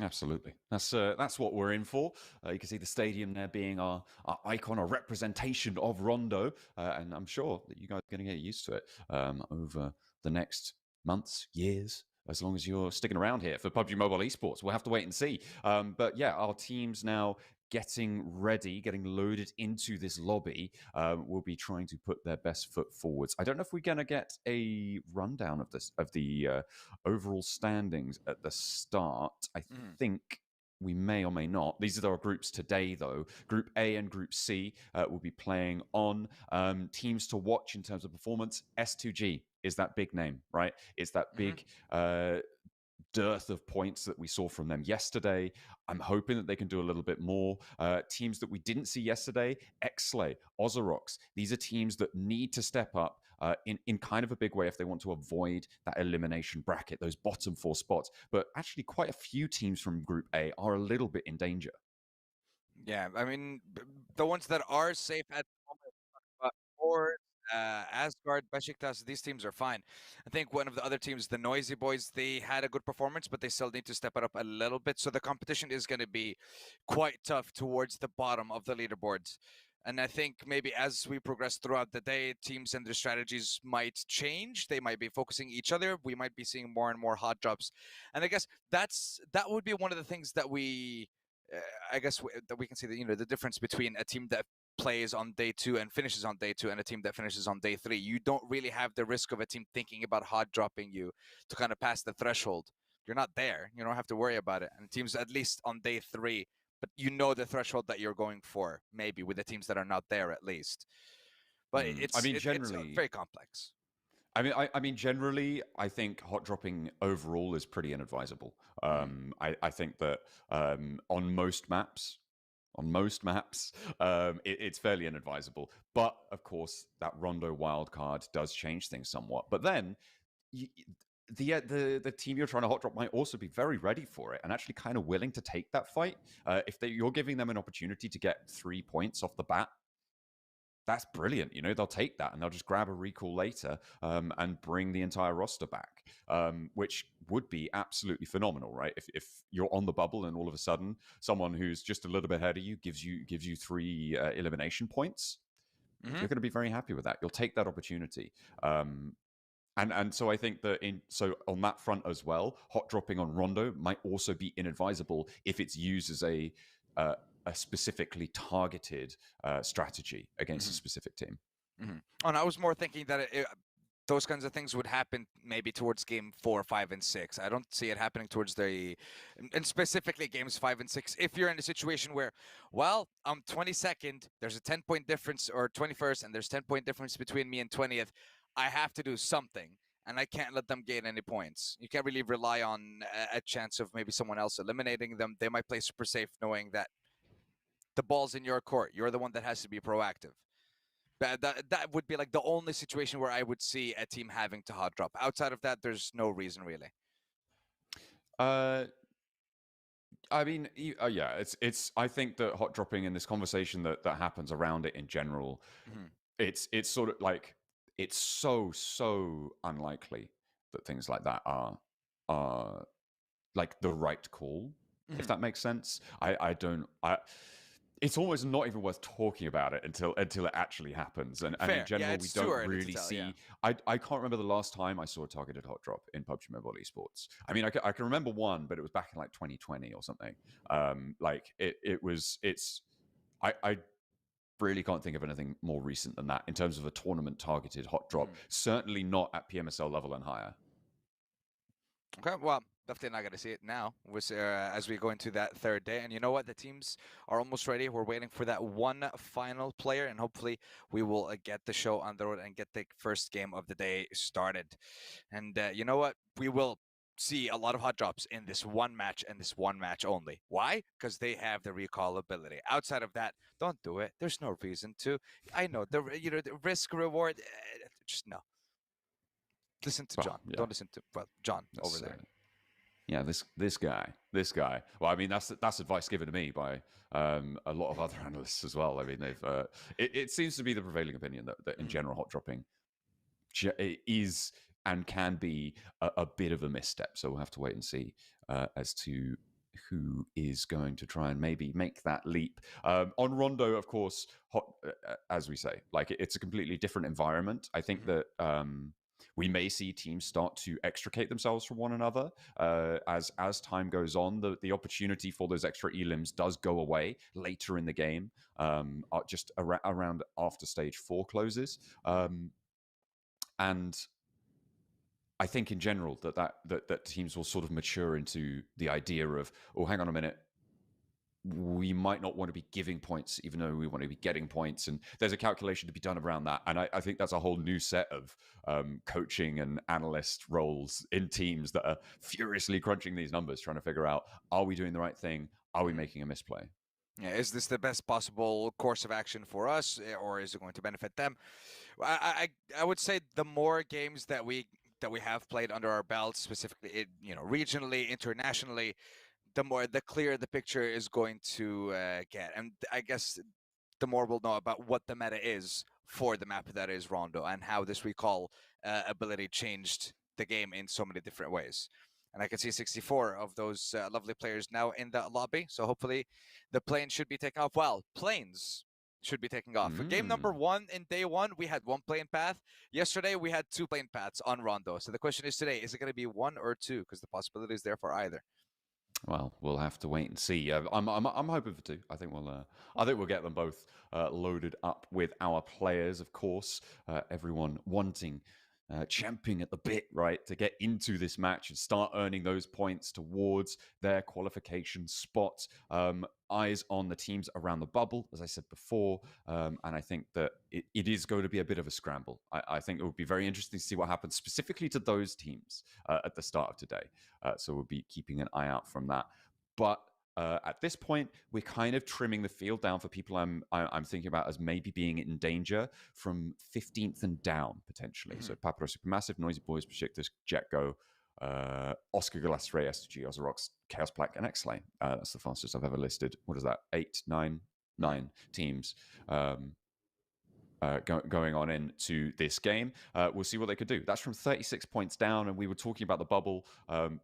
Absolutely. That's what we're in for. You can see the stadium there being our icon, our representation of Rondo, and I'm sure that you guys are going to get used to it over the next months, years, as long as you're sticking around here for PUBG Mobile Esports. We'll have to wait and see. But yeah, our team's now getting ready, getting loaded into this lobby. Will be trying to put their best foot forwards. I don't know if we're going to get a rundown of the overall standings at the start. I think we may or may not. These are our groups today, though. Group A and Group C will be playing on. Teams to watch in terms of performance. S2G is that big name, right? It's that big dearth of points that we saw from them yesterday. I'm hoping that they can do a little bit more. Teams that we didn't see yesterday, Pmsl, Ozorox, these are teams that need to step up in kind of a big way if they want to avoid that elimination bracket, those bottom four spots. But actually, quite a few teams from Group A are a little bit in danger. Yeah, I mean, the ones that are safe at the moment, or Asgard, Besiktas, these teams are fine. I think one of the other teams, the Noisy Boys, they had a good performance, but they still need to step it up a little bit. So the competition is going to be quite tough towards the bottom of the leaderboards. And I think maybe as we progress throughout the day, teams and their strategies might change. They might be focusing each other. We might be seeing more and more hot drops. And I guess that would be one of the things that we I guess that we can see the difference between a team that plays on day 2 and finishes on day 2 and a team that finishes on day 3. You don't really have the risk of a team thinking about hot dropping you to kind of pass the threshold. You're not there. You don't have to worry about it. And teams at least on day 3, but you know the threshold that you're going for, maybe with the teams that are not there at least. But I mean, it's generally, very complex. I mean, generally, I think hot dropping overall is pretty inadvisable. I think that on most maps, it's fairly inadvisable. But of course, that Rondo wildcard does change things somewhat. But then, you, the team you're trying to hot drop might also be very ready for it and actually kind of willing to take that fight. If you're giving them an opportunity to get 3 points off the bat, that's brilliant. You know, they'll take that and they'll just grab a recall later and bring the entire roster back, which would be absolutely phenomenal, right? If you're on the bubble and all of a sudden someone who's just a little bit ahead of you gives you 3 elimination points, you're going to be very happy with that. You'll take that opportunity. And so I think that so on that front as well, hot dropping on Rondo might also be inadvisable if it's used as a specifically targeted strategy against a specific team. And I was more thinking that those kinds of things would happen maybe towards game 4, 5, and 6. I don't see it happening towards and specifically games 5 and 6. If you're in a situation where, well, I'm 22nd, there's a 10-point difference, or 21st, and there's 10-point difference between me and 20th, I have to do something. And I can't let them gain any points. You can't really rely on a chance of maybe someone else eliminating them. They might play super safe knowing that the ball's in your court. You're the one that has to be proactive. That would be like the only situation where I would see a team having to hot drop. Outside of that, there's no reason really. I mean, yeah, it's. I think that hot dropping in this conversation that happens around it in general, it's sort of like it's so unlikely that things like that are like the right call, if that makes sense. I don't. It's almost not even worth talking about it until it actually happens. And in Fair. general, Yeah, we it's too don't early to really tell. see. Yeah. I can't remember the last time I saw a targeted hot drop in PUBG Mobile Esports. I mean, I can remember one, but it was back in like 2020 or something. Like it was. It's. I really can't think of anything more recent than that in terms of a tournament targeted hot drop. Certainly not at PMSL level and higher. Okay, well, definitely not going to see it now as we go into that third day. And you know what? The teams are almost ready. We're waiting for that one final player, and hopefully we will get the show on the road and get the first game of the day started. And you know what? We will see a lot of hot drops in this one match and this one match only. Why? Because they have the recall ability. Outside of that, don't do it. There's no reason to. I know the risk reward. Just no. Listen to Well, John. yeah, Don't listen to John over that's. there. Yeah, this guy. Well, I mean, that's advice given to me by a lot of other analysts as well. I mean, they've it seems to be the prevailing opinion that in general, hot dropping is and can be a bit of a misstep. So we'll have to wait and see as to who is going to try and maybe make that leap. On Rondo, of course, as we say, like it's a completely different environment. I think that we may see teams start to extricate themselves from one another as time goes on. The opportunity for those extra elims does go away later in the game, just around after stage 4 closes, and I think in general that teams will sort of mature into the idea of, oh, hang on a minute, we might not want to be giving points even though we want to be getting points, and there's a calculation to be done around that. And I think that's a whole new set of coaching and analyst roles in teams that are furiously crunching these numbers, trying to figure out, are we doing the right thing? Are we making a misplay? Yeah, is this the best possible course of action for us, or is it going to benefit them? I would say the more games that we have played under our belts, specifically regionally, internationally, the clearer the picture is going to get. And I guess the more we'll know about what the meta is for the map that is Rondo, and how this recall ability changed the game in so many different ways. And I can see 64 of those lovely players now in the lobby. So hopefully the plane should be taking off. Well, planes should be taking off. For game number 1 in day 1, we had 1 plane path. Yesterday, we had 2 plane paths on Rondo. So the question is today, is it going to be 1 or 2? Because the possibility is there for either. Well, we'll have to wait and see. I'm hoping for 2. I think we'll get them both loaded up with our players, of course. Everyone wanting, champing at the bit, right, to get into this match and start earning those points towards their qualification spot. Eyes on the teams around the bubble, as I said before, and I think that it is going to be a bit of a scramble. I think it would be very interesting to see what happens specifically to those teams at the start of today. So we'll be keeping an eye out from that. But at this point, we're kind of trimming the field down for people I'm thinking about as maybe being in danger from 15th and down, potentially. So Paparo Supermassive, Noisy Boys, Besiktas, Jetgo, Oscar Galastray, SG, Ozorox, Chaos Black, and X-Lane. That's the fastest I've ever listed. What is that? 9 teams going on into this game. We'll see what they could do. That's from 36 points down, and we were talking about the bubble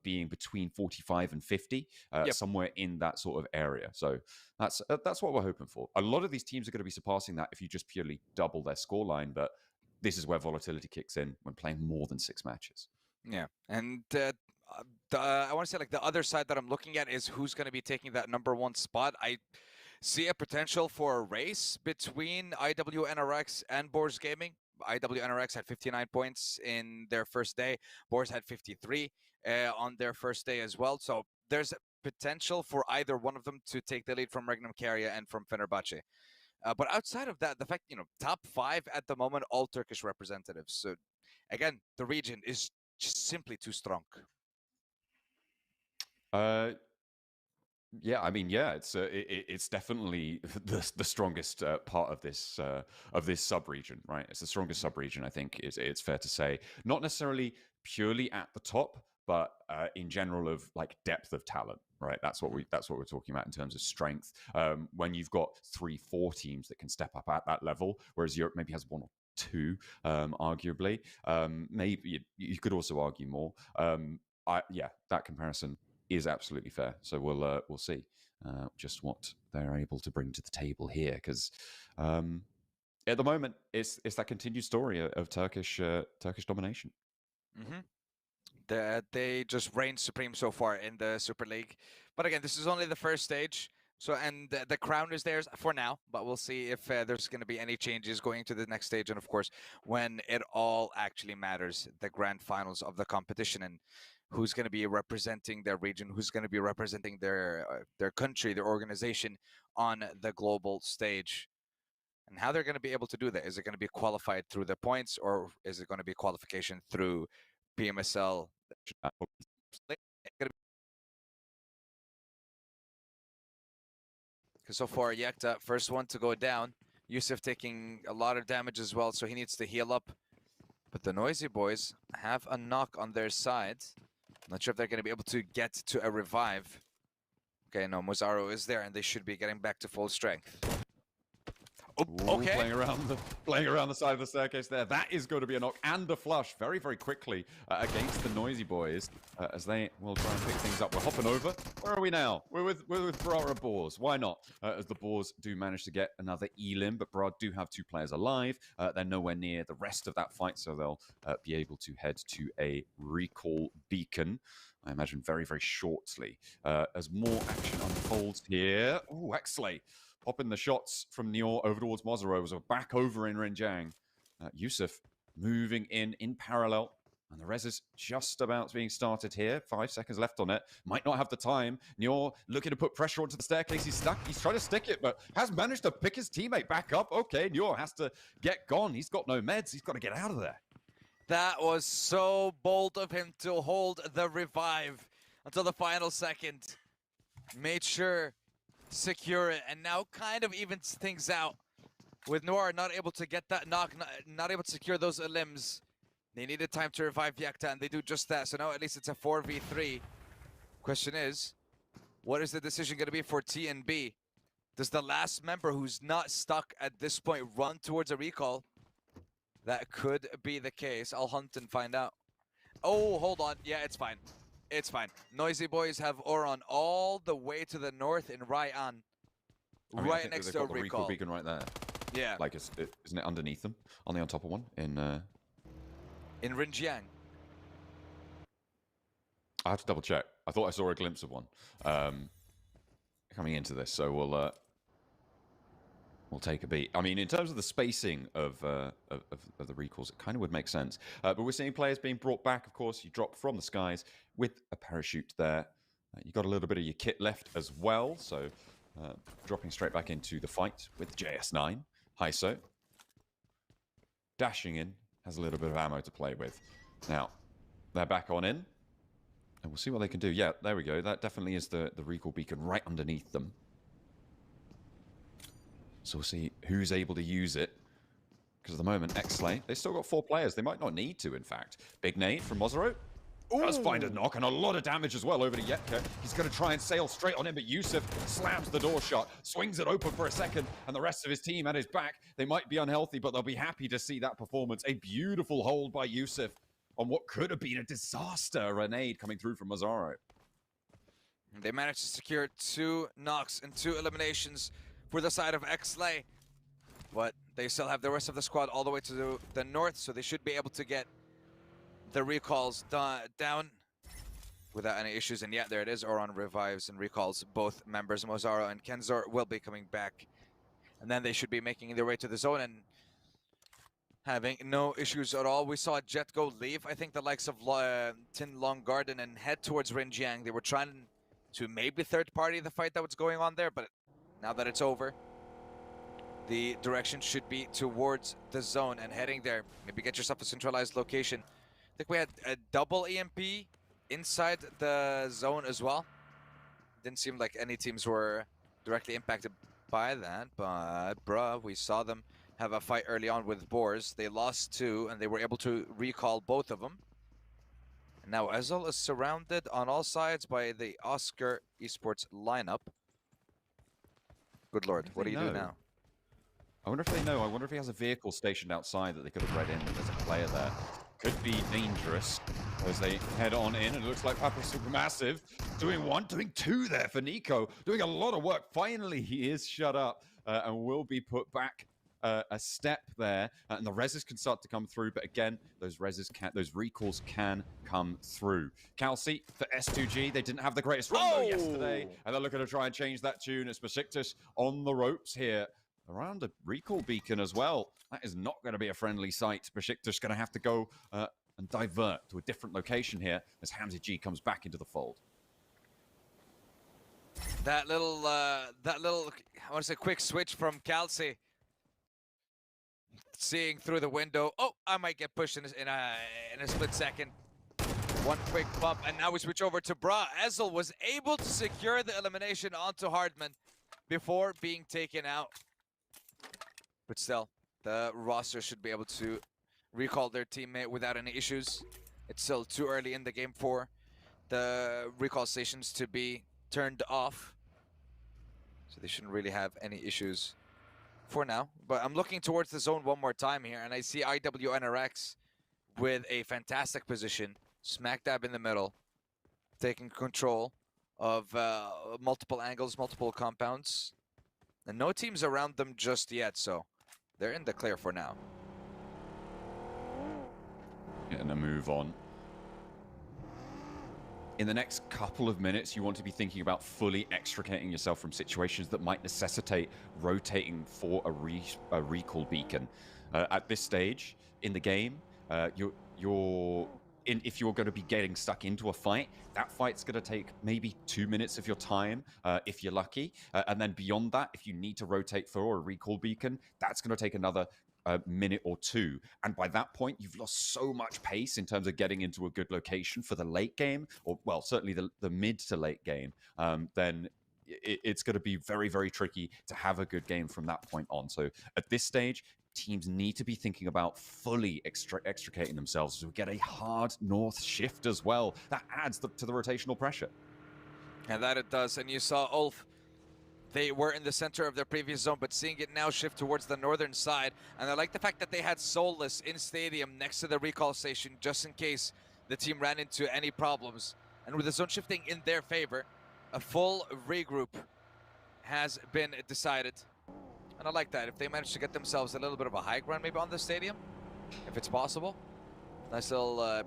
being between 45 and 50, somewhere in that sort of area. So that's what we're hoping for. A lot of these teams are going to be surpassing that if you just purely double their scoreline, but this is where volatility kicks in when playing more than 6 matches. Yeah, and I want to say, like, the other side that I'm looking at is who's going to be taking that number 1 spot. I see a potential for a race between IWNRX and Boars Gaming. IWNRX had 59 points in their first day. Boars had 53 on their first day as well. So there's a potential for either one of them to take the lead from Regnum Carrier and from Fenerbahce. But outside of that, the fact, top 5 at the moment, all Turkish representatives. So again, the region is just simply too strong. Yeah, I mean, it's definitely the strongest part of this sub-region, right? It's the strongest sub-region, I think. It's fair to say. Not necessarily purely at the top, but in general of like depth of talent, right? That's what we're talking about in terms of strength. When you've got 3-4 teams that can step up at that level, whereas Europe maybe has 1 or 2, arguably. Maybe you could also argue more. That comparison is absolutely fair. So we'll see just what they're able to bring to the table here, because at the moment it's that continued story of Turkish domination. They just reign supreme so far in the Super League. But again, this is only the first stage. So, and the crown is theirs for now, but we'll see if there's going to be any changes going to the next stage. And of course, when it all actually matters, the grand finals of the competition, and who's going to be representing their region, who's going to be representing their country, their organization on the global stage, and how they're going to be able to do that. Is it going to be qualified through the points, or is it going to be qualification through Pmsl? Because so far, Yekta, first one to go down. Yusuf taking a lot of damage as well, so he needs to heal up. But the Noisy Boys have a knock on their side. Not sure if they're going to be able to get to a revive. Okay, no, Muzaro is there, and they should be getting back to full strength. Oh, Ooh, okay. playing around the side of the staircase there. That is going to be a knock and a flush very, very quickly against the Noisy Boys as they will try and pick things up. We're hopping over. Where are we now? We're with Brara Boars. Why not? As the Boars do manage to get another elim, but Bra do have 2 players alive. They're nowhere near the rest of that fight, so they'll be able to head to a recall beacon. I imagine very, very shortly. As more action unfolds here. Oh, Exley popping the shots from Nior over towards Mozaro. So back over in Renjiang. Yusuf moving in parallel. And the res is just about being started here. 5 seconds left on it. Might not have the time. Nior looking to put pressure onto the staircase. He's stuck. He's trying to stick it, but has managed to pick his teammate back up. Okay, Nior has to get gone. He's got no meds. He's got to get out of there. That was so bold of him to hold the revive until the final second. Made sure to secure it, and now kind of evens things out. With Noir not able to get that knock, not able to secure those limbs. They needed time to revive Yakta, and they do just that. So now at least it's a 4v3. Question is, what is the decision going to be for TNB? Does the last member who's not stuck at this point run towards a recall? That could be the case. I'll hunt and find out. Oh, hold on. Yeah, it's fine. It's fine. Noisy Boys have Oron all the way to the north in Ryan. Right next to a recall beacon right there. Yeah. Like, isn't it underneath them? On top of one? In Renjiang. I have to double check. I thought I saw a glimpse of one coming into this, so we'll take a beat. I mean, in terms of the spacing of the recalls, it kind of would make sense. But we're seeing players being brought back, of course. You drop from the skies with a parachute there. You got a little bit of your kit left as well, so dropping straight back into the fight with JS9. Hyso. Dashing in, has a little bit of ammo to play with. Now, they're back on in. And we'll see what they can do. Yeah, there we go. That definitely is the recall beacon right underneath them. So we'll see who's able to use it. Because at the moment, Xslay, they've still got 4 players. They might not need to, in fact. Big nade from Mozaro. Does find a knock and a lot of damage as well over to Yetka. He's going to try and sail straight on him, but Yusuf slams the door shut, swings it open for a second, and the rest of his team at his back. They might be unhealthy, but they'll be happy to see that performance. A beautiful hold by Yusuf on what could have been a disaster. A nade coming through from Mozaro. They managed to secure 2 knocks and 2 eliminations for the side of Xslay. But they still have the rest of the squad all the way to the north, so they should be able to get the recalls down without any issues. And yeah, there it is. Oron revives and recalls both members. Mozaro and Kenzor will be coming back. And then they should be making their way to the zone and having no issues at all. We saw Jet go leave, I think, the likes of Tin Long Garden and head towards Renjiang. They were trying to maybe third party the fight that was going on there, but now that it's over, the direction should be towards the zone and heading there. Maybe get yourself a centralized location. I think we had a double EMP inside the zone as well. Didn't seem like any teams were directly impacted by that, but bruh, we saw them have a fight early on with Boars. They lost 2, and they were able to recall both of them. And now Pmsl is surrounded on all sides by the Oscar Esports lineup. Good lord, what do you do now? I wonder if they know. I wonder if he has a vehicle stationed outside that they could have read in. There's a player there. Could be dangerous as they head on in. And it looks like Papa Supermassive doing 1, doing 2 there for Nico. Doing a lot of work. Finally, he is shut up and will be put back a step there. And the reses can start to come through. But again, those recalls can come through. Calci for S2G. They didn't have the greatest run yesterday. And they're looking to try and change that tune. It's Besiktas on the ropes here. Around a recall beacon as well. That is not going to be a friendly sight. Besiktas going to have to go and divert to a different location here as Hamzy G comes back into the fold. That little, I want to say quick switch from Calci. Seeing through the window. Oh, I might get pushed in a split second. One quick bump, and now we switch over to Bra. Pmsl was able to secure the elimination onto Hardman before being taken out. But still, the roster should be able to recall their teammate without any issues. It's still too early in the game for the recall stations to be turned off. So they shouldn't really have any issues for now. But I'm looking towards the zone one more time here, and I see IWNRX with a fantastic position, smack dab in the middle, taking control of multiple angles, multiple compounds. And no teams around them just yet, so they're in the clear for now. Getting a move on. In the next couple of minutes, you want to be thinking about fully extricating yourself from situations that might necessitate rotating for a recall beacon. At this stage in the game, if you're going to be getting stuck into a fight, that fight's going to take maybe 2 minutes of your time, if you're lucky. And then beyond that, if you need to rotate for a recall beacon, that's going to take another minute or two. And by that point, you've lost so much pace in terms of getting into a good location for the late game, or, well, certainly the mid to late game. Then it's going to be very, very tricky to have a good game from that point on. So at this stage, teams need to be thinking about fully extricating themselves to get a hard north shift as well. That adds to the rotational pressure. And that it does. And you saw Ulf. They were in the center of their previous zone, but seeing it now shift towards the northern side. And I like the fact that they had Soulless in Stadium next to the recall station, just in case the team ran into any problems. And with the zone shifting in their favor, a full regroup has been decided. And I like that. If they manage to get themselves a little bit of a high ground maybe on the stadium, if it's possible. Nice little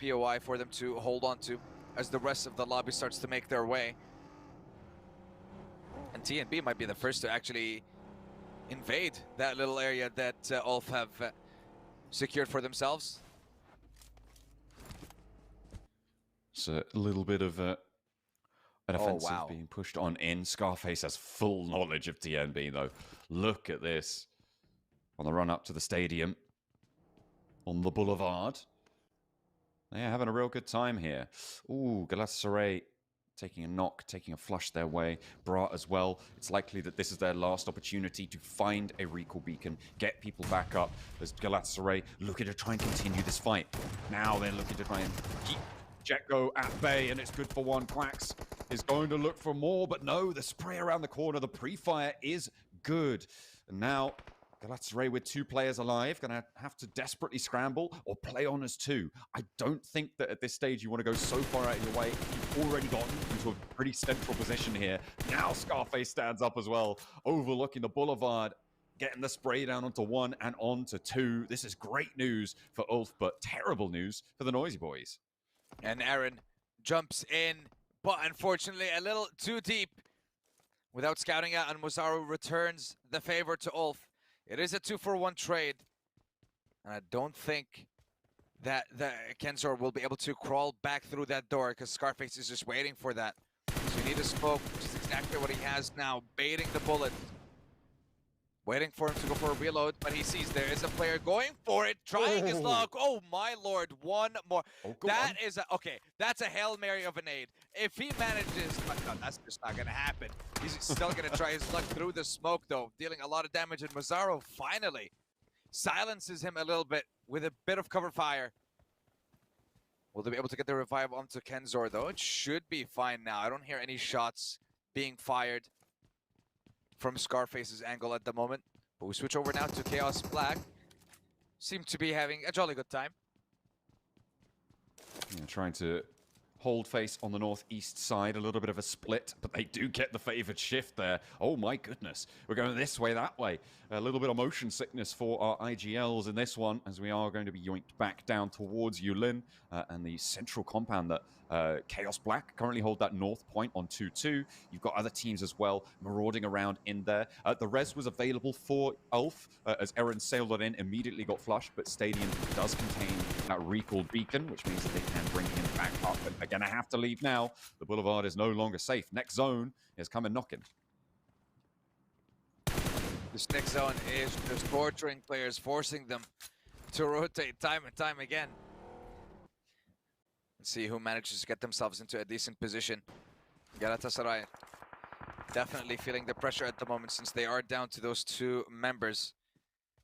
POI for them to hold on to as the rest of the lobby starts to make their way. And TNB might be the first to actually invade that little area that Ulf have secured for themselves. It's a little bit of an offensive being pushed on in. Scarface has full knowledge of TNB, though. Look at this. On the run up to the stadium. On the boulevard. They're having a real good time here. Ooh, Galatasaray taking a knock, taking a flush their way. Bra as well. It's likely that this is their last opportunity to find a recall beacon, get people back up as Galatasaray looking to try and continue this fight. Now they're looking to try and keep Jetgo at bay, and it's good for one. Quacks is going to look for more, but no, the spray around the corner, the pre-fire is good. And now Galatasaray with 2 players alive, going to have to desperately scramble or play on as 2. I don't think that at this stage you want to go so far out of your way. You've already gotten into a pretty central position here. Now Scarface stands up as well, overlooking the boulevard, getting the spray down onto 1 and onto 2. This is great news for Ulf, but terrible news for the Noisy Boys. And Aaron jumps in, but unfortunately a little too deep. Without scouting out, and Mozzaro returns the favor to Ulf. It is a 2-for-1 trade. And I don't think that the Kenzor will be able to crawl back through that door, because Scarface is just waiting for that. So you need a smoke, which is exactly what he has now, baiting the bullet. Waiting for him to go for a reload, but he sees there is a player going for it, trying his luck. Oh my lord, one more. That is a, okay, that's a Hail Mary of a nade. If he manages, but no, that's just not gonna happen. He's still gonna try his luck through the smoke though, dealing a lot of damage, and Mozzaro finally silences him a little bit with a bit of cover fire. Will they be able to get the revive onto Kenzor though? It should be fine now. I don't hear any shots being fired from Scarface's angle at the moment. But we switch over now to Chaos Black. Seem to be having a jolly good time. Yeah, trying to hold face on the northeast side, a little bit of a split, but they do get the favored shift there. Oh my goodness, we're going this way, that way. A little bit of motion sickness for our IGLs in this one, as we are going to be yoinked back down towards Yulin and the central compound that Chaos Black currently hold that north point on 2-2. You've got other teams as well marauding around in there. The res was available for Ulf as Eren sailed it in, immediately got flushed, but Stadium does contain that recalled beacon, which means that they can bring him back up. But they're going to have to leave now. The boulevard is no longer safe. Next zone is coming knocking. This next zone is just torturing players, forcing them to rotate time and time again. Let's see who manages to get themselves into a decent position. Galatasaray definitely feeling the pressure at the moment, since they are down to those 2 members.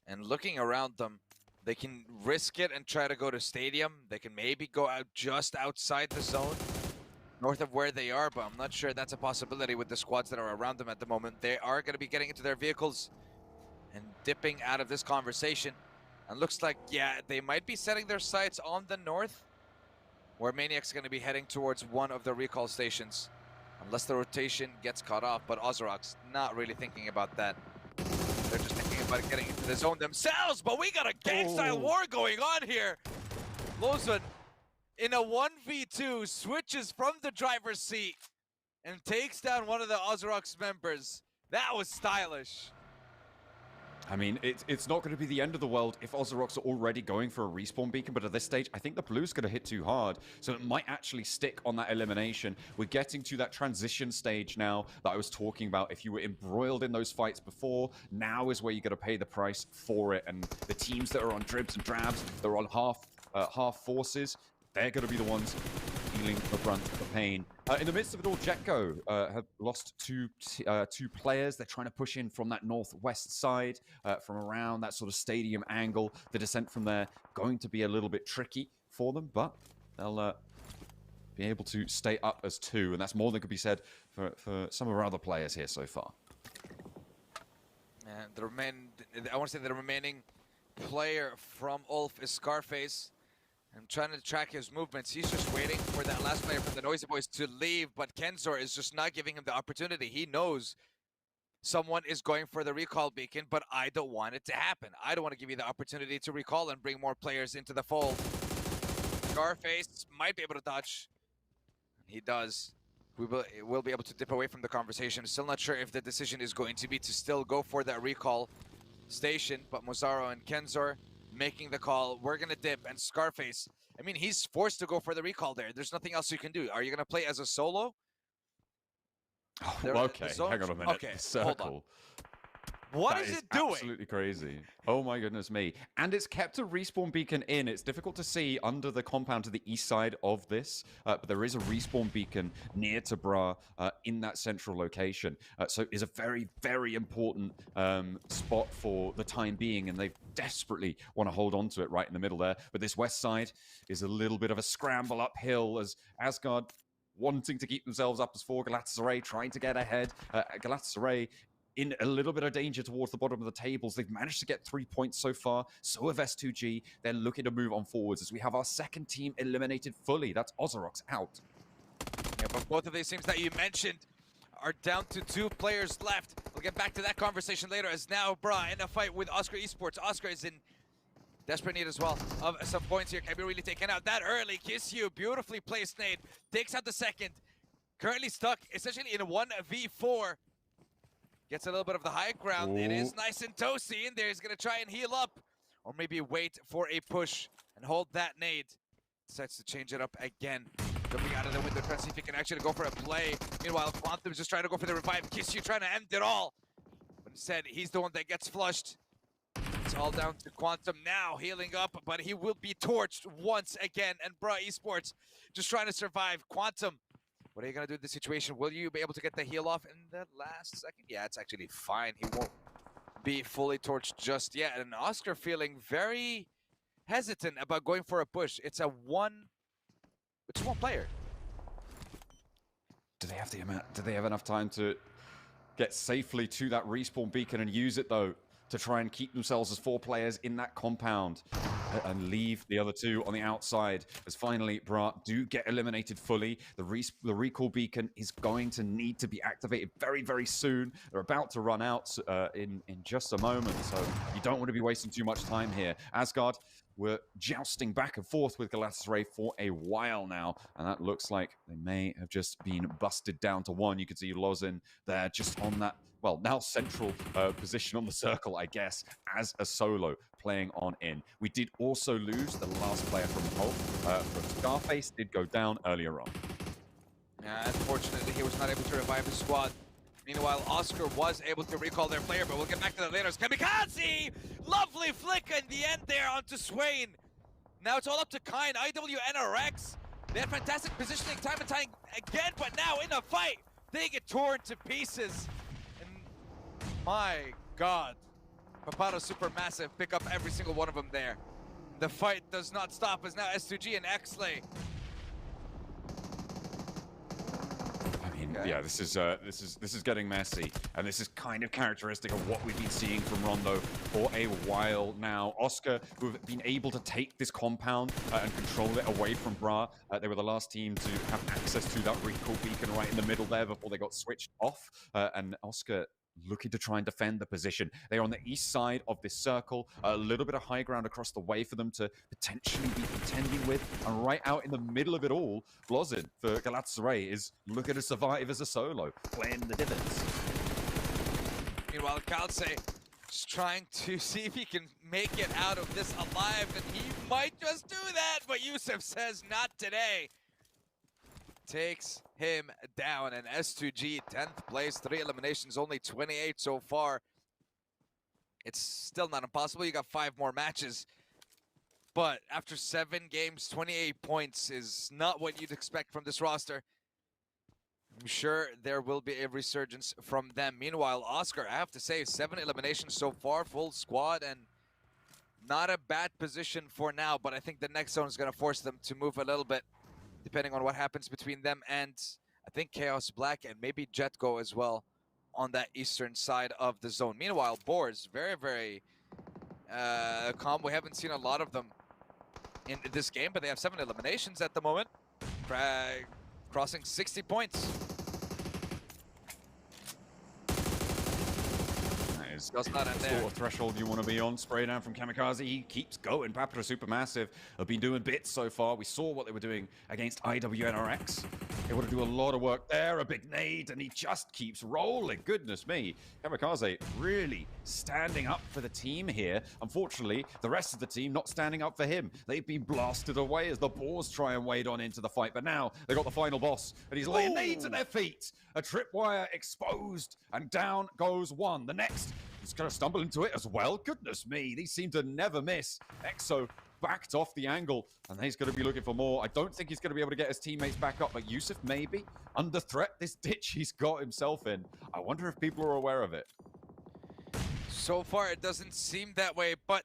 And looking around them, they can risk it and try to go to Stadium. They can maybe go out just outside the zone, north of where they are, but I'm not sure that's a possibility with the squads that are around them at the moment. They are going to be getting into their vehicles and dipping out of this conversation. And looks like, yeah, they might be setting their sights on the north, where Maniac's going to be heading towards one of the recall stations. Unless the rotation gets cut off, but Ozarok's not really thinking about that. They're just thinking about getting into the zone themselves, but we got a gang-style war going on here. Lozun, in a 1v2, switches from the driver's seat and takes down one of the Ozarok's members. That was stylish. I mean, it's not going to be the end of the world if Ozarok's are already going for a respawn beacon, but at this stage, I think the blue's going to hit too hard, so it might actually stick on that elimination. We're getting to that transition stage now that I was talking about. If you were embroiled in those fights before, now is where you're going to pay the price for it, and the teams that are on dribs and drabs, they're on half forces, they're going to be the ones feeling the brunt of the pain. In the midst of it all, Jetco have lost two players. They're trying to push in from that northwest side, from around that sort of stadium angle. The descent from there going to be a little bit tricky for them, but they'll be able to stay up as two, and that's more than could be said for some of our other players here so far. And I want to say the remaining player from Ulf is Scarface. I'm trying to track his movements. He's just waiting for that last player from the Noisy Boys to leave, but Kenzor is just not giving him the opportunity. He knows someone is going for the recall beacon, but I don't want it to happen. I don't want to give you the opportunity to recall and bring more players into the fold. Scarface might be able to dodge. He does. We'll be able to dip away from the conversation. Still not sure if the decision is going to be to still go for that recall station, but Mozaro and Kenzor making the call. We're gonna dip, and Scarface, I mean, he's forced to go for the recall there. There's nothing else you can do. Are you gonna play as a solo? Oh, okay, hang on a minute. Okay, Circle. hold on. What is it doing? Absolutely crazy. Oh my goodness me. And it's kept a respawn beacon in. It's difficult to see under the compound to the east side of this, but there is a respawn beacon near to Bra in that central location. So it's a very, very important spot for the time being, and they desperately want to hold on to it right in the middle there. But this west side is a little bit of a scramble uphill as Asgard wanting to keep themselves up as four. Galatasaray trying to get ahead. Galatasaray in a little bit of danger towards the bottom of the tables. They've managed to get 3 points so far. So have S2G. They're looking to move on forwards as we have our second team eliminated fully. That's Ozarok's out. Yeah, but both of these teams that you mentioned are down to 2 players left. We'll get back to that conversation later, as now Bra in a fight with Oscar Esports. Oscar is in desperate need as well of some points here. Can be really taken out that early. Kiss You, beautifully placed nade. Takes out the second. Currently stuck essentially in a 1v4. Gets a little bit of the high ground. Ooh. It is nice and toasty in there. He's going to try and heal up. Or maybe wait for a push and hold that nade. Decides to change it up again. Jumping out of the window, trying to see if he can actually go for a play. Meanwhile, Quantum's just trying to go for the revive. Kiss You trying to end it all. But instead, he's the one that gets flushed. It's all down to Quantum now, healing up, but he will be torched once again. And Bra Esports just trying to survive. Quantum, what are you going to do in this situation? Will you be able to get the heal off in the last second? Yeah, it's actually fine. He won't be fully torched just yet. And Oscar feeling very hesitant about going for a push. It's one player. Do they have enough time to get safely to that respawn beacon and use it, though, to try and keep themselves as 4 players in that compound and leave the other 2 on the outside, as finally Bra do get eliminated fully. The recall beacon is going to need to be activated very, very soon. They're about to run out in just a moment, so you don't want to be wasting too much time here. Asgard were jousting back and forth with Galatasaray for a while now, and that looks like they may have just been busted down to 1. You can see Lozin there just on that, well, now central position on the circle, I guess, as a solo playing on in. We did also lose the last player from Hulk, but Scarface did go down earlier on. Yeah, unfortunately, he was not able to revive his squad. Meanwhile, Oscar was able to recall their player, but we'll get back to that later. It's Kamikaze! Lovely flick in the end there onto Swain. Now it's all up to Kine, IWNRX. They had fantastic positioning time and time again, but now in a fight, they get torn to pieces. And my God, Papado Supermassive pick up every single one of them there. The fight does not stop as now S2G and Xley. Okay. Yeah, this is getting messy, and this is kind of characteristic of what we've been seeing from Rondo for a while now. Oscar, who've been able to take this compound and control it away from Bra. They were the last team to have access to that recall beacon right in the middle there before they got switched off. And Oscar looking to try and defend the position. They're on the east side of this circle, a little bit of high ground across the way for them to potentially be contending with, and right out in the middle of it all, Blozin for Galatasaray is looking to survive as a solo, playing the divots. Meanwhile, Kalse is trying to see if he can make it out of this alive, and he might just do that, but Yusuf says not today. Takes him down, and S2G 10th place, 3 eliminations, only 28 so far. It's still not impossible. You got 5 more matches, but after 7 games, 28 points is not what you'd expect from this roster. I'm sure there will be a resurgence from them. Meanwhile, Oscar, I have to say, 7 eliminations so far, full squad, and not a bad position for now, but I think the next zone is going to force them to move a little bit, depending on what happens between them and, I think, Chaos Black and maybe Jetgo as well on that eastern side of the zone. Meanwhile, Boars, very, very calm. We haven't seen a lot of them in this game, but they have 7 eliminations at the moment, crossing 60 points. That's not the sort of threshold you want to be on. Spray down from Kamikaze. He keeps going. Papra Supermassive have been doing bits so far. We saw what they were doing against IWNRX. Able to do a lot of work there. A big nade, and he just keeps rolling. Goodness me. Kamikaze really standing up for the team here. Unfortunately, the rest of the team not standing up for him. They've been blasted away as the Boars try and wade on into the fight. But now they got the final boss, and he's laying nades at their feet. A tripwire exposed, and down goes one. The next is going to stumble into it as well. Goodness me, these seem to never miss. Exo backed off the angle, and he's going to be looking for more. I don't think he's going to be able to get his teammates back up, but Yusuf maybe under threat. This ditch he's got himself in. I wonder if people are aware of it. So far, it doesn't seem that way, but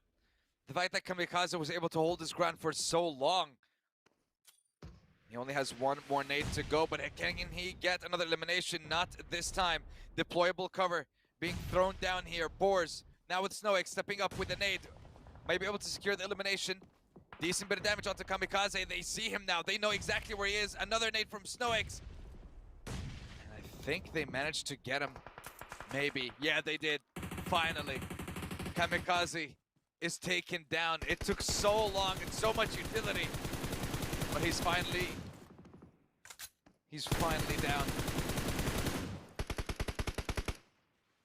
the fact that Kamikaze was able to hold his ground for so long. He only has 1 more nade to go, but can he get another elimination? Not this time. Deployable cover being thrown down here. Boars now with SnowX stepping up with the nade. Might be able to secure the elimination. Decent bit of damage onto Kamikaze. They see him now. They know exactly where he is. Another nade from SnowX. And I think they managed to get him. Maybe. Yeah, they did. Finally. Kamikaze is taken down. It took so long and so much utility. But he's finally down.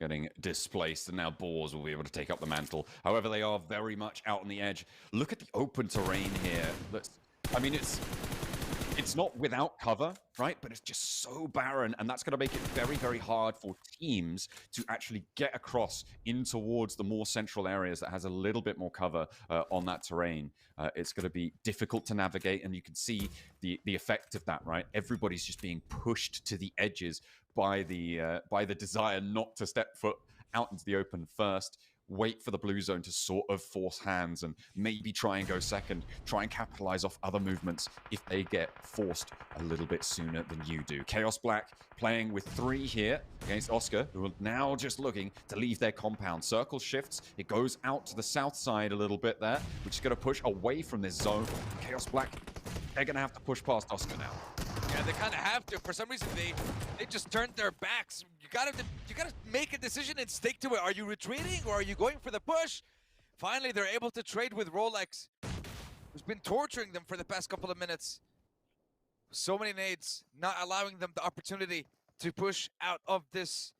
Getting displaced, and now Boars will be able to take up the mantle. However, they are very much out on the edge. Look at the open terrain here. I mean, it's not without cover, right? But it's just so barren, and that's going to make it very, very hard for teams to actually get across in towards the more central areas that has a little bit more cover on that terrain. It's going to be difficult to navigate, and you can see the effect of that, right? Everybody's just being pushed to the edges by the desire not to step foot out into the open first. Wait for the blue zone to sort of force hands and maybe try and go second, try and capitalize off other movements if they get forced a little bit sooner than you do. Chaos Black playing with 3 here against Oscar, who are now just looking to leave their compound. Circle shifts, it goes out to the south side a little bit there, which is going to push away from this zone. Chaos Black, they're going to have to push past Oscar now. Yeah, they kind of have to. For some reason, they just turned their backs. You gotta make a decision and stick to it. Are you retreating or are you going for the push? Finally, they're able to trade with Rolex, who's been torturing them for the past couple of minutes. So many nades, not allowing them the opportunity to push out of this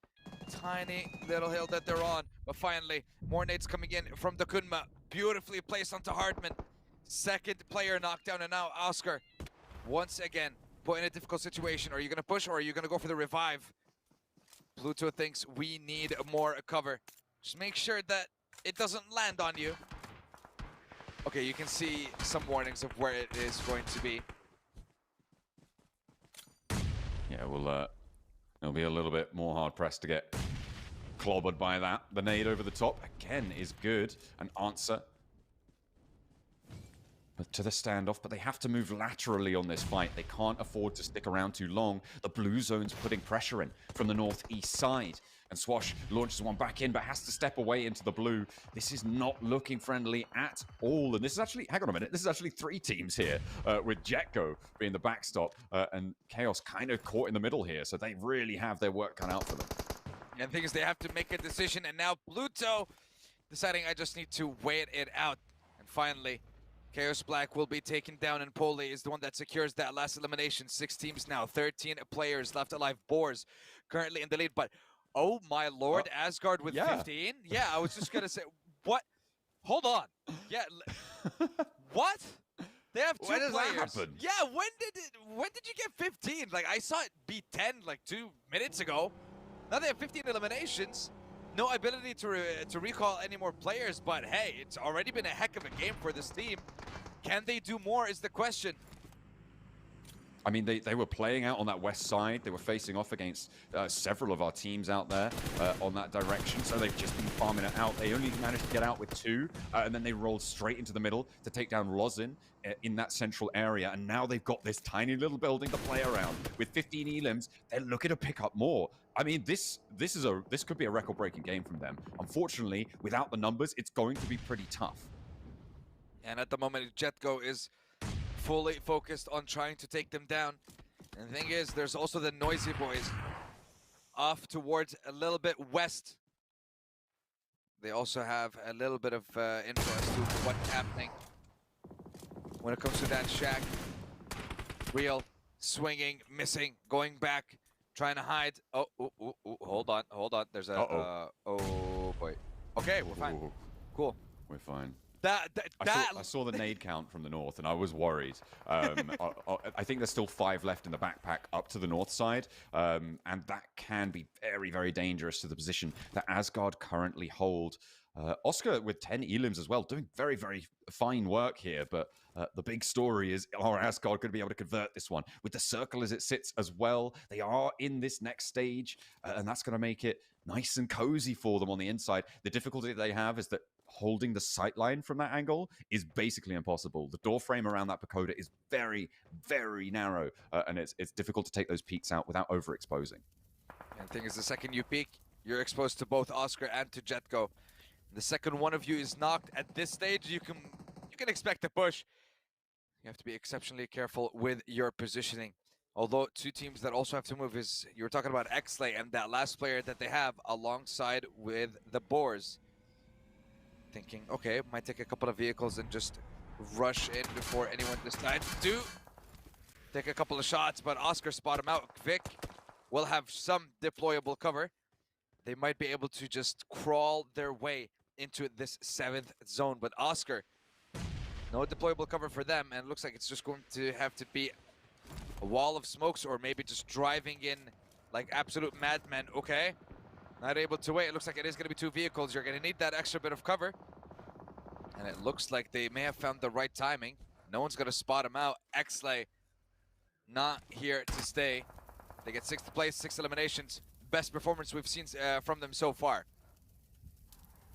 tiny little hill that they're on. But finally, more nades coming in from the Kunma. Beautifully placed onto Hardman. Second player knocked down, and now Oscar once again put in a difficult situation. Are you going to push or are you going to go for the revive? Pluto thinks we need more cover. Just make sure that it doesn't land on you. Okay, you can see some warnings of where it is going to be. Yeah, it'll be a little bit more hard-pressed to get clobbered by that. The nade over the top, again, is good. An answer. to the standoff, but they have to move laterally on this fight. They can't afford to stick around too long. The blue zone's putting pressure in from the northeast side. And Swash launches one back in, but has to step away into the blue. This is not looking friendly at all. And this is actually, hang on a minute, this is actually 3 teams here, with Jetgo being the backstop, and Chaos kind of caught in the middle here. So they really have their work cut out for them. And the thing is, they have to make a decision, and now Pluto deciding I just need to wait it out. And finally, Chaos Black will be taken down, and Poli is the one that secures that last elimination. 6 teams now, 13 players left alive. Boars currently in the lead, but oh my lord, Asgard with 15? Yeah, I was just gonna say, what? Hold on. Yeah, what? They have 2 When does players. that happen? Yeah, when did you get 15? Like, I saw it be 10 like 2 minutes ago. Now they have 15 eliminations. No ability to recall any more players, but hey, it's already been a heck of a game for this team. Can they do more is the question. I mean, they were playing out on that west side. They were facing off against several of our teams out there on that direction. So they've just been farming it out. They only managed to get out with 2, and then they rolled straight into the middle to take down Lozin in that central area. And now they've got this tiny little building to play around. With 15 elims, they're looking to pick up more. I mean, this could be a record-breaking game from them. Unfortunately, without the numbers, it's going to be pretty tough. And at the moment, Jetgo is fully focused on trying to take them down. And the thing is, there's also the Noisy Boys off towards a little bit west. They also have a little bit of info as to what's happening when it comes to that shack. Real, swinging, missing, going back, trying to hide. Oh, hold on. There's a, oh boy. Okay, we're fine. Ooh. Cool. We're fine. I saw the nade count from the north, and I was worried. I think there's still 5 left in the backpack up to the north side, and that can be very, very dangerous to the position that Asgard currently hold. Oscar with 10 elims as well, doing very, very fine work here, but the big story is, are Asgard going to be able to convert this one? With the circle as it sits as well, they are in this next stage, and that's going to make it nice and cozy for them on the inside. The difficulty they have is that holding the sight line from that angle is basically impossible. The door frame around that pagoda is very, very narrow, and it's difficult to take those peaks out without overexposing. And the thing is, the second you peek, you're exposed to both Oscar and to Jetgo. The second one of you is knocked at this stage, you can expect a push. You have to be exceptionally careful with your positioning. Although 2 teams that also have to move is, you were talking about Xlay and that last player that they have alongside with the Boars. Thinking, okay, might take a couple of vehicles and just rush in before anyone decides to take a couple of shots, but Oscar spot him out. Vic will have some deployable cover. They might be able to just crawl their way into this 7th zone, but Oscar, no deployable cover for them, and it looks like it's just going to have to be a wall of smokes or maybe just driving in like absolute madmen. Okay. Not able to wait. It looks like it is going to be 2 vehicles. You're going to need that extra bit of cover. And it looks like they may have found the right timing. No one's going to spot him out. Xlay not here to stay. They get 6th place, 6 eliminations. Best performance we've seen from them so far.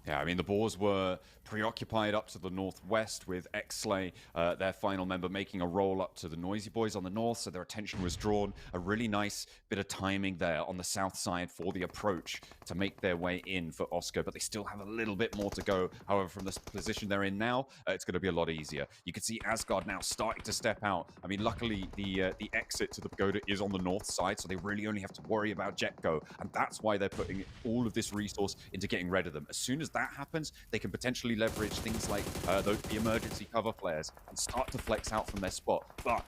Yeah, I mean, the Boars were preoccupied up to the northwest with Xlay, their final member, making a roll up to the Noisy Boys on the north, so their attention was drawn. A really nice bit of timing there on the south side for the approach to make their way in for Oscar, but they still have a little bit more to go. However, from the position they're in now, it's going to be a lot easier. You can see Asgard now starting to step out. I mean, luckily, the exit to the pagoda is on the north side, so they really only have to worry about Jetgo, and that's why they're putting all of this resource into getting rid of them. As soon as that happens, they can potentially leverage things like the emergency cover flares and start to flex out from their spot. But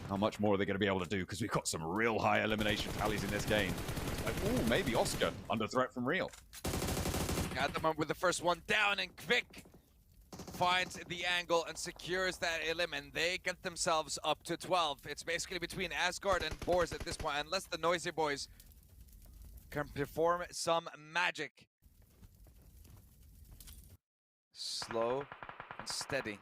how much more are they going to be able to do? Because we've got some real high elimination tallies in this game. Like, ooh, maybe Oscar under threat from Real. Got them up with the first one down, and Kvik finds the angle and secures that elim, and they get themselves up to 12. It's basically between Asgard and Boars at this point, unless the Noisy Boys can perform some magic. Slow and steady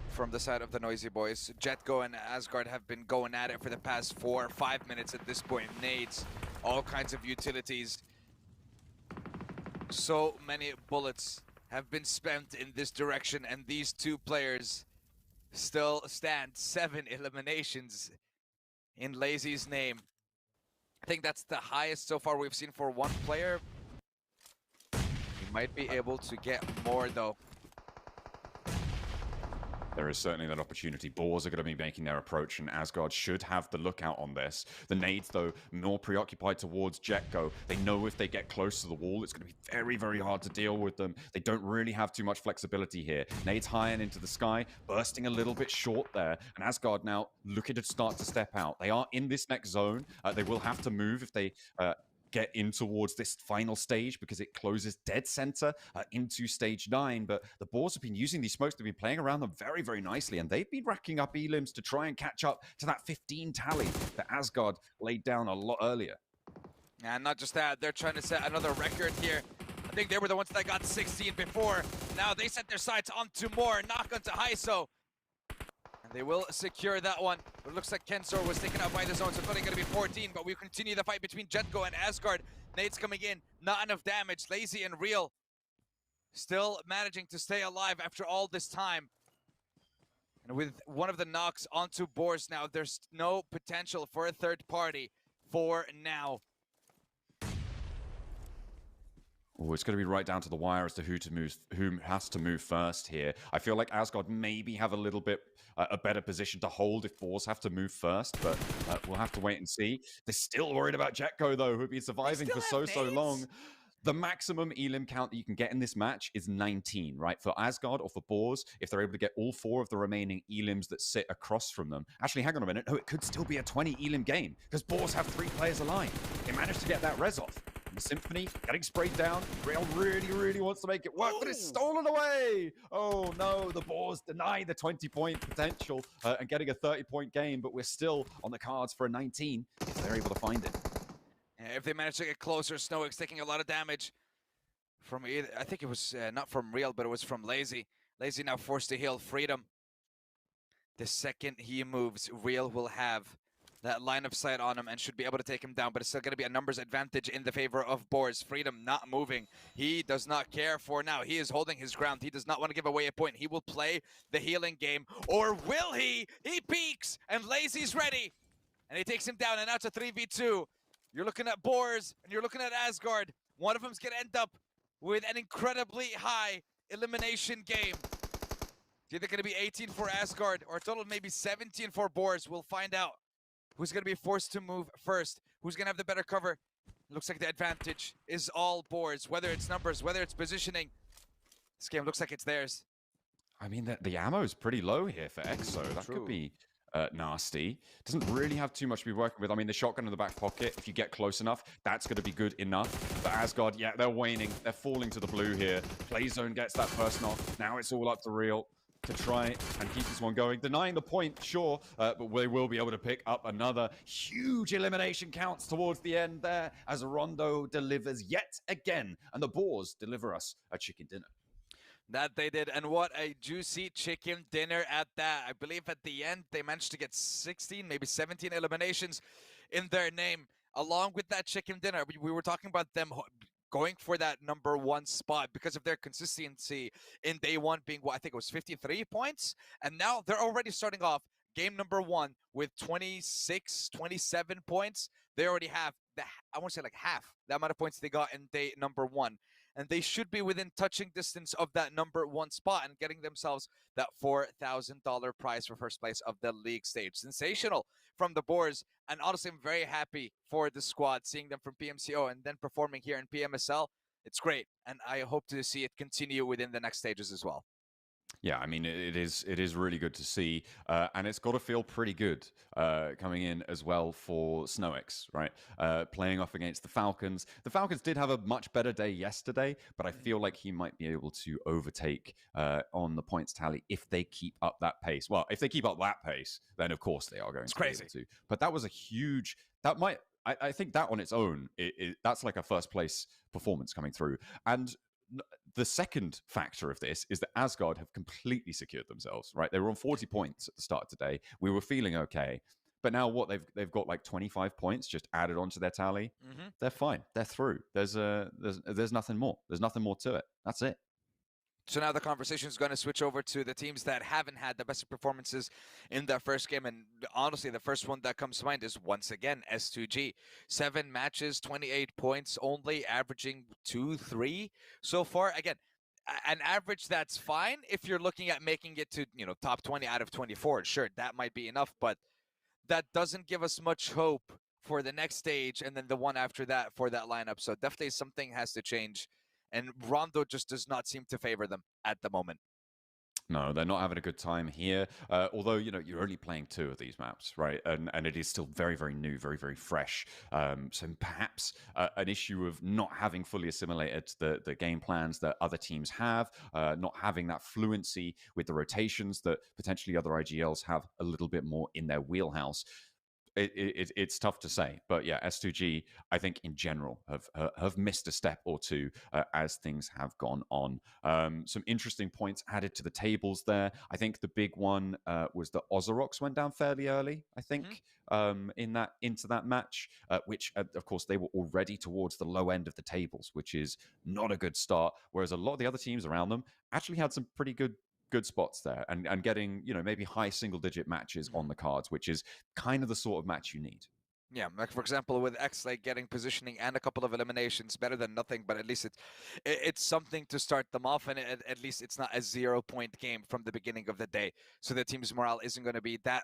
from the side of the Noisy Boys. Jetgo and Asgard have been going at it for the past 4 or 5 minutes at this point. Nades, all kinds of utilities. So many bullets have been spent in this direction, and these 2 players still stand 7 eliminations in Lazy's name. I think that's the highest so far we've seen for one player. He might be able to get more though. There is certainly that opportunity. Boars are going to be making their approach, and Asgard should have the lookout on this. The nades, though, more preoccupied towards Jetgo. They know if they get close to the wall, it's going to be very, very hard to deal with them. They don't really have too much flexibility here. Nades high and into the sky, bursting a little bit short there. And Asgard now looking to start to step out. They are in this next zone. They will have to move if they get in towards this final stage because it closes dead center into stage 9. But the Boars have been using these smokes. They've been playing around them very, very nicely, and they've been racking up elims to try and catch up to that 15 tally that Asgard laid down a lot earlier. And not just that, they're trying to set another record here. I think they were the ones that got 16 before. Now they set their sights onto more, knock onto Haiso. And they will secure that one. But it looks like Kensor was taken out by the zone, so it's only going to be 14. But we continue the fight between Jetgo and Asgard. Nades coming in, not enough damage. Lazy and Real still managing to stay alive after all this time. And with one of the knocks onto Boars now, there's no potential for a third party for now. Oh, it's going to be right down to the wire as to who has to move first here. I feel like Asgard maybe have a little bit a better position to hold if Boars have to move first, but we'll have to wait and see. They're still worried about Jetko, though, who've been surviving for so long. The maximum elim count that you can get in this match is 19, right? For Asgard or for Boars, if they're able to get all 4 of the remaining elims that sit across from them. Actually, hang on a minute. No, it could still be a 20 elim game because Boars have 3 players alive. They managed to get that res off. The Symphony getting sprayed down. Real really, really wants to make it work, but it's stolen away. Oh no, the Boars deny the 20-point potential and getting a 30-point game, but we're still on the cards for a 19 if they're able to find it. If they manage to get closer, Snowick's taking a lot of damage from either, I think it was not from Real, but it was from Lazy. Lazy now forced to heal Freedom. The second he moves, Real will have that line of sight on him and should be able to take him down, but it's still going to be a numbers advantage in the favor of Boars. Freedom not moving. He does not care for now. He is holding his ground. He does not want to give away a point. He will play the healing game, or will he? He peeks, and Lazy's ready, and he takes him down, and now it's a 3v2. You're looking at Boars, and you're looking at Asgard. One of them's going to end up with an incredibly high elimination game. It's either going to be 18 for Asgard, or a total of maybe 17 for Boars. We'll find out who's going to be forced to move first, who's going to have the better cover. Looks like the advantage is all Boars, whether it's numbers, whether it's positioning. This game looks like it's theirs. I mean, the ammo is pretty low here for EXO. That could be nasty. Doesn't really have too much to be working with. I mean, the shotgun in the back pocket, if you get close enough, that's going to be good enough. But Asgard, yeah, they're waning. They're falling to the blue here. Playzone gets that first knock. Now it's all up to Real to try and keep this one going. Denying the point, sure, but they will be able to pick up another huge elimination counts towards the end there as Rondo delivers yet again. And the Boars deliver us a chicken dinner. That they did, and what a juicy chicken dinner at that. I believe at the end, they managed to get 16, maybe 17 eliminations in their name. Along with that chicken dinner, we were talking about them going for that #1 spot because of their consistency in day 1 being, what, I think it was 53 points. And now they're already starting off game #1 with 26, 27 points. They already have, I want to say like half the amount of points they got in day #1. And they should be within touching distance of that #1 spot and getting themselves that $4,000 prize for first place of the league stage. Sensational from the Boars, and honestly, I'm very happy for the squad, seeing them from PMCO and then performing here in PMSL. It's great, and I hope to see it continue within the next stages as well. Yeah, I mean, it is really good to see, and it's got to feel pretty good coming in as well for Snowix, right? Playing off against the Falcons. The Falcons did have a much better day yesterday, but I feel like he might be able to overtake on the points tally if they keep up that pace. Well, if they keep up that pace, then of course they are going to be able to. But that was a huge... That might... I think that on its own, that's like a first place performance coming through. And the second factor of this is that Asgard have completely secured themselves, right? They were on 40 points at the start of today. We were feeling okay. But now what they've got like 25 points just added onto their tally. They're fine. They're through. There's nothing more. There's nothing more to it. That's it. So now the conversation is going to switch over to the teams that haven't had the best performances in their first game. And honestly, the first one that comes to mind is once again S2G. 7 matches, 28 points, only averaging 2-3 so far. Again, an average that's fine if you're looking at making it to, top 20 out of 24. Sure, that might be enough, but that doesn't give us much hope for the next stage and then the one after that for that lineup. So definitely something has to change. And Rondo just does not seem to favor them at the moment. No, they're not having a good time here. Although, you're only playing 2 of these maps, right? And it is still very, very new, very, very fresh. So perhaps an issue of not having fully assimilated the game plans that other teams have, not having that fluency with the rotations that potentially other IGLs have a little bit more in their wheelhouse. It's tough to say, but yeah, S2G I think in general have missed a step or two as things have gone on. Some interesting points added to the tables there. I think the big one was that Ozorox went down fairly early. I think into that match, which of course they were already towards the low end of the tables, which is not a good start. Whereas a lot of the other teams around them actually had some pretty good spots there and getting maybe high single digit matches on the cards, which is kind of the sort of match you need. Yeah, like for example, with X-Lake getting positioning and a couple of eliminations, better than nothing. But at least it's something to start them off, and at least it's not a 0-point game from the beginning of the day. So the team's morale isn't going to be that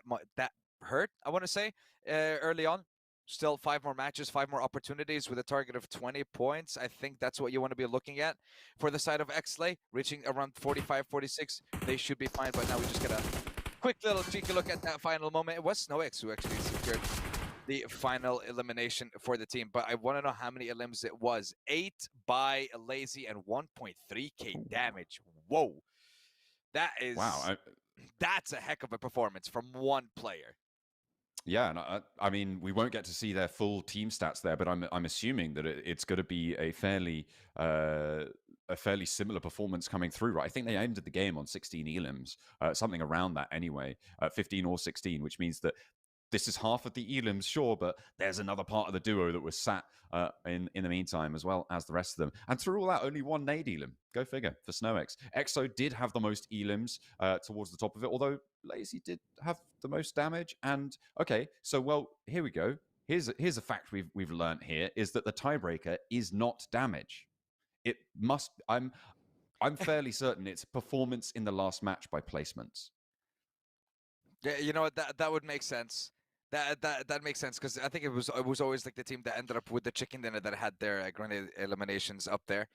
hurt. I want to say early on. Still 5 more matches, 5 more opportunities with a target of 20 points. I think that's what you want to be looking at for the side of X-Lake, reaching around 45, 46. They should be fine. But now we just get a quick little cheeky look at that final moment. It was SnowX who actually secured the final elimination for the team. But I want to know how many elims it was. 8 by Lazy and 1.3k damage. Whoa. That is... Wow. That's a heck of a performance from one player. Yeah, and I mean, we won't get to see their full team stats there, but I'm assuming that it's going to be a fairly similar performance coming through, right? I think they ended the game on 16 elims, something around that anyway, 15 or 16, which means that this is half of the elims, sure, but there's another part of the duo that was sat in the meantime, as well as the rest of them. And through all that, only 1 nade elim. Go figure for SnowX. EXO did have the most elims towards the top of it, although Lazy did have the most damage. And okay, so well, here we go. Here's a fact we've learned here is that the tiebreaker is not damage. It must. I'm fairly certain it's performance in the last match by placements. Yeah, you know what? That would make sense. That makes sense because I think it was always like the team that ended up with the chicken dinner that had their grenade eliminations up there.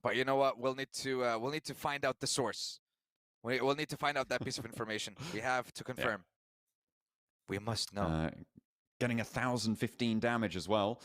But you know what? We'll need to find out the source. We'll need to find out that piece of information. We have to confirm. Yeah. We must know. Getting 1,015 damage as well,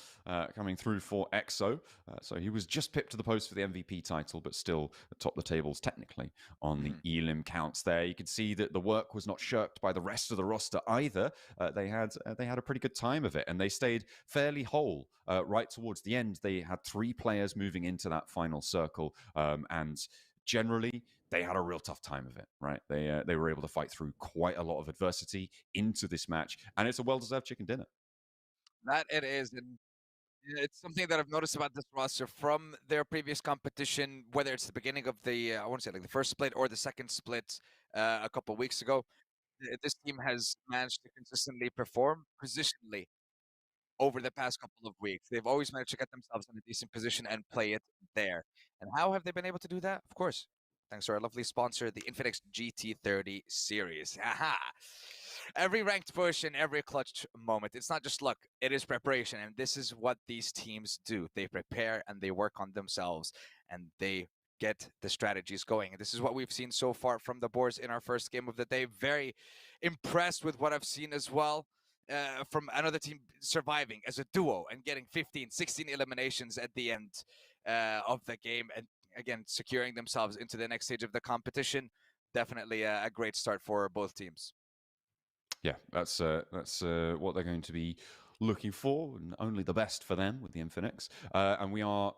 coming through for EXO. So he was just pipped to the post for the MVP title, but still atop the tables technically on the elim counts there. You can see that the work was not shirked by the rest of the roster either. They had a pretty good time of it, and they stayed fairly whole right towards the end. They had 3 players moving into that final circle, and generally they had a real tough time of it, right? They were able to fight through quite a lot of adversity into this match, and it's a well-deserved chicken dinner. That it is, and it's something that I've noticed about this roster from their previous competition, whether it's the beginning of the, I want to say like the first split or the second split a couple of weeks ago. This team has managed to consistently perform positionally over the past couple of weeks. They've always managed to get themselves in a decent position and play it there. And how have they been able to do that? Of course, thanks to our lovely sponsor, the Infinix GT30 series. Aha! Every ranked push and every clutch moment, it's not just luck, it is preparation. And this is what these teams do. They prepare and they work on themselves and they get the strategies going. And this is what we've seen so far from the boards in our first game of the day. Very impressed with what I've seen as well. From another team surviving as a duo and getting 15, 16 eliminations at the end of the game, and again securing themselves into the next stage of the competition. Definitely a great start for both teams. Yeah, that's what they're going to be looking for, and only the best for them with the Infinix. And we are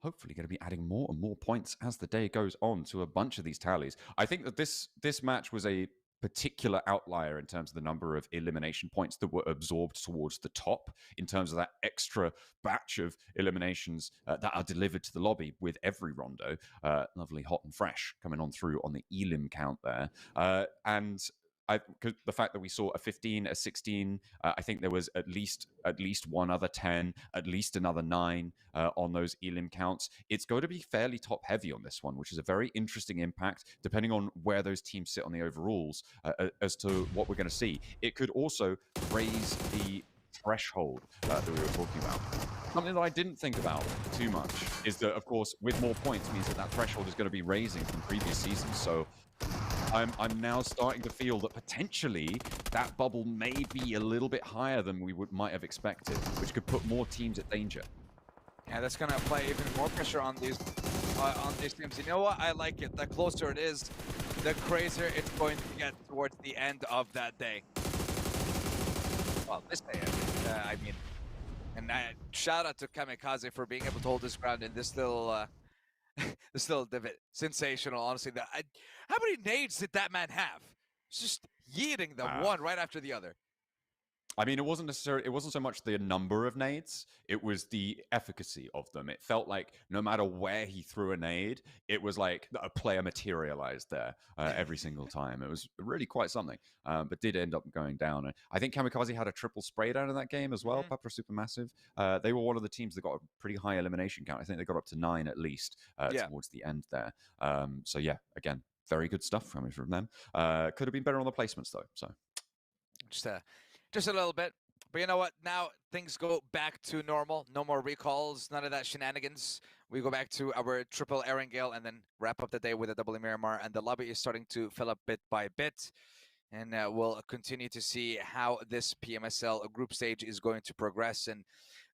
hopefully going to be adding more and more points as the day goes on to a bunch of these tallies. I think that this match was a particular outlier in terms of the number of elimination points that were absorbed towards the top, in terms of that extra batch of eliminations that are delivered to the lobby with every rondo. Lovely, hot and fresh coming on through on the elim count there. And the fact that we saw a 15, a 16, I think there was at least one other 10, at least another 9 on those elim counts. It's going to be fairly top heavy on this one, which is a very interesting impact depending on where those teams sit on the overalls as to what we're going to see. It could also raise the threshold that we were talking about. Something that I didn't think about too much is that, of course, with more points means that threshold is going to be raising from previous seasons. So I'm now starting to feel that potentially that bubble may be a little bit higher than we might have expected, which could put more teams at danger. Yeah, that's gonna apply even more pressure on these teams. You know what? I like it. The closer it is, the crazier it's going to get towards the end of that day. Well, this day, I mean. And shout out to Kamikaze for being able to hold his ground in this little divot. Sensational, honestly. How many nades did that man have? Just yeeting them one right after the other. I mean, it wasn't so much the number of nades, it was the efficacy of them. It felt like no matter where he threw a nade, it was like a player materialized there every single time. It was really quite something, but did end up going down. And I think Kamikaze had a triple spray down in that game as well, Papa Supermassive. They were one of the teams that got a pretty high elimination count. I think they got up to 9 at least towards the end there. So yeah, again, very good stuff coming from them. Could have been better on the placements though, so. Just a little bit. But you know what? Now things go back to normal. No more recalls. None of that shenanigans. We go back to our triple Erangel and then wrap up the day with a double Miramar. And the lobby is starting to fill up bit by bit. And we'll continue to see how this PMSL group stage is going to progress and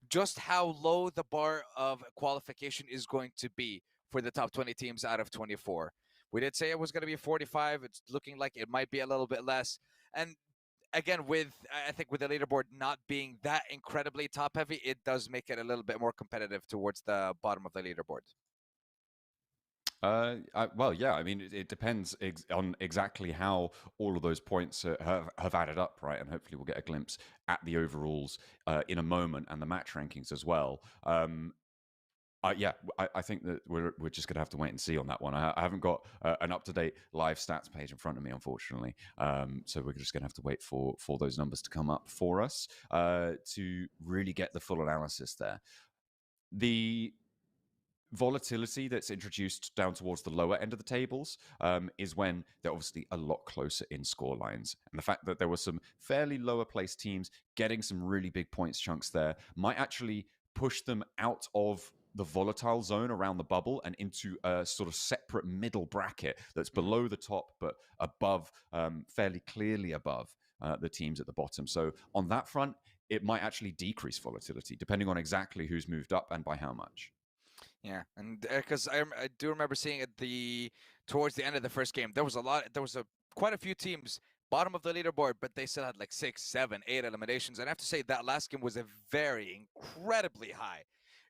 just how low the bar of qualification is going to be for the top 20 teams out of 24. We did say it was going to be 45. It's looking like it might be a little bit less. And again, I think with the leaderboard not being that incredibly top heavy, it does make it a little bit more competitive towards the bottom of the leaderboard. Well, yeah. I mean, it depends on exactly how all of those points have added up, right? And hopefully, we'll get a glimpse at the overalls in a moment and the match rankings as well. Yeah, I think that we're just going to have to wait and see on that one. I haven't got an up-to-date live stats page in front of me, unfortunately. So we're just going to have to wait for those numbers to come up for us to really get the full analysis there. The volatility that's introduced down towards the lower end of the tables is when they're obviously a lot closer in score lines. And the fact that there were some fairly lower placed teams getting some really big points chunks there might actually push them out of the volatile zone around the bubble and into a sort of separate middle bracket that's below the top but above, fairly clearly above the teams at the bottom. So on that front, it might actually decrease volatility depending on exactly who's moved up and by how much. Yeah, and because I do remember seeing towards the end of the first game, there was quite a few teams bottom of the leaderboard, but they still had like 6, 7, 8 eliminations. And I have to say that last game was a very incredibly high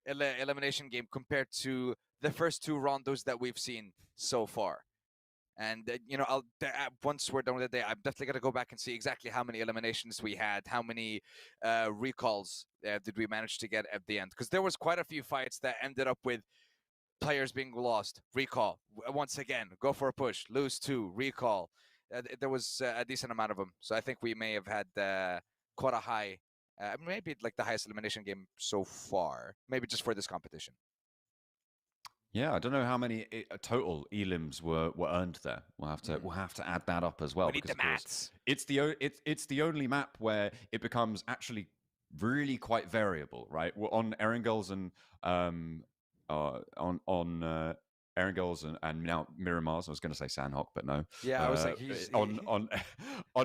elimination game compared to the first 2 rondos that we've seen so far. And once we're done with the day, I'm definitely gonna go back and see exactly how many eliminations we had, how many recalls did we manage to get at the end. Because there was quite a few fights that ended up with players being lost, recall once again, go for a push, lose 2, recall. There was a decent amount of them, so I think we may have had quite a high, maybe like the highest elimination game so far, maybe just for this competition. Yeah, I don't know how many total elims were earned there. We'll have to add that up as well. We need the maths. It's the only map where it becomes actually really quite variable, right? We're on Erangels and on Erangels and now Miramars. I was going to say Sandhawk, but no. Yeah, I was like, on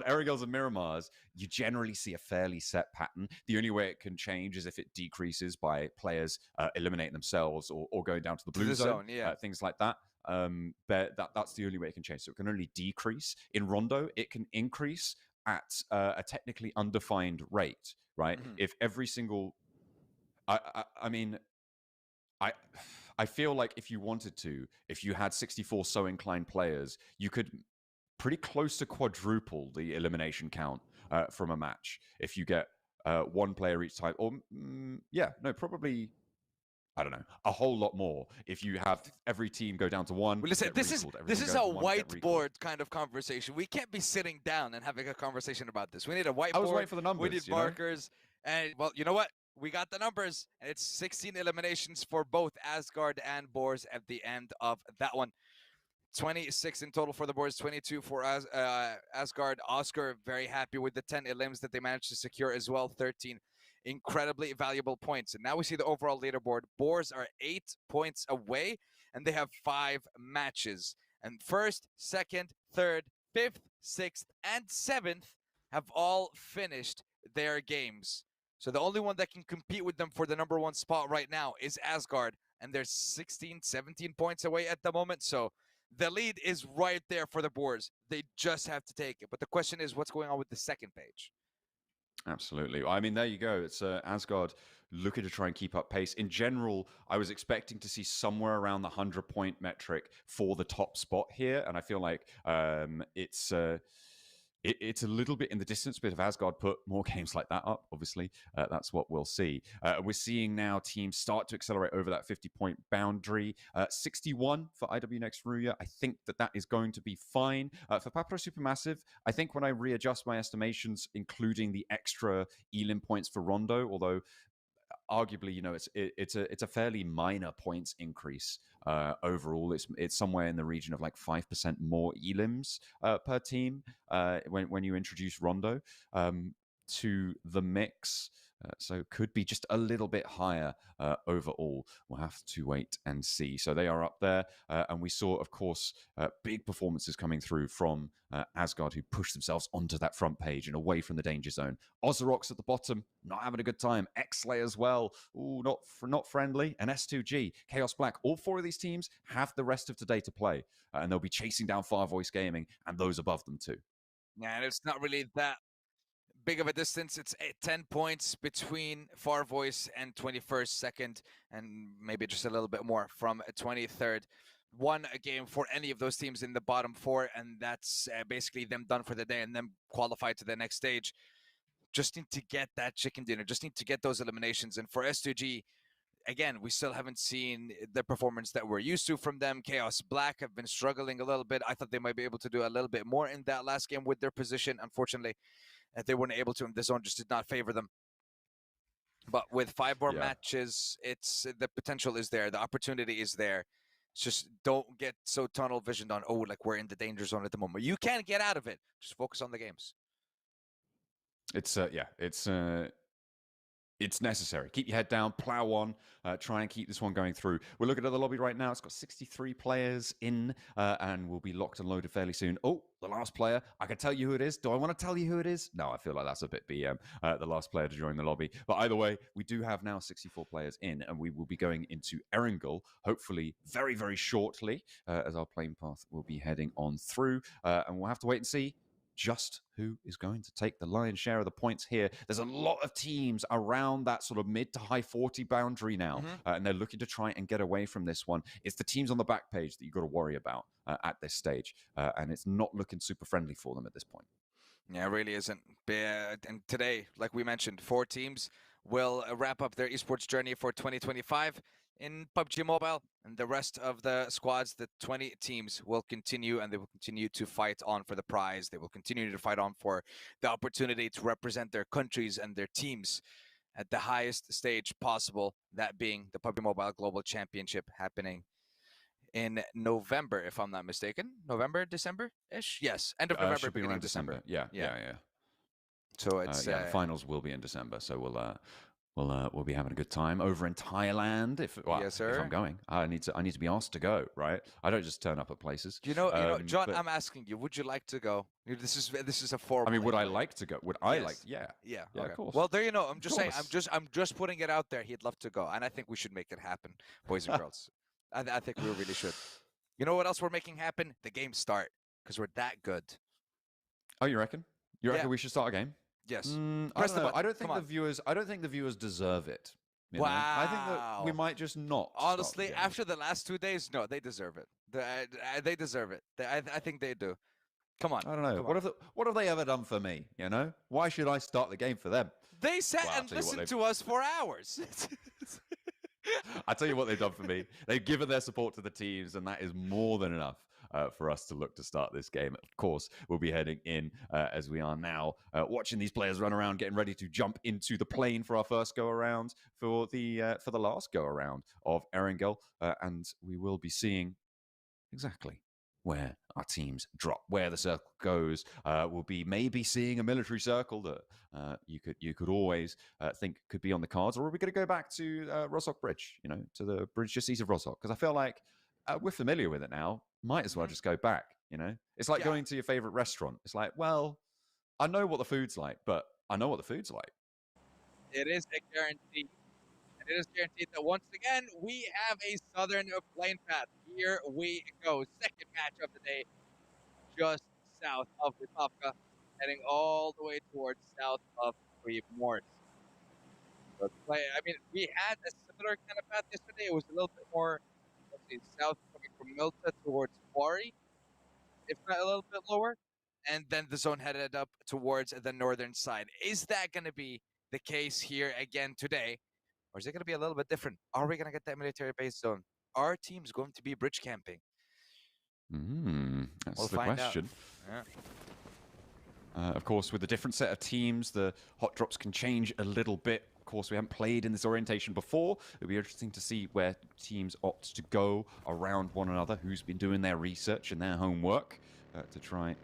Erangels and Miramars, you generally see a fairly set pattern. The only way it can change is if it decreases by players eliminating themselves or going down to the blue zone, things like that. But that's the only way it can change. So it can only decrease. In Rondo, it can increase at a technically undefined rate, right? Mm-hmm. If every single, I mean, I feel like if you wanted to, if you had 64 so inclined players, you could pretty close to quadruple the elimination count from a match if you get one player each time. Or probably, I don't know, a whole lot more if you have every team go down to one. Well, listen, get this recalled, is everyone a goes to one, get recalled. whiteboard kind of conversation. We can't be sitting down and having a conversation about this. We need a whiteboard. I was waiting for the numbers. We need markers. And, well, you know what? We got the numbers. And it's 16 eliminations for both Asgard and Boars at the end of that one. 26 in total for the Boars, 22 for Asgard. Oscar, very happy with the 10 elims that they managed to secure as well. 13 incredibly valuable points. And now we see the overall leaderboard. Boars are 8 points away, and they have 5 matches. And first, second, third, fifth, sixth, and seventh have all finished their games. So the only one that can compete with them for the number 1 spot right now is Asgard, and they're 16, 17 points away at the moment. So the lead is right there for the Boars. They just have to take it. But the question is, what's going on with the second page? Absolutely. I mean, there you go. It's Asgard looking to try and keep up pace. In general, I was expecting to see somewhere around the 100-point metric for the top spot here, and I feel like it's a little bit in the distance, but if Asgard put more games like that up, obviously, that's what we'll see. We're seeing now teams start to accelerate over that 50-point boundary. 61 for IW Next Ruya. I think that is going to be fine. For Papro Supermassive, I think when I readjust my estimations, including the extra Elim points for Rondo, although arguably, it's a fairly minor points increase overall. It's somewhere in the region of like 5% more elims per team when you introduce Rondo to the mix. So could be just a little bit higher overall. We'll have to wait and see. So they are up there. And we saw, of course, big performances coming through from Asgard, who pushed themselves onto that front page and away from the danger zone. Ozarok's at the bottom, not having a good time. Xlay as well. Ooh, not friendly. And S2G, Chaos Black. All 4 of these teams have the rest of today to play. And they'll be chasing down Far Voice Gaming and those above them too. Yeah, and it's not really that big of a distance. It's 10 points between Far Voice and 21st, second, and maybe just a little bit more from 23rd. One game for any of those teams in the bottom 4, and that's basically them done for the day and them qualified to the next stage. Just need to get that chicken dinner, just need to get those eliminations. And for S2G, again, we still haven't seen the performance that we're used to from them. Chaos Black have been struggling a little bit. I thought they might be able to do a little bit more in that last game with their position. Unfortunately, they weren't able to, and the zone just did not favor them. But with 5 more matches, it's the potential is there. The opportunity is there. It's just don't get so tunnel visioned on, like we're in the danger zone at the moment. You can't get out of it. Just focus on the games. It's necessary. Keep your head down, plow on, try and keep this one going through. We're looking at the lobby right now. It's got 63 players in, and will be locked and loaded fairly soon. Oh, the last player. I can tell you who it is. Do I want to tell you who it is? No, I feel like that's a bit BM, the last player to join the lobby. But either way, we do have now 64 players in, and we will be going into Erangel, hopefully very, very shortly, as our plane path will be heading on through. And we'll have to wait and see just who is going to take the lion's share of the points here. There's a lot of teams around that sort of mid to high 40 boundary now, and they're looking to try and get away from this one. It's the teams on the back page that you've got to worry about at this stage, and it's not looking super friendly for them at this point. Yeah, it really isn't. And today, like we mentioned, 4 teams will wrap up their esports journey for 2025 in PUBG Mobile, and the rest of the squads, the 20 teams, will continue, and they will continue to fight on for the prize. They will continue to fight on for the opportunity to represent their countries and their teams at the highest stage possible, that being the PUBG Mobile Global Championship happening in November, if I'm not mistaken. November, December-ish? Yes, end of November, should be around December. Yeah. So it's the finals will be in December, so we'll be having a good time over in Thailand. Yes, sir. If I'm going, I need to be asked to go. Right? I don't just turn up at places. John. I'm asking you. Would you like to go? This is a formal. I mean, would I like to go? Would I like? Yeah. Okay. Of course. Well, there you know. I'm just saying. I'm just putting it out there. He'd love to go, and I think we should make it happen, boys and girls. I think we really should. You know what else we're making happen? The game start, because we're that good. Oh, you reckon? You reckon we should start a game? Yes. I don't know. I don't think the viewers deserve it. Wow. I think that we might just not. Honestly, after the last 2 days, no, they deserve it. They deserve it. I think they do. Come on. I don't know. Come on. What have they ever done for me? You know, why should I start the game for them? They sat Well, I'll and tell you what listened to us for hours. I tell you what they've done for me. They've given their support to the teams, and that is more than enough for us to look to start this game. Of course, we'll be heading in as we are now, watching these players run around, getting ready to jump into the plane for our first go around for the last go around of Erangel, and we will be seeing exactly where our teams drop, where the circle goes. We'll be maybe seeing a military circle that you could always think could be on the cards, or are we going to go back to Rozoc Bridge, you know, to the bridge just east of Rozoc? Because I feel like we're familiar with it now. Might as well just go back. You know, it's like going to your favorite restaurant. It's like, well, I know what the food's like, but I know what the food's like. It is a guarantee. And it is guaranteed that once again, we have a Southern plane path. Here we go. Second match of the day, just south of Lipovka, heading all the way towards south of Primorsk. So I mean, we had a similar kind of path yesterday. It was a little bit more, let's see, south coming from Milta towards Quarry, if not a little bit lower. And then the zone headed up towards the northern side. Is that going to be the case here again today? Or is it going to be a little bit different? Are we going to get that military base zone? Are teams going to be bridge camping? That's We'll the find out. question. Yeah. Of course, with a different set of teams, the hot drops can change a little bit. Of course, we haven't played in this orientation before. It'll be interesting to see where teams opt to go around one another, who's been doing their research and their homework to try and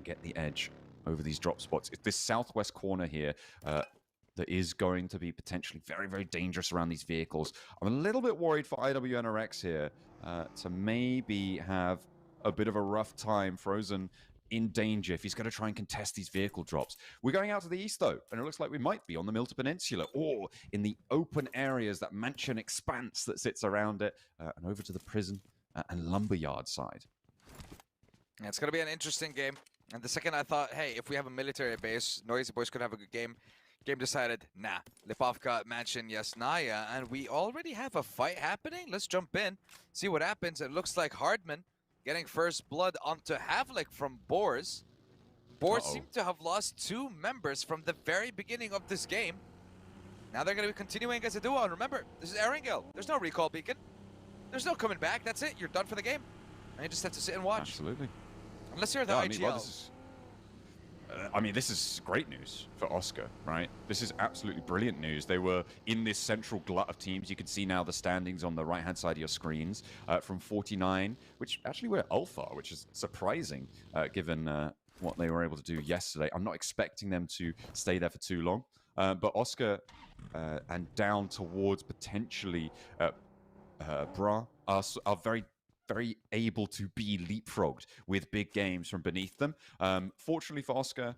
get the edge over these drop spots. It's this southwest corner here that is going to be potentially very, very dangerous around these vehicles. I'm a little bit worried for IWNRX here to maybe have a bit of a rough time. Frozen in danger if he's going to try and contest these vehicle drops. We're going out to the east, though, and it looks like we might be on the Milta Peninsula or in the open areas, that mansion expanse that sits around it, and over to the prison and lumberyard side. Yeah, it's going to be an interesting game. And the second I thought, hey, if we have a military base, Noisy Boys could have a good game. Game decided, nah. Lipovka, Mansion, Yasnaya, and we already have a fight happening. Let's jump in, see what happens. It looks like Hardman getting first blood onto Havlik from Boars. Boars seem to have lost 2 members from the very beginning of this game. Now they're going to be continuing as a duo. And remember, this is Erangel. There's no recall beacon. There's no coming back. That's it. You're done for the game. And you just have to sit and watch. Absolutely. Unless you're the IGL. I mean, this is great news for Oscar, right? This is absolutely brilliant news. They were in this central glut of teams. You can see now the standings on the right-hand side of your screens from 49, which actually were Alpha, which is surprising given what they were able to do yesterday. I'm not expecting them to stay there for too long. But Oscar and down towards potentially Bra are very able to be leapfrogged with big games from beneath them. Fortunately for Oscar,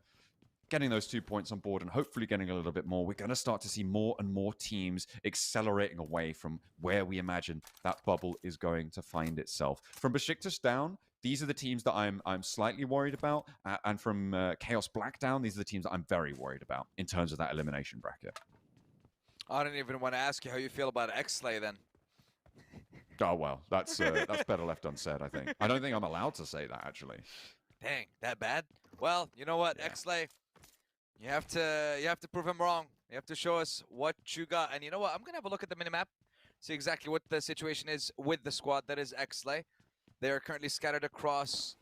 getting those 2 points on board and hopefully getting a little bit more, we're going to start to see more and more teams accelerating away from where we imagine that bubble is going to find itself. From Besiktas down, these are the teams that I'm slightly worried about. And from Chaos Black down, these are the teams that I'm very worried about in terms of that elimination bracket. I don't even want to ask you how you feel about X-Slay then. Oh, well, that's better left unsaid, I think. I don't think I'm allowed to say that, actually. Dang, that bad? Well, you know what, yeah. X-Slay, you have to prove him wrong. You have to show us what you got. And you know what? I'm going to have a look at the minimap, see exactly what the situation is with the squad that is X-Slay. They are currently scattered across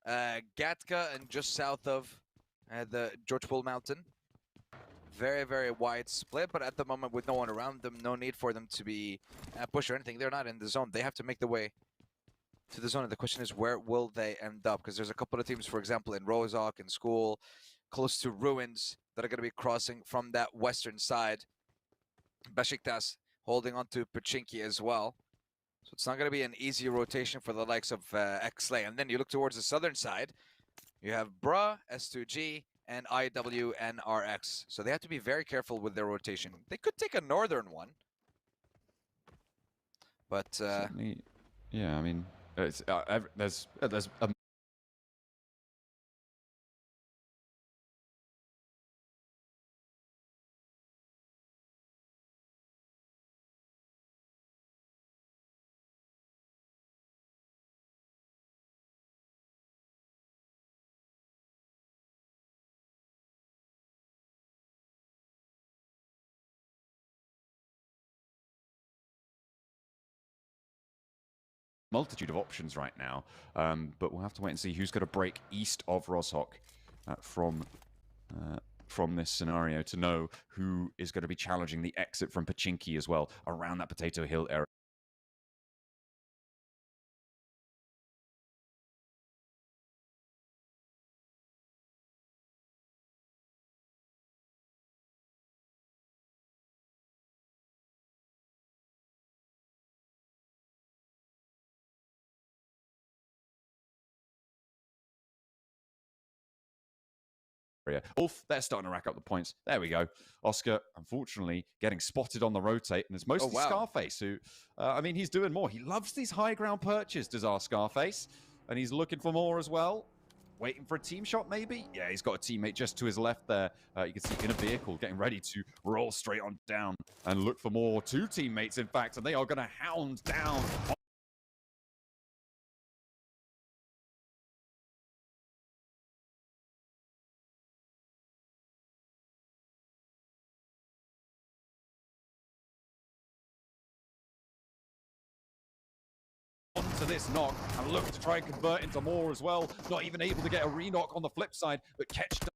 Gatka and just south of the George Bull Mountain. Very, very wide split, but at the moment with no one around them, no need for them to be push or anything. They're not in the zone. They have to make the way to the zone. And the question is, where will they end up? Because there's a couple of teams, for example, in Rozok, in School, close to Ruins, that are going to be crossing from that western side. Besiktas holding on to Pachinki as well. So it's not going to be an easy rotation for the likes of X-Slay. And then you look towards the southern side. You have Bra, S2G, and IWNRX. So they have to be very careful with their rotation. They could take a northern one. But yeah, I mean, there's a multitude of options right now, but we'll have to wait and see who's going to break east of Roshok from this scenario to know who is going to be challenging the exit from Pachinki as well around that Potato Hill area. Ulf, they're starting to rack up the points. There we go. Oscar, unfortunately, getting spotted on the rotate, and it's mostly Scarface who, I mean, he's doing more. He loves these high ground perches, does our Scarface, and he's looking for more as well. Waiting for a team shot, maybe? Yeah, he's got a teammate just to his left there. You can see in a vehicle getting ready to roll straight on down and look for more. Two teammates, in fact, and they are going to hound down to this knock and look to try and convert into more as well. Not even able to get a re-knock on the flip side, but catch does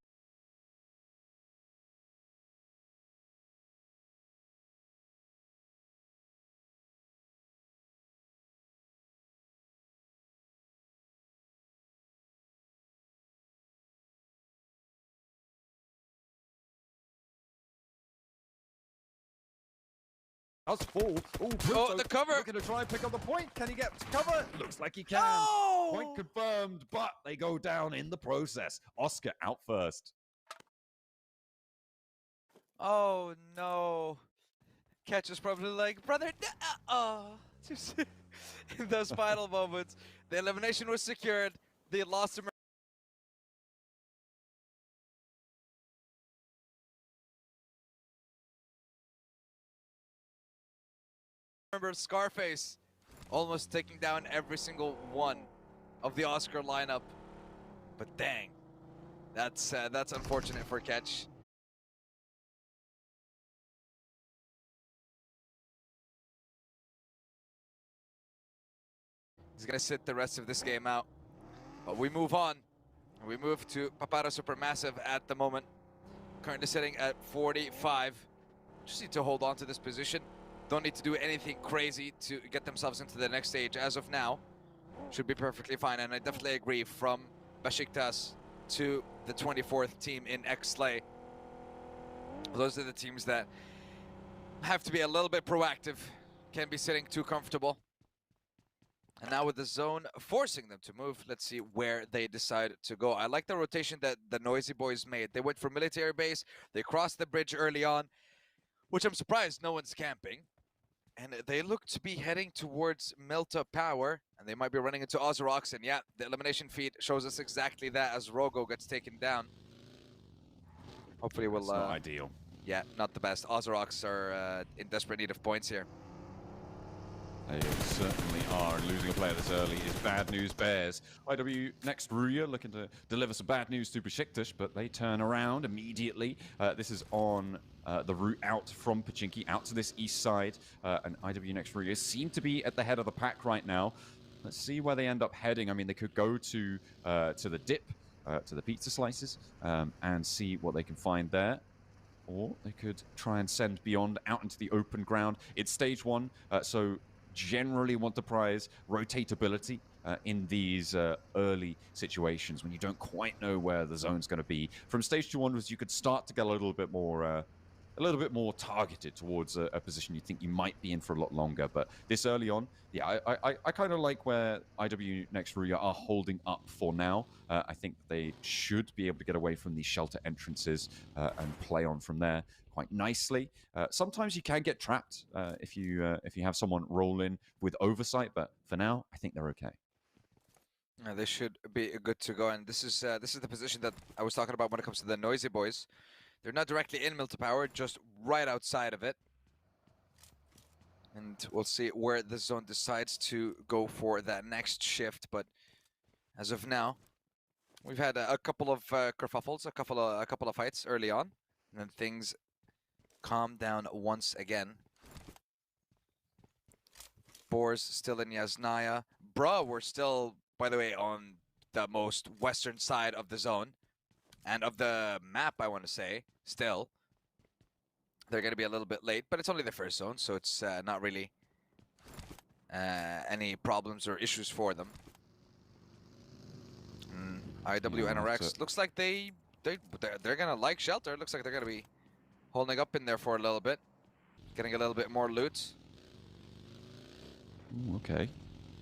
fall. Oh, the cover! Looking to try and pick up the point. Can he get cover? Looks like he can. Oh! Point confirmed, but they go down in the process. Oscar out first. Oh no. Catch is probably like, brother, just in those final moments. The elimination was secured. They lost him. Remember Scarface almost taking down every single one of the Oscar lineup. But dang, that's unfortunate for Catch. He's gonna sit the rest of this game out. But we move on. We move to Papara Supermassive at the moment. Currently sitting at 45. Just need to hold on to this position. Don't need to do anything crazy to get themselves into the next stage. As of now, should be perfectly fine. And I definitely agree, from Besiktas to the 24th team in X-Slay, those are the teams that have to be a little bit proactive. Can't be sitting too comfortable. And now with the zone forcing them to move, let's see where they decide to go. I like the rotation that the Noisy Boys made. They went for military base. They crossed the bridge early on, which I'm surprised no one's camping. And they look to be heading towards Milta Power, and they might be running into Ozrox. And yeah, the elimination feed shows us exactly that as Rogo gets taken down. Hopefully we'll... It's not ideal. Yeah, not the best. Ozrox are in desperate need of points here. They certainly are. Losing a player this early is bad news bears. IW next Ruya looking to deliver some bad news to Besiktas, but they turn around immediately. This is on the route out from Pachinki, out to this east side. And IW next Ruya seem to be at the head of the pack right now. Let's see where they end up heading. I mean, they could go to the dip, to the pizza slices, and see what they can find there. Or they could try and send beyond out into the open ground. It's stage one, so generally want to prize rotatability in these early situations when you don't quite know where the zone's going to be. From stage 2 onwards, you could start to get a little bit more targeted towards a position you think you might be in for a lot longer. But this early on, yeah, I kind of like where IW next Ruya are holding up for now. I think they should be able to get away from these shelter entrances and play on from there quite nicely. Sometimes you can get trapped if you have someone roll in with oversight, but for now, I think they're okay. They should be good to go, and this is the position that I was talking about when it comes to the Noisy Boys. They're not directly in Milta Power, just right outside of it. And we'll see where the zone decides to go for that next shift. But as of now, we've had a couple of kerfuffles, a couple of fights early on, and then things calm down once again. Boars still in Yasnaya. Bra were still, by the way, on the most western side of the zone and of the map, I want to say. Still, they're going to be a little bit late, but it's only the first zone, so it's not really any problems or issues for them. IWNRX looks like they're going to like shelter. Looks like they're going to be holding up in there for a little bit, getting a little bit more loot. Ooh, okay.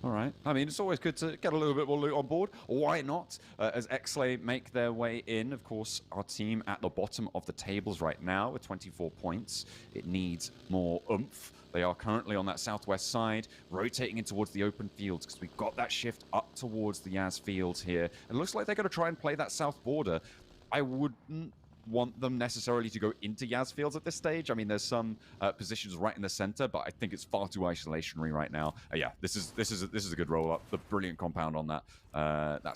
All right. I mean, it's always good to get a little bit more loot on board. Why not? As Pmsl make their way in, of course, our team at the bottom of the tables right now with 24 points. It needs more oomph. They are currently on that southwest side, rotating in towards the open fields because we've got that shift up towards the Yaz fields here. It looks like they're going to try and play that south border. I wouldn't want them necessarily to go into Yaz fields at this stage. I mean, there's some positions right in the center, but I think it's far too isolationary right now. Yeah, this is a good roll up. The brilliant compound on that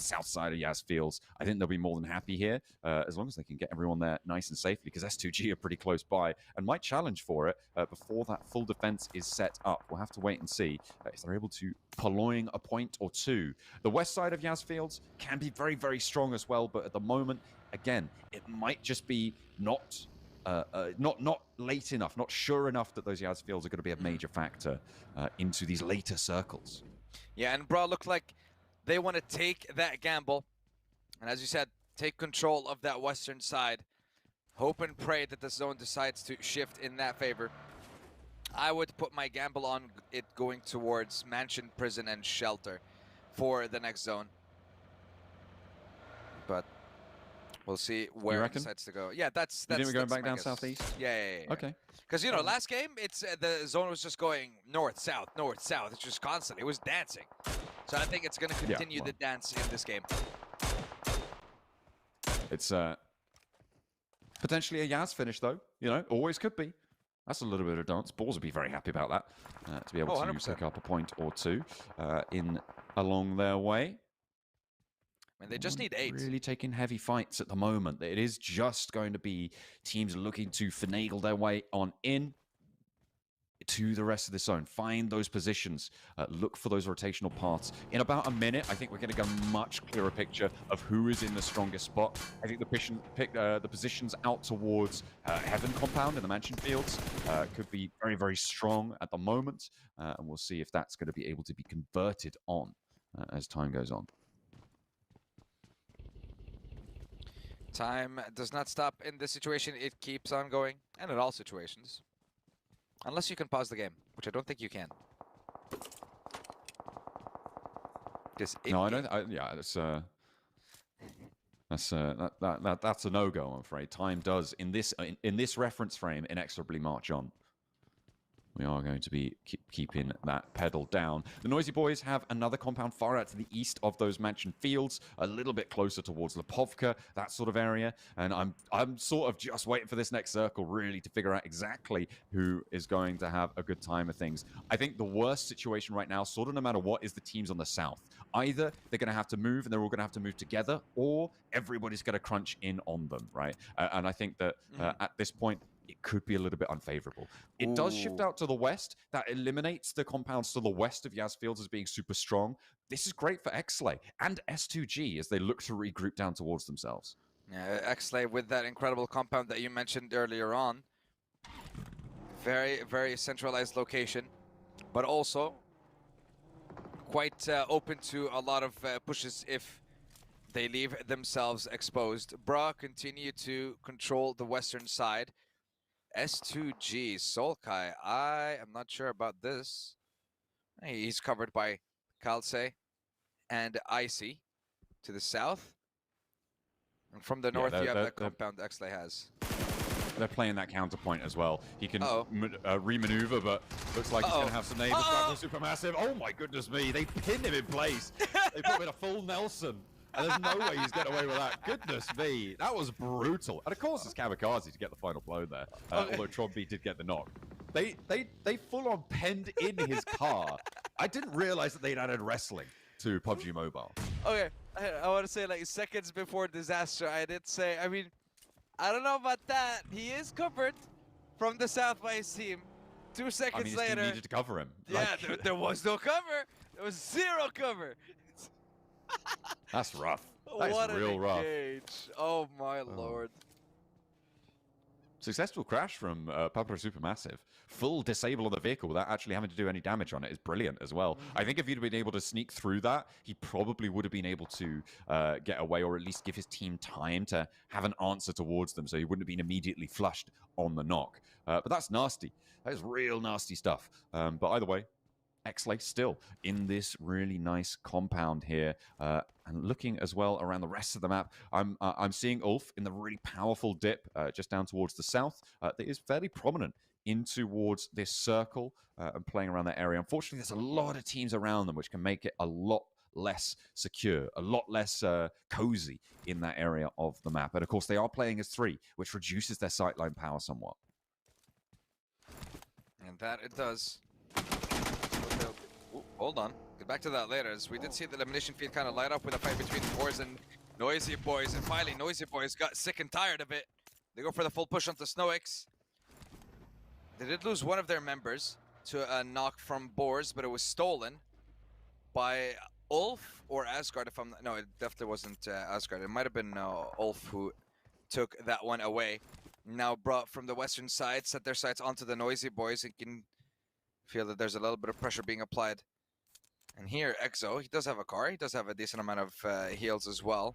south side of Yaz fields. I think they'll be more than happy here as long as they can get everyone there nice and safely, because S2G are pretty close by and might challenge for it before that full defense is set up. We'll have to wait and see if they're able to purloin a point or two. The west side of Yaz fields can be very, very strong as well, but at the moment, again, it might just be not late enough, not sure enough that those Yaz fields are going to be a major factor into these later circles. Yeah, and Bra look like they want to take that gamble, and as you said, take control of that western side. Hope and pray that the zone decides to shift in that favor. I would put my gamble on it going towards Mansion, Prison, and Shelter for the next zone. But we'll see where it decides to go. Yeah, that's you think we're going back down southeast? Yeah. Okay. Because, you know, last game, it's the zone was just going north, south, north, south. It's just constant. It was dancing. So I think it's going to continue the dance in this game. It's potentially a Yaz finish, though. You know, always could be. That's a little bit of dance. Balls would be very happy about that, to be able to pick up a point or two along their way. I mean, they just need 8. Really taking heavy fights at the moment. It is just going to be teams looking to finagle their way on in to the rest of the zone. Find those positions. Look for those rotational paths. In about a minute, I think we're going to get a much clearer picture of who is in the strongest spot. I think the positions out towards Heaven compound in the Mansion fields could be very, very strong at the moment. And we'll see if that's going to be able to be converted on as time goes on. Time does not stop in this situation. It keeps on going, and in all situations. Unless you can pause the game, which I don't think you can. No, I don't. Yeah, that's a no-go, I'm afraid. Time does in this reference frame inexorably march on. We are going to be keeping that pedal down. The Noisy Boys have another compound far out to the east of those Mansion fields, a little bit closer towards Lipovka, that sort of area. And I'm sort of just waiting for this next circle, really, to figure out exactly who is going to have a good time of things. I think the worst situation right now, sort of no matter what, is the teams on the south. Either they're going to have to move and they're all going to have to move together, or everybody's going to crunch in on them, right? And I think that at this point, it could be a little bit unfavorable. It does shift out to the west. That eliminates the compounds to the west of Yaz Fields as being super strong. This is great for Pmsl and S2G as they look to regroup down towards themselves. Yeah, Pmsl with that incredible compound that you mentioned earlier on. Very, very centralized location, but also quite open to a lot of pushes if they leave themselves exposed. Bra continue to control the western side. S2G, Solkai, I am not sure about this. He's covered by Kalse and Icy to the south. And from the north, you have that compound Pmsl has. They're playing that counterpoint as well. He can remaneuver, but looks like he's going to have some neighbors back with Supermassive. Oh my goodness me, they pinned him in place. They put him in a full Nelson. And there's no way he's getting away with that. Goodness me, that was brutal. And of course, it's Kamikaze to get the final blow there. Although Tromby did get the knock. They full on penned in his car. I didn't realize that they'd added wrestling to PUBG Mobile. Okay, I want to say like seconds before disaster, I did say, I mean, I don't know about that. He is covered from the south by his team. 2 seconds later. He needed to cover him. Yeah, there was no cover. There was zero cover. That's rough. That What is an real rough. engage. Oh my lord. Successful crash from Pmsl. Full disable of the vehicle without actually having to do any damage on it is brilliant as well. I think if he'd been able to sneak through that, he probably would have been able to get away, or at least give his team time to have an answer towards them, so he wouldn't have been immediately flushed on the knock. But that's nasty. That is real nasty stuff. But either way, Pmsl still in this really nice compound here, and looking as well around the rest of the map. I'm seeing Ulf in the really powerful dip just down towards the south. That is fairly prominent in towards this circle and playing around that area. Unfortunately, there's a lot of teams around them, which can make it a lot less secure, a lot less cozy in that area of the map. And of course, they are playing as 3, which reduces their sightline power somewhat. And that it does. Ooh, hold on. Get back to that later, as we did see the elimination field kind of light up with a fight between Boars and Noisy Boys, and finally Noisy Boys got sick and tired of it. They go for the full push onto SnowX. They did lose one of their members to a knock from Boars, but it was stolen by Ulf or Asgard. If I'm no, it definitely wasn't Asgard. It might have been Ulf who took that one away. Now brought from the western side, set their sights onto the Noisy Boys, and can feel that there's a little bit of pressure being applied. And here, Exo, he does have a car. He does have a decent amount of heals as well.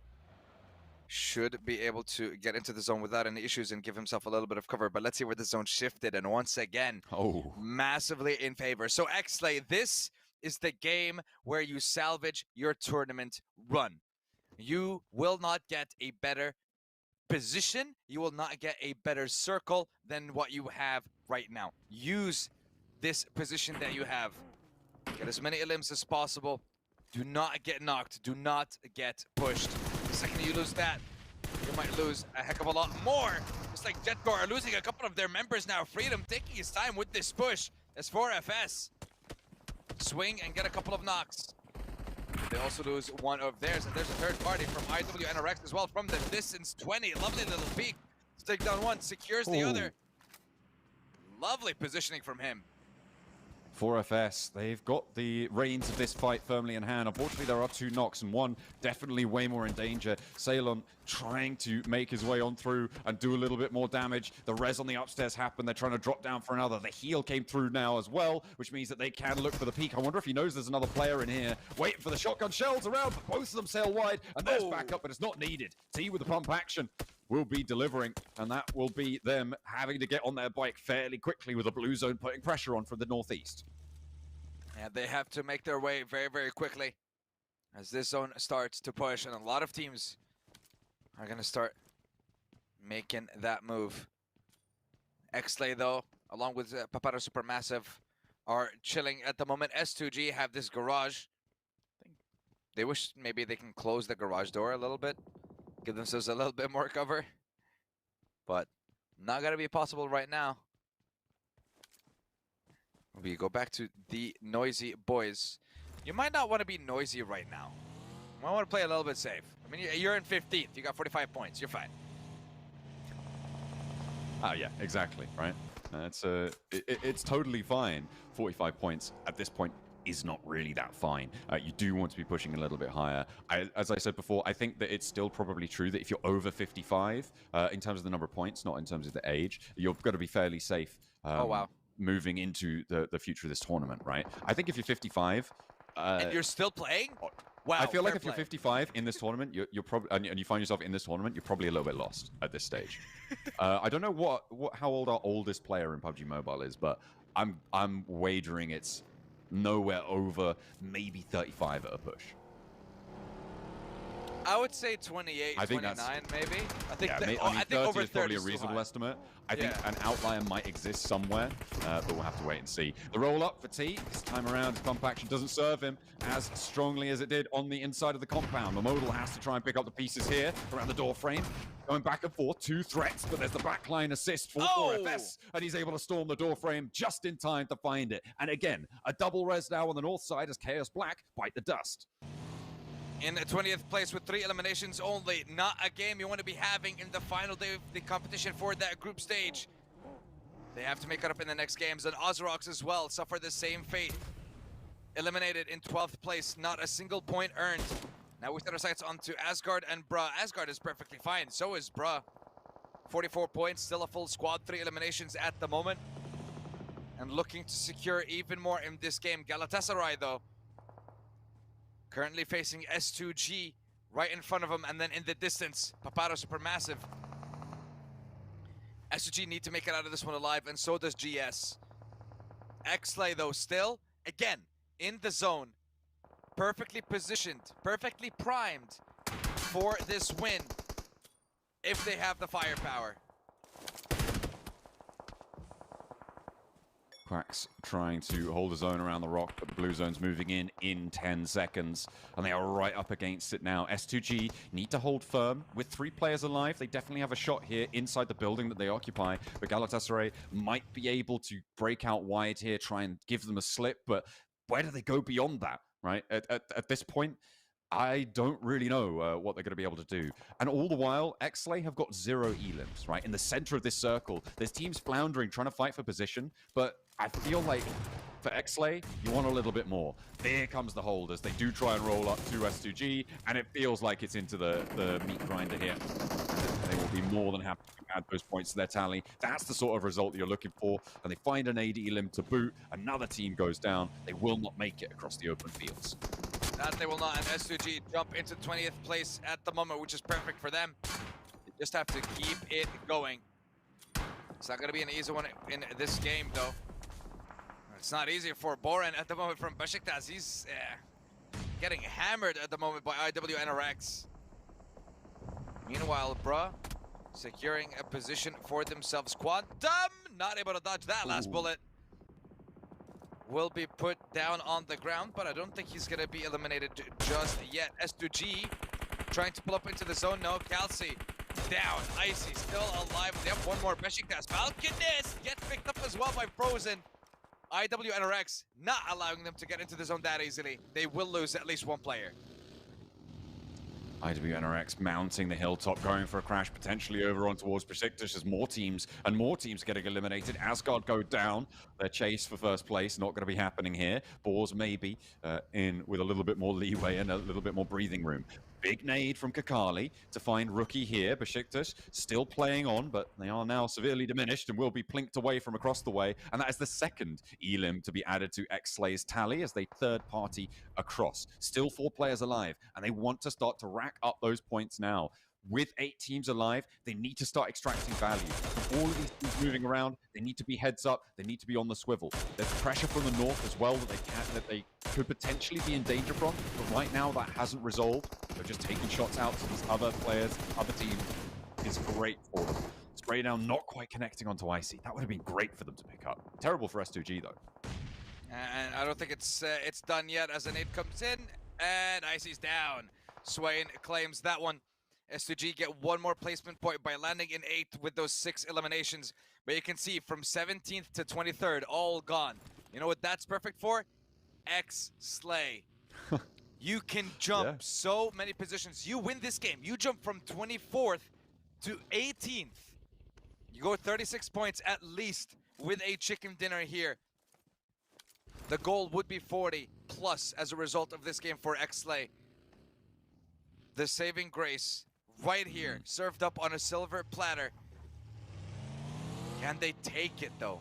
Should be able to get into the zone without any issues and give himself a little bit of cover. But let's see where the zone shifted. And once again, massively in favor. So Pmsl, this is the game where you salvage your tournament run. You will not get a better position. You will not get a better circle than what you have right now. Use this position that you have. Get as many elims as possible. Do not get knocked. Do not get pushed. The second you lose that, you might lose a heck of a lot more. Just like Jetcore are losing a couple of their members now. Freedom taking his time with this push. As 4FS swing and get a couple of knocks. They also lose one of theirs, and there's a third party from IW and RX as well from the distance. 20, lovely little peek. Take down one, secures the other. Lovely positioning from him. 4FS, they've got the reins of this fight firmly in hand. Unfortunately, there are 2 knocks, and one definitely way more in danger. Ceylon trying to make his way on through and do a little bit more damage. The res on the upstairs happened. They're trying to drop down for another. The heal came through now as well, which means that they can look for the peak. I wonder if he knows there's another player in here waiting for the shotgun shells around, but both of them sail wide, and there's backup, but it's not needed. T with the pump action will be delivering, and that will be them having to get on their bike fairly quickly with the blue zone putting pressure on from the northeast. And they have to make their way very, very quickly as this zone starts to push, and a lot of teams are going to start making that move. Pmsl, though, along with Papara Supermassive, are chilling at the moment. S2G have this garage. They wish maybe they can close the garage door a little bit, give themselves a little bit more cover, but not going to be possible right now. We go back to the Noisy Boys. You might not want to be noisy right now. You might want to play a little bit safe. I mean, you're in 15th. You got 45 points. You're fine. Oh, yeah, exactly, right? It's totally fine. 45 points at this point is not really that fine. You do want to be pushing a little bit higher. As I said before, I think that it's still probably true that if you're over 55, in terms of the number of points, not in terms of the age, you've got to be fairly safe. Oh, wow. Moving into the future of this tournament, right? I think if you're 55... and you're still playing? Wow, I feel like if you're 55 in this tournament, you're probably and you find yourself in this tournament, you're probably a little bit lost at this stage. I don't know how old our oldest player in PUBG Mobile is, but I'm wagering it's nowhere over maybe 35 at a push. I would say 28, 29, maybe. I think, yeah, I think 30 over is probably a reasonable estimate. I think an outlier might exist somewhere, but we'll have to wait and see. The roll up for T this time around, his pump action doesn't serve him as strongly as it did on the inside of the compound. The modal has to try and pick up the pieces here around the door frame. Going back and forth, 2 threats, but there's the backline assist for 4FS, and he's able to storm the door frame just in time to find it. And again, a double res now on the north side as Chaos Black bite the dust. In 20th place with 3 eliminations only. Not a game you want to be having in the final day of the competition for that group stage. They have to make it up in the next games, and Ozrox as well suffer the same fate. eliminated in 12th place, not a single point earned. Now we set our sights onto Asgard and Bruh. Asgard is perfectly fine, so is Bruh. 44 points, still a full squad, 3 eliminations at the moment. And looking to secure even more in this game. Galatasaray, though, currently facing S2G right in front of him, and then in the distance, Paparo Supermassive. S2G need to make it out of this one alive, and so does GS. Xlay, though, still, again, in the zone, perfectly positioned, perfectly primed for this win, if they have the firepower. Quacks trying to hold his own around the rock, but the blue zone's moving in 10 seconds, and they are right up against it now. S2G need to hold firm. With 3 players alive, they definitely have a shot here inside the building that they occupy, but Galatasaray might be able to break out wide here, try and give them a slip, but where do they go beyond that, right? At this point, I don't really know what they're going to be able to do. And all the while, Xlay have got 0 elims, right? In the center of this circle, there's teams floundering, trying to fight for position, but I feel like for Xlay, you want a little bit more. There comes the holders. They do try and roll up to S2G, and it feels like it's into the meat grinder here. They will be more than happy to add those points to their tally. That's the sort of result that you're looking for, and they find an AD elim to boot. Another team goes down. They will not make it across the open fields. That they will not, and S2G jump into 20th place at the moment, which is perfect for them. They just have to keep it going. It's not going to be an easy one in this game, though. It's not easy for Boran at the moment from Besiktas. He's getting hammered at the moment by IWNRX. Meanwhile, Bruh securing a position for themselves. Quantum not able to dodge that last bullet. Will be put down on the ground, but I don't think he's going to be eliminated just yet. S2G trying to pull up into the zone. No, Kelsey down. Icy still alive. They have one more. Besiktas. Falconis gets picked up as well by Frozen. IWNRX not allowing them to get into the zone that easily. They will lose at least one player. IWNRX mounting the hilltop, going for a crash, potentially over on towards Besiktas as more teams and more teams getting eliminated. Asgard go down. Their chase for first place not going to be happening here. Boars maybe in with a little bit more leeway and a little bit more breathing room. Big nade from Kakali to find Rookie here. Besiktas still playing on, but they are now severely diminished and will be plinked away from across the way. And that is the second elim to be added to Xlay's tally as they third party across. Still 4 players alive, and they want to start to rack up those points now. With 8 teams alive, they need to start extracting value. From all of these teams moving around, they need to be heads up. They need to be on the swivel. There's pressure from the north as well that they could potentially be in danger from. But right now, that hasn't resolved. They're just taking shots out to these other players, other teams. Is great for them. Spray down not quite connecting onto Icy. That would have been great for them to pick up. Terrible for S2G though. And I don't think it's done yet as an 8 comes in, and Icy's down. Swain claims that one. S2G get one more placement point by landing in 8th with those 6 eliminations. But you can see from 17th to 23rd, all gone. You know what that's perfect for? X-Slay. You can jump so many positions. You win this game. You jump from 24th to 18th. You go 36 points at least with a chicken dinner here. The goal would be 40 plus as a result of this game for X-Slay. The saving grace right here, served up on a silver platter. Can they take it though?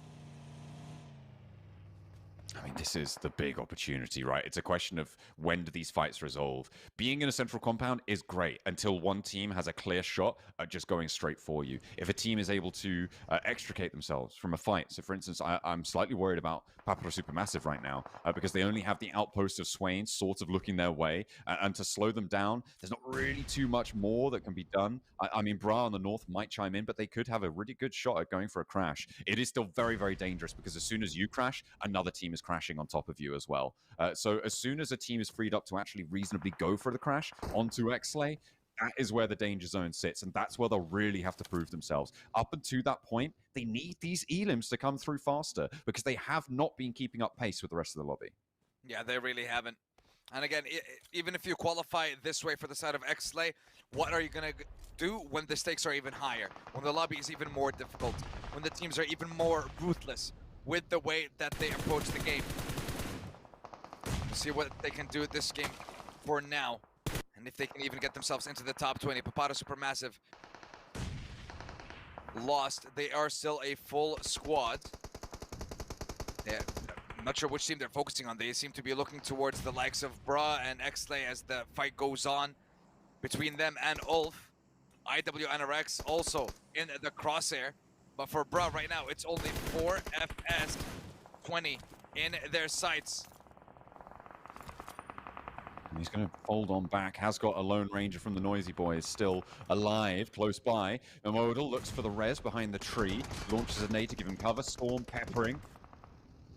I mean, this is the big opportunity, right? It's a question of when do these fights resolve? Being in a central compound is great until one team has a clear shot at just going straight for you. If a team is able to extricate themselves from a fight, so for instance, I'm slightly worried about Paparo Supermassive right now because they only have the outpost of Swain sort of looking their way, and to slow them down, there's not really too much more that can be done. I mean, Bra on the north might chime in, but they could have a really good shot at going for a crash. It is still very, very dangerous because as soon as you crash, another team is crashing on top of you as well. So as soon as a team is freed up to actually reasonably go for the crash onto Xlay, that is where the danger zone sits, and that's where they'll really have to prove themselves. Up until that point, they need these elims to come through faster because they have not been keeping up pace with the rest of the lobby. Yeah, they really haven't. And again, even if you qualify this way for the side of Xlay, what are you going to do when the stakes are even higher? When the lobby is even more difficult? When the teams are even more ruthless with the way that they approach the game? We'll see what they can do this game for now. And if they can even get themselves into the top 20. Papata Supermassive lost. They are still a full squad. Yeah, I'm not sure which team they're focusing on. They seem to be looking towards the likes of Bra and Xlay as the fight goes on between them and Ulf. IWNRX also in the crosshair. But for Bra right now, it's only 4 FS 20 in their sights. And he's going to fold on back. Has got a Lone Ranger from the Noisy Boys still alive, close by. Modal looks for the res behind the tree. Launches a nade to give him cover. Storm peppering.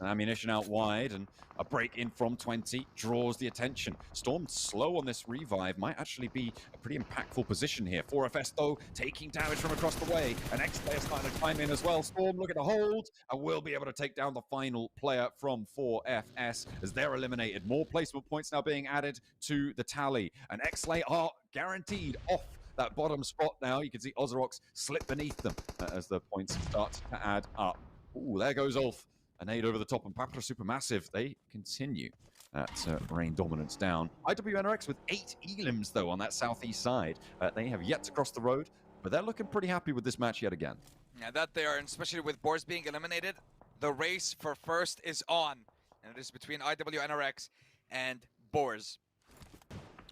Ammunition out wide, and a break in from 20 draws the attention. Storm slow on this revive might actually be a pretty impactful position here. 4FS though taking damage from across the way, and X-Player starting to climb in as well. Storm looking to hold, and will be able to take down the final player from 4FS as they're eliminated. More placement points now being added to the tally, and X-Lay are guaranteed off that bottom spot now. You can see Ozrox slip beneath them as the points start to add up. Ooh, there goes Ulf. A nade over the top, and Papra Supermassive, they continue to rain dominance down. IWNRX with 8 elims, though, on that southeast side. They have yet to cross the road, but they're looking pretty happy with this match yet again. Yeah, that they are, and especially with Boars being eliminated, the race for first is on. And it is between IWNRX and Boars.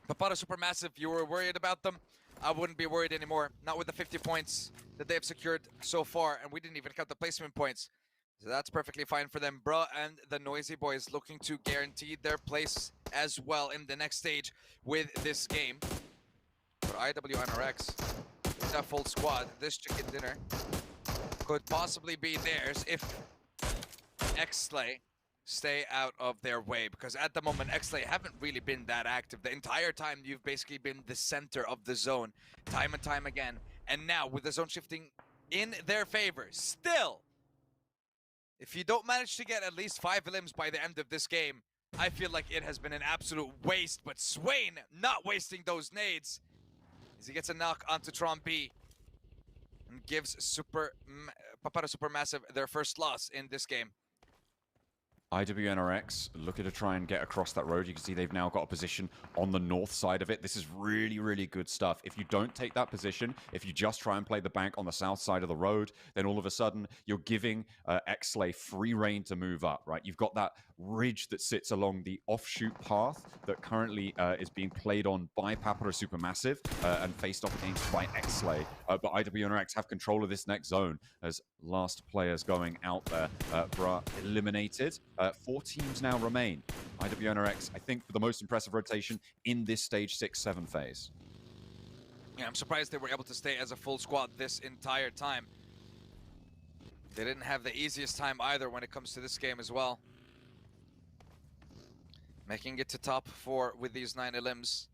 Papata Supermassive, you were worried about them. I wouldn't be worried anymore. Not with the 50 points that they've secured so far, and we didn't even count the placement points. So that's perfectly fine for them. Bruh and the Noisy Boys looking to guarantee their place as well in the next stage with this game. For IWNRX, with that full squad, this chicken dinner could possibly be theirs if Xlay stay out of their way. Because at the moment, Xlay haven't really been that active. The entire time, you've basically been the center of the zone, time and time again. And now, with the zone shifting in their favor, still, if you don't manage to get at least 5 limbs by the end of this game, I feel like it has been an absolute waste. But Swain not wasting those nades as he gets a knock onto Tron B and gives Papata Supermassive their first loss in this game. IWNRX looking to try and get across that road. You can see they've now got a position on the north side of it. This is really, really good stuff. If you don't take that position, if you just try and play the bank on the south side of the road, then all of a sudden you're giving Xlay free reign to move up, right? You've got that ridge that sits along the offshoot path that currently is being played on by Papara Supermassive and faced off against by Xlay. But IWNRX have control of this next zone as last players going out there. Bra eliminated. 4 teams now remain. IWNRX, I think, for the most impressive rotation in this stage 6-7 phase. Yeah, I'm surprised they were able to stay as a full squad this entire time. They didn't have the easiest time either when it comes to this game as well. Making it to top 4 with these 9 elims.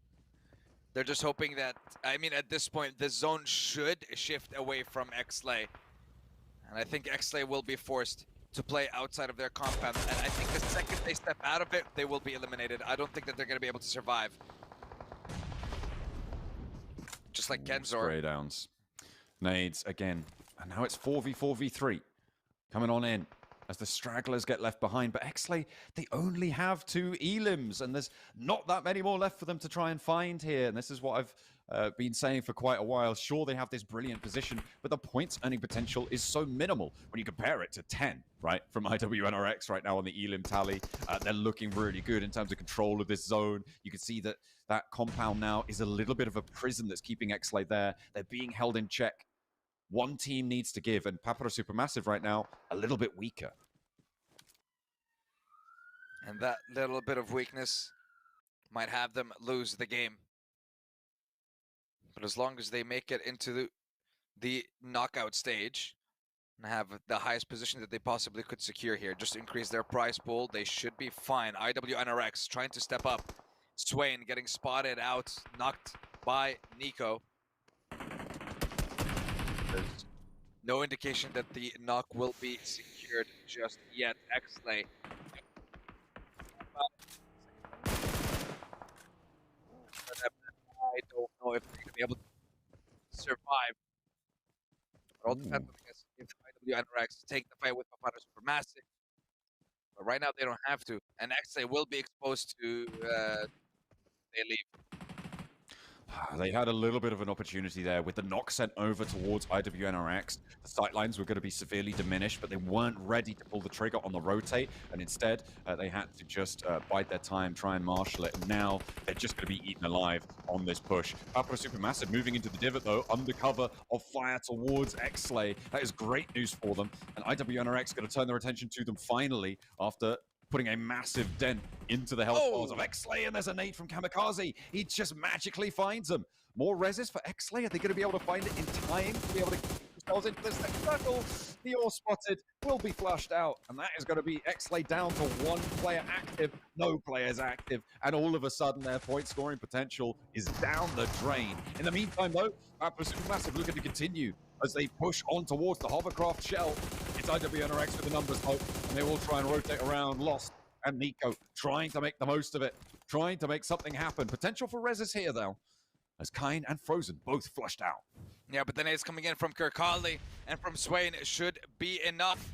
They're just hoping that, I mean, at this point, the zone should shift away from Xlay. And I think Xlay will be forced to play outside of their compound. And I think the second they step out of it, they will be eliminated. I don't think that they're going to be able to survive. Just like Kenzor. Spray downs. Nades again. And now it's 4v4v3. Coming on in as the stragglers get left behind. But Xlay, they only have 2 elims. And there's not that many more left for them to try and find here. And this is what I've been saying for quite a while. Sure, they have this brilliant position, but the points earning potential is so minimal when you compare it to 10, right, from IWNRX right now on the elim tally. They're looking really good in terms of control of this zone. You can see that that compound now is a little bit of a prison that's keeping Xlay there. They're being held in check. One team needs to give, and Papara Supermassive right now a little bit weaker. And that little bit of weakness might have them lose the game. But as long as they make it into the knockout stage and have the highest position that they possibly could secure here, just increase their prize pool, they should be fine. IWNRX trying to step up. Swain getting spotted out, knocked by Nico. There's no indication that the knock will be secured just yet. Xlay. I don't know if they're going to be able to survive. It all depends on if IWNRX take the fight with Papata Supermassive. But right now they don't have to, and actually will be exposed to they leave. They had a little bit of an opportunity there with the knock sent over towards IWNRX. The sightlines were going to be severely diminished, but they weren't ready to pull the trigger on the rotate, and instead they had to just bide their time, try and marshal it, and now they're just going to be eaten alive on this push. Papa Supermassive moving into the divot, though, under cover of fire towards Xlay. That is great news for them, and IWNRX going to turn their attention to them finally after putting a massive dent into the health bars of Xlay, and there's a nade from Kamikaze. He just magically finds them. More reses for Xlay. Are they going to be able to find it in time to be able to get themselves into this next circle? The ore spotted will be flushed out, and that is going to be Xlay down to one player active, no players active, and all of a sudden their point scoring potential is down the drain. In the meantime, though, Supermassive looking to continue as they push on towards the hovercraft shell. It's IWNRX with the numbers hope, and they will try and rotate around Lost and Nico, trying to make the most of it, trying to make something happen. Potential for reses here, though, as Kine and Frozen both flushed out. Yeah, but the nades coming in from Kirkali and from Swain should be enough.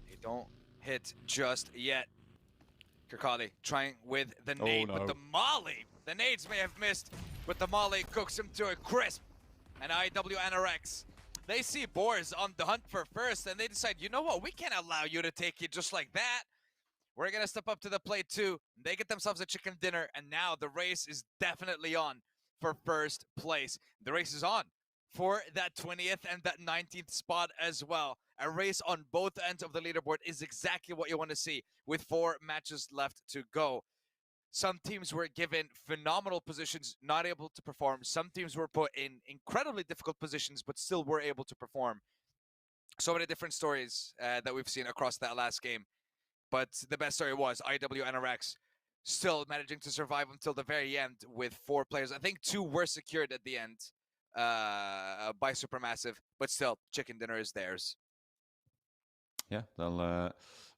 They don't hit just yet. Kirkali trying with the nade, but the molly. The nades may have missed, but the molly cooks him to a crisp. And IWNRX, they see Boars on the hunt for first, and they decide, you know what, we can't allow you to take it just like that. We're going to step up to the plate too. They get themselves a chicken dinner, and now the race is definitely on for first place. The race is on for that 20th and that 19th spot as well. A race on both ends of the leaderboard is exactly what you want to see with 4 matches left to go. Some teams were given phenomenal positions, not able to perform. Some teams were put in incredibly difficult positions, but still were able to perform. So many different stories that we've seen across that last game. But the best story was IWNRX still managing to survive until the very end with 4 players. I think 2 were secured at the end by Supermassive, but still, chicken dinner is theirs. Yeah,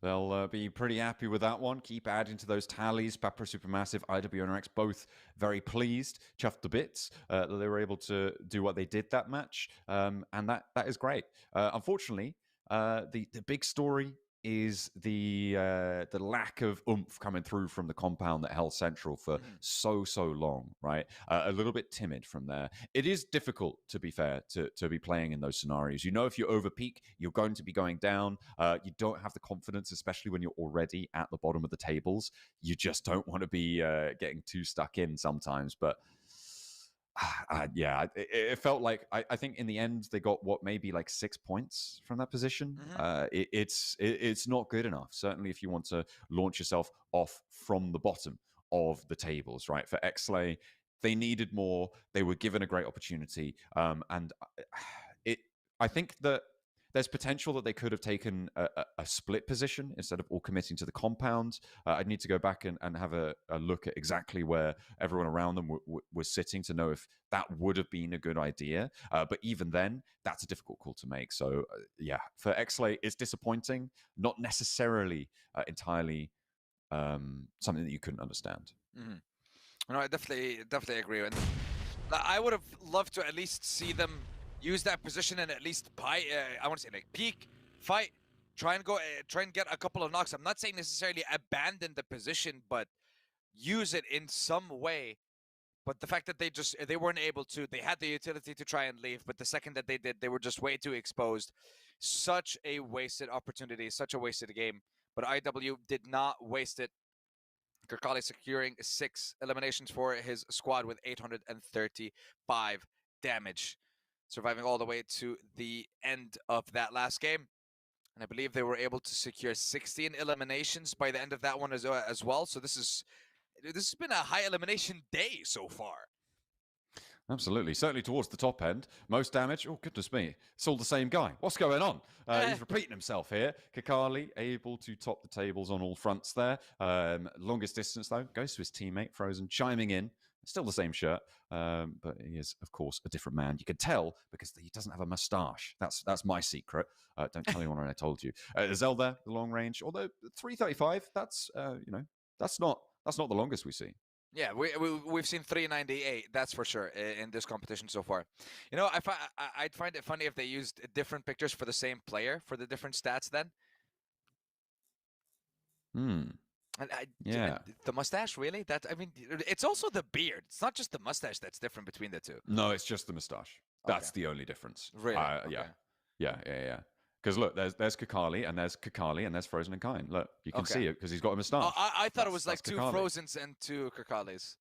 they'll be pretty happy with that one. Keep adding to those tallies. Papa Supermassive, IWNRX, both very pleased, chuffed to bits that they were able to do what they did that match, and that is great. Unfortunately, the big story is the lack of oomph coming through from the compound that held Central for so long, right? A little bit timid from there. It is difficult, to be fair, to be playing in those scenarios. You know, if you overpeak, you're going to be going down. You don't have the confidence, especially when you're already at the bottom of the tables. You just don't want to be getting too stuck in sometimes, but yeah, it felt like I think in the end they got maybe like 6 points from that position. It's not good enough. Certainly, if you want to launch yourself off from the bottom of the tables, right? For Xlay, they needed more. They were given a great opportunity, and I think that there's potential that they could have taken a split position instead of all committing to the compound. I'd need to go back and have a look at exactly where everyone around them was sitting to know if that would have been a good idea. But even then, that's a difficult call to make. So yeah, for Xlay, it's disappointing, not necessarily entirely something that you couldn't understand. No, I definitely agree. And I would have loved to at least see them use that position and at least I want to say like peek, fight, try and get a couple of knocks. I'm not saying necessarily abandon the position, but use it in some way. But the fact that they weren't able to, they had the utility to try and leave, but the second that they did, they were just way too exposed. Such a wasted opportunity, such a wasted game. But IW did not waste it. Kirkali securing 6 eliminations for his squad with 835 damage, surviving all the way to the end of that last game. And I believe they were able to secure 16 eliminations by the end of that one as well. So this has been a high elimination day so far. Absolutely. Certainly towards the top end. Most damage. Oh, goodness me. It's all the same guy. What's going on? He's repeating himself here. Kakali able to top the tables on all fronts there. Longest distance, though, goes to his teammate, Frozen, chiming in. Still the same shirt, but he is, of course, a different man. You can tell because he doesn't have a mustache. That's my secret. Don't tell anyone I told you. Zelda, the long range, although 335, that's that's not the longest we see. Yeah, we've seen 398, that's for sure, in this competition so far. You know, I'd find it funny if they used different pictures for the same player for the different stats then. Hmm. Yeah. The mustache, really? That I mean, it's also the beard. It's not just the mustache that's different between the two. No, it's just the moustache. Okay, That's the only difference. really? Yeah. Okay. Yeah. Because look, there's Kakali and there's Kakali and there's Frozen and Kine. Look, you can Okay. see it because he's got a Oh, moustache. I thought it was like That's two Kakali. Frozens and two Kakales.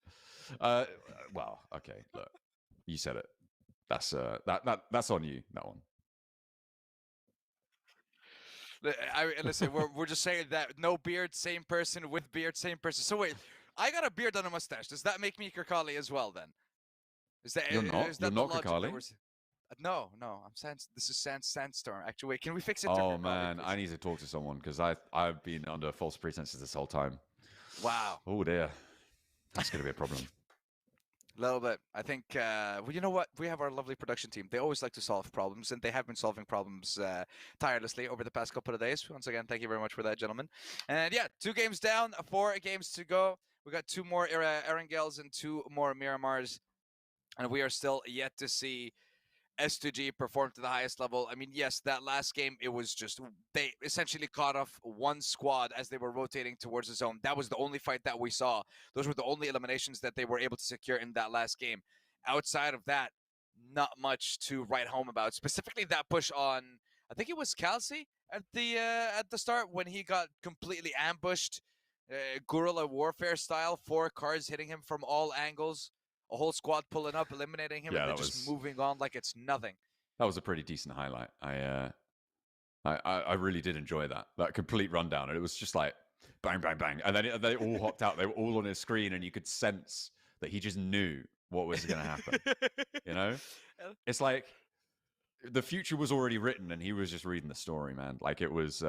Uh, well, okay. Look, you said it. That's on you. That one. Listen, we're just saying that no beard, same person. With beard, same person. So wait, I got a beard and a mustache. Does that make me Kakali as well? Then is that You're not. is You're that the not logic that Kakali. we're? No, no. I'm This is Sandstorm. Actually, wait. Can we fix it to Oh Kakali, man, please? I need to talk to someone because I've been under false pretenses this whole time. Wow. Oh dear, that's going to be a problem. A little bit. I think, well, you know what? We have our lovely production team. They always like to solve problems, and they have been solving problems tirelessly over the past couple of days. Once again, thank you very much for that, gentlemen. And yeah, 2 games down, 4 games to go. We got 2 more Erangels and 2 more Miramars, and we are still yet to see S2G performed to the highest level. I mean, yes, that last game, it was just, they essentially caught off one squad as they were rotating towards the zone. That was the only fight that we saw. Those were the only eliminations that they were able to secure in that last game. Outside of that, not much to write home about. Specifically, that push on, I think it was Kelsey at the start when he got completely ambushed, guerrilla warfare style, 4 cars hitting him from all angles, a whole squad pulling up, eliminating him, Yeah, and then just moving on like it's nothing. That was a pretty decent highlight. I really did enjoy that complete rundown, and it was just like bang, bang, bang, and then they all hopped out. They were all on his screen, and you could sense that he just knew what was going to happen. You know, it's like the future was already written, and he was just reading the story, man. Like it was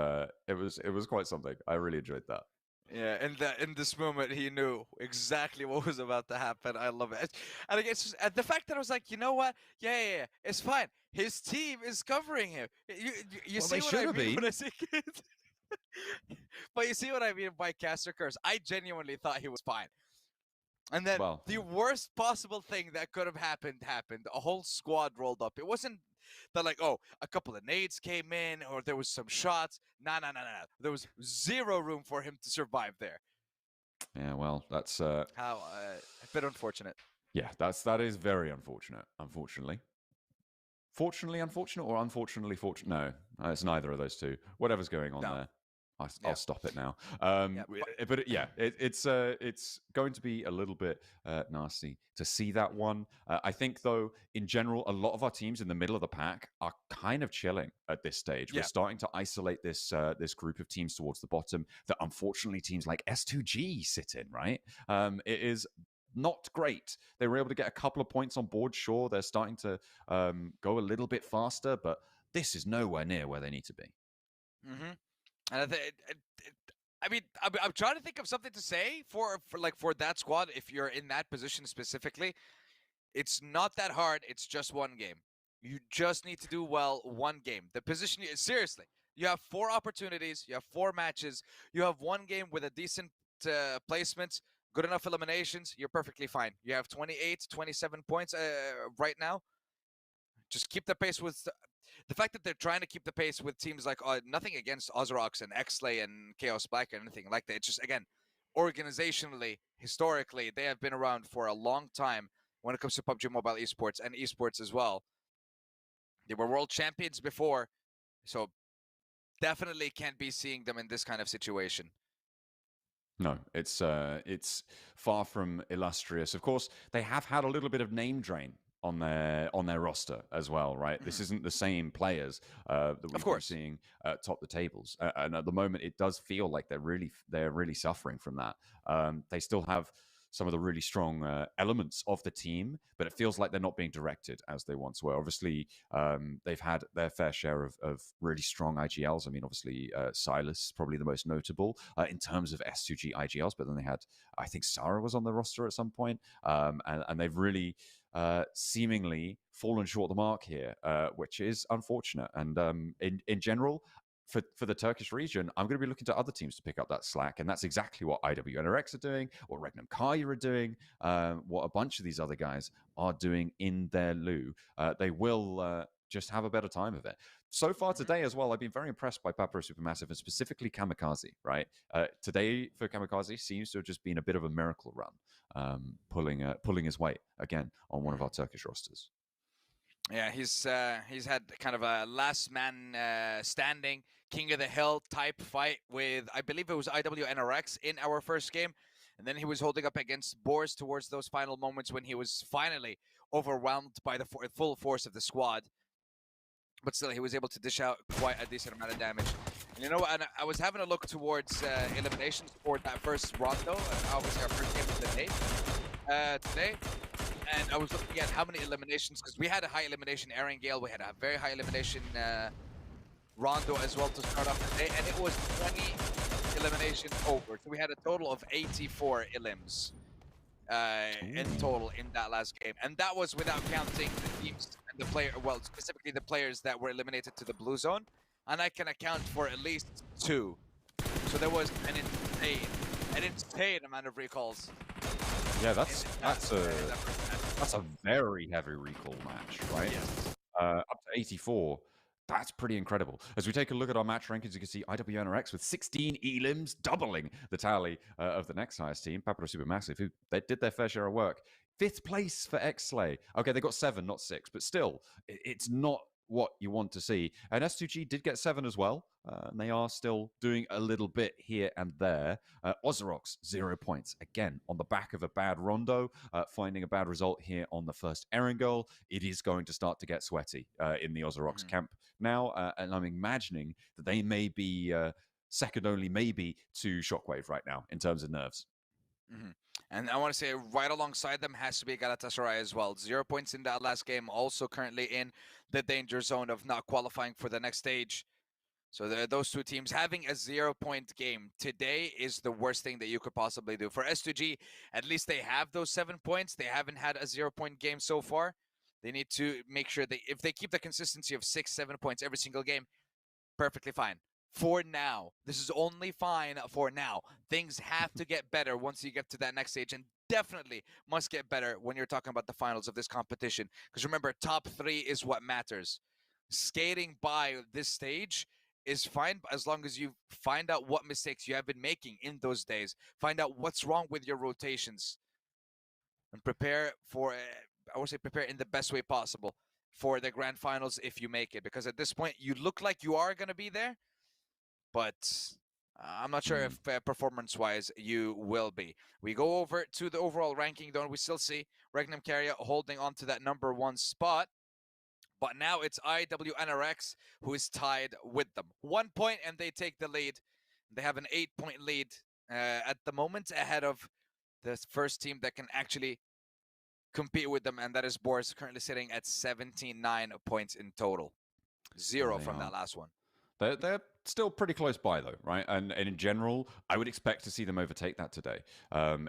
quite something. I really enjoyed that. Yeah, in this moment, he knew exactly what was about to happen. I love it, and I guess the fact that I was like, you know what? Yeah, it's fine. His team is covering him. You see what I mean when I say it? But you see what I mean by caster curse. I genuinely thought he was fine. And then the worst possible thing that could have happened. A whole squad rolled up. It wasn't that like, oh, a couple of nades came in or there was some shots. No. There was zero room for him to survive there. Yeah, well, that's how a bit unfortunate. Yeah, that is very unfortunate. Unfortunately. Fortunately unfortunate or unfortunately fortunate? No, it's neither of those two. Whatever's going on there. I'll stop it now. But yeah, it's going to be a little bit nasty to see that one. I think, though, in general, a lot of our teams in the middle of the pack are kind of chilling at this stage. We're starting to isolate this group of teams towards the bottom that, unfortunately, teams like S2G sit in, right? It is not great. They were able to get a couple of points on board. Sure, they're starting to go a little bit faster, but this is nowhere near where they need to be. Mm-hmm. And I mean, I'm trying to think of something to say for that squad. If you're in that position specifically, it's not that hard. It's just one game. You just need to do well one game. The position, seriously, you have 4 opportunities. You have 4 matches. You have one game with a decent placement, good enough eliminations. You're perfectly fine. You have 28, 27 points right now. Just keep the pace with the fact that they're trying to keep the pace with teams like nothing against Ozrox and Xlay and Chaos Black or anything like that. It's just, again, organizationally, historically, they have been around for a long time when it comes to PUBG Mobile esports and esports as well. They were world champions before, so definitely can't be seeing them in this kind of situation. No, it's far from illustrious. Of course, they have had a little bit of name drain on their roster as well, right? Mm-hmm. This isn't the same players that we've been seeing top the tables, and at the moment, it does feel like they're really suffering from that. They still have some of the really strong elements of the team, but it feels like they're not being directed as they once were. Obviously, they've had their fair share of really strong IGLs. I mean, obviously, Silas probably the most notable in terms of S2G IGLs, but then they had, I think Sarah was on the roster at some point, and they've really seemingly fallen short of the mark here, which is unfortunate. And in general, for the Turkish region, I'm going to be looking to other teams to pick up that slack, and that's exactly what IWNRX are doing, what Regnum Kaya are doing, what a bunch of these other guys are doing in their lieu. They will just have a better time of it. So far today as well, I've been very impressed by Papro Supermassive and specifically Kamikaze, right? Today for Kamikaze seems to have just been a bit of a miracle run, pulling his weight again on one of our Turkish rosters. Yeah, he's had kind of a last man standing, king of the hill type fight with, I believe it was IWNRX in our first game. And then he was holding up against Boris towards those final moments when he was finally overwhelmed by the full force of the squad. But still, he was able to dish out quite a decent amount of damage. And you know what? I was having a look towards eliminations for that first rondo, obviously our first game of the day today. And I was looking at how many eliminations, because we had a high elimination Erangel, we had a very high elimination Rondo as well to start off the day, and it was 20 eliminations over. So we had a total of 84 elims in total in that last game. And that was without counting the teams and the player, well, specifically the players that were eliminated to the blue zone. And I can account for at least 2. So there was an insane amount of recalls. Yeah, that's a very heavy recall match, right? Yes. Up to 84. That's pretty incredible. As we take a look at our match rankings, you can see IWNRX with 16 elims, doubling the tally of the next highest team, Papro Supermassive, who they did their fair share of work. 5th place for Pmsl. Okay, they got 7, not 6, but still, it's not what you want to see. And S2G did get 7 as well. And they are still doing a little bit here and there. Ozorox, 0 points. Again, on the back of a bad rondo, finding a bad result here on the first Erangel. It is going to start to get sweaty in the Ozorox camp now. And I'm imagining that they may be second only maybe to Shockwave right now in terms of nerves. And I want to say right alongside them has to be Galatasaray as well. 0 points in that last game, also currently in the danger zone of not qualifying for the next stage. So those two teams having a 0-point game today is the worst thing that you could possibly do. For S2G, at least they have those 7 points. They haven't had a 0-point game so far. They need to make sure that if they keep the consistency of 6-7 points every single game, perfectly fine. For now, this is only fine for now. Things have to get better once you get to that next stage, and definitely must get better when you're talking about the finals of this competition. Because remember, top 3 is what matters. Skating by this stage is fine as long as you find out what mistakes you have been making in those days. Find out what's wrong with your rotations. And prepare for, I would say prepare in the best way possible for the grand finals if you make it. Because at this point, you look like you are going to be there, but I'm not sure if performance-wise you will be. We go over to the overall ranking, though, and we still see Regnum Carrier holding on to that number 1 spot. But now it's IWNRX who is tied with them. 1 point, and they take the lead. They have an 8-point lead at the moment ahead of the first team that can actually compete with them, and that is Boris, currently sitting at 79 points in total. 0 from that last one. They're still pretty close by, though, right? And in general, I would expect to see them overtake that today.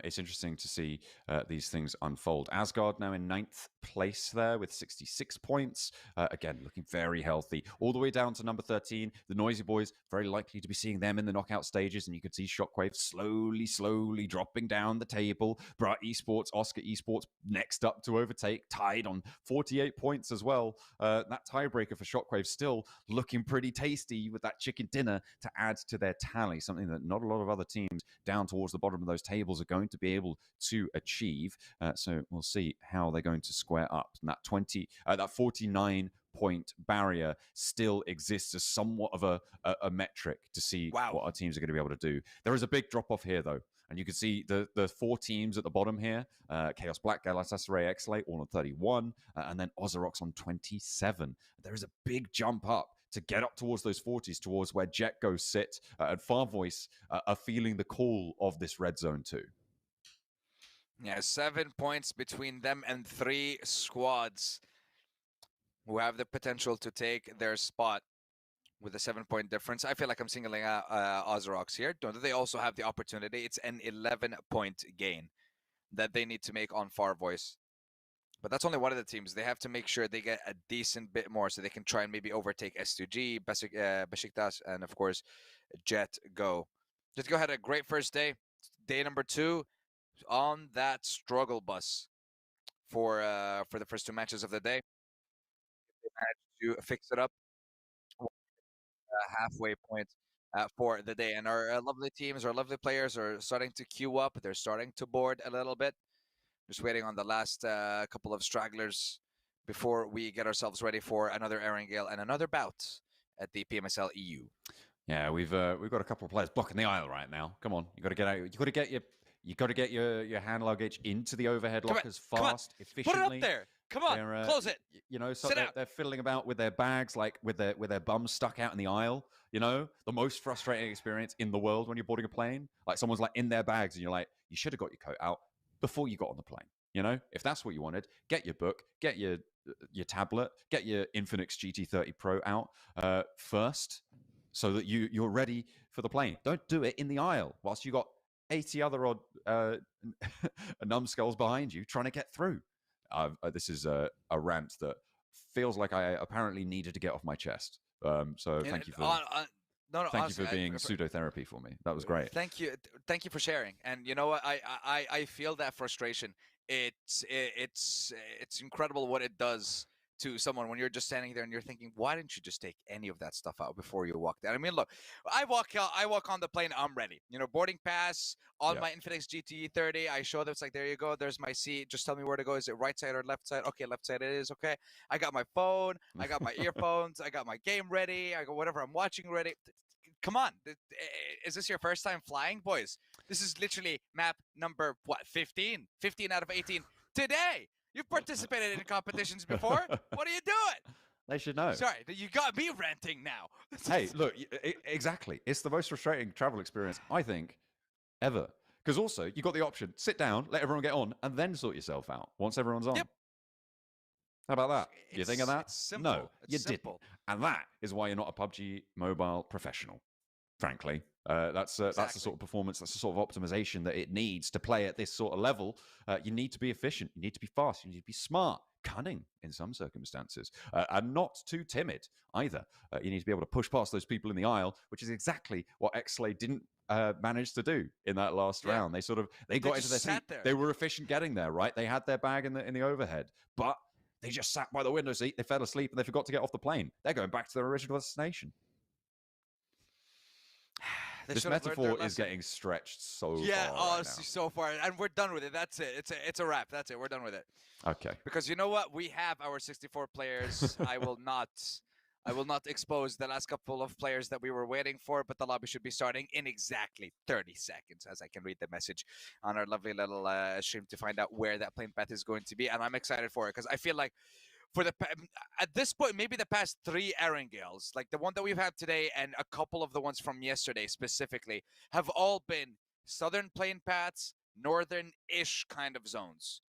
It's interesting to see these things unfold. Asgard now in 9th place there with 66 points. Again, looking very healthy. All the way down to number 13, the Noisy Boys, very likely to be seeing them in the knockout stages. And you could see Shockwave slowly dropping down the table. Brat Esports, Oscar Esports next up to overtake, tied on 48 points as well. That tiebreaker for Shockwave still looking pretty tasty with that chicken dinner to add to their tally, something that not a lot of other teams down towards the bottom of those tables are going to be able to achieve. So we'll see how they're going to square up. And that 49 point barrier still exists as somewhat of a metric to see what our teams are going to be able to do. There is a big drop off here, though. And you can see the 4 teams at the bottom here, Chaos Black, Galatasaray, Pmsl, all on 31, and then Ozorox on 27. There is a big jump up to get up towards those 40s, towards where Jetgo sit, and Farvoice are feeling the call of this red zone too. Yeah, 7 points between them and 3 squads who have the potential to take their spot with a 7-point difference. I feel like I'm singling out Ozorox here. Don't they also have the opportunity? It's an 11-point gain that they need to make on Farvoice. But that's only one of the teams. They have to make sure they get a decent bit more so they can try and maybe overtake S2G, Besiktas, and of course, Jet Go. Jet Go had a great first day. Day number 2 on that struggle bus for the first 2 matches of the day. They managed to fix it up. Halfway point for the day. And our lovely teams, our lovely players are starting to queue up. They're starting to board a little bit. Just waiting on the last couple of stragglers before we get ourselves ready for another Erangel and another bout at the PMSL EU. Yeah, we've got a couple of players blocking the aisle right now. Come on, you got to get out. You got to get your hand luggage into the overhead lockers fast, efficiently. Put it up there. Come on, close it. You know, so they're fiddling about with their bags, like with their bums stuck out in the aisle. You know, the most frustrating experience in the world when you're boarding a plane. Like someone's like in their bags, and you're like, you should have got your coat out before you got on the plane. You know, if that's what you wanted, get your book, get your tablet, get your Infinix GT30 Pro out first, so that you're ready for the plane. Don't do it in the aisle whilst you got 80 other odd numbskulls behind you trying to get through. This is a rant that feels like I apparently needed to get off my chest. So thank you for thank you for being pseudotherapy for me. That was great. Thank you for sharing. And you know what? I feel that frustration. It's incredible what it does to someone when you're just standing there and you're thinking, why didn't you just take any of that stuff out before you walk there? I mean, look, I walk on the plane, I'm ready. You know, boarding pass on my Infinix GT30. I show them, it's like, there you go, there's my seat. Just tell me where to go. Is it right side or left side? Okay, left side it is. Okay, I got my phone, I got my earphones, I got my game ready, I got whatever I'm watching ready. Come on, is this your first time flying, boys? This is literally map number, 15 out of 18 today. You've participated in competitions before. What are you doing? They should know. Sorry, you got me ranting now. Hey, look, exactly. It's the most frustrating travel experience, I think, ever. Because also, you got the option, sit down, let everyone get on, and then sort yourself out once everyone's on. Yep. How about that? You think of that? Simple. No, you didn't. And that is why you're not a PUBG mobile professional, frankly. That's the sort of performance, that's the sort of optimization that it needs to play at this sort of level. You need to be efficient, you need to be fast, you need to be smart, cunning in some circumstances, and not too timid either. You need to be able to push past those people in the aisle, which is exactly what Xslay didn't manage to do in that last round. They got into their seat. They were efficient getting there, right? They had their bag in the overhead, but they just sat by the window seat, they fell asleep, and they forgot to get off the plane. They're going back to their original destination. This metaphor is getting stretched so far. Yeah, so far, and we're done with it. That's it. It's a wrap. That's it. We're done with it. Okay. Because you know what? We have our 64 players. I will not expose the last couple of players that we were waiting for, but the lobby should be starting in exactly 30 seconds, as I can read the message on our lovely little stream to find out where that plane path is going to be, and I'm excited for it because I feel like at this point, maybe the past 3 Erangels, like the one that we've had today and a couple of the ones from yesterday specifically, have all been southern plane paths, northern-ish kind of zones.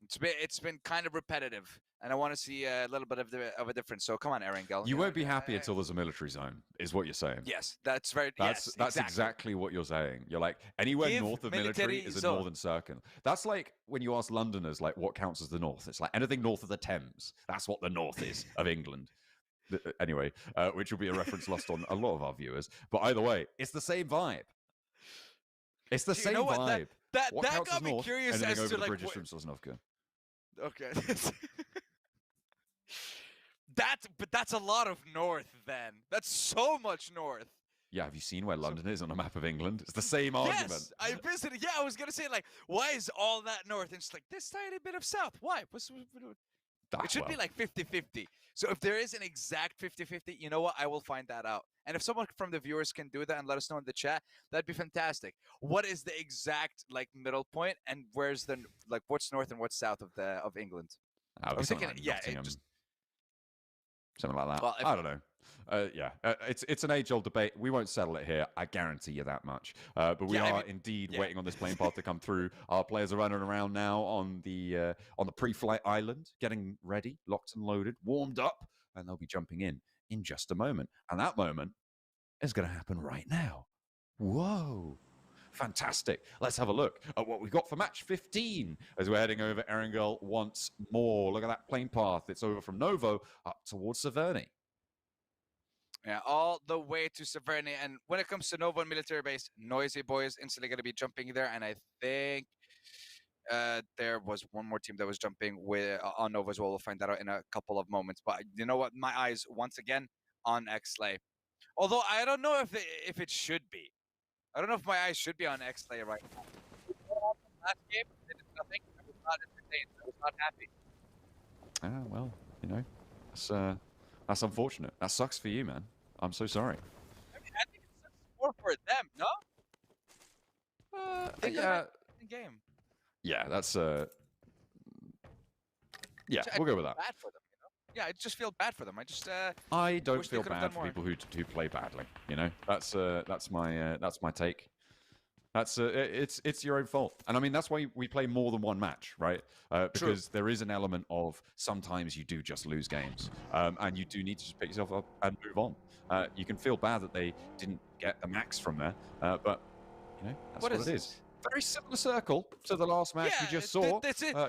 It's been kind of repetitive, and I want to see a little bit of a difference. So come on, Erangel. You won't be happy until there's a military zone, is what you're saying. Yes, that's very. That's exactly what you're saying. You're like, anywhere north of military is a northern circle. That's like when you ask Londoners, like, what counts as the north? It's like anything north of the Thames. That's what the north is of England. Anyway, which will be a reference lost on a lot of our viewers. But either way, it's the same vibe. It's the same vibe. That got me curious as over to the like bridges from Sosnovka. Okay. That's a lot of north then. That's so much north. Yeah, have you seen where London is on a map of England? It's the same argument. Yes, I visited. Yeah, I was going to say, like, why is all that north? And it's like, this tiny bit of south. Why? It should be like 50-50. So if there is an exact 50-50, you know what? I will find that out. And if someone from the viewers can do that and let us know in the chat, that'd be fantastic. What is the exact like middle point, and where's the like what's north and what's south of England? I was thinking, something like that. Well, I don't know. It's an age-old debate. We won't settle it here. I guarantee you that much. But we are indeed waiting on this plane path to come through. Our players are running around now on the pre-flight island, getting ready, locked and loaded, warmed up, and they'll be jumping in just a moment. And that moment is going to happen right now. Whoa. Fantastic. Let's have a look at what we've got for match 15 as we're heading over Erangel once more. Look at that plane path. It's over from Novo up towards Severny. Yeah, all the way to Severny. And when it comes to Novo and military base, Noisy Boys instantly going to be jumping there. And I think there was one more team that was jumping with on Nova as well. We'll find that out in a couple of moments. But you know what? My eyes once again on Xlay. Although I don't know if it should be. I don't know if my eyes should be on Xlay right now. Last game, they did nothing. I was not entertained. I was not happy. Well, you know, that's unfortunate. That sucks for you, man. I'm so sorry. I mean, I think it's more for them, no? Yeah. Game. Yeah, that's yeah, we'll go with that. Bad for them, you know? Yeah, I just feel bad for them. I don't wish they feel could've bad done for more. people who play badly. You know, that's my take. That's it's your own fault, and I mean that's why we play more than one match, right? Because there is an element of sometimes you do just lose games, and you do need to just pick yourself up and move on. You can feel bad that they didn't get the max from there, but you know that's what it is. Very similar circle to the last match we just saw,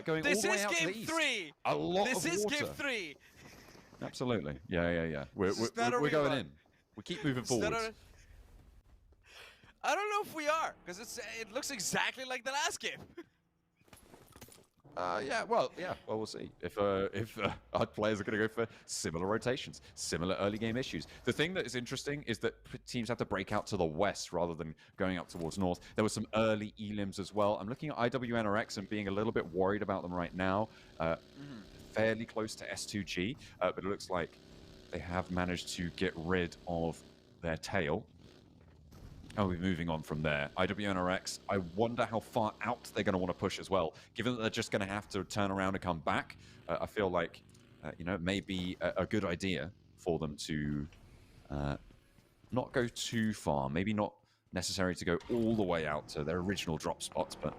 going all the way out to the east. Three. A lot this of is water. Game 3. Absolutely, yeah. We're going in. We keep moving forwards. I don't know if we are, because it looks exactly like the last game. Well, we'll see. If our players are going to go for similar rotations, similar early game issues. The thing that is interesting is that teams have to break out to the west rather than going up towards north. There were some early elims as well. I'm looking at IWNRX and being a little bit worried about them right now. Fairly close to S2G, but it looks like they have managed to get rid of their tail. Oh, we're moving on from there. IWNRX, I wonder how far out they're going to want to push as well. Given that they're just going to have to turn around and come back, I feel like, you know, it may be a good idea for them to not go too far. Maybe not necessary to go all the way out to their original drop spots, but...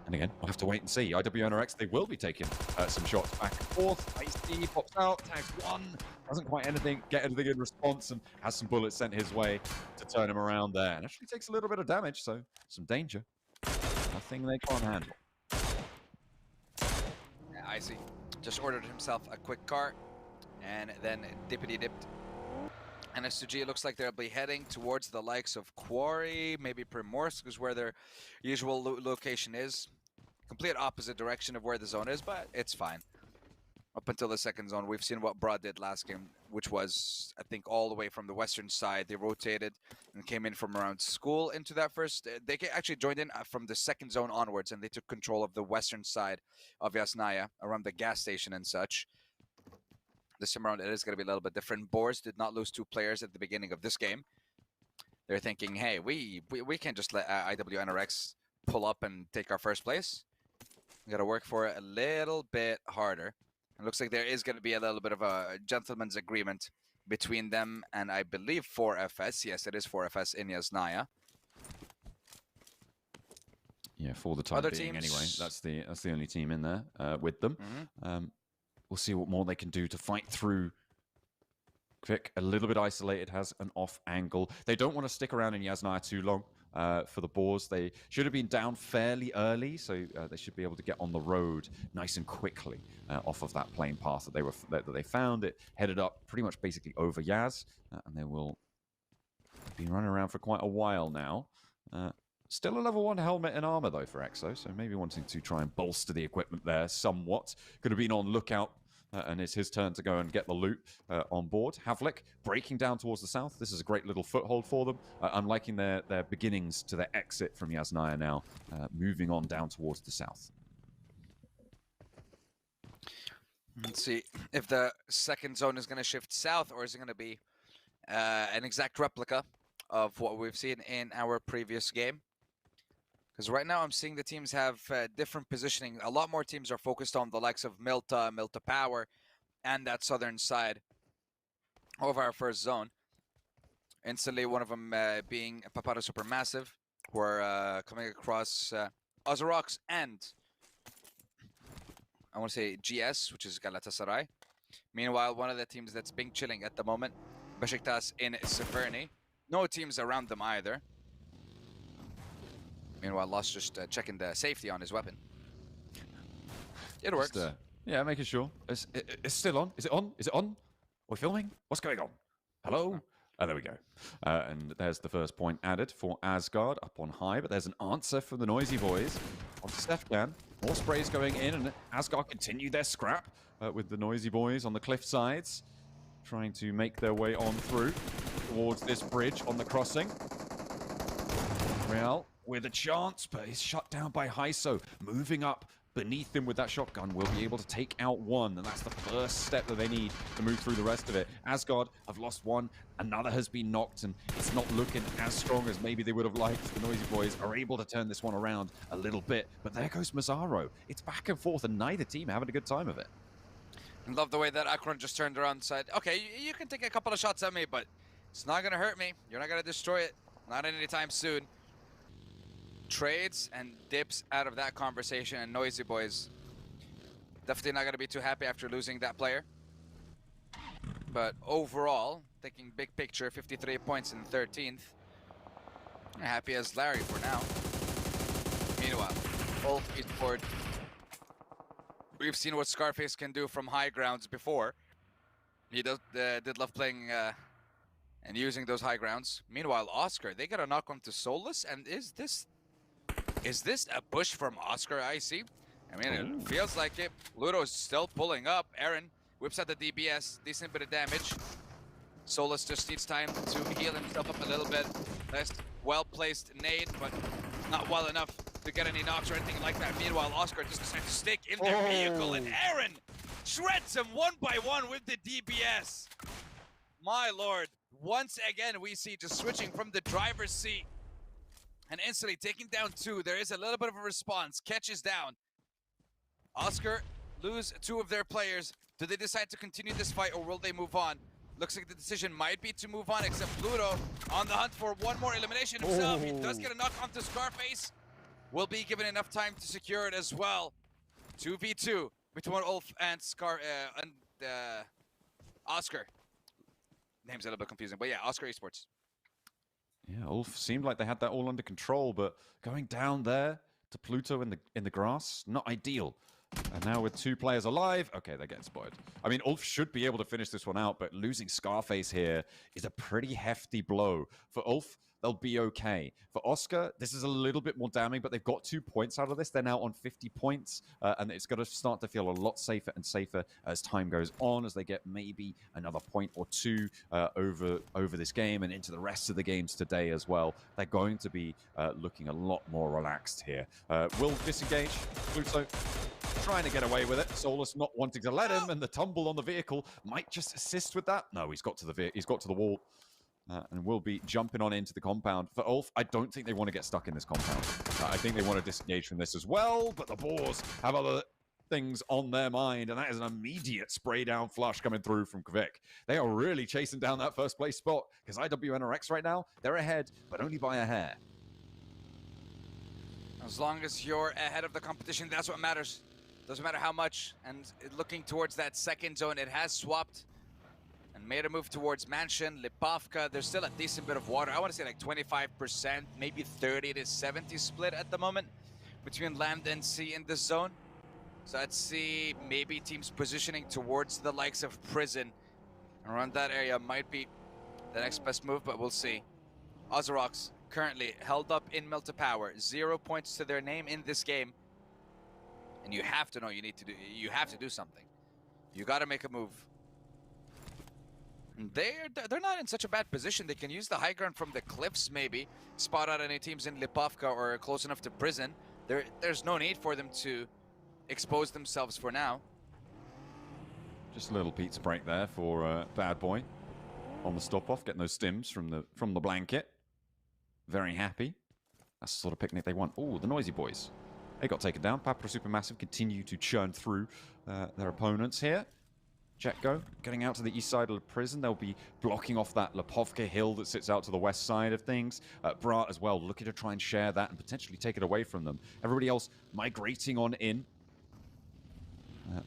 And again, we'll have to wait and see. IWNRX, they will be taking some shots back and forth. Ice-T pops out, tags one, doesn't quite get anything in response, and has some bullets sent his way to turn him around there. And actually takes a little bit of damage, so some danger. Nothing they can't handle. Yeah, Icy just ordered himself a quick car, and then dippity-dipped. And S2G looks like they'll be heading towards the likes of Quarry, maybe Primorsk is where their usual location is. Complete opposite direction of where the zone is, but it's fine. Up until the second zone, we've seen what Broad did last game, which was, I think, all the way from the western side. They rotated and came in from around school into that first. They actually joined in from the second zone onwards, and they took control of the western side of Yasnaya, around the gas station and such. This time around, it is going to be a little bit different. Boars did not lose 2 players at the beginning of this game. They're thinking, hey, we can't just let IWNRX pull up and take our first place. We got to work for it a little bit harder. It looks like there is going to be a little bit of a gentleman's agreement between them and I believe 4FS. Yes, it is 4FS in Yasnaya. Yeah, for the time being, anyway. That's the only team in there with them. We'll see what more they can do to fight through. Quick, a little bit isolated, has an off angle. They don't want to stick around in Yasnaya too long for the Boars. They should have been down fairly early, so they should be able to get on the road nice and quickly off of that plane path that they found. It headed up pretty much basically over Yaz, and they will be running around for quite a while now. Still a level 1 helmet and armor, though, for Exo, so maybe wanting to try and bolster the equipment there somewhat. Could have been on lookout, and it's his turn to go and get the loot on board. Havlik breaking down towards the south. This is a great little foothold for them. I'm liking their beginnings to their exit from Yasnaya now, moving on down towards the south. Let's see if the second zone is going to shift south, or is it going to be an exact replica of what we've seen in our previous game. Because right now I'm seeing the teams have different positioning. A lot more teams are focused on the likes of Milta, Milta Power, and that southern side of our first zone. Instantly, one of them being Papara Supermassive, who are coming across Ozorox and I want to say GS, which is Galatasaray. Meanwhile, one of the teams that's been chilling at the moment, Besiktas in Severny. No teams around them either. Meanwhile, Lost just checking the safety on his weapon. It works. Just, yeah, making sure. It's still on. Is it on? Is it on? We're filming? What's going on? Hello? Oh, there we go. And there's the first point added for Asgard up on high, but there's an answer from the Noisy Boys onto Stefan. More sprays going in, and Asgard continue their scrap with the Noisy Boys on the cliff sides, trying to make their way on through towards this bridge on the crossing. Real with a chance, but he's shut down by Hyso. Moving up beneath him with that shotgun will be able to take out one, and that's the first step that they need to move through the rest of it. Asgard have lost one, another has been knocked, and it's not looking as strong as maybe they would have liked. The Noisy Boys are able to turn this one around a little bit, but there goes Mazzaro. It's back and forth, and neither team are having a good time of it. I love the way that Akron just turned around and said, okay, you can take a couple of shots at me, but it's not going to hurt me. You're not going to destroy it. Not anytime soon. Trades and dips out of that conversation, and Noisy Boys definitely not going to be too happy after losing that player. But overall, thinking big picture, 53 points in 13th. Happy as Larry for now. Meanwhile, Ulf Eastport. We've seen what Scarface can do from high grounds before. He did love playing and using those high grounds. Meanwhile, Oscar, they get a knock onto Solus, and is this a push from Oscar, I see? I mean, it feels like it. Ludo's still pulling up. Aaron whips out the DBS, decent bit of damage. Solus just needs time to heal himself up a little bit. Nice, well-placed nade, but not well enough to get any knocks or anything like that. Meanwhile, Oscar just decides to stick in their vehicle, and Aaron shreds him one by one with the DBS. My lord, once again, we see just switching from the driver's seat and instantly taking down two. There is a little bit of a response. Catches down. Oscar lose two of their players. Do they decide to continue this fight, or will they move on? Looks like the decision might be to move on, except Pluto on the hunt for one more elimination himself. He does get a knock onto Scarface. Will be given enough time to secure it as well. 2v2 between Ulf and Oscar. Name's a little bit confusing, but yeah, Oscar Esports. Yeah, Ulf seemed like they had that all under control, but going down there to Pluto in the grass, not ideal. And now with two players alive, okay, they're getting spotted. I mean, Ulf should be able to finish this one out, but losing Scarface here is a pretty hefty blow. For Ulf, they'll be okay. For Oscar, this is a little bit more damning, but they've got 2 points out of this. They're now on 50 points, and it's going to start to feel a lot safer and safer as time goes on, as they get maybe another point or two over this game and into the rest of the games today as well. They're going to be looking a lot more relaxed here. Will disengage. Pluto trying to get away with it. Solus not wanting to let him, and the tumble on the vehicle might just assist with that. No, he's got to the wall. And will be jumping on into the compound. For Ulf, I don't think they want to get stuck in this compound. I think they want to disengage from this as well, but the Boars have other things on their mind, and that is an immediate spray-down flush coming through from Kvik. They are really chasing down that first place spot, because IWNRX right now, they're ahead, but only by a hair. As long as you're ahead of the competition, that's what matters. Doesn't matter how much. And looking towards that second zone, it has swapped and made a move towards Mansion, Lipovka. There's still a decent bit of water. I want to say like 25%, maybe 30 to 70 split at the moment between land and sea in this zone. So I'd see maybe teams positioning towards the likes of Prison. Around that area might be the next best move, but we'll see. Ozarox currently held up in Melta Power. 0 points to their name in this game. And you have to know you have to do something. You got to make a move. They're not in such a bad position. They can use the high ground from the cliffs, maybe spot out any teams in Lipovka or close enough to Prison. There's no need for them to expose themselves for now. Just a little pizza break there for Bad Boy on the stop off, getting those stims from the blanket. Very happy. That's the sort of picnic they want. Oh, the Noisy Boys. They got taken down. Papra Supermassive continue to churn through their opponents here. Jetgo getting out to the east side of the prison. They'll be blocking off that Lipovka hill that sits out to the west side of things. Brat as well, looking to try and share that and potentially take it away from them. Everybody else migrating on in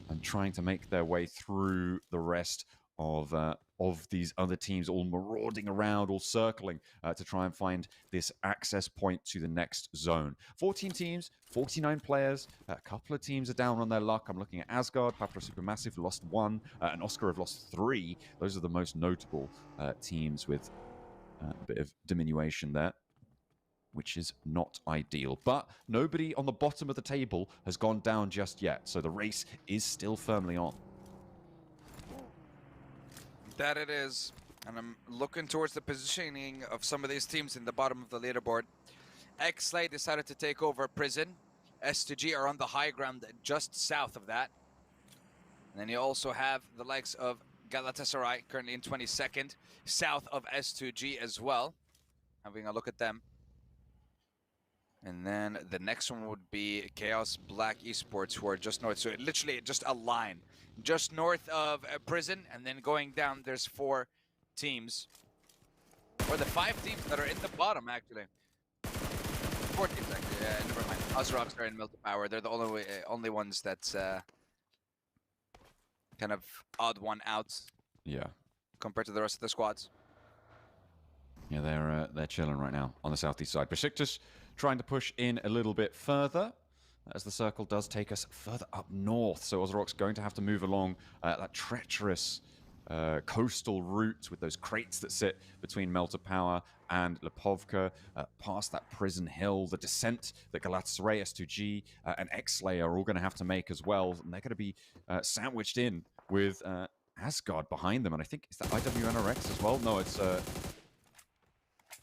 and trying to make their way through the rest of these other teams, all marauding around, all circling to try and find this access point to the next zone. 14 teams, 49 players. A couple of teams are down on their luck. I'm looking at Asgard, Papra Supermassive lost 1, and Oscar have lost 3. Those are the most notable teams with a bit of diminution there. which is not ideal. But nobody on the bottom of the table has gone down just yet, so the race is still firmly on. That it is. And I'm looking towards the positioning of some of these teams in the bottom of the leaderboard. Xlay decided to take over Prison. S2G are on the high ground just south of that. And then you also have the likes of Galatasaray currently in 22nd, south of S2G as well. Having a look at them. And then the next one would be Chaos Black Esports, who are just north. So literally just a line. Just north of Prison, and then going down, there's 4 teams. Or the 5 teams that are in the bottom, actually. 4 teams, actually. Yeah, never mind. Ozrox are in Melted Power. They're the only ones that's kind of odd one out. Yeah. Compared to the rest of the squads. Yeah, they're chilling right now on the southeast side. Besiktas trying to push in a little bit further, as the circle does take us further up north. So Ozrock's going to have to move along that treacherous coastal route with those crates that sit between Melter Power and Lipovka, past that Prison Hill, the descent that Galatasaray, S2G, and Xlay are all going to have to make as well. And they're going to be sandwiched in with Asgard behind them. And I think, is that IWNRX as well? No, it's... not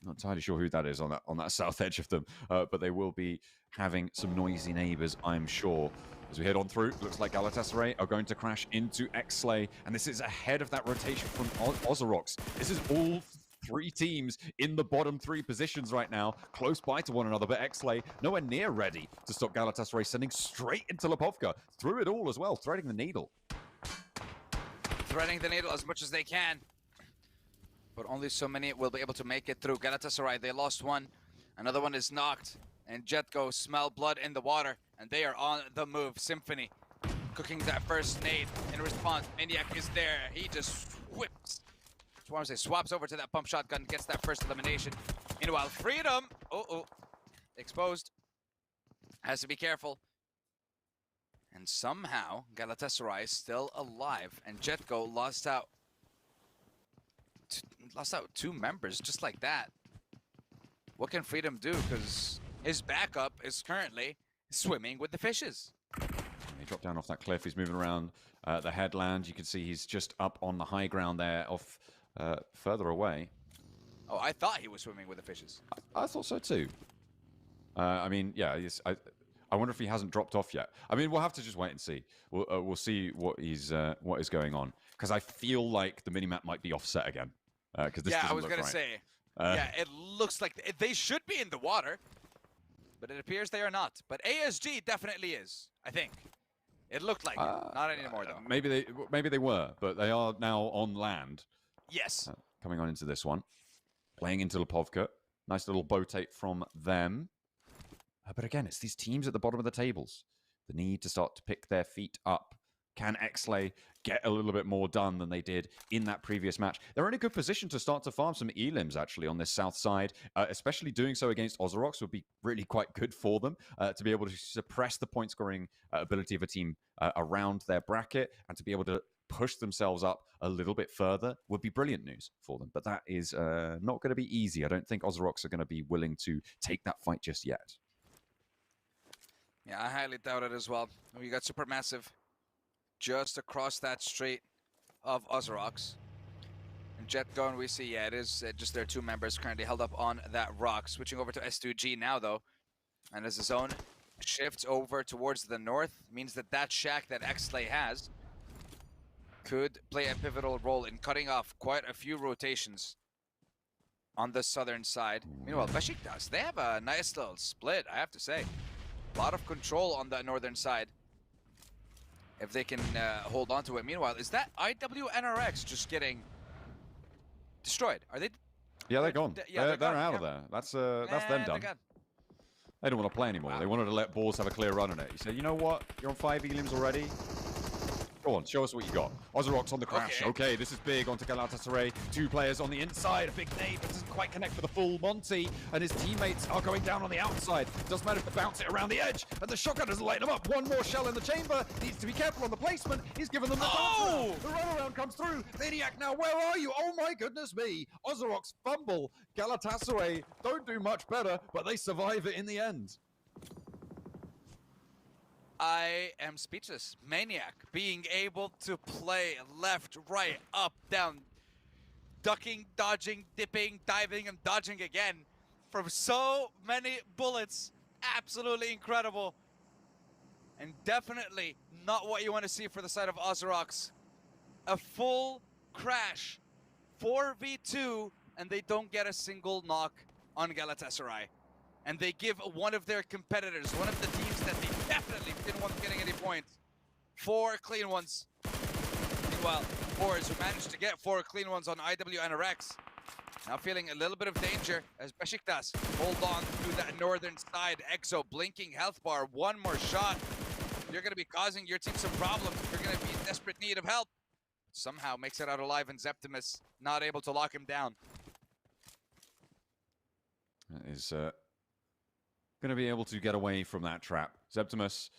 entirely sure who that is on that south edge of them, but they will be having some noisy neighbors, I'm sure. As we head on through, looks like Galatasaray are going to crash into Xlay, and this is ahead of that rotation from Ozorox. This is all 3 teams in the bottom 3 positions right now, close by to one another, but Xlay nowhere near ready to stop Galatasaray, sending straight into Lipovka, through it all as well, threading the needle. Threading the needle as much as they can. But only so many will be able to make it through. Galatasaray, they lost one. Another one is knocked. And Jetgo smell blood in the water. And they are on the move. Symphony cooking that first nade. In response, Maniac is there. He just whips. Swaps over to that pump shotgun. Gets that first elimination. Meanwhile, Freedom. Exposed. Has to be careful. And somehow, Galatasaray is still alive. And Jetgo lost out 2 members just like that. What can Freedom do? Because his backup is currently swimming with the fishes. He dropped down off that cliff. He's moving around the headland. You can see he's just up on the high ground there, off further away. Oh, I thought he was swimming with the fishes. I thought so too. I mean, yeah. I wonder if he hasn't dropped off yet. I mean, we'll have to just wait and see. We'll see what is going on, because I feel like the minimap might be offset again. This yeah, I was look gonna right. say. Yeah, it looks like they should be in the water, but it appears they are not. But ASG definitely is. I think it looked like it. Not anymore though. Maybe they were, but they are now on land. Yes. Coming on into this one, playing into Lipovka. Nice little boat-8 from them. But again, it's these teams at the bottom of the tables. The need to start to pick their feet up. Can Xlay get a little bit more done than they did in that previous match? They're in a good position to start to farm some elims, actually, on this south side. Especially doing so against Ozorox would be really quite good for them, to be able to suppress the point-scoring ability of a team around their bracket, and to be able to push themselves up a little bit further would be brilliant news for them. But that is not going to be easy. I don't think Ozorox are going to be willing to take that fight just yet. Yeah, I highly doubt it as well. We got Supermassive just across that street of Ozorox. And Jetgo, and we see, yeah, it is just their 2 members currently held up on that rock. Switching over to S2G now, though. And as the zone shifts over towards the north, means that that shack that Xlay has could play a pivotal role in cutting off quite a few rotations on the southern side. Meanwhile, Besiktas, they have a nice little split, I have to say. A lot of control on the northern side, if they can hold on to it. Meanwhile, is that IWNRX just getting destroyed? Are they? Yeah, they're gone. Yeah, they're out of there. That's them done. They don't want to play anymore. Wow. They wanted to let Boars have a clear run on it. He said, you know what? You're on 5 elims already. Go on, show us what you got. Ozarok's on the crash. Okay. Okay, this is big onto Galatasaray. 2 players on the inside. A big nade, but doesn't quite connect with the full Monty. And his teammates are going down on the outside. Doesn't matter if they bounce it around the edge. And the shotgun doesn't light him up. One more shell in the chamber. Needs to be careful on the placement. He's given them the bounce. The runaround comes through. Maniac now, where are you? Oh my goodness me. Ozarok's fumble. Galatasaray don't do much better, but they survive it in the end. I am speechless. Maniac being able to play left, right, up, down, ducking, dodging, dipping, diving, and dodging again from so many bullets. Absolutely incredible. And definitely not what you want to see for the side of Ozarok's. A full crash, 4v2, and they don't get a single knock on Galatasaray. And they give one of their competitors, one of the teams that they definitely didn't want getting any points, 4 clean ones. Meanwhile, Boars, who managed to get 4 clean ones on IW and RX, now feeling a little bit of danger as Besiktas hold on to that northern side. Exo blinking health bar, one more shot. You're going to be causing your team some problems. You're going to be in desperate need of help. Somehow makes it out alive, and Zeptimus not able to lock him down. That is going to be able to get away from that trap. Zeptimus,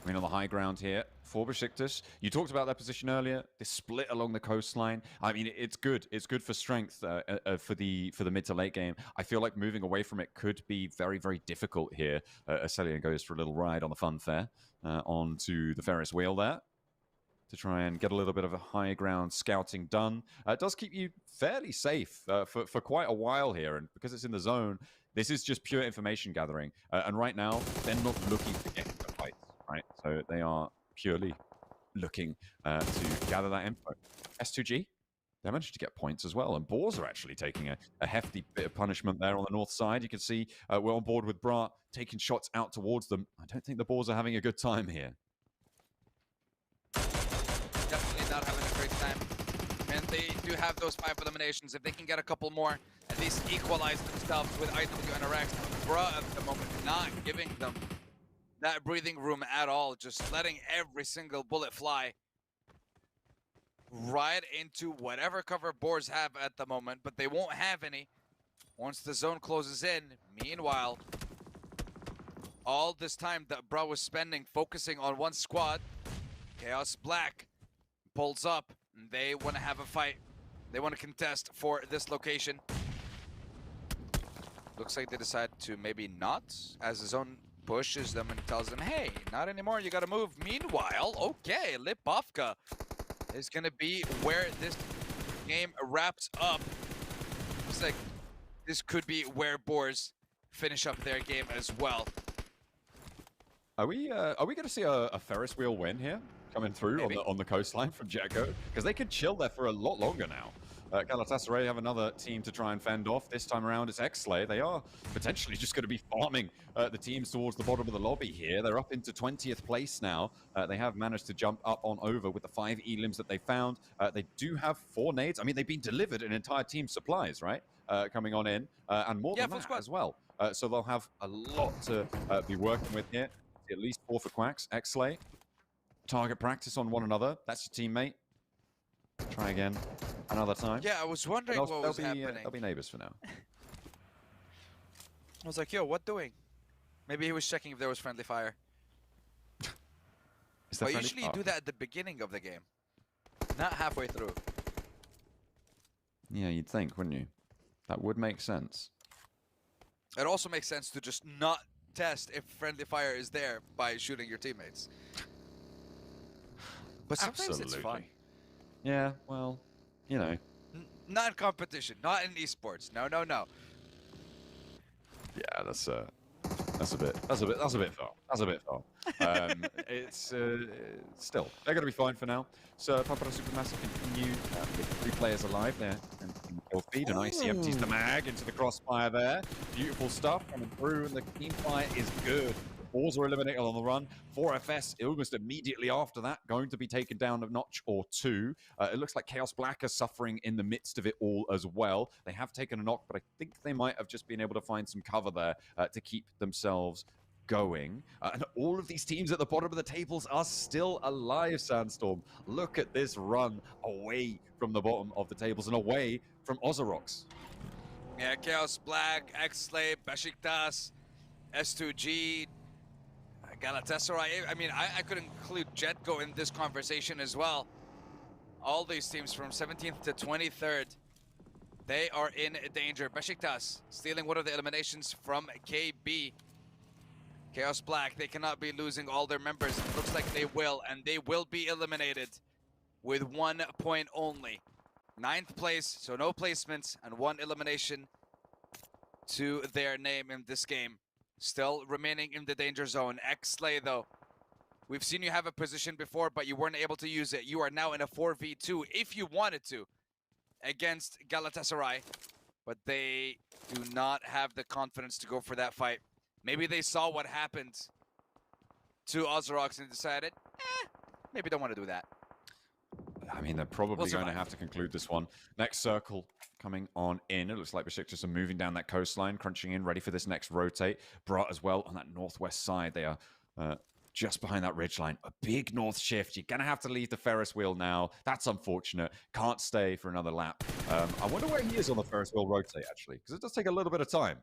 I mean, on the high ground here for Besiktas. You talked about that position earlier. This split along the coastline. I mean, it's good. It's good for strength for the mid to late game. I feel like moving away from it could be very, very difficult here. Celian goes for a little ride on the funfair onto the Ferris wheel there to try and get a little bit of a high ground scouting done. It does keep you fairly safe for quite a while here, and because it's in the zone, this is just pure information gathering. And right now, they're not looking to get into fights, right? So they are purely looking to gather that info. S2G, they managed to get points as well, and Boars are actually taking a hefty bit of punishment there on the north side. You can see we're on board with Brat taking shots out towards them. I don't think the Boars are having a good time here. Definitely not having a great time. And they do have those 5 eliminations. If they can get a couple more, at least equalize themselves with IW and RX. Bruh at the moment not giving them that breathing room at all, just letting every single bullet fly right into whatever cover Boars have at the moment, but they won't have any once the zone closes in. Meanwhile, all this time that Bruh was spending focusing on one squad, Chaos Black pulls up, and they want to have a fight. They want to contest for this location. Looks like they decide to maybe not, as the zone pushes them and tells them, hey, not anymore, you gotta move. Meanwhile, okay, Lipovka is gonna be where this game wraps up. Looks like this could be where Boars finish up their game as well. Are we gonna see a Ferris wheel win here coming through on the coastline from Jacko? Because they could chill there for a lot longer now. Galatasaray have another team to try and fend off. This time around, it's Pmsl. They are potentially just going to be farming the teams towards the bottom of the lobby here. They're up into 20th place now. They have managed to jump up on over with the 5 elims that they found. They do have 4 nades. I mean, they've been delivered an entire team's supplies, right? Coming on in, and more than that as well. So they'll have a lot to be working with here. At least 4 for Quacks. Pmsl, target practice on one another. That's your teammate. Try again another time. Yeah, I was wondering what was happening. They'll be neighbors for now. I was like, yo, what doing? Maybe he was checking if there was friendly fire. But usually you do that at the beginning of the game, not halfway through. Yeah, you'd think, wouldn't you? That would make sense. It also makes sense to just not test if friendly fire is there by shooting your teammates. But sometimes it's fun. Yeah, well, you know. Not in competition, not in esports. No, no, no. Yeah, that's a bit far. That's a bit far. It's still, they're going to be fine for now. So Papa Supermassive continue with 3 players alive there and kill feed, and Icy empties the mag into the crossfire there. Beautiful stuff coming through, and the team fire is good. Boars are eliminated on the run. 4FS almost immediately after that, going to be taken down a notch or 2. It looks like Chaos Black are suffering in the midst of it all as well. They have taken a knock, but I think they might have just been able to find some cover there to keep themselves going. And all of these teams at the bottom of the tables are still alive, Sandstorm. Look at this run away from the bottom of the tables and away from Ozorox. Yeah, Chaos Black, X-Slay, Besiktas, S2G, Galatasaray. I mean, I could include Jetgo in this conversation as well. All these teams from 17th to 23rd, they are in danger. Besiktas stealing one of the eliminations from KB. Chaos Black, they cannot be losing all their members. It looks like they will, and they will be eliminated with 1 point only. 9th place, so no placements, and 1 elimination to their name in this game. Still remaining in the danger zone. X-Slay, though, we've seen you have a position before, but you weren't able to use it. You are now in a 4v2, if you wanted to, against Galatasaray. But they do not have the confidence to go for that fight. Maybe they saw what happened to Ozorox and decided, maybe don't want to do that. I mean, they're probably going to have to conclude this one. Next circle coming on in. It looks like Besiktas are moving down that coastline, crunching in, ready for this next rotate. Brat as well on that northwest side. They are just behind that ridgeline. A big north shift. You're going to have to leave the Ferris wheel now. That's unfortunate. Can't stay for another lap. I wonder where he is on the Ferris wheel rotate, actually, because it does take a little bit of time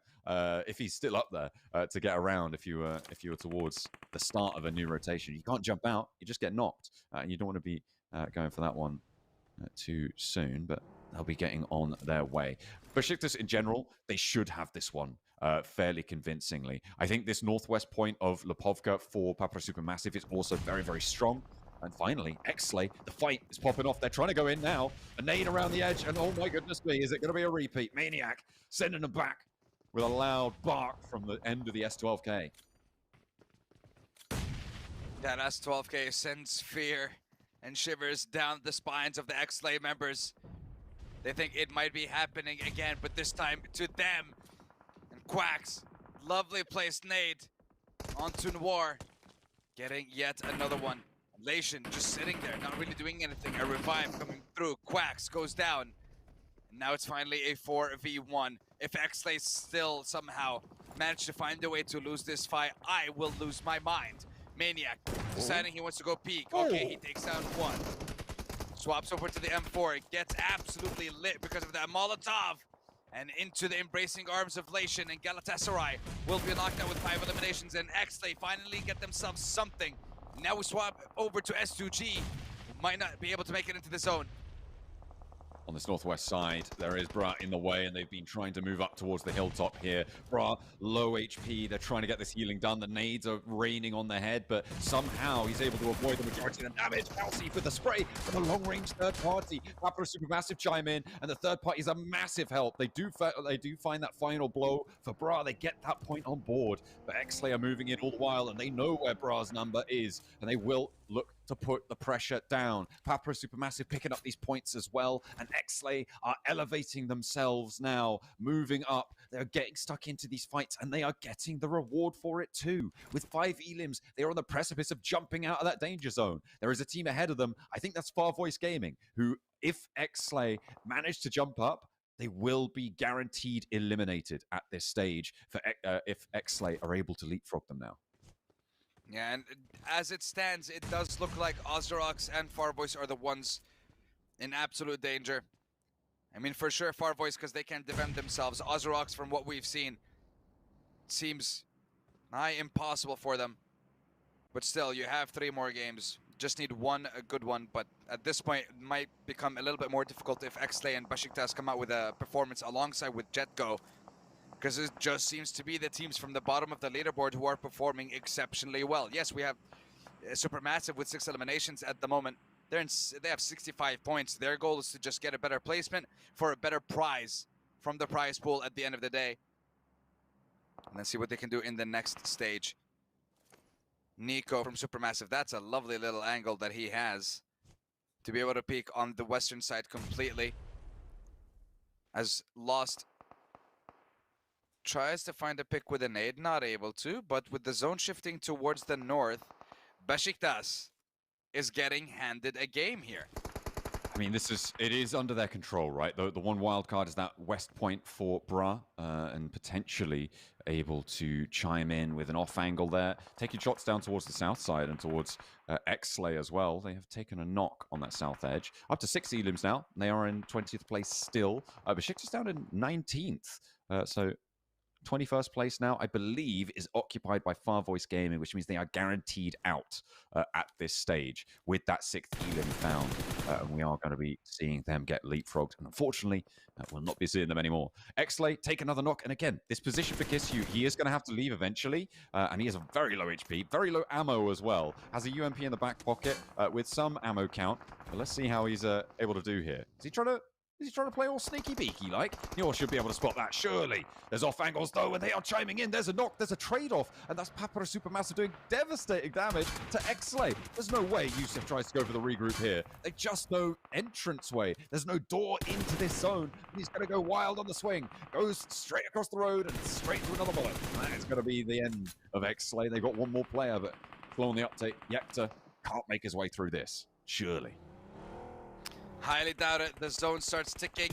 if he's still up there to get around if you were towards the start of a new rotation. You can't jump out. You just get knocked, and you don't want to be going for that one too soon, but they'll be getting on their way. Besiktas in general, they should have this one fairly convincingly. I think this northwest point of Lipovka for Papra Supermassive is also very, very strong. And finally, X-Slay, the fight is popping off. They're trying to go in now. A nade around the edge, and oh my goodness me, is it going to be a repeat? Maniac sending them back with a loud bark from the end of the S12K. That S12K sends fear and shivers down the spines of the X-Slay members. They think it might be happening again, but this time to them. And Quacks, lovely placed nade onto Noir, getting yet another one. Lation just sitting there, not really doing anything. A revive coming through. Quacks goes down. And now it's finally a 4v1. If X-Slay still somehow manage to find a way to lose this fight, I will lose my mind. Maniac deciding he wants to go peek. Okay, he takes down one. Swaps over to the M4. It gets absolutely lit because of that Molotov. And into the embracing arms of Lation, and Galatasaray will be locked out with 5 eliminations, and X-Slay finally get themselves something. Now we swap over to S2G. Might not be able to make it into the zone. On this northwest side, there is Bra in the way, and they've been trying to move up towards the hilltop here. Bra, low HP. They're trying to get this healing done. The nades are raining on their head, but somehow he's able to avoid the majority of the damage. Halsey with the spray from a long-range third party. Papra Supermassive chime in, and the third party is a massive help. They do find that final blow for Bra. They get that point on board, but X-Slay are moving in all the while, and they know where Bra's number is, and they will look to put the pressure down. Papra Supermassive picking up these points as well, and X-Slay are elevating themselves now, moving up. They're getting stuck into these fights, and they are getting the reward for it too. With 5 elims, they are on the precipice of jumping out of that danger zone. There is a team ahead of them. I think that's Far Voice Gaming, who, if X-Slay manage to jump up, they will be guaranteed eliminated at this stage for if X-Slay are able to leapfrog them now. Yeah, and as it stands, it does look like Ozorox and Farvoice are the ones in absolute danger. I mean, for sure, Farvoice, because they can defend themselves. Ozorox, from what we've seen, seems nigh impossible for them. But still, you have 3 more games. Just need one, a good one. But at this point, it might become a little bit more difficult if X-Slay and Besiktas come out with a performance alongside with Jetgo. Because it just seems to be the teams from the bottom of the leaderboard who are performing exceptionally well. Yes, we have Supermassive with 6 eliminations at the moment. They have 65 points. Their goal is to just get a better placement for a better prize from the prize pool at the end of the day. And then see what they can do in the next stage. Nico from Supermassive, that's a lovely little angle that he has to be able to peek on the western side completely. As Lost tries to find a pick with a nade, not able to, but with the zone shifting towards the north, Besiktas is getting handed a game here. I mean, it is under their control, right? The one wild card is that West Point for Bra, and potentially able to chime in with an off angle there, taking shots down towards the south side and towards Pmsl as well. They have taken a knock on that south edge. Up to 6 elims now. They are in 20th place still. Besiktas down in 19th. So 21st place now, I believe, is occupied by Far Voice Gaming, which means they are guaranteed out at this stage with that 6th elim found. And we are going to be seeing them get leapfrogged. And unfortunately, we'll not be seeing them anymore. Pmsl, take another knock. And again, this position for Kisyu, he is going to have to leave eventually. And he has a very low HP, very low ammo as well. Has a UMP in the back pocket with some ammo count. But let's see how he's able to do here. Is he trying to play all sneaky beaky like? You should be able to spot that, surely. There's off angles though, and they are chiming in. There's a knock, there's a trade-off, and that's Papara Supermassive doing devastating damage to Pmsl. There's no way Yusuf tries to go for the regroup here. There's just no entranceway. There's no door into this zone. He's going to go wild on the swing. Goes straight across the road and straight to another bullet. That is going to be the end of Pmsl. They've got one more player, but flow on the update. Yekta can't make his way through this, surely. Highly doubt it. The zone starts ticking.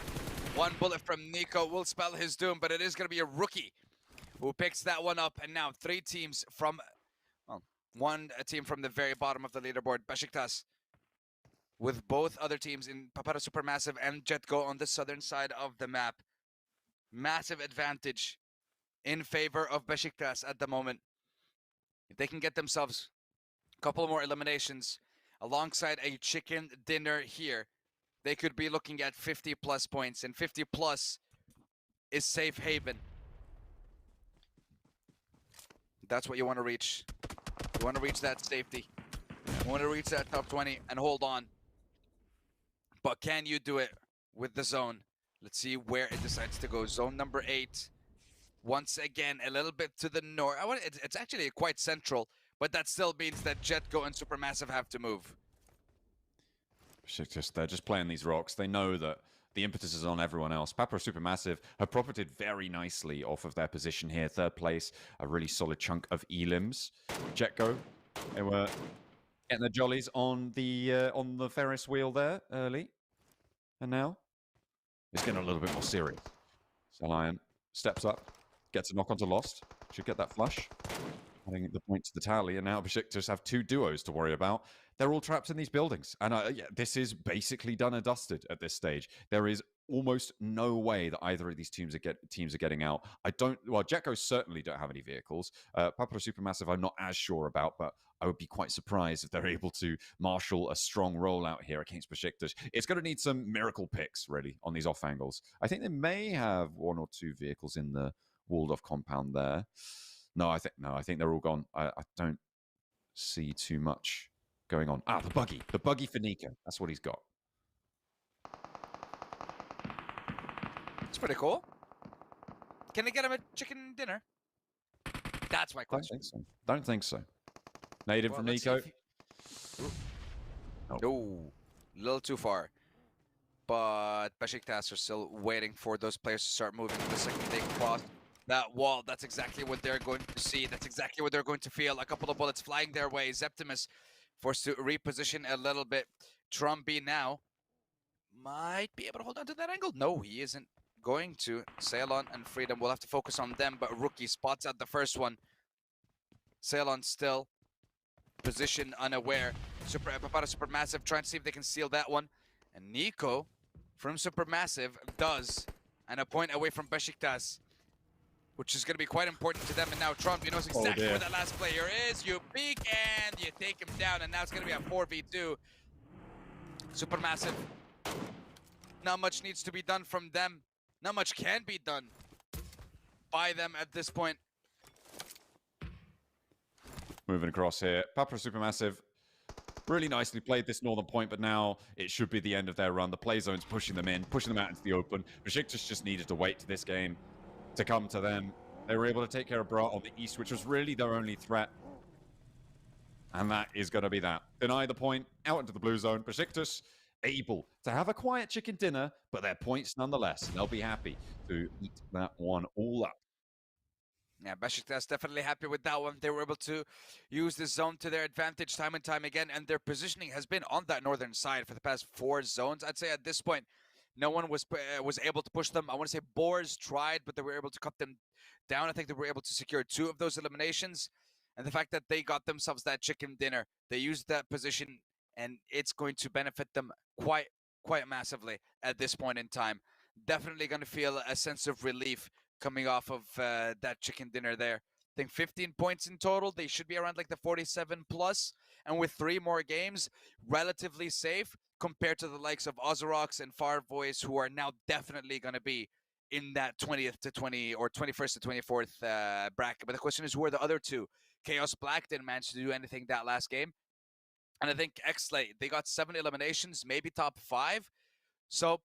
One bullet from Nico will spell his doom, but it is going to be a rookie who picks that one up. And now 3 teams from, well, one team from the very bottom of the leaderboard, Besiktas, with both other teams in Papara Supermassive and JetGo on the southern side of the map. Massive advantage in favor of Besiktas at the moment. If they can get themselves a couple more eliminations alongside a chicken dinner here, they could be looking at 50 plus points, and 50 plus is safe haven. That's what you want to reach. You want to reach that safety. You want to reach that top 20 and hold on. But can you do it with the zone? Let's see where it decides to go. Zone number 8. Once again, a little bit to the north. It's actually quite central, but that still means that JetGo and Supermassive have to move. They're just playing these rocks. They know that the impetus is on everyone else. Papara Supermassive have profited very nicely off of their position here. 3rd place, a really solid chunk of elims. JetGo, they were getting the jollies on the Ferris wheel there early. And now it's getting a little bit more serious. Lion steps up, gets a knock onto Lost. Should get that flush. Adding the point to the tally, and now Besiktas have 2 duos to worry about. They're all trapped in these buildings, and yeah, this is basically done and dusted at this stage. There is almost no way that either of these teams are getting out. Well, JetGo certainly don't have any vehicles. Papara Supermassive, I'm not as sure about, but I would be quite surprised if they're able to marshal a strong rollout here against Besiktas. It's going to need some miracle picks, really, on these off angles. I think they may have 1 or 2 vehicles in the walled-off compound there. No, I think they're all gone. I don't see too much going on. The buggy for Nico. That's what he's got. It's pretty cool. Can they get him a chicken dinner? That's my question. Don't think so. Native from Nico. No, a little too far. But Besiktas are still waiting for those players to start moving. The second they cross that wall, that's exactly what they're going to see. That's exactly what they're going to feel. A couple of bullets flying their way. Zeptimus forced to reposition a little bit. Trumby now might be able to hold on to that angle. No, he isn't going to. Ceylon and Freedom will have to focus on them, but Rookie spots out the first one. Ceylon still position unaware. Papara Supermassive trying to see if they can steal that one. And Nico from Supermassive does. And a point away from Besiktas, which is going to be quite important to them. And now Trump, you know exactly where that last player is. You peek and you take him down. And now it's going to be a 4v2. Supermassive. Not much needs to be done from them. Not much can be done by them at this point. Moving across here. Papara Supermassive really nicely played this northern point, but now it should be the end of their run. The play zone's pushing them in, pushing them out into the open. Besiktas just needed to wait to this game to come to them. They were able to take care of Bra on the east, which was really their only threat. And that is going to be that. Deny the point, out into the blue zone. Besiktas able to have a quiet chicken dinner, but their points nonetheless. They'll be happy to eat that one all up. Yeah, Besiktas definitely happy with that one. They were able to use this zone to their advantage time and time again, and their positioning has been on that northern side for the past 4 zones. I'd say at this point, no one was able to push them. I want to say Boars tried, but they were able to cut them down. I think they were able to secure 2 of those eliminations, and the fact that they got themselves that chicken dinner, they used that position, and it's going to benefit them quite massively at this point in time. Definitely going to feel a sense of relief coming off of that chicken dinner there. I think 15 points in total. They should be around like the 47 plus. And with 3 more games, relatively safe compared to the likes of Ozorox and Far Voice, who are now definitely going to be in that 20th to 20 or 21st to 24th bracket. But the question is, who are the other two? Chaos Black didn't manage to do anything that last game. And I think X-Late, they got 7 eliminations, maybe top 5. So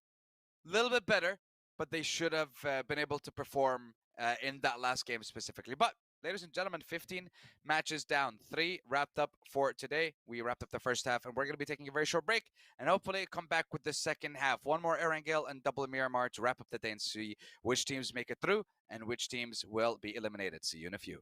a little bit better, but they should have been able to perform in that last game specifically. But ladies and gentlemen, 15 matches down, 3 wrapped up for today. We wrapped up the first half, and we're going to be taking a very short break and hopefully come back with the second half. One more Erangel and double Miramar to wrap up the day and see which teams make it through and which teams will be eliminated. See you in a few.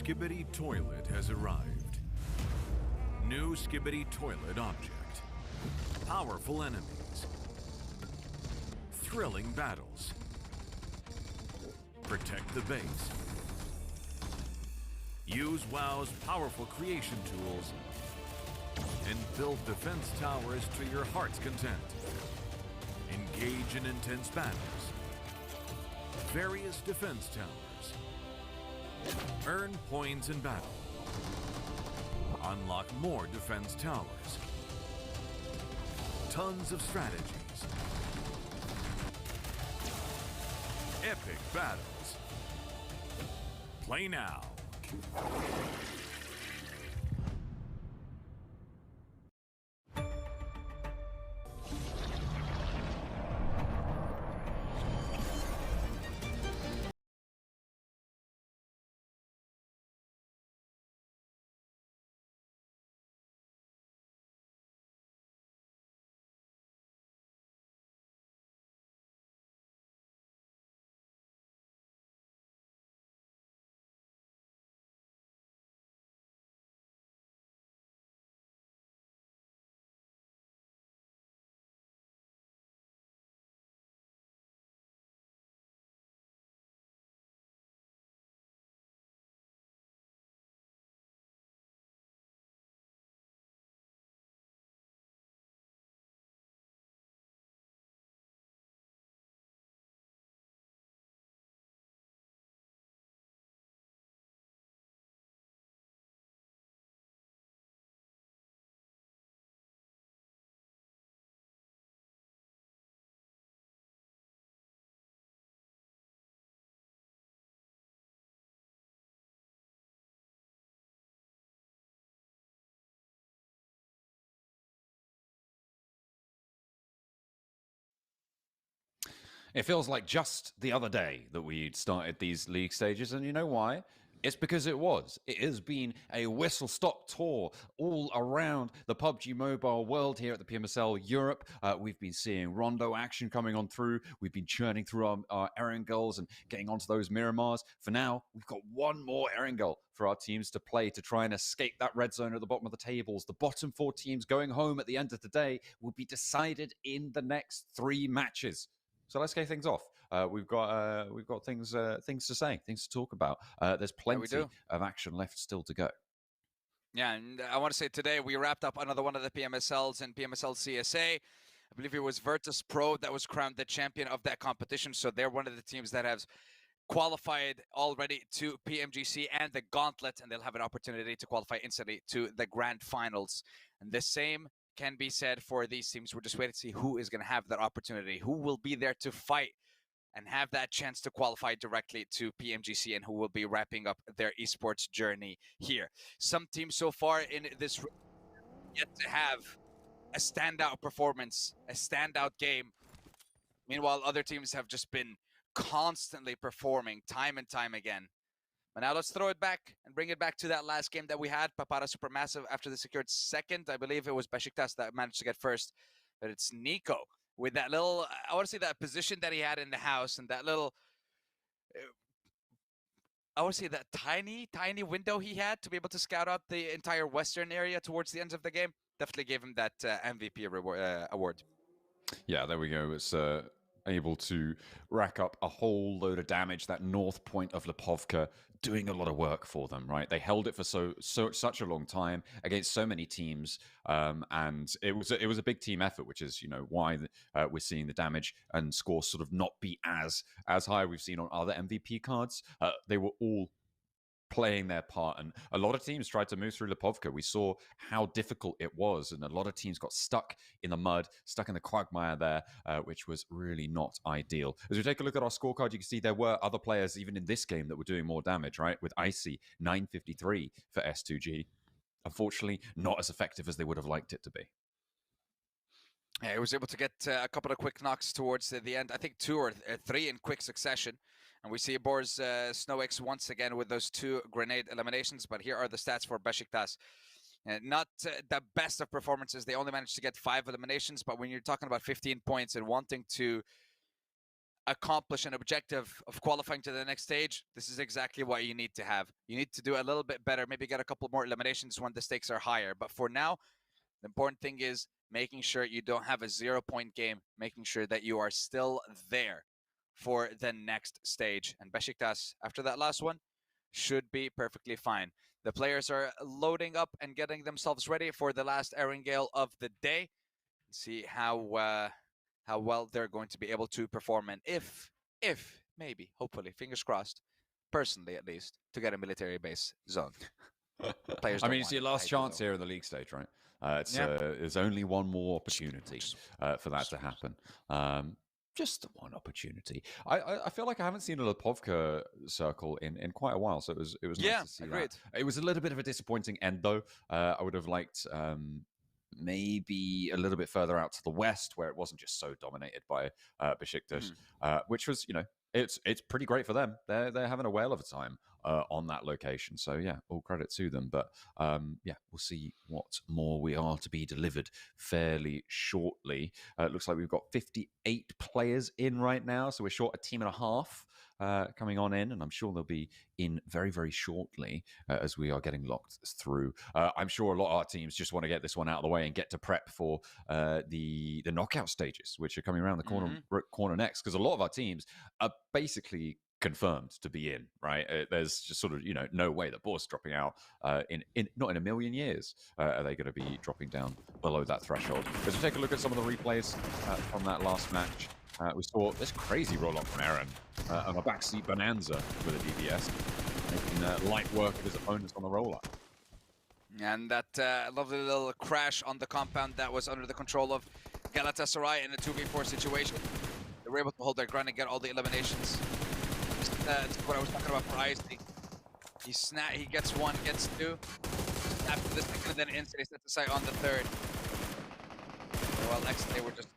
Skibidi Toilet has arrived. New Skibidi Toilet object. Powerful enemies. Thrilling battles. Protect the base. Use WoW's powerful creation tools and build defense towers to your heart's content. Engage in intense battles. Various defense towers. Earn points in battle. Unlock more defense towers. Tons of strategies. Epic battles. Play now. It feels like just the other day that we started these league stages, and you know why? It's because it was. It has been a whistle-stop tour all around the PUBG Mobile world here at the Pmsl Europe. We've been seeing Rondo action coming on through. We've been churning through our Erangels and getting onto those Miramars. For now, we've got one more Erangel for our teams to play to try and escape that red zone at the bottom of the tables. The bottom 4 teams going home at the end of the day will be decided in the next 3 matches. So let's get things off. We've got things to say, things to talk about. There's plenty of action left still to go. Yeah, and I want to say today we wrapped up another one of the PMSLs and PMSL CSA. I believe it was Virtus Pro that was crowned the champion of that competition. So they're one of the teams that has qualified already to PMGC and the Gauntlet, and they'll have an opportunity to qualify instantly to the grand finals. And the same can be said for these teams. We're just waiting to see who is going to have that opportunity, who will be there to fight and have that chance to qualify directly to PMGC, and who will be wrapping up their esports journey here. Some teams so far in this yet to have a standout performance, a standout game. Meanwhile, other teams have just been constantly performing time and time again. But now let's throw it back and bring it back to that last game that we had. Papara Supermassive after they secured second. I believe it was Besiktas that managed to get first. But it's Nico with that little, I want to say that position that he had in the house and that little, I want to say that tiny window he had to be able to scout out the entire western area towards the end of the game. Definitely gave him that MVP award. Yeah, there we go. It's able to rack up a whole load of damage. That north point of Lipovka doing a lot of work for them, right? They held it for such a long time against so many teams, and it was a big team effort, which is why we're seeing the damage and score sort of not be as high we've seen on other MVP cards. They were all playing their part, and a lot of teams tried to move through Lipovka. We saw how difficult it was, and a lot of teams got stuck in the mud, stuck in the quagmire there, which was really not ideal. As we take a look at our scorecard, you can see there were other players even in this game that were doing more damage, right? With Icy, 953 for S2G. Unfortunately, not as effective as they would have liked it to be. Yeah, he was able to get a couple of quick knocks towards the end. I think 2 or 3 in quick succession. And we see Boris SnowX once again with those 2 grenade eliminations. But here are the stats for Besiktas. Not the best of performances. They only managed to get 5 eliminations. But when you're talking about 15 points and wanting to accomplish an objective of qualifying to the next stage, this is exactly what you need to have. You need to do a little bit better, maybe get a couple more eliminations when the stakes are higher. But for now, the important thing is making sure you don't have a 0-point game, making sure that you are still there for the next stage. And Besiktas, after that last one, should be perfectly fine. The players are loading up and getting themselves ready for the last Erangel of the day. See how well they're going to be able to perform, and if maybe, hopefully, fingers crossed, personally at least, to get a military base zone. I mean, it's your last chance here in the league stage, right? There's only one more opportunity for that to happen. Just one opportunity. I feel like I haven't seen a Lipovka circle in quite a while, so it was nice to see that. It was a little bit of a disappointing end, though. I would have liked maybe a little bit further out to the west, where it wasn't just so dominated by Besiktas, which was, it's pretty great for them. They're having a whale of a time on that location. So yeah, all credit to them. But yeah, we'll see what more we are to be delivered fairly shortly. It looks like we've got 58 players in right now, so we're short a team and a half coming on in, and I'm sure they'll be in very, very shortly as we are getting locked through. I'm sure a lot of our teams just want to get this one out of the way and get to prep for the knockout stages, which are coming around the corner next, because a lot of our teams are basically confirmed to be in, right? There's just sort of, no way that Boar's dropping out in not in a million years are they going to be dropping down below that threshold. As we take a look at some of the replays from that last match, we saw this crazy roll-up from Aaron on a backseat bonanza with a DPS, making light work of his opponents on the roll-up. And that lovely little crash on the compound that was under the control of Galatasaray in a 2v4 situation. They were able to hold their ground and get all the eliminations. That's what I was talking about for Icy. He gets one, gets two. After the second, and then instantly sets the sight on the third. While they were just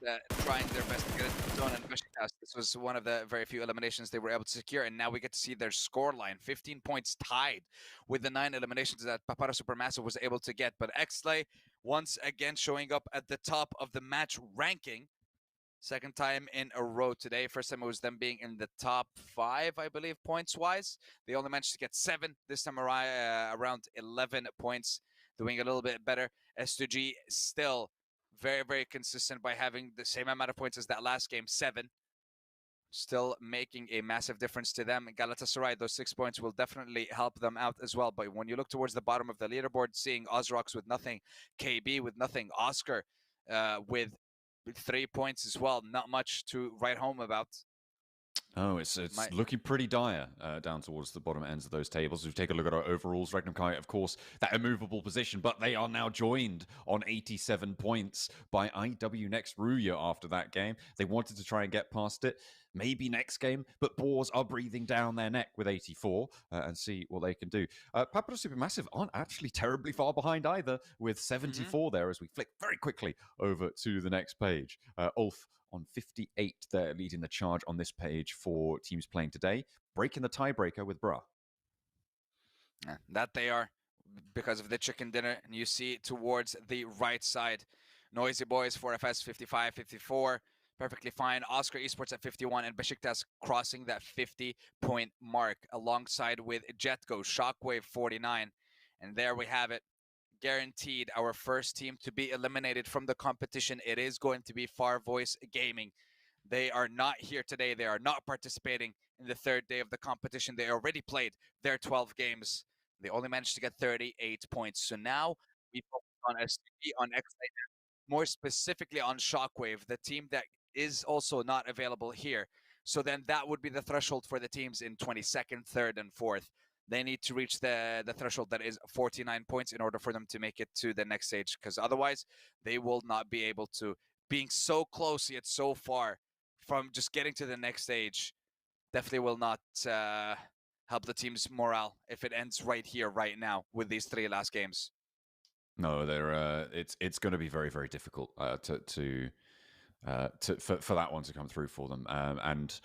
trying their best to get into the zone, and Besiktas, this was one of the very few eliminations they were able to secure, and now we get to see their scoreline, 15 points tied with the 9 eliminations that Pmsl was able to get. But Xlay, once again, showing up at the top of the match ranking, second time in a row today. First time it was them being in the top 5, I believe, points-wise. They only managed to get 7. This time around 11 points, doing a little bit better. S2G still very, very consistent by having the same amount of points as that last game, 7. Still making a massive difference to them. Galatasaray, those 6 points will definitely help them out as well. But when you look towards the bottom of the leaderboard, seeing Ozrox with nothing, KB with nothing, Oscar with 3 points as well, not much to write home about. Oh, it's looking pretty dire down towards the bottom ends of those tables. If we take a look at our overalls, Regnum-Kai, of course, that immovable position, but they are now joined on 87 points by IW Next Ruya after that game. They wanted to try and get past it, maybe next game, but Boars are breathing down their neck with 84 and see what they can do. Papua Supermassive aren't actually terribly far behind either, with 74 there as we flick very quickly over to the next page. Ulf on 58 there, leading the charge on this page for teams playing today, breaking the tiebreaker with Bra. Yeah, that they are, because of the chicken dinner. And you see towards the right side, Noisy Boys, 4FS, 55, 54, perfectly fine. Oscar Esports at 51, and Besiktas crossing that 50-point mark, alongside with Jetgo, Shockwave, 49. And there we have it. Guaranteed our first team to be eliminated from the competition. It is going to be Far Voice Gaming. They are not here today. They are not participating in the third day of the competition. They already played their 12 games. They only managed to get 38 points. So now we focus on STP, on XA, more specifically on Shockwave, the team that is also not available here. So then that would be the threshold for the teams in 22nd, 3rd, and 4th. They need to reach the threshold that is 49 points in order for them to make it to the next stage, because otherwise they will not be able to. Being so close yet so far from just getting to the next stage definitely will not help the team's morale if it ends right here, right now, with these 3 last games. No, they're it's going to be very, very difficult for that one to come through for them, and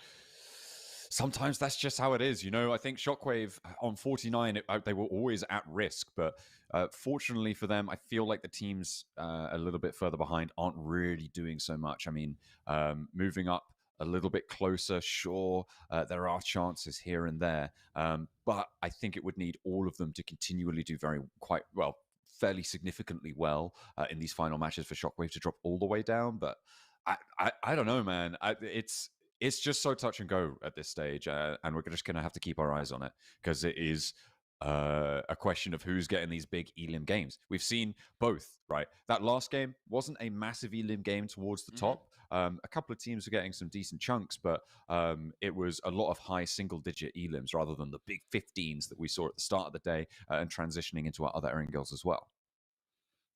sometimes that's just how it is. I think Shockwave on 49, they were always at risk, but fortunately for them, I feel like the teams a little bit further behind aren't really doing so much. I mean, moving up a little bit closer. Sure, there are chances here and there, but I think it would need all of them to continually do quite well, fairly significantly well in these final matches for Shockwave to drop all the way down. But I don't know, man. It's just so touch and go at this stage, and we're just going to have to keep our eyes on it because it is a question of who's getting these big elim games. We've seen both, right? That last game wasn't a massive elim game towards the top. A couple of teams were getting some decent chunks, but it was a lot of high single-digit elims rather than the big 15s that we saw at the start of the day and transitioning into our other Erangels as well.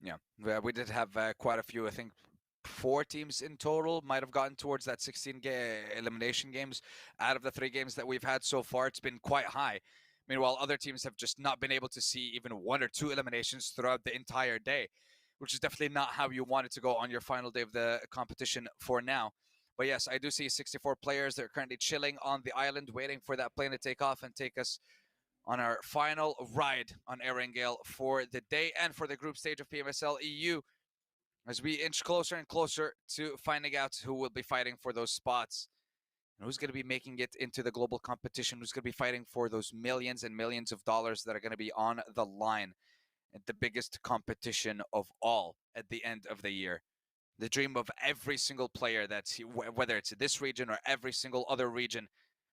Yeah, we did have quite a few. I think 4 teams in total might have gotten towards that 16 elimination games. Out of the 3 games that we've had so far, it's been quite high. Meanwhile, other teams have just not been able to see even 1 or 2 eliminations throughout the entire day, which is definitely not how you want it to go on your final day of the competition for now. But yes, I do see 64 players that are currently chilling on the island, waiting for that plane to take off and take us on our final ride on Erangel for the day and for the group stage of PMSL EU, as we inch closer and closer to finding out who will be fighting for those spots and who's going to be making it into the global competition, who's going to be fighting for those millions and millions of dollars that are going to be on the line at the biggest competition of all at the end of the year. The dream of every single player that's, whether it's this region or every single other region,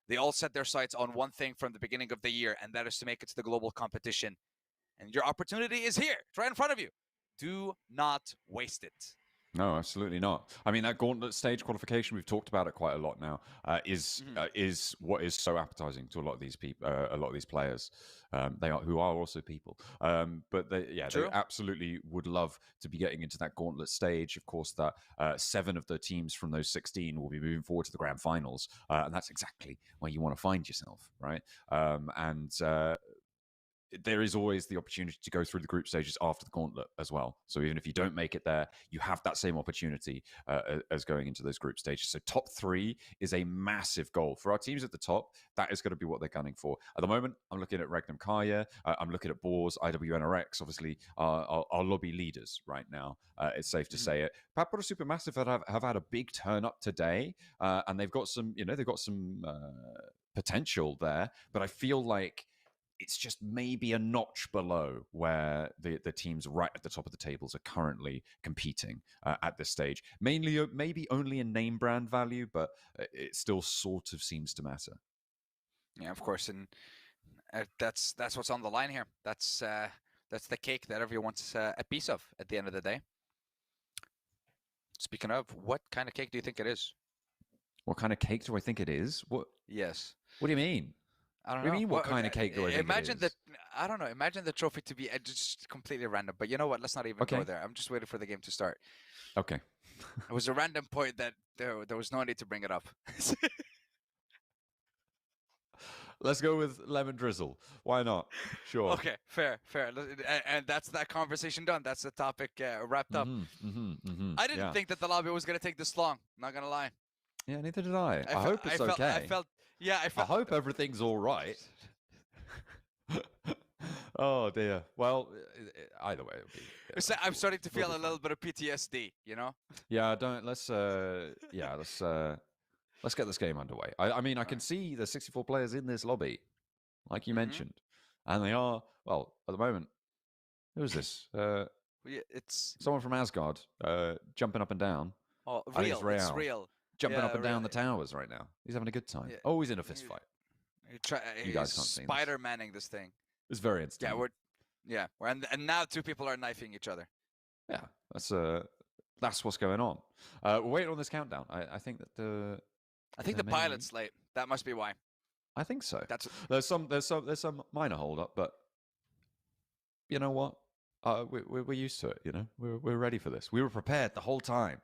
they all set their sights on one thing from the beginning of the year, and that is to make it to the global competition. And your opportunity is here. It's right in front of you. Do not waste it. No, absolutely not. I mean, that Gauntlet stage qualification, we've talked about it quite a lot now, is what is so appetizing to a lot of these people, a lot of these players. Who are also people. But they absolutely would love to be getting into that Gauntlet stage. Of course, that 7 of the teams from those 16 will be moving forward to the grand finals, and that's exactly where you want to find yourself, right? There is always the opportunity to go through the group stages after the Gauntlet as well. So even if you don't make it there, you have that same opportunity as going into those group stages. So top 3 is a massive goal. For our teams at the top, that is going to be what they're gunning for. At the moment, I'm looking at Regnum Kaya, I'm looking at Boars, IWNRX, obviously our lobby leaders right now. It's safe to say it. Papara Supermassive have had a big turn up today, and they've got some, potential there, but I feel like it's just maybe a notch below where the teams right at the top of the tables are currently competing at this stage. Mainly, maybe only in name brand value, but it still sort of seems to matter. Yeah, of course, and that's what's on the line here. That's the cake that everyone wants a piece of at the end of the day. Speaking of, what kind of cake do you think it is? What kind of cake do I think it is? What? Yes. What do you mean? I don't know. What do you mean, what kind of cake do I think imagine it is? I don't know. Imagine the trophy to be just completely random. But you know what? Let's not even go there. I'm just waiting for the game to start. Okay. It was a random point that there was no need to bring it up. Let's go with lemon drizzle. Why not? Sure. Okay, fair. And that's that conversation done. That's the topic wrapped up. I didn't think that the lobby was going to take this long. Not going to lie. Yeah, neither did I. I hope it's okay. I hope everything's all right. Oh dear. Well, either way, it'll be. I'm starting to feel a little bit of PTSD. You know. Yeah. Let's get this game underway. I mean, I can see the 64 players in this lobby, like you mentioned, and they are at the moment. Who is this? It's someone from Asgard, jumping up and down. Oh, real. It's real. Jumping up and down the towers right now. He's having a good time. Yeah. Oh, he's in a fist fight. You guys can't see Spider-Manning this thing. It's very entertaining. And now 2 people are knifing each other. Yeah, that's what's going on. We're waiting on this countdown. I think that the pilot's late. That must be why. I think so. There's some minor hold up, but you know what? We're used to it. You know, we're ready for this. We were prepared the whole time.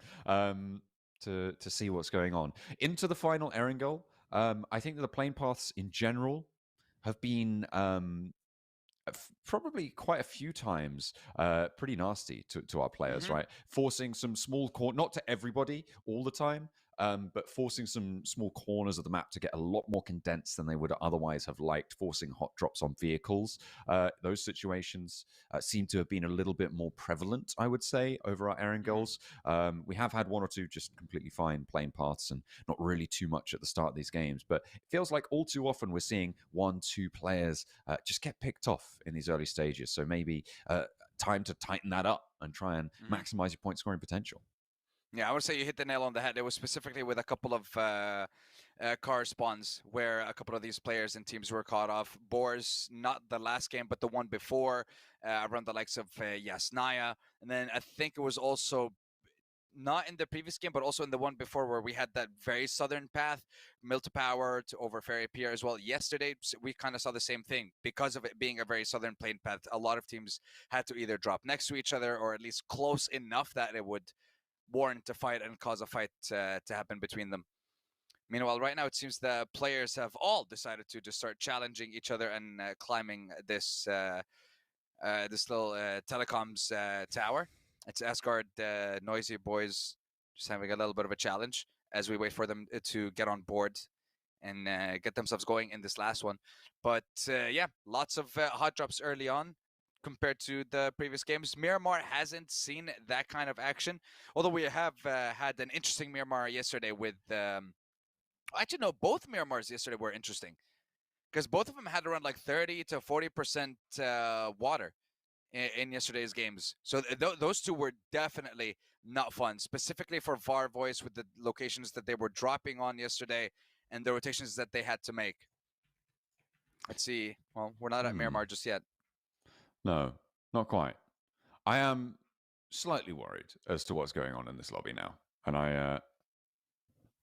To see what's going on. Into the final Erangel, I think that the plane paths in general have been probably quite a few times pretty nasty to our players, right? Forcing some small not to everybody all the time, but forcing some small corners of the map to get a lot more condensed than they would otherwise have liked, forcing hot drops on vehicles. Those situations seem to have been a little bit more prevalent, I would say, over our Erangels. We have had one or two just completely fine playing paths and not really too much at the start of these games, but it feels like all too often we're seeing 1-2 players just get picked off in these early stages. So maybe time to tighten that up and try and maximize your point scoring potential. Yeah, I would say you hit the nail on the head. It was specifically with a couple of car spawns where a couple of these players and teams were caught off. Boars, not the last game, but the one before, around the likes of Yasnaya. And then I think it was also not in the previous game, but also in the one before where we had that very southern path, Mill to Power to over Ferry Pier as well. Yesterday, we kind of saw the same thing. Because of it being a very southern plain path, a lot of teams had to either drop next to each other or at least close enough that it would warrant a fight and cause a fight to happen between them. Meanwhile, right now, it seems the players have all decided to just start challenging each other and climbing this this little telecoms tower. It's Asgard Noisy Boys just having a little bit of a challenge as we wait for them to get on board and get themselves going in this last one. But yeah, lots of hot drops early on compared to the previous games. Miramar hasn't seen that kind of action, although we have had an interesting Miramar yesterday with... actually, no, both Miramars yesterday were interesting because both of them had around like 30 to 40% water in yesterday's games. So those two were definitely not fun, specifically for VAR Voice with the locations that they were dropping on yesterday and the rotations that they had to make. Let's see. Well, we're not at Miramar just yet. No, not quite. I am slightly worried as to what's going on in this lobby now, and I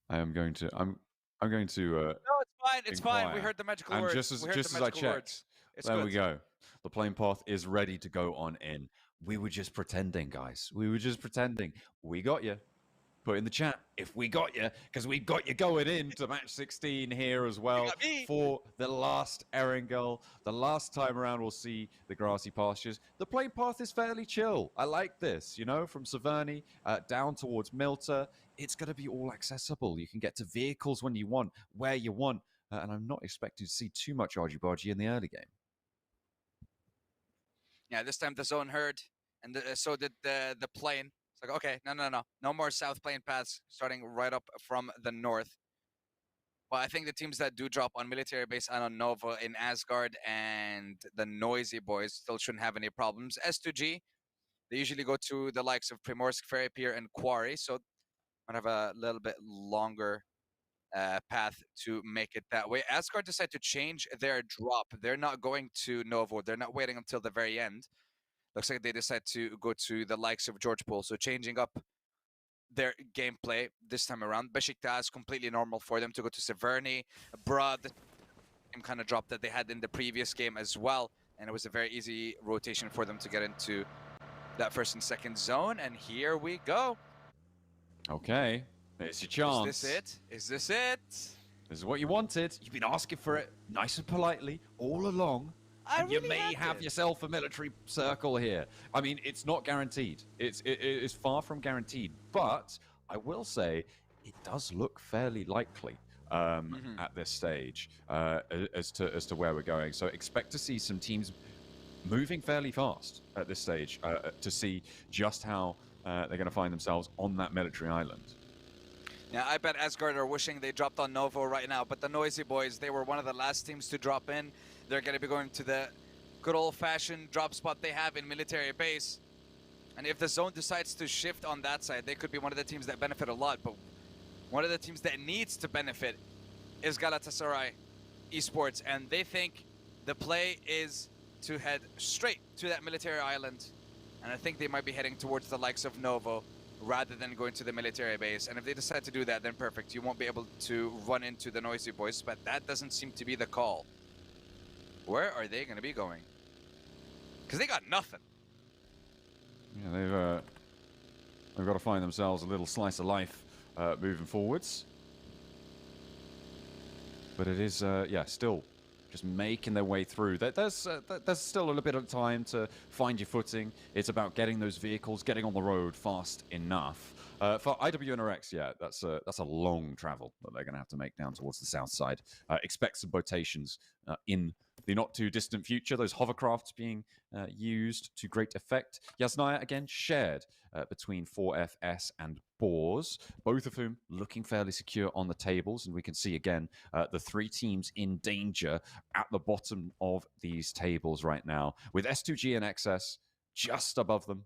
am going to. I'm going to. No, it's fine. It's fine. We heard the magical words. And just as I checked, there we go. The plane path is ready to go on in. We were just pretending, guys. We were just pretending. We got you. Put in the chat if we got you, because we got you going into match 16 here as well for the last Erangel. The last time around, we'll see the grassy pastures. The plane path is fairly chill. I like this, you know, from Severny down towards Milta. It's going to be all accessible. You can get to vehicles when you want, where you want, and I'm not expecting to see too much argy-bargy in the early game. Yeah, this time the zone heard, and so did the plane. It's like, okay, no more south plane paths starting right up from the north. Well, I think the teams that do drop on military base and on Nova in Asgard and the Noisy Boys still shouldn't have any problems. S2G, they usually go to the likes of Primorsk, Ferry Pier, and Quarry, so might have a little bit longer path to make it that way. Asgard decided to change their drop. They're not going to Novo. They're not waiting until the very end. Looks like they decide to go to the likes of George Pool, so changing up their gameplay this time around. Besiktas, completely normal for them to go to Severny. Brad, the same kind of drop that they had in the previous game as well, and it was a very easy rotation for them to get into that first and second zone, and here we go. Okay, it's your chance. Is this it? Is this it? This is what you wanted. You've been asking for it nice and politely all along. And you may have yourself a military circle here. I mean, it's not guaranteed. It is far from guaranteed. But I will say it does look fairly likely at this stage as to where we're going. So expect to see some teams moving fairly fast at this stage to see just how they're going to find themselves on that military island. Yeah, I bet Asgard are wishing they dropped on Novo right now, but the Noisy Boys, they were one of the last teams to drop in. They're going to be going to the good old-fashioned drop spot they have in military base. And if the zone decides to shift on that side, they could be one of the teams that benefit a lot. But one of the teams that needs to benefit is Galatasaray Esports. And they think the play is to head straight to that military island. And I think they might be heading towards the likes of Novo rather than going to the military base. And if they decide to do that, then perfect. You won't be able to run into the Noisy Boys, but that doesn't seem to be the call. Where are they going to be going? Because they got nothing. Yeah, they've got to find themselves a little slice of life moving forwards. But it is, yeah, still just making their way through. There's still a little bit of time to find your footing. It's about getting those vehicles, getting on the road fast enough. For IWNRX, yeah, that's a long travel that they're going to have to make down towards the south side. Expect some rotations in the not too distant future. Those hovercrafts being used to great effect. Yasnaya again shared between 4FS and Boars, both of whom looking fairly secure on the tables. And we can see again the three teams in danger at the bottom of these tables right now, with S2G and XS just above them.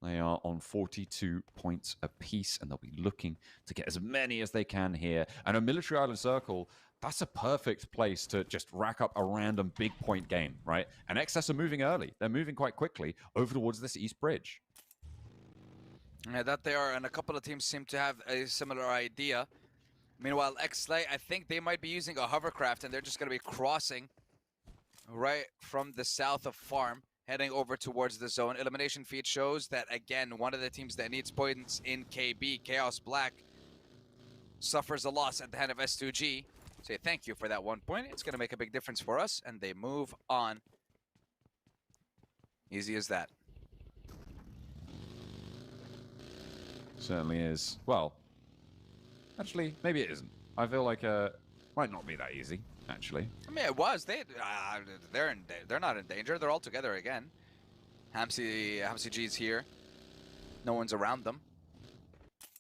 They are on 42 points apiece, and they'll be looking to get as many as they can here. And a Military Island Circle, that's a perfect place to just rack up a random big point game, right? And XS are moving early. They're moving quite quickly over towards this East Bridge. Yeah, that they are, and a couple of teams seem to have a similar idea. Meanwhile, Xlay, I think they might be using a hovercraft, and they're just going to be crossing right from the south of Farm, heading over towards the zone. Elimination feed shows that, again, one of the teams that needs points in KB, Chaos Black, suffers a loss at the hand of S2G. Say thank you for that 1 point. It's going to make a big difference for us, and they move on. Easy as that. Certainly is. Well, actually, maybe it isn't. I feel like might not be that easy, actually. I mean, it was. They're not in danger. They're all together again. Hamsi G's here. No one's around them.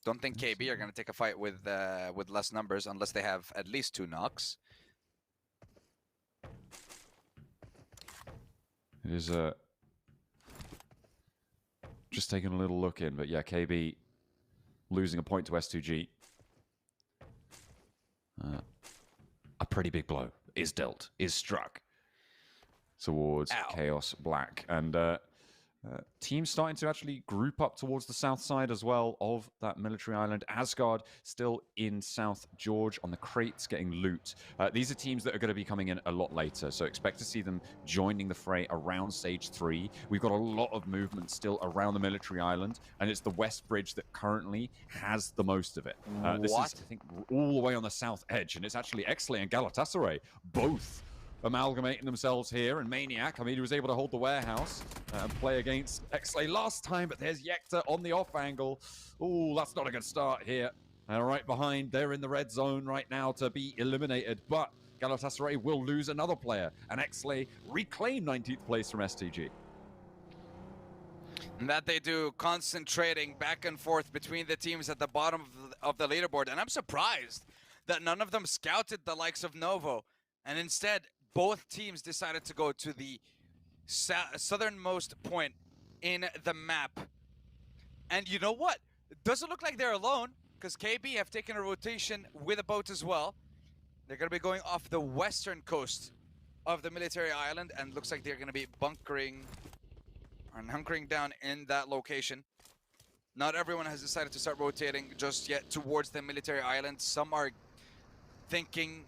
Don't think KB are going to take a fight with less numbers unless they have at least 2 knocks. It is just taking a little look in, but yeah, KB losing a point to S2G. A pretty big blow is dealt, is struck towards Chaos Black. And teams starting to actually group up towards the south side as well of that Military Island. Asgard still in South George on the crates getting loot. These are teams that are going to be coming in a lot later, so expect to see them joining the fray around Stage 3. We've got a lot of movement still around the Military Island, and it's the West Bridge that currently has the most of it. This is, I think, all the way on the south edge, and it's actually Xlay and Galatasaray both amalgamating themselves here, and Maniac, I mean, he was able to hold the warehouse and play against Xlay last time, but there's Yekta on the off angle. Ooh, that's not a good start here. And right behind, they're in the red zone right now to be eliminated, but Galatasaray will lose another player, and Xlay reclaim 19th place from STG. And that they do, concentrating back and forth between the teams at the bottom of the leaderboard. And I'm surprised that none of them scouted the likes of Novo, and instead both teams decided to go to the southernmost point in the map. And you know what? It doesn't look like they're alone, because KB have taken a rotation with a boat as well. They're going to be going off the western coast of the Military Island, and looks like they're going to be bunkering and hunkering down in that location. Not everyone has decided to start rotating just yet towards the Military Island. Some are thinking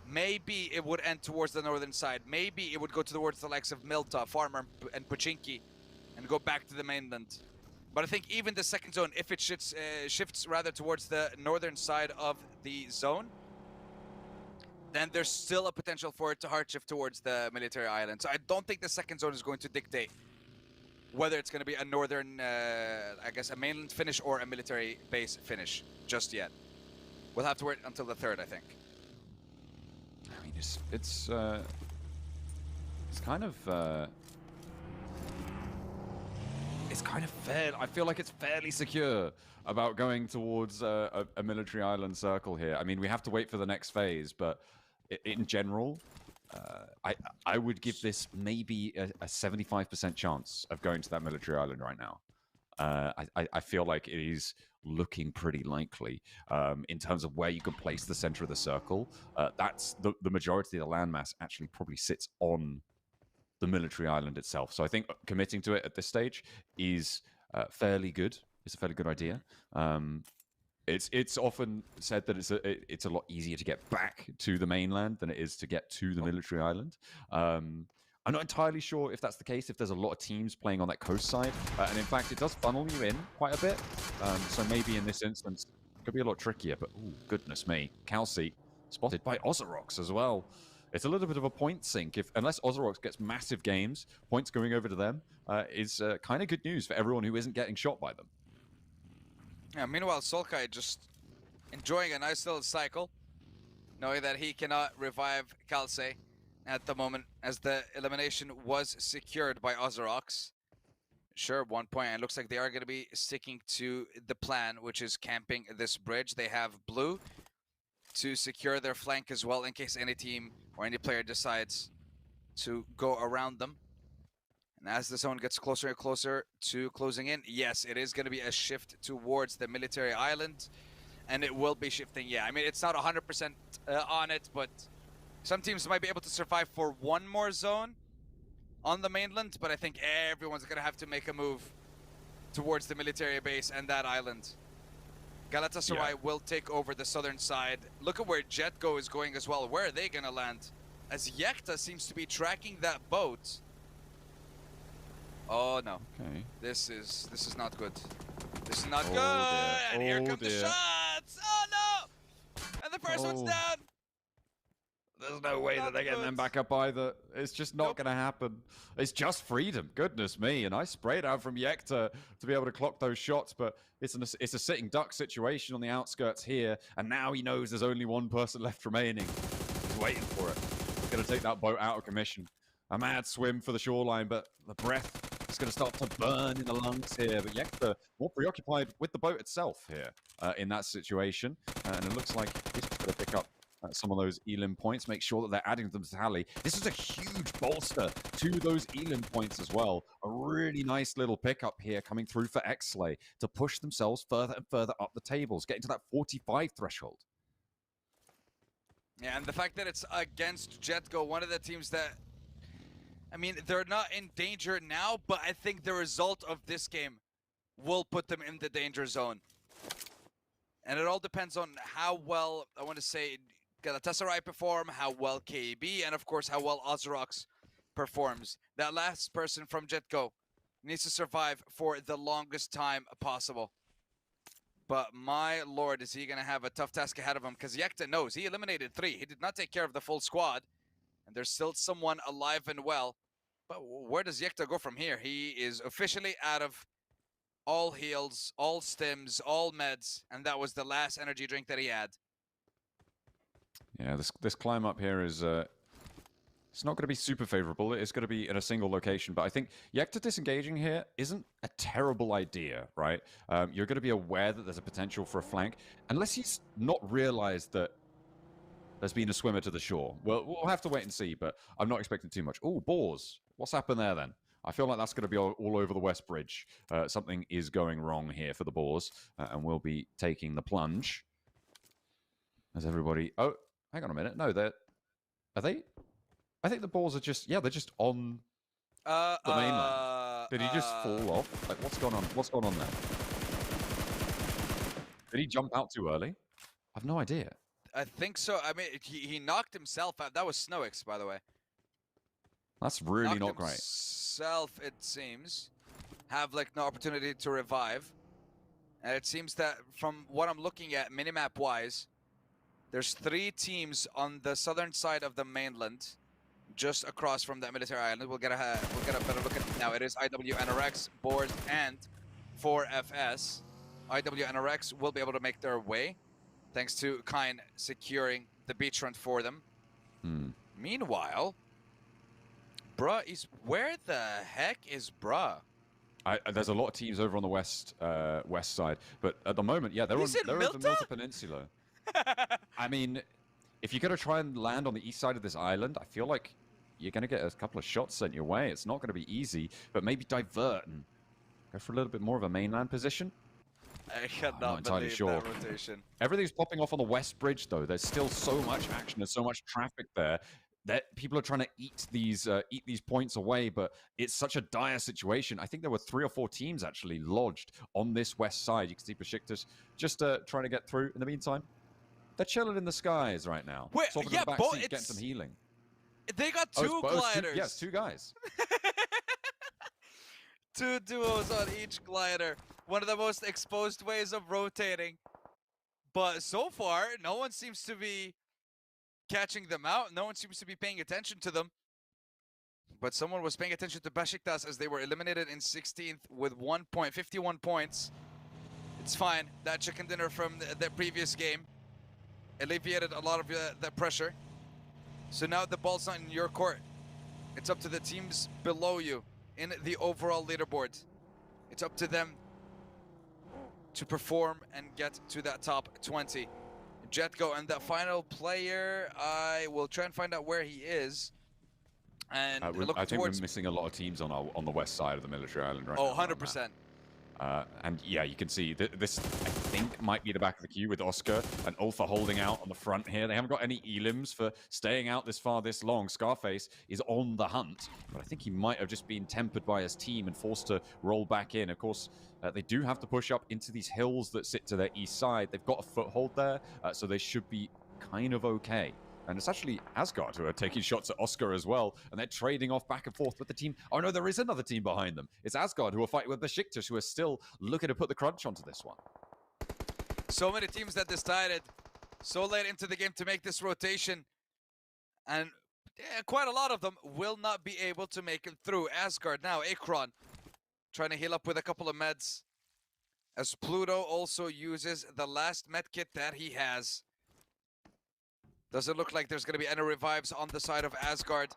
maybe it would end towards the northern side. Maybe it would go towards the likes of Milta, Farmer, and Pochinki, and go back to the mainland. But I think even the second zone, if it shifts rather towards the northern side of the zone, then there's still a potential for it to hard shift towards the Military Island. So I don't think the second zone is going to dictate whether it's going to be a northern, I guess, a mainland finish or a military base finish just yet. We'll have to wait until the third, I think. I mean, it's kind of fair. I feel like it's fairly secure about going towards a Military Island Circle here. I mean, we have to wait for the next phase, but in general, I would give this maybe a 75% chance of going to that Military Island right now. I feel like it is looking pretty likely in terms of where you can place the center of the circle. That's the majority of the landmass actually probably sits on the Military Island itself. So I think committing to it at this stage is fairly good. It's a fairly good idea. It's often said that it's a lot easier to get back to the mainland than it is to get to the Military Island. I'm not entirely sure if that's the case, if there's a lot of teams playing on that coast side. And in fact, it does funnel you in quite a bit. So maybe in this instance, it could be a lot trickier. But, ooh, goodness me. Calci spotted by Ozerox as well. It's a little bit of a point sink. Unless Ozerox gets massive games, points going over to them is kind of good news for everyone who isn't getting shot by them. Yeah, meanwhile, Solkai just enjoying a nice little cycle, knowing that he cannot revive Kalse at the moment, as the elimination was secured by Azerox. Sure, 1 point, and it looks like they are going to be sticking to the plan, which is camping this bridge. They have blue to secure their flank as well, in case any team or any player decides to go around them. And as the zone gets closer and closer to closing in, yes, it is going to be a shift towards the military island, and it will be shifting. Yeah, I mean, it's not 100% on it, but some teams might be able to survive for one more zone on the mainland, but I think everyone's going to have to make a move towards the military base and that island. Galatasaray will take over the southern side. Look at where Jetgo is going as well. Where are they going to land? As Yekta seems to be tracking that boat. Oh no. Okay. This is not good. This is not Oh, good. dear. And here Oh, come the dear. shots. Oh no! And the first one's Oh. down. There's no way that Not they're getting good. them back up either. It's just not Nope. going to happen. It's just freedom. Goodness me. And I sprayed out from Yekta to be able to clock those shots, but it's a sitting duck situation on the outskirts here. And now he knows there's only one person left remaining. He's waiting for it. He's going to take that boat out of commission. A mad swim for the shoreline, but the breath is going to start to burn in the lungs here. But Yekta more preoccupied with the boat itself here in that situation. And it looks like he's going to pick up some of those Elim points, make sure that they're adding them to tally. This is a huge bolster to those Elim points as well. A really nice little pickup here coming through for Xlay to push themselves further and further up the tables, getting to that 45 threshold. Yeah, and the fact that it's against Jetgo, one of the teams that, I mean, they're not in danger now, but I think the result of this game will put them in the danger zone. And it all depends on how well, I want to say, Galatasaray perform, how well KEB, and of course how well Azerox performs. That last person from Jetgo needs to survive for the longest time possible. But my lord, is he going to have a tough task ahead of him, because Yekta knows he eliminated 3. He did not take care of the full squad, and there's still someone alive and well. But where does Yekta go from here? He is officially out of all heals, all stims, all meds, and that was the last energy drink that he had. Yeah, this climb up here is it's not going to be super favorable. It's going to be in a single location, but I think Yekta disengaging here isn't a terrible idea, right? You're going to be aware that there's a potential for a flank, unless he's not realized that there's been a swimmer to the shore. Well, we'll have to wait and see, but I'm not expecting too much. Oh, Boars. What's happened there then? I feel like that's going to be all over the West Bridge. Something is going wrong here for the Boars, and we'll be taking the plunge. As everybody... Oh, hang on a minute. No, are they... I think the Boars are just... Yeah, they're just on the mainland. Did he just fall off? Like, what's going on? What's going on there? Did he jump out too early? I've no idea. I think so. I mean, he knocked himself out. That was Snowix, by the way. That's really not great. Himself, it seems, have like no opportunity to revive. And it seems that from what I'm looking at, minimap-wise, there's 3 teams on the southern side of the mainland, just across from that military island. We'll get a better look at it now. It is IWNRX, Board, and 4FS. IWNRX will be able to make their way, thanks to Kine securing the beachfront for them. Meanwhile, Bruh is... Where the heck is Bruh? There's a lot of teams over on the west side, but at the moment, yeah, they're on the Milta Peninsula. I mean, if you're going to try and land on the east side of this island, I feel like you're going to get a couple of shots sent your way. It's not going to be easy, but maybe divert and go for a little bit more of a mainland position. I cannot not entirely believe sure. that rotation. Everything's popping off on the West Bridge, though. There's still so much action. There's so much traffic there that people are trying to eat these points away, but it's such a dire situation. I think there were 3 or 4 teams actually lodged on this west side. You can see Besiktas just trying to get through. In the meantime, they're chilling in the skies right now. Wait, Swapping yeah, to the back seat, getting some healing. They got 2 gliders. Yes, 2 guys. 2 duos on each glider. One of the most exposed ways of rotating. But so far, no one seems to be catching them out. No one seems to be paying attention to them. But someone was paying attention to Besiktas as they were eliminated in 16th with 51 points. It's fine. That chicken dinner from the previous game alleviated a lot of the pressure. So now the ball's not in your court. It's up to the teams below you in the overall leaderboard. It's up to them to perform and get to that top 20. Jetgo and the final player, I will try and find out where he is. And I think we're missing a lot of teams on the west side of the military island right now. Oh, 100%. And yeah, you can see this, I think, might be the back of the queue with Oscar and Ulf are holding out on the front here. They haven't got any elims for staying out this far, this long. Scarface is on the hunt, but I think he might have just been tempered by his team and forced to roll back in. Of course, they do have to push up into these hills that sit to their east side. They've got a foothold there, so they should be kind of okay. And it's actually Asgard who are taking shots at Oscar as well, and they're trading off back and forth with the team. Oh no, there is another team behind them. It's Asgard who are fighting with Besiktas, who are still looking to put the crunch onto this one. So many teams that decided so late into the game to make this rotation, and quite a lot of them will not be able to make it through. Asgard now, Akron, trying to heal up with a couple of meds, as Pluto also uses the last med kit that he has. Doesn't look like there's going to be any revives on the side of Asgard.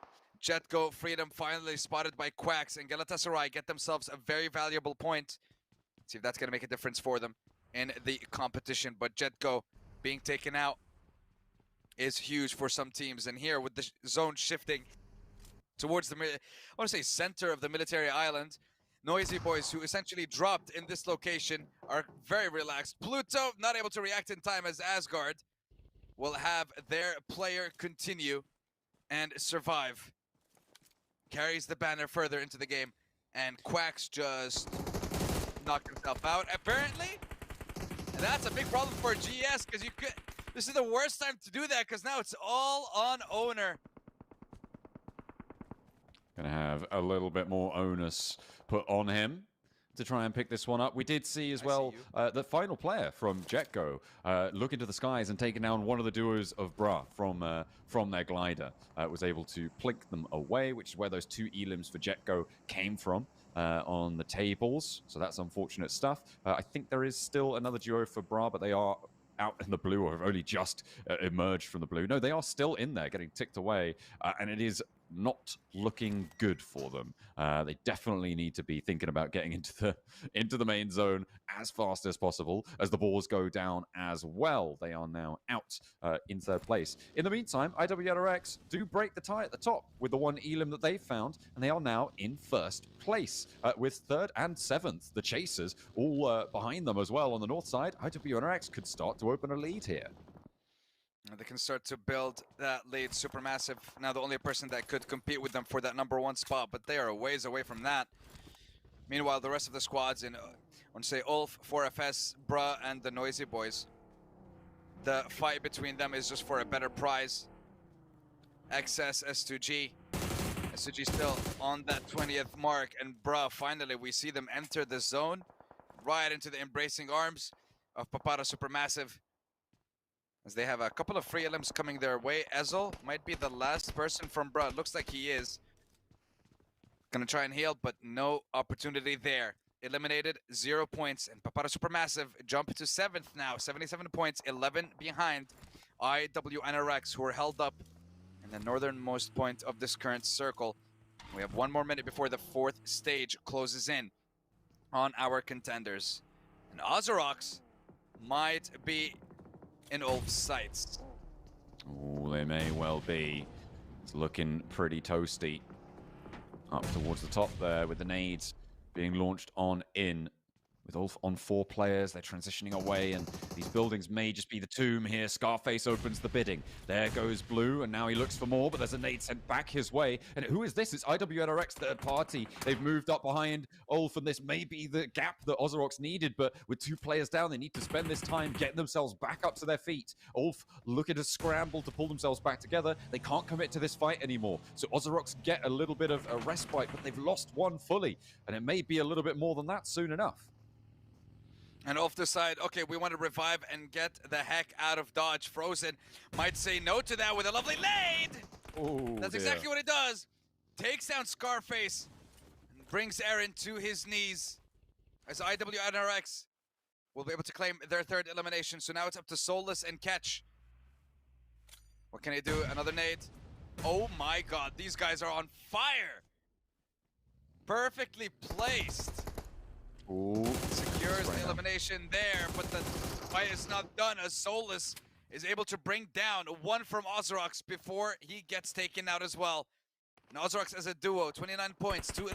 Jetgo, Freedom finally spotted by Quacks, and Galatasaray get themselves a very valuable point. Let's see if that's going to make a difference for them in the competition. But Jetgo being taken out is huge for some teams. And here with the zone shifting towards the, I want to say center of the military island, Noisy Boys, who essentially dropped in this location, are very relaxed. Pluto not able to react in time as Asgard will have their player continue and survive. Carries the banner further into the game, and Quacks just knocked himself out. Apparently, that's a big problem for GS, because this is the worst time to do that, because now it's all on Owner. Gonna have a little bit more onus put on him to try and pick this one up. We did see as well the final player from Jetgo look into the skies and taking down one of the duos of Bra from their glider. Was able to plink them away, which is where those two elims for Jetgo came from on the tables. So that's unfortunate stuff. I think there is still another duo for Bra, but they are out in the blue or have only just emerged from the blue. No, they are still in there getting ticked away, and it is not looking good for them. They definitely need to be thinking about getting into the main zone as fast as possible as the balls go down as well. They are now out in third place. In the meantime, IWNRX do break the tie at the top with the one elim that they found, and they are now in first place with third and seventh. The Chasers all behind them as well on the north side. IWNRX could start to open a lead here. They can start to build that lead. Supermassive now the only person that could compete with them for that #1 spot, but they are a ways away from that. Meanwhile, the rest of the squads in, I want to say, Ulf, 4FS, Bruh, and the Noisy Boys. The fight between them is just for a better prize. XS, S2G. S2G still on that 20th mark, and Bruh, finally we see them enter the zone right into the embracing arms of Papara Supermassive, as they have a couple of free elims coming their way. Pmsl might be the last person from Bruh. Looks like he is. Gonna try and heal, but no opportunity there. Eliminated, 0 points, and Papara Supermassive jump to 7th now. 77 points, 11 behind IWNRX, who are held up in the northernmost point of this current circle. We have 1 more minute before the 4th stage closes in on our contenders. And Ozorox might be in Ulf's sights. Oh, they may well be. It's looking pretty toasty. Up towards the top there with the nades being launched on in. With Ulf on 4 players, they're transitioning away, and these buildings may just be the tomb here. Scarface opens the bidding. There goes Blue, and now he looks for more, but there's a nade sent back his way. And who is this? It's IWNRX third party. They've moved up behind Ulf, and this may be the gap that Ozorox needed, but with 2 players down, they need to spend this time getting themselves back up to their feet. Ulf looking to scramble to pull themselves back together. They can't commit to this fight anymore. So Ozorox get a little bit of a respite, but they've lost 1 fully, and it may be a little bit more than that soon enough. And Ulf decide, okay, we want to revive and get the heck out of Dodge. Frozen might say no to that with a lovely nade. Oh, that's exactly what it does. Takes down Scarface and brings Aaron to his knees as IWNRX will be able to claim their third elimination. So now it's up to Soulless and Catch. What can he do? Another nade. Oh my god, these guys are on fire! Perfectly placed. Ooh. Secures the elimination there, but the fight is not done as Soulless is able to bring down one from Ozrox before he gets taken out as well. And Ozrox as a duo, 29 points, two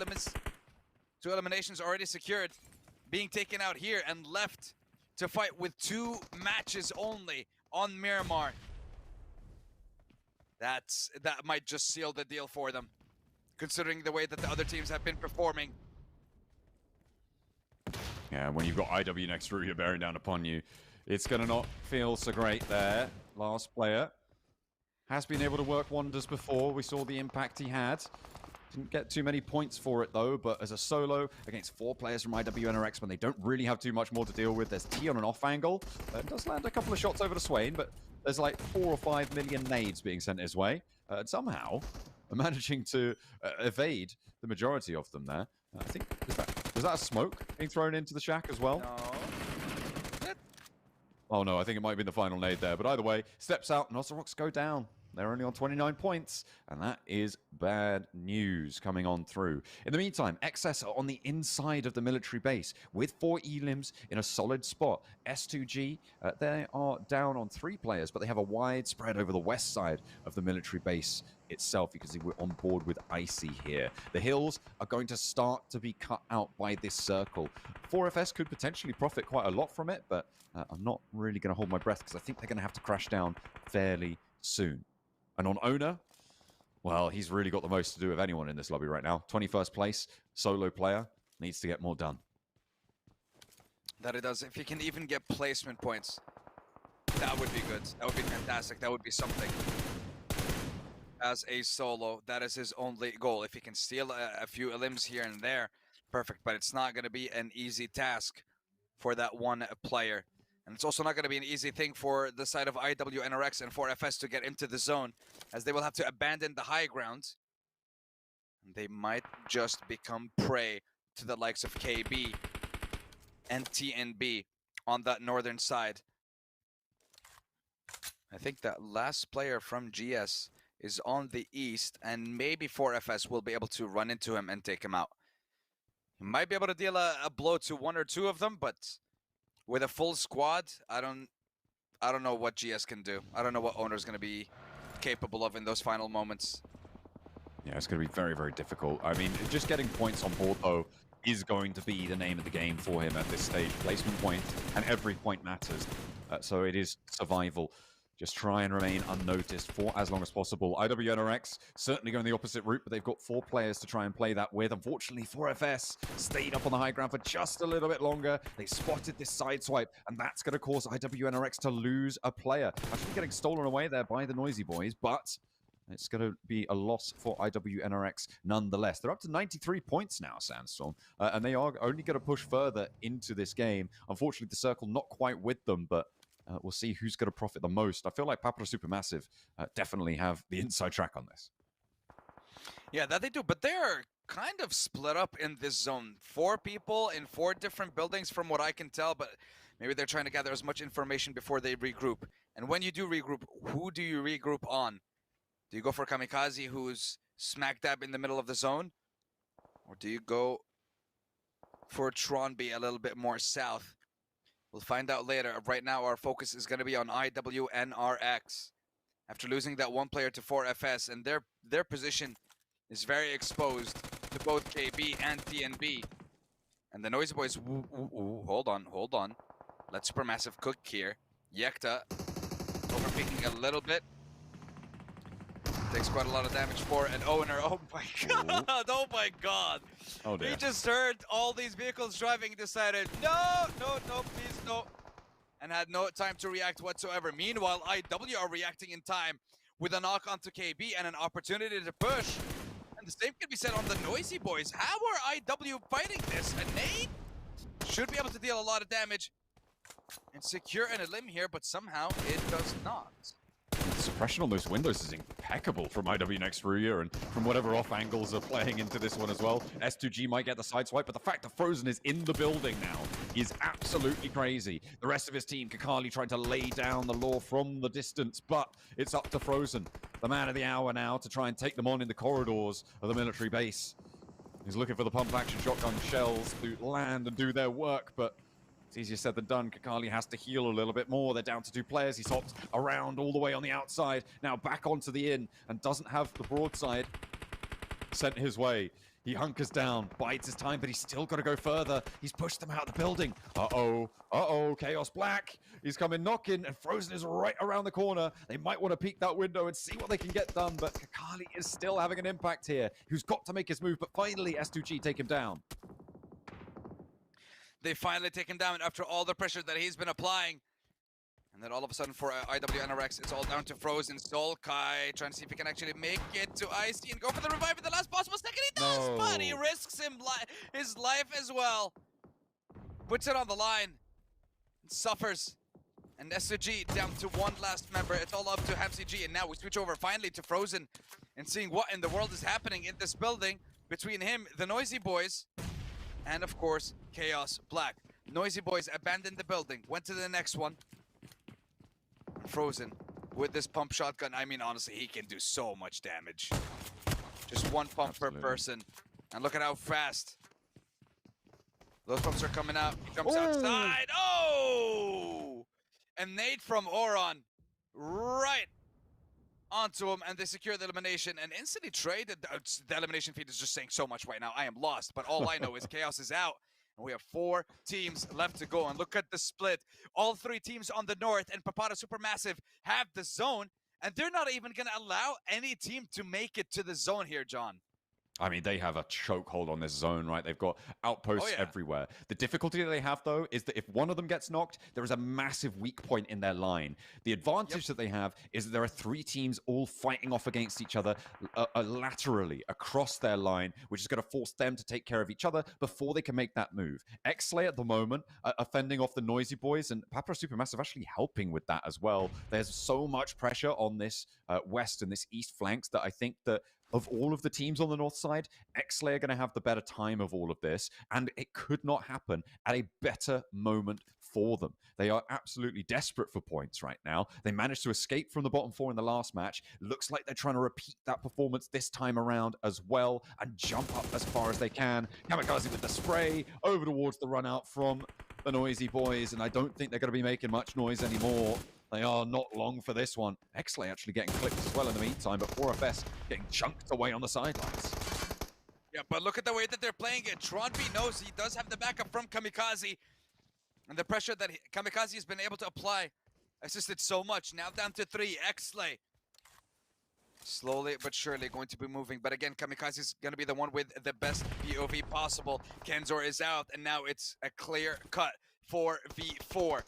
eliminations already secured, being taken out here and left to fight with 2 matches only on Miramar. That might just seal the deal for them, considering the way that the other teams have been performing. Yeah, when you've got IW next through here bearing down upon you, it's going to not feel so great there. Last player has been able to work wonders before. We saw the impact he had. Didn't get too many points for it, though, but as a solo against 4 players from IWNRX, when they don't really have too much more to deal with, there's T on an off angle. Does land a couple of shots over to Swain, but there's like 4 or 5 million nades being sent his way. And somehow, managing to evade the majority of them there. I think, was that a smoke being thrown into the shack as well? No. Oh no, I think it might have been the final nade there. But either way, steps out, and Ozrox go down. They're only on 29 points, and that is bad news coming on through. In the meantime, XS are on the inside of the military base with 4 elims in a solid spot. S2G, they are down on 3 players, but they have a wide spread over the west side of the military base itself. You can see we're on board with Icy here. The hills are going to start to be cut out by this circle. 4FS could potentially profit quite a lot from it, but I'm not really going to hold my breath because I think they're going to have to crash down fairly soon. And on Owner, well, he's really got the most to do of anyone in this lobby right now. 21st place, solo player, needs to get more done. That it does. If he can even get placement points, that would be good. That would be fantastic. That would be something. As a solo, that is his only goal. If he can steal a few elims here and there, perfect. But it's not going to be an easy task for that one player. And it's also not going to be an easy thing for the side of IWNRX and 4FS to get into the zone, as they will have to abandon the high ground. They might just become prey to the likes of KB and TNB on that northern side. I think that last player from GS is on the east, and maybe 4FS will be able to run into him and take him out. He might be able to deal a blow to 1 or 2 of them, but with a full squad, I don't know what GS can do. I don't know what Owner's going to be capable of in those final moments. Yeah, it's going to be very, very difficult. I mean, just getting points on board, though, is going to be the name of the game for him at this stage. Placement point, and every point matters. So it is survival. Just try and remain unnoticed for as long as possible. IWNRX certainly going the opposite route, but they've got 4 players to try and play that with. Unfortunately, 4FS stayed up on the high ground for just a little bit longer. They spotted this side swipe, and that's going to cause IWNRX to lose a player. Actually getting stolen away there by the Noisy Boys, but it's going to be a loss for IWNRX nonetheless. They're up to 93 points now, Sandstorm, and they are only going to push further into this game. Unfortunately, the circle not quite with them, but we'll see who's going to profit the most. I feel like Papra Supermassive definitely have the inside track on this. Yeah, that they do, but they're kind of split up in this zone. 4 people in 4 different buildings from what I can tell, but maybe they're trying to gather as much information before they regroup. And when you do regroup, who do you regroup on? Do you go for Kamikaze, who's smack dab in the middle of the zone? Or do you go for Tronby a little bit more south? We'll find out later. Right now, our focus is going to be on IWNRX. After losing that 1 player to 4FS, and their position is very exposed to both KB and TNB. And the Noisy Boys, hold on. Let Supermassive cook here. Yekta overpicking a little bit. Takes quite a lot of damage for an Owner. Oh my god! Oh my god! Oh dear. He just heard all these vehicles driving, decided, no, please, no. And had no time to react whatsoever. Meanwhile, IW are reacting in time with a knock onto KB and an opportunity to push. And the same can be said on the Noisy Boys. How are IW fighting this? A nade should be able to deal a lot of damage and secure an elim here, but somehow it does not. The suppression on those windows is impeccable from IWNX Ruya, and from whatever off angles are playing into this one as well. S2G might get the side swipe, but the fact that Frozen is in the building now is absolutely crazy. The rest of his team, Kakali trying to lay down the law from the distance, but it's up to Frozen, the man of the hour now, to try and take them on in the corridors of the military base. He's looking for the pump-action shotgun shells to land and do their work, but it's easier said than done. Kakali has to heal a little bit more. They're down to 2 players. He's hopped around all the way on the outside, now back onto the inn, and doesn't have the broadside sent his way. He hunkers down, bides his time, but he's still got to go further. He's pushed them out of the building. Uh-oh, Chaos Black. He's coming knocking, and Frozen is right around the corner. They might want to peek that window and see what they can get done, but Kakali is still having an impact here. Who's got to make his move, but finally S2G take him down. They finally take him down after all the pressure that he's been applying. And then all of a sudden for IWNRX, it's all down to Frozen. Solkai trying to see if he can actually make it to Icy and go for the revive at the last possible second. He does, but he risks his life as well. Puts it on the line. And suffers. And S2G down to one last member. It's all up to HamCG. And now we switch over finally to Frozen and seeing what in the world is happening in this building between him, the Noisy Boys, and of course, Chaos Black. Noisy Boys abandoned the building, went to the next one. Frozen with this pump shotgun, I mean, honestly, he can do so much damage. Just one pump per person. And look at how fast those pumps are coming out. He jumps outside. Oh! And nade from Oron right onto him, and they secure the elimination and instantly traded. The elimination feed is just saying so much right now. I am lost, but all I know is Chaos is out. And we have 4 teams left to go. And look at the split. All 3 teams on the north and Papara Supermassive have the zone. And they're not even going to allow any team to make it to the zone here, John. I mean, they have a chokehold on this zone, right? They've got outposts everywhere. The difficulty that they have, though, is that if one of them gets knocked, there is a massive weak point in their line. The advantage that they have is that there are 3 teams all fighting off against each other laterally across their line, which is going to force them to take care of each other before they can make that move. Xlay at the moment are fending off the Noisy Boys, and Papara Supermassive actually helping with that as well. There's so much pressure on this west and this east flanks that I think that of all of the teams on the north side, Xlay are going to have the better time of all of this, and it could not happen at a better moment for them. They are absolutely desperate for points right now. They managed to escape from the bottom 4 in the last match. Looks like they're trying to repeat that performance this time around as well and jump up as far as they can. Kamikaze with the spray over towards the run out from the Noisy Boys, and I don't think they're going to be making much noise anymore. They are not long for this one. Xlay actually getting clipped as well in the meantime, but 4FS getting chunked away on the sidelines. Yeah, but look at the way that they're playing it. Tronby knows he does have the backup from Kamikaze. And the pressure that Kamikaze has been able to apply assisted so much. Now down to 3. Xlay slowly but surely going to be moving. But again, Kamikaze is going to be the one with the best POV possible. Kenzor is out, and now it's a clear cut 4v4.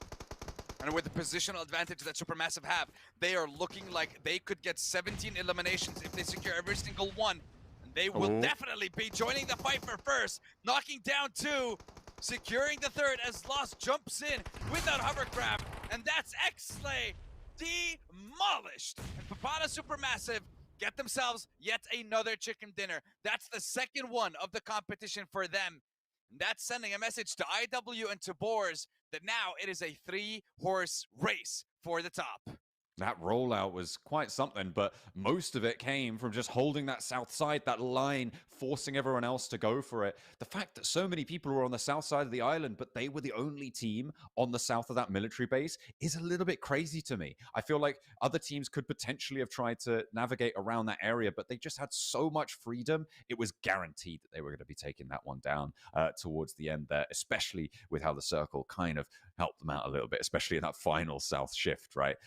And with the positional advantage that Supermassive have, they are looking like they could get 17 eliminations if they secure every single one. And they will definitely be joining the fight for first, knocking down 2, securing the 3rd as Lost jumps in with that hovercraft. And that's Xlay demolished. And Papara Supermassive get themselves yet another chicken dinner. That's the 2nd one of the competition for them. And that's sending a message to IW and to Boars that now it is a 3-horse race for the top. That rollout was quite something, but most of it came from just holding that south side, that line, forcing everyone else to go for it. The fact that so many people were on the south side of the island, but they were the only team on the south of that military base is a little bit crazy to me. I feel like other teams could potentially have tried to navigate around that area, but they just had so much freedom. It was guaranteed that they were going to be taking that one down towards the end there, especially with how the circle kind of helped them out a little bit, especially in that final south shift, right?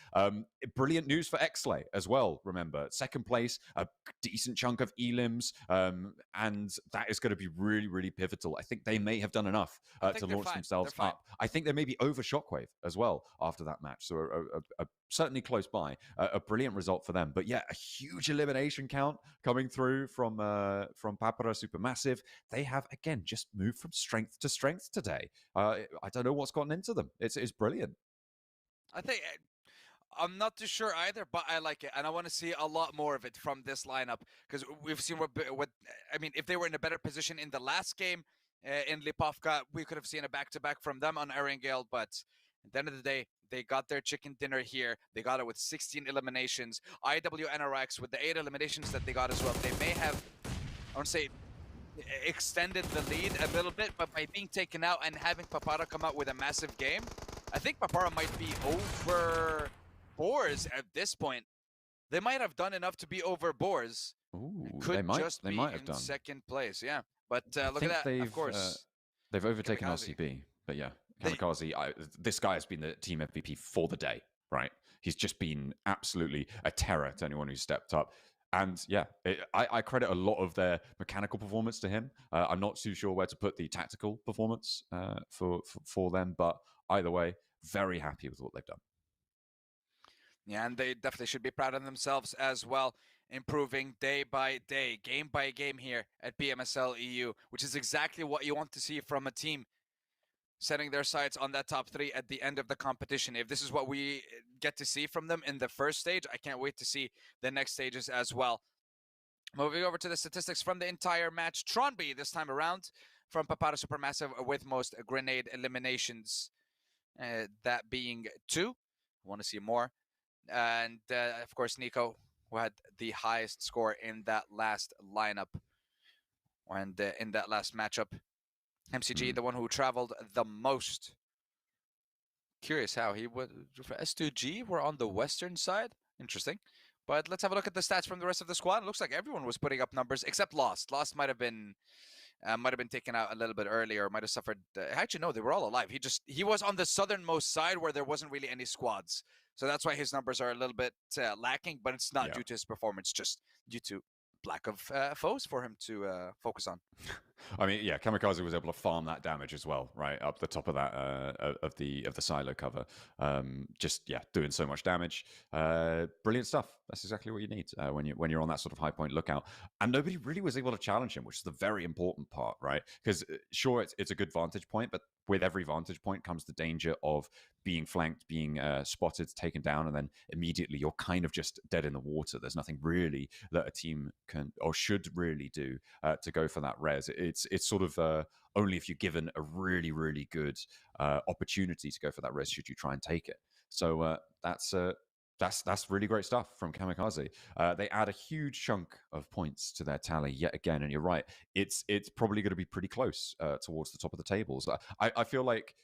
Brilliant news for Xlay as well, remember. 2nd place, a decent chunk of elims, and that is going to be really, really pivotal. I think they may have done enough to launch themselves up. I think they may be over Shockwave as well after that match, so certainly close by. A brilliant result for them. But yeah, a huge elimination count coming through from Papara Supermassive. They have, again, just moved from strength to strength today. I don't know what's gotten into them. It's brilliant. I think... I'm not too sure either, but I like it, and I want to see a lot more of it from this lineup, because we've seen what I mean, if they were in a better position in the last game, in Lipovka. We could have seen a back-to-back from them on Erangel, but at the end of the day, they got their chicken dinner here. They got it with 16 eliminations. IWNRX with the 8 eliminations that they got as well. They may have, I want to say, extended the lead a little bit, but by being taken out and having Papara come out with a massive game, I think Papara might be over Boars at this point. They might have done enough to be over Boars. Ooh, Could they might just be have in done. second place, yeah. But I look at think that, of course. they've overtaken Kamikaze. RCB, but yeah, Kamikaze. This guy has been the team MVP for the day, right? He's just been absolutely a terror to anyone who's stepped up. And yeah, I credit a lot of their mechanical performance to him. I'm not too sure where to put the tactical performance for them, but either way, very happy with what they've done. Yeah, and they definitely should be proud of themselves as well, improving day by day, game by game here at Pmsl EU, which is exactly what you want to see from a team setting their sights on that top 3 at the end of the competition. If this is what we get to see from them in the first stage, I can't wait to see the next stages as well. Moving over to the statistics from the entire match, Tronby this time around from Papara Supermassive with most grenade eliminations, that being 2. I want to see more. And of course, Nico, who had the highest score in that last lineup and in that last matchup. MCG, the one who traveled the most. Curious how he would. S2G were on the western side. Interesting. But let's have a look at the stats from the rest of the squad. It looks like everyone was putting up numbers except Lost. Lost might have been taken out a little bit earlier. Might have suffered. Actually, no, they were all alive. He was on the southernmost side where there wasn't really any squads. So that's why his numbers are a little bit lacking. But it's not due to his performance, just due to lack of foes for him to focus on. I mean, yeah, Kamikaze was able to farm that damage as well, right up the top of that of the silo cover. Just doing so much damage. Brilliant stuff. That's exactly what you need when you're on that sort of high point lookout. And nobody really was able to challenge him, which is the very important part, right? Because sure, it's a good vantage point, but with every vantage point comes the danger of being flanked, being spotted, taken down, and then immediately you're kind of just dead in the water. There's nothing really that a team can or should really do to go for that res. It's sort of only if you're given a really, really good opportunity to go for that res should you try and take it. So that's really great stuff from Kamikaze. They add a huge chunk of points to their tally yet again, and you're right. It's probably going to be pretty close towards the top of the tables. I feel like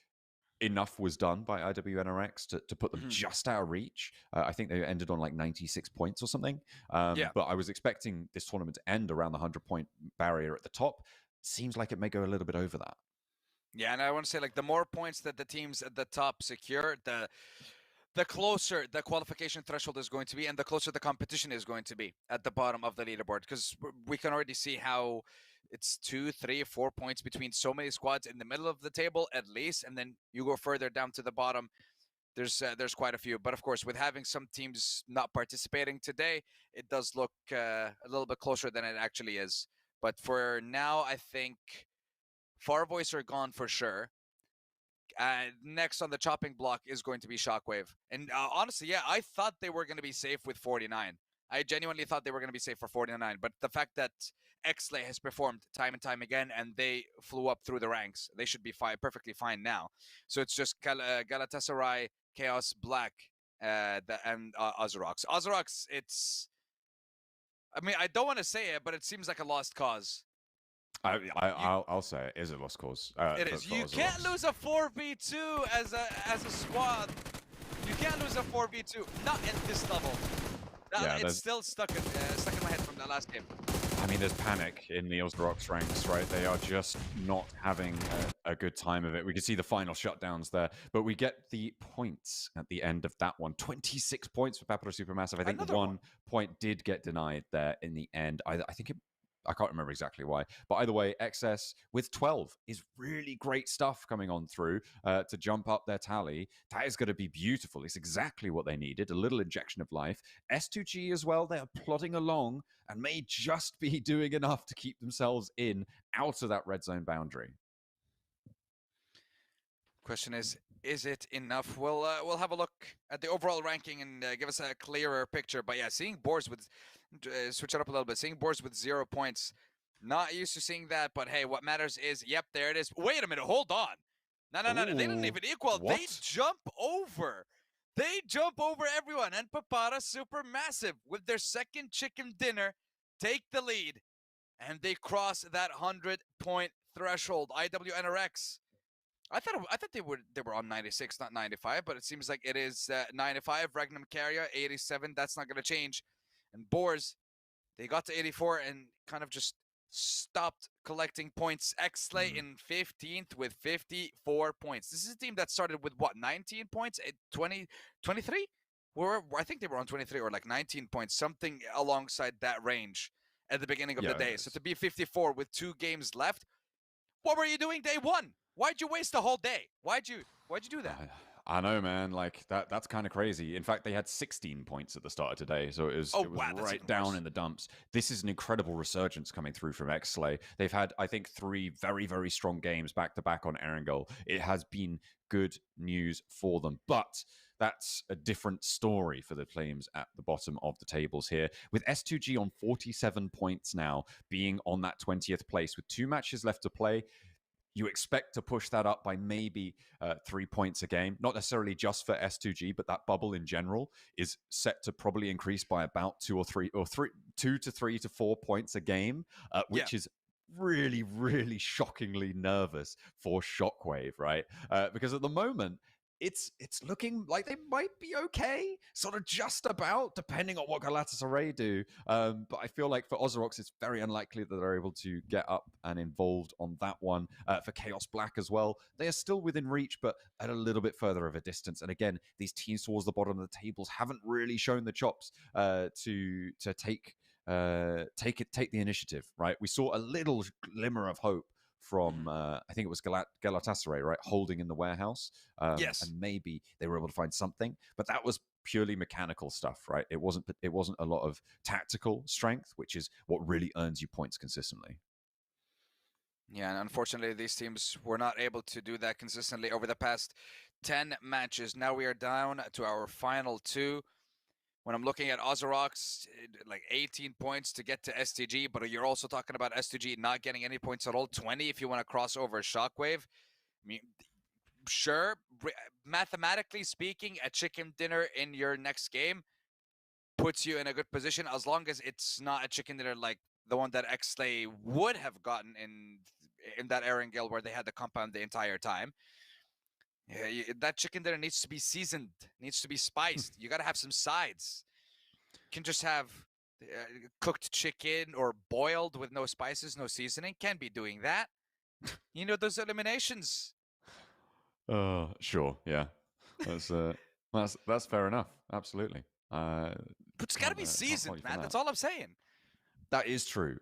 enough was done by IWNRX to put them just out of reach. I think they ended on like 96 points or something. But I was expecting this tournament to end around the 100-point barrier at the top. Seems like it may go a little bit over that. Yeah, and I want to say, like, the more points that the teams at the top secure, the closer the qualification threshold is going to be, and the closer the competition is going to be at the bottom of the leaderboard. Because we can already see how it's 2, 3, 4 points between so many squads in the middle of the table at least, and then you go further down to the bottom. There's quite a few, but of course, with having some teams not participating today, it does look a little bit closer than it actually is. But for now, I think Farvoice are gone for sure. Next on the chopping block is going to be Shockwave. And honestly, yeah, I thought they were going to be safe with 49. I genuinely thought they were going to be safe for 49. But the fact that Xley has performed time and time again and they flew up through the ranks, they should be perfectly fine now. So it's just Galatasaray, Chaos, Black, and Azerox. Azerox, I mean, I don't want to say it, but it seems like a lost cause. I'll say it is a lost cause. It is. You can't lose a 4v2 as a squad. You can't lose a 4v2. Not at this level. It's still stuck in my head from that last game. I mean, there's panic in the Azerox ranks, right? They are just not having a good time of it. We can see the final shutdowns there, but we get the points at the end of that one. 26 points for Papara Supermassive. I think one point did get denied there in the end. I think I can't remember exactly why. But either way, XS with 12 is really great stuff coming on through to jump up their tally. That is going to be beautiful. It's exactly what they needed. A little injection of life. S2G as well, they are plodding along and may just be doing enough to keep themselves out of that red zone boundary. Question is it enough? We'll have a look at the overall ranking and give us a clearer picture. But yeah, seeing Boars with switch it up a little bit. Seeing Boars with 0 points Not used to seeing that, but hey, what matters is, yep, there it is. Wait a minute, hold on. No, they didn't Ooh, even equal. They what? jump over. They jump over everyone, and Papara Supermassive with their second chicken dinner take the lead, and they cross that 100-point threshold. IWNRX. I thought they were on 96, not 95, but it seems like it is 95. Regnum Carrier 87. That's not going to change. And Boars, they got to 84 and kind of just stopped collecting points. Xlay in 15th with 54 points. This is a team that started with what, 19 points at 23? I think they were on 23 or like 19 points, something alongside that range at the beginning of the day. So to be 54 with 2 games left, what were you doing day one? Why'd you waste the whole day? Why'd you do that? I know, man. Like that's kind of crazy. In fact, they had 16 points at the start of today, so it was Wow, that's right even down worse. in the dumps. This is an incredible resurgence coming through from Xlay. They've had, I think, 3 very, very strong games back to back on Erangel. It has been good news for them, but that's a different story for the Flames at the bottom of the tables here. With S2G on 47 points now, being on that 20th place with 2 matches left to play. You expect to push that up by maybe 3 points a game, not necessarily just for S2G, but that bubble in general is set to probably increase by about 2 to 3 to 4 points a game, which is really, really shockingly nervous for Shockwave, right? Because at the moment, it's looking like they might be okay, sort of just about, depending on what Galatasaray do. But I feel like for Ozorox, it's very unlikely that they're able to get up and involved on that one. For Chaos Black as well, they are still within reach, but at a little bit further of a distance. And again, these teams towards the bottom of the tables haven't really shown the chops to take the initiative, right? We saw a little glimmer of hope from I think it was Galatasaray, right, holding in the warehouse. Yes. And maybe they were able to find something, but that was purely mechanical stuff, right? It wasn't a lot of tactical strength, which is what really earns you points consistently. Yeah, and unfortunately, these teams were not able to do that consistently over the past 10 matches. Now we are down to our final 2. When I'm looking at Ozorox, like 18 points to get to STG, but you're also talking about STG not getting any points at all. 20 if you want to cross over Shockwave. I mean, sure, mathematically speaking, a chicken dinner in your next game puts you in a good position as long as it's not a chicken dinner like the one that Xlay would have gotten in that Erangel where they had the compound the entire time. Yeah, that chicken dinner needs to be seasoned, needs to be spiced. You got to have some sides. You can just have cooked chicken or boiled with no spices, no seasoning. Can't be doing that. You know those eliminations. Sure, yeah, that's fair enough. Absolutely. But it's got to be seasoned, man. That's all I'm saying. That is true.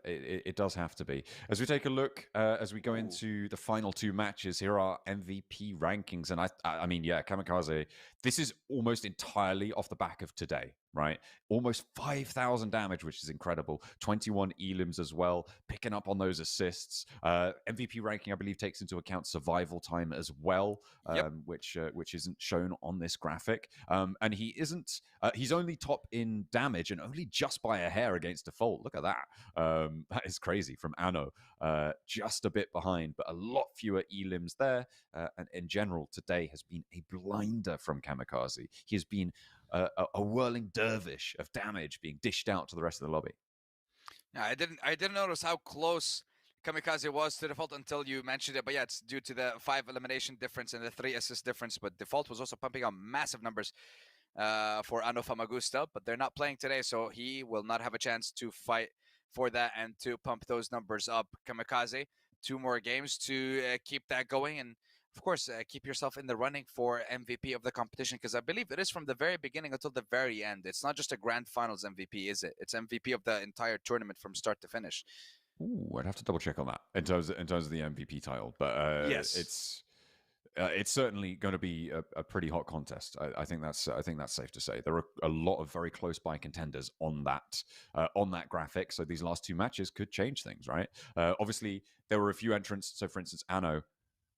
It does have to be. As we take a look, as we go into the final 2 matches, here are MVP rankings. And I mean, yeah, Kamikaze, this is almost entirely off the back of today, right? Almost 5,000 damage, which is incredible. 21 elims as well, picking up on those assists. MVP ranking, I believe, takes into account survival time as well, which isn't shown on this graphic. And he isn't. He's only top in damage and only just by a hair against default. Look at that. That is crazy from Anno. Just a bit behind, but a lot fewer elims there. And in general, today has been a blinder from Kamikaze. He has been a whirling dervish of damage being dished out to the rest of the lobby. Yeah, I didn't notice how close Kamikaze was to default until you mentioned it. But yeah, it's due to the 5 elimination difference and the 3 assist difference. But default was also pumping out massive numbers for Ano Famagusta, but they're not playing today, so he will not have a chance to fight for that and to pump those numbers up. Kamikaze, 2 more games to keep that going, and of course, keep yourself in the running for MVP of the competition, because I believe it is from the very beginning until the very end. It's not just a grand finals MVP, is it? It's MVP of the entire tournament from start to finish. Ooh, I'd have to double check on that in terms of the MVP title, but yes. It's certainly going to be a pretty hot contest. I think that's safe to say. There are a lot of very close by contenders on that graphic. So these last 2 matches could change things, right? Obviously, there were a few entrants. So, for instance, Anno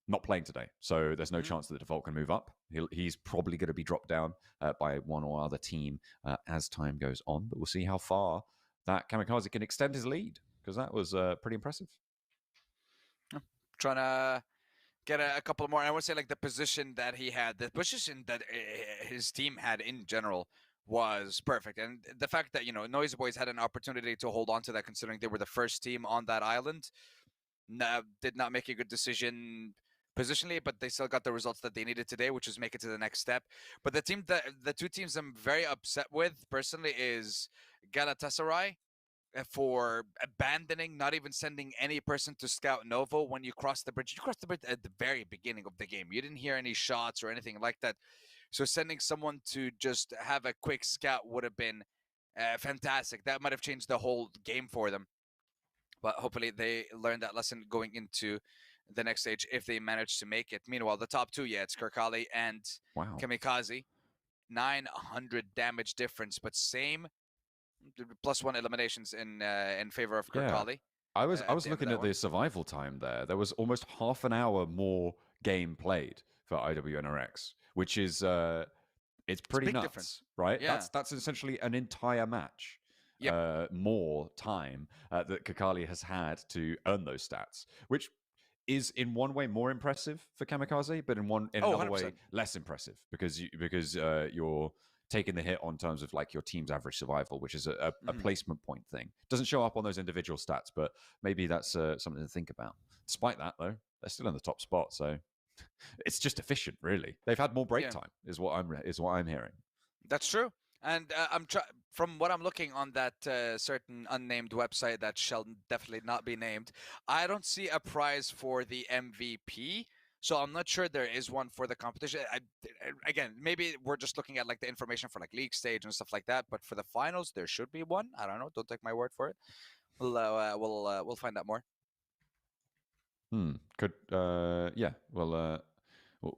not playing today, so there's no chance that the default can move up. He's probably going to be dropped down by one or other team as time goes on. But we'll see how far that Kamikaze can extend his lead. because that was pretty impressive. Trying to get a couple more. And I would say like the position that he had, the position that his team had in general was perfect. And the fact that, Noisy Boys had an opportunity to hold on to that, considering they were the first team on that island, did not make a good decision positionally, but they still got the results that they needed today, which is make it to the next step. But the two teams I'm very upset with personally is Galatasaray, for abandoning, not even sending any person to scout Novo when you cross the bridge. You crossed the bridge at the very beginning of the game. You didn't hear any shots or anything like that. So sending someone to just have a quick scout would have been fantastic. That might have changed the whole game for them. But hopefully they learn that lesson going into the next stage if they manage to make it. Meanwhile, the top two, it's Kirkali and Kamikaze. 900 damage difference, but same +1 eliminations in favor of Kirkali. I was looking at the survival time there. There was almost half an hour more game played for IWNRX, which is it's pretty nuts, difference. Right? Yeah. That's essentially an entire match. More time that Kirkali has had to earn those stats, which is in one way more impressive for Kamikaze, but in another 100%. Way less impressive because you're taking the hit on terms of like your team's average survival, which is a placement point thing. Doesn't show up on those individual stats, but maybe that's something to think about. Despite that, though, they're still in the top spot, so it's just efficient, really. They've had more break time, is what I'm hearing. That's true. And from what I'm looking on that certain unnamed website that shall definitely not be named, I don't see a prize for the MVP. So I'm not sure there is one for the competition. Again, maybe we're just looking at like the information for like league stage and stuff like that. But for the finals, there should be one. I don't know. Don't take my word for it. We'll find out more.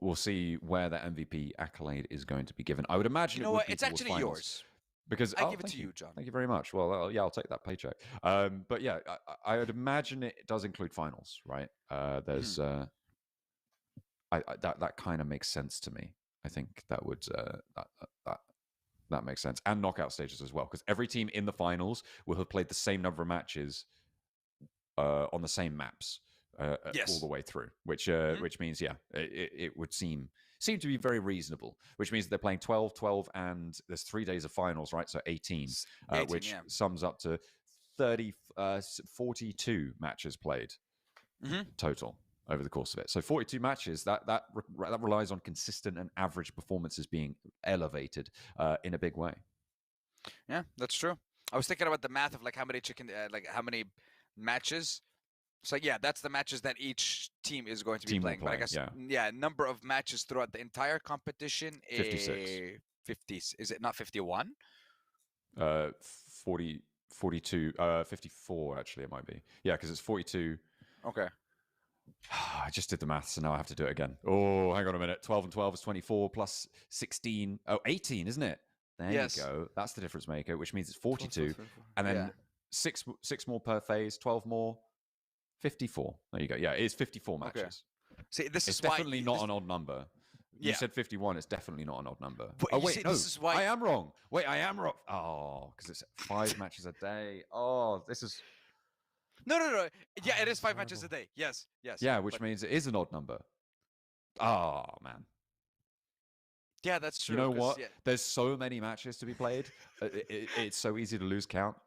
We'll see where that MVP accolade is going to be given. I would imagine it's actually finals. Yours. Because I give it to you, John. Thank you very much. Well, I'll take that paycheck. But yeah, I would imagine it does include finals, right? There's that kind of makes sense to me. I think that would that makes sense, and knockout stages as well, because every team in the finals will have played the same number of matches on the same maps all the way through, which means it would seem to be very reasonable, which means they're playing 12, and there's 3 days of finals, right? So 18 which sums up to 42 matches played total over the course of it. So 42 matches, that relies on consistent and average performances being elevated in a big way. Yeah, that's true. I was thinking about the math of like how many matches. So yeah, that's the matches that each team is going to be playing. But I guess number of matches throughout the entire competition 56. 50. Is it not 51? 40, 42, 54 actually it might be. Yeah, because it's 42. Okay. I just did the maths, so now I have to do it again. Oh, hang on a minute. 12 and 12 is 24 plus 16. Oh, 18, isn't it? There you go. That's the difference maker, which means it's 42. And then six more per phase, 12 more, 54. There you go. Yeah, it is 54 matches. Okay. See, it's definitely not an odd number. You said 51. It's definitely not an odd number. But this is why I am wrong. Wait, I am wrong. Oh, because it's 5 matches a day. Oh, this is... No. Yeah, it is 5 matches a day. Yes. Yeah, which means it is an odd number. Oh, man. Yeah, that's true. You know what? Yeah. There's so many matches to be played. It's so easy to lose count.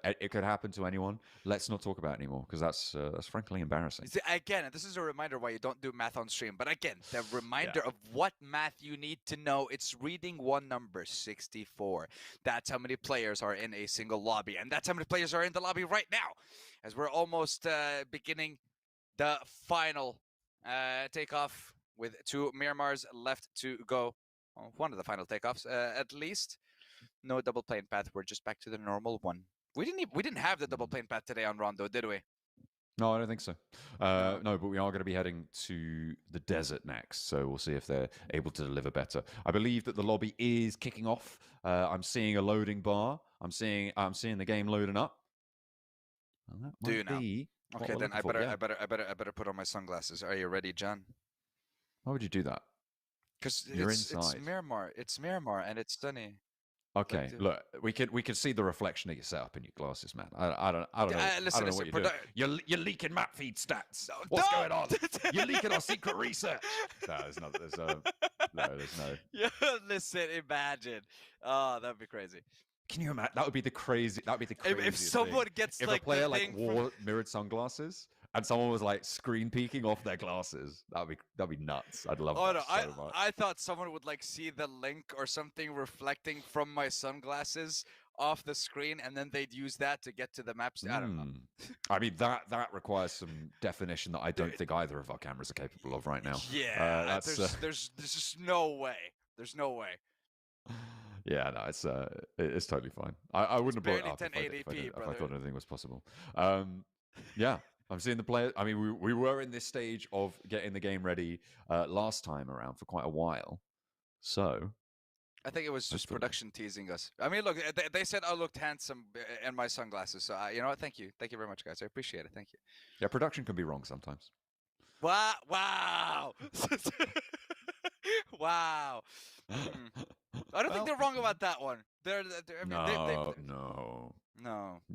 It could happen to anyone. Let's not talk about it anymore, because that's frankly embarrassing. See, again, this is a reminder why you don't do math on stream. But again, the reminder of what math you need to know. It's reading one number, 64. That's how many players are in a single lobby. And that's how many players are in the lobby right now, as we're almost beginning the final takeoff with 2 Miramars left to go. Well, one of the final takeoffs, at least. No double plane path. We're just back to the normal one. We didn't have the double plane path today on Rondo, did we? No, I don't think so. No, but we are going to be heading to the desert next, so we'll see if they're able to deliver better. I believe that the lobby is kicking off. I'm seeing a loading bar. I'm seeing the game loading up. Well, do you now? Okay, then I better put on my sunglasses. Are you ready, John? Why would you do that? Because it's Miramar. It's Miramar and it's sunny. Okay, look, we can see the reflection of your setup in your glasses, man. I don't know. Listen, I don't know what you're doing. You're leaking map feed stats. What's going on? You're leaking our secret research. No, there's no. Yeah, listen, imagine. Oh, that'd be crazy. Can you imagine? That would be the craziest. If someone gets if like a player the like thing wore mirrored sunglasses and someone was like screen peeking off their glasses, that'd be nuts. I'd love that so much. I thought someone would like see the link or something reflecting from my sunglasses off the screen, and then they'd use that to get to the maps. I don't know. I mean that requires some definition that I don't think either of our cameras are capable of right now. Yeah, there's just no way. There's no way. Yeah, no, it's totally fine. I wouldn't have brought it up if I thought anything was possible. Yeah, I'm seeing the players. I mean, we were in this stage of getting the game ready last time around for quite a while. So I think it was just production teasing us. I mean, look, they said I looked handsome in my sunglasses. So, you know what? Thank you very much, guys. I appreciate it. Thank you. Yeah, production can be wrong sometimes. Wow! Wow! I don't think they're wrong about that one. No.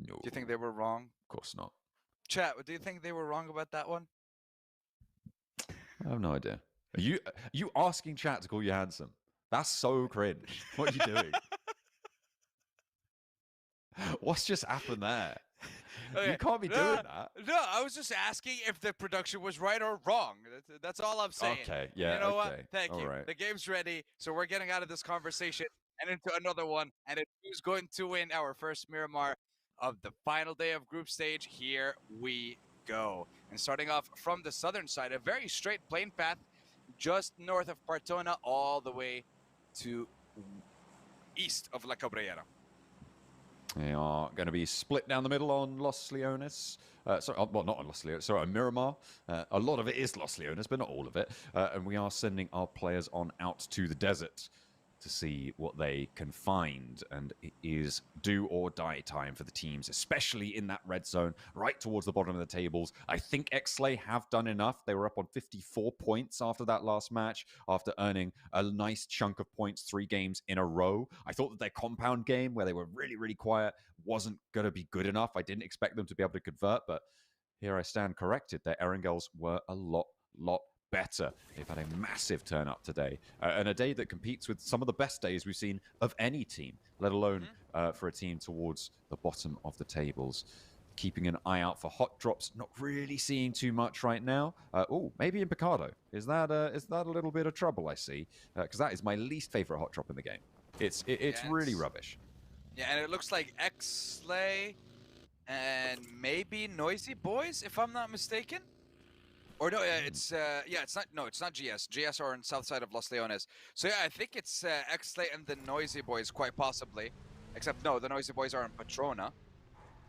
Do you think they were wrong? Of course not. Chat, do you think they were wrong about that one? I have no idea. Are you asking chat to call you handsome? That's so cringe. What are you doing? What's just happened there? Okay. You can't be doing that. No, I was just asking if the production was right or wrong. That's all I'm saying. Okay, yeah. You know what? Thank you. Right. The game's ready, so we're getting out of this conversation and into another one. And who's going to win our first Miramar of the final day of group stage? Here we go. And starting off from the southern side, a very straight plane path just north of Partona, all the way to east of La Cabrera. They are going to be split down the middle on Los Leones. Sorry, well, not on Los Leones. Sorry, on Miramar. A lot of it is Los Leones, but not all of it. And we are sending our players on out to the desert to see what they can find. And it is do or die time for the teams, especially in that red zone, right towards the bottom of the tables. I think Pmsl have done enough. They were up on 54 points after that last match, after earning a nice chunk of points 3 games in a row. I thought that their compound game, where they were really, really quiet, wasn't going to be good enough. I didn't expect them to be able to convert, but here I stand corrected. Their Erangels were a lot better. They've had a massive turn up today, and a day that competes with some of the best days we've seen of any team, let alone for a team towards the bottom of the tables. Keeping an eye out for hot drops, not really seeing too much right now. Oh, maybe in Picardo. Is that a little bit of trouble, I see? Because that is my least favorite hot drop in the game. It's really rubbish. Yeah, and it looks like Pmsl and maybe Noisy Boys, if I'm not mistaken. Or no, it's not GS. GS are on south side of Los Leones. So yeah, I think it's Pmsl and the Noisy Boys, quite possibly. Except no, the Noisy Boys are in Patrona,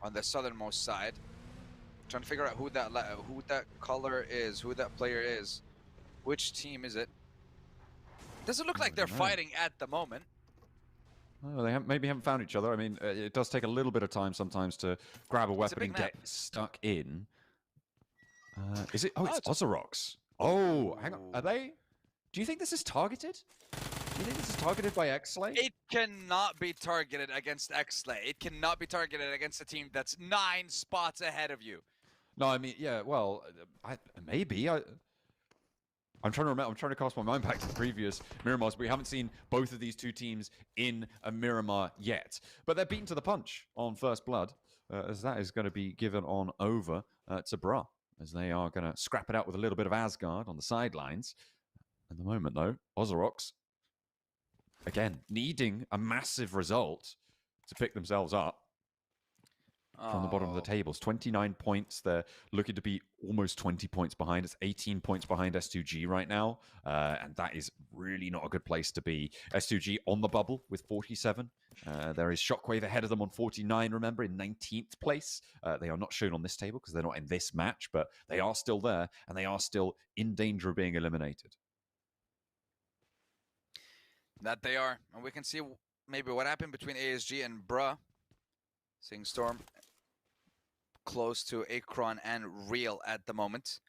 on the southernmost side. I'm trying to figure out who that color is, who that player is, which team is it? Doesn't look like they're fighting at the moment. Oh, they maybe haven't found each other. I mean, it does take a little bit of time sometimes to grab a weapon and get stuck in. Is it? Oh, it's Ozorox. Oh, hang on. Are they? Do you think this is targeted? Do you think this is targeted by Pmsl? It cannot be targeted against Pmsl. It cannot be targeted against a team that's 9 spots ahead of you. No, I mean, yeah. Well, maybe. I'm trying to remember. I'm trying to cast my mind back to the previous Miramars, but we haven't seen both of these two teams in a Miramar yet. But they're beaten to the punch on First Blood, as that is going to be given on over to Bra, as they are going to scrap it out with a little bit of Asgard on the sidelines. At the moment, though, Ozorox, again, needing a massive result to pick themselves up from the bottom of the tables. 29 points. They're looking to be almost 20 points behind. It's 18 points behind S2G right now, and that is really not a good place to be. S2G on the bubble with 47. There is Shockwave ahead of them on 49, remember, in 19th place. They are not shown on this table because they're not in this match, but they are still there, and they are still in danger of being eliminated. That they are. And we can see maybe what happened between ASG and Bruh. Seeing Storm close to Akron and Real at the moment.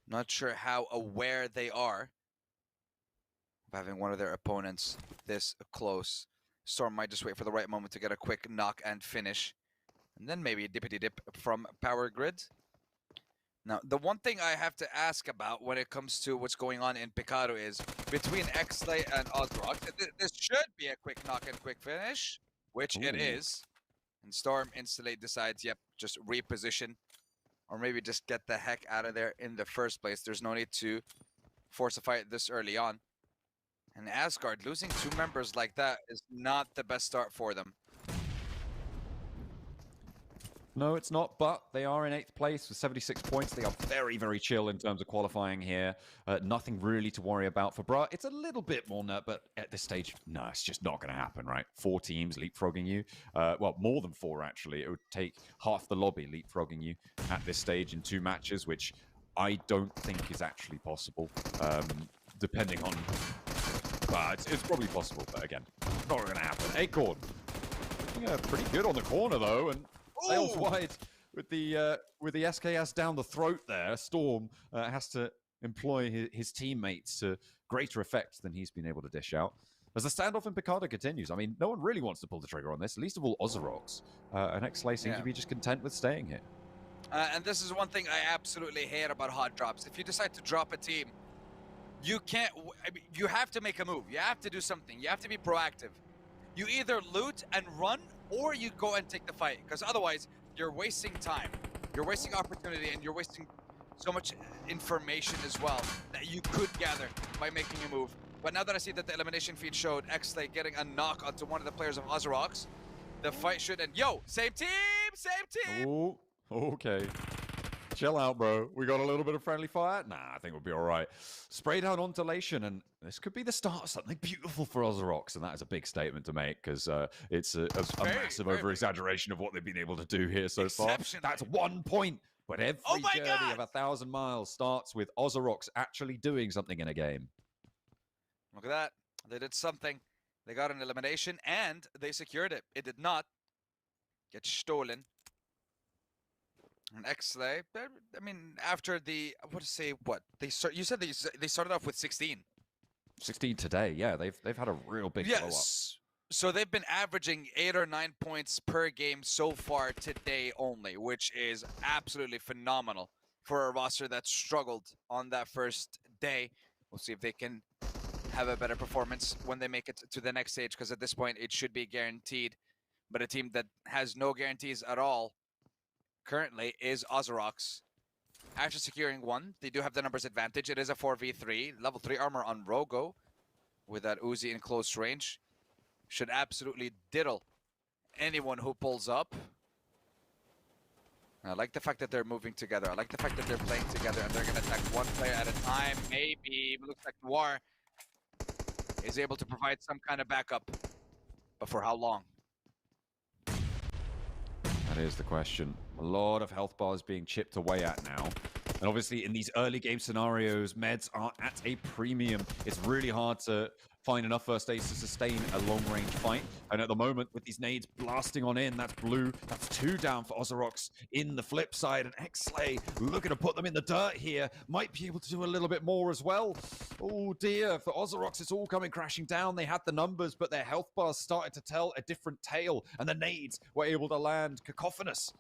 Not sure how aware they are of having one of their opponents this close. Storm might just wait for the right moment to get a quick knock and finish. And then maybe a dippity dip from Power Grid. Now, the one thing I have to ask about when it comes to what's going on in Picaro is between Xlay and Ozrox, this should be a quick knock and quick finish, which it is. And Storm instantly decides, yep, just reposition. Or maybe just get the heck out of there in the first place. There's no need to force a fight this early on. And Asgard, losing 2 members like that is not the best start for them. No, it's not, but they are in 8th place with 76 points. They are very, very chill in terms of qualifying here. Nothing really to worry about for Bra. It's a little bit more nut, but at this stage, no, it's just not going to happen, right? 4 teams leapfrogging you. Well, more than 4, actually. It would take half the lobby leapfrogging you at this stage in 2 matches, which I don't think is actually possible, depending on... it's probably possible, but again, not going to happen. Acorn, yeah, pretty good on the corner, though, and... Sails wide with the SKS down the throat there. Storm has to employ his teammates to greater effect than he's been able to dish out. As the standoff in Picardo continues, I mean, no one really wants to pull the trigger on this, least of all Ozorox. And Xlay seems to be just content with staying here. And this is one thing I absolutely hate about hot drops. If you decide to drop a team, you can't... I mean, you have to make a move. You have to do something. You have to be proactive. You either loot and run, or you go and take the fight, because otherwise you're wasting time, you're wasting opportunity, and you're wasting so much information as well that you could gather by making a move. But now that I see that the elimination feed showed Xlay getting a knock onto one of the players of Ozorox, the fight should end. Yo, same team, same team. Oh, okay. Chill out, bro. We got a little bit of friendly fire? Nah, I think we'll be all right. Spray down onto Lation, and this could be the start of something beautiful for Ozorox, and that is a big statement to make, because it's a massive over-exaggeration of what they've been able to do here so far. That's 1 point, but every journey of 1,000 miles starts with Ozorox actually doing something in a game. Look at that. They did something. They got an elimination, and they secured it. It did not get stolen. And Xlay, I mean, after the, you said they started off with 16. 16 today, yeah. They've had a real big blow up. So they've been averaging 8 or 9 points per game so far today only, which is absolutely phenomenal for a roster that struggled on that first day. We'll see if they can have a better performance when they make it to the next stage, because at this point it should be guaranteed. But a team that has no guarantees at all currently is Ozorox. After securing 1, they do have the numbers advantage. It is a 4v3. Level 3 armor on Rogo with that Uzi in close range. Should absolutely diddle anyone who pulls up. I like the fact that they're moving together. I like the fact that they're playing together, and they're going to attack 1 player at a time. Maybe, it looks like Noir is able to provide some kind of backup. But for how long? That is the question. A lot of health bars being chipped away at now. And obviously in these early game scenarios, meds are at a premium. It's really hard to find enough first aids to sustain a long-range fight. And at the moment, with these nades blasting on in, that's blue. That's 2 down for Ozorox in the flip side. And Xlay looking to put them in the dirt here. Might be able to do a little bit more as well. Oh dear, for Ozorox, it's all coming crashing down. They had the numbers, but their health bars started to tell a different tale. And the nades were able to land cacophonous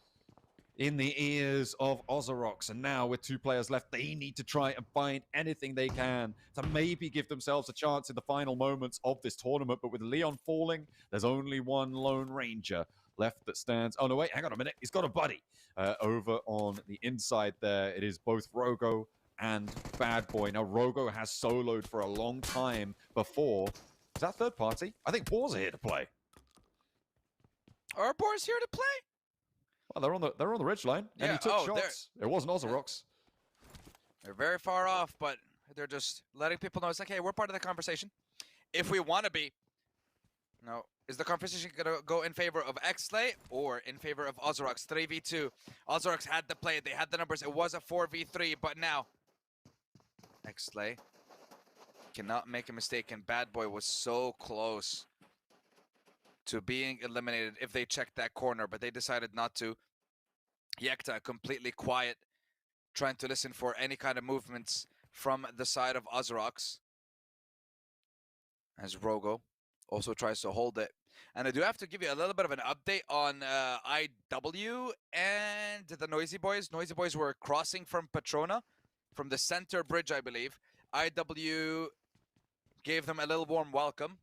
in the ears of Ozorox. And now with 2 players left, they need to try and find anything they can to maybe give themselves a chance in the final moments of this tournament. But with Leon falling, there's only 1 Lone Ranger left that stands. Oh, no, wait, hang on a minute. He's got a buddy over on the inside there. It is both Rogo and Bad Boy. Now, Rogo has soloed for a long time before. Is that third party? I think Boars are here to play. Are Boars here to play? Well, they're on the ridge line, and he took shots. It wasn't Ozorox. They're very far off, but they're just letting people know it's like, hey, we're part of the conversation. If we want to be. No, is the conversation going to go in favor of Xlay or in favor of Ozorox? 3v2. Ozorox had the play. They had the numbers. It was a 4v3, but now Xlay cannot make a mistake, and Bad Boy was so close to being eliminated if they checked that corner, but they decided not to. Yekta completely quiet, trying to listen for any kind of movements from the side of Ozorox. As Rogo also tries to hold it. And I do have to give you a little bit of an update on IW and the Noisy Boys. Noisy Boys were crossing from Patrona, from the center bridge, I believe. IW gave them a little warm welcome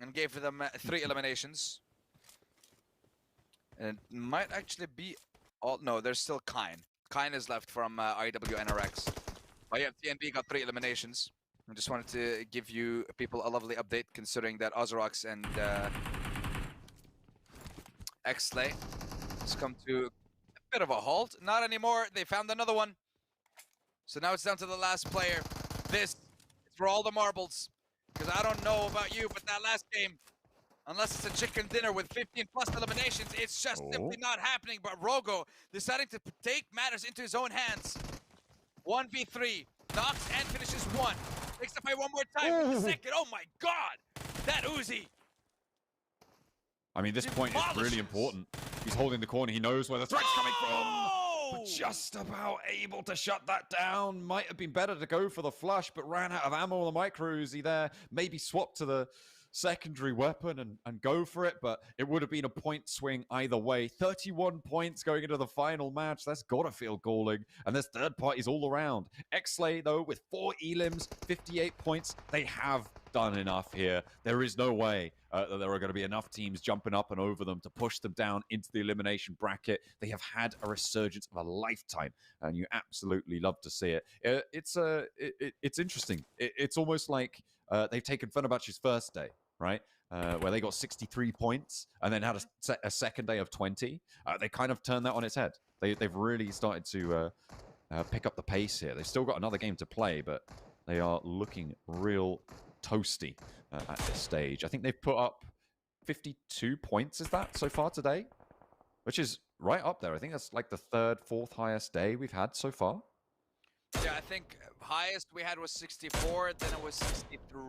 and gave them 3 eliminations. And it might actually be all. No, there's still Kine. Kine is left from IW NRX. But yeah, TNB got 3 eliminations. I just wanted to give you people a lovely update, considering that Ozrox and Xlay has come to a bit of a halt. Not anymore. They found another one. So now it's down to the last player. This is for all the marbles. Because I don't know about you, but that last game, unless it's a chicken dinner with 15+ eliminations, it's just simply not happening. But Rogo deciding to take matters into his own hands. 1v3. Knocks and finishes 1. Takes the fight one more time. The second. Oh my god! That Uzi! I mean, this point is really important. He's holding the corner. He knows where the threat's coming from. But just about able to shut that down. Might have been better to go for the flush, but ran out of ammo on the micro Uzi there. Maybe swap to the secondary weapon and go for it, but it would have been a point swing either way. 31 points going into the final match. That's gotta feel galling. And there's third parties all around. Xlay, though, with 4 elims, 58 points. They have done enough here. There is no way that there are going to be enough teams jumping up and over them to push them down into the elimination bracket. They have had a resurgence of a lifetime, and you absolutely love to see it. It's interesting. It's almost like they've taken Fenerbahce's first day, right? Where they got 63 points and then had a second day of 20. They kind of turned that on its head. They've really started to pick up the pace here. They've still got another game to play, but they are looking real toasty at this stage. I think they've put up 52 points, is that, so far today? Which is right up there. I think that's like the 3rd, 4th highest day we've had so far. Yeah, I think highest we had was 64, then it was 63.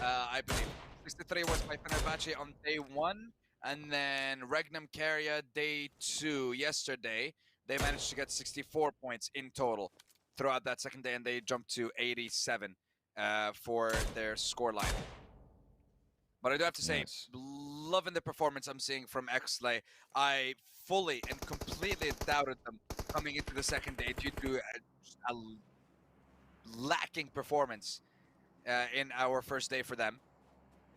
I believe 63 was by Fenerbahce on day 1, and then Regnum Carrier day 2 yesterday. They managed to get 64 points in total throughout that second day, and they jumped to 87 for their scoreline. But I do have to say, loving the performance I'm seeing from Xlay. I fully and completely doubted them coming into the second day due to a lacking performance in our first day for them.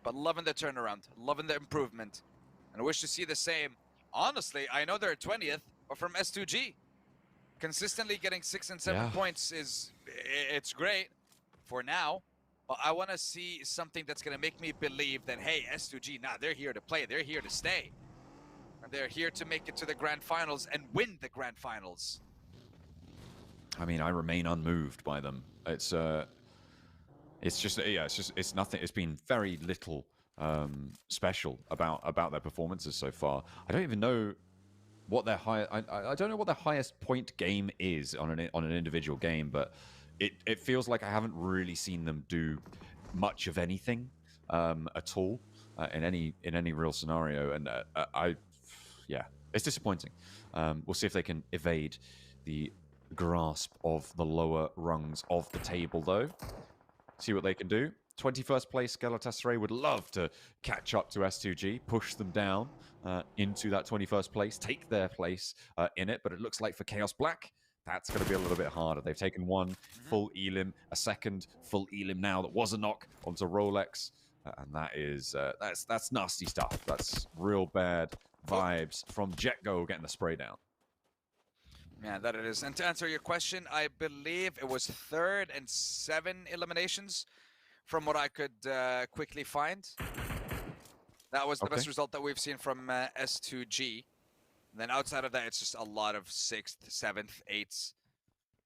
But loving the turnaround, loving the improvement, and I wish to see the same. Honestly, I know they're 20th, but from S2G, consistently getting 6 and 7 points it's great for now. But I want to see something that's going to make me believe that, hey, S2G, they're here to play. They're here to stay. And they're here to make it to the grand finals and win the grand finals. I mean, I remain unmoved by them. It's nothing. It's been very little special about their performances so far. I don't even know what their I don't know what their highest point game is on an individual game, but it feels like I haven't really seen them do much of anything at all in any real scenario, and it's disappointing. We'll see if they can evade the grasp of the lower rungs of the table, though. See what they can do. 21st place Galatasaray would love to catch up to S2G, push them down into that 21st place, take their place in it, but it looks like for Chaos Black, that's going to be a little bit harder. They've taken one full elim, a second full elim now that was a knock onto Rolex, and that is that's nasty stuff. That's real bad vibes from Jetgo getting the spray down. Yeah, that it is. And to answer your question, I believe it was 3rd and 7 eliminations from what I could quickly find. That was the best result that we've seen from S2G. And then outside of that, it's just a lot of 6th, 7th, 8th,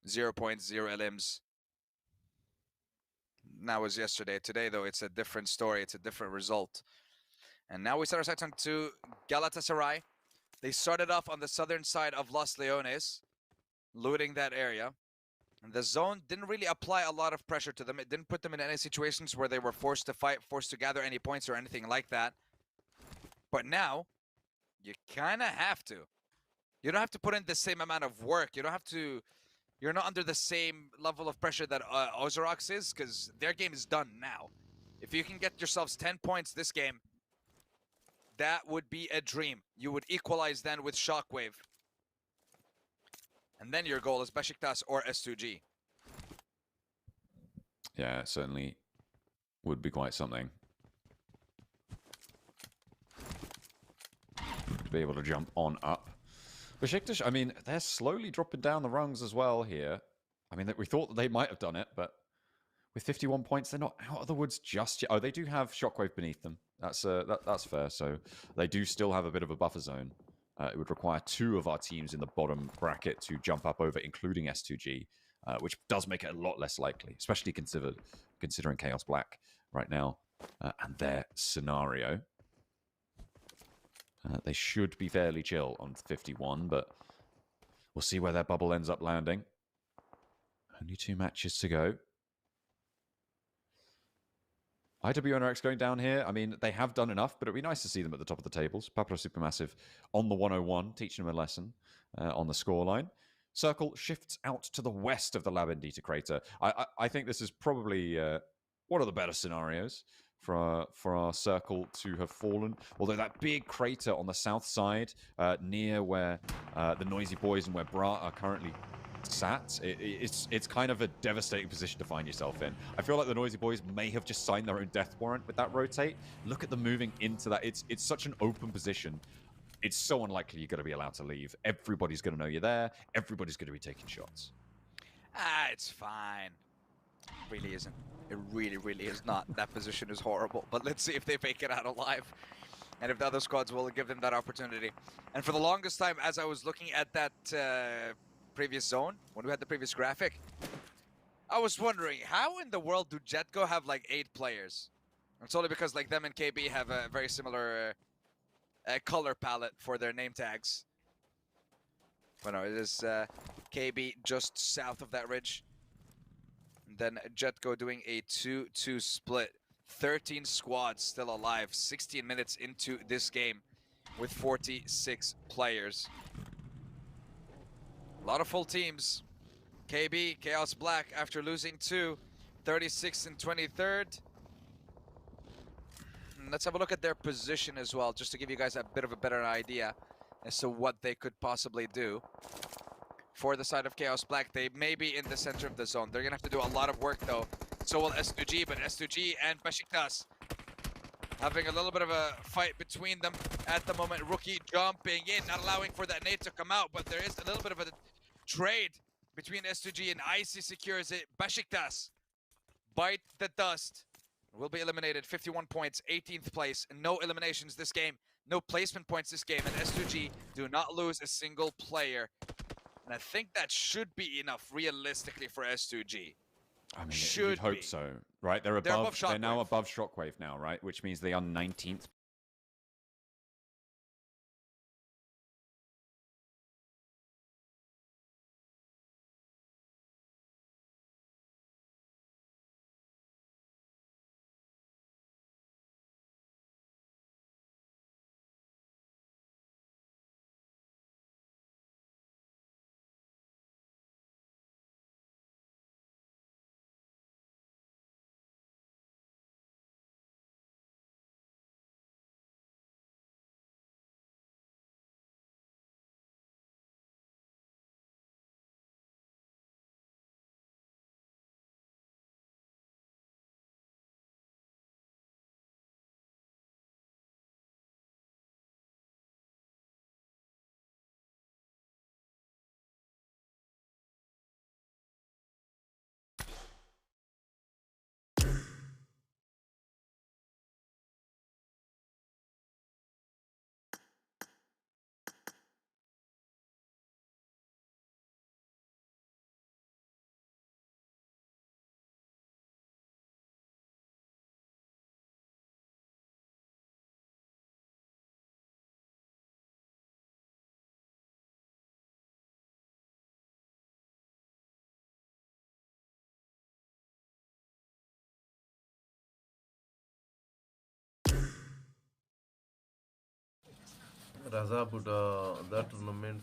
0 points, 0 elims. That was yesterday. Today, though, it's a different story. It's a different result. And now we start our sights on to Galatasaray. They started off on the southern side of Los Leones, looting that area. And the zone didn't really apply a lot of pressure to them. It didn't put them in any situations where they were forced to fight, forced to gather any points or anything like that. But now, you kind of have to. You don't have to put in the same amount of work. You don't have to. You're not under the same level of pressure that Ozrox is, because their game is done now. If you can get yourselves 10 points this game, that would be a dream. You would equalize then with Shockwave. And then your goal is Besiktas or S2G. Yeah, it certainly would be quite something. To be able to jump on up. Besiktas, I mean, they're slowly dropping down the rungs as well here. I mean, we thought that they might have done it, but with 51 points, they're not out of the woods just yet. Oh, they do have Shockwave beneath them. That's fair. So they do still have a bit of a buffer zone. It would require 2 of our teams in the bottom bracket to jump up over, including S2G, which does make it a lot less likely, especially considering Chaos Black right now and their scenario. They should be fairly chill on 51, but we'll see where their bubble ends up landing. Only 2 matches to go. IWNRX going down here. I mean, they have done enough, but it'd be nice to see them at the top of the tables. Papra Supermassive on the 101, teaching them a lesson on the scoreline. Circle shifts out to the west of the Labendita crater. I think this is probably one of the better scenarios for our Circle to have fallen. Although that big crater on the south side, near where the Noisy Boys and where Bra are currently sat, it's kind of a devastating position to find yourself in. I feel like the Noisy Boys may have just signed their own death warrant with that rotate. Look at them moving into that. It's such an open position. It's so unlikely you're going to be allowed to leave. Everybody's going to know you're there. Everybody's going to be taking shots. It's fine. It really isn't. It really, really is not. That position is horrible. But let's see if they make it out alive. And if the other squads will give them that opportunity. And for the longest time, as I was looking at that previous zone, when we had the previous graphic, I was wondering, how in the world do Jetco have like 8 players? It's only because like them and KB have a very similar color palette for their name tags. But no, it is KB just south of that ridge. And then Jetco doing a 2-2 split. 13 squads still alive, 16 minutes into this game with 46 players. A lot of full teams. KB, Chaos Black, after losing 2, 36th and 23rd. Let's have a look at their position as well, just to give you guys a bit of a better idea as to what they could possibly do. For the side of Chaos Black, they may be in the center of the zone. They're going to have to do a lot of work, though. So will S2G, but S2G and Besiktas having a little bit of a fight between them at the moment. Rookie jumping in, not allowing for that nade to come out, but there is a little bit of a trade between S2G and Icy secures it. Besiktas bite the dust. Will be eliminated. 51 points, 18th place. No eliminations this game. No placement points this game. And S2G do not lose a single player. And I think that should be enough realistically for S2G. I mean, you'd hope so, right? They're above they're now above Shockwave now, right? Which means they are 19th. Raza Buddha, that tournament.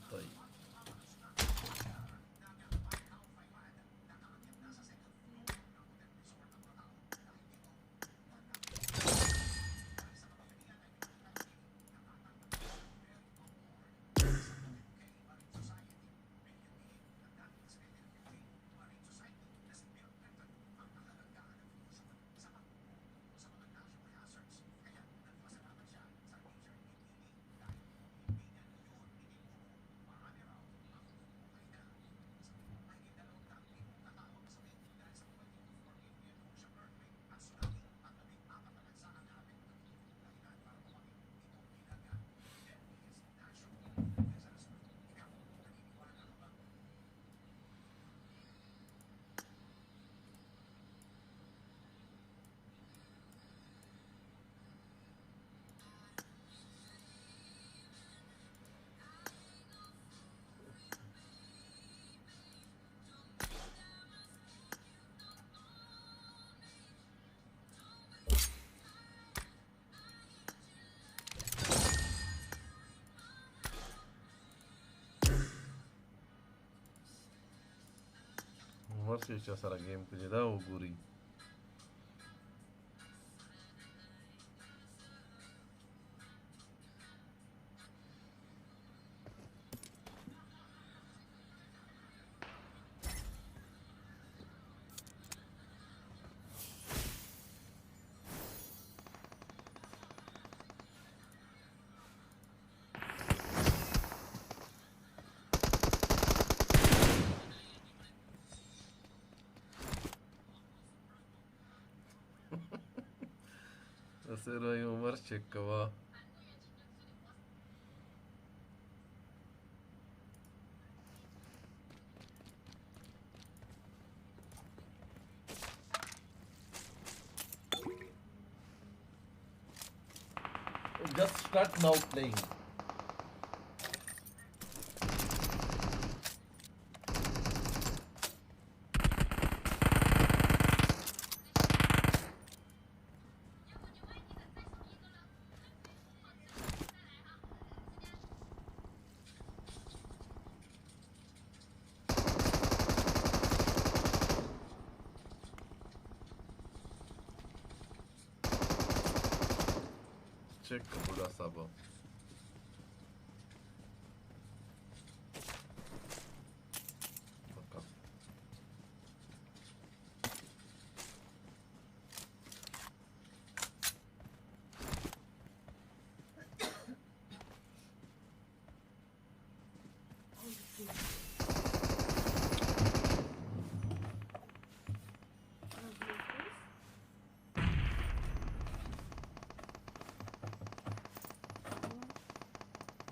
Marciuceasa la game, quindi da auguri. Stasera io Marcecca va. Just start now playing. Cecca pure sapo.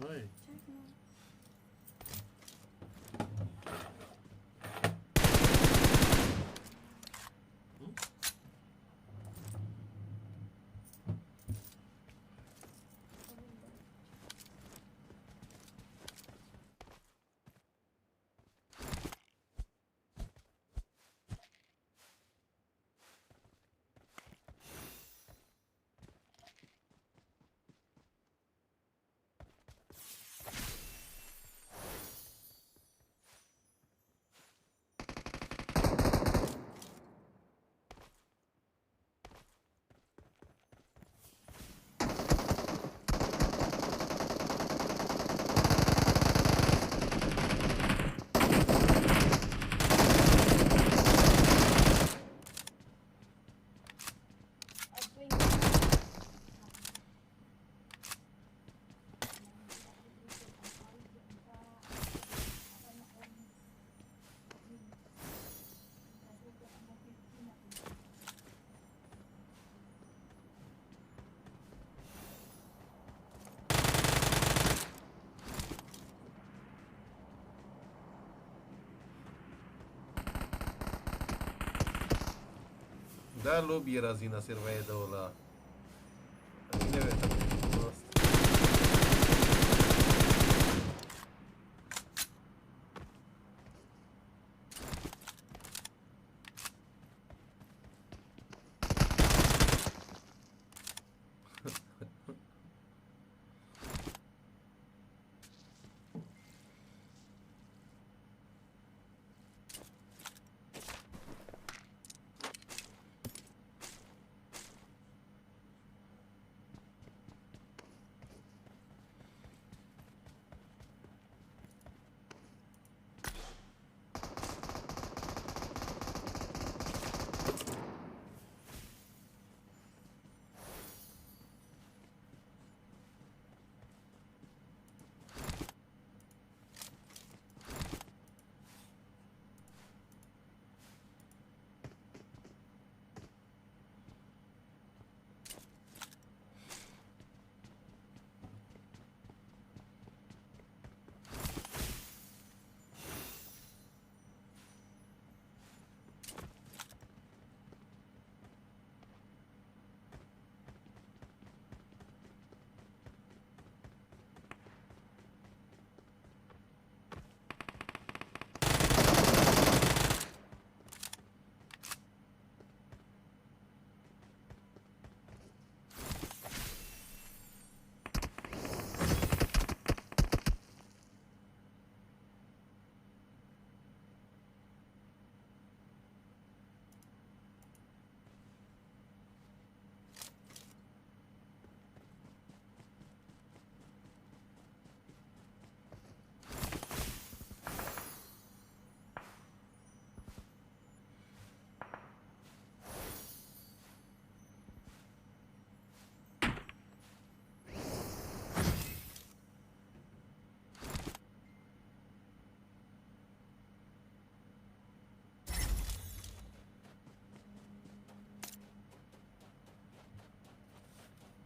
Oi. Da lobby razina servedola. Yine evet.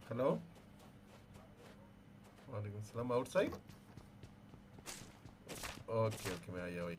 Hello? Walaikum salam. Outside? Okay, मैं आया भाई.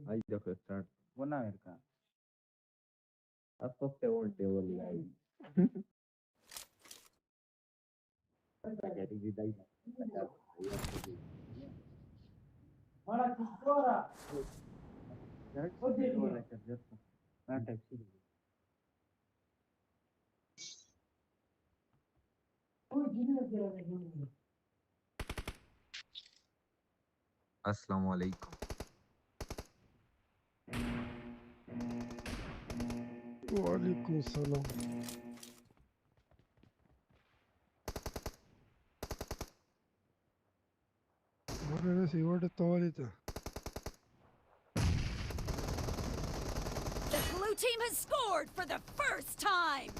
Haydi start. Buena verga. Hasta te volteo el ahí. Assalamu alaikum. وعليكم السلام. مرة نسي ورد الطواليت. The blue team has scored for the first time!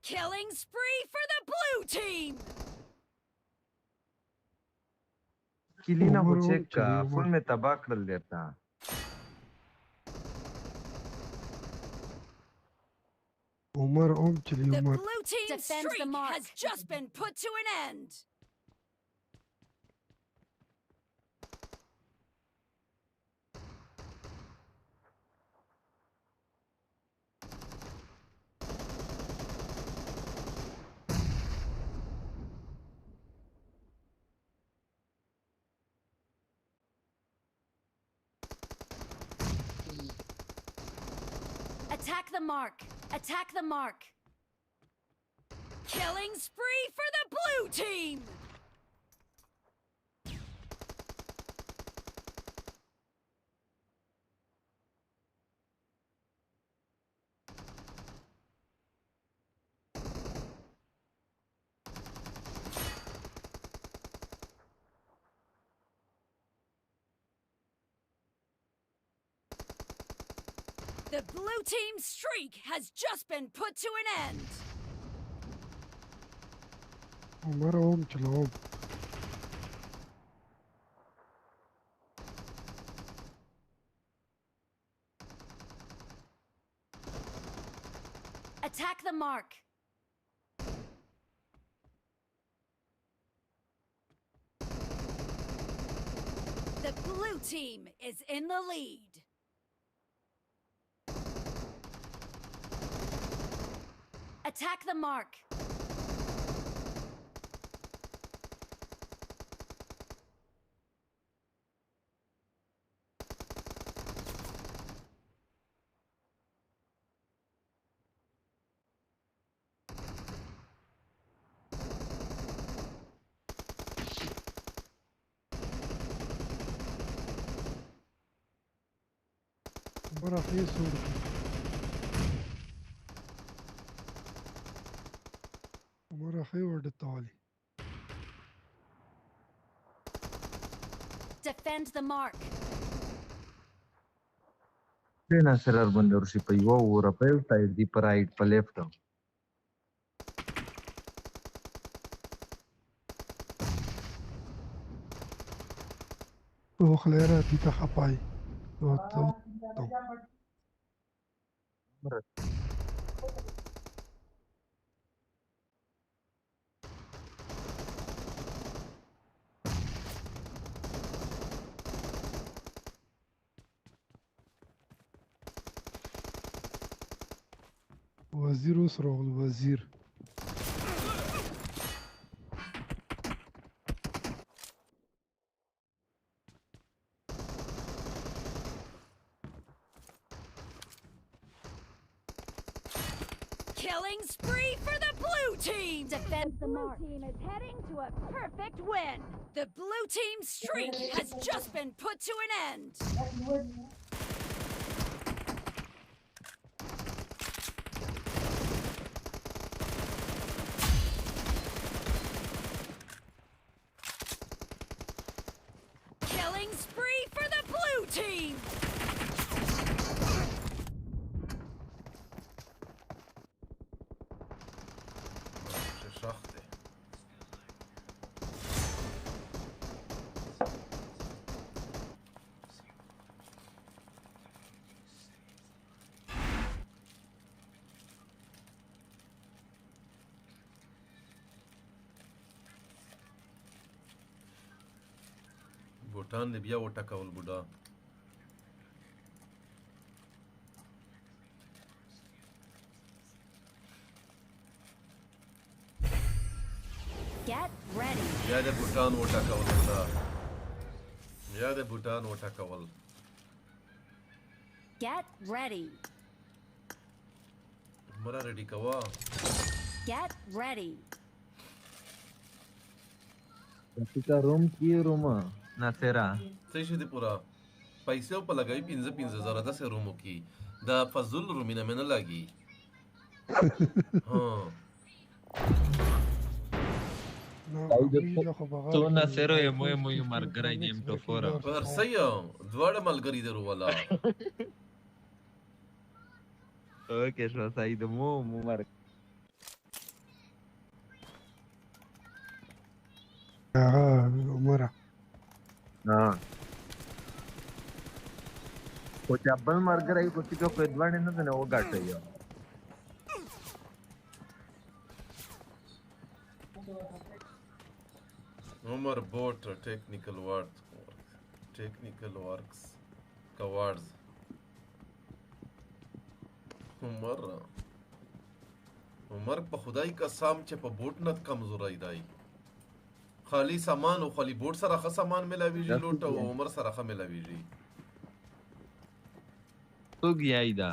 Killing spree for the blue team! کلینا خو عمر هم چک چې کا دی، فل عمر. مې تباه کړل درته عمر هم چې دی، The عمر. blue team's Defend the streak mark. has just been put to an end. Attack the mark. Attack the mark. Killing spree for the blue team! The blue team's streak has just been put to an end. عمر هم چلوم. Attack the mark. The blue team is in the lead. Attack the mark. عمر اخي سوري. عمر اخي ودتالي. Defend the mark. ډېر سره باندې ورشي په یو وره په یو سایډ دی په رائټ په لیفټ او خليرة دي تخباي. تو. وزير وسرغ الوزير. Killing spree for the blue team! Defend the mark. Blue team is heading to a perfect win. The blue team's streak has just been put to an end. Killing spree for the blue team! شخته بوټان دې بیا وټکول بوډا Get ready. بیا دې بوټان وټکول بوډا بیا دې بوټان وټکول Get ready. مرا ریډي کوا Get ready. کا روم کی روم ناصرا څه شي دې پورا پیسې په لګوي 15,000 10 رومو کې دا فضل رومینه مې نه لګي ها تو ناصرو یې مو مو مرګرای نیم تو فورا پر سيو دواړه ملګری درو ولا اوکې شو سعید مو مرګ عمره خو چې بل مرګري کو چې په دوانه نه نه وګاټي یو عمر بوت ټیکنیکل ورکس کواردز عمر په خدای قسم چې په بوت نه کمزورای دی خالی سامان او خالی بوت سره خه سامان ملاویږي لوټ او عمر سره خه ملاویږي تو گیای دا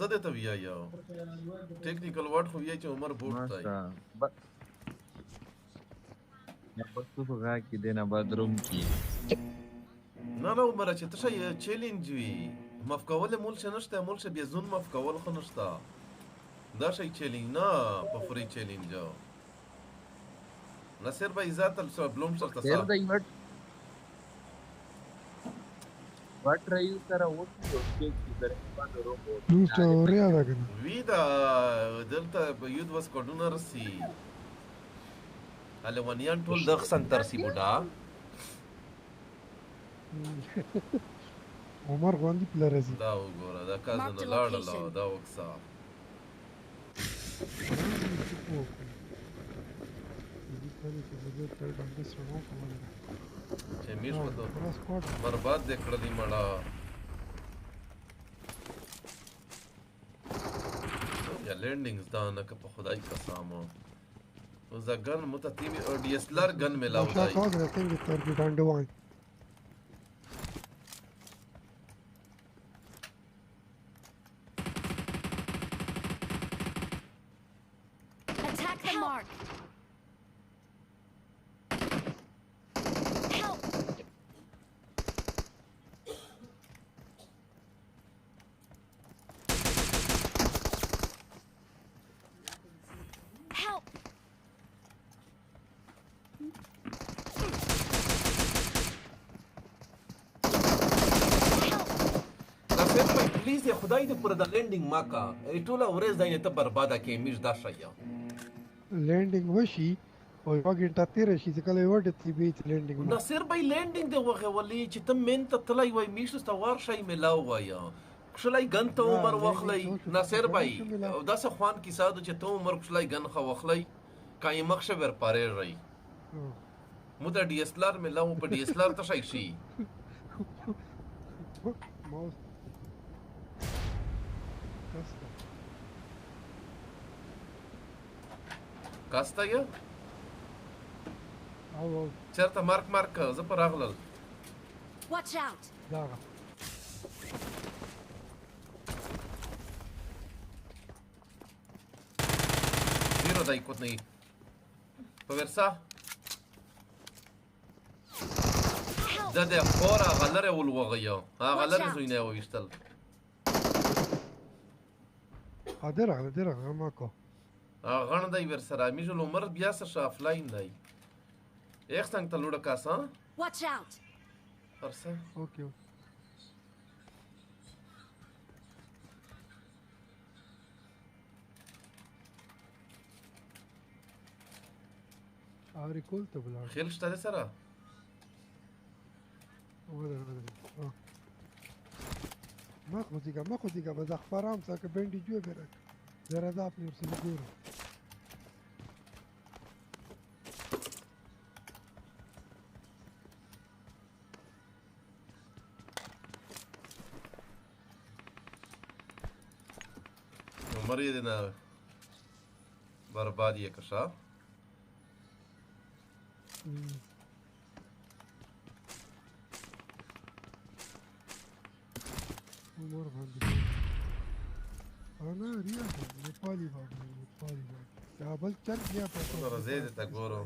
زده ته ویا یو ټیکنیکل ورډ خو یې چې عمر بوت دی یا بس تو غا کې دینا بدروم کې نه عمر چې ته شي چیلنج وی مفکول مول شنشته مول شه بيزون مفکول خنشته دا شي چیلنج نه په فری چیلنج نصر بھائی ذات البلوم سره تاسو دا یوټ وټ رایو سره وټ کې درې باندې روبو نو ستوریا دا کنه وی دا دلته یود وس کوډونر سی الوانیان ټول د سنتر سی بوډا عمر غوندي پلرزي دا وګوره دا کازن لاړه دا وکسا چې میش وته برباد دکړلی مړه یا لینډینګز دا نه که په خدای قسم او زګن متتیمی او ډی اس ال ار ګن ملاو دی Attack the mark. Help. Help. نصر بھائی پلیز یا خدای دې پر د لینډینګ ماکا ټوله ورځ دای ته برباده کې میش دا شیا لینډینګ وشي او یو غنټه تیر شي چې کله وړ ته بي لینډینګ نصر بھائی لینډینګ دی وغه ولي چې ته مين ته تلای وای میش ته ور شي ملاو وایا خلای ګن ته عمر وخلی نصر بھائی او داسه خوان کی ساده چې ته عمر خلای ګن خو وخلی کای مخشه ور پاره رہی مو د ډي اس ال ار ملاو په ډي اس ال ار ته شي ماوس کاستا یا او چرته مارک زه پر اغلل Watch out. دا زیرو دای کوت نه پورسا دا د خورا غلره ول وغیا غلره زوینه وشتل حاضر ما کو غن دای ور سره میجل عمر بیا سره افلاین دی ایک څنګه تلوړه کاسا Watch out. پرسه اوکې اوري کول ته بلار خیل شته سره ما خودیگه باز اخبارم ساکه بندی جوه برک زرده اپنی ارسلی گورو عمر یې نه برباد یې کشا عمر باندې انا ریا نیپالی باندې کابل چل گیا په زید ته ګورو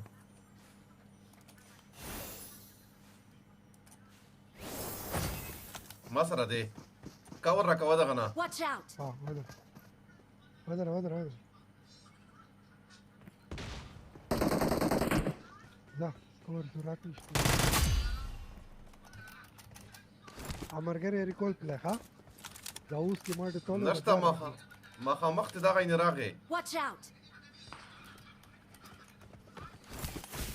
ما سره دی کاور را کوه دغه نه Watch out. ودر دا کور جوړات نشته امرګری ریکول پلی ها دا اوس کې ماته ټول نشته ما مخ ته دغه نه راغی Watch out.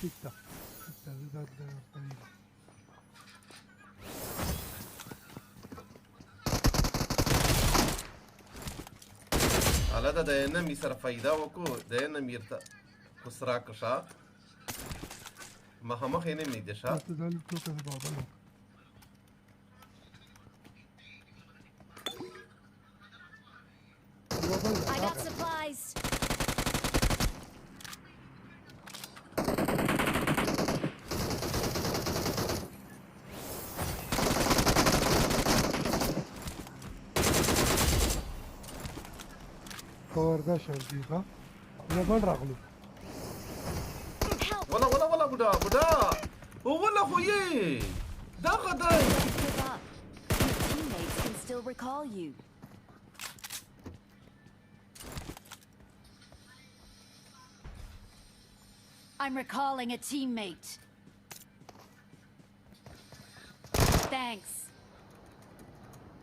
ټیک تا تزداد ورته حالا د انمي سره فایده وکړو د انمي ته کوسرا کشا مخامخ انمي دي شا ته دل ټوکه د بابا لو I got supplies. کوردا شانتی ها نه بل راغلو ولا بودا ولا خويي دا غداي Give up. Your teammates can still recall you. I'm recalling a teammate. Thanks.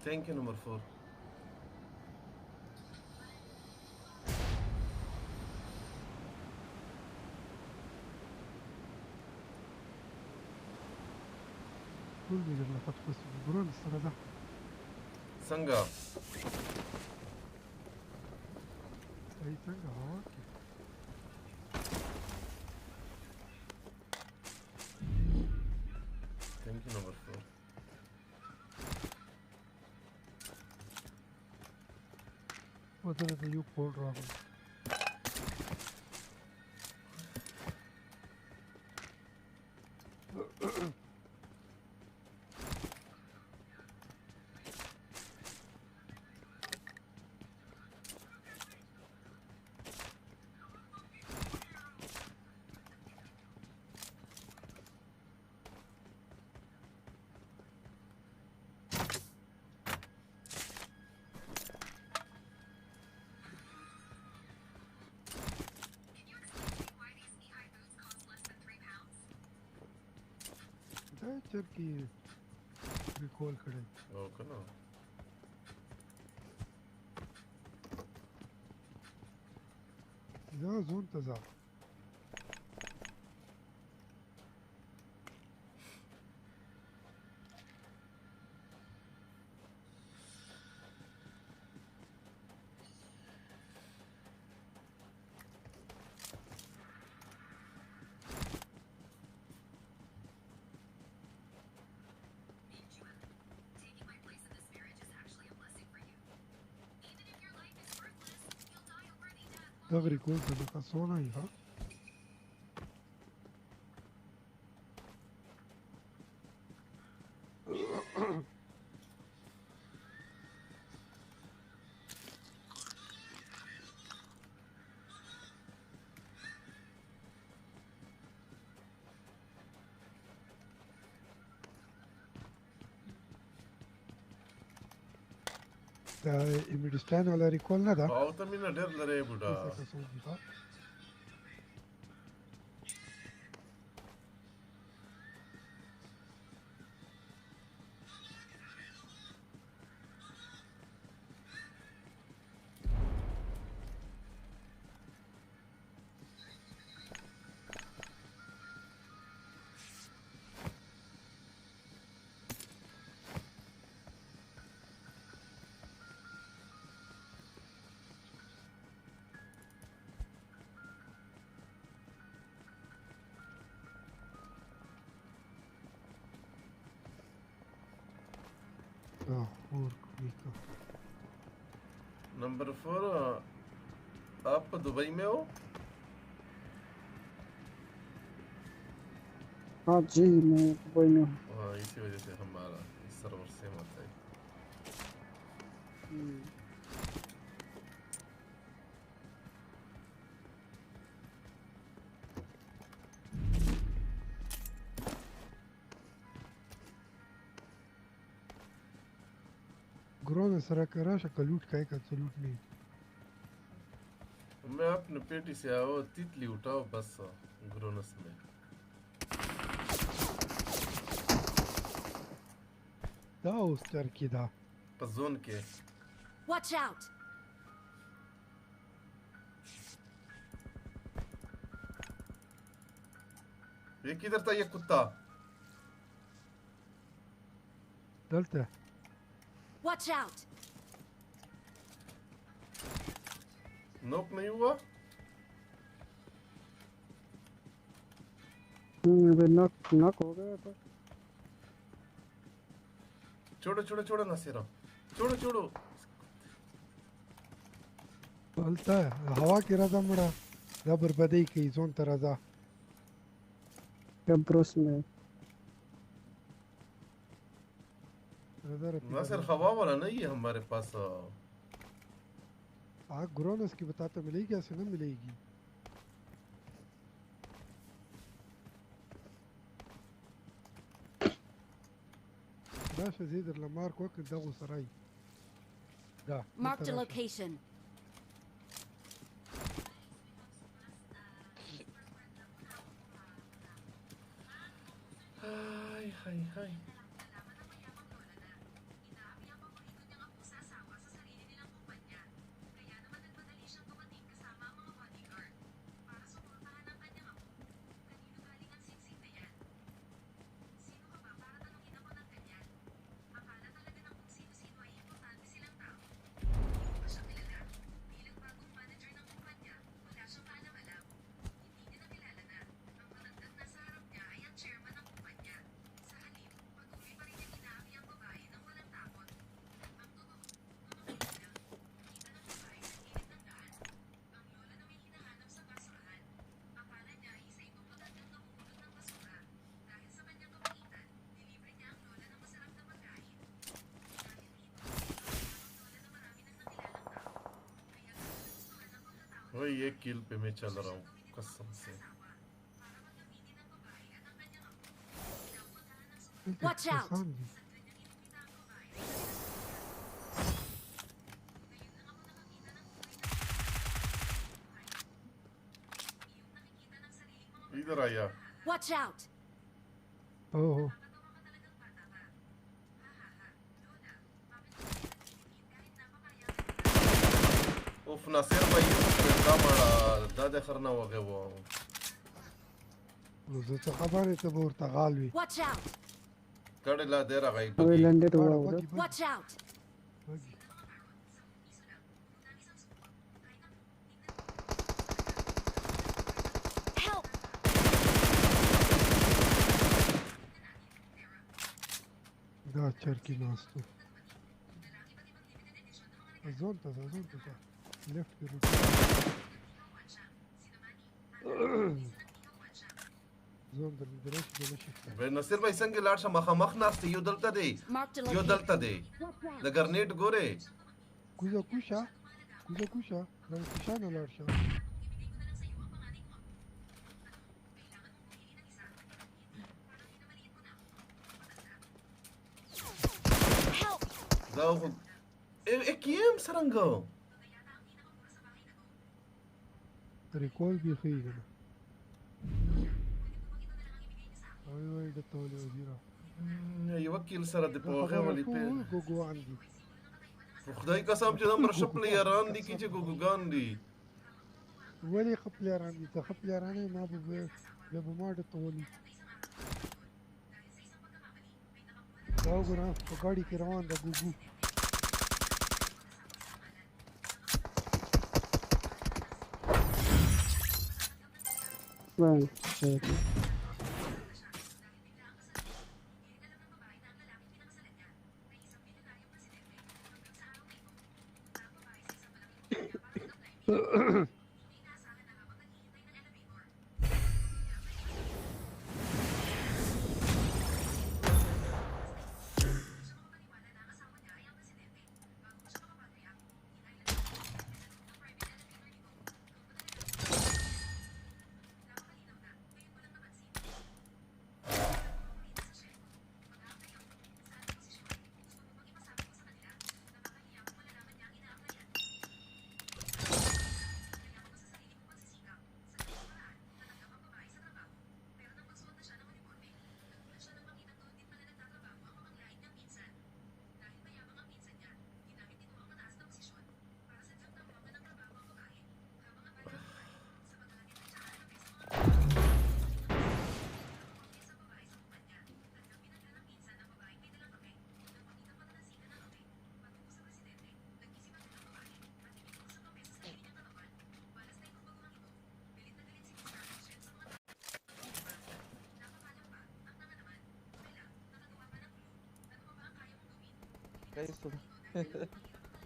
ثانك يو نمبر 4 ټول دې له خط خو برون سره ده څنګه ای څنګه هوا کې ثانك يو نمبر 4 وته د یو پول راغلی دا چرکی ریکول کړی او کنه دا زون ته ځه دا ریکول ته لکه سونه یې ها دا امیډستان والا ریکول نه ده او ته مینه ډېر لري بوډا څه څه دي ها और number 4 आप Dubai में हो हाँ जी मैं Dubai में हूँ हाँ इसी वजह से हमारा इस सर्वर से मत है ग्रोन सरा करा शक्ल लूट का एक लूट नहीं मैं अपने पेटी से आओ तितली उठाओ बस ग्रोनस में دا اوس چرکی دا په زون کې Watch out. ये किधर था ये कुत्ता? دلته Watch out! नोक नहीं हुआ? अबे नॉक नॉक हो गया तो छोड़ो छोड़ो छोड़ो नसीरा, छोड़ो छोड़ो. دلته هوا کې راځم مړه دا بربادي کوي ځون ته راځه गब्रोस में नासिर हवा वाला नहीं है हमारे पास. आग ग्रोनस की बताते मिलेगी ऐसे ना मिलेगी دا شزيد لمار کوک دغه سراي دا Marked a location. हाय हाय हाय. वही एक किल पे मैं चल रहा हूँ कसम से. Watch out! इधर आया. Watch out! اوه उफ नासिर भाई का मारा दादा खरना हो गया वो. نو زه څه خبره ته به ورته غال وي Watch out! कड़े ला दे रहा भाई अबे बगी. लंडे हुआ بګي उधर بګي Watch out! بګي Help! دا چرکی ناستو زون ته لیفت کې روټ زون د درش د نشي भाई नासिर भाई संग लाड़ शा मखा मख नास्ते यो दलता दे. Marked a yo location. दलता they. د گرنیټ ګوره. کوزه کوشا دا کوشا نه لاړ شه Help! دا خو کیم سرنګو. ریکول به خېږي وای د تولې وزیرا یو کیل سره د پوغه ولې په ګوګوان دي خدای قسم چې هم رشپل یاران دي کی چې ګوګان دي. ولې خپلاران دي ته خپلارانه ما به ما د تولې دا وګوره په ګاډي کې روان ده ګوګو Right, shit.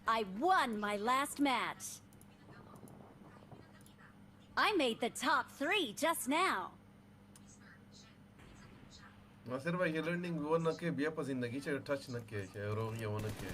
I won my last match. I made the top 3 just now. Nasir भाई ये लर्निंग वो न के बिया पर जिंदगी से टच न के रोग ये वो न के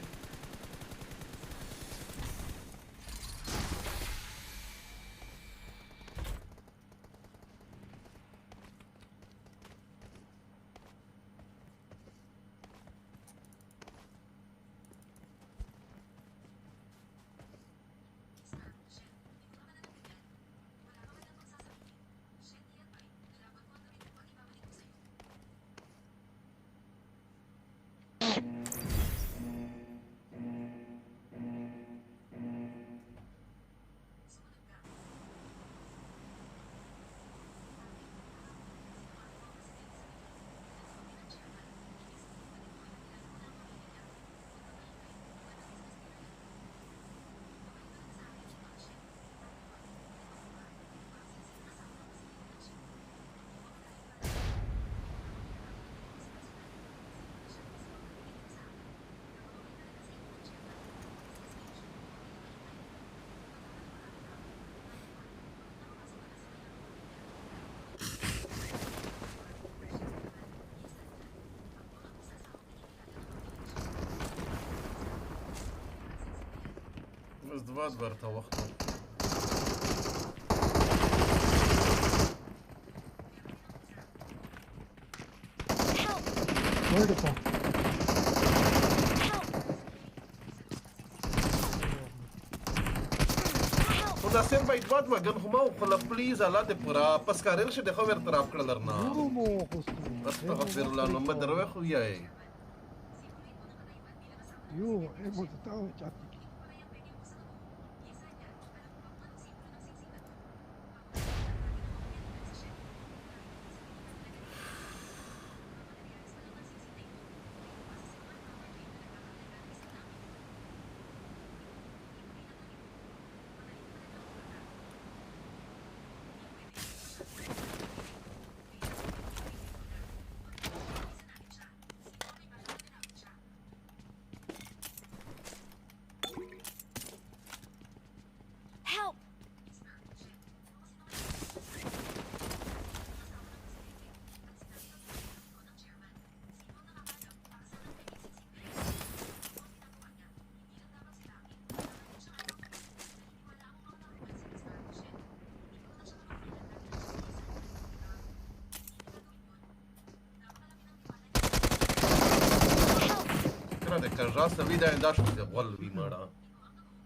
بس دوات برتا وقته ناصر باید دوات وگن خما و خلا پلیز الله دې پورا پس کارل شه دغه ور طرف کړل نه استغفر الله نو مدروي خو یې یو هغه تاو چاته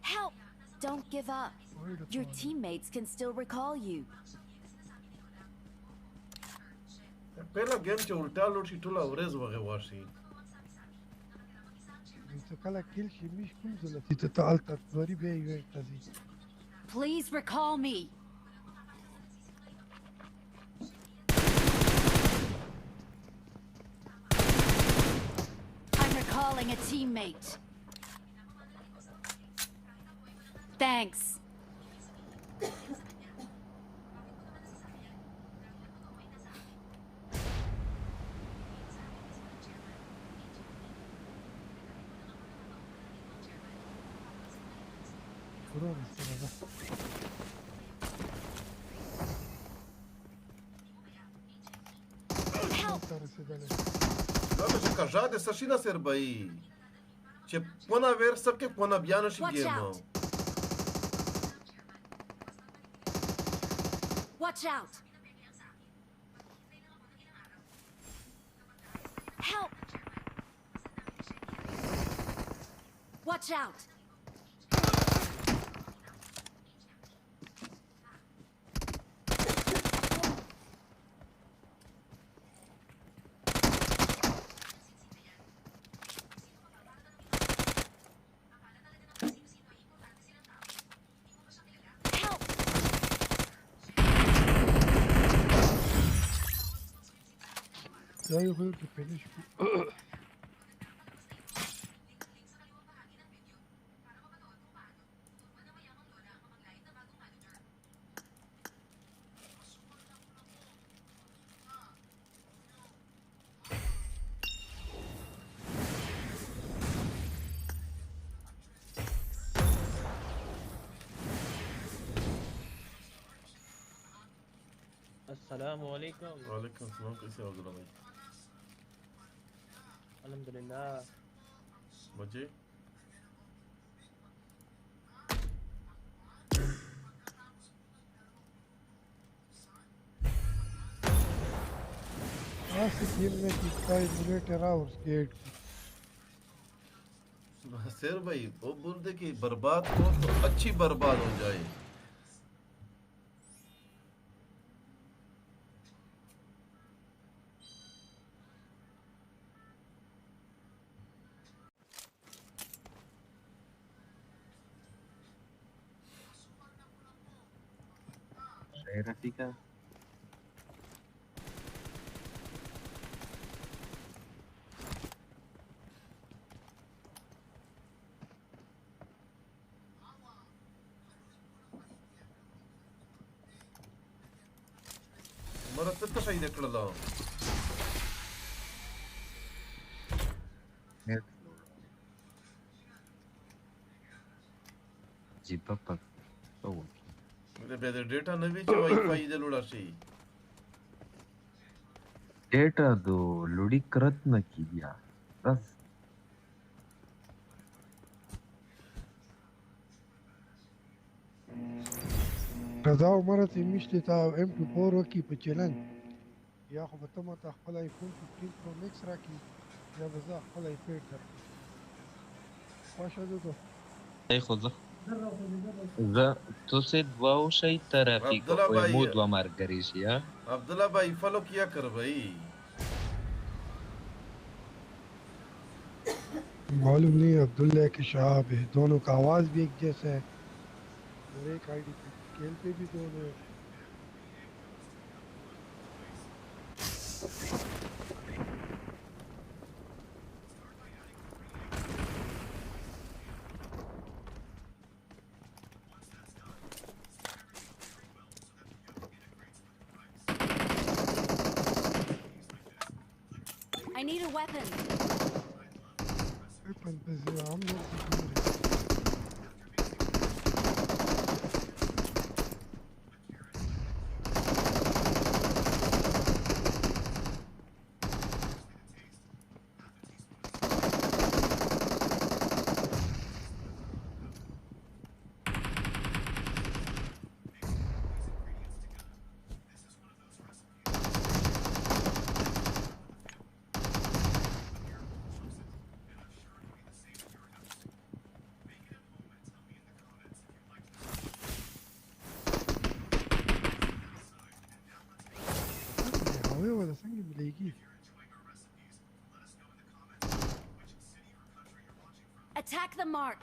Help! Don't give up. Your teammates can still recall you. पहिला गेम چې उल्टा لوټ شي ټول اورز وغه واشي څه کله کل شي مش کوم ځل چې ته الته وری به یې تاسي Please recall me. I'm recalling a teammate. Thanks. دا چې کاژاده سشینا سر بای چې پونا ور سکه پونا بیان شي ګیمو Watch out. Help. Watch out. Ya yo creo que feliz. السلام عليكم. वालेकुम सलाम कैसे हो अब्दुल्ला भाई अल्हम्दुलिल्लाह. बचे Last game में कितना emulator hours gate नासिर भाई वो बोलते कि बर्बाद हो तो अच्छी बर्बाद हो जाए Rafika. مرة تتخيل كلا Jipapa. Oh. मेरे बेदे डेटा नवी च वाईफाई दे लोड़ा शी Data do ludi karat na kiya. Bas. رضا مرة مشتي تا M24 وكي بچلن یا خو بته ما ته خپل آیفون 15 پرو میکس راکې یا به زه خپل آیپیډ درکړم خوښه ده ته ای خو زه तुझसे दुआ شي ترافیک عبداللہ او بھائی مود و مارګری شي ها عبداللہ بھائی فالو کیا کر بھائی मालूम नहीं अब्दुल्ला के शहाब है दोनों का आवाज भी एक जैसा है और एक आईडी पे स्केल पे भी दोनों है I need a weapon. weapon पे से हम लोग से दूर है हवे वाला संग मिलेगी Attack the mark.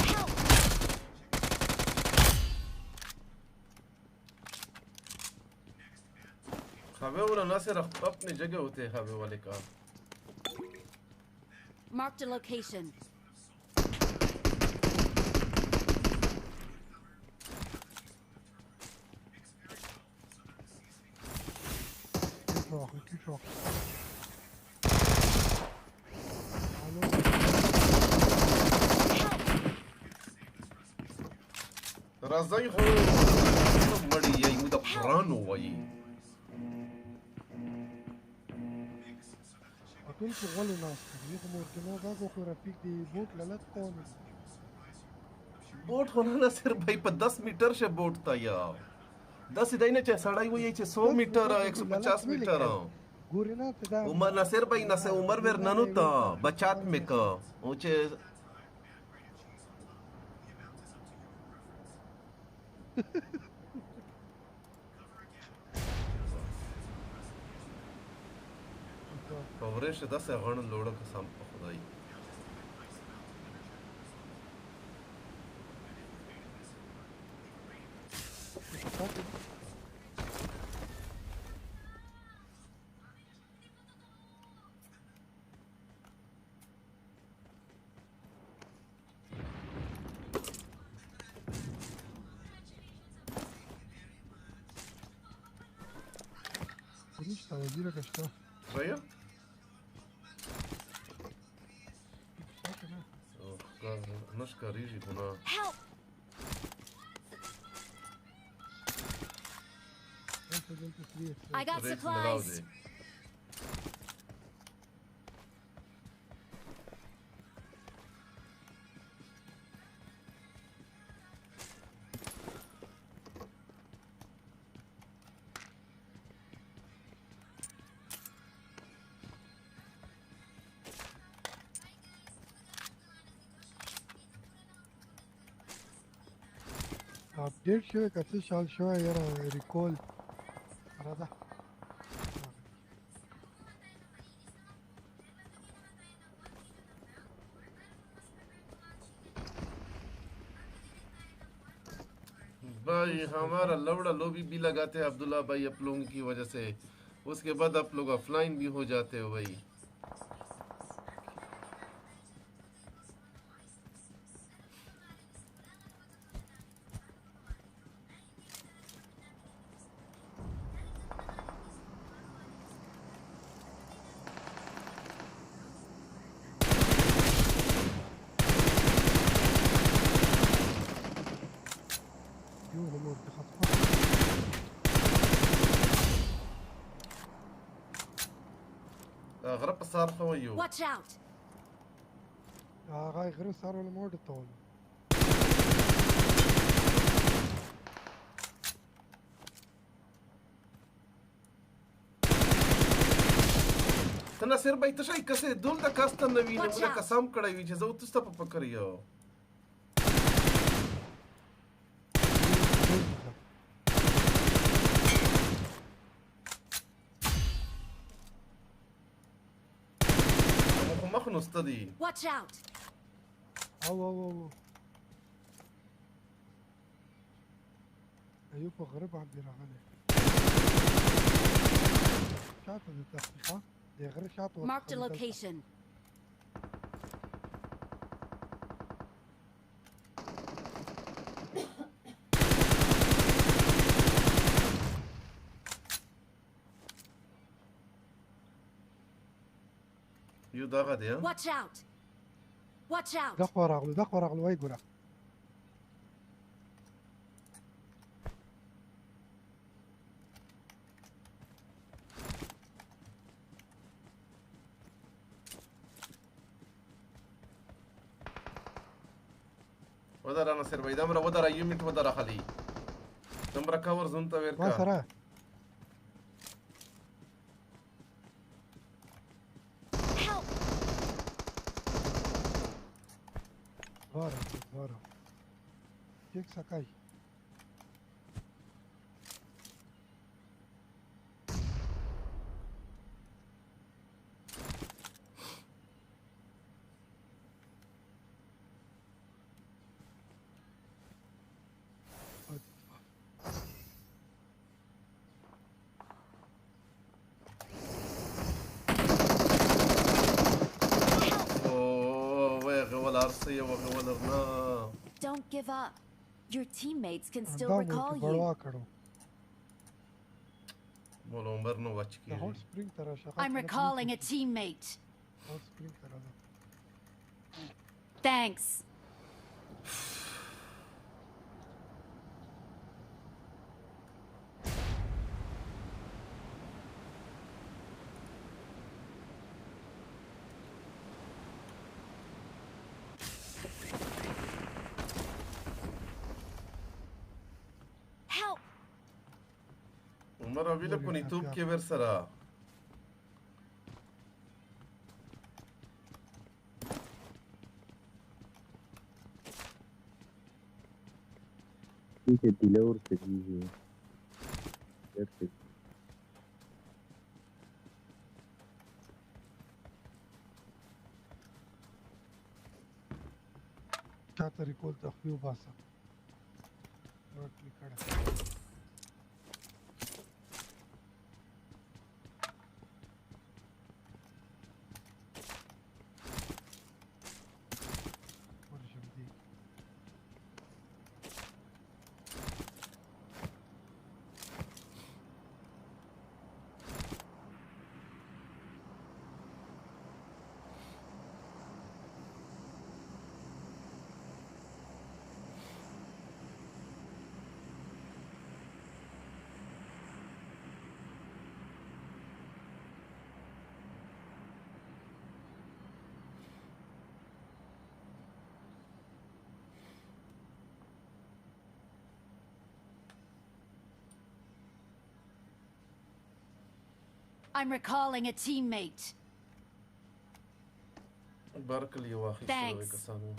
Help! खावे वाला ना सिर्फ अपनी जगह होते हैं खावे वाले का Marked a location. keep talking राज़ाई हो बड़ी यही मुझे पुरानो वही अतुल को गोल नास ये को मोर्टनो का को रफीक दी बोट ललत कौन बोट होना ना सिर्फ भाई पर 10 मीटर से बोट था यार 10 इधर ने चाहे सड़ाई हुई है 100 मीटर 150 मीटर गोरिना तदा उमर नसर भाई नसे उमर वेर ननु ता बचात में का ऊंचे कवरेज 10 غن लोड़ा का सम खुदाई Конечно, вазира кашта. Твоя? نشکاریږي خو نه Help! I got ریس ملاو supplies. دی update شوی که څه شال شوی یاره ریکول راځه भाई हमारा लवड़ा लोबी भी लगाते हैं अब्दुल्ला भाई आप लोगों की वजह से उसके बाद आप लोग ऑफलाइन भी हो जाते हो भाई یو همور بخطفه غرب صار خويو Watch out! هغه غره سره له موډ ته ول ته ناصر भाई ته شای کسه دول د کاستم نوی نه Watch موږ out. قسم کړی وی چې زه تاسو په فکر یو مخ نو ستدي Watch out! او او او ایو په غره باندې راغلی شاته د تحقیقه د غره شاته Marked a location. یو دغه دی Watch out! Watch out! د خوا راغلو وای ګوره ودار ناصر भाई دمره ودار یومټ ودار خلی دمره کور زون ته ما ورکا سره Help! غاره یک سکای ارسيه وغولرنا Don't give up. Your teammates can still دا recall مو you. بڑوا کړو مولو عمر نو بچ د هوټ کی سپرینګ تر شغه I'm recalling a teammate. هوټ سپرینګ تر Thanks. Help! عمر ویله په نیتوب کې ور سره Dice Tileur se dice. چاته ریکول تخفیو باسه ورکلی کړه ورشم دی I'm recalling a teammate. بارك الله واخي Thanks. كسانو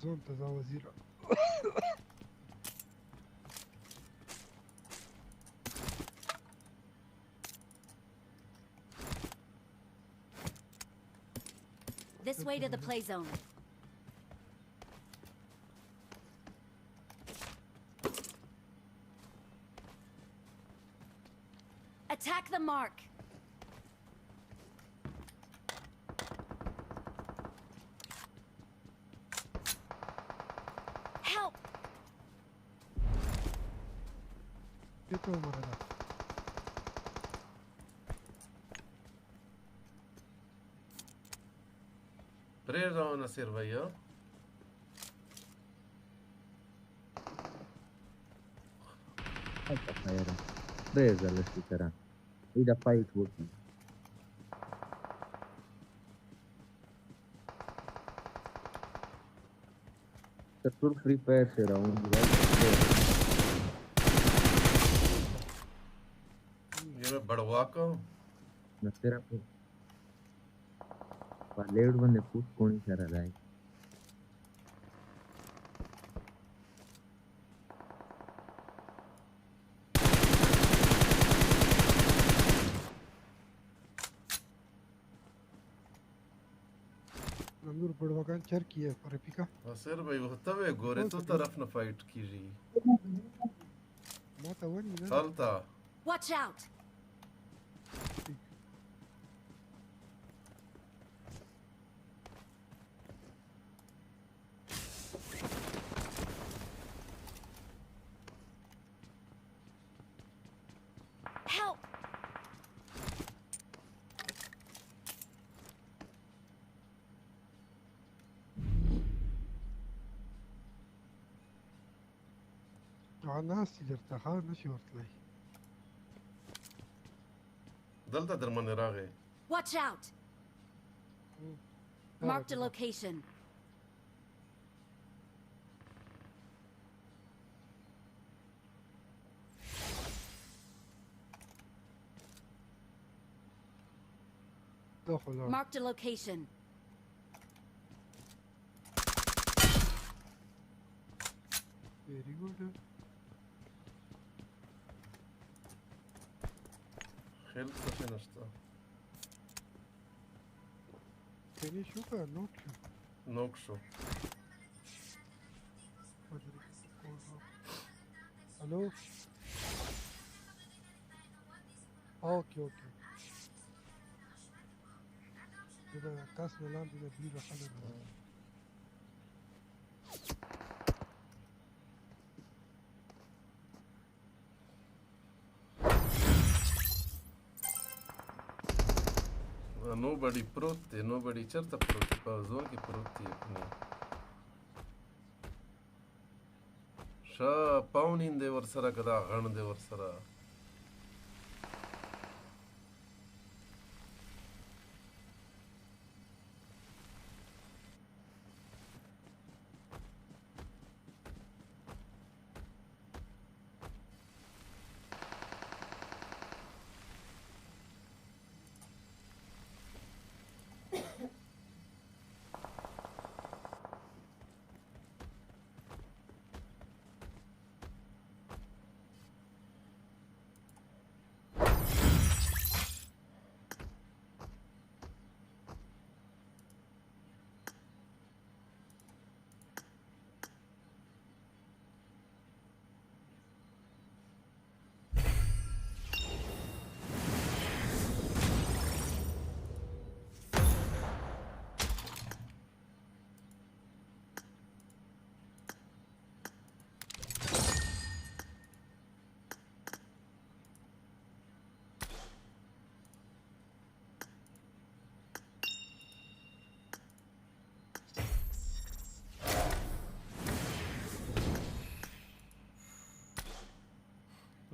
زون تزا وزير This way to the play zone. Attack the mark. Help! يتو مرة بريرا نصير بيا Hasta afuera. Presa la sera. E da fight working. Sul free fire c'era un ये मैं बड़वा का una sera palledo ಬಂದೆ ಕೂತ್ಕೊಂಡಿದ್ದಾರೆ ರಾಯ್ नंदूर बड़वाकान चर की है रेपिका नसीर भाई होता है गोरे तो तरफ न फाइट कीजिए ما توني لا चलता Watch out! Help! الناس ترتاح نشي ورتلي دلتا درمان راغي Watch out! Marked a location. دخل Marked a location. very good خيل كشي نشتا تاني شوفها نوك نوك شو الو اوكي اوكي اذا كاس ميلان دي بيجي خلينا nobody پروت دی nobody چرته پروت دی په زون کې پروت دی اپنی شا پاونین دی ورسره کدا غن دی ورسره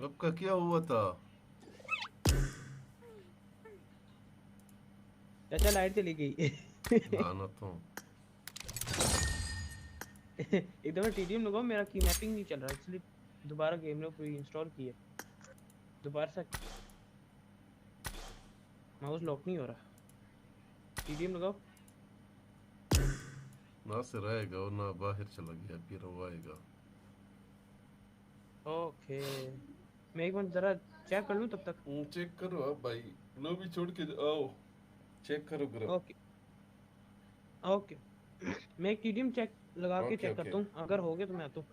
अब का क्या हुआ था चाचा लाइट चली गई लानत हूँ। एकदम टीडीएम लगाओ, मेरा की मैपिंग नहीं चल रहा इसलिए दोबारा गेम लोग इंस्टॉल किए, दोबारा से माउस लॉक नहीं हो रहा। टीडीएम लगाओ ना से रहेगा और ना बाहर चला गया फिर वो आएगा। ओके मैं एक बार जरा चेक कर लूं तब तक। चेक करो आप भाई, लो भी छोड़ के आओ, चेक करो ग्रुप। ओके ओके मैं एक टीडीएम चेक लगा के चेक करता हूँ, अगर हो गया तो मैं आता हूँ।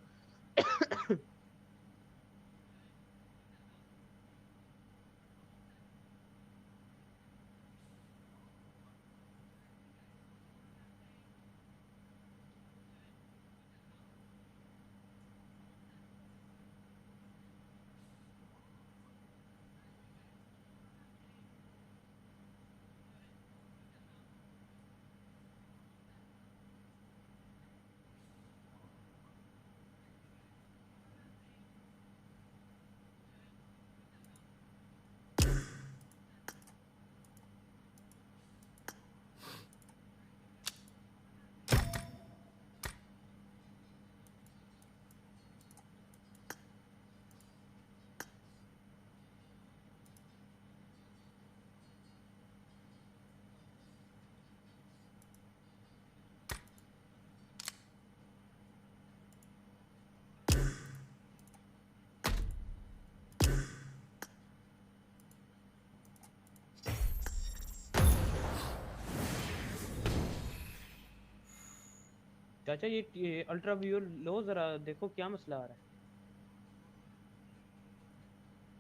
चाचा ये अल्ट्रा व्यू लो जरा, देखो क्या मसला आ रहा है।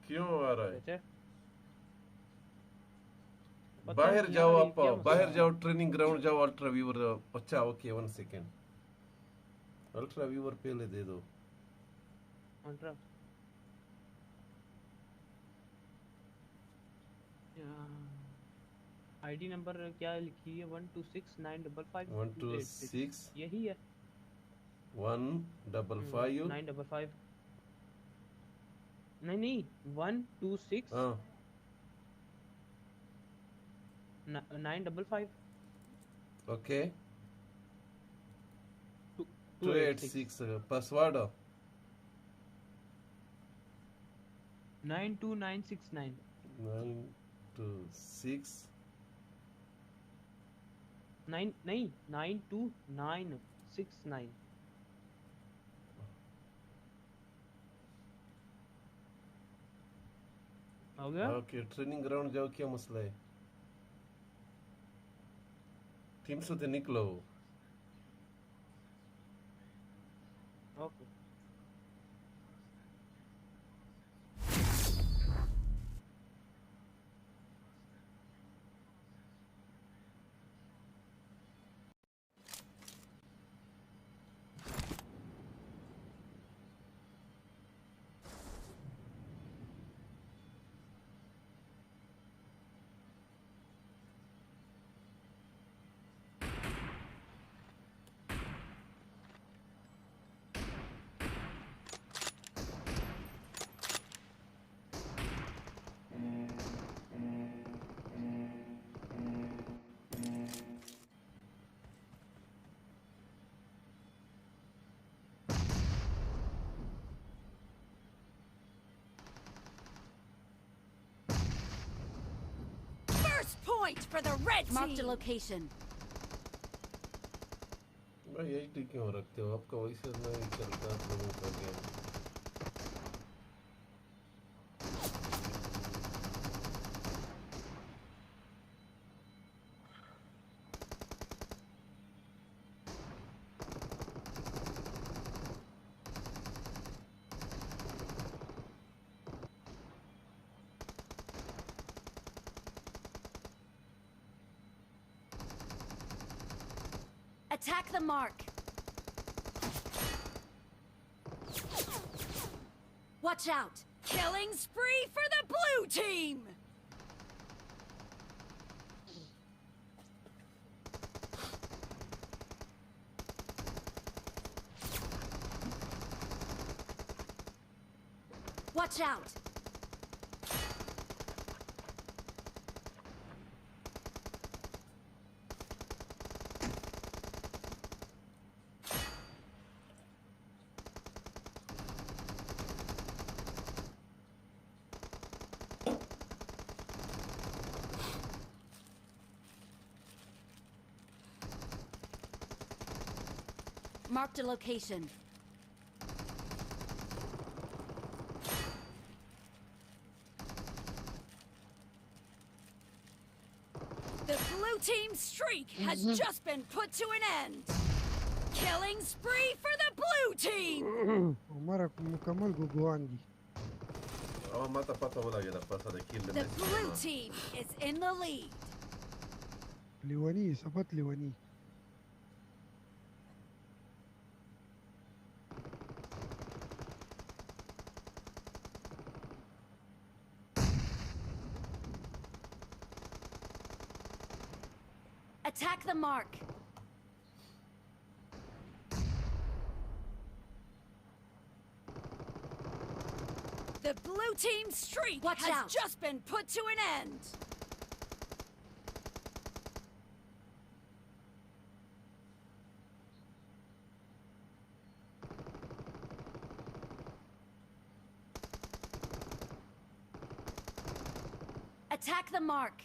क्यों आ रहा है? चाचा बाहर जाओ आप, बाहर जाओ, ट्रेनिंग ग्राउंड जाओ, अल्ट्रा व्यूअर। अच्छा ओके 1 सेकेंड, अल्ट्रा व्यूअर पहले दे दो। अल्ट्रा आईडी नंबर क्या लिखी है? 126955 यही है। 155 955 नहीं 126 955 ओके 286 पासवर्ड 92969 926 9 नहीं 92969 हो गया। ओके ट्रेनिंग ग्राउंड जाओ, क्या मसला है? टीम से निकलो। Okay Point for the red team. Marked a location. भाई यही क्यों रखते हो? आपका वैसे नहीं चलता लोगों का game. Attack the mark. Watch out. Killing spree for the blue team. Watch out. Marked a location. The blue team's streak has just been put to an end. Killing spree for the blue team. हमारा मुकम्मल गुगवान जी متى pata ولا يدا pasa de kill The blue team is in the lead. ليواني ثبت ليواني Attack the mark. The blue team's streak has just been put to an end. Attack the mark.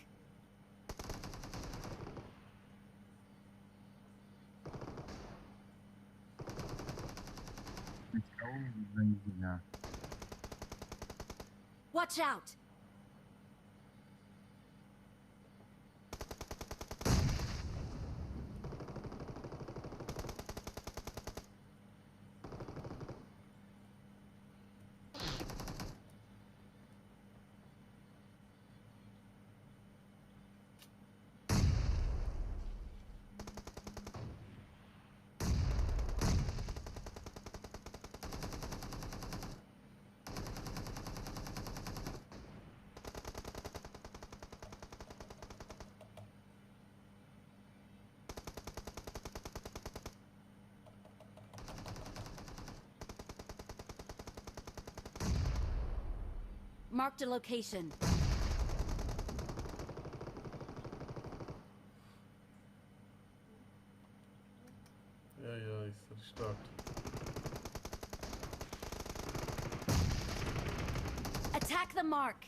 Watch out! Marked a location. Yeah, it's restart. Attack the mark.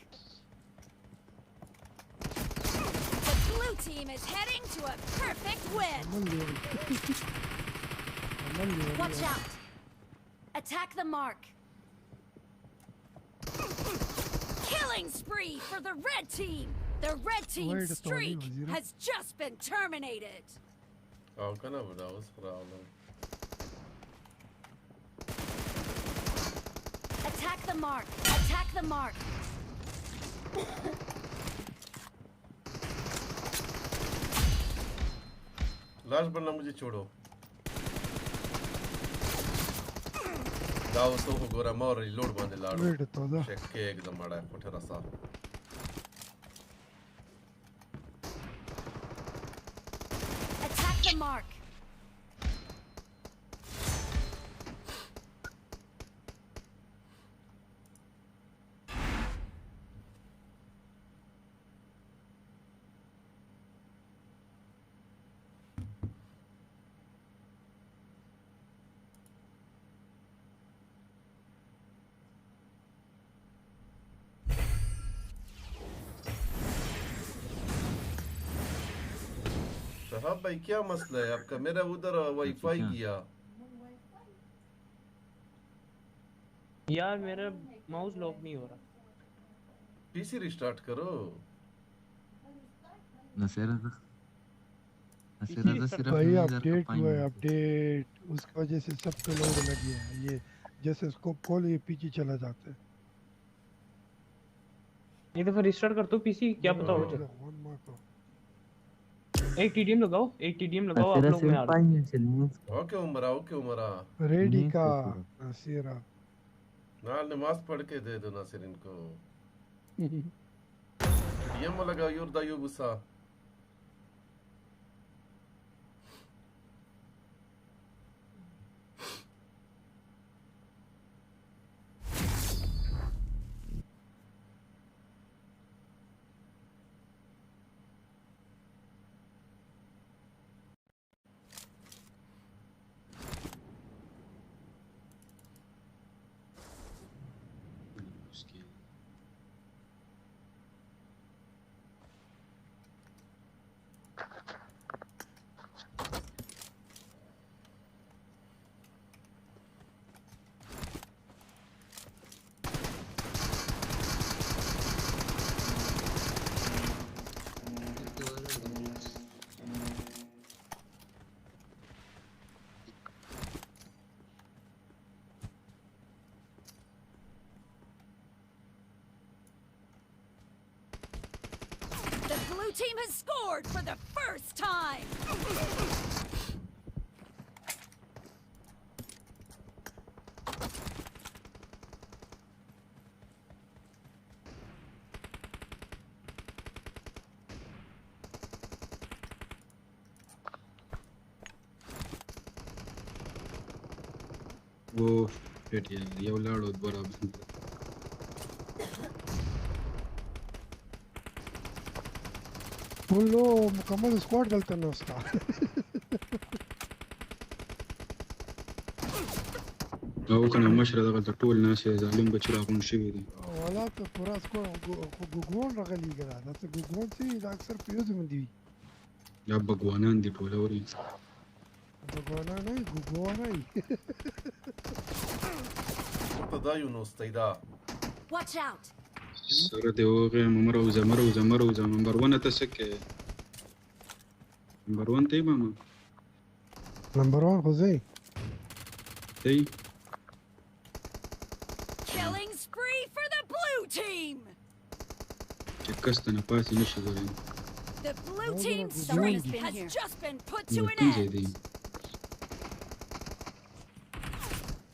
The blue team is heading to a perfect win. Watch out. Attack the mark. Killing spree for the red team. The red team's streak has just been terminated. How can I without this problem? Attack the mark. Attack the mark. Last बनना मुझे छोड़ो दाव तो गोरा मोर reload बंद लाड़ो check के एकदम बड़ा है कोठे रसा Attack the mark. साहब भाई क्या मसला है आपका मेरा उधर वाईफाई गया यार मेरा माउस लॉक नहीं हो रहा पीसी रिस्टार्ट करो नसेरा सिर्फ भाई अपडेट हुआ है अपडेट उसकी वजह से सब पे लोड लग गया है ये जैसे स्कोप खोल ये पीछे चला जाता है एक दफा रिस्टार्ट कर दो पीसी क्या पता हो जाए एक टीडीएम लगाओ आप लोग में आ ओके उमरा रेडी का नसीरा ना नमाज पढ़ के दे दो नासिर इनको टीएम लगा युरदा युबुसा team has scored for the first time. वो shit यार ये उलाड़ बराबर बोलो मुकम्मल स्क्वाड गलता ना उसका او کنه مشره دغه ټول ناس یې ظالم بچی راغون شوي دي ولا ته پورا سکواد ګوګون راغلی ګره دا ته ګوګون چې دا اکثر پیوز من دی یا بګوانان دي ټول اوري ګوګونا نه ګوګونا ته دا یو نو ستایدا Watch out. سره دی اوغه مروزه نمبر 1 ته سکه نمبر 1 ته ماما نمبر 1 خو زه دی Killing spree for the blue team. چې کس ته نه پاتې نشي ګورئ The blue team's streak has just been put to an کوم ځای end. دی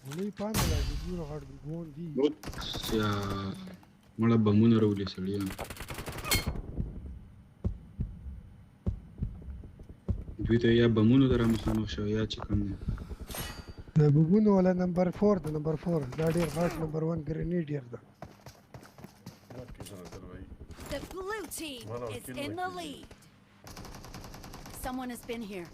ولې پاندې لا ګوګون غړ ګوګون دی اوپس یا مړه بمونه راولي سړیا دوی ته یا بمونه در مخامخ شو یا چې کوم دی د ګوګون ولا نمبر 4 د نمبر 4 دا ډیر غټ نمبر 1 ګرینیډیر ده The blue team is in the lead. Someone has been here.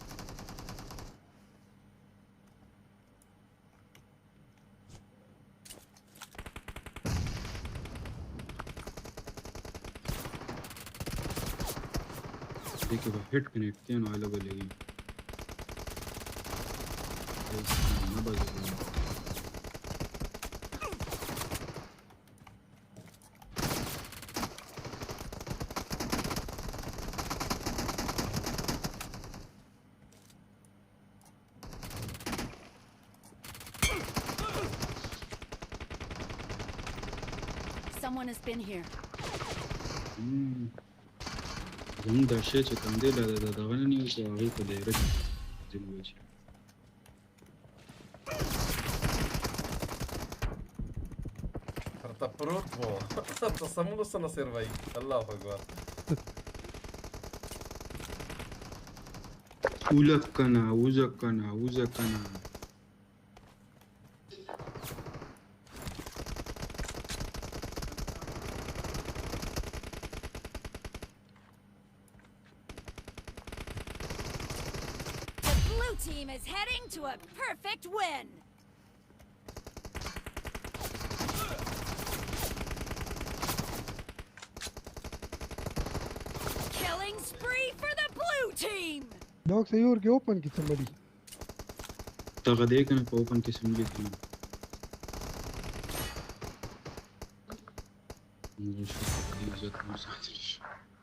देखिए वो hit connect किया ना अलग अलग ही ना बस Someone has been here. زموږ دا شی چې کوم دی له دغه نه نیو چې هغې په دایره کې ځینې وچي هرته پروت و ته سمونو سره سروي الله اکبر وزه کنه Team is heading to a perfect win. Killing spree for the blue team. Dog say you're open ki somebody. دغه دی کنه په اوپن کې سملی کنه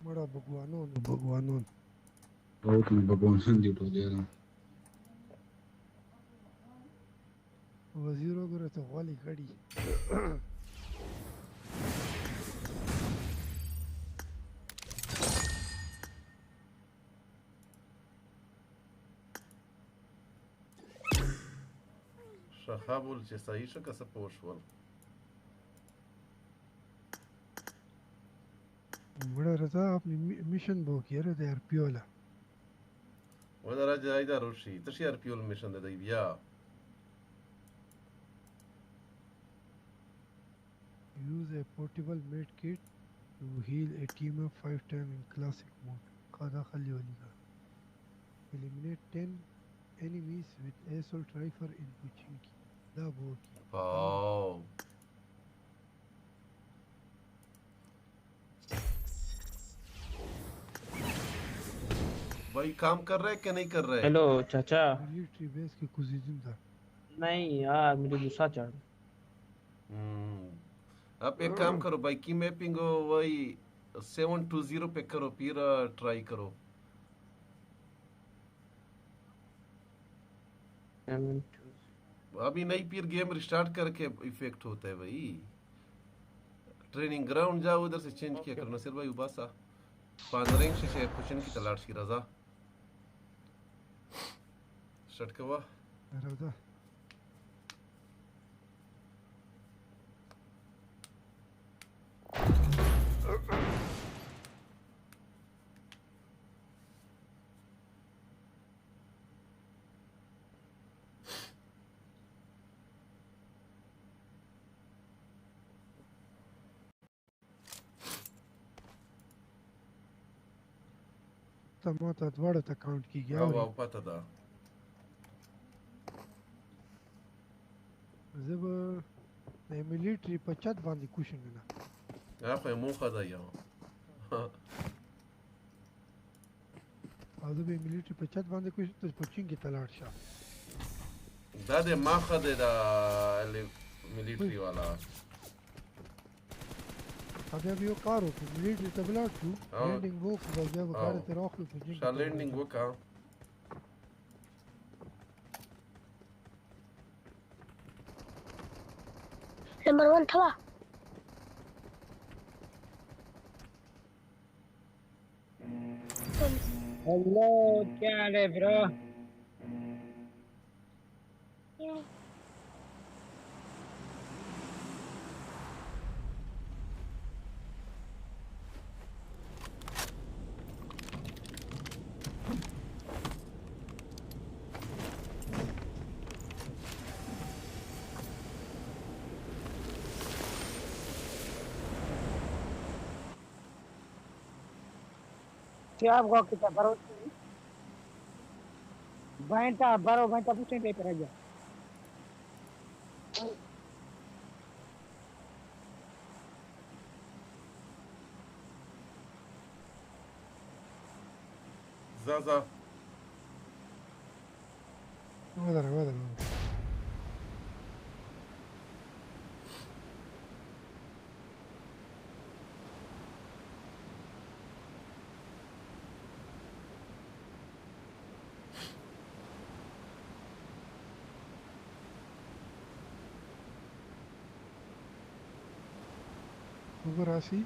مړه بګوانون او کنه بګوانان دي ټول یاره وزیر وګوره ته غوالی کړي شخابول چې صحیح شو که څه پوه شول बड़ा रजा अपनी मिशन बो किया रे RPO La ولا راجع هيدا روشي تشي اربيو الميشن ده بيا use a portable med kit to heal a team of 5 times in classic mode قاعدة خلي وليها eliminate 10 enemies with assault rifle in Puchinki دا بوكي واو भाई काम कर रहा है कि नहीं कर रहा है हेलो चाचा मिलिट्री बेस के कुछ दिन था नहीं यार मुझे गुस्सा चढ़ आप एक काम करो भाई की मैपिंग वही 720 पे करो फिर ट्राई करो अभी नई फिर गेम रिस्टार्ट करके इफेक्ट होता है भाई ट्रेनिंग ग्राउंड जाओ उधर से चेंज किया करो नसीर भाई उबासा فانرینګ شې کوچن کې تلاړ شي رضا شټ کوه راځه ته ماته دواړه ته کاونټ کیږي او پته ده زه به د ملټري په چت باندې کوشم نه یا خو موخه ده یو او زه به ملټري په چت باندې کوشم ته کوچینګ ته لاړ شه دا د ماخه ده د ملټري والا بیا به یو کار وکړو ملټري ته ولاړ شو لینډینګ وکړو بیا به ګاډي ته راخلو کوچینګ شا لینډینګ وکړه नंबर 1 था हेलो क्या हाल है bro Siap kok kita baru banyak pusing paper aja. Zaza. Wadah. Rasi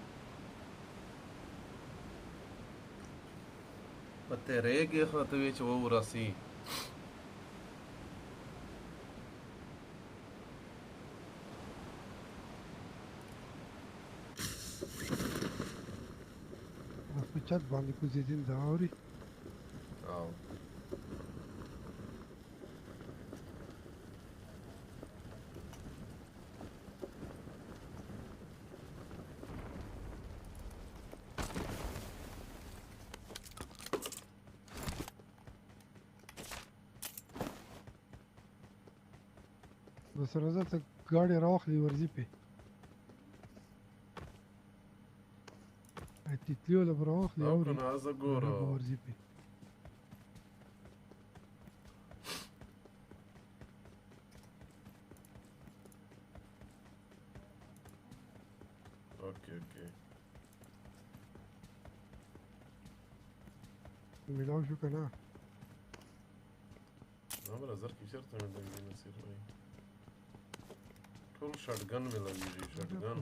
پته ریګه خاطر چې و راسي په چت باندې کوزیدل دا اوري او بس راځه ته ګاډي راوخلي ورځي په تیتلیو له راوخلي او کنه زه ګورو ورځي په اوکې ملاو شو کنه نو زر کی چرته مې دغه نصیر وای ټول شاتګن ملويږي شاتګن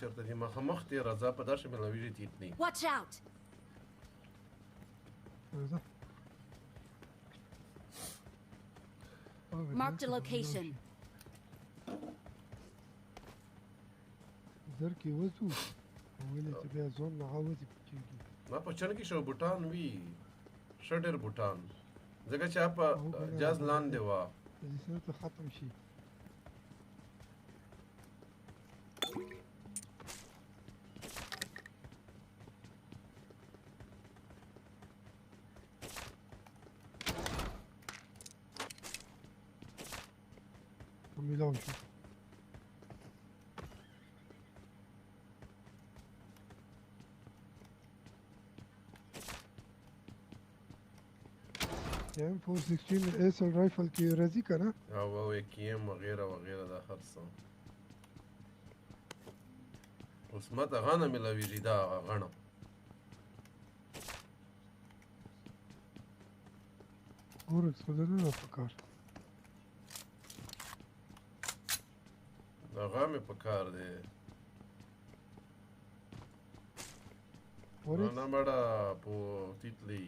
چرته دي مخ ته رضا په درشه ملويږي تیتنی Watch out. Marked a location. در کې وځو ولې چې بیا ځون نه غوځي پچېږي ما په چن کې شو بوټان وی شډر بوټان ځکه چې اپ جاز لاندې وا دې ته ختم شي ملاو شو M416 SL rifle की रजी का ना او KM وغيره وغيره دا خرڅه اوس ماته غاڼه ملاویږي دا غاڼه ګورکس خو نه پکار دا غامې په کار دی نه مړه په تیتلی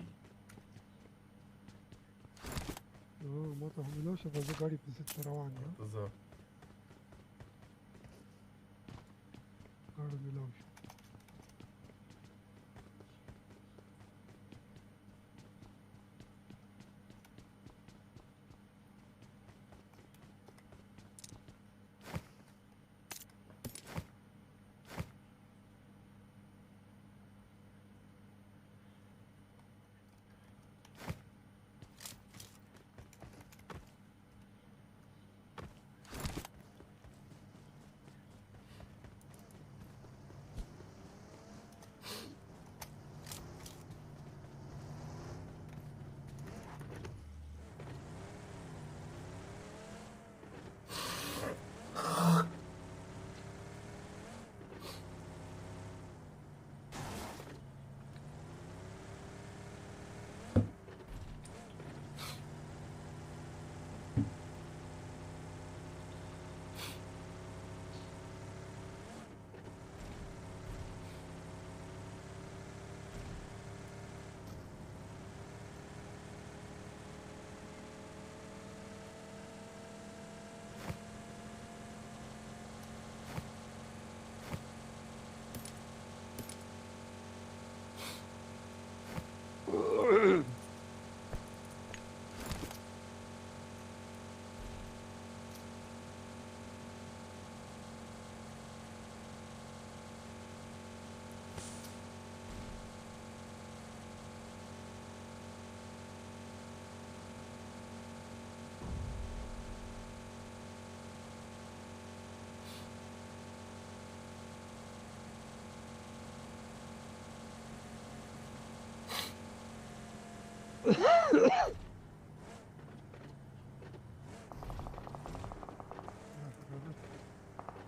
ما ته هم ملاو شو زه ګاډي پسې روان یم زه ګاډي ملاو شو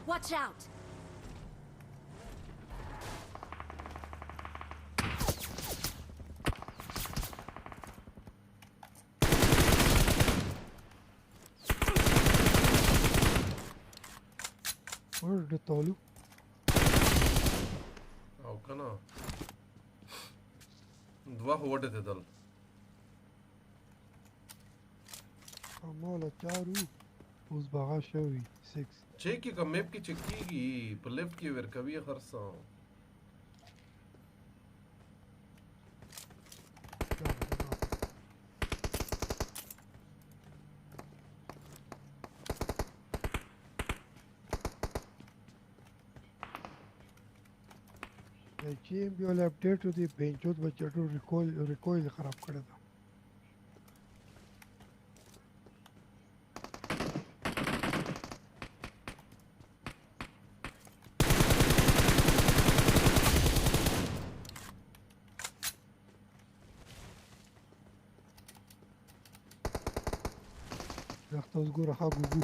Watch out! Where did Tolu? او کنه دوه وډه ته دل اماله چارو اوس باغا شوی 6 چیک کی کوم میپ کې چیک کیږي په لیفت کې ورکوي خرڅه چې بیا ول اپډیټ دی بنچوت بچټو ریکویل خراب کړی دا Ach, das Gura Hagugu.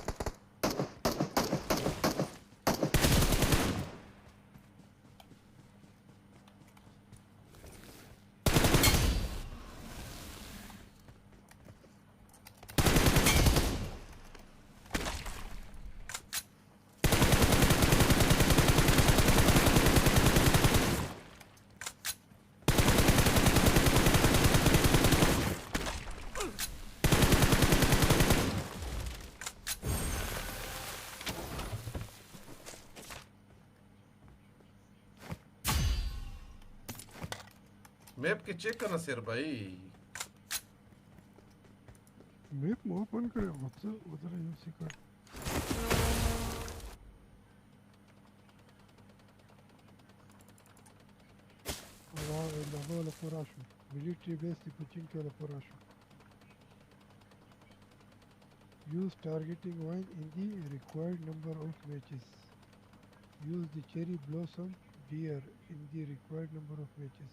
Map के check करना sir भाई map में open करे उधर यूज कर la forashu military base di puchin ke la forashu Use targeting wine in the required number of matches. Use the cherry blossom deer in the required number of matches.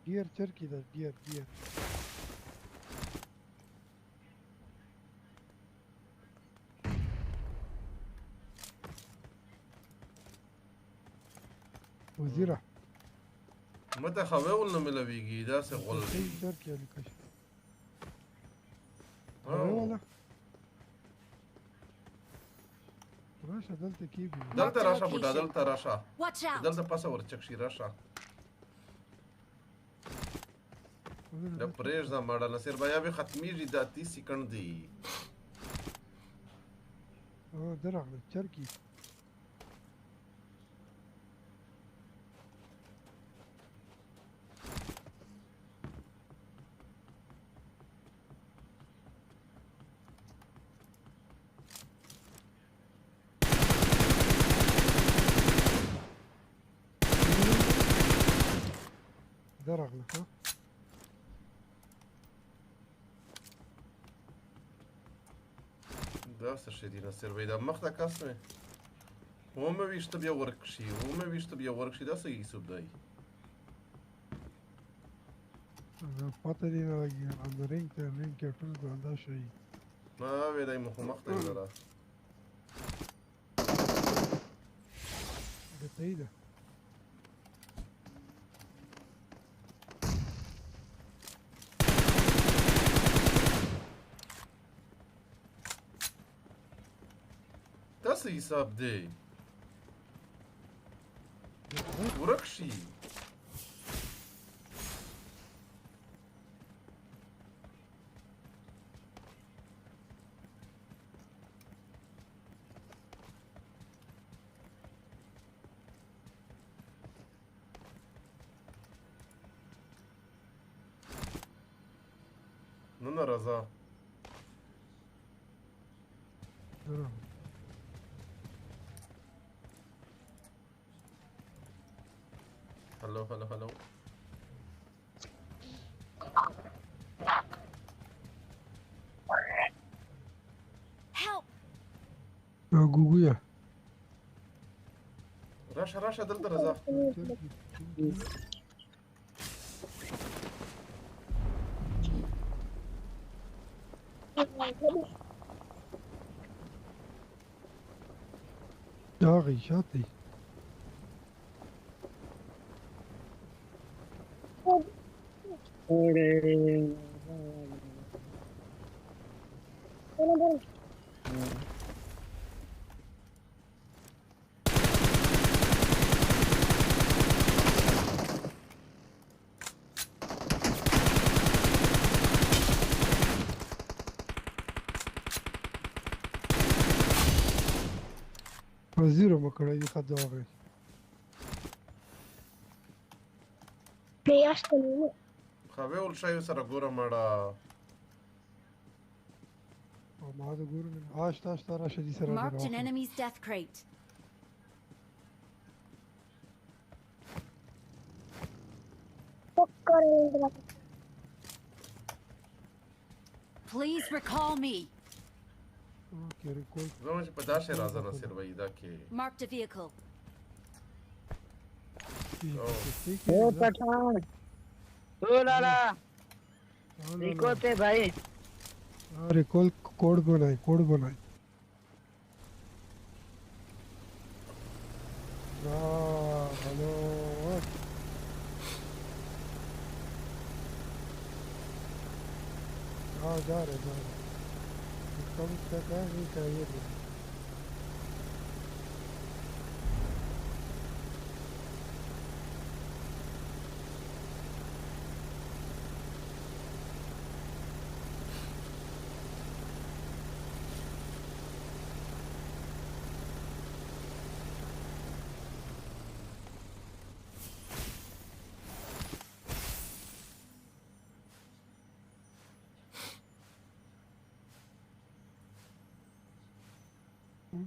Deer turkey da deer. وزيرة متى خواول نه ملويږي دا څه غول دی turkey لکه او ولا راشه دلته کیږي دلته راشه بوډا دلته راشه Watch out! دلته پاسه ورچک شي راشه دا پرېږده ماړه نصیر بیا به ختمیږي دا 30 سکند دی درغله turkey درغله ها دا څه شي دی نصیر بیا دا مخ ته کس مې ومه ویشته بیا ورک شي دا څه یوسف دی پته دی نه لګي اندرینګ ته لینک کې ټول ګاندا شي ما وې دای مخ ته لرا د تایید دا څه حساب دی ورک شي نه رضا هلو Help! ګوګویا راشه دلته رضا داغي شاطي زیرو مکړی دی خد واغی پیاستنی خو ول شای سره ګوره مړه او ما د ګورم آشتا راشه دي سره Marked an enemy's death crate. Please recall me. اوکې ریکول زما چې په داسې راځه نصیر وای دا کې Marked a vehicle. ओ पठान ओ लाला रिको ते भाई ریکول کوड बनाए hello जा रहे कम तक है नहीं चाहिए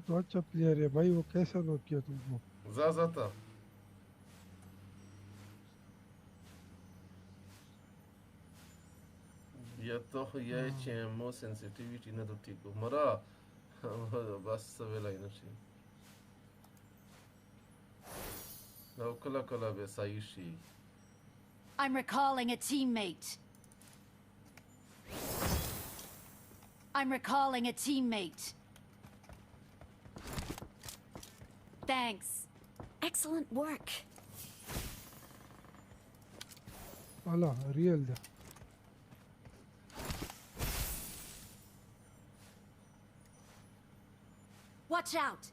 तो अच्छा प्लेयर है भाई वो कैसा नॉक किया तुमको जाता یا تو یه چیمو سنسیتیویتی ندوتی کو مرا بس ویلای نشي لو كلا بيسايشي. I'm recalling a teammate. I'm recalling a teammate. Thanks. Excellent work. لا ريال ده. Watch out.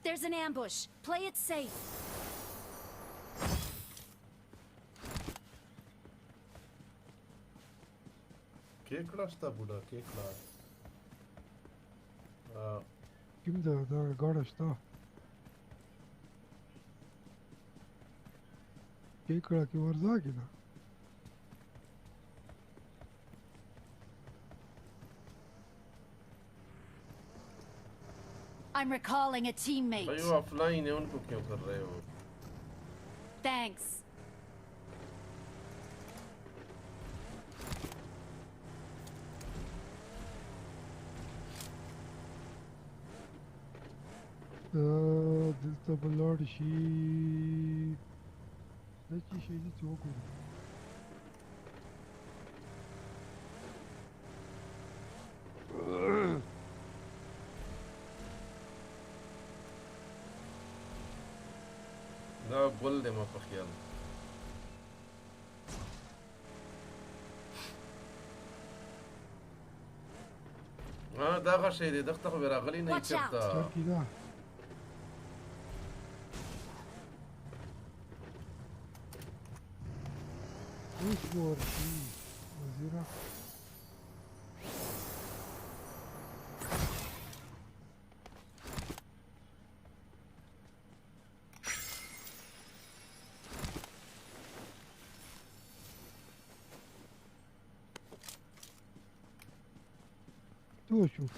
There's an ambush. Play it safe. केकड़ा स्ता बुड़ा केकड़ा Kim da gada šta? Kekala ki warzaki da. I'm recalling a teammate. भाई वो offline है उनको क्यों कर रहे हो? Thanks. دلته بلاړ شي د چی شي چې وګورو دا ګل دې ما په خیال دا غشې دې دغه خو راغلی نه چرته اوس ورشي وزیره تو شوف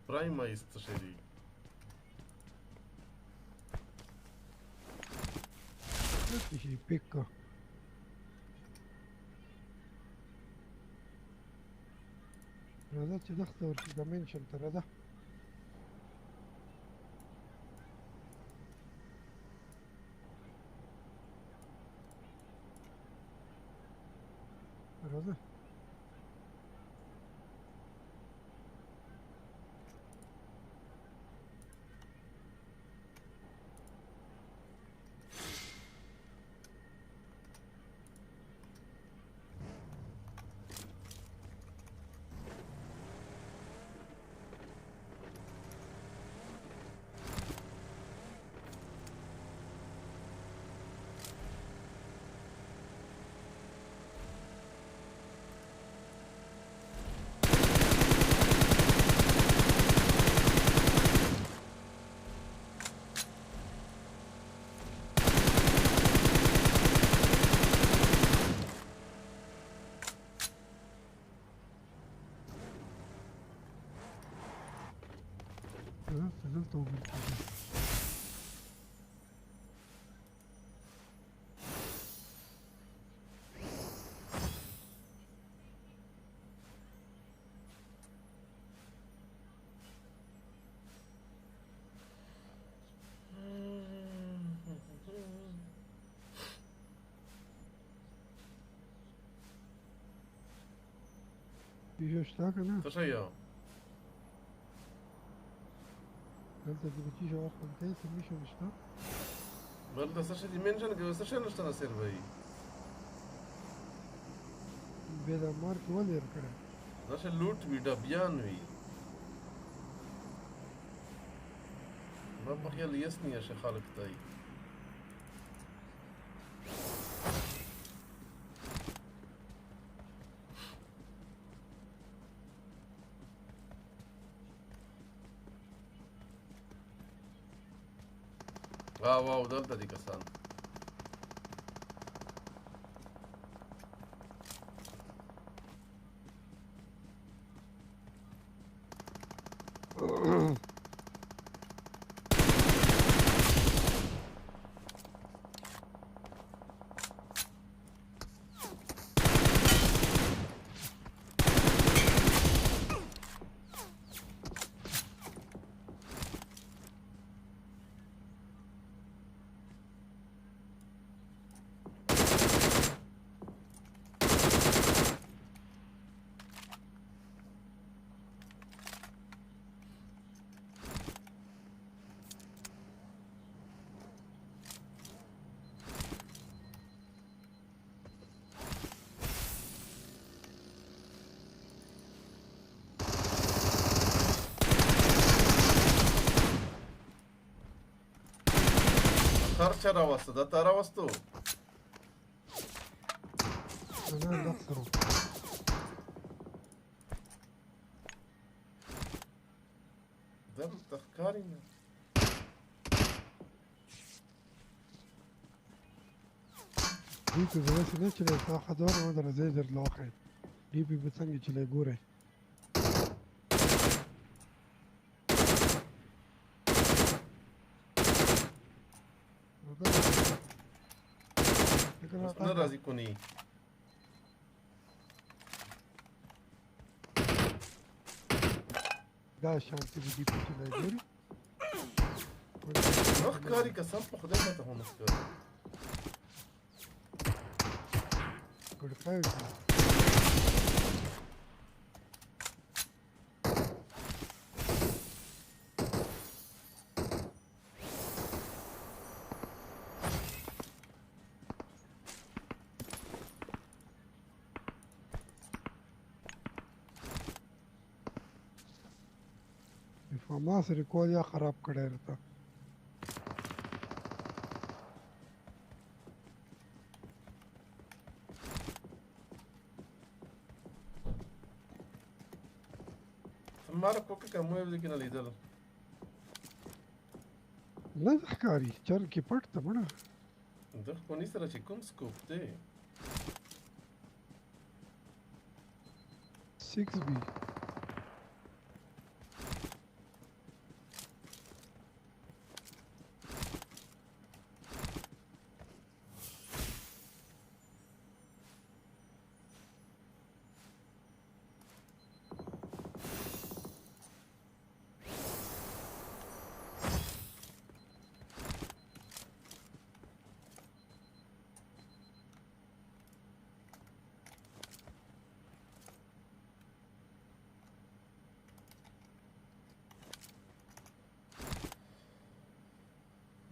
Prima jest szeli. Jaki się pyka. Radać dakhta ursi dimension tarada. Radać. دلته وګورئ. یو شته که نه؟ څه شی یو؟ دلته د بچي شوق کوي څه میشن شته؟ دلته څه شی دي منشن کوي څه شی نشته نصیر بھائی؟ بیا دا مارک ولې ورکړی؟ داسې لوټ وي ډبیان وي. ما په خیال یس نیه شه خلق ته یې. واو دلته دي کسان. خرچه راوسته ده تا راوستو نه دخسرو دلته ښکاري نه دې که زه داسې نه چلی تا خدار ما در ځای در لاخی دې پې به څنګه چلی ګورئ نه راځي کونی دا شانتي به دې پې چلی ګوري نه ښکاري قسم په خدای ماته خو نه ښکاري ګړکای ما سره کول یا خراب کړی راته ماره کوکه کومه یو ځکه نه لیدل نه ښکاري چر کې پټ ته مړه د کونی سره چې کوم سکوپ دی 6B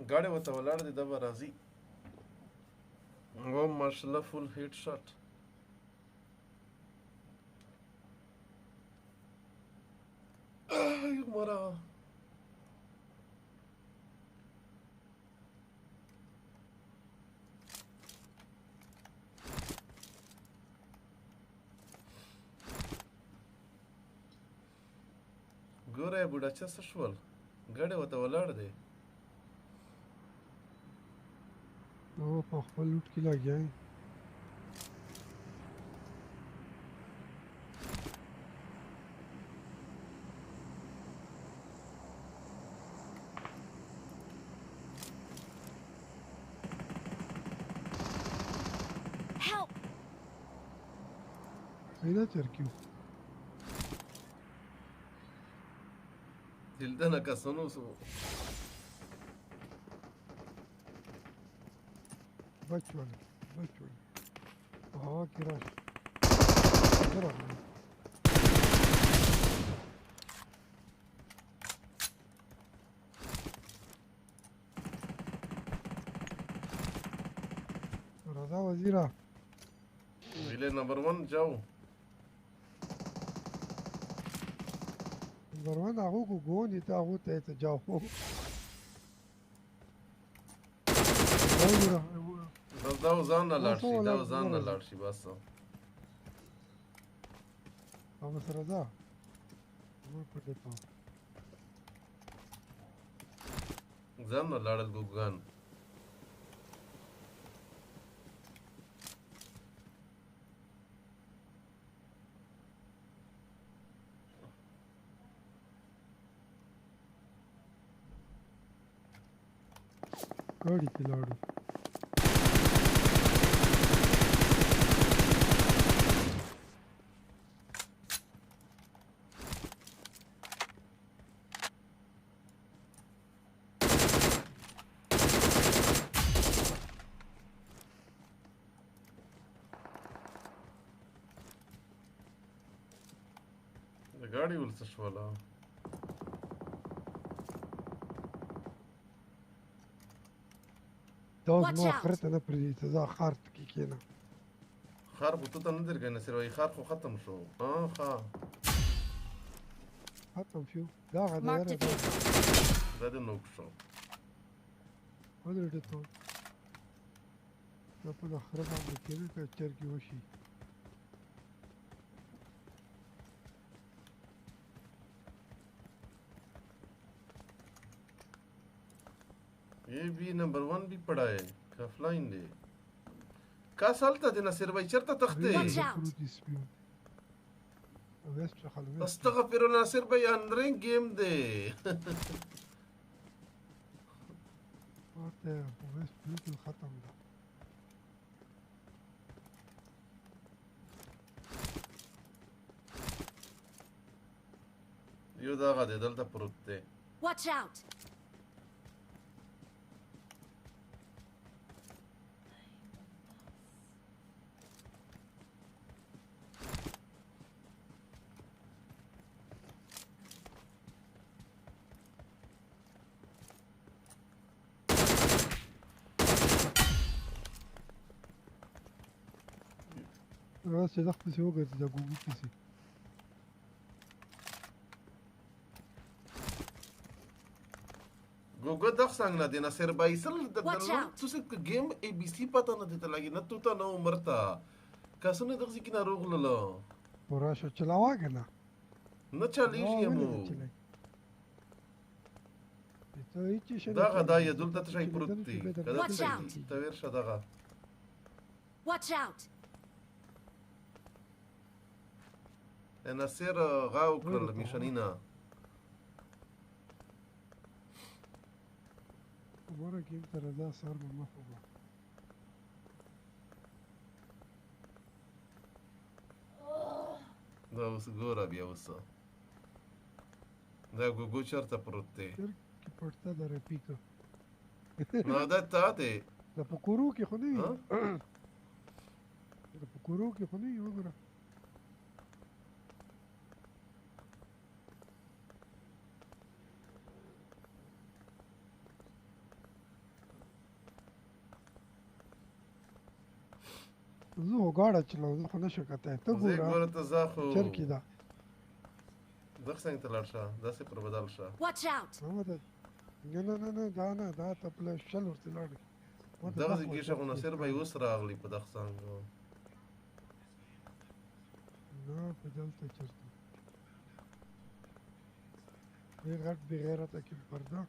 गाड़ी वता वलाड़ दे दबा राजी वो माशाल्लाह full hit shot ay mara ګوره بوډا چا څه شول ګاډي وته ولاړ دی او په خپل لوټ کې لګیا یې پیدا چرکیو دلدنه کسانو سو بچوال په هوا کې راشي راغلی رضا وزیره ویلے نمبر 1 جاؤ نمبر 1 هغه کو ګونی ته هغه ته جاو دا ځان نه لاړ شي دا ځان نه لاړ شي بس او سره دا نو پټه تا ځان نه لاړل ګوګان ګاډي کې لاړو गाड़ी ولڅ شواله دا ما خرته نه پرې ته دا خارت کې کېنه خار په تو ته نه درګنه نه سره خار خو ختم شو ها ختم شو دا غدا دا د نوک شو ودرته ته دا په اخر باندې کېنه چې چرګي وشي ये भी नंबर 1 भी पड़ा है ऑफलाइन दे का सालता देना सिर भाई चरता तख्ते استغفر الله ناصر भाई अंदर गेम दे आते बस बिल्कुल खत्म था यो दागा दे दलता परुत दे Watch out! راس چې دغه څه وګرځي د ګوګو کیسه ګوګو دغه څنګه نه دینا سر بایسل د څه گیم ای بي سي پتا نه دته لګي نه تو ته نو مرتا کاسونه دغه ځکه نه روغلله وراشه چلاوا کنه نه چلیږي مو ته هیڅ شي دا غدا یې دلته څه پروت دی کله څه ته ورشه دغه Watch out! انا سير غاو كرل ميشانينا مرة كنت رضا صار من مفهوم دا اوس ګوره بیا اوس دا ګوګو چرته پروت دی کې پړتا د رپیکا نو دا ته دی د پکورو کې خو نه د پکورو کې خو نه وګوره زه وګاړه چلو زه خو نشم کتای ته ګوره ته زه خو چرکی ده دغه څنګه ته لاړ شه داسې پر بدل شه Watch out! نه دا نه دا ته په شل ورته لاړ دغه ځکه چې خو نصر به اوس راغلی په دغه څنګه نه په دلته چرته ډېر غټ بې غیرته کې پرده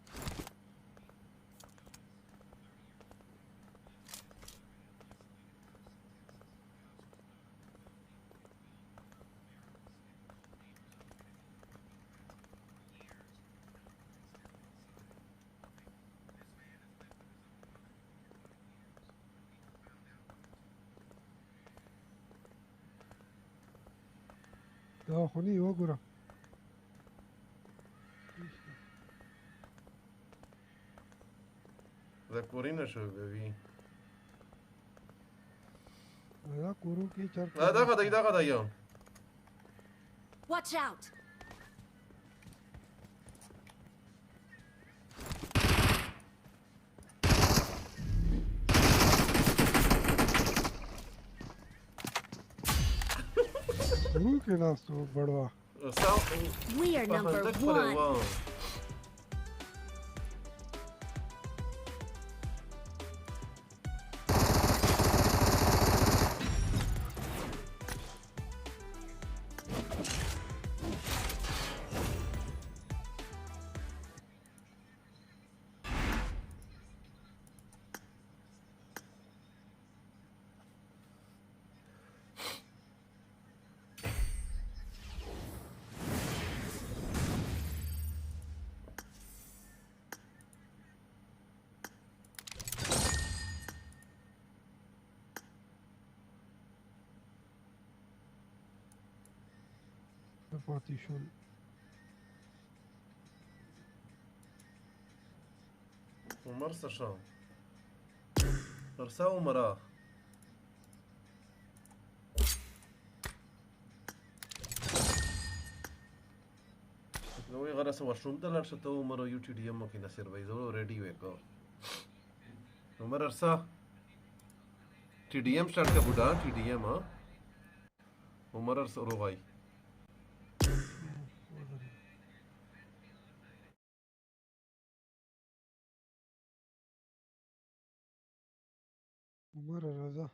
دا خو نه وګوره دا کورینه شو ببی دا کورو کې چرته دغه دی یو Watch out! کورو کې ناستو بڑوا We are number one. پاتې شول عمر سشام ارسا عمره نوې غره سو واشروم ته لاړ شته عمر یو ټي ډي ام کې نصر وای زه ریډي وکړ عمر ارسا ټي ډي ام سٹارټ کا بوډا ټي ډي ام عمر ارسا روغای عمر رضا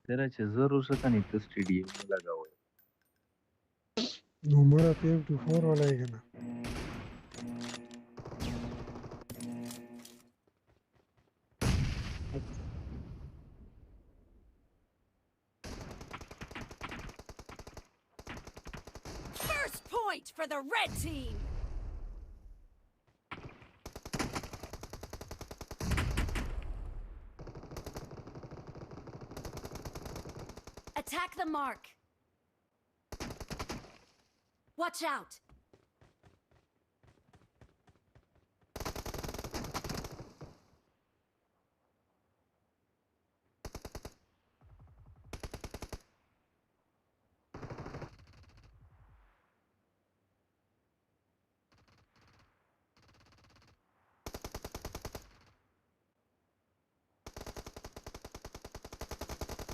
तेरा چې زه روسه کني ته سټیډیم لګاوې نو عمر ته M24 ولا یې کنه First point for the red team. Attack the mark. Watch out.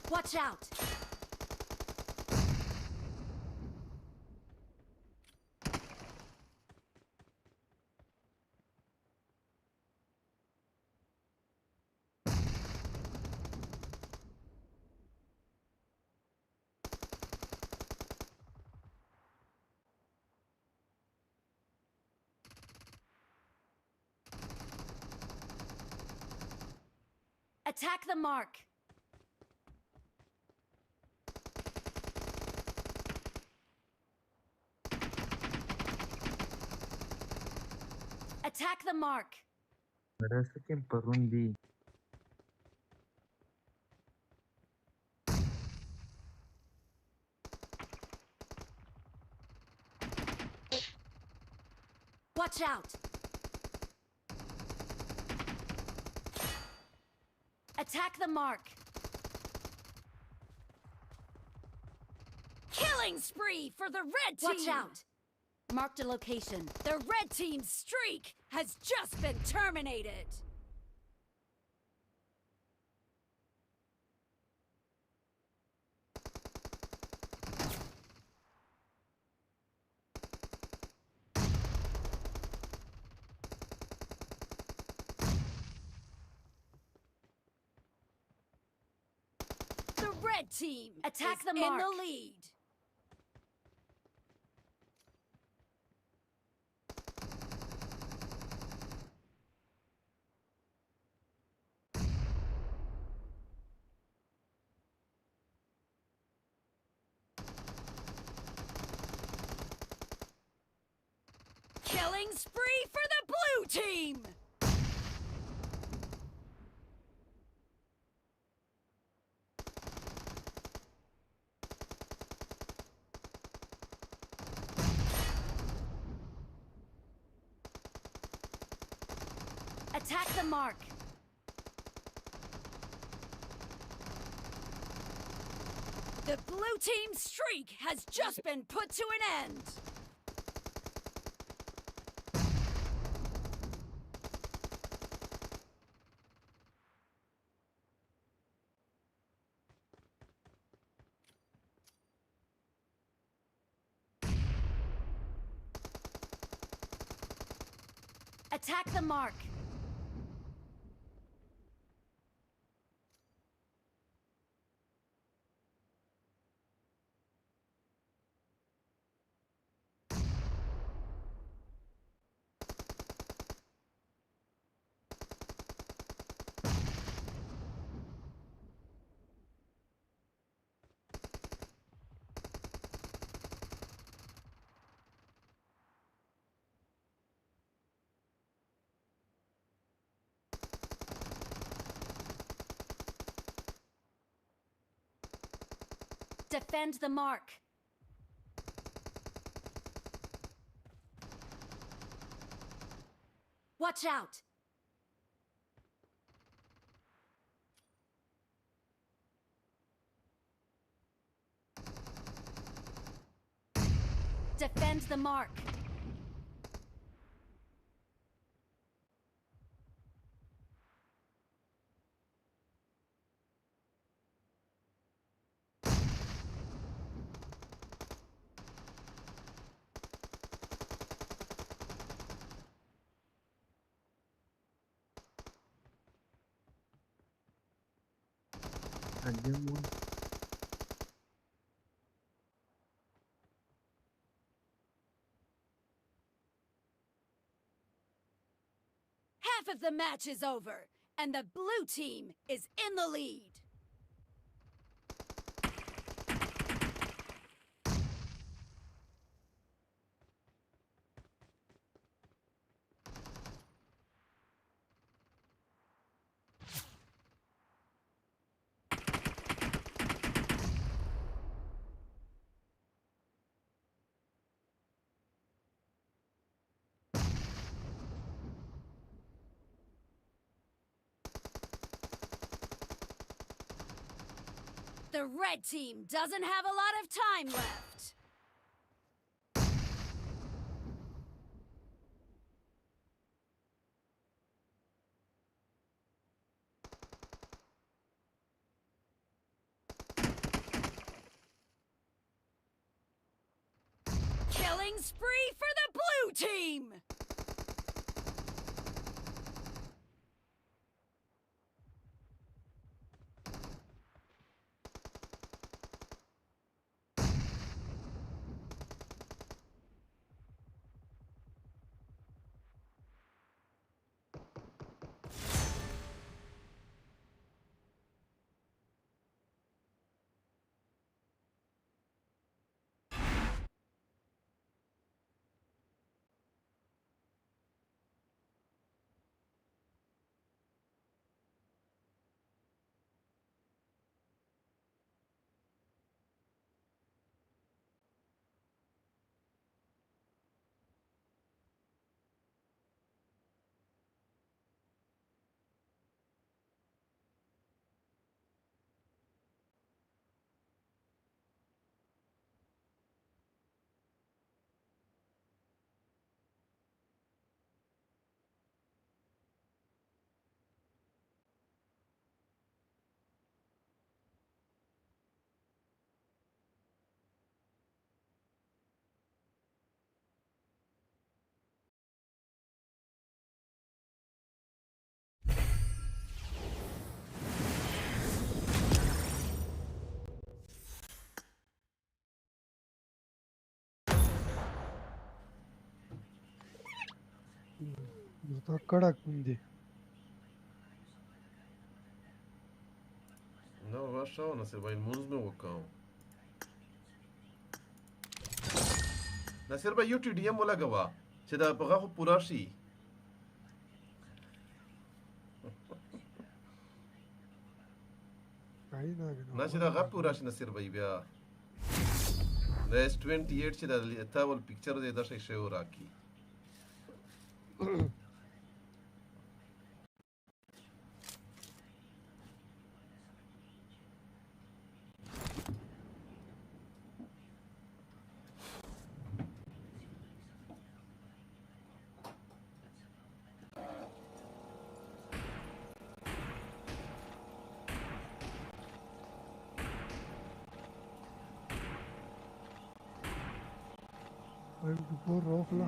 Watch out. Attack the mark. Attack the mark. راسته کې پرون دی Watch out. Attack the mark. Killing spree for the red team! Watch out! Marked a location. The red team's streak has just been terminated! The red team Attack is the in mark. the lead. Killing spree for the blue team! Attack the mark. The blue team's streak has just been put to an end! Attack the mark. Defend the mark. Watch out! Defend the mark. Half of the match is over, and the blue team is in the lead. The red team doesn't have a lot of time left. Killing spree for the blue team! तो कड़क बंदे نو غشاو نصير باي المونز में وقعوا نصير باي یو ټي ډي ام ولګوا چې دا بغه خو پورا شي نه چې دا غ پورا شي نصير باي بیا د S28 چې دا تاول پکچر دې د شي وراکي M24 روخلا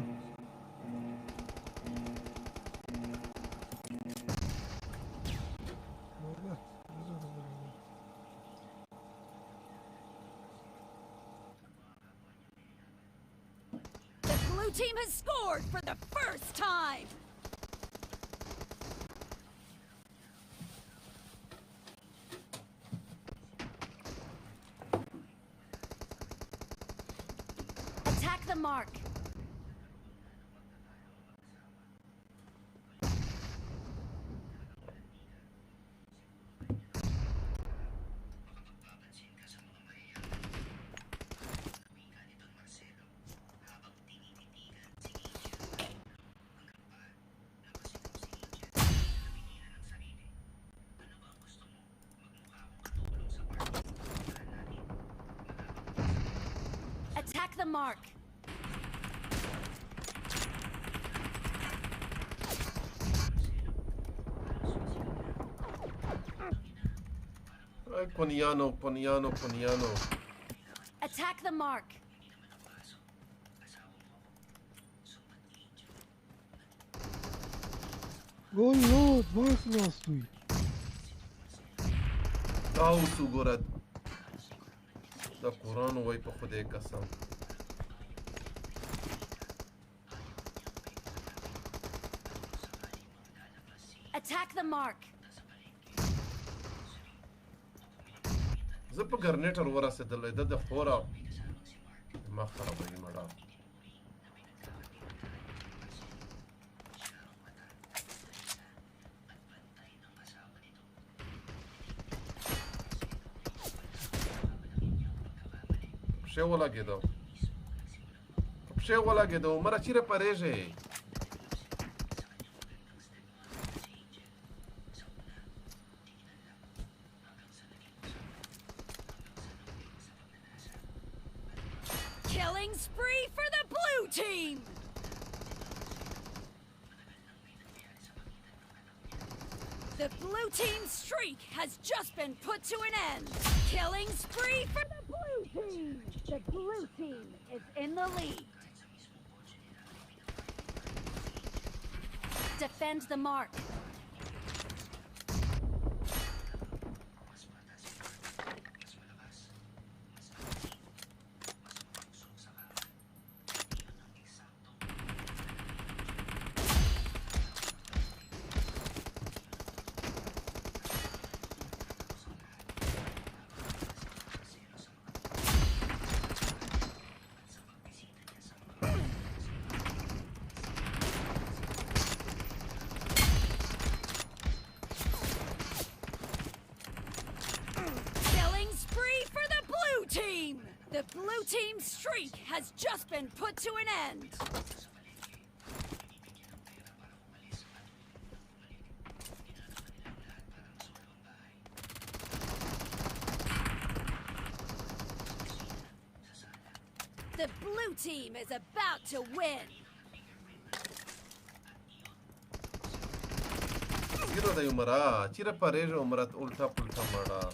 The blue team has scored for the first time. Attack the mark. Attack the mark. Ay, Poniano. Attack the mark. Gol load, was lost we. تاو سوګورد دا قرآن وای په خدای قسم Attack the mark. زه په ګرنیټر ورسېدل د خورا ما خرابوي مړه پښې ولګېدو مره چیرې پرېږې Killing spree for the blue team. The blue team's streak has just been put to an end. Killing spree for the blue team. The blue team is in the lead. Defend the mark. The blue team's streak has just been put to an end. The blue team is about to win. Zero da umara, chira parejo umara ulta pulta mara.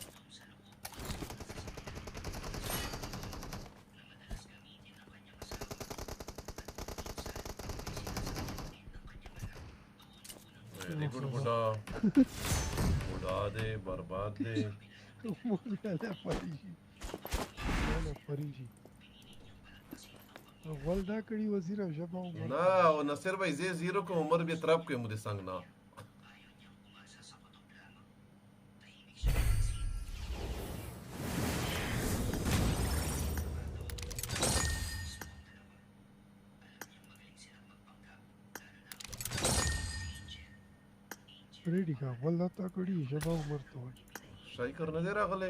बुढ़ा दे बर्बाद दे ول دا کړي وزیر او شبا عمر نه او نصر بھائی زی زیرو کو عمر به طرف کوي مو دي څنګه نه ready का ول دا تا کړي شبا عمر ته شای کرنے دے راغله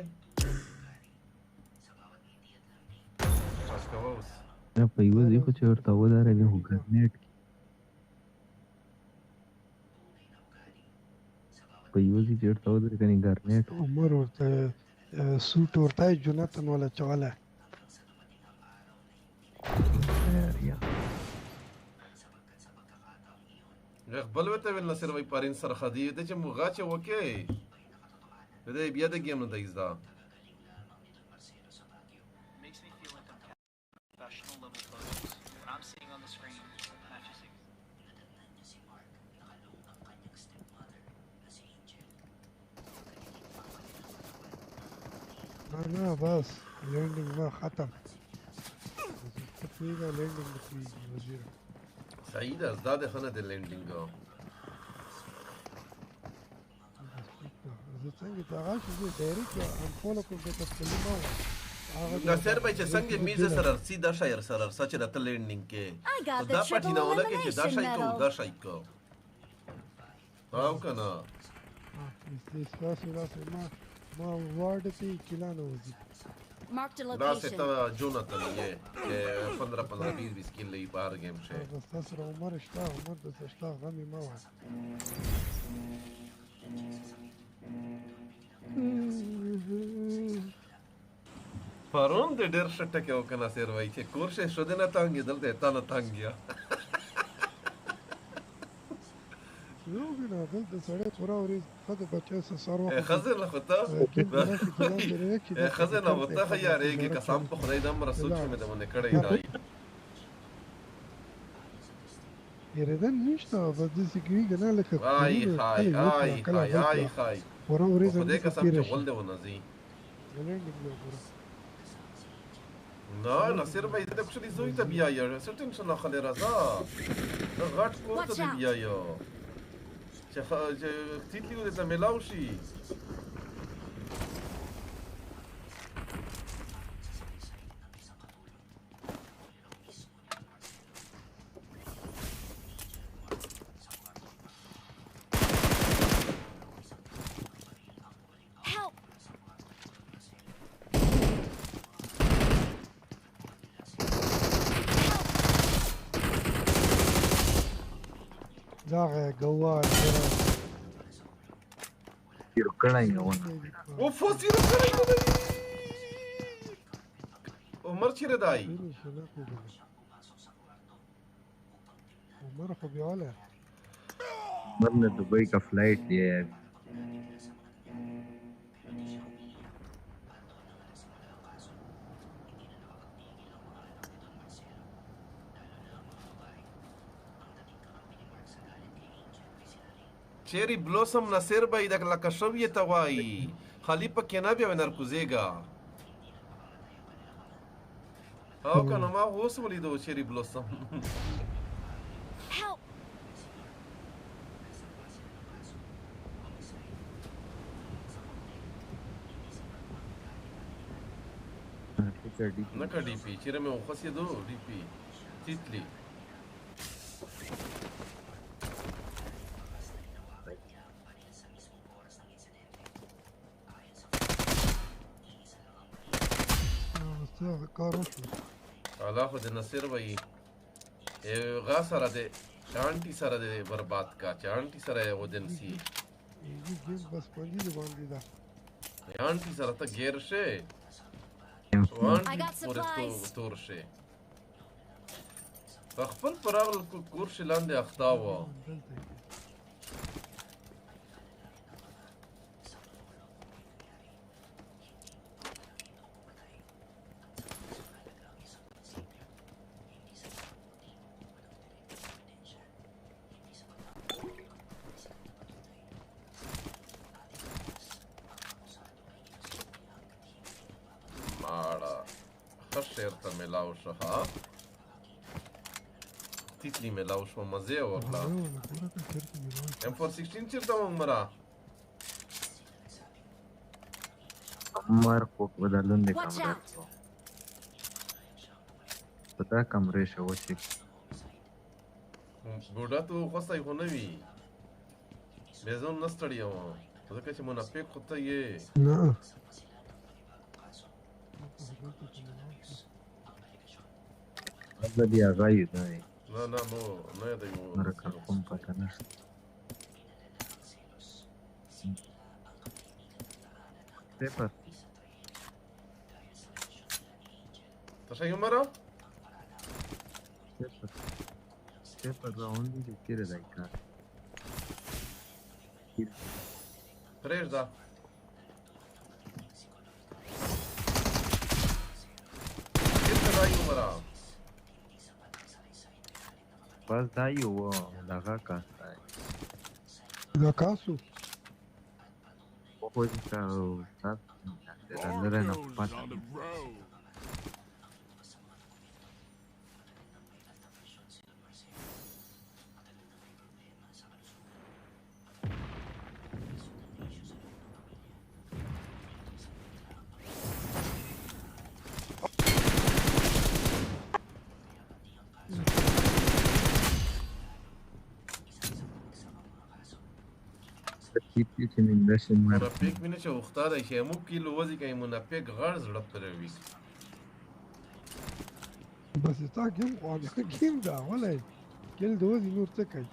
تاسو کوس دا په یو ځای خو چې ورته ودارې هو ګرنیټ په یو ځای چې ورته ودارې کني ګرنیټ عمر ورته سوټ ورته جناتن ولا چواله غبل وته ول نصر وای پارین سره خدي ته چې مغا چې وکي دې بیا د گیم نه دایزدا نه بس لینډینګ ما ختم تقریبا لینډینګ کی وزیر سعید ازداد خنه د لینډینګ زه څنګه دا غاښ دې ډایرکټ ان فولو کوم د کلمه نصر بھائی چې څنګه میز سره سیدا شایر سره سچ د لینډینګ کې دا پټی نه ولګي چې دا شای کو دا شای کو او کنه ما وارد تی کلانو وزي Marked a دا location. ست جوناتن یې چې 15 20 کیل لې بار گیم شه بس تاسو عمر شته عمر د شته غمي ما وای پرون د ډېر شټه کې وکنه سیر وای چې کورشه شوده نه تانګې دلته تا نه تانګیا یو بنا دلته سړی پورا ورځ خد بچا سره خزر له خطا خزر نه وته خیارېږي قسم په خدای دم رسول چې مې دونه کړی دی یردن نشته په دې سګری کنه لکه آی خای پورا ورځ خدای قسم چې ول دی ونځي نه نصر بھائی دې کښې زوی ته بیا یا سټین څنګه خلې رضا غټ کوته دی بیا یو چې تیتلی دې ته ملاو شي داغه ګوار یو کړای نو او فوسیر کړای نو عمر چیرې دای عمر خو بیاله مرنه دبئی کا فلائٹ دی ہے چیری بلوسم نصر بھائی د لکه شوی ته وای خالی پکې نه بیا نرکوزیګا او کنه ما اوس ولیدو چیری بلوسم نه کا ډی پی چیرې مې وخصې دو ډی پی تیتلی الله خو د نصر وای غا سره د چانټي سره د برباد کا چانټي سره ودن سی بس پنځه باندې دا چانټي سره ته غیر شه چانټي پورې تور شه خپل پراغل کورش لاندې اختا و شیر ته ملاو شو ها تیتلی ملاو شو مزه وکړه M416 چیرته عمره عمر خو بدلون دي کمره پتا کمره شو چې ګوډه تو خوستای خو نه وي بیزون نستړی و ځکه چې منافق خو ته یې نه هغه دی هغه یې دی نه نه نو نه دی و مرکه کوم پته نشته پیپر ته شي عمره پیپر راوند دي تیر دی کار پرېږده چېرته دی عمره بس دا یو و دغه کاس دی دا کاسو خو دې کا تاسو لره نه پاتې منافق مینه چې وخته دی چې موږ کیلو وځي کوي منافق غړ زړه پرې وي بس تا گیم خواهد گیم دا ولی گل دوزی نور څه کوي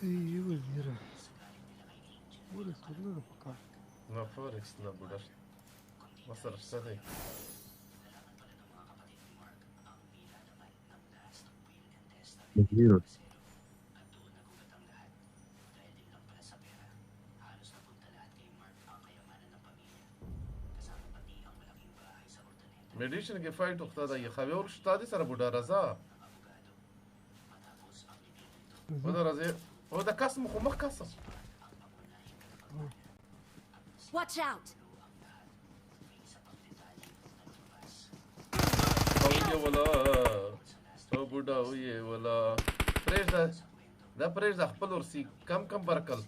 ای وزیره فورکس بدله ده پکار نه فورکس نه بوډه ما سره شته دی Zero. میډیشن کې فایټ وخته دا یې خو ور شته دي سره بوډا رضا بوډا رضا او دا قسم خو مخ قسم Watch out! او یې ولا او بوډا او یې ولا پرېږده دا پرېږده خپل ورسي کم کم برکل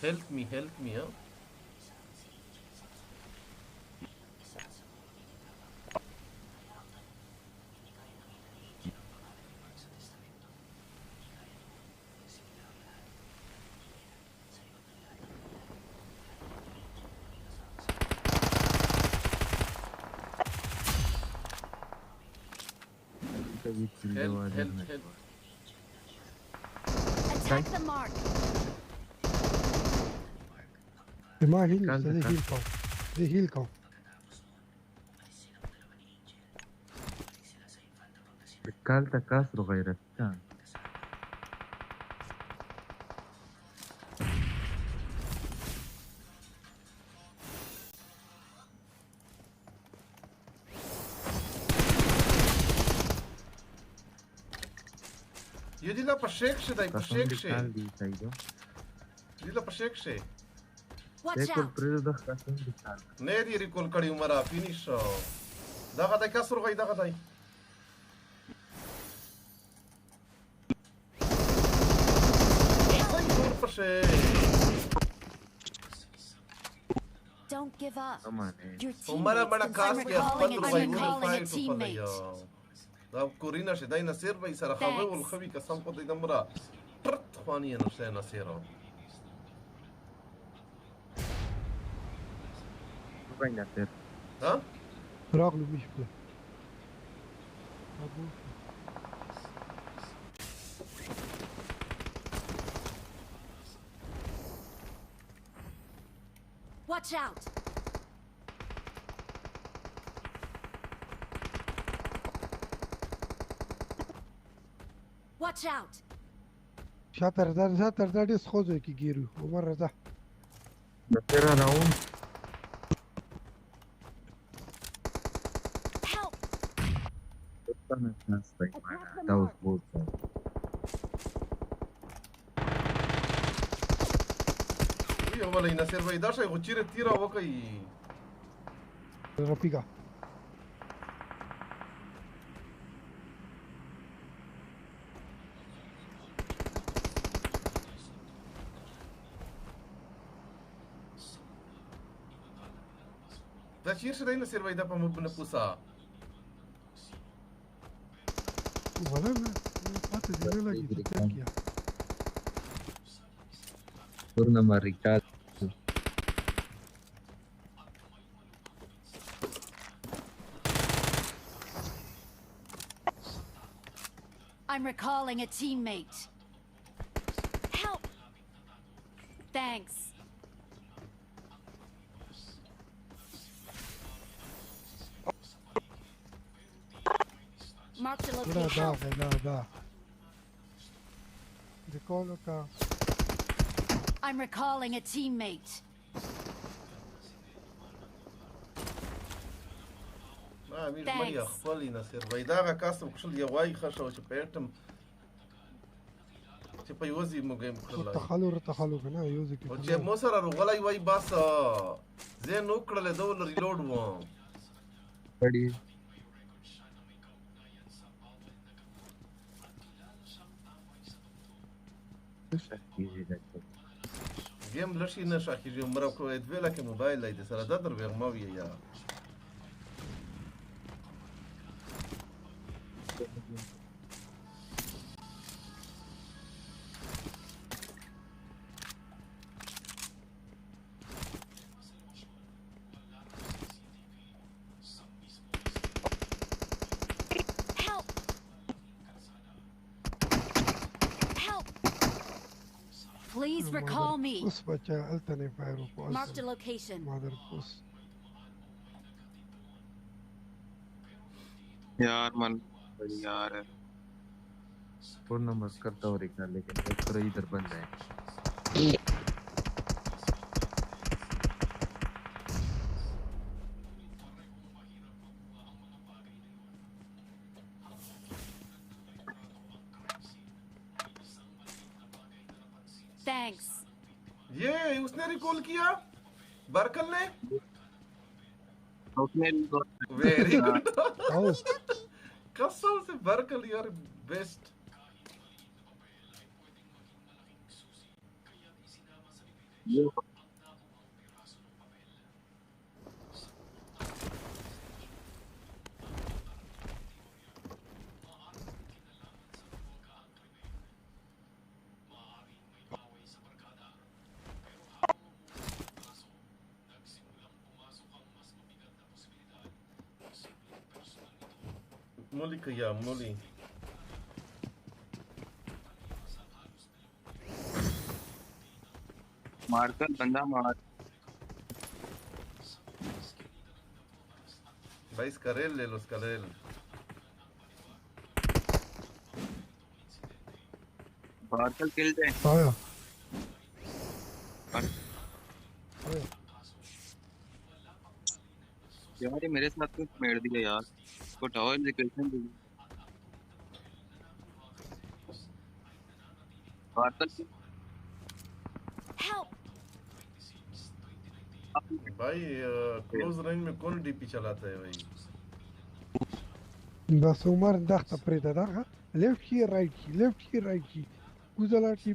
help me ها Attack the mark. ما هیل ده هیل کوم ده هیل کوم Calta Castro غیرتان یو دی لا په شیک شه دی په شیک شه دی لا په شیک شه ریکول پرېږده د قسم دي کال نه دی ریکول کړی عمره فینیش دغه دی کسر غوي دغه دی Don't give up. Your عمره بڑا کاس teammates کې خپل consider غوي calling a فایټ teammate. دا کورینا شه دای نصیر به سره خوي ول خوي قسم خو دې دمره ترت خواني نشه نصیر وای نصیر ها راغلو مشكله Watch out! Watch out! شاطر رضا دې سخوځو کې ګیرو عمر رضا نصیر راون Help! Sana chance like that was both شي ولا ينسر بيدا شي غچيره تیرا وکي رفيقة دا چیر شدای نسر بيدا په مبنه پوسا ولا ما پاتې دی نه لګي چې څه کیا ورنه مریکا I'm recalling a teammate. Help! Thanks. Mark the لا location. دا ريكول کا I'm recalling a teammate. ما میر مړی خپل نسر بيدا غا کاسم خل یو وای خشو چې پېټم چې په یوزي موږ کړل تخلو کنه یوزي کې او چې مو سره غلای وای بس زه نو کړل دا ریلوډ و بڑی گیم لشي نشه کیږي عمره کو دوی لکه موبایل لای د سره د در وغموي یا Please recall me. اوس بچا التنه فایرو کو Mark the location. مادر پوس यार मन यार ورنه مسکر تا ورکا لیکن ایک طرح ادھر بند ہے Thanks. ये उसने recall किया बरकल ने very good कसम से बरकल यार बेस्ट मोली कया मोली मारकर बंदा मार भाई स्करेल ले लो स्करेल मारकर किल दे आया यार ये मेरे साथ कुछ मेड़ दिया यार को टावर एजुकेशन दी मारकर Help! भाई क्लोज रेंज में कौन डीपी चलाता है भाई بس عمر دخته پرې ده لیفت کی رائټ کی کوزلا کی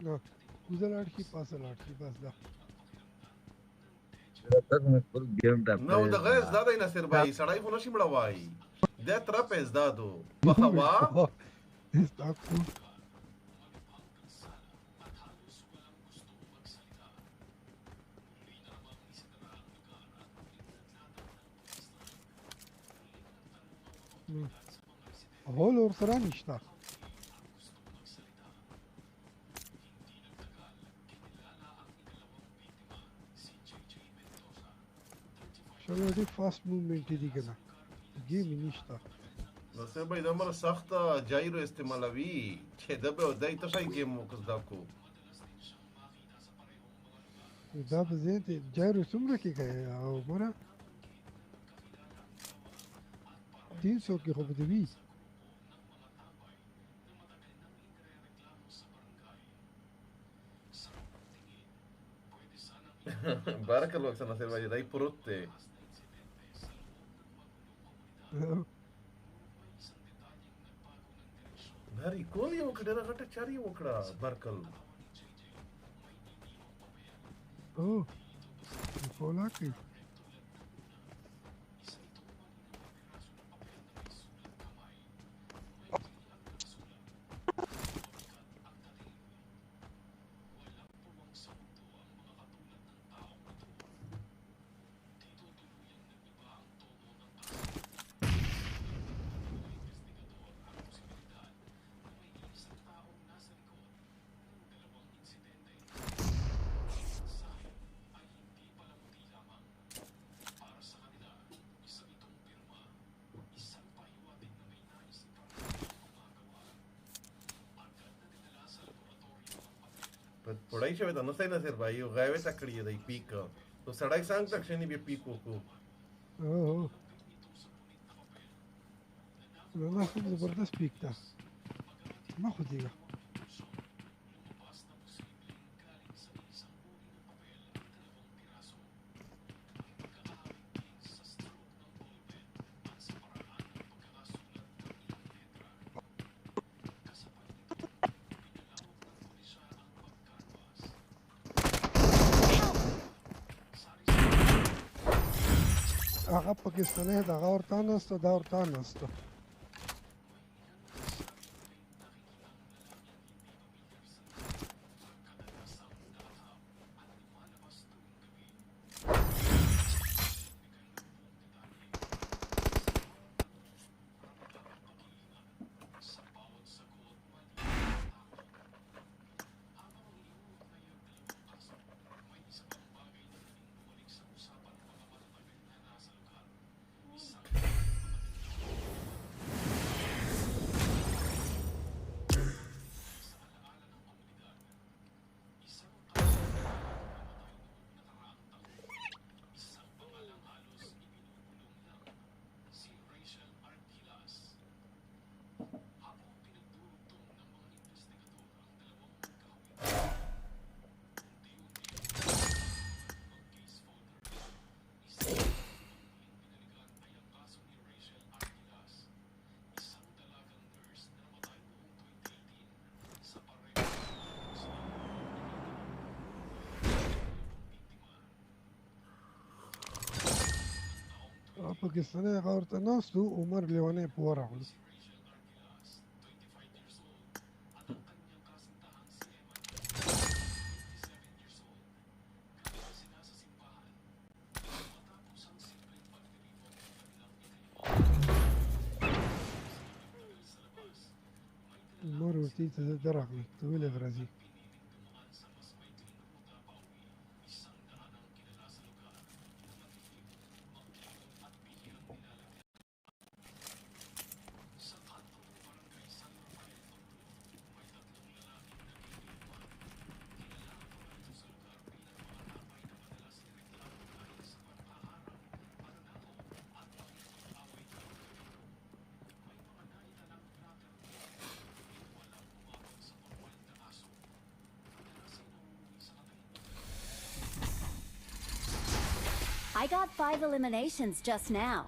نو کوزلا کی پاسه لاړ کی بس دا تک میں فل گیم دا نو د غیر زاده نصر بھائی سړای خو نشي مړوای د تر په زدادو بخوا دا کو هول اور سره نشته چلو دې فاست موومنت دي کنه گیم نشته نو سه به د مر سخت جایرو استعمالوي چې د به دای ته شي گیم وکړ دا کو دا به زين ته جایرو څومره کې کوي او مره 300 کې خو به دی بارك الله فيك ناصر भाई دای پروت ته ناری کول یو کډه غټه چاري وکړه برکل او کولا کې پړای شوی دا نو څنګه ناصر भाई یو غایوي تکړی دی پیک تو سړای څنګه تک شنی به پیک وکړو او والله خو زبردست پیک تا ما خو دیګه هغه پاکستاني دغه ورته نسته دا ورته نسته پاکستاني هغه ورته ناست و عمر لیونی په ورغلو عمر ورته ته درغلی ته ولې راځي I got 5 eliminations just now.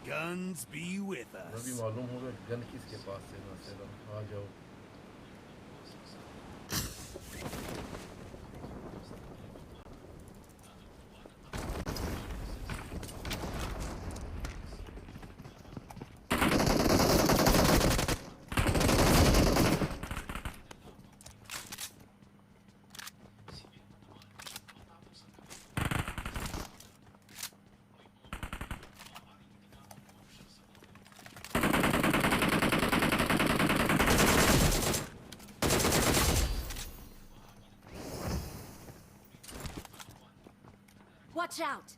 Guns be with us. अभी मालूम होगा गन किसके पास है ना से आ जाओ Watch out!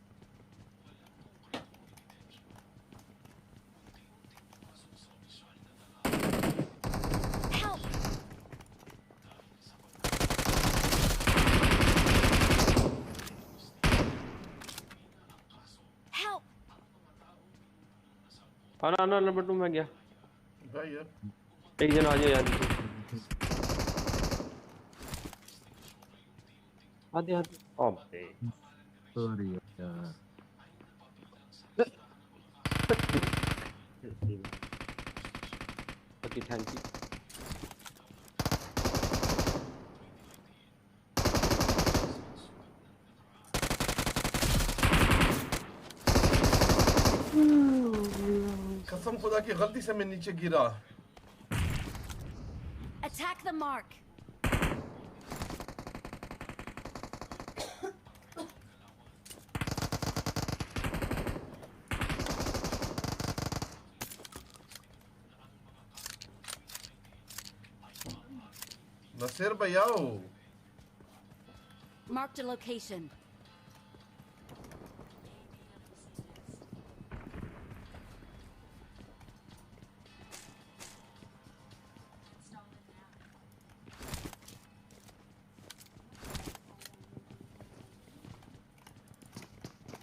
Help! Help! आना नंबर 2 में गया भाई यार एक जन आ जाए यार आधे आधे ओके सॉरी यार ओके थैंक यू कसम खुदा की गलती से मैं नीचे गिरा Attack the mark! नसीर भाई आओ Marked a location.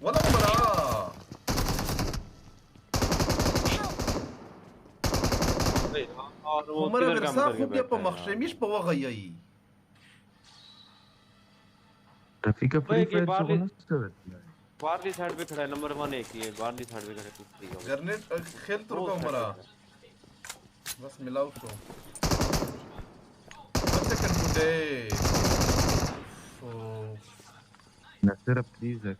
वला मरा हमारा वर्षा खूब या पर मखशमिश पवा गई रफीका फ्री फायर बाहरली सुनो बाहरली साइड पे खड़ा है नंबर 1 एक ही है बाहरली साइड पे खड़ा है कुछ नहीं होगा ग्रेनेड खेल तो रुका हमारा बस मिलाओ तो सेकंड टुडे नसीर प्लीज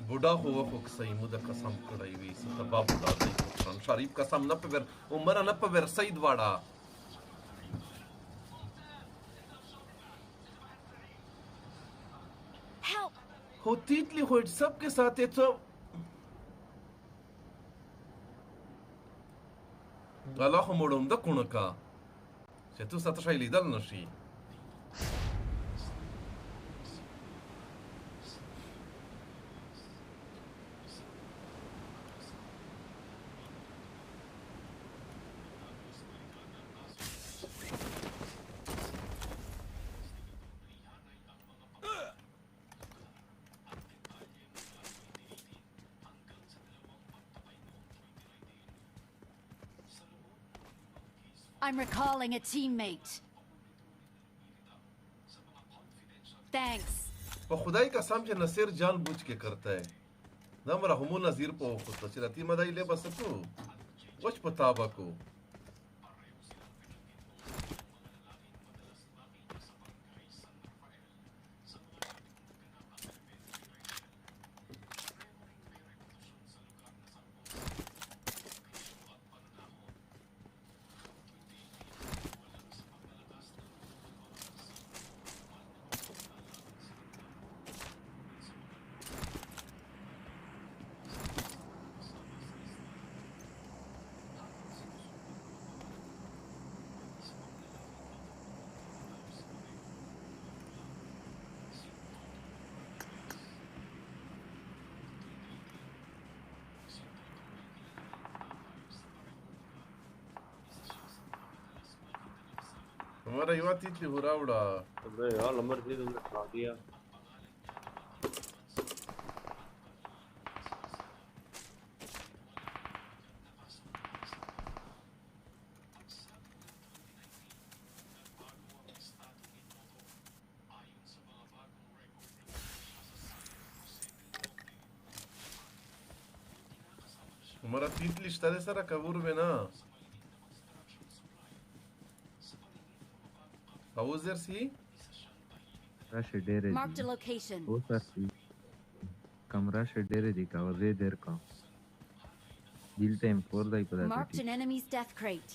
बुढ़ा हुआ को सही मुदा कसम कड़ाई हुई सतबा बुढ़ा दई कुरान शरीफ कसम न पे उमर न पे सईद वाड़ा होतीतली होइट सबके साथ ये तो Allah umurumda kunuka se tu satış aylı dal nashi I'm recalling a teammate. Thanks. په خدای قسم چې نصیر جان بوج کې کرتا है ना मरा हमू नजीर पो खुद चलती मदाई ले बस तू वच पताबा को हमारा युवा तीतली हो रहा उड़ा अबे यार नंबर 3 तुमने खा दिया हमारा तीतली स्टारे सारा कबूर में ना How was there, see? Marked a location. वो सर कमरा शेडेरे दिखा और रे देर का दिल टाइम 4 दाई पता Marked an enemy's death crate.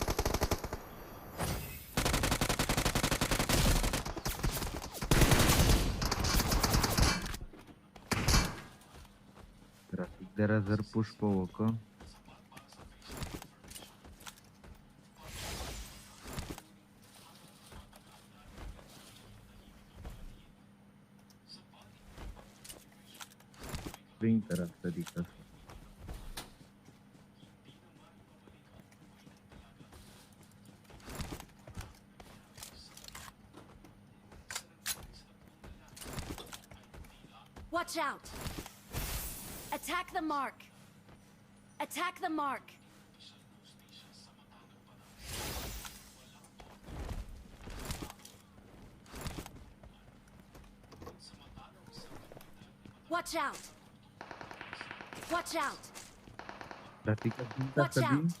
जरा जर पुष्प वक स्प्रिंग तरफ तरीका से Watch out! Attack the mark! Attack the mark! Watch out! Watch out! Ratika dilta Watch out! kadi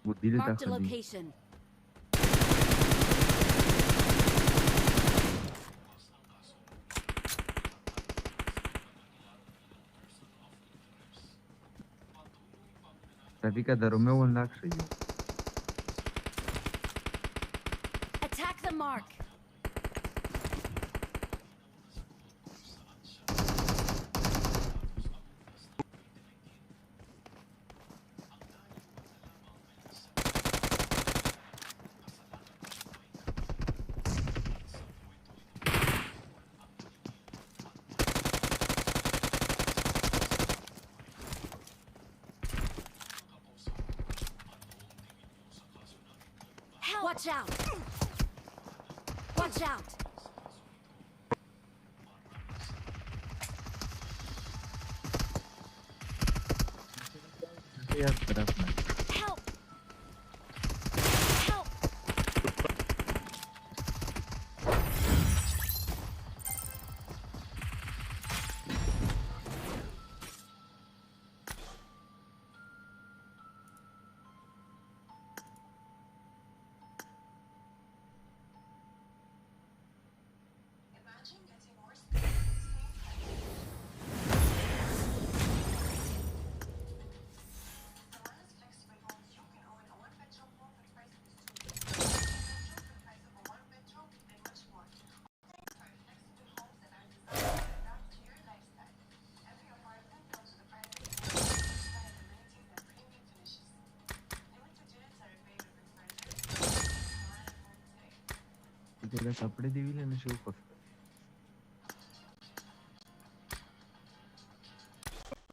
wo dilta Marked a kadi location. Ratika darumeu un lac și eu. Attack the mark! Watch out! Watch out! Diğer tarafına. Help! Help! त्याला कपडे देईल आणि शिव फक्त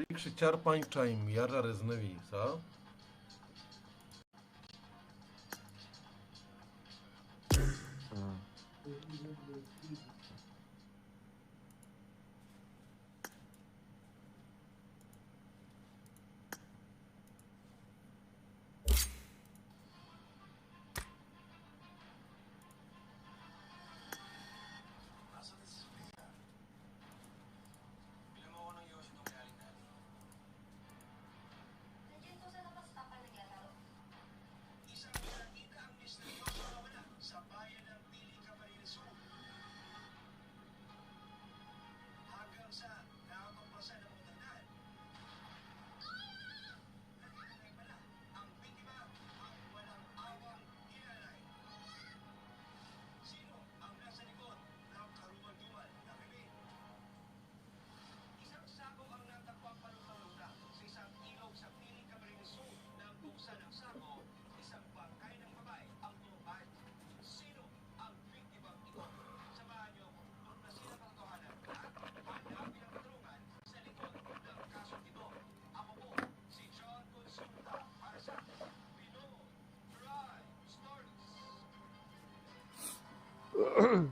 Pixi 4-5 time, iar reznevi, sa?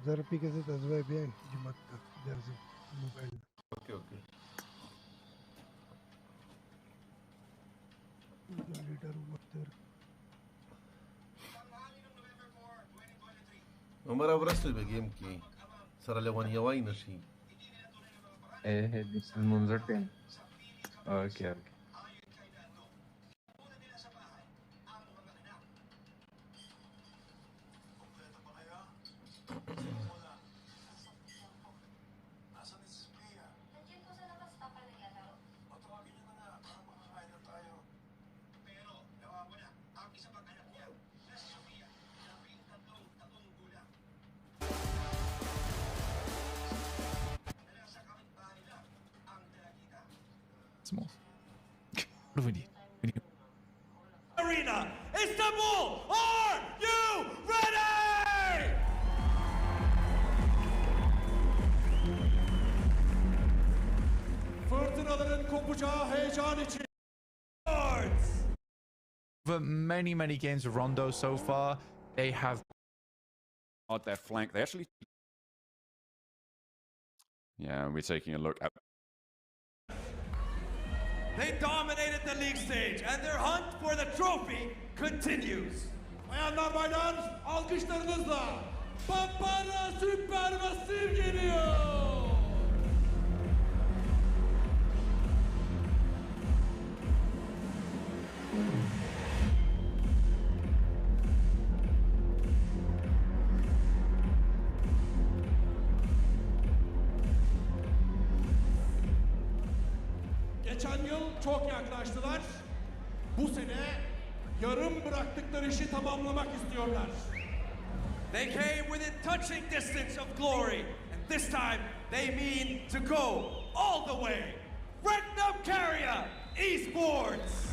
जरा पीके तजवाय बे जिमत दर्जी mobile Okay, okay. Leader वक्तर Umar abraço be game ki sara le wan yawai nashi. this is Munzerten. Okay. Maximals. What do we need? We need Arena, Istanbul, are you ready? Fırtınaların kopacağı heyecan için. For many games of Rondo so far, they have on their flank. They actually, yeah, we're taking a look at. They dominated the league stage and their hunt for the trophy continues. Bayanlar baylar, alkışlarınızla Papara Supermassive geliyor. Geçen yıl çok yaklaştılar. Bu sene yarım bıraktıkları işi tamamlamak istiyorlar. They came within touching distance of glory, and this time they mean to go all the way. Regnum Carrier Esports.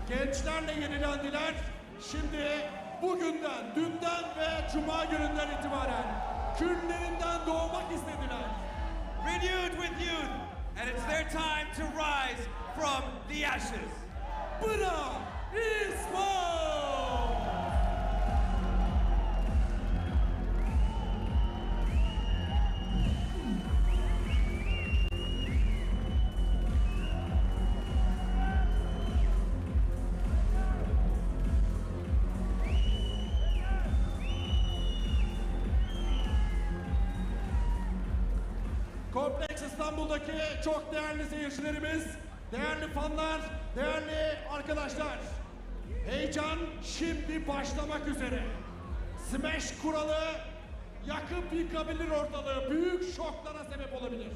Gençlerle yenilendiler. Şimdi bugünden, dünden ve cuma gününden itibaren küllerinden doğmak istediler. Renewed with youth, and it's their time to rise from the ashes. Bıra Esports! Kompleks İstanbul'daki çok değerli seyircilerimiz, değerli fanlar, değerli arkadaşlar. Heyecan şimdi başlamak üzere. Smash kuralı yakıp yıkabilir ortalığı, büyük şoklara sebep olabilir.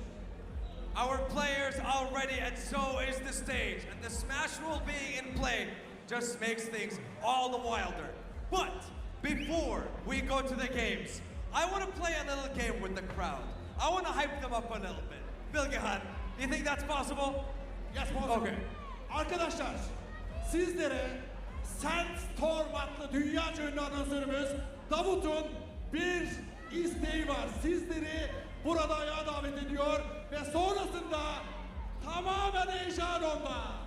Our players are ready and so is the stage. And the Smash rule being in play just makes things all the wilder. But before we go to the games, I want to play a little game with the crowd. I want to hype them up a little bit. Bilgehan, do you think that's possible? Yes, possible. Okay. Arkadaşlar, sizlere Sandstorm adlı dünyaca ünlü anonsörümüz Davut'un bir isteği var. Sizleri burada ayağa davet ediyor ve sonrasında tamamen heyecan onda.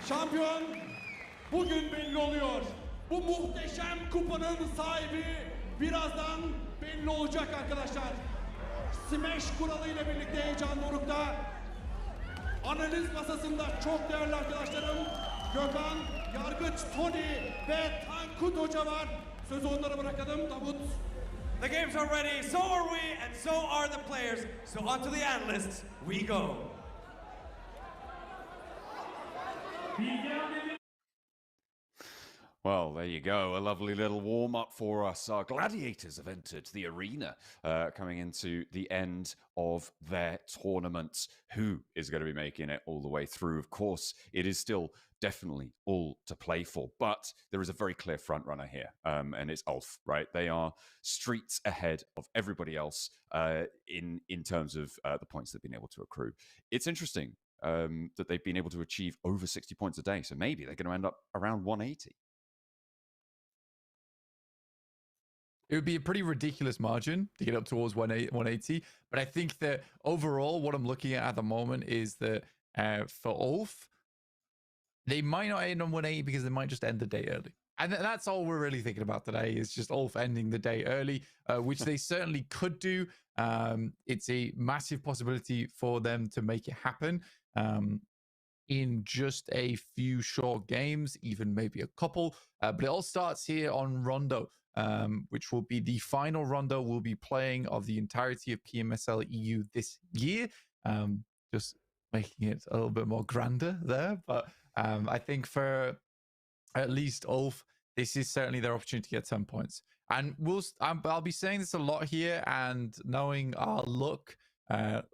Şampiyon bugün belli oluyor. Bu muhteşem kupanın sahibi birazdan belli olacak arkadaşlar. Smash kuralıyla birlikte heyecan dorukta. Analiz masasında çok değerli arkadaşlarım Gökhan, Yargıç, Tony ve Tankut Hoca var. Sözü onlara bırakalım. Davut. The games are ready, so are we, and so are the players. So on to the analysts we go. Well, there you go. A lovely little warm-up for us. Our gladiators have entered the arena, coming into the end of their tournament. Who is going to be making it all the way through? Of course, it is still definitely all to play for, but there is a very clear front runner here, and it's Ulf, right? They are streets ahead of everybody else in terms of the points they've been able to accrue. It's interesting that they've been able to achieve over 60 points a day, so maybe they're going to end up around 180. It would be a pretty ridiculous margin to get up towards 180. But I think that overall, what I'm looking at the moment is that for Ulf, they might not end on 180 because they might just end the day early. And that's all we're really thinking about today is just Ulf ending the day early, which they certainly could do. It's a massive possibility for them to make it happen in just a few short games, even maybe a couple. But it all starts here on Rondo, which will be the final Rondo we'll be playing of the entirety of PMSL EU this year. Just making it a little bit more grander there. But I think for at least Ulf, this is certainly their opportunity to get 10 points. And I'll be saying this a lot here, and knowing our luck,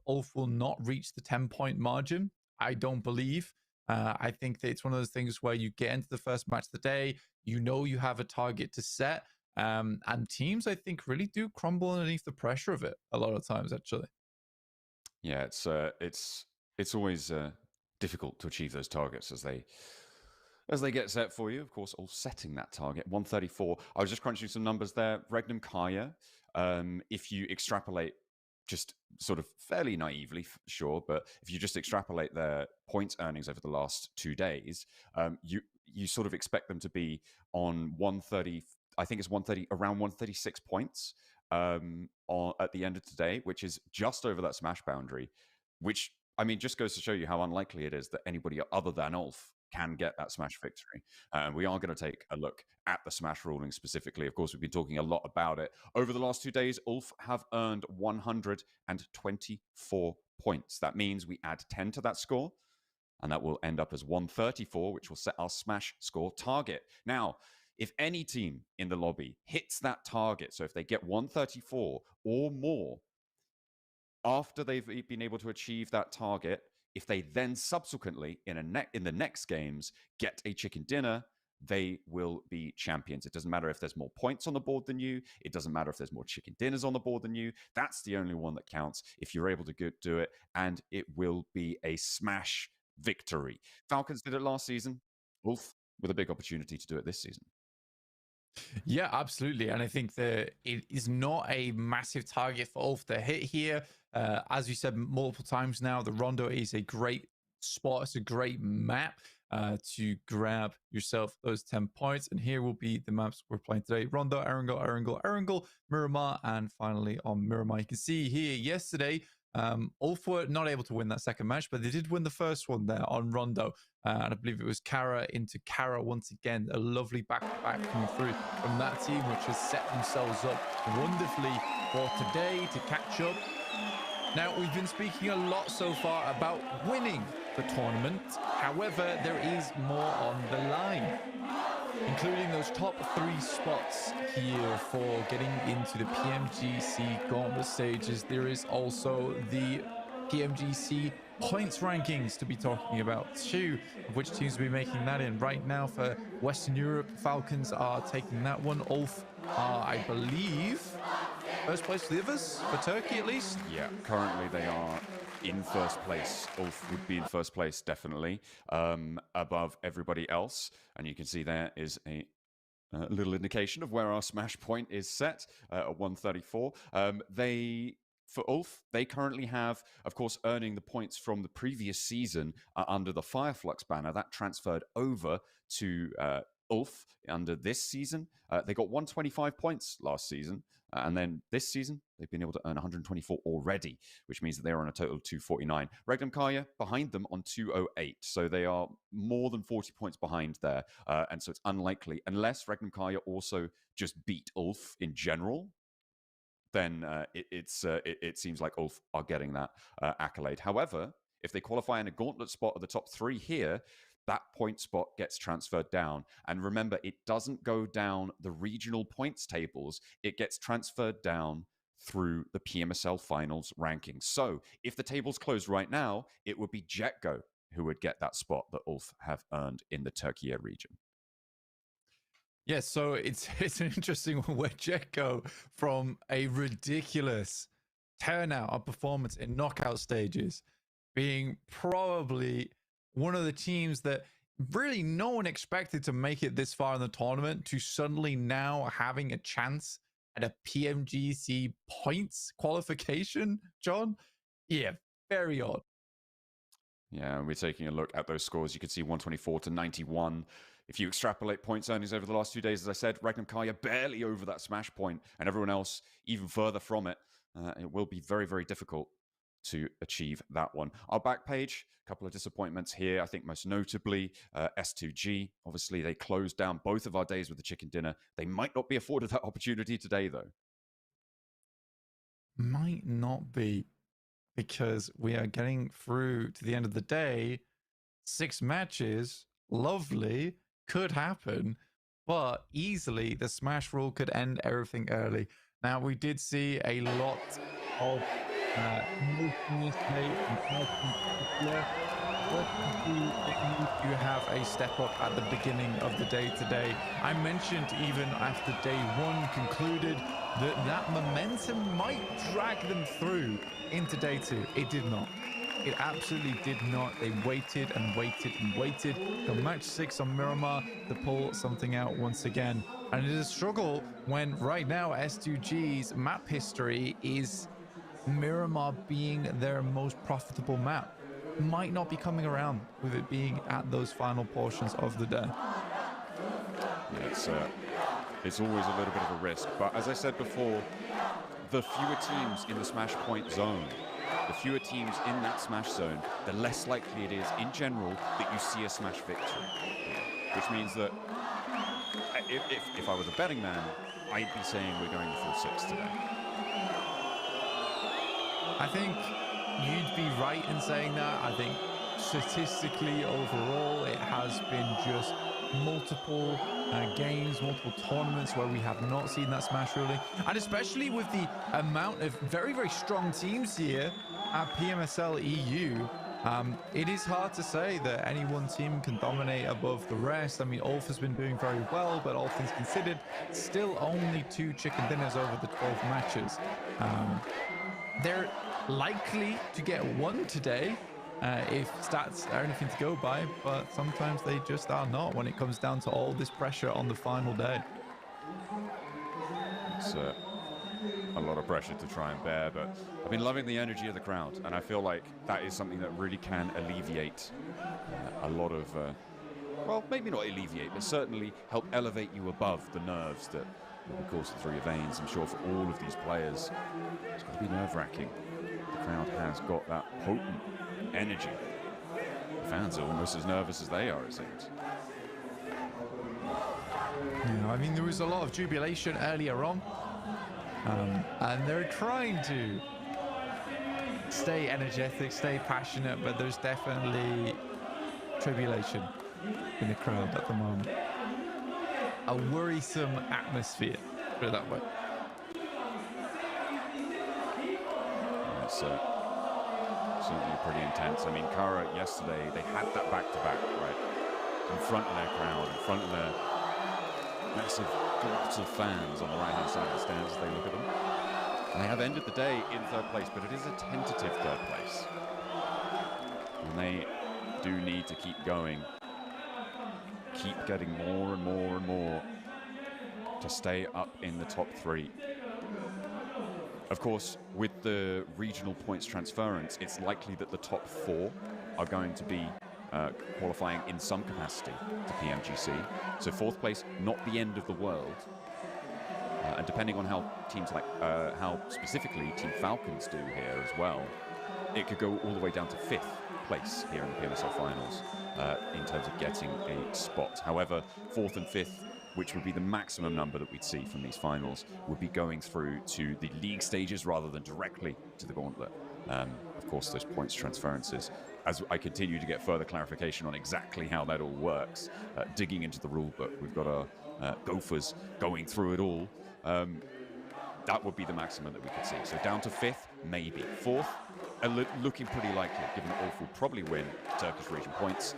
Ulf will not reach the 10-point margin, I don't believe. I think that it's one of those things where you get into the first match of the day, you know you have a target to set, and teams, I think, really do crumble underneath the pressure of it a lot of times, actually. Yeah, it's always difficult to achieve those targets as they get set for you. Of course, all setting that target 134. I was just crunching some numbers there. Regnum Kaya, if you extrapolate just sort of fairly naively, sure, but if you just extrapolate their points earnings over the last 2 days, you sort of expect them to be on 130. I think it's 130, around 136 points at the end of today, which is just over that smash boundary, which, I mean, just goes to show you how unlikely it is that anybody other than Ulf can get that smash victory. We are going to take a look at the smash ruling specifically. Of course, we've been talking a lot about it. Over the last 2 days, Ulf have earned 124 points. That means we add 10 to that score, and that will end up as 134, which will set our smash score target. Now, if any team in the lobby hits that target, so if they get 134 or more after they've been able to achieve that target, if they then subsequently in the next games get a chicken dinner, they will be champions. It doesn't matter if there's more points on the board than you. It doesn't matter if there's more chicken dinners on the board than you. That's the only one that counts if you're able to do it, and it will be a smash victory. Falcons did it last season. Wolf with a big opportunity to do it this season. Yeah, absolutely. And I think that it is not a massive target for Ulf to hit here. As you said multiple times now, the Rondo is a great spot. It's a great map to grab yourself those 10 points. And here will be the maps we're playing today. Rondo, Erangel, Miramar, and finally on Miramar. You can see here yesterday, Ulf were not able to win that second match, but they did win the first one there on Rondo. And I believe it was Kara into Kara once again. A lovely back-to-back coming through from that team, which has set themselves up wonderfully for today to catch up. Now, we've been speaking a lot so far about winning the tournament. However, there is more on the line, including those top 3 spots here for getting into the PMGC Gauntlet stages. There is also the PMGC points rankings to be talking about too, of which teams will be making that in. Right now for Western Europe, Falcons are taking that one. Ulf are, I believe, first place for the others, for Turkey at least. Yeah, currently they are in first place. Ulf would be in first place, definitely, above everybody else. And you can see there is a little indication of where our smash point is set at 134. For Ulf, they currently have, of course, earning the points from the previous season under the Fireflux banner. That transferred over to Ulf under this season. They got 125 points last season. And then this season, they've been able to earn 124 already, which means that they're on a total of 249. Regnum Kaya behind them on 208. So they are more than 40 points behind there. And so it's unlikely, unless Regnum Kaya also just beat Ulf in general, then it seems like Ulf are getting that accolade. However, if they qualify in a gauntlet spot of the top 3 here, that point spot gets transferred down. And remember, it doesn't go down the regional points tables. It gets transferred down through the PMSL finals rankings. So if the tables close right now, it would be Jetgo who would get that spot that Ulf have earned in the Turkey region. Yeah, so it's an interesting one where Jetgo, from a ridiculous turnout of performance in knockout stages, being probably one of the teams that really no one expected to make it this far in the tournament, to suddenly now having a chance at a PMGC points qualification, John. Yeah, very odd. Yeah, we're taking a look at those scores. You can see 124 to 91 if you extrapolate points earnings over the last 2 days, as I said, Ragnar Kaya barely over that smash point, and everyone else even further from it. It will be very, very difficult to achieve that one. Our back page, a couple of disappointments here. I think most notably S2G. Obviously, they closed down both of our days with the chicken dinner. They might not be afforded that opportunity today, though. Might not be, because we are getting through to the end of the day. 6 matches, lovely, could happen, but easily the smash rule could end everything early. Now, we did see a lot of you have a step up at the beginning of the day today. I mentioned even after day 1 concluded that momentum might drag them through into day 2. It did not. It absolutely did not. They waited and waited and waited till match 6 on Miramar to pull something out once again. And it is a struggle when right now S2G's map history is Miramar being their most profitable map. Might not be coming around with it being at those final portions of the day. Yeah, it's always a little bit of a risk. But as I said before, the fewer teams in the smash point zone, the fewer teams in that smash zone, the less likely it is in general that you see a smash victory. Which means that if I was a betting man, I'd be saying we're going to full 6 today. I think you'd be right in saying that. I think statistically overall it has been just multiple games, multiple tournaments where we have not seen that smash ruling, and especially with the amount of very, very strong teams here at PMSL EU, it is hard to say that any one team can dominate above the rest. I mean, Ulf has been doing very well, but all things considered, still only 2 chicken dinners over the 12 matches. They're likely to get 1 today if stats are anything to go by, but sometimes they just are not when it comes down to all this pressure on the final day. It's a lot of pressure to try and bear, but I've been loving the energy of the crowd, and I feel like that is something that really can alleviate a lot of, well, maybe not alleviate, but certainly help elevate you above the nerves that will course through your veins. I'm sure for all of these players, it's got to be nerve-wracking. The crowd has got that potent energy. The fans are almost as nervous as they are, it seems. Yeah, I mean, there was a lot of jubilation earlier on, and they're trying to stay energetic, stay passionate, but there's definitely tribulation in the crowd at the moment. A worrisome atmosphere, put it that way. It's certainly pretty intense. I mean, Kara yesterday, they had that back-to-back, right? In front of their crowd, in front of their massive groups of fans on the right-hand side of the stands as they look at them. And they have ended the day in 3rd place, but it is a tentative 3rd place. And they do need to keep going. Keep getting more and more and more to stay up in the top 3. Of course, with the regional points transference, it's likely that the top 4 are going to be qualifying in some capacity to PMGC. So 4th place, not the end of the world. And depending on how teams like, how specifically Team Falcons do here as well, it could go all the way down to 5th place here in the PMSL finals in terms of getting a spot. However, 4th and 5th, which would be the maximum number that we'd see from these finals, would be going through to the league stages rather than directly to the Gauntlet. Of course, those points transferences. As I continue to get further clarification on exactly how that all works, digging into the rule book, we've got our Gophers going through it all. That would be the maximum that we could see. So down to 5th, maybe. 4th, looking pretty likely, given that Ulf will probably win Turkish region points,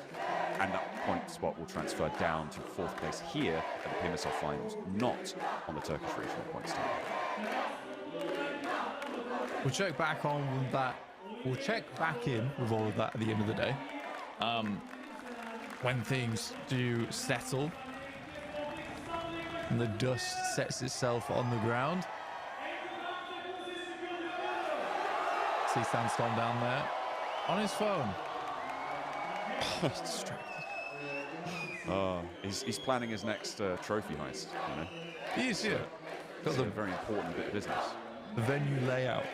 and that point spot will transfer down to 4th place here at the PMSL finals, not on the Turkish regional points table. We'll check back on that. We'll check back in with all of that at the end of the day. When things do settle and the dust sets itself on the ground. See Sandstorm down there on his phone. He's distracted. He's planning his next trophy heist, you know? He is, yeah. It's a very important bit of business. The venue layout.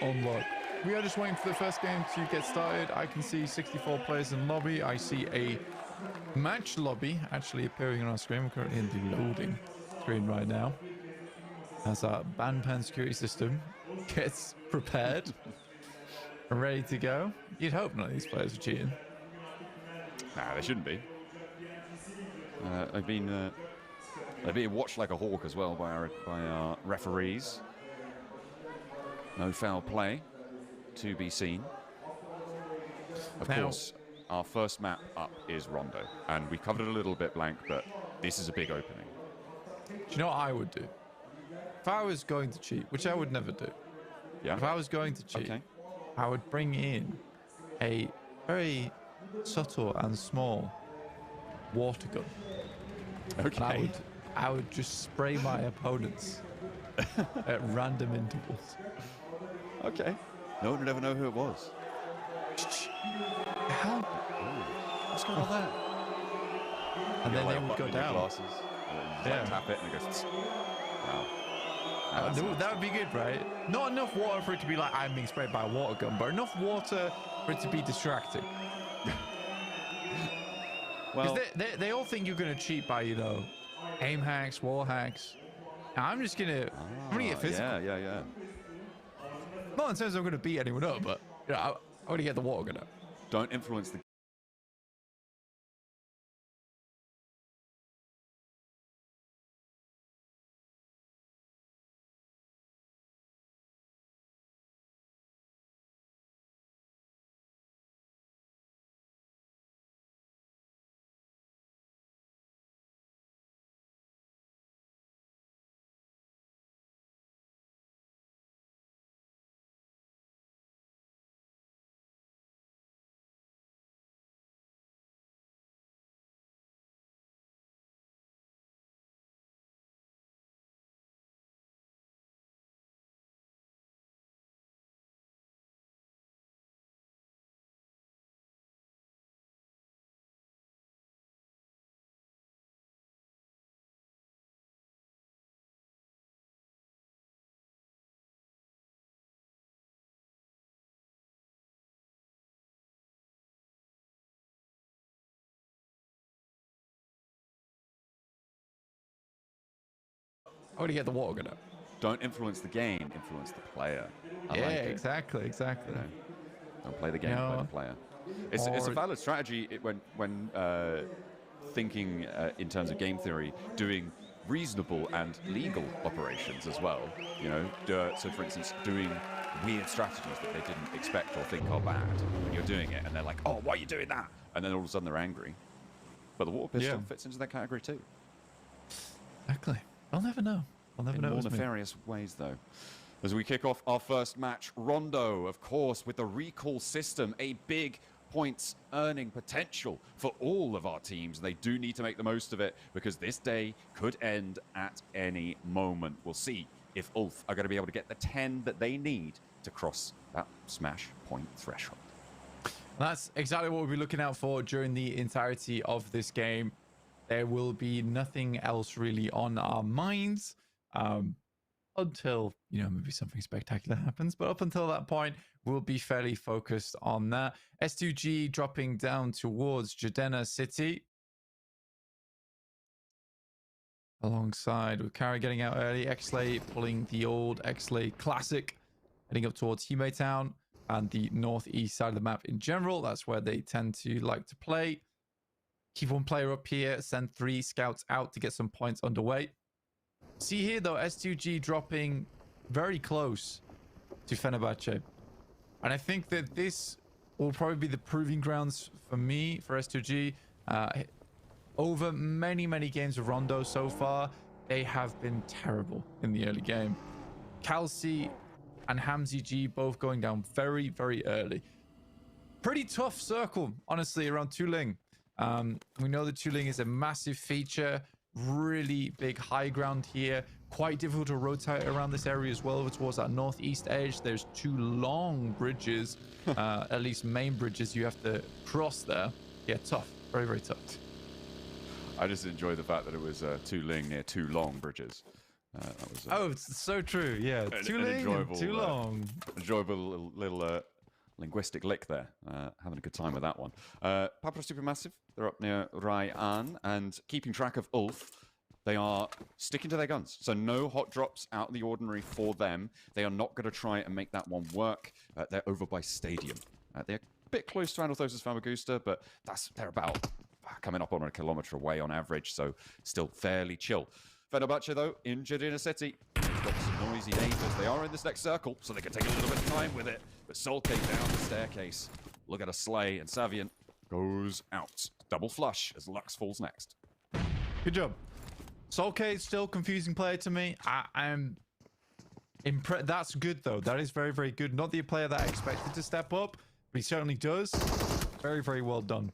Unlock. We are just waiting for the first game to get started. I can see 64 players in lobby. I see a match lobby actually appearing on our screen. We're currently in the loading screen right now. As our bandpan security system gets prepared and ready to go. You'd hope none of these players are cheating. Nah, they shouldn't be. They've been watched like a hawk as well by our referees. No foul play to be seen. Of course, our first map up is Rondo, and we covered it a little bit, Blank, but this is a big opening. Do you know what I would do? If I was going to cheat, which I would never do. Yeah. If I was going to cheat, I would bring in a very subtle and small water gun. Okay. And I would just spray my opponents at random intervals. Okay. No one would ever know who it was. How? What's going on there? And then they would go down. Glasses, like, tap it and it goes. Wow. That would be good, right? Not enough water for it to be like I'm being sprayed by a water gun, but enough water for it to be distracting. Well, they all think you're gonna cheat by, you know, aim hacks, wall hacks. I'm gonna get physical. Yeah. Not in terms of I'm gonna beat anyone up, but you know, I'm gonna get the water gun out. Don't influence the. I'm gonna get the water gun out. Don't influence the game, influence the player. I yeah, like it. exactly. You know, don't play the game, play the player. It's a valid strategy when thinking in terms of game theory, doing reasonable and legal operations as well. You know, so for instance, doing weird strategies that they didn't expect or think are bad, and you're doing it, and they're like, "Oh, why are you doing that?" And then all of a sudden they're angry. But the water pistol fits into that category too. Exactly. I'll never know. I'll never know. In more nefarious ways, though. As we kick off our first match, Rondo, of course, with the recall system, a big points earning potential for all of our teams. They do need to make the most of it because this day could end at any moment. We'll see if Ulf are going to be able to get the 10 that they need to cross that smash point threshold. That's exactly what we'll be looking out for during the entirety of this game. There will be nothing else really on our minds until, you know, maybe something spectacular happens. But up until that point, we'll be fairly focused on that. S2G dropping down towards Jadena City. Alongside with Kara getting out early. Xlay pulling the old Xlay Classic. Heading up towards Hime Town and the northeast side of the map in general. That's where they tend to like to play. Keep one player up here, send 3 scouts out to get some points underway. See here though, S2G dropping very close to Fenerbahce. And I think that this will probably be the proving grounds for me, for S2G. Over many games of Rondo so far, they have been terrible in the early game. Kalsi and Hamzy G both going down very early. Pretty tough circle, honestly, around Tuling. We know that Tuling is a massive feature, really big high ground here, quite difficult to rotate around this area as well over towards that northeast edge. There's 2 long bridges, at least main bridges you have to cross there. Yeah, tough. Very, very tough. I just enjoy the fact that it was Tu Ling near Tu Long bridges. That was, oh, it's so true. Yeah, Tu Ling and Tu Long. Enjoyable little linguistic lick there. Having a good time with that one. Pablo Supermassive, they're up near Ryan, and keeping track of Ulf. They are sticking to their guns. So no hot drops out of the ordinary for them. They are not going to try and make that one work. They're over by Stadium. They're a bit close to Andalthos's Famagusta, but they're about coming up on a kilometre away on average, so still fairly chill. Fenerbahce, though, in Jadina City. Got some noisy neighbours. They are in this next circle, so they can take a little bit of time with it. But Solke down the staircase. Look at a sleigh, and Savian goes out. Double flush as Lux falls next. Good job. Solke is still confusing player to me. I'm impressed. That's good, though. That is very, very good. Not the player that I expected to step up, but he certainly does. Very, very well done.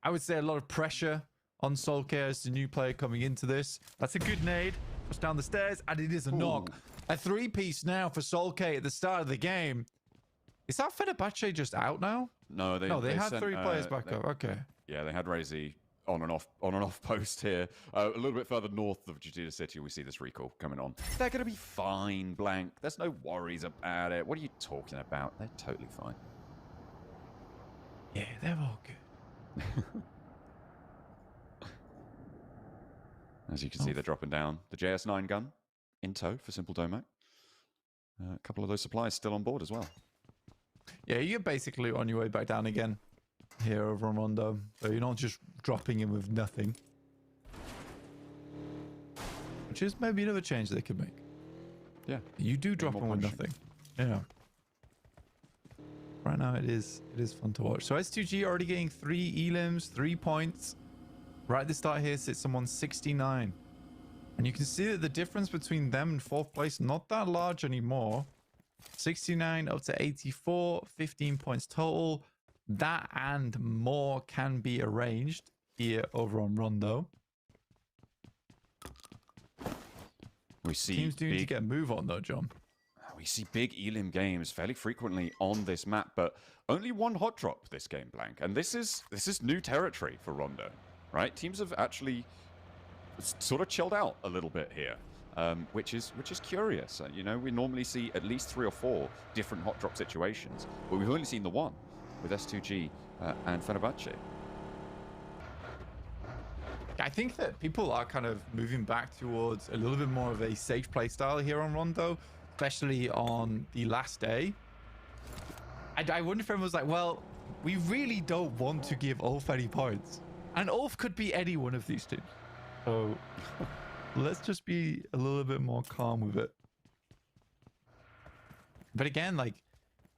I would say a lot of pressure on Solke as the new player coming into this. That's a good nade. Just down the stairs, and it is a knock. A three-piece now for Solke at the start of the game. Is that Fenerbahce just out now? No, they had sent, 3 players back up. Okay. Yeah, they had Razy on and off post here. A little bit further north of Jadina City, we see this recall coming on. They're going to be fine, Blank. There's no worries about it. What are you talking about? They're totally fine. Yeah, they're all good. As you can see, they're dropping down the JS9 gun in tow for Simple Domac. A couple of those supplies still on board as well. Yeah, you're basically on your way back down again here over on Rondo. So you're not just dropping in with nothing. Which is maybe another change they could make. Yeah. You do drop in with nothing. Yeah. Right now it is fun to watch. So S2G already getting 3 elims, 3 points. Right at the start here sits someone 69. And you can see that the difference between them and 4th place, not that large anymore. 69 up to 84, 15 points total. That and more can be arranged here over on Rondo. We see teams do need to get a move on though, John. We see big elim games fairly frequently on this map, but only 1 hot drop this game, Blank. And this is new territory for Rondo, right? Teams have actually sort of chilled out a little bit here. Which is curious. You know, we normally see at least 3 or 4 different hot drop situations, but we've only seen the one with S2G and Fenerbahce. I think that people are kind of moving back towards a little bit more of a safe play style here on Rondo, especially on the last day. I wonder if everyone was like, well, we really don't want to give Ulf any points. And Ulf could be any one of these teams. So let's just be a little bit more calm with it. But again, like,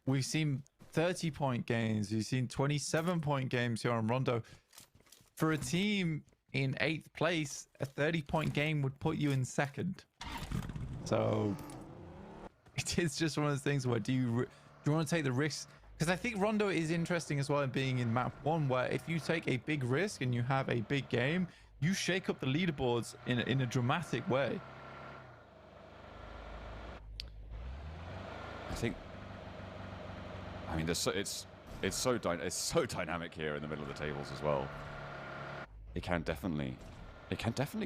we've seen 30-point games. We've seen 27-point games here on Rondo. For a team in 8th place, a 30-point game would put you in 2nd. So it is just one of those things where do you want to take the risk? Because I think Rondo is interesting as well in being in map 1, where if you take a big risk and you have a big game, you shake up the leaderboards in a dramatic way. I mean, it's so dynamic here in the middle of the tables as well. It can definitely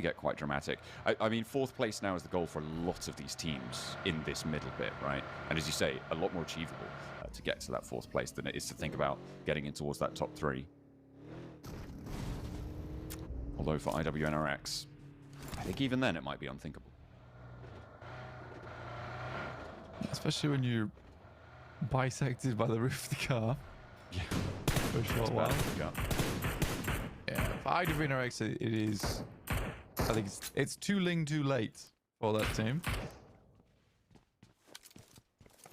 get quite dramatic. I mean, 4th place now is the goal for a lot of these teams in this middle bit, right? And as you say, a lot more achievable to get to that 4th place than it is to think about getting in towards that top 3. Although for IWNRX, I think even then it might be unthinkable. Especially when you're bisected by the roof of the car. Yeah. For a short while. Yeah, for IWNRX it is... I think it's too late for that team.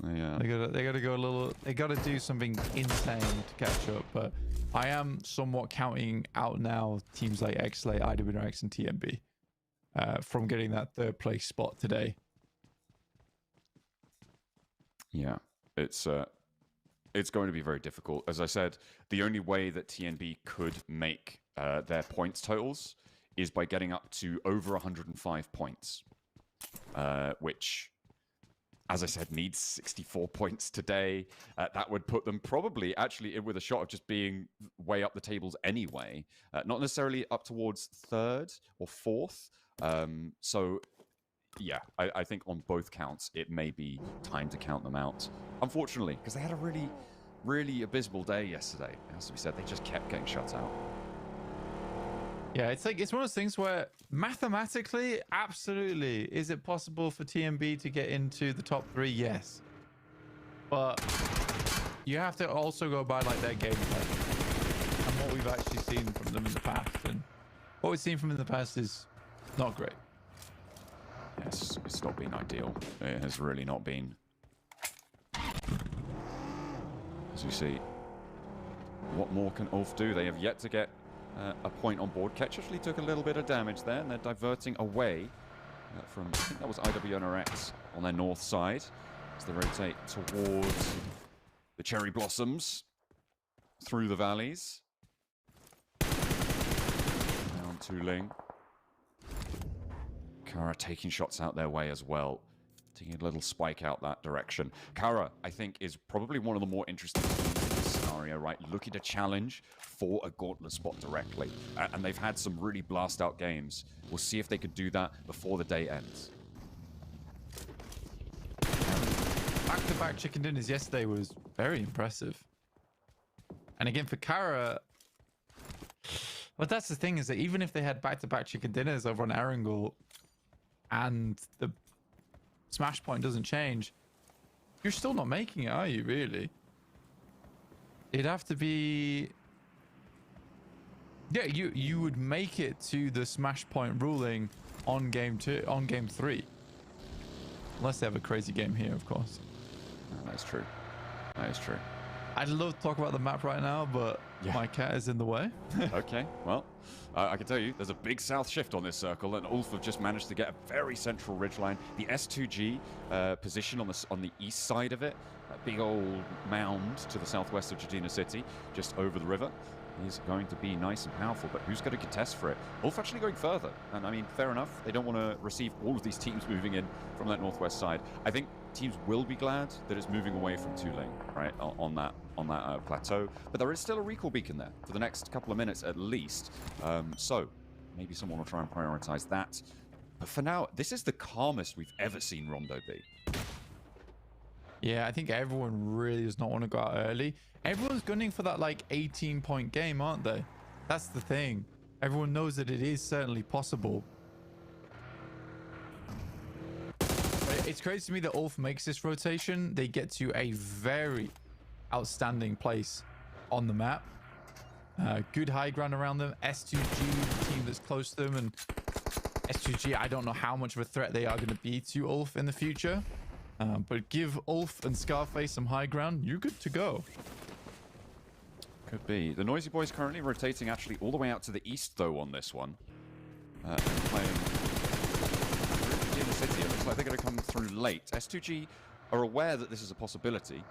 Yeah. They gotta go a little. They gotta do something insane to catch up. But I am somewhat counting out now teams like XLA, IWNRX, and TMB from getting that 3rd place spot today. Yeah, it's going to be very difficult. As I said, the only way that TNB could make their points totals is by getting up to over 105 points, which as I said, needs 64 points today. That would put them probably actually in with a shot of just being way up the tables anyway. Not necessarily up towards 3rd or 4th. So, yeah, I think on both counts, it may be time to count them out. Unfortunately, because they had a really, really abysmal day yesterday. It has to be said, they just kept getting shut out. Yeah, it's like, it's one of those things where mathematically, absolutely, is it possible for TMB to get into the top 3? Yes. But you have to also go by like their gameplay and what we've actually seen from them in the past. And what we've seen from them in the past is not great. Yes, it's not been ideal. It has really not been. As you see, what more can Ulf do? They have yet to get a point on board. Ketch actually took a little bit of damage there, and they're diverting away from, I think that was IWNRX on their north side, as they rotate towards the cherry blossoms through the valleys. Down to Ling. Kara taking shots out their way as well. Taking a little spike out that direction. Kara, I think, is probably one of the more interesting teams in this scenario, right? Looking to challenge for a Gauntlet spot directly. And they've had some really blast out games. We'll see if they could do that before the day ends. Back-to-back chicken dinners yesterday was very impressive. And again, for Kara, well, that's the thing, is that even if they had back-to-back chicken dinners over on Erangel and the smash point doesn't change, you're still not making it, are you, really? It'd have to be... Yeah, you would make it to the smash point ruling on game 3. Unless they have a crazy game here, of course. Oh, that's true. That is true. I'd love to talk about the map right now, but yeah, my cat is in the way. Okay, well, I can tell you there's a big south shift on this circle, and Ulf have just managed to get a very central ridgeline. The S2G position on the east side of it, a big old mound to the southwest of Jadina City, just over the river, is going to be nice and powerful, but who's going to contest for it? Ulf actually going further, and I mean, fair enough. They don't want to receive all of these teams moving in from that northwest side. I think teams will be glad that it's moving away from Tuling, right, on that plateau, but there is still a recall beacon there for the next couple of minutes at least, so maybe someone will try and prioritize that. But for now, this is the calmest we've ever seen Rondo be. Yeah, I think everyone really does not want to go out early. Everyone's gunning for that like 18-point game, aren't they? That's the thing. Everyone knows that it is certainly possible. But it's crazy to me that Ulf makes this rotation. They get to a very outstanding place on the map. Good high ground around them. S2G, the team that's close to them, and S2G, I don't know how much of a threat they are going to be to Ulf in the future. But give Ulf and Scarface some high ground, you're good to go. Could be. The Noisy Boys currently rotating actually all the way out to the east, though, on this one. And playing in the city. It looks like they're going to come through late. S2G are aware that this is a possibility.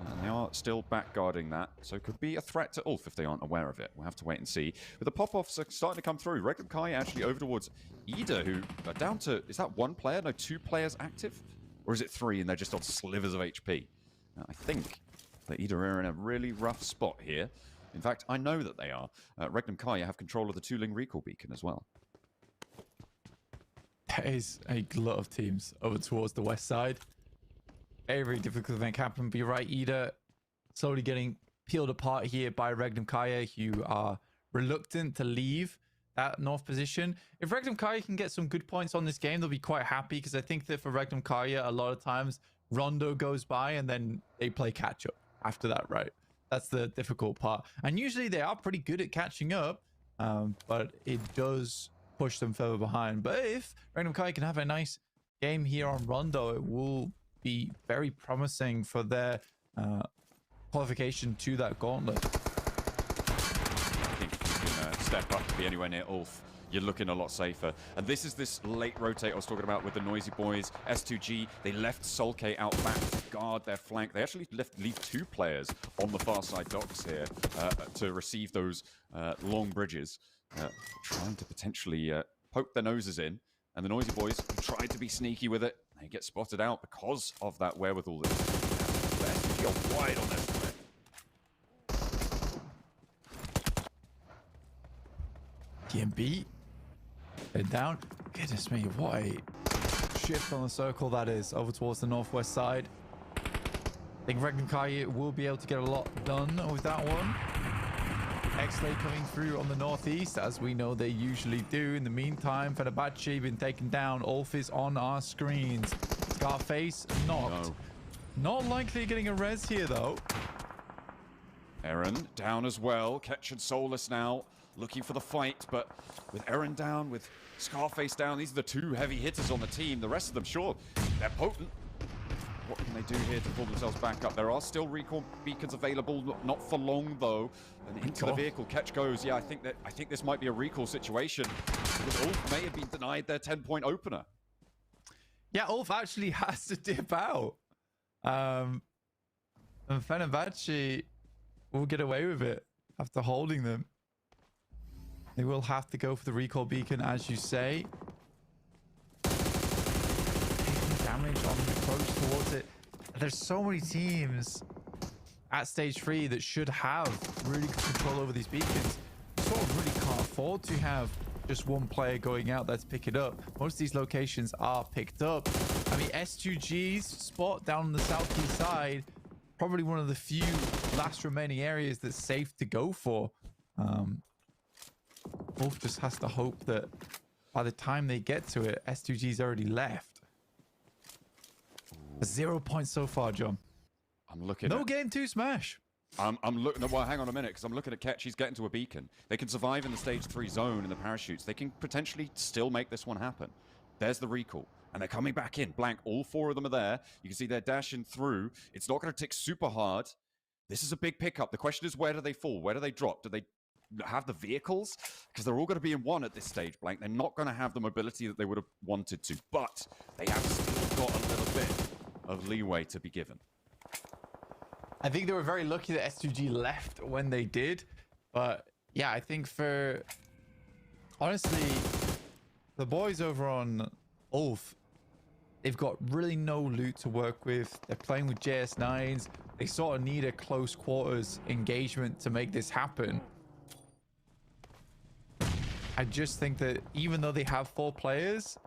And they are still back guarding that. So it could be a threat to Ulf if they aren't aware of it. We'll have to wait and see. But the pop-offs are starting to come through. Regnum Kai actually over towards Ida, who are down to... Is that one player? No, 2 players active? Or is it 3 and they're just on slivers of HP? I think that Ida are in a really rough spot here. In fact, I know that they are. Regnum Kai have control of the Tuling recall beacon as well. There is a lot of teams over towards the west side. Very, very difficult to make happen. But you're right, Ida slowly getting peeled apart here by Regnum Kaya, who are reluctant to leave that north position. If Regnum Kaya can get some good points on this game, they'll be quite happy, because I think that for Regnum Kaya, a lot of times Rondo goes by and then they play catch up after that, right? That's the difficult part. And usually they are pretty good at catching up, but it does push them further behind. But if Regnum Kaya can have a nice game here on Rondo, it will be very promising for their qualification to that Gauntlet. I think if you can step up to be anywhere near Ulf, you're looking a lot safer. And this is this late rotate I was talking about with the Noisy Boys. S2G, they left Solke out back to guard their flank. They actually leave 2 players on the far side docks here to receive those long bridges, trying to potentially poke their noses in. And the Noisy Boys tried to be sneaky with it. they get spotted out because of that wherewithal. The STG are wide on their split. TMB. Head down. Goodness me, what a shift on the circle that is over towards the northwest side. I think Regnkai will be able to get a lot done with that one. X-Lay coming through on the northeast, as we know they usually do. In the meantime, Fenerbahce been taken down. Ulf is on our screens. Scarface knocked. No. Not likely getting a res here, though. Eren down as well. Ketch and Solus now looking for the fight, but with Eren down, with Scarface down, these are the two heavy hitters on the team. The rest of them, sure, they're potent. What can they do here to pull themselves back up? There are still recall beacons available, not for long though. And into the vehicle, Ketch goes. Yeah, I think this might be a recall situation, because Ulf may have been denied their 10-point opener. Yeah, Ulf actually has to dip out. And Fenerbahce will get away with it after holding them. They will have to go for the recall beacon, as you say. Taking damage on the approach towards it. There's so many teams at stage 3 that should have really good control over these beacons. You sort of really can't afford to have just one player going out there to pick it up. Most of these locations are picked up. I mean, S2G's spot down on the southeast side, probably one of the few last remaining areas that's safe to go for. Wolf just has to hope that by the time they get to it, S2G's already left. 0 points so far, John. I'm looking. No game 2 smash. I'm looking. Well, hang on a minute, because I'm looking at Ketch. He's getting to a beacon. They can survive in the stage 3 zone in the parachutes. They can potentially still make this one happen. There's the recall, and they're coming back in. Blank. All 4 of them are there. You can see they're dashing through. It's not going to tick super hard. This is a big pickup. The question is, where do they fall? Where do they drop? Do they have the vehicles? Because they're all going to be in one at this stage, Blank. They're not going to have the mobility that they would have wanted to, but they have still got a little bit of leeway to be given. I think they were very lucky that S2G left when they did, but yeah, I think for honestly, the boys over on Ulf, they've got really no loot to work with. They're playing with JS9s. They sort of need a close quarters engagement to make this happen. I just think that even though they have 4 players,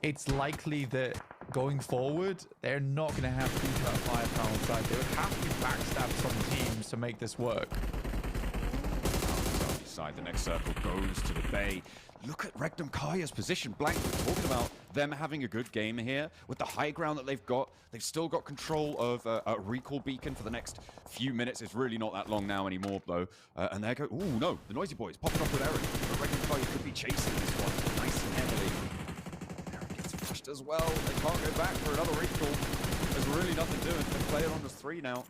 it's likely that going forward, they're not going to have huge amount of firepower on side. They would have to backstab some teams to make this work. Side, the next circle goes to the bay. Look at Regnum Kaya's position. Blank, we're talking about them having a good game here. With the high ground that they've got, they've still got control of a recall beacon for the next few minutes. It's really not that long now anymore, though. And they go, ooh, no, the Noisy Boys popping up with Eren. But Regnum Kaya could be chasing this one nice and heavily. Eren gets pushed as well. They can't go back for another recall. There's really nothing doing. They play it on the 3 now.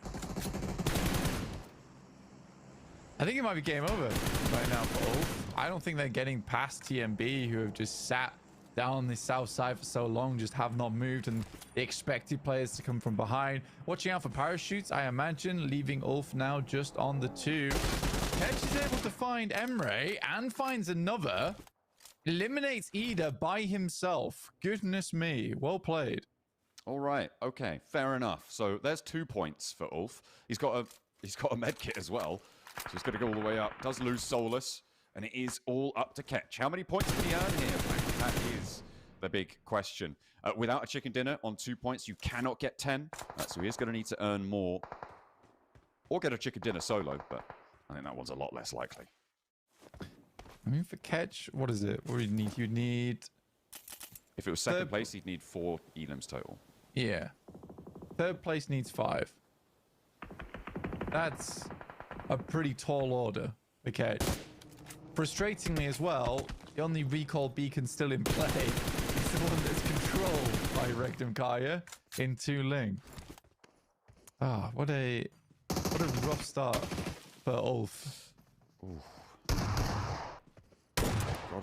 I think it might be game over right now for Ulf. I don't think they're getting past TMB, who have just sat down the south side for so long, just have not moved, and they expected players to come from behind. Watching out for parachutes, I imagine, leaving Ulf now just on the 2. Ketch is able to find Emre and finds another. Eliminates Ida by himself. Goodness me, well played. All right, okay, fair enough. So there's 2 points for Ulf. He's got a med kit as well. So he's going to go all the way up. Does lose Solus, and it is all up to Ketch. How many points can he earn here? That is the big question. Without a chicken dinner on 2 points, you cannot get 10. So he is going to need to earn more. Or get a chicken dinner solo, but I think that one's a lot less likely. I mean, for Ketch, what is it? What do you need? You need... If it was second place, he'd need 4 elims total. Yeah. 3rd place needs 5. That's a pretty tall order for Ketch. Frustratingly as well, the only recall beacon still in play is the one that's controlled by Regnum Kaya in Tu Ling. Ah, what a rough start for Ulf.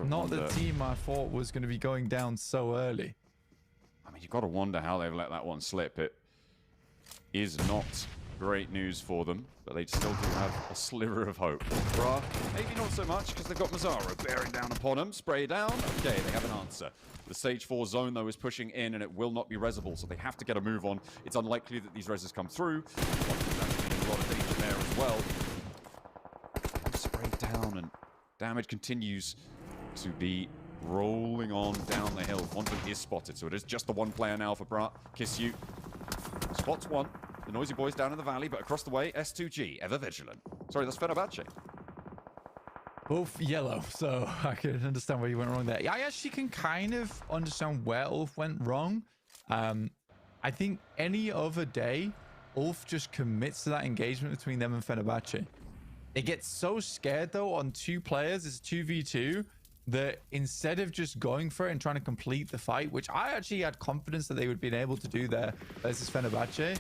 Not the team I thought was going to be going down so early. I mean, you've got to wonder how they've let that one slip. It is not great news for them, but they still do have a sliver of hope. Bruh, maybe not so much, because they've got Mazzaro bearing down upon them. Spray down. Okay, they have an answer. The Stage 4 zone, though, is pushing in, and it will not be resable, so they have to get a move on. It's unlikely that these reses come through. There's actually a lot of danger there as well. Sprayed down, and damage continues to be rolling on down the hill. Quantum is spotted, so it is just the one player now for Brat. Kiss you. Spots one. The Noisy Boys down in the valley, but across the way, S2G, ever vigilant. Sorry, that's Fenerbahce. Both yellow, so I can understand where you went wrong there. I actually can kind of understand where Ulf went wrong. I think any other day, Ulf just commits to that engagement between them and Fenerbahce. It gets so scared, though, on two players, it's 2v2, that instead of just going for it and trying to complete the fight, which I actually had confidence that they would be able to do there versus Fenerbahce,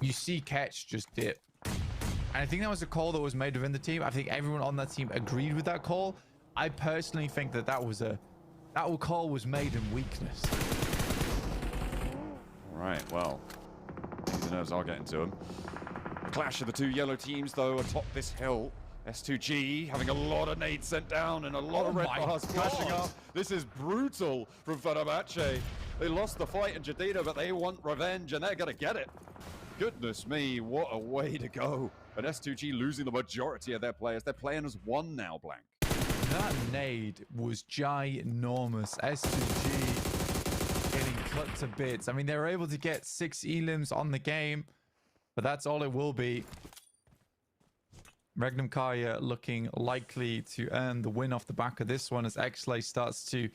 you see Ketch just dip. And I think that was a call that was made within the team. I think everyone on that team agreed with that call. I personally think that that call was made in weakness. All right, well, the nerves are getting to him. The clash of the two yellow teams, though, atop this hill. S2G having a lot of nades sent down and a lot of red bars flashing up. This is brutal from Fenerbahce. They lost the fight in Jadida, but they want revenge, and they're going to get it. Goodness me, what a way to go. But S2G losing the majority of their players. They're playing as one now, Blank. That nade was ginormous. S2G getting cut to bits. I mean, they were able to get 6 elims on the game, but that's all it will be. Regnum Kaya looking likely to earn the win off the back of this one as Xlay starts to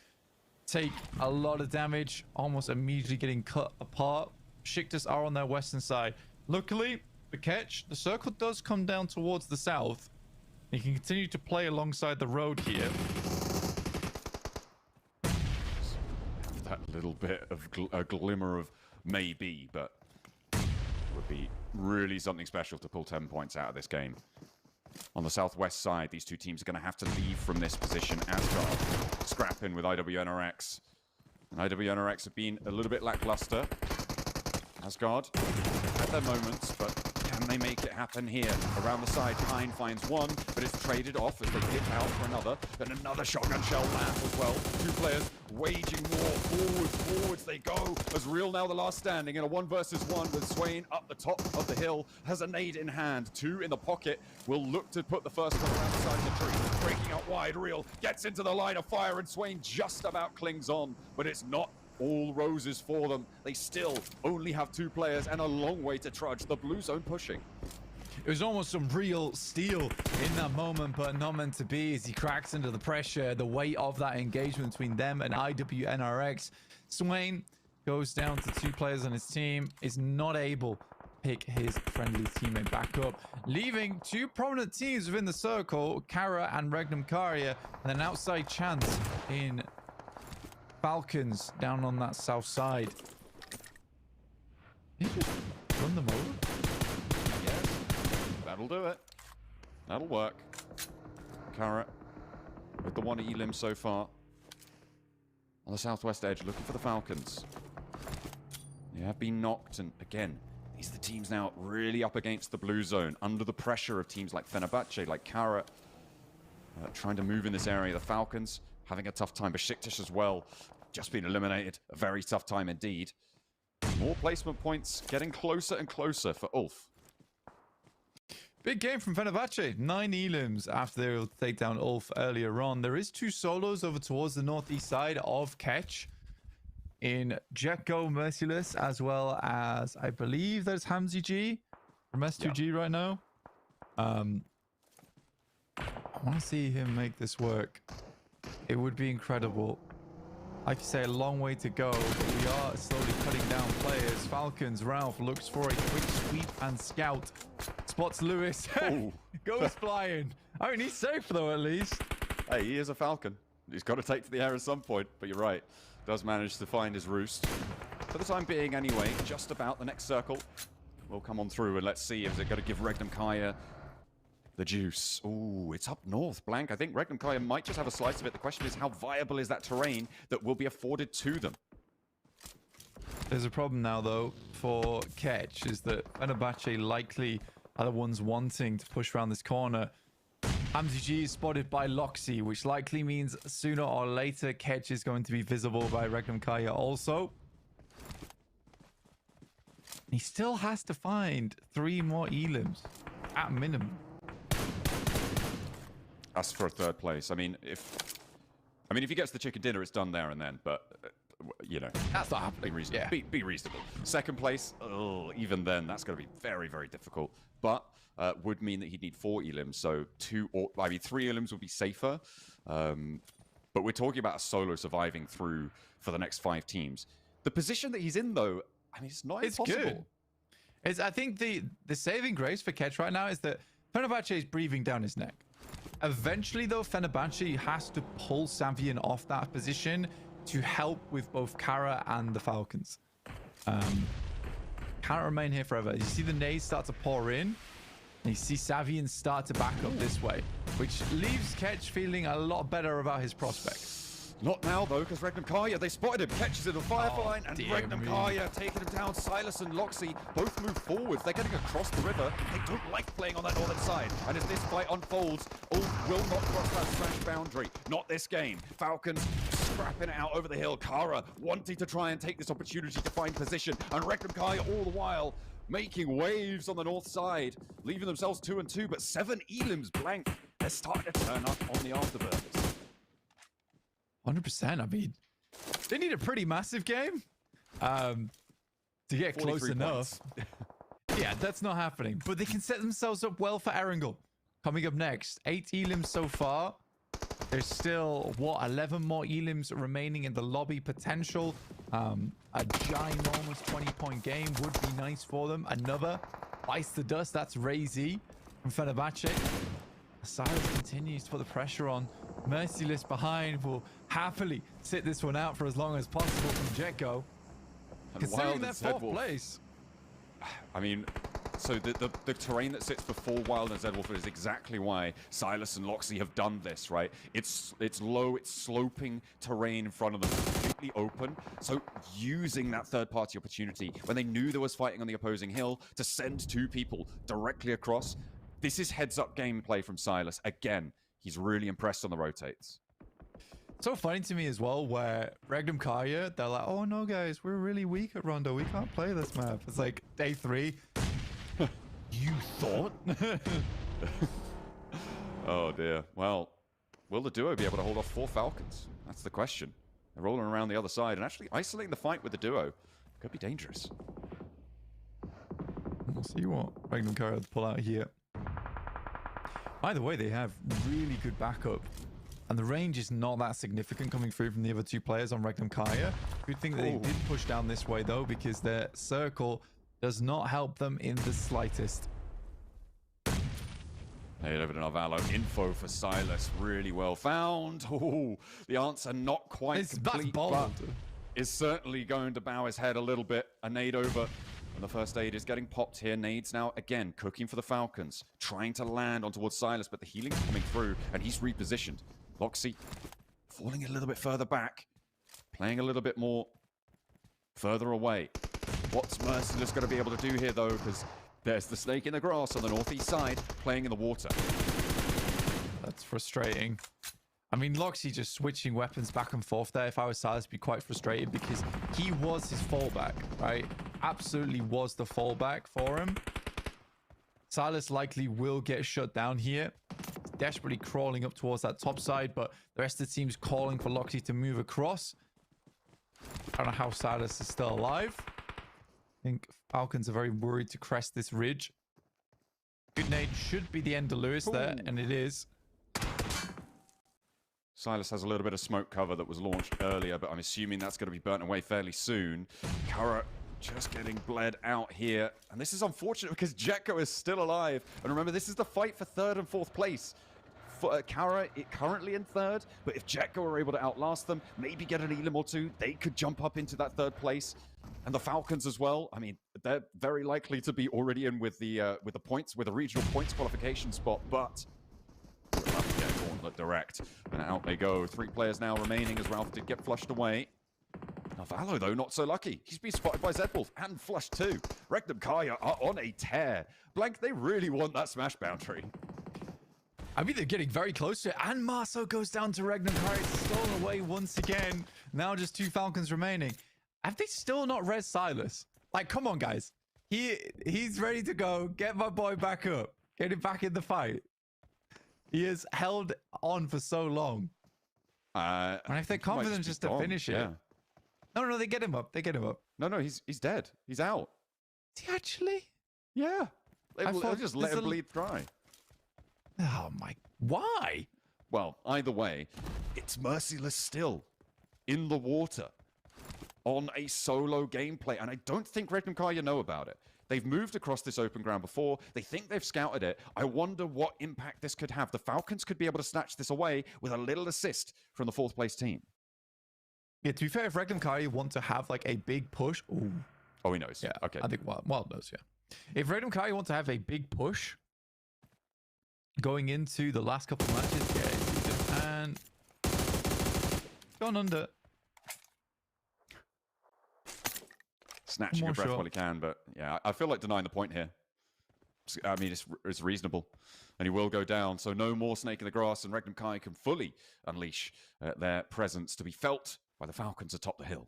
take a lot of damage, almost immediately getting cut apart. Besiktas are on their western side. Luckily for Ketch, the circle does come down towards the south. He can continue to play alongside the road here. That little bit of a glimmer of maybe, but it would be really something special to pull 10 points out of this game. On the southwest side, these two teams are going to have to leave from this position. Asgard scrapping with IWNRX. And IWNRX have been a little bit lackluster. Asgard had their moments, but can they make it happen here? Around the side, Pine finds one, but it's traded off as they dip out for another. Then another shotgun shell lands as well. Two players waging war. Forwards they go. As Real now the last standing in a 1 versus 1 with Swain up the top of the hill. Has a nade in hand. 2 in the pocket. Will look to put the first one around the side of the tree. Breaking out wide. Real gets into the line of fire and Swain just about clings on. But it's not all roses for them. They still only have 2 players and a long way to trudge. The blue zone pushing. It was almost some real steel in that moment, but not meant to be as he cracks under the pressure, the weight of that engagement between them and IWNRX. Swain goes down to 2 players on his team, is not able to pick his friendly teammate back up, leaving 2 prominent teams within the circle, Kara and Regnum Karia, and an outside chance in Falcons down on that south side. Did he just run them over? Yes, that'll do it. That'll work. Carrot with the 1 elim so far. On the southwest edge, looking for the Falcons. They have been knocked, and again, these are the teams now really up against the blue zone, under the pressure of teams like Fenerbahce, like Carrot, trying to move in this area. The Falcons having a tough time. Besiktas as well, just been eliminated. A very tough time indeed. More placement points getting closer and closer for Ulf. Big game from Fenerbahce. 9 elims after they will take down Ulf earlier on. There is 2 solos over towards the northeast side of Ketch in Jekko Merciless, as well as I believe there's Hamzy G from S2G right now. I want to see him make this work. It would be incredible. Like you say, a long way to go, but we are slowly cutting down players. Falcons, Ralph looks for a quick sweep and scout. Spots Lewis. Goes flying. I mean, he's safe though, at least. Hey, he is a Falcon. He's got to take to the air at some point, but you're right. Does manage to find his roost. For the time being anyway, just about the next circle. We'll come on through and let's see if they're going to give Regnum Kaya the juice. Ooh, it's up north, Blank. I think Regnum Kaya might just have a slice of it. The question is, how viable is that terrain that will be afforded to them? There's a problem now, though, for Ketch, is that Fenerbahce likely are the ones wanting to push around this corner. PMGC is spotted by Loxy, which likely means sooner or later Ketch is going to be visible by Regnum Kaya also. He still has to find 3 more elims at minimum. That's for a third place. I mean, if he gets the chicken dinner, it's done there and then. But you know, that's not happening. Be reasonable. Yeah. Be reasonable. Second place, even then, that's going to be very, very difficult. But would mean that he'd need 4 elims. So 3 elims would be safer. But we're talking about a solo surviving through for the next 5 teams. The position that he's in, though, I mean, it's not impossible. Good. I think the saving grace for Ketch right now is that Fenerbahce is breathing down his neck. Eventually, though, Fenerbahce has to pull Savian off that position to help with both Kara and the Falcons. Can't remain here forever. You see the nades start to pour in. And you see Savian start to back up this way, which leaves Ketch feeling a lot better about his prospects. Not now, though, because Regnum Kaya, they spotted him. Ketch is in the fireline, and Regnum Kaya taking him down. Silas and Loxy both move forward. They're getting across the river. They don't like playing on that northern side. And as this fight unfolds, will not cross that smash boundary. Not this game. Falcons scrapping it out over the hill. Kara wanting to try and take this opportunity to find position. And Regnum Kaya all the while making waves on the north side, leaving themselves 2 and 2, but 7 elims blank. They're starting to turn up on the afterburners. 100%. I mean, they need a pretty massive game to get close enough. Yeah, that's not happening. But they can set themselves up well for Erangel. Coming up next, 8 elims so far. There's still, 11 more elims remaining in the lobby potential. A ginormous 20-point game would be nice for them. Another bites the dust. That's Razy from Fenerbahce. Cyrus continues to put the pressure on. Merciless behind will happily sit this one out for as long as possible from Jetgo. Considering that 4th place. I mean, so the terrain that sits before Wild and Zedwolf is exactly why Silas and Loxy have done this, right? It's low, it's sloping terrain in front of them, completely open. So using that third-party opportunity when they knew there was fighting on the opposing hill to send 2 people directly across. This is heads-up gameplay from Silas. Again, he's really impressed on the rotates. So funny to me as well, where Regnum Kaya, they're like, oh no guys, we're really weak at Rondo. We can't play this map. It's like day 3. You thought? Oh dear. Well, will the duo be able to hold off 4 Falcons? That's the question. They're rolling around the other side and actually isolating the fight with the duo. Could be dangerous. We'll see what Regnum Kaya pull out here. Either way, they have really good backup. And the range is not that significant coming through from the other 2 players on Regnum Kaya. Good thing that they did push down this way, though, because their circle does not help them in the slightest. Hey, over to Narvalo. Info for Silas. Really well found. Oh, the answer not quite complete, but is certainly going to bow his head a little bit. A nade over. And the first aid is getting popped here. Nades now, again, cooking for the Falcons. Trying to land on towards Silas, but the healing's coming through, and he's repositioned. Loxy falling a little bit further back. Playing a little bit more further away. What's Merciless going to be able to do here, though? Because there's the snake in the grass on the northeast side, playing in the water. That's frustrating. I mean, Loxy just switching weapons back and forth there. If I was Silas, I'd be quite frustrated because he was his fallback, right? Absolutely was the fallback for him. Silas likely will get shut down here. Desperately crawling up towards that top side, but the rest of the team's calling for Loxy to move across. I don't know how Silas is still alive. I think Falcons are very worried to crest this ridge. Good nade should be the end of Lewis there, and it is. Silas has a little bit of smoke cover that was launched earlier, but I'm assuming that's going to be burnt away fairly soon. Kara just getting bled out here. And this is unfortunate because Jetgo is still alive. And remember, this is the fight for 3rd and 4th place. For Kara, currently in 3rd, but if Jetgo are able to outlast them, maybe get an elim or 2, they could jump up into that 3rd place. And the Falcons as well. I mean, they're very likely to be already in with the points, with a regional points qualification spot, but we'll have to get Gauntlet direct. And out they go. 3 players now remaining as Ralph did get flushed away. Navallo, though, not so lucky. He's been spotted by Zedwolf and Flush too. Regnum Kaya are on a tear. Blank, they really want that smash boundary. I mean, they're getting very close to it. And Marso goes down to Regnum Kaya. Stolen away once again. Now just 2 Falcons remaining. Have they still not res Silas? Like, come on, guys. He's ready to go. Get my boy back up. Get him back in the fight. He has held on for so long. And if they're confident just to finish it. No, they get him up. They get him up. No, he's dead. He's out. Is he actually? Yeah. They'll just let him bleed dry. Oh my, why? Well, either way, it's merciless still. In the water. On a solo gameplay. And I don't think Regnum Kaya know about it. They've moved across this open ground before. They think they've scouted it. I wonder what impact this could have. The Falcons could be able to snatch this away with a little assist from the 4th place team. Yeah, to be fair, if Regnum Kaya want to have like a big push... Ooh. Oh, he knows. Yeah, Okay. I think Wild knows, yeah. If Regnum Kaya want to have a big push going into the last couple of matches, yeah, and gone under. Snatching a breath while he can, but yeah, I feel like denying the point here. I mean, it's reasonable. And he will go down, so no more snake in the grass, and Regnum Kaya can fully unleash their presence to be felt by the Falcons atop the hill.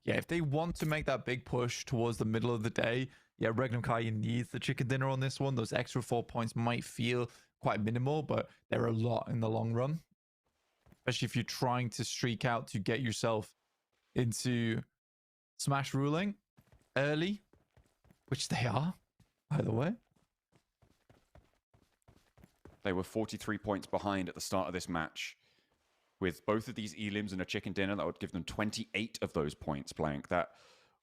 Yeah, if they want to make that big push towards the middle of the day, yeah, Regnum Kaya needs the chicken dinner on this one. Those extra 4 points might feel quite minimal, but they're a lot in the long run. Especially if you're trying to streak out to get yourself into Smash ruling early, which they are, by the way. They were 43 points behind at the start of this match. With both of these elims and a chicken dinner, that would give them 28 of those points, Blank. That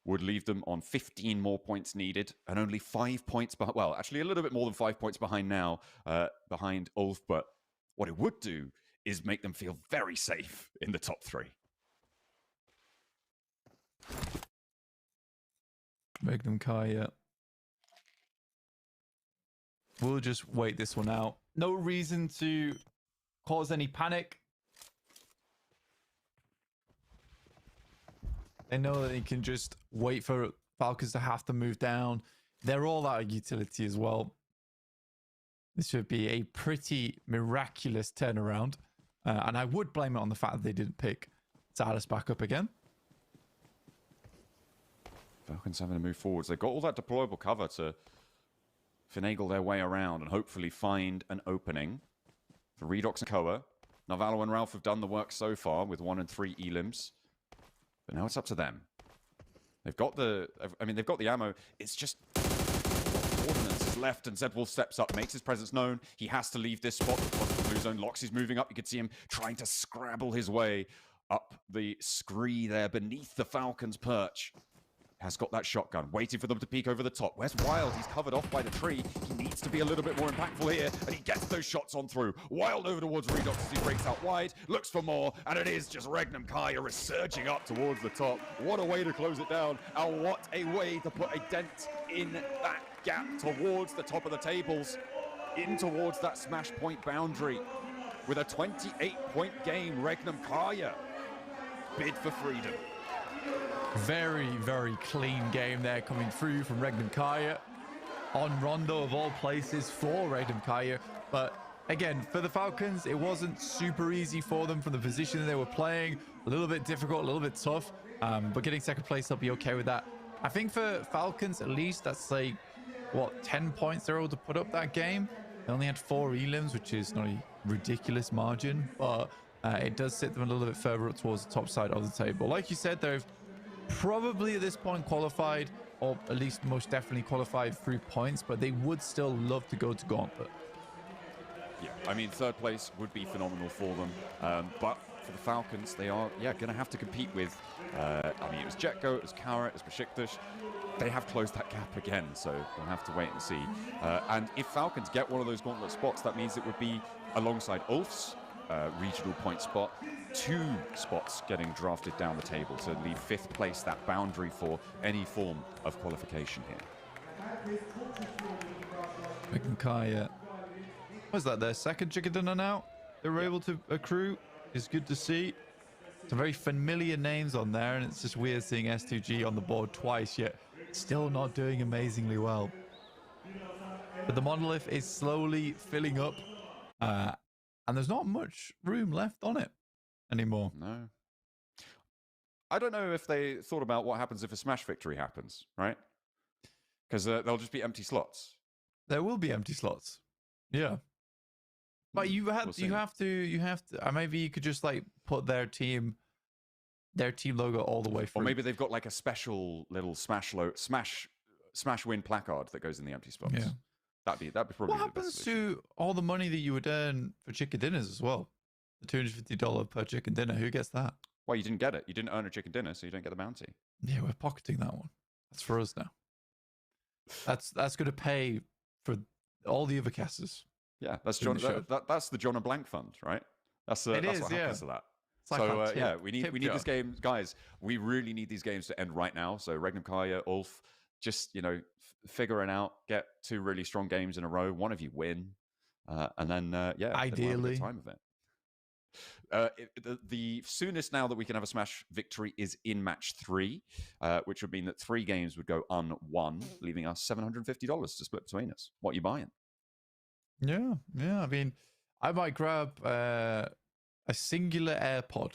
would leave them on 15 more points needed and only 5 points behind. Well, actually a little bit more than 5 points behind now, behind Ulf. But what it would do is make them feel very safe in the top 3. Regnum Kaya. We'll just wait this one out. No reason to cause any panic. They know that they can just wait for Falcons to have to move down. They're all out of utility as well. This would be a pretty miraculous turnaround. And I would blame it on the fact that they didn't pick Silas back up again. Falcons having to move forwards. They've got all that deployable cover to finagle their way around and hopefully find an opening for Redox and Koa. Navallo and Ralph have done the work so far with 1 and 3 elims. But now it's up to them. They've got the ammo. It's just ordnance is left, and Zedwolf steps up, makes his presence known. He has to leave this spot because the blue zone. Lox is moving up. You can see him trying to scrabble his way up the scree there beneath the Falcons' perch. Has got that shotgun, waiting for them to peek over the top. Where's Wild? He's covered off by the tree. He needs to be a little bit more impactful here, and he gets those shots on through. Wild over towards Redox as he breaks out wide, looks for more, and it is just Regnum Kaya resurging up towards the top. What a way to close it down, and what a way to put a dent in that gap towards the top of the tables, in towards that smash point boundary. With a 28-point game, Regnum Kaya bid for freedom. Very, very clean game there coming through from Regnum Kaya on Rondo of all places for Regnum Kaya. But again, for the Falcons, it wasn't super easy for them from the position that they were playing. A little bit difficult, a little bit tough, but getting second place, they'll be okay with that. I think for Falcons, at least, that's like, what, 10 points they're able to put up that game. They only had 4 elims, which is not a ridiculous margin, but it does sit them a little bit further up towards the top side of the table. Like you said, they've probably at this point qualified, or at least most definitely qualified through points, but they would still love to go to Gauntlet. Yeah, I mean, 3rd place would be phenomenal for them, but for the Falcons, they are, going to have to compete with, I mean, it was Jetgo, it was Kara, it was Besiktas. They have closed that gap again, so we'll have to wait and see. And if Falcons get one of those Gauntlet spots, that means it would be alongside Ulf's regional point spot, 2 spots getting drafted down the table to leave 5th place, that boundary for any form of qualification here. Regnum Kaya, was that their second chicken dinner now? They were able to accrue. It's good to see. some very familiar names on there, and it's just weird seeing S2G on the board twice, yet still not doing amazingly well. But the monolith is slowly filling up, and there's not much room left on it anymore. No. I don't know if they thought about what happens if a Smash victory happens, right? Because there'll just be empty slots. There will be empty slots. Yeah. But you have to maybe you could just like put their team logo all the way through. Or maybe they've got like a special little Smash win placard that goes in the empty spots. Yeah. That'd be probably what happens to all the money that you would earn for chicken dinners as well? The $250 per chicken dinner. Who gets that? Well, you didn't get it. You didn't earn a chicken dinner, so you don't get the bounty. Yeah, we're pocketing that one. That's for us now. That's going to pay for all the other casters. Yeah, that's John. That's the John and Blank Fund, right? That's what happens to that. So yeah, we need this game, guys. We really need these games to end right now. So Regnum Kaya, Ulf, just figure it out. Get 2 really strong games in a row. One of you win, and then ideally, time of it. The soonest now that we can have a Smash victory is in match 3, which would mean that 3 games would go unwon, leaving us $750 to split between us. What are you buying? Yeah. I mean, I might grab a singular AirPod.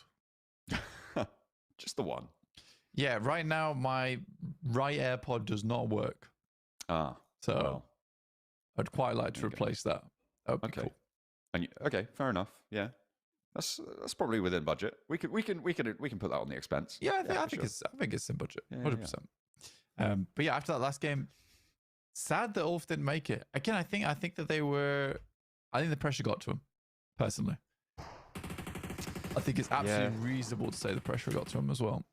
Just the one. Yeah, right now my right AirPod does not work. So I'd quite like to replace that. That would be cool. And okay, fair enough. Yeah. That's probably within budget. We can put that on the expense. Yeah, I think it's in budget, 100%. But yeah, after that last game, sad that Ulf didn't make it. Again, I think that they were. I think the pressure got to him, personally. I think it's absolutely reasonable to say the pressure got to him as well.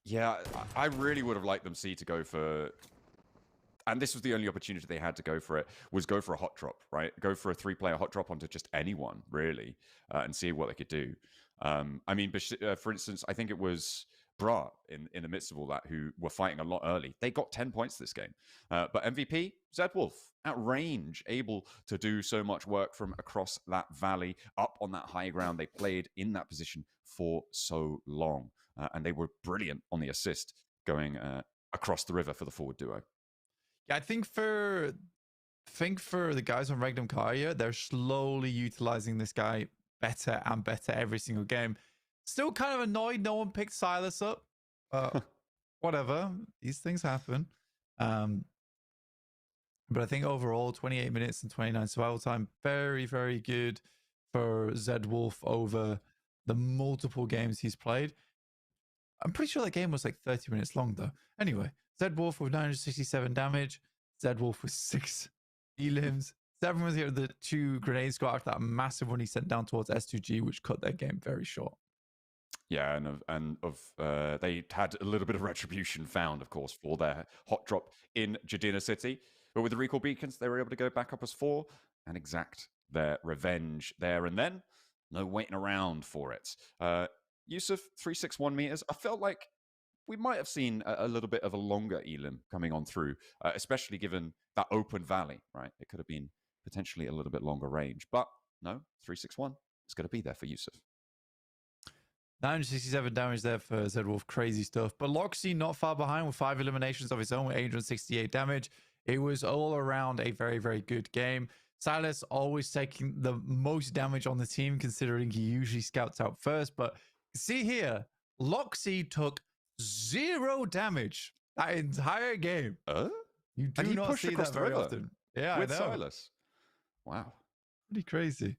Yeah, I really would have liked them to go for. And this was the only opportunity they had to go for it, was go for a hot drop, right? Go for a 3-player hot drop onto just anyone, really, and see what they could do. I mean, for instance, I think it was Bra in the midst of all that who were fighting a lot early. They got 10 points this game. But MVP, Zed Wolf, at range, able to do so much work from across that valley, up on that high ground. They played in that position for so long. And they were brilliant on the assist going across the river for the forward duo. Yeah, I think for the guys on Regnum Kaya, they're slowly utilizing this guy better and better every single game. Still kind of annoyed no one picked Silas up. Whatever, these things happen. But I think overall, 28 minutes and 29 survival time, very, very good for Zed Wolf over the multiple games he's played. I'm pretty sure that game was like 30 minutes long, though. Anyway, Zed Wolf with 967 damage. Zed Wolf with 6 elims. 7 was here. The 2 grenades got after that massive one he sent down towards S2G, which cut their game very short. Yeah, and they had a little bit of retribution found, of course, for their hot drop in Jadina City. But with the recall beacons, they were able to go back up as 4 and exact their revenge there and then. No waiting around for it. Yusuf, 361 meters. I felt like we might have seen a little bit of a longer elim coming on through, especially given that open valley, right? It could have been potentially a little bit longer range. But no, 361 is going to be there for Yusuf. 967 damage there for Zed Wolf. Crazy stuff. But Loxy not far behind with 5 eliminations of his own with 868 damage. It was all around a very, very good game. Silas always taking the most damage on the team, considering he usually scouts out first. But see here, Loxy took 0 damage that entire game. You do not see that very often. Yeah, with I know. Silas. Wow. Pretty crazy.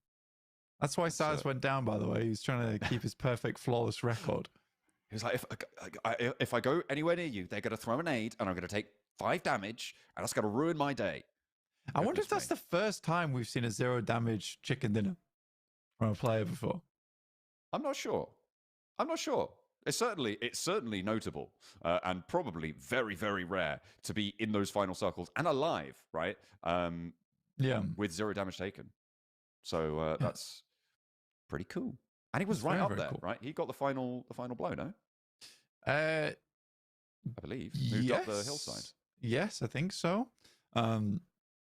That's why Silas went down, by the way. He was trying to keep his perfect, flawless record. He was like, if I go anywhere near you, they're going to throw an aid, and I'm going to take 5 damage, and that's going to ruin my day. I wonder if that's the first time we've seen a 0 damage chicken dinner from a player before. I'm not sure. It's certainly notable, and probably very, very rare to be in those final circles and alive, right? With 0 damage taken. So that's pretty cool. And he was right up there, right? He got the final blow, no? I believe. Moved up the hillside. Yes, I think so.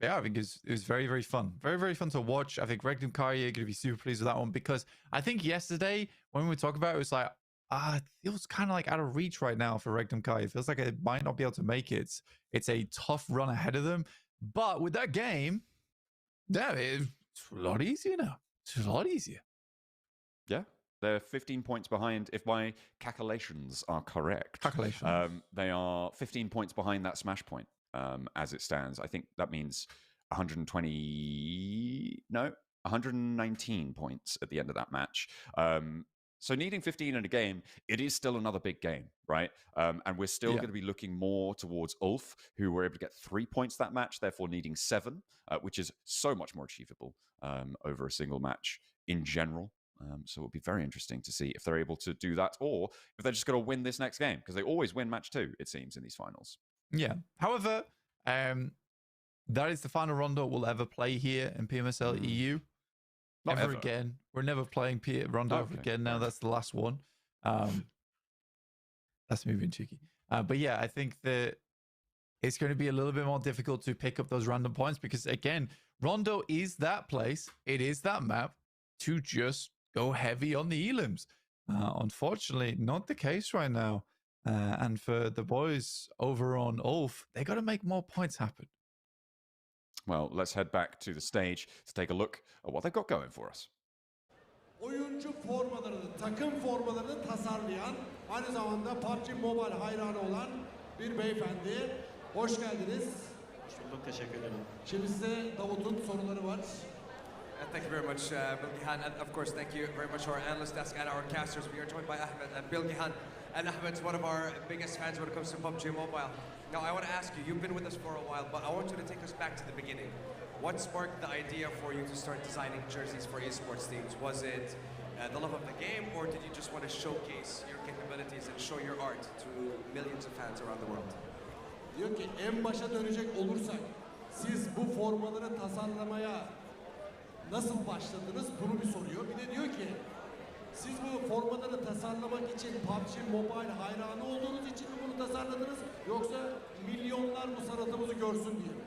Yeah, I think it was very, very fun. Very, very fun to watch. I think Regnum Karya are going to be super pleased with that one because I think yesterday when we talked about it, it was like, it feels kind of like out of reach right now for Regnum Karya. It feels like it might not be able to make it. It's a tough run ahead of them. But with that game, yeah, it's a lot easier now. It's a lot easier. Yeah. They're 15 points behind, if my calculations are correct. They are 15 points behind that Smash point as it stands. I think that means 119 points at the end of that match. So needing 15 in a game, it is still another big game, right? And we're still going to be looking more towards Ulf, who were able to get 3 points that match, therefore needing 7, which is so much more achievable over a single match in general. So it'll be very interesting to see if they're able to do that or if they're just going to win this next game, because they always win match 2, it seems, in these finals. Yeah. However, that is the final rondo we'll ever play here in PMSL EU. Not ever ever again. We're never playing rondo ever again now. That's the last one. That's me being cheeky. But yeah, I think that it's going to be a little bit more difficult to pick up those random points because, again, rondo is that place. It is that map to just go heavy on the elims. Unfortunately, not the case right now. And for the boys over on Ulf, they got to make more points happen. Well, let's head back to the stage to take a look at what they've got going for us. Oyuncu formalarını, takım formalarını tasarlayan, aynı zamanda PUBG Mobile hayranı olan bir beyefendi. Hoş geldiniz. Hoş bulduk, teşekkür ederim. Şimdi size Davut'un soruları var. Thank you very much, Bilgihan, and of course, thank you very much to our analyst desk and our casters. We are joined by Ahmed and Bilgihan, and Ahmed's one of our biggest fans when it comes to PUBG Mobile. Now, I want to ask you, you've been with us for a while, but I want you to take us back to the beginning. What sparked the idea for you to start designing jerseys for esports teams? Was it the love of the game, or did you just want to showcase your capabilities and show your art to millions of fans around the world? Diyor ki en başa dönecek olursak, siz bu formaları tasarlamaya nasıl başladınız? Bunu bir soruyor. Bir de diyor ki, siz bu formaları tasarlamak için PUBG Mobile hayranı olduğunuz için mi bunu tasarladınız? Yoksa milyonlar bu sanatımızı görsün diye mi?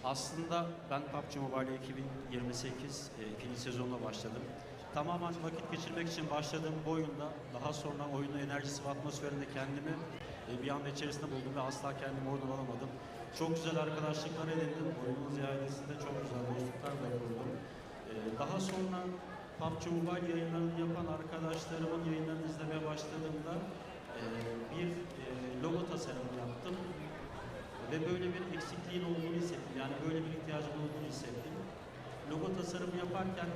Aslında ben PUBG Mobile 2028 ikinci sezonla başladım. Tamamen vakit geçirmek için başladığım bu oyunda daha sonra oyunun enerjisi ve atmosferinde kendimi bir anda içerisinde buldum ve asla kendimi oradan alamadım. Çok güzel arkadaşlıklar edindim. Oyunun ziyadesinde çok güzel dostluklar da kurdum. Daha sonra PUBG Mobile yayınlarını yapan arkadaşlarımın yayınlarını izlemeye başladığımda bir logo tasarımı yaptım. Ve böyle bir eksikliğin olduğunu hissettim. Yani böyle bir ihtiyacım olduğunu hissettim. Logo tasarımı yaparken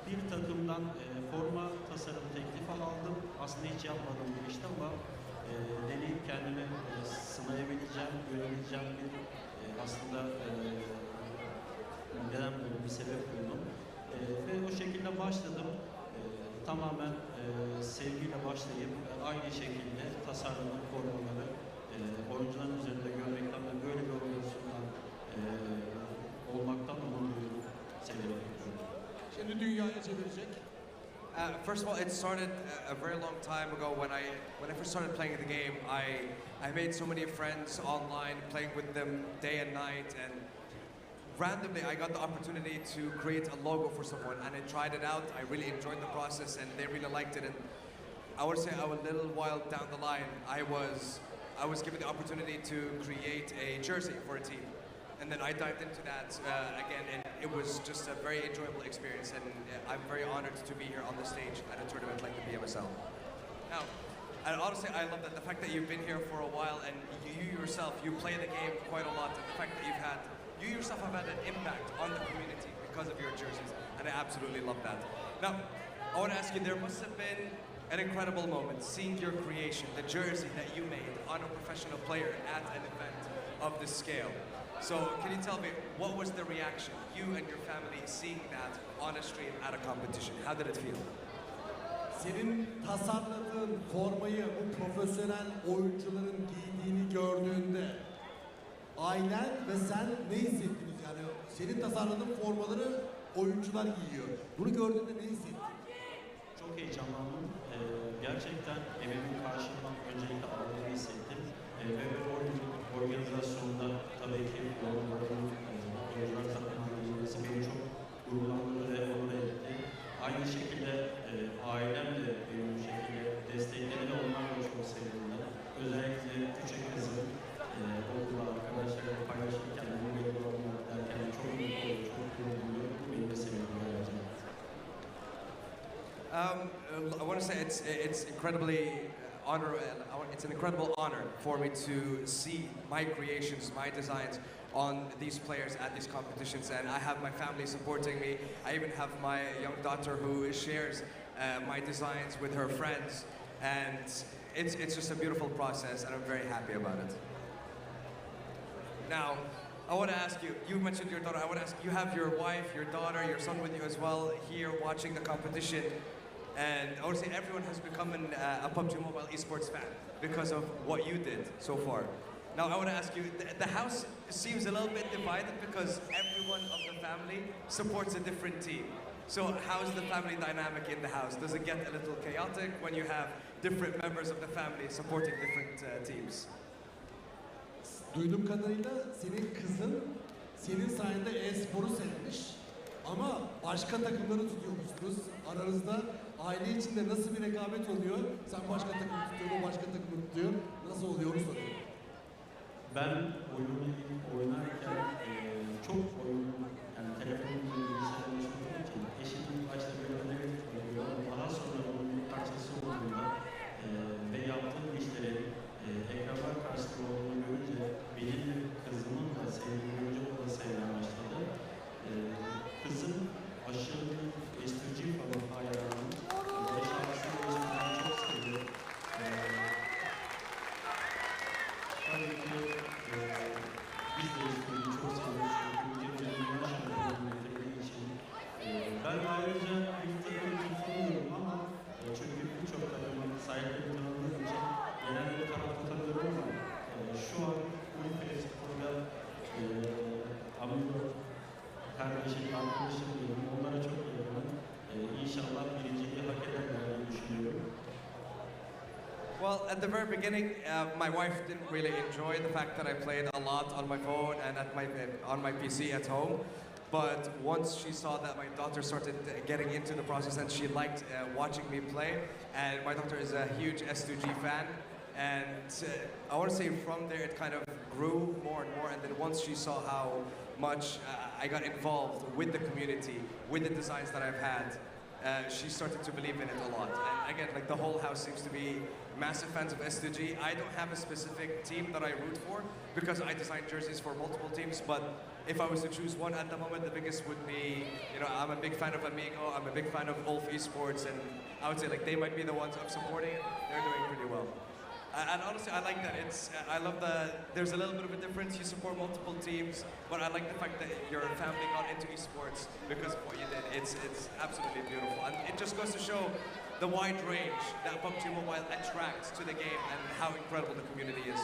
bir takımdan forma tasarım teklifi aldım. Aslında hiç yapmadığım bir işti ama deneyip kendimi sınayabileceğim, görebileceğim bir aslında neden buldum, bir sebep buldum. Ve o şekilde başladım. Tamamen sevgiyle başlayıp aynı şekilde tasarlanan formaları oyuncuların üzerinde görmekten ve böyle bir organizasyondan olmaktan onur duyuyorum, severek yapıyorum. Şimdi dünyaya çevirecek. First of all, it started a very long time ago when I first started playing the game. I made so many friends online, playing with them day and night, and randomly I got the opportunity to create a logo for someone, and I tried it out. I really enjoyed the process, and they really liked it. And I would say a little while down the line, I was given the opportunity to create a jersey for a team. And then I dived into that again, and it was just a very enjoyable experience, and I'm very honored to be here on the stage at a tournament like the PMSL. Now, and honestly, I love that the fact that you've been here for a while, and you yourself, you play the game quite a lot, and the fact that you yourself have had an impact on the community because of your jerseys, and I absolutely love that. Now, I want to ask you, there must have been an incredible moment seeing your creation, the jersey that you made on a professional player at an event of this scale. So can you tell me, what was the reaction, you and your family, seeing that on a stream at a competition? How did it feel? Senin tasarladığın formayı bu profesyonel oyuncuların giydiğini gördüğünde ailen ve sen ne hissettiniz? Yani senin tasarladığın formaları oyuncular giyiyor. Bunu gördüğünde ne hissettin? Çok heyecanlandım. Gerçekten emeğimin karşılığını öncelikle aldığımı hissettim. Ve organizasyonda tabii ki oyuncuların oyuncular tarafından görülmesi beni çok gururlandırdı ve onur etti. Aynı şekilde ailem de benim bu şekilde destekledi ve onlar da çok sevindiler. Özellikle küçük kızım okulda arkadaşlarıyla paylaşırken bu benim olmak derken çok mutlu oluyor, çok gurur duyuyor. Bu beni de sevindiler ayrıca. I want to say it's incredibly it's an incredible honor for me to see my creations, my designs on these players at these competitions, and I have my family supporting me. I even have my young daughter who shares my designs with her friends, and it's just a beautiful process, and I'm very happy about it. Now, I want to ask you, you mentioned your daughter, I want to ask, you have your wife, your daughter, your son with you as well here watching the competition. And I would say everyone has become a PUBG Mobile esports fan because of what you did so far. Now I want to ask you, the house seems a little bit divided because everyone of the family supports a different team. So how's the family dynamic in the house? Does it get a little chaotic when you have different members of the family supporting different teams? Duyduğum kadarıyla senin kızın senin sayende e-sporu sevmiş ama başka takımları tutuyormuşsunuz. Aranızda aile içinde nasıl bir rekabet oluyor? Sen başka takım tutuyorsun, o başka takımı tutuyor. Nasıl oluyor onu soruyorum. Ben oyunu oynarken çok oyun, yani telefonumda bilgisayarda çalıştığım için eşimin başta böyle önerip oluyor. Daha sonra onun bir parçası olduğunda ve yaptığım işleri ekranlar karşısında olduğunu görünce benim kızımın da sevdiğini görünce o da sevmeye başladı. Kızım aşırı bir STG falan hayranı. Ve şarkısını özgürlüğünü çok seviyor. Tabii ki biz de STG'yi çok seviyoruz. Çünkü ülkemizin dünya şampiyonluğunu getirdiği için. Ben ayrıca bir takım tutmuyorum ama çünkü birçok takımın sahiplerini tanıdığım için genelde tarafta tanıyorum ama şu an Pmsl Amigo kardeşim, arkadaşım diyorum. Onlara çok yakınım. İnşallah birinciliği hak ederler diye düşünüyorum. Well, at the very beginning, my wife didn't really enjoy the fact that I played a lot on my phone and on my PC at home. But once she saw that my daughter started getting into the process and she liked watching me play, and my daughter is a huge S2G fan, and I want to say from there it kind of grew more and more, and then once she saw how much I got involved with the community, with the designs that I've had, she started to believe in it a lot. And again, like the whole house seems to be massive fans of S2G. I don't have a specific team that I root for because I design jerseys for multiple teams, but if I was to choose one at the moment, the biggest would be, you know, I'm a big fan of Amigo, I'm a big fan of Ulf Esports, and I would say like they might be the ones I'm supporting. They're doing pretty well. And honestly, I like that. I love there's a little bit of a difference. You support multiple teams, but I like the fact that your family got into esports because of what you did. It's absolutely beautiful. And it just goes to show the wide range that PUBG Mobile attracts to the game and how incredible the community is.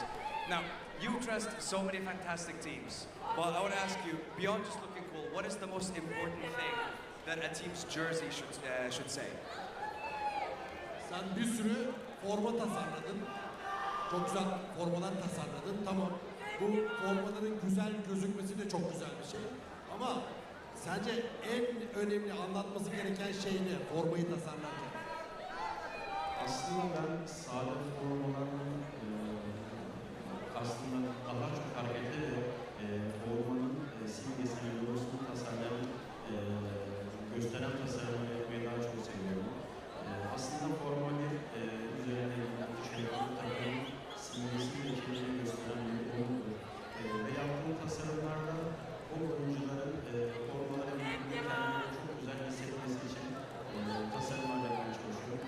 Now, you dressed so many fantastic teams. Well, I want to ask you, beyond just looking cool, what is the most important thing that a team's jersey should say? Sen bir sürü forma tasarladın. Çok güzel formalar tasarladın. Tamam. Bu formaların güzel gözükmesi de çok güzel bir şey. Ama sence en önemli anlatması gereken şey ne? Formayı tasarlarken. Aslında ben sade formaların aslında daha çok hareketli ve formanın simgesini, logosunu tasarlayan, gösteren tasarımları yapmayı daha çok seviyorum. Aslında forma bir üzerine düşen takımın simgesini ve kimliğini gösteren bir oyundur. Ve yaptığım tasarımlarda o oyuncuların formaların kendini çok güzel hissetmesi için tasarımlar yapmaya çalışıyorum.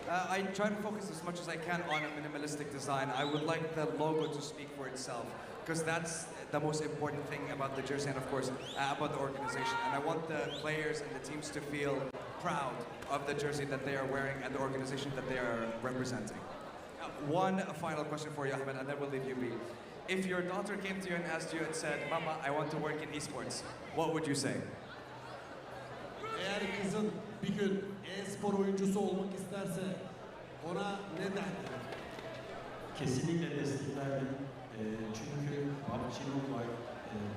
I try to focus as much as I can on a minimalistic design. I would like the logo to speak for itself because that's the most important thing about the jersey and of course about the organization. And I want the players and the teams to feel proud of the jersey that they are wearing and the organization that they are representing. One final question for you, Ahmed, and then we'll leave you be. If your daughter came to you and asked you and said, Mama, I want to work in esports, what would you say? Eğer kızın bir gün e-spor oyuncusu olmak isterse ona ne derler? Kesinlikle desteklerdim. Çünkü PUBG Mobile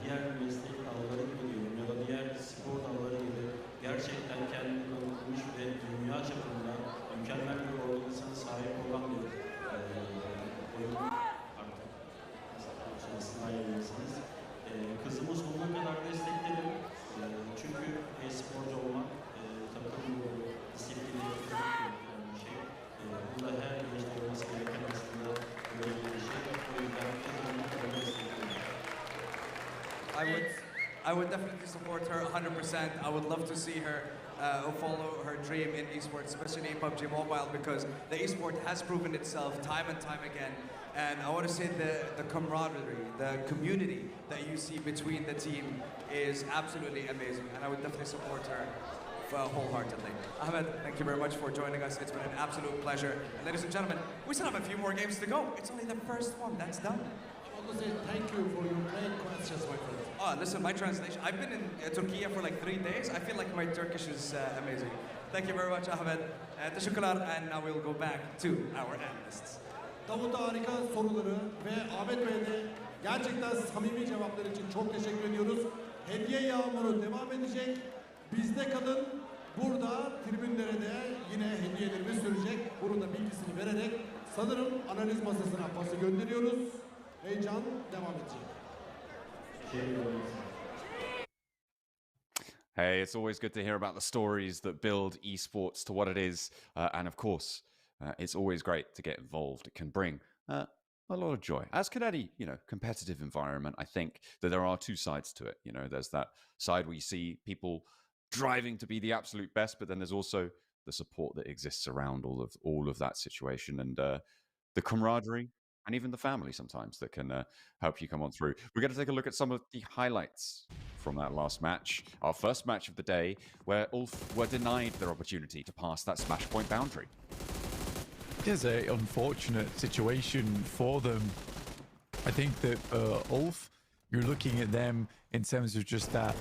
diğer meslek dalları gibi diyorum ya da diğer spor dalları gibi gerçekten kendini kanıtlamış ve dünya çapında mükemmel bir organizasyona sahip olan bir oyun artık nasıl ayrılıyorsunuz. Kızımı sonuna kadar desteklerim. Çünkü e-sporcu olmak takım disiplini bir şey. Burada her gençte olması gereken aslında böyle bir şey. O yüzden kızımı kadar desteklerim. I would definitely support her 100%. I would love to see her follow her dream in esports, especially in PUBG Mobile, because the esport has proven itself time and time again. And I want to say the camaraderie, the community that you see between the team is absolutely amazing. And I would definitely support her wholeheartedly. Ahmed, thank you very much for joining us. It's been an absolute pleasure. And ladies and gentlemen, we still have a few more games to go. It's only the first one. That's done. I want to say thank you for your great questions, my friend. Oh, listen, my translation. I've been in Turkey for like 3 days. I feel like my Turkish is amazing. Thank you very much, Ahmed. Teşekkürler, and now we'll go back to our analysts. Davut harika soruları ve Ahmet Bey de gerçekten samimi cevaplar için çok teşekkür ediyoruz. Hediye yağmuru devam edecek. Bizde kalın. Burada tribünlere de yine hediyelerimiz sürecek. Bunun da bilgisini vererek sanırım analiz masasına pası gönderiyoruz. Heyecan devam edecek. Hey, it's always good to hear about the stories that build esports to what it is. And of course, it's always great to get involved. It can bring a lot of joy. As can any, competitive environment, I think that there are two sides to it. There's that side where you see people driving to be the absolute best, but then there's also the support that exists around all of that situation, and the camaraderie, and even the family sometimes that can help you come on through. We're going to take a look at some of the highlights from that last match, our first match of the day, where Ulf were denied their opportunity to pass that smash point boundary. It is an unfortunate situation for them. I think that Ulf, you're looking at them in terms of just that.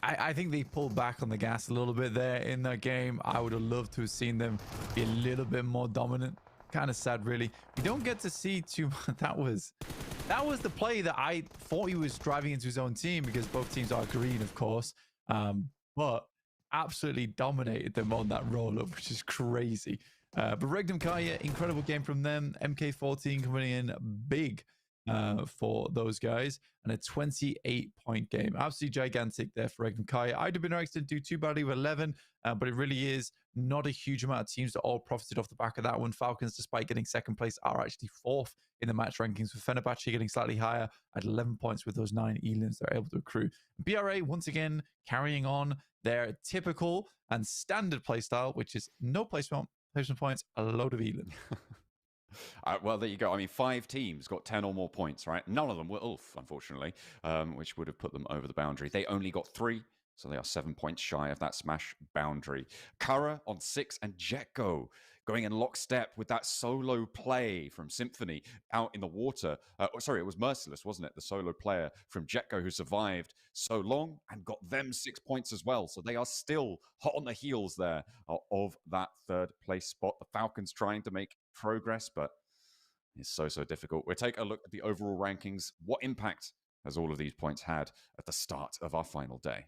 I think they pulled back on the gas a little bit there in that game. I would have loved to have seen them be a little bit more dominant. Kind of sad, really. We don't get to see too much. That was the play that I thought he was driving into his own team, because both teams are green, of course. But absolutely dominated them on that roll-up, which is crazy. But Regnum Kaya, incredible game from them. MK14 coming in big for those guys, and a 28-point game. Absolutely gigantic there for Regnum Kaya. IWNRX didn't do too badly with 11, but it really is not a huge amount of teams that all profited off the back of that one. Falcons, despite getting second place, are actually fourth in the match rankings, with Fenerbahce getting slightly higher at 11 points with those 9 elims they're able to accrue. BRA, once again, carrying on their typical and standard playstyle, which is no placement points, a load of elim. Well, there you go. I mean, 5 teams got 10 or more points, right? None of them were Ulf, unfortunately, which would have put them over the boundary. They only got 3, so they are 7 points shy of that smash boundary. Kara on 6, and Jetgo going in lockstep with that solo play from Symphony out in the water. Sorry, it was Merciless, wasn't it? The solo player from Jetgo who survived so long and got them 6 points as well. So they are still hot on the heels there of that 3rd place spot. The Falcons trying to make progress, but it's so difficult. We'll take a look at the overall rankings. What impact has all of these points had at the start of our final day?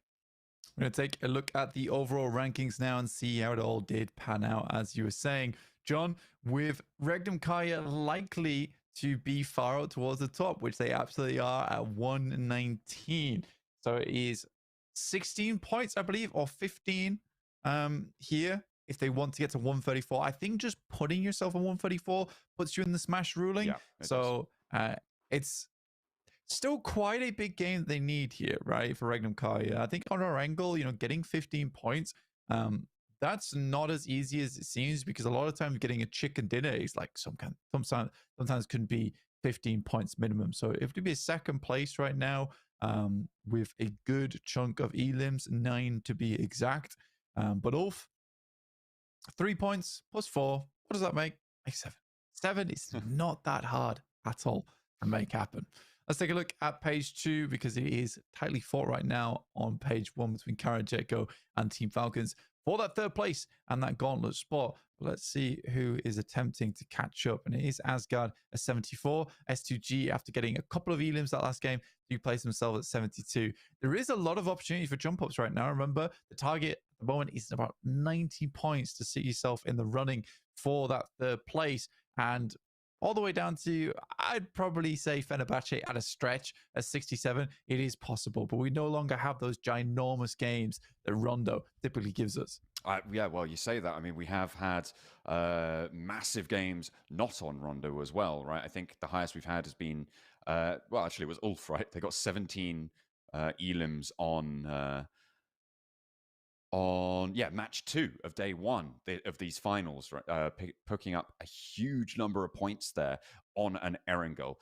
We're going to take a look at the overall rankings now and see how it all did pan out, as you were saying, John, with Regnum Kaya likely to be far out towards the top, which they absolutely are at 119. So it is 16 points, I believe, or 15 here if they want to get to 134. I think just putting yourself on 134 puts you in the smash ruling. Yeah, so it's still quite a big game they need here, right, for Regnum Kaya. I think on our angle, getting 15 points, that's not as easy as it seems, because a lot of times getting a chicken dinner is like sometimes can be 15 points minimum. So if to be a second place right now, with a good chunk of elims, 9 to be exact. But Ulf, 3 points plus 4. What does that make? Make 7. 7 is not that hard at all to make happen. Let's take a look at page 2, because it is tightly fought right now on page 1 between Kara, Jetgo and Team Falcons. for that third place and that gauntlet spot. Let's see who is attempting to catch up. And it is Asgard at 74. S2G, after getting a couple of elims that last game, do place themselves at 72. There is a lot of opportunity for jump ups right now. Remember, the target at the moment is about 90 points to sit yourself in the running for that third place. And all the way down to, I'd probably say Fenerbahce at a stretch at 67. It is possible, but we no longer have those ginormous games that Rondo typically gives us. Yeah, well, you say that. I mean, we have had massive games not on Rondo as well, right? I think the highest we've had has been, well, actually, it was Ulf, right? They got 17 elims on match 2 of day 1 of these finals, right? Picking up a huge number of points there on an Erangel.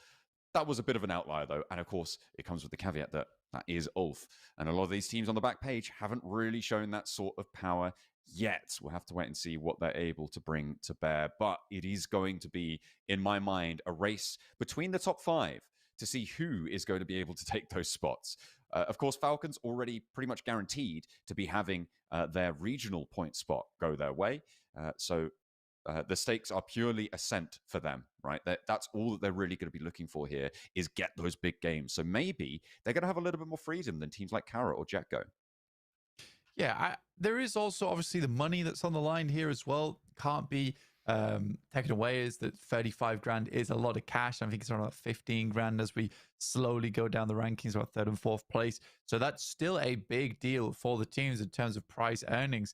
That was a bit of an outlier, though, and of course, it comes with the caveat that that is Ulf, and a lot of these teams on the back page haven't really shown that sort of power yet. We'll have to wait and see what they're able to bring to bear, but it is going to be, in my mind, a race between the top 5 to see who is going to be able to take those spots. Of course, Falcons already pretty much guaranteed to be having their regional point spot go their way. So the stakes are purely ascent for them, right? That's all that they're really going to be looking for here, is get those big games. So maybe they're going to have a little bit more freedom than teams like Kara or Jetgo. Yeah, there is also obviously the money that's on the line here as well. Can't be taken away, is that 35 grand is a lot of cash. I think it's around 15 grand as we slowly go down the rankings, about 3rd and 4th place. So that's still a big deal for the teams in terms of prize earnings.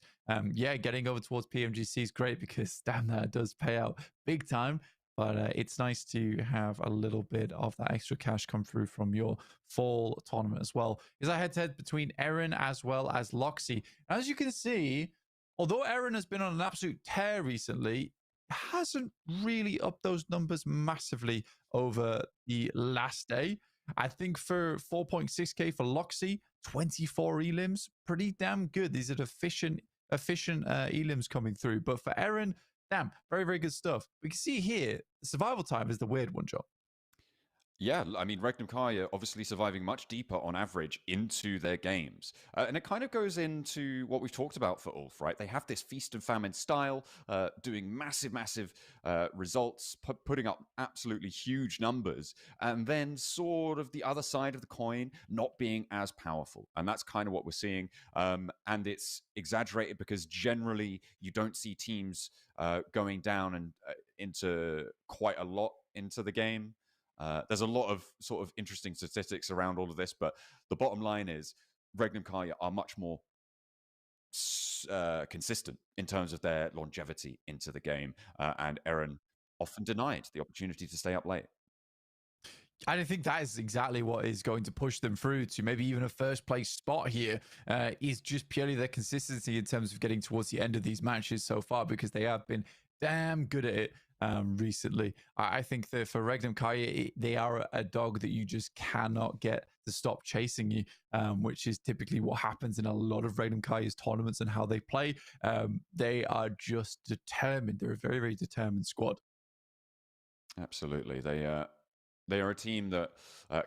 Yeah, getting over towards PMGC is great because damn, that does pay out big time. But it's nice to have a little bit of that extra cash come through from your fall tournament as well. Is a head-to-head between Eren as well as Loxy. As you can see, although Eren has been on an absolute tear recently, hasn't really upped those numbers massively over the last day. I think for 4.6k for Loxy, 24 elims, pretty damn good. These are efficient elims coming through. But for Eren, damn, very, very good stuff. We can see here, the survival time is the weird one, Joe. Yeah, I mean, Regnum Kaya obviously surviving much deeper on average into their games. And it kind of goes into what we've talked about for Ulf, right? They have this feast and famine style, doing massive, massive results, putting up absolutely huge numbers, and then sort of the other side of the coin not being as powerful. And that's kind of what we're seeing. And it's exaggerated because generally you don't see teams going down and into quite a lot into the game. There's a lot of sort of interesting statistics around all of this, but the bottom line is Regnum Kaya are much more consistent in terms of their longevity into the game, and Eren often denied the opportunity to stay up late. I think that is exactly what is going to push them through to maybe even a first place spot here, is just purely their consistency in terms of getting towards the end of these matches so far, because they have been damn good at it recently. I think that for Regnum Kaya, they are a dog that you just cannot get to stop chasing you, which is typically what happens in a lot of Regnum Kaya's tournaments and how they play. They are just determined. They're a very, very determined squad. Absolutely. They are a team that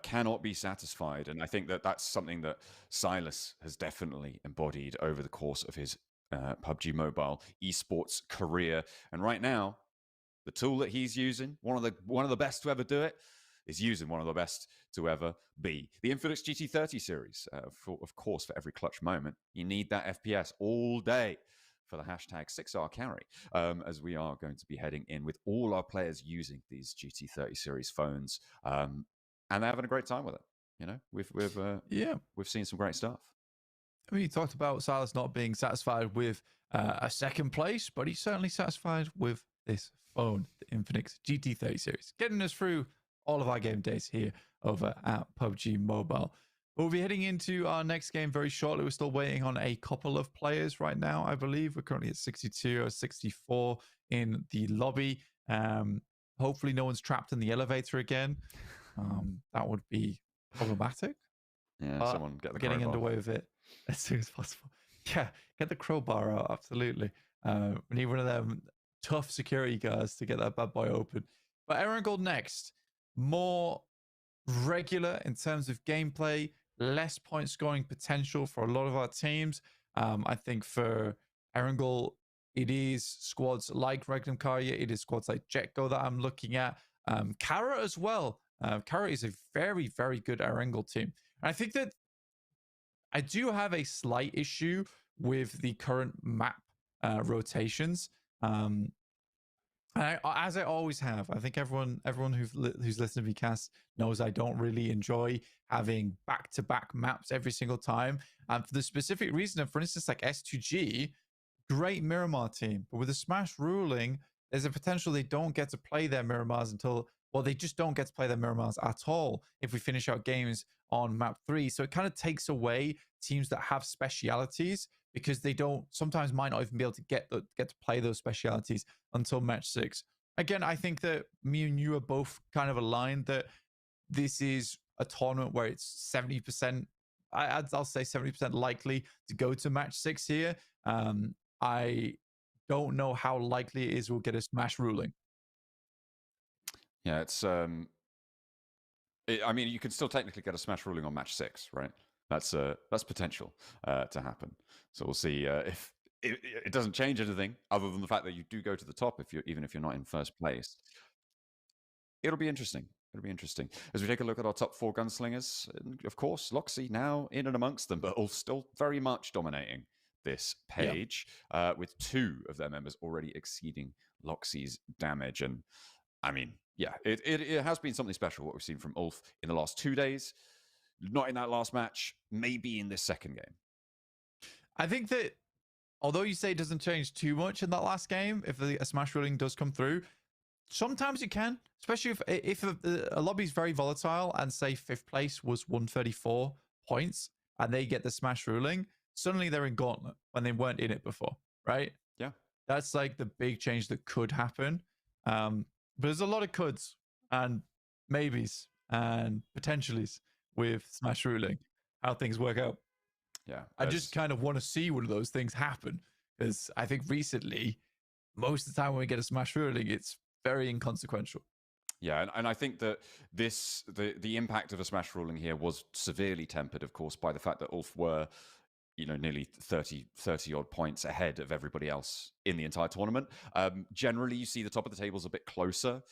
cannot be satisfied. And I think that that's something that Silas has definitely embodied over the course of his PUBG Mobile esports career. And right now, the tool that he's using, one of the best to ever do it, is using one of the best to ever be. The Infinix GT30 series, of course, for every clutch moment. You need that FPS all day for the hashtag 6R carry, as we are going to be heading in with all our players using these GT30 series phones, and they're having a great time with it. You know, we've seen some great stuff. I mean, you talked about Silas not being satisfied with a second place, but he's certainly satisfied with this phone, the Infinix GT30 series, getting us through all of our game days here over at PUBG Mobile. We'll be heading into our next game very shortly. We're still waiting on a couple of players right now, I believe. We're currently at 62 or 64 in the lobby. Hopefully no one's trapped in the elevator again. That would be problematic. Yeah, someone get the getting crowbar. underway with it as soon as possible. Yeah, get the crowbar out, absolutely. We need one of them tough security guards to get that bad boy open. But Erangel next, more regular in terms of gameplay, less point scoring potential for a lot of our teams. I think for Erangel, it is squads like Regnum Karya, it is squads like Jetgo that I'm looking at. Kara as well. Kara is a very, very good Erangel team. And I think that I do have a slight issue with the current map rotations. As I always have, I think everyone who's listened to me cast knows I don't really enjoy having back-to-back maps every single time. And for the specific reason of, for instance, like S2G, great Miramar team, but with the Smash ruling, there's a potential they don't get to play their Miramars until, well, they just don't get to play their Miramars at all if we finish out games on map 3. So it kind of takes away teams that have specialities, because they don't sometimes might not even be able to get to play those specialities until match 6. Again, I think that me and you are both kind of aligned that this is a tournament where it's 70%, I'll say 70% likely to go to match 6 here. I don't know how likely it is we'll get a Smash ruling. Yeah, it's I mean, you can still technically get a Smash ruling on match 6, right? That's potential to happen. So we'll see if it doesn't change anything other than the fact that you do go to the top even if you're not in first place. It'll be interesting. It'll be interesting as we take a look at our top 4 gunslingers. And of course, Loxy now in and amongst them, but all still very much dominating this page, with 2 of their members already exceeding Loxy's damage. And I mean, yeah, it has been something special what we've seen from Ulf in the last 2 days. Not in that last match, maybe in this second game. I think that although you say it doesn't change too much in that last game, if a Smash ruling does come through, sometimes it can, especially if a lobby is very volatile and say 5th place was 134 points and they get the Smash ruling, suddenly they're in Gauntlet when they weren't in it before, right? Yeah. That's like the big change that could happen. But there's a lot of coulds and maybes and potentialities with Smash ruling, how things work out. Yeah, I just kind of want to see one of those things happen, because I think recently, most of the time when we get a Smash ruling, it's very inconsequential. Yeah, and I think that the impact of a Smash ruling here was severely tempered, of course, by the fact that Ulf were, nearly 30 odd points ahead of everybody else in the entire tournament. Generally, you see the top of the tables a bit closer,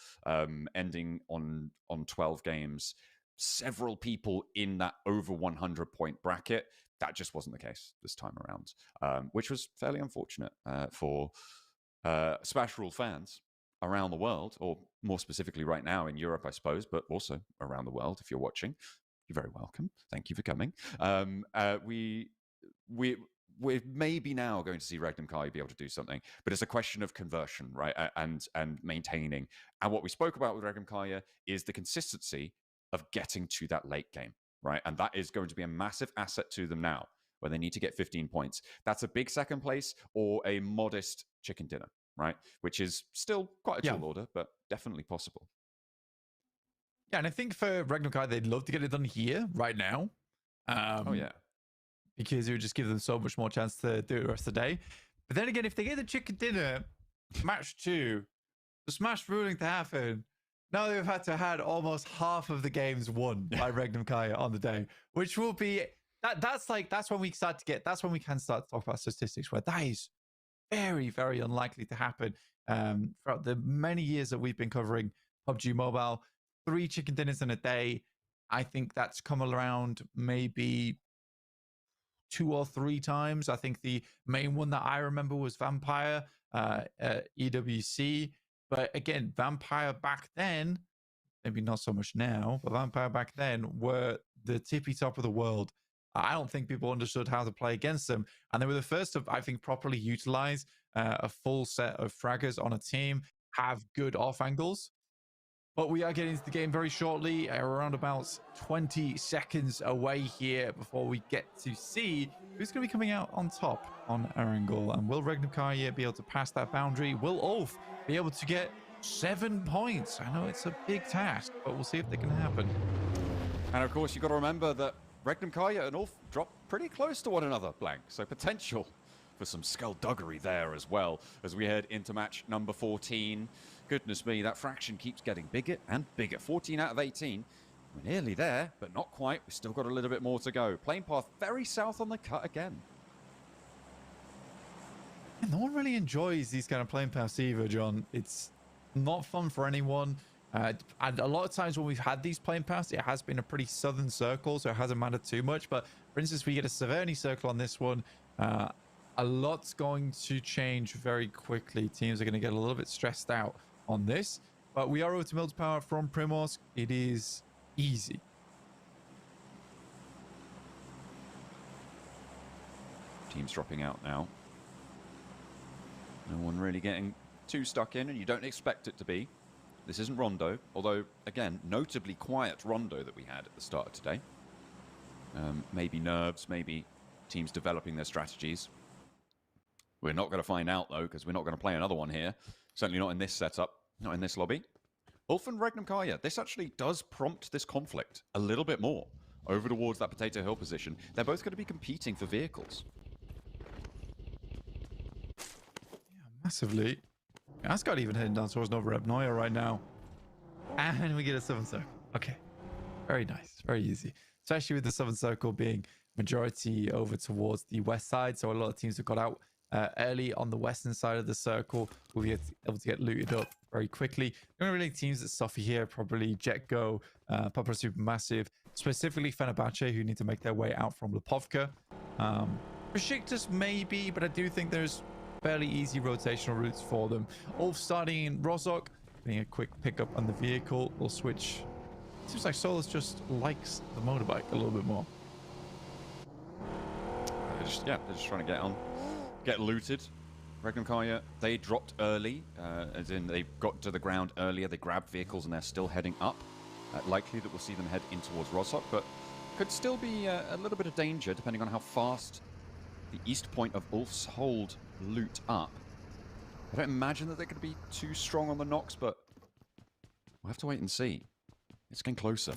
ending on 12 games. Several people in that over 100 point bracket. That just wasn't the case this time around, which was fairly unfortunate for Smash Rule fans around the world, or more specifically right now in Europe, I suppose, but also around the world. If you're watching, you're very welcome. Thank you for coming. We're maybe now going to see Regnum Kai be able to do something, but it's a question of conversion, right? And maintaining. And what we spoke about with Regnum Kaya is the consistency of getting to that late game, right? And that is going to be a massive asset to them now, where they need to get 15 points. That's a big second place or a modest chicken dinner, right? Which is still quite a tall order, but definitely possible. Yeah, and I think for Regnum Kai, they'd love to get it done here, right now. Oh, yeah. Because it would just give them so much more chance to do it the rest of the day. But then again, if they get the chicken dinner, match 2, the Smash ruling to happen, now they've had to had almost half of the games won by Regnum Kai on the day, which will be that's when we can start to talk about statistics, where that is very, very unlikely to happen. Throughout the many years that we've been covering PUBG Mobile, 3 chicken dinners in a day, I think that's come around maybe 2 or 3 times. I think the main one that I remember was Vampire, EWC. But again, Vampire back then, maybe not so much now, but Vampire back then were the tippy top of the world. I don't think people understood how to play against them. And they were the first to, I think, properly utilize a full set of fraggers on a team, have good off angles. But we are getting into the game very shortly, around about 20 seconds away here before we get to see who's going to be coming out on top on Erangel. And will Regnum Kai be able to pass that boundary? Will Ulf be able to get 7 points? I know it's a big task, but we'll see if they can happen. And of course, you've got to remember that Regnum Kai and Ulf drop pretty close to one another, Blank. So potential for some skullduggery there as well as we head into match number 14. Goodness me, that fraction keeps getting bigger and bigger. 14 out of 18. We're nearly there, but not quite. We've still got a little bit more to go. Plane path very south on the cut again. no one really enjoys these kind of playing paths either, John. It's not fun for anyone. And a lot of times when we've had these playing paths, it has been a pretty southern circle, so it hasn't mattered too much. But for instance, we get a Severny circle on this one. A lot's going to change very quickly. Teams are going to get a little bit stressed out on this. But we are over to Mills Power from Pmsl. It is easy. Teams dropping out now. No one really getting too stuck in, and you don't expect it to be. This isn't Rondo, although, again, notably quiet Rondo that we had at the start of today. Maybe nerves, maybe teams developing their strategies. We're not going to find out, though, because we're not going to play another one here. Certainly not in this setup, not in this lobby. Ulf and Regnum Kaya, this actually does prompt this conflict a little bit more over towards that Potato Hill position. They're both going to be competing for vehicles. Massively. Asgard even heading down towards Nova Repnoia right now. And we get a 7th circle. Okay. Very nice. Very easy. Especially with the 7th circle being majority over towards the west side. So a lot of teams have got out early on the western side of the circle. We'll be able to get looted up very quickly. The only really teams that suffer here probably JetGo, Papa Supermassive, specifically Fenerbahce, who need to make their way out from Lipovka. Besiktas maybe, but I do think there's fairly easy rotational routes for them. Ulf starting in Rozhok, getting a quick pickup on the vehicle. We'll switch. Seems like Solus just likes the motorbike a little bit more. They're just trying to get looted. Regnum Kaya, they dropped early, as in they got to the ground earlier. They grabbed vehicles and they're still heading up. Likely that we'll see them head in towards Rozhok, but could still be a little bit of danger depending on how fast the east point of Ulf's hold loot up. I don't imagine that they're going to be too strong on the knocks, but we'll have to wait and see. It's getting closer.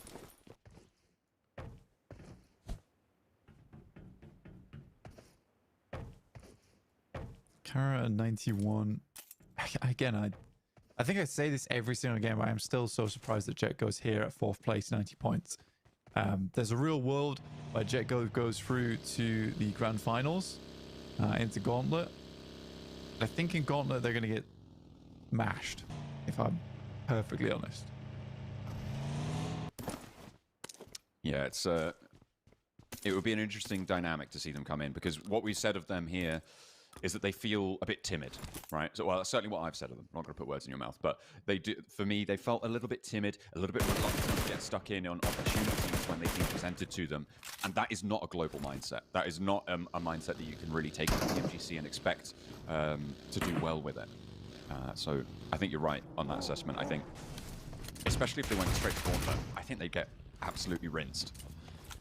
Kara 91. Again, I think I say this every single game, but I am still so surprised that Jet goes here at 4th place, 90 points. There's a real world where Jet goes through to the grand finals into Gauntlet. I think in Gauntlet they're going to get mashed, if I'm perfectly honest. Yeah, it would be an interesting dynamic to see them come in, because what we said of them here is that they feel a bit timid, right? So, well, that's certainly what I've said of them. I'm not going to put words in your mouth, but they do. For me, they felt a little bit timid, a little bit reluctant to get stuck in on opportunities when they've been presented to them, and that is not a global mindset. That is not a mindset that you can really take to PMGC and expect to do well with it. So I think you're right on that assessment. I think, especially if they went straight to Gauntlet, I think they'd get absolutely rinsed.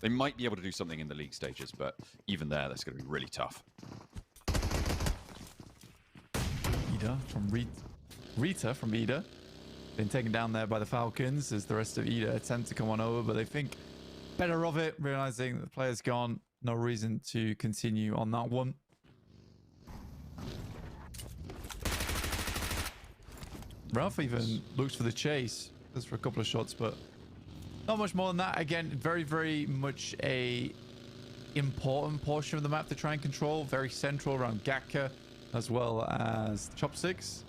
They might be able to do something in the league stages, but even there, that's going to be really tough. Ida from Rita from Ida. Been taken down there by the Falcons as the rest of Ida attempt to come on over, but they think better of it, realizing that the player's gone. No reason to continue on that one. Ralph even looks for the chase. Goes for a couple of shots, but not much more than that. Again, very, very much a important portion of the map to try and control. Very central around Gatka, as well as Chopsticks.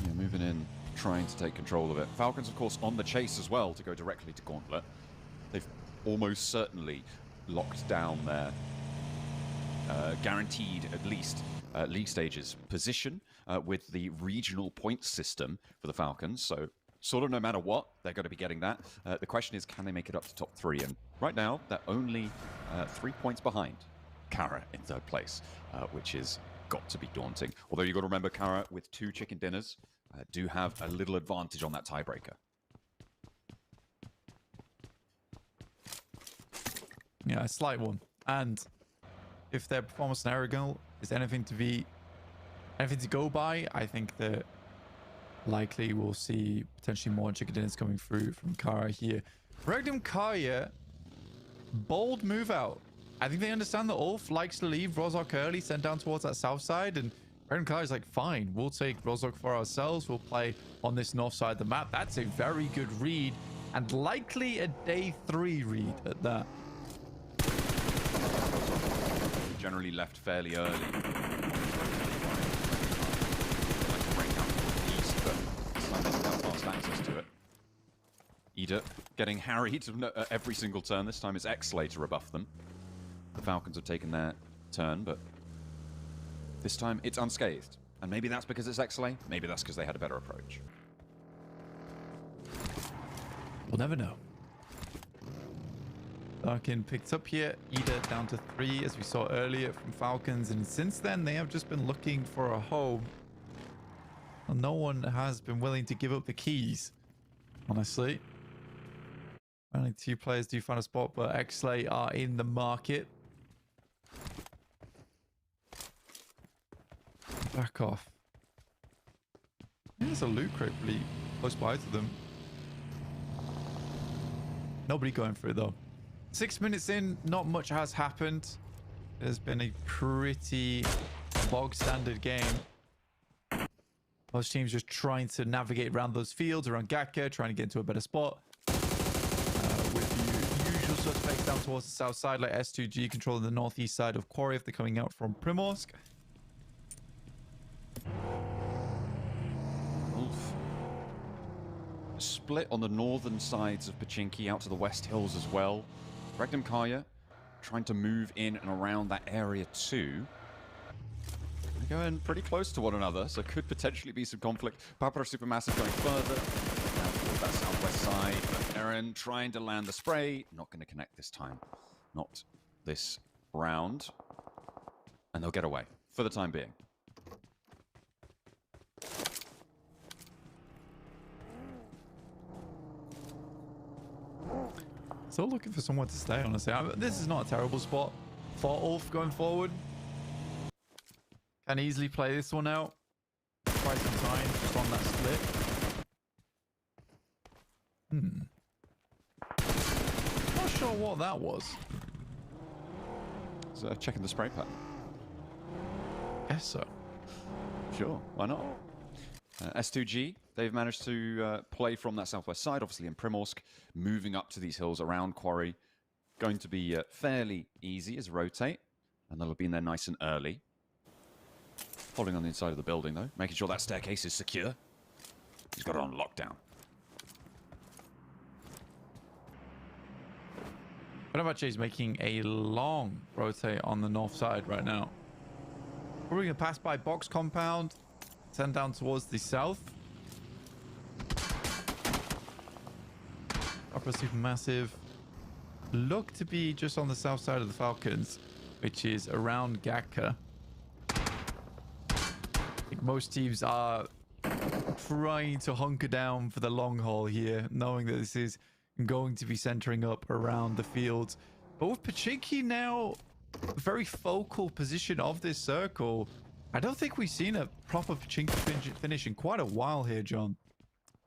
Yeah, moving in, trying to take control of it. Falcons, of course, on the chase as well to go directly to Gauntlet. They've almost certainly locked down their guaranteed, at least, league stages position with the regional point system for the Falcons. So sort of no matter what, they're going to be getting that. The question is, can they make it up to top 3? And right now, they're only 3 points behind Kara in 3rd place, which is got to be daunting. Although you've got to remember, Kara, with 2 chicken dinners, do have a little advantage on that tiebreaker. Yeah, a slight one. And if their performance in Aragon is anything to go by, I think that likely we'll see potentially more chicken dinners coming through from Kara here. Regnum Kaya, bold move out. I think they understand that Ulf likes to leave Rozhok early, send down towards that south side, and Regnum Kaya is like, fine, we'll take Rozhok for ourselves. We'll play on this north side of the map. That's a very good read, and likely a day 3 read at that. generally left fairly early. East, but this time they don't have fast access to it. Eda getting harried every single turn. This time it's Xlay to rebuff them. The Falcons have taken their turn, but this time it's unscathed. And maybe that's because it's Xlay. Maybe that's because they had a better approach. We'll never know. Larkin picked up here. Eda down to 3, as we saw earlier from Falcons. And since then, they have just been looking for a home. And no one has been willing to give up the keys, honestly. Only 2 players do find a spot, but Xlay are in the market. Back off. There's a loot crate pretty close by to them. Nobody going for it though. 6 minutes in, not much has happened. There's been a pretty bog standard game. Most teams just trying to navigate around those fields, around Gatka, trying to get into a better spot. With the usual suspects down towards the south side, like S2G controlling the northeast side of Quarry if they're coming out from Primorsk. Wolf. Split on the northern sides of Pachinki out to the West Hills as well. Regnum Kaya trying to move in and around that area too. They're going pretty close to one another, so could potentially be some conflict. Papara Supermassive going further down towards that southwest side, but Eren trying to land the spray. Not going to connect this time. Not this round. And they'll get away for the time being. Still looking for someone to stay, honestly. This is not a terrible spot for Ulf going forward. Can easily play this one out. Try some time just on that split. Not sure what that was. So checking the spray pattern. Guess so. Sure, why not? S2G, they've managed to play from that southwest side, obviously in Primorsk, moving up to these hills around Quarry. Going to be fairly easy as rotate, and they'll have been there nice and early. Following on the inside of the building, though, making sure that staircase is secure. He's got it on lockdown. Fenerbahce is making a long rotate on the north side right now. We're going to pass by Box Compound, turn down towards the south. Upper Supermassive look to be just on the south side of the Falcons, which is around Gatka. I think most teams are trying to hunker down for the long haul here, knowing that this is going to be centering up around the field. But with Pachinki now a very focal position of this circle, I don't think we've seen a proper Pachinki finish in quite a while here, John.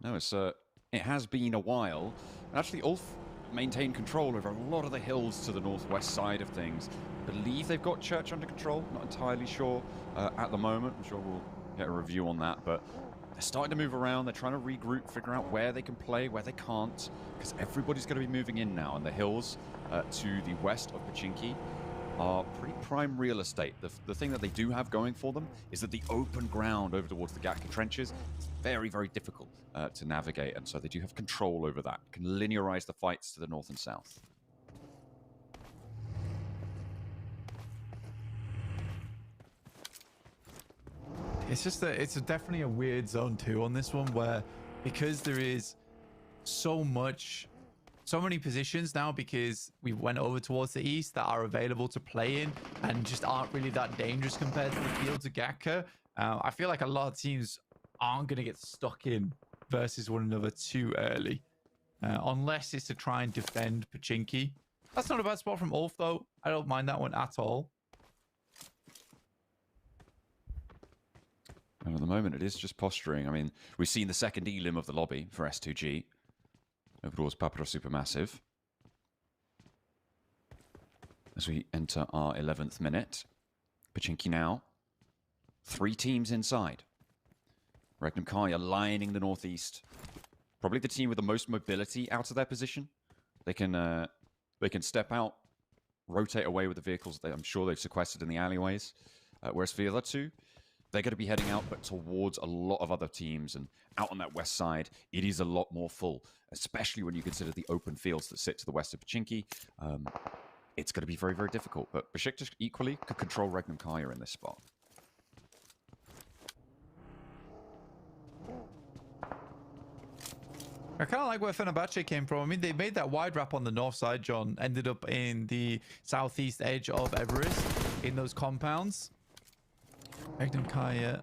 No, it has been a while. And actually, Ulf maintained control over a lot of the hills to the northwest side of things. I believe they've got Church under control. Not entirely sure at the moment. I'm sure we'll get a review on that. But they're starting to move around. They're trying to regroup, figure out where they can play, where they can't. Because everybody's going to be moving in now. And the hills to the west of Pachinki are pretty prime real estate. The thing that they do have going for them is that the open ground over towards the Gatka trenches is very, very difficult to navigate, and so they do have control over that. Can linearize the fights to the north and south. It's just it's definitely a weird zone too on this one, where because there is so many positions now, because we went over towards the east, that are available to play in and just aren't really that dangerous compared to the fields of Gatka. I feel like a lot of teams aren't going to get stuck in versus one another too early, unless it's to try and defend Pachinki. That's not a bad spot from Ulf, though. I don't mind that one at all. And at the moment, it is just posturing. I mean, we've seen the second elim of the lobby for S2G. Over towards Papara Supermassive. As we enter our 11th minute. Pachinki now. 3 teams inside. Regnum Kaya lining the northeast. Probably the team with the most mobility out of their position. They can step out rotate away with the vehicles that I'm sure they've sequestered in the alleyways. Whereas for the other two, they're going to be heading out, but towards a lot of other teams. And out on that west side, it is a lot more full, especially when you consider the open fields that sit to the west of Pachinki. It's going to be very, very difficult. But Besiktas equally could control Regnum Kaya in this spot. I kind of like where Fenerbahce came from. I mean, they made that wide wrap on the north side, John. Ended up in the southeast edge of Everest in those compounds. Regnum Kaya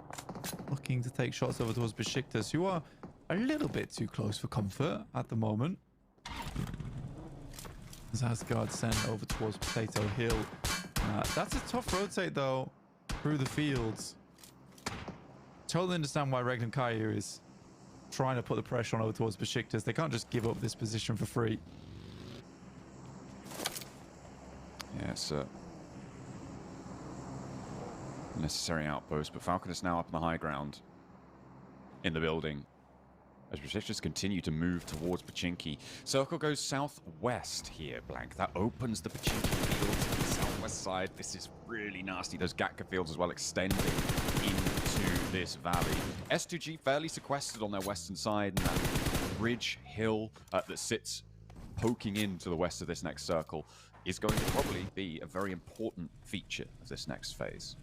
looking to take shots over towards Besiktas, who are a little bit too close for comfort at the moment. As Asgard sent over towards Potato Hill. That's a tough rotate, though, through the fields. Totally understand why Regnum Kaya is trying to put the pressure on over towards Besiktas. They can't just give up this position for free. Yeah, it's a necessary outpost, but Falcon is now up on the high ground in the building as Besiktas continue to move towards Pachinki. Circle goes southwest here, Blank. That opens the Pachinki fields to the southwest side. This is really nasty. Those Gatka fields as well extending into this valley. S2G fairly sequestered on their western side, and that ridge hill that sits poking into the west of this next circle is going to probably be a very important feature of this next phase.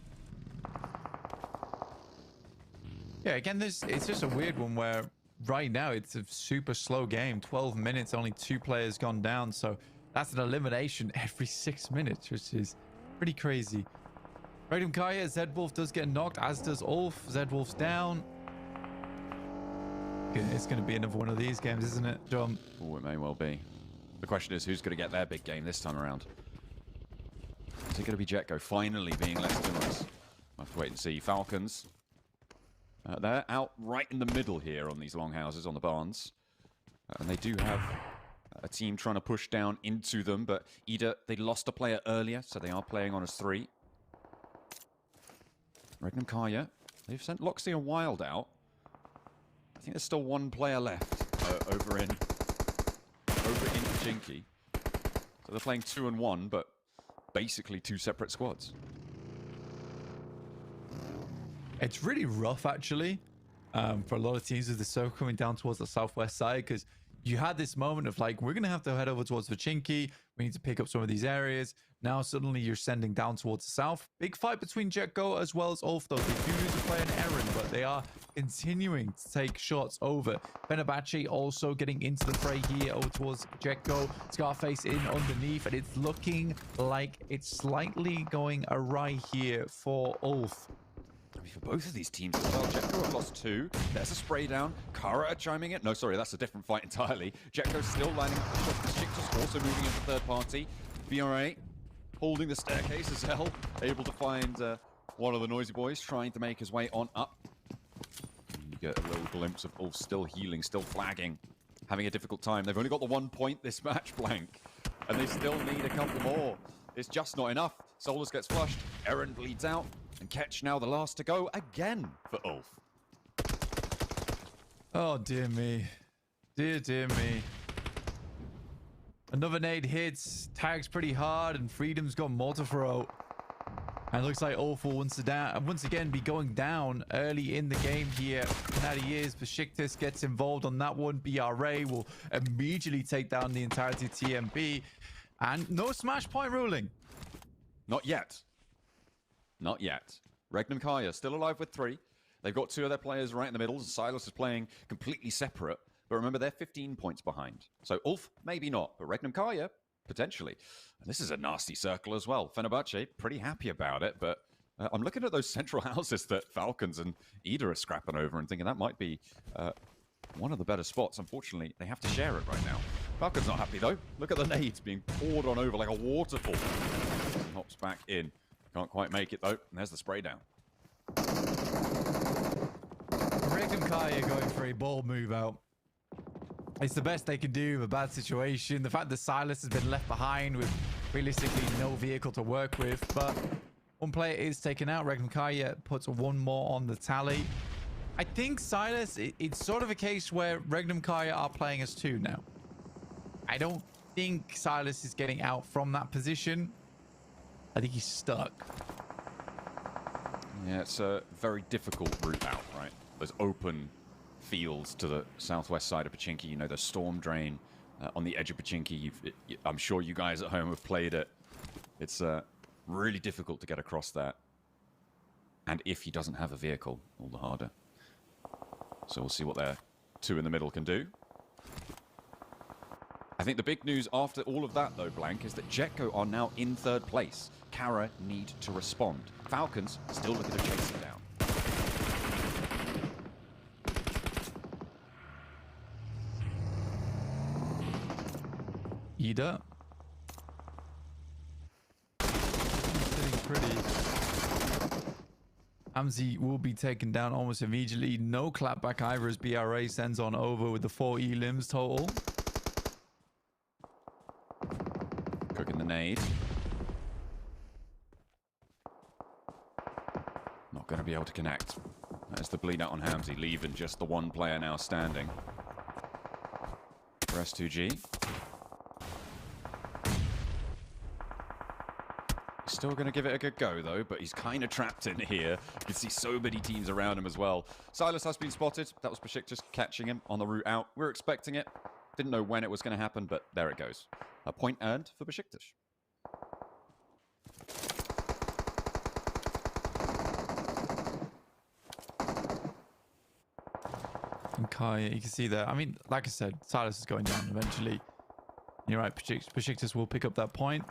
Yeah, again, it's just a weird one where right now it's a super slow game. 12 minutes, only 2 players gone down, so that's an elimination every 6 minutes, which is pretty crazy. Regnum Kaya, Zedwolf does get knocked, as does Ulf. Zedwolf's down. It's going to be another one of these games, isn't it, John? Oh, it may well be. The question is, who's going to get their big game this time around? Is it going to be Jetgo finally being less generous? We'll have to wait and see. Falcons, they're out right in the middle here on these longhouses, on the barns. And they do have a team trying to push down into them, but Ida, they lost a player earlier, so they are playing on as 3. Regnum Kaya, they've sent Loxy and Wild out. I think there's still 1 player left over in Pachinki. So they're playing 2 and 1, but basically 2 separate squads. It's really rough, actually, for a lot of teams with the circle coming down towards the southwest side, because you had this moment of like, we're going to have to head over towards Pachinki. We need to pick up some of these areas. Now suddenly you're sending down towards the south. Big fight between Jetgo as well as Ulf, though. They do need to play an errand, but they are continuing to take shots over. Fenerbahce also getting into the fray here over towards Jetgo. Scarface in underneath, and it's looking like it's slightly going awry here for Ulf. I mean, for both of these teams as well, Jetgo have lost 2. There's a spray down. Kara chiming in. No, sorry, that's a different fight entirely. Jetgo still lining up the shots. Besiktas also moving into third party. BRA holding the staircase as hell. Able to find one of the noisy boys trying to make his way on up. You get a little glimpse of Ulf still healing, still flagging, having a difficult time. They've only got the 1 point this match, Blank, and they still need a couple more. It's just not enough. Solus gets flushed. Eren bleeds out. And Ketch now the last to go again for Ulf. Oh, dear me. Dear me. Another nade hits, tags pretty hard, and Freedom's got more to throw. And it looks like Ulf will once again be going down early in the game here. And that he is. Besiktas gets involved on that one. BRA will immediately take down the entirety of TMB. And no smash point ruling. Not yet. Not yet. Regnum Kaya still alive with 3. They've got 2 of their players right in the middle. Silas is playing completely separate. But remember, they're 15 points behind. So Ulf, maybe not. But Regnum Kaya, potentially. And this is a nasty circle as well. Fenerbahce, pretty happy about it. But I'm looking at those central houses that Falcons and Ida are scrapping over and thinking that might be one of the better spots. Unfortunately, they have to share it right now. Falcon's not happy, though. Look at the nades being poured on over like a waterfall. Hops back in. Can't quite make it, though. And there's the spray down. Regnum Kaya going for a bold move out. It's the best they can do of a bad situation. The fact that Silas has been left behind with realistically no vehicle to work with. But 1 player is taken out. Regnum Kaya puts 1 more on the tally. I think Silas, it's sort of a case where Regnum Kaya are playing as 2 now. I don't think Silas is getting out from that position. I think he's stuck. Yeah, it's a very difficult route out, right? There's open fields to the southwest side of Pachinki. You know, the storm drain on the edge of Pachinki. I'm sure you guys at home have played it. It's really difficult to get across that. And if he doesn't have a vehicle, all the harder. So we'll see what their two in the middle can do. I think the big news after all of that, though, Blank, is that Jetco are now in third place. Kara need to respond. Falcons still looking to chase him down. Ida. Sitting pretty. Amzi will be taken down almost immediately. No clapback either as BRA sends on over with the 4 elims total. Cooking the nade. Not going to be able to connect. That's the bleed out on Hamzy, leaving just the one player now standing. For S2G. Still going to give it a good go, though, but he's kind of trapped in here. You can see so many teams around him as well. Silas has been spotted. That was Pashik just catching him on the route out. We were expecting it. Didn't know when it was going to happen, but there it goes. A point earned for Besiktas. And Kai, you can see there. I mean, like I said, Silas is going down eventually. You're right, Besiktas will pick up that point.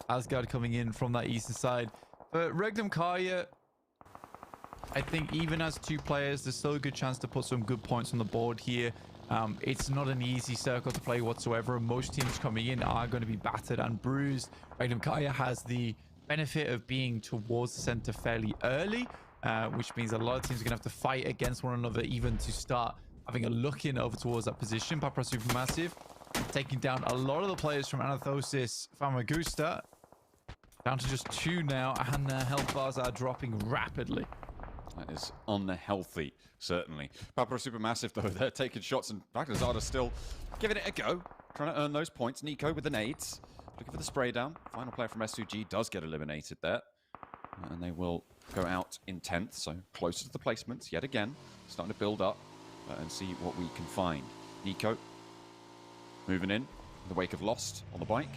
Asgard coming in from that eastern side. But Regnum Kaya, I think even as two players, there's still a good chance to put some good points on the board here. It's not an easy circle to play whatsoever. Most teams coming in are going to be battered and bruised. Regnum Kaya has the benefit of being towards the center fairly early, which means a lot of teams are going to have to fight against one another even to start having a look in over towards that position. Papra Supermassive taking down a lot of the players from Anathosis Famagusta. Down to just 2 now, and health bars are dropping rapidly. That is unhealthy, certainly. Papra Supermassive, though, they're taking shots, and Baghdazada still giving it a go. Trying to earn those points. Nico with the nades. Looking for the spray down. Final player from S2G does get eliminated there. And they will go out in 10th, so closer to the placements yet again. Starting to build up and see what we can find. Nico moving in the wake of Lost on the bike.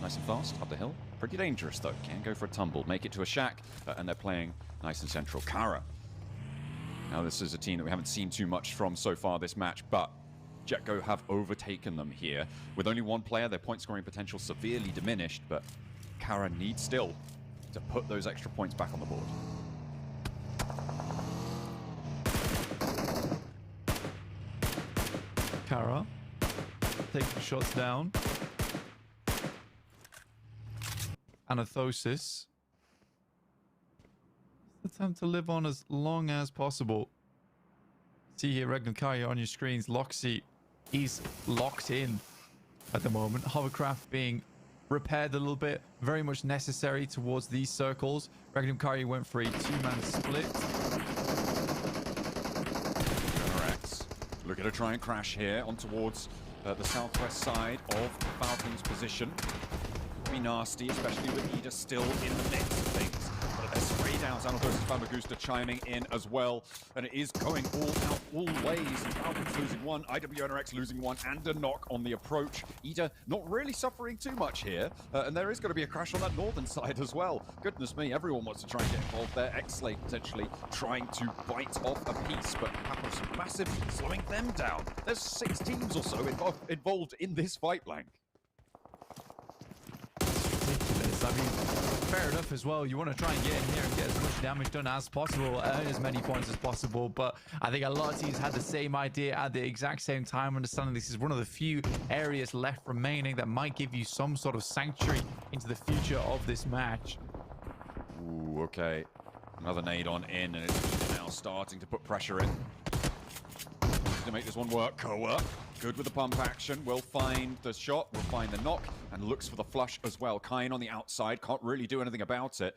Nice and fast up the hill. Pretty dangerous, though. Can go for a tumble. Make it to a shack, and they're playing nice and central. Kara. Now, this is a team that we haven't seen too much from so far this match, but Jetco have overtaken them here. With only one player, their point scoring potential severely diminished, but Kara needs still to put those extra points back on the board. Kara taking shots down. Anathosis. Attempt to live on as long as possible. See here, Regnum Kaya on your screens. Loxy is locked in at the moment. Hovercraft being repaired a little bit. Very much necessary towards these circles. Regnum Kaya went for a 2-man split. Correct. Looking to try and crash here on towards the southwest side of Falcon's position. Be nasty, especially with Ida still in the mix of things. But there's spray downs. Anathosis Famagusta chiming in as well. And it is going all out, all ways. Falcons losing 1, IWNRX losing 1, and a knock on the approach. Ida not really suffering too much here. And there is going to be a crash on that northern side as well. Goodness me, everyone wants to try and get involved there. X-Slave potentially trying to bite off a piece, but Papos Massive slowing them down. There's 6 teams or so involved in this fight, Blank. I mean, fair enough as well. You want to try and get in here and get as much damage done as possible, earn as many points as possible. But I think a lot of teams had the same idea at the exact same time, understanding this is one of the few areas left remaining that might give you some sort of sanctuary into the future of this match. Ooh, okay. Another nade on in, and it's now starting to put pressure in. To make this one work. Koa, good with the pump action. Will find the shot, will find the knock, and looks for the flush as well. Kain on the outside, can't really do anything about it.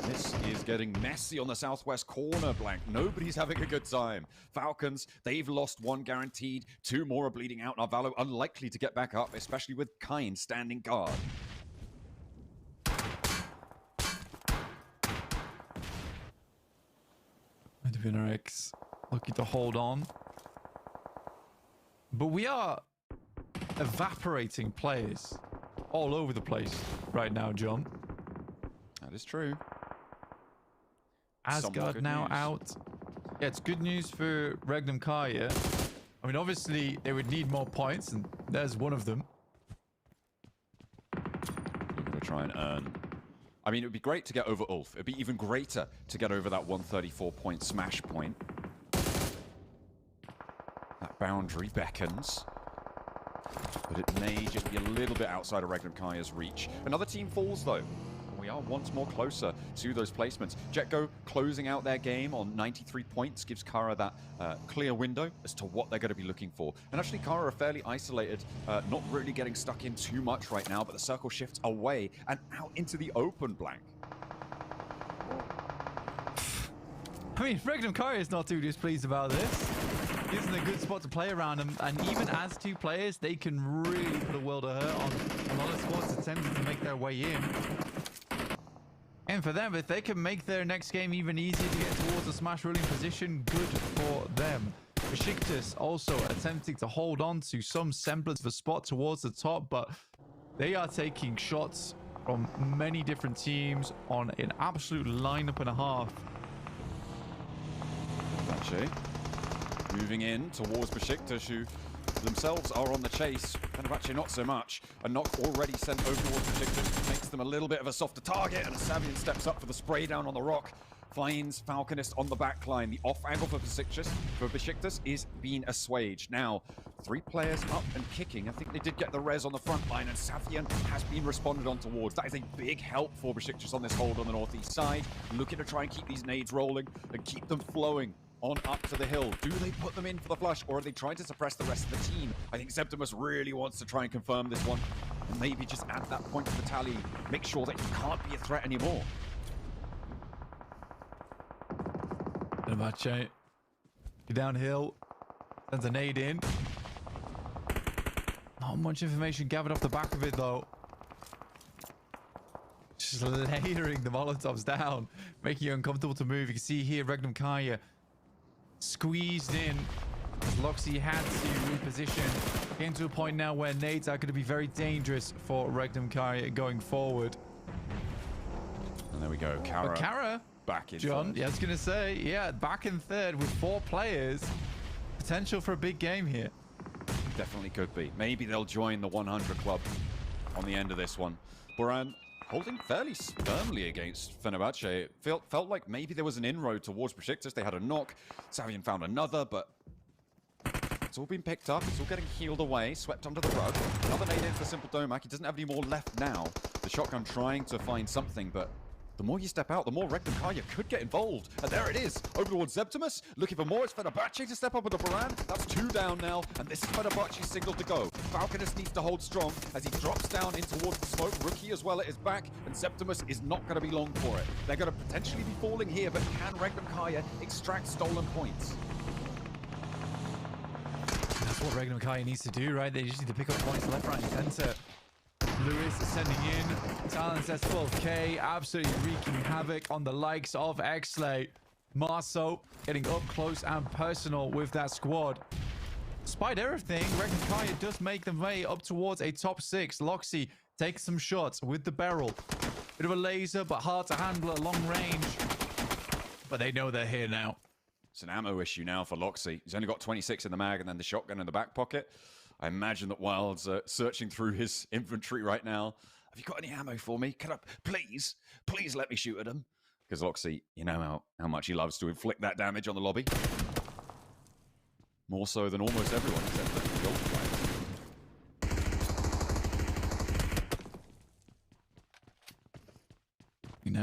This is getting messy on the southwest corner, Blank. Nobody's having a good time. Falcons, they've lost one guaranteed. 2 more are bleeding out. Narvalo unlikely to get back up, especially with Kain standing guard. X looking to hold on. But we are evaporating players all over the place right now, John. That is true. Asgard now out. Yeah, it's good news for Regnum Kaya. I mean, obviously, they would need more points, and there's one of them. We're going to try and earn. I mean, it would be great to get over Ulf. It'd be even greater to get over that 134-point smash point. That boundary beckons. But it may just be a little bit outside of Regnum Kaya's reach. Another team falls, though. We are once more closer to those placements. Jetgo closing out their game on 93 points gives Kara that clear window as to what they're going to be looking for. And actually, Kara are fairly isolated, not really getting stuck in too much right now, but the circle shifts away and out into the open, Blank. I mean, Regnum Kaya is not too displeased about this. Isn't a good spot to play around them, and even as 2 players, they can really put a world of hurt on a lot of squads attempting to make their way in. And for them, if they can make their next game even easier to get towards a smash ruling position, good for them. Besiktas also attempting to hold on to some semblance of a spot towards the top, but they are taking shots from many different teams on an absolute lineup and a half. Actually, moving in towards Besiktas, who themselves are on the chase. Fenerbahce not so much. A knock already sent over towards Besiktas makes them a little bit of a softer target, and Savian steps up for the spray down on the rock. Finds Falconist on the back line. The off angle for Besiktas is being assuaged. Now, 3 players up and kicking. I think they did get the res on the front line, and Savian has been responded on towards. That is a big help for Besiktas on this hold on the northeast side. Looking to try and keep these nades rolling and keep them flowing on up to the hill. Do they put them in for the flush, or are they trying to suppress the rest of the team? I think Septimus really wants to try and confirm this one, and maybe just add that point to the tally. Make sure that he can't be a threat anymore. Fenerbahce downhill, sends a nade in. Not much information gathered off the back of it, though. Just layering the Molotovs down, making it uncomfortable to move. You can see here Regnum Kaya squeezed in as Loxy had to reposition. Getting to a point now where nades are going to be very dangerous for Regnum Kaya going forward. And there we go. Kara back in John, third. yeah, I was going to say, yeah, back in third with 4 players. Potential for a big game here. Definitely could be. Maybe they'll join the 100 club on the end of this one. Boran holding fairly firmly against Fenerbahce. Felt like maybe there was an inroad towards Besiktas. They had a knock. Savian found another, but it's all been picked up. It's all getting healed away, swept under the rug. Another nade in for Simple Domak. He doesn't have any more left now. The shotgun trying to find something, but the more you step out, the more Regnum Kaya could get involved. And there it is, over towards Septimus. Looking for more. It's Fenerbahce to step up with the Boran. That's 2 down now, and this is Fenerbahce's signal to go. Falconist needs to hold strong as he drops down in towards the smoke. Rookie as well at his back, and Septimus is not going to be long for it. They're going to potentially be falling here, but can Regnum Kaya extract stolen points? That's what Regnum Kaya needs to do, right? They just need to pick up points left, right, and center. Lewis is sending in. Talon says 12k, absolutely wreaking havoc on the likes of Xley. Marceau getting up close and personal with that squad. Despite everything, Regnum Kaya does make the way up towards a top 6. Loxy takes some shots with the barrel. Bit of a laser, but hard to handle at long range. But they know they're here now. It's an ammo issue now for Loxy. He's only got 26 in the mag and then the shotgun in the back pocket. I imagine that Wild's searching through his inventory right now. Have you got any ammo for me? Can I, please let me shoot at him? Because Loxy, you know how much he loves to inflict that damage on the lobby. More so than almost everyone except the gold players.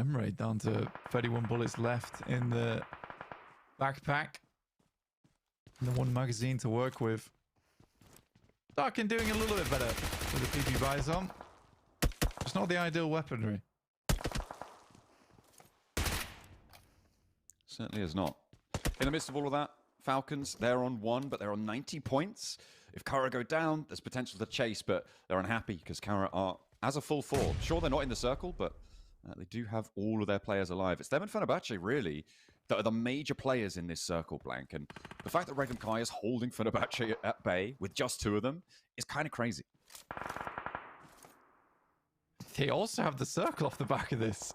Emre down to 31 bullets left in the backpack. And the 1 magazine to work with. Darkin doing a little bit better with the PP buys on. It's not the ideal weaponry. Certainly is not. In the midst of all of that, Falcons, they're on 1, but they're on 90 points. If Kara go down, there's potential to chase, but they're unhappy because Kara are as a full 4. Sure, they're not in the circle, but they do have all of their players alive. It's them and Fenerbahce, really, that are the major players in this circle, Blank. And the fact that Regnum Kai is holding Fenerbahce at bay with just 2 of them is kind of crazy. They also have the circle off the back of this.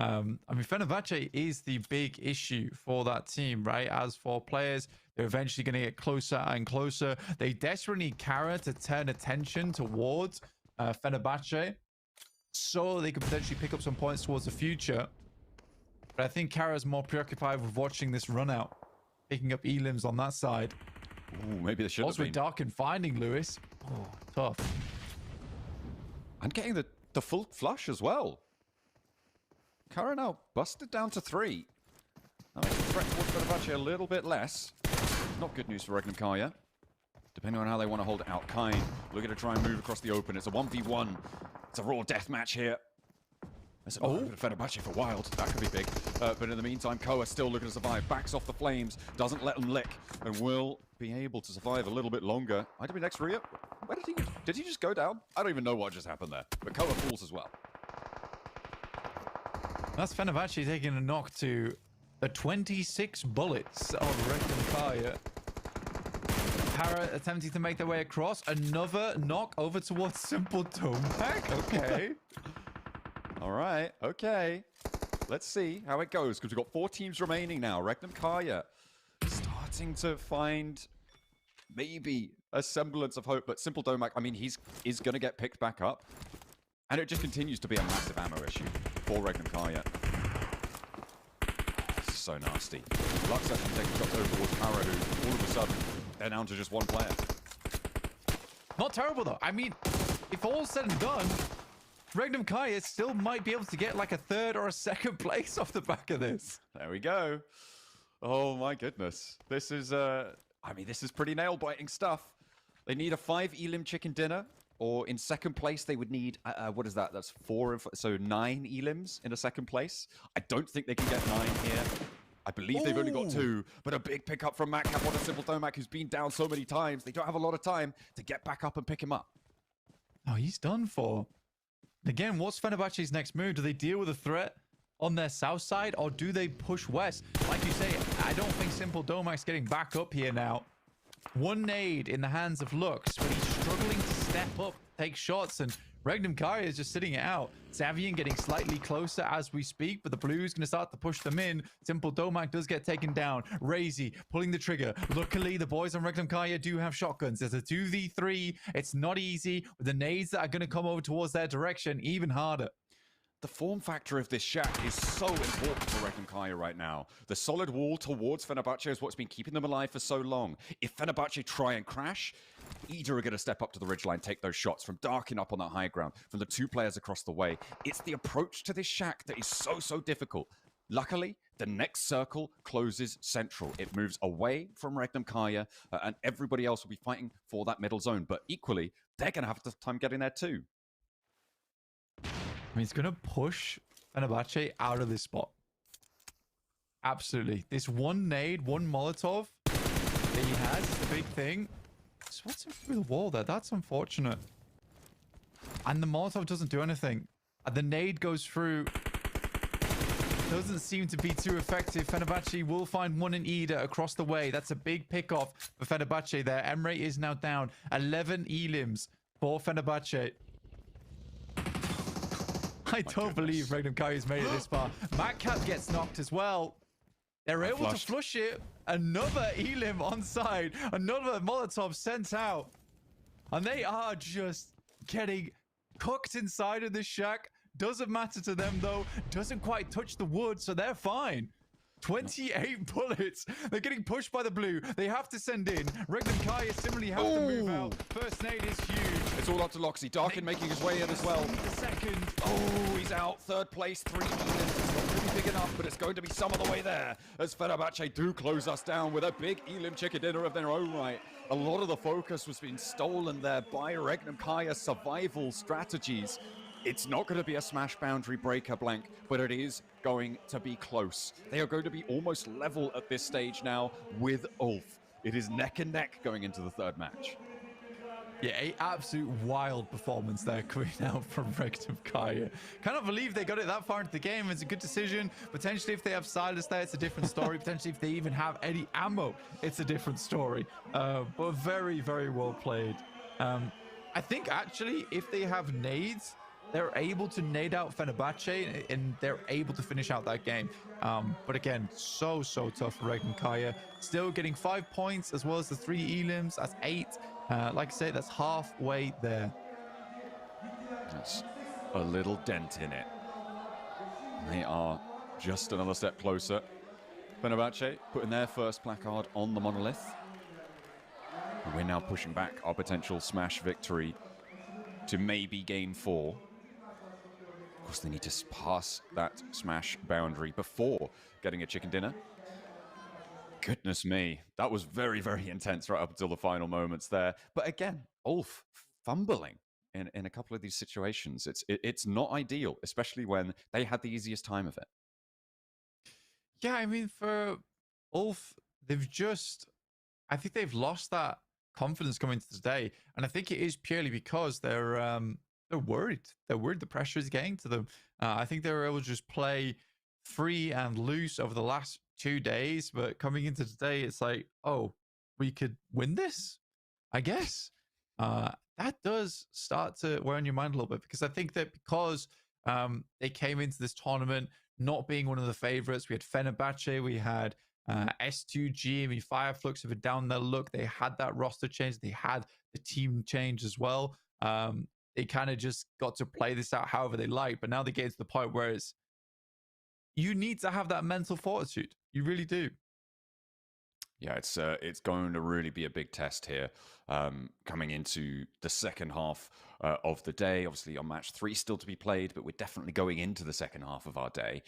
I mean, Fenerbahce is the big issue for that team, right? As for players, they're eventually going to get closer and closer. They desperately need Kara to turn attention towards Fenerbahce so they could potentially pick up some points towards the future. But I think Kara's more preoccupied with watching this run out, picking up elims on that side. Ooh, maybe they should have been. Also, Dark and finding Lewis. Oh, tough. And getting the full flush as well. Kara now busted down to 3. That makes the threat towards Fenerbahce a little bit less. Not good news for Regnum Kaya. Depending on how they want to hold it out. Kine looking to try and move across the open. It's a 1v1. It's a raw death match here. There's an open Fenerbahce for Wild. That could be big. But in the meantime, Koa still looking to survive. Backs off the flames. Doesn't let them lick. And will be able to survive a little bit longer. IW next Rhea. Where did he just go down? I don't even know what just happened there. But Koa falls as well. That's Fenerbahce taking a knock to the 26 bullets of Regnum Kaya. Kara attempting to make their way across. Another knock over towards Simple Tomac. Okay. All right. Okay. Let's see how it goes, because we've got 4 teams remaining now. Regnum Kaya starting to find maybe a semblance of hope, but Simple Domac, I mean, he's going to get picked back up. And it just continues to be a massive ammo issue for Regnum Kaya. So nasty. Lux actually taking shots over towards Kara, who all of a sudden, they're down to just 1 player. Not terrible, though. I mean, if all's said and done, Regnum Kaya still might be able to get like a 3rd or a 2nd place off the back of this. There we go. Oh my goodness. This is, I mean, this is pretty nail-biting stuff. They need a 5 elim chicken dinner, or in 2nd place, they would need, what is that? That's 4, so 9 elims in a 2nd place. I don't think they can get 9 here. I believe they've only got 2, but a big pickup from Matcap on a Simple Domac, who's been down so many times. They don't have a lot of time to get back up and pick him up. Oh, he's done for. Again, what's Fenerbahce's next move? Do they deal with a threat on their south side, or do they push west? Like you say, I don't think Simple Domac's getting back up here now. 1 nade in the hands of Lux, but he's struggling to step up, take shots, and Regnum Kaya is just sitting it out. Xavian getting slightly closer as we speak, but the Blues going to start to push them in. Simple Domac does get taken down. Razy pulling the trigger. Luckily, the boys on Regnum Kaya do have shotguns. There's a 2v3. It's not easy, with the nades that are going to come over towards their direction even harder. The form factor of this shack is so important for Regnum Kaya right now. The solid wall towards Fenerbahce is what's been keeping them alive for so long. If Fenerbahce try and crash, either are going to step up to the ridgeline, take those shots from darking up on that high ground, from the 2 players across the way. It's the approach to this shack that is so difficult. Luckily, the next circle closes central. It moves away from Regnum Kaya, and everybody else will be fighting for that middle zone. But equally, they're going to have a tough time getting there too. I mean, he's going to push Fenerbahce out of this spot. Absolutely. This 1 nade, 1 Molotov that he has is the big thing. So what's him through the wall there? That's unfortunate. And the Molotov doesn't do anything. And the nade goes through. Doesn't seem to be too effective. Fenerbahce will find 1 in Ida across the way. That's a big pick-off for Fenerbahce there. Emre is now down. 11 elims for Fenerbahce. I don't believe Regnum Kaya's made it this far. Matcap gets knocked as well. They're able to flush it. Another elim on side. Another Molotov sent out. And they are just getting cooked inside of this shack. Doesn't matter to them, though. Doesn't quite touch the wood, so they're fine. 28 bullets. They're getting pushed by the blue. They have to send in. Regnum Kaya similarly have to move out. First nade is huge. It's all up to Loxy. Darkin making his way in as well. The second. Oh, he's out. 3rd place, 3 elims. It's not really big enough, but it's going to be some of the way there. As Fenerbahce do close us down with a big elim chicken dinner of their own right. A lot of the focus was being stolen there by Regnum Kaya's survival strategies. It's not going to be a smash boundary breaker, Blank, but it is going to be close. They are going to be almost level at this stage now with Ulf. It is neck and neck going into the third match. Yeah, a absolute wild performance there coming out from Reworked and Kaya. Cannot believe they got it that far into the game. It's a good decision. Potentially, if they have Silas there, it's a different story. Potentially, if they even have any ammo, it's a different story. But very, very well played. I think, actually, if they have nades, they're able to nade out Fenerbahce and they're able to finish out that game. But again, so tough for Reworked and Kaya. Still getting 5 points as well as the 3 elims. That's 8. Like I say, that's halfway there. That's a little dent in it. They are just another step closer. Fenerbahce putting their first placard on the monolith. We're now pushing back our potential smash victory to maybe gain 4. Of course, they need to pass that smash boundary before getting a chicken dinner. Goodness me, that was very, very intense right up until the final moments there. But again, Ulf fumbling in a couple of these situations. It's not ideal, especially when they had the easiest time of it. Yeah, I mean, for Ulf, I think they've lost that confidence coming to today. And I think it is purely because they're worried. They're worried the pressure is getting to them. I think they were able to just play free and loose over the last 2 days, but coming into today, it's like, oh, we could win this, I guess. That does start to wear on your mind a little bit, because I think that because they came into this tournament not being one of the favorites, we had Fenerbahce, we had S2G, I mean, Fireflux have been down their look. They had that roster change, they had the team change as well. They kind of just got to play this out however they like, but now they get to the point where you need to have that mental fortitude. You really do. Yeah, it's going to really be a big test here coming into the second half of the day. Obviously, on match 3 still to be played, but we're definitely going into the second half of our day.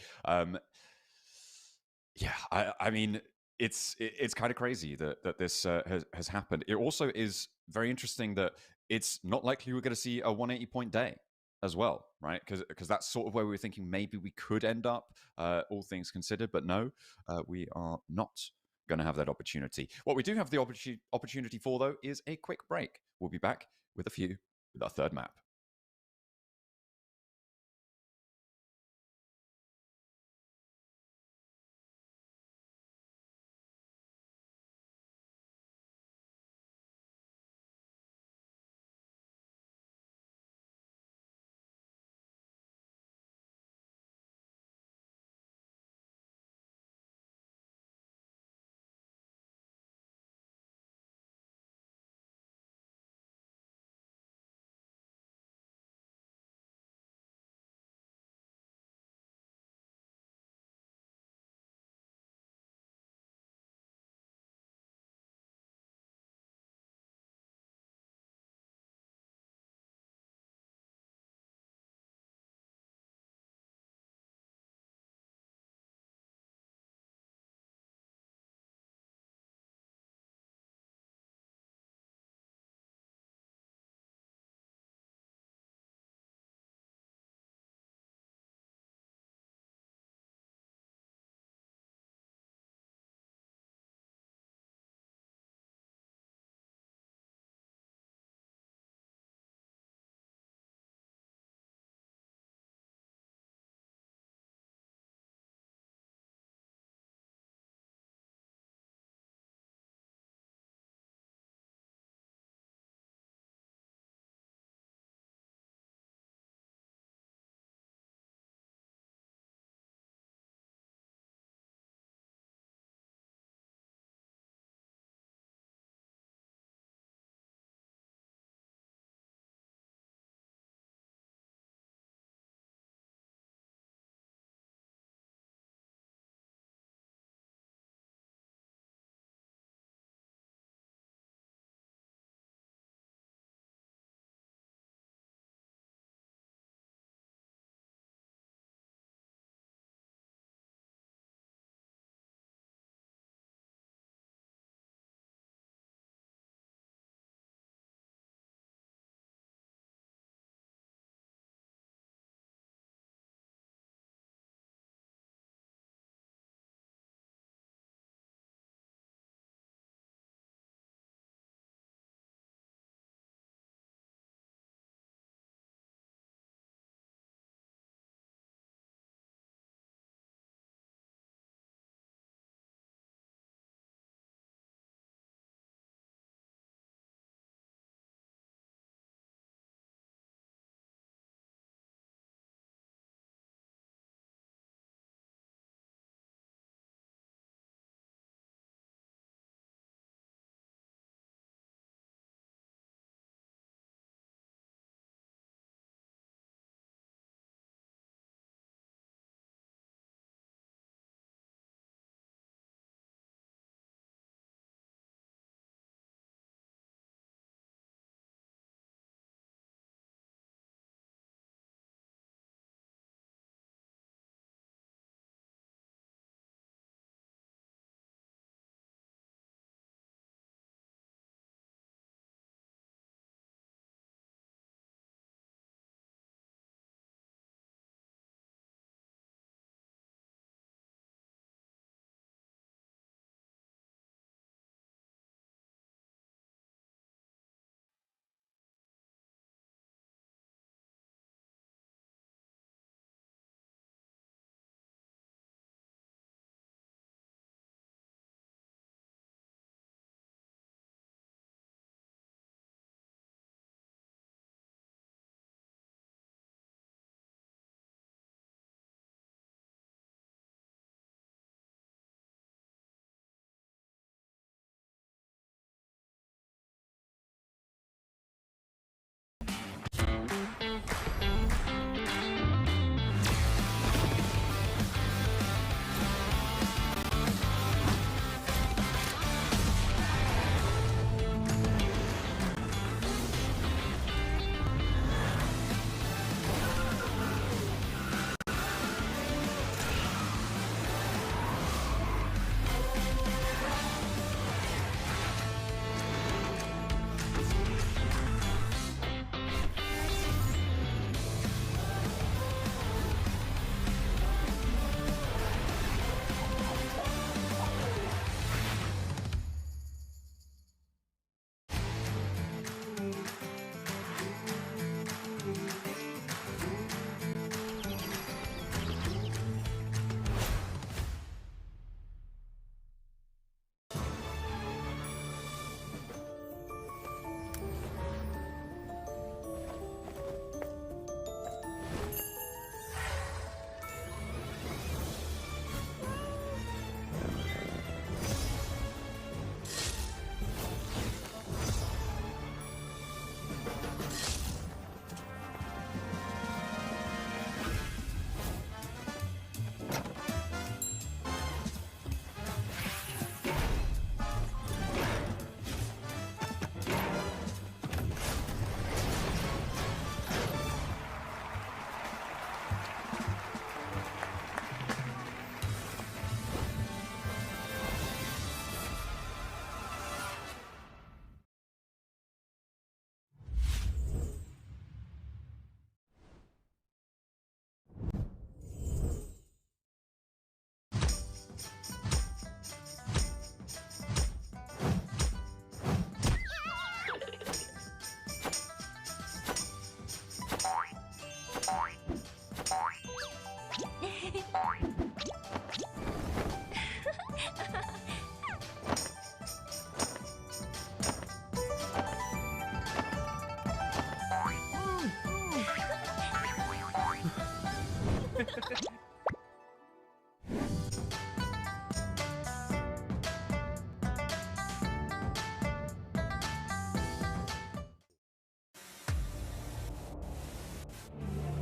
Yeah, I mean, it's kind of crazy that this has happened. It also is very interesting that it's not likely we're going to see a 180-point day as well, right? Because that's sort of where we were thinking maybe we could end up, all things considered. But no, we are not going to have that opportunity. What we do have the opportunity for, though, is a quick break. We'll be back with our third map.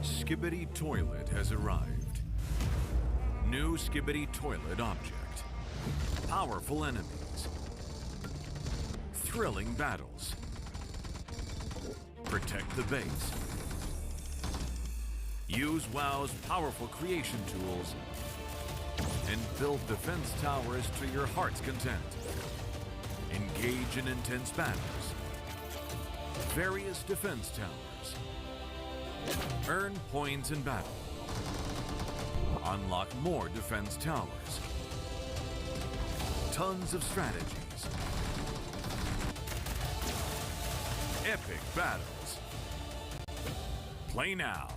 Skibbity Toilet has arrived. New Skibbity Toilet object. Powerful enemies. Thrilling battles. Protect the base. Use WoW's powerful creation tools and build defense towers to your heart's content. Engage in intense battles. Various defense towers. Earn points in battle. Unlock more defense towers. Tons of strategies. Epic battles. Play now.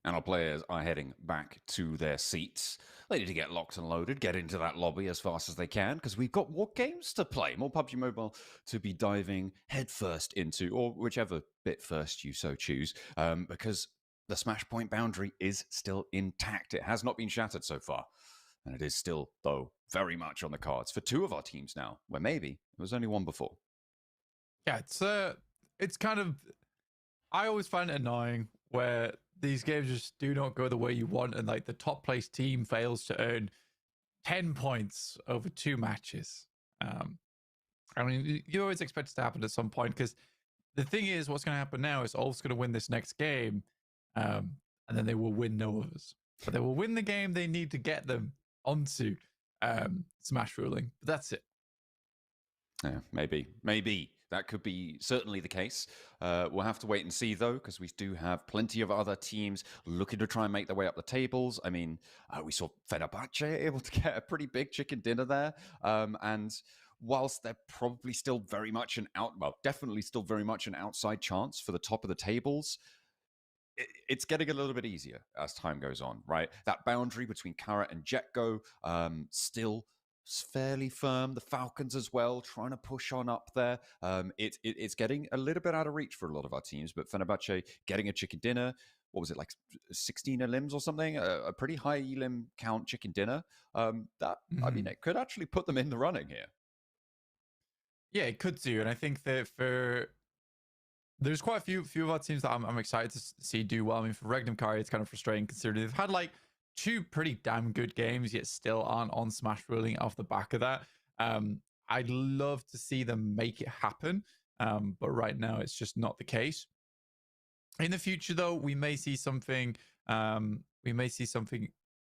And our players are heading back to their seats. They need to get locked and loaded, get into that lobby as fast as they can, because we've got more games to play, more PUBG Mobile to be diving headfirst into, or whichever bit first you so choose, because the Smash Point boundary is still intact. It has not been shattered so far. And it is still, though, very much on the cards for two of our teams now, where maybe there was only one before. Yeah, it's kind of, I always find it annoying where these games just do not go the way you want, and like the top place team fails to earn 10 points over 2 matches. I mean, you always expect it to happen at some point, because the thing is, what's going to happen now is Ulf's going to win this next game, and then they will win no others. but they will win the game they need to get them onto Smash ruling. But that's it. Yeah, maybe that could be certainly the case. We'll have to wait and see, though, because we do have plenty of other teams looking to try and make their way up the tables. I mean, we saw Fenerbahce able to get a pretty big chicken dinner there, and whilst they're probably still very much definitely still very much an outside chance for the top of the tables, it's getting a little bit easier as time goes on, right? That boundary between Carrot and Jetgo still fairly firm. The Falcons as well, trying to push on up there. It's getting a little bit out of reach for a lot of our teams, but Fenerbahce getting a chicken dinner, what was it, like 16 elims or something? A pretty high elim count chicken dinner. I mean, it could actually put them in the running here. Yeah, it could do. And I think that there's quite a few of our teams that I'm excited to see do well. I mean, for Regnum Kari, it's kind of frustrating considering they've had like 2 pretty damn good games, yet still aren't on Smash ruling off the back of that. I'd love to see them make it happen, but right now it's just not the case. In the future, though, we may see something.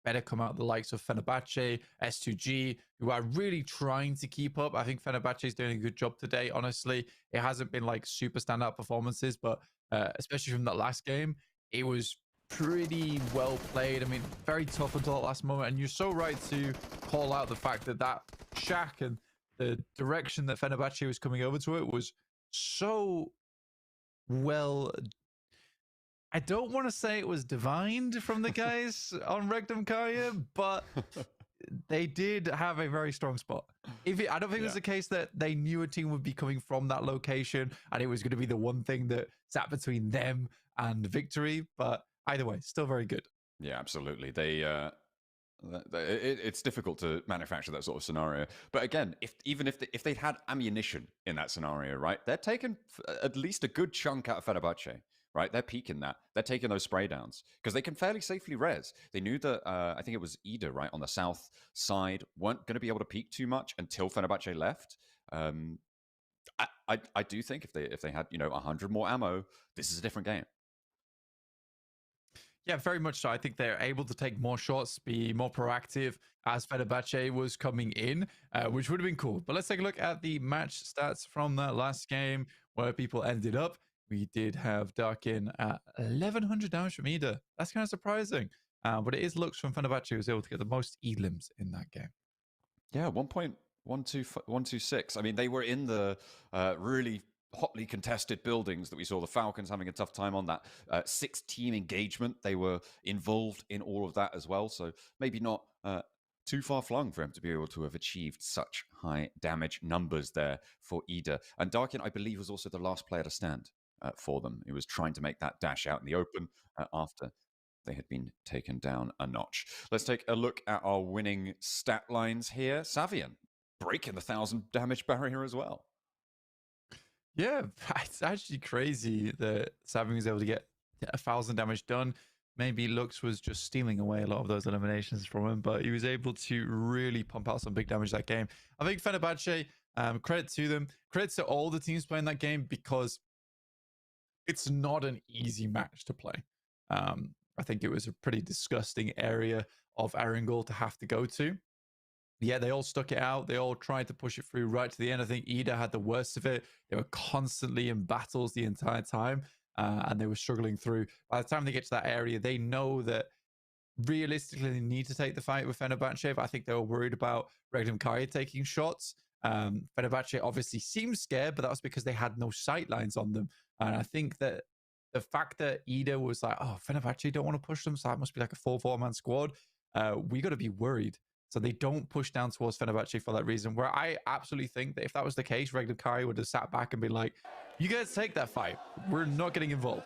Better come out the likes of Fenerbahce, S2G, who are really trying to keep up. I think Fenerbahce is doing a good job today. Honestly, it hasn't been like super standout performances, but especially from that last game, it was pretty well played. I mean, very tough until the last moment. And you're so right to call out the fact that shack and the direction that Fenerbahce was coming over to it was so well. I don't want to say it was divined from the guys on Regnum Karya, but they did have a very strong spot. I don't think it was the case that they knew a team would be coming from that location and it was going to be the one thing that sat between them and victory, but either way, still very good. Yeah, absolutely. It's difficult to manufacture that sort of scenario. But again, if they'd had ammunition in that scenario, right, they're taking at least a good chunk out of Fenerbahce. Right, they're peaking that. They're taking those spray downs because they can fairly safely res. They knew that I think it was Ida, right, on the south side, weren't going to be able to peak too much until Fenerbahce left. I do think if they had 100 more ammo, this is a different game. Yeah, very much so. I think they're able to take more shots, be more proactive as Fenerbahce was coming in, which would have been cool. But let's take a look at the match stats from that last game where people ended up. We did have Darkin at 1100 damage from Ida. That's kind of surprising. But it is Lux from Fenerbahce who was able to get the most elims in that game. Yeah, 1.126. I mean, they were in the really hotly contested buildings that we saw the Falcons having a tough time on. That 6-team engagement. They were involved in all of that as well. So maybe not too far flung for him to be able to have achieved such high damage numbers there for Ida. And Darkin, I believe, was also the last player to stand for them. He was trying to make that dash out in the open after they had been taken down a notch. Let's take a look at our winning stat lines here. Savian breaking the 1,000 damage barrier as well. Yeah, it's actually crazy that Savian was able to get 1,000 damage done. Maybe Lux was just stealing away a lot of those eliminations from him, but he was able to really pump out some big damage that game. I think Fenerbahce, credit to them, credit to all the teams playing that game because it's not an easy match to play. I think it was a pretty disgusting area of Erangel to have to go to. Yeah, they all stuck it out. They all tried to push it through right to the end. I think Ida had the worst of it. They were constantly in battles the entire time, and they were struggling through. By the time they get to that area, they know that realistically they need to take the fight with Fenerbahce. I think they were worried about Regnum Karya taking shots. Fenerbahce obviously seemed scared, but that was because they had no sight lines on them. And I think that the fact that Ida was like, oh, Fenerbahce don't want to push them, so that must be like a 4-4-man squad. We got to be worried. So they don't push down towards Fenerbahce for that reason, where I absolutely think that if that was the case, Regnum Karya would have sat back and been like, you guys take that fight. We're not getting involved.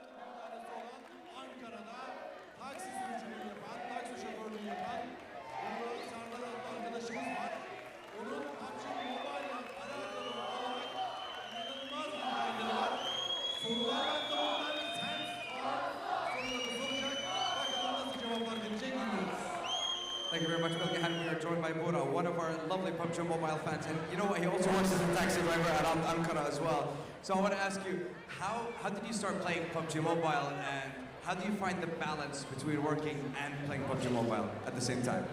Thank you very much, Bilgehan. We are joined by Bora, one of our lovely PUBG Mobile fans. And you know what? He also works as a taxi driver at Ankara as well. So I want to ask you, how did you start playing PUBG Mobile, and how do you find the balance between working and playing PUBG Mobile at the same time?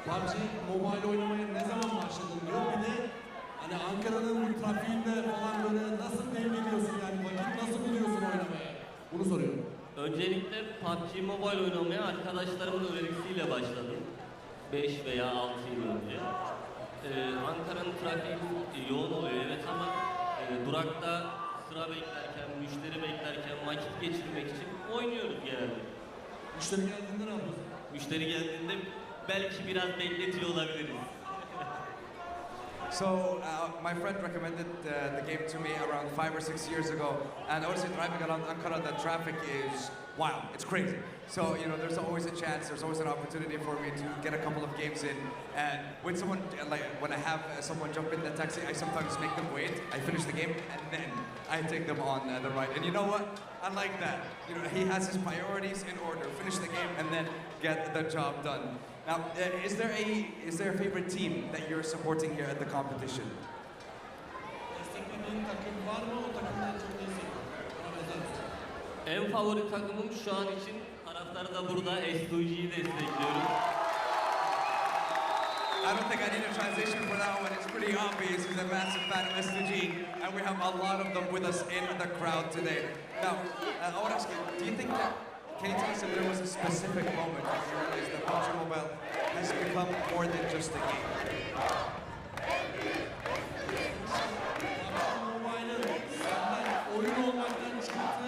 PUBG Mobile oynamaya ne zaman başladın diyor. Bir de hani Ankara'nın trafiğinde falan böyle nasıl dengeliyorsun yani vakit nasıl buluyorsun oynamaya? Bunu soruyorum. Öncelikle PUBG Mobile oynamaya arkadaşlarımın önerisiyle başladım. 5 veya 6 yıl önce. Ankara'nın trafiği yoğun oluyor evet ama durakta sıra beklerken, müşteri beklerken vakit geçirmek için oynuyoruz genelde. Müşteri geldiğinde ne yapıyorsun? Müşteri geldiğinde belki biraz bekletiyor olabiliriz. So, my friend recommended the game to me around 5 or 6 years ago, and honestly, driving around Ankara, the traffic is wild. It's crazy. So, you know, there's always a chance, there's always an opportunity for me to get a couple of games in. And when someone, like, when I have someone jump in the taxi, I sometimes make them wait. I finish the game, and then I take them on the ride. And you know what? I like that. You know, he has his priorities in order. Finish the game, and then get the job done. Now, is there a favorite team that you're supporting here at the competition? Desteklediğin takım var mı? O takımdan çok destekliyorum. En favori takımım şu an için taraftarı da burada S2G'yi destekliyorum. I don't think I need a translation for that one. It's pretty obvious he's a massive fan of S2G, and we have a lot of them with us in the crowd today. Now, I want to ask you, do you think that, can you tell us if there was a specific moment when you realized that PUBG Mobile has become more than just a game? Oyun olmaktan çıktı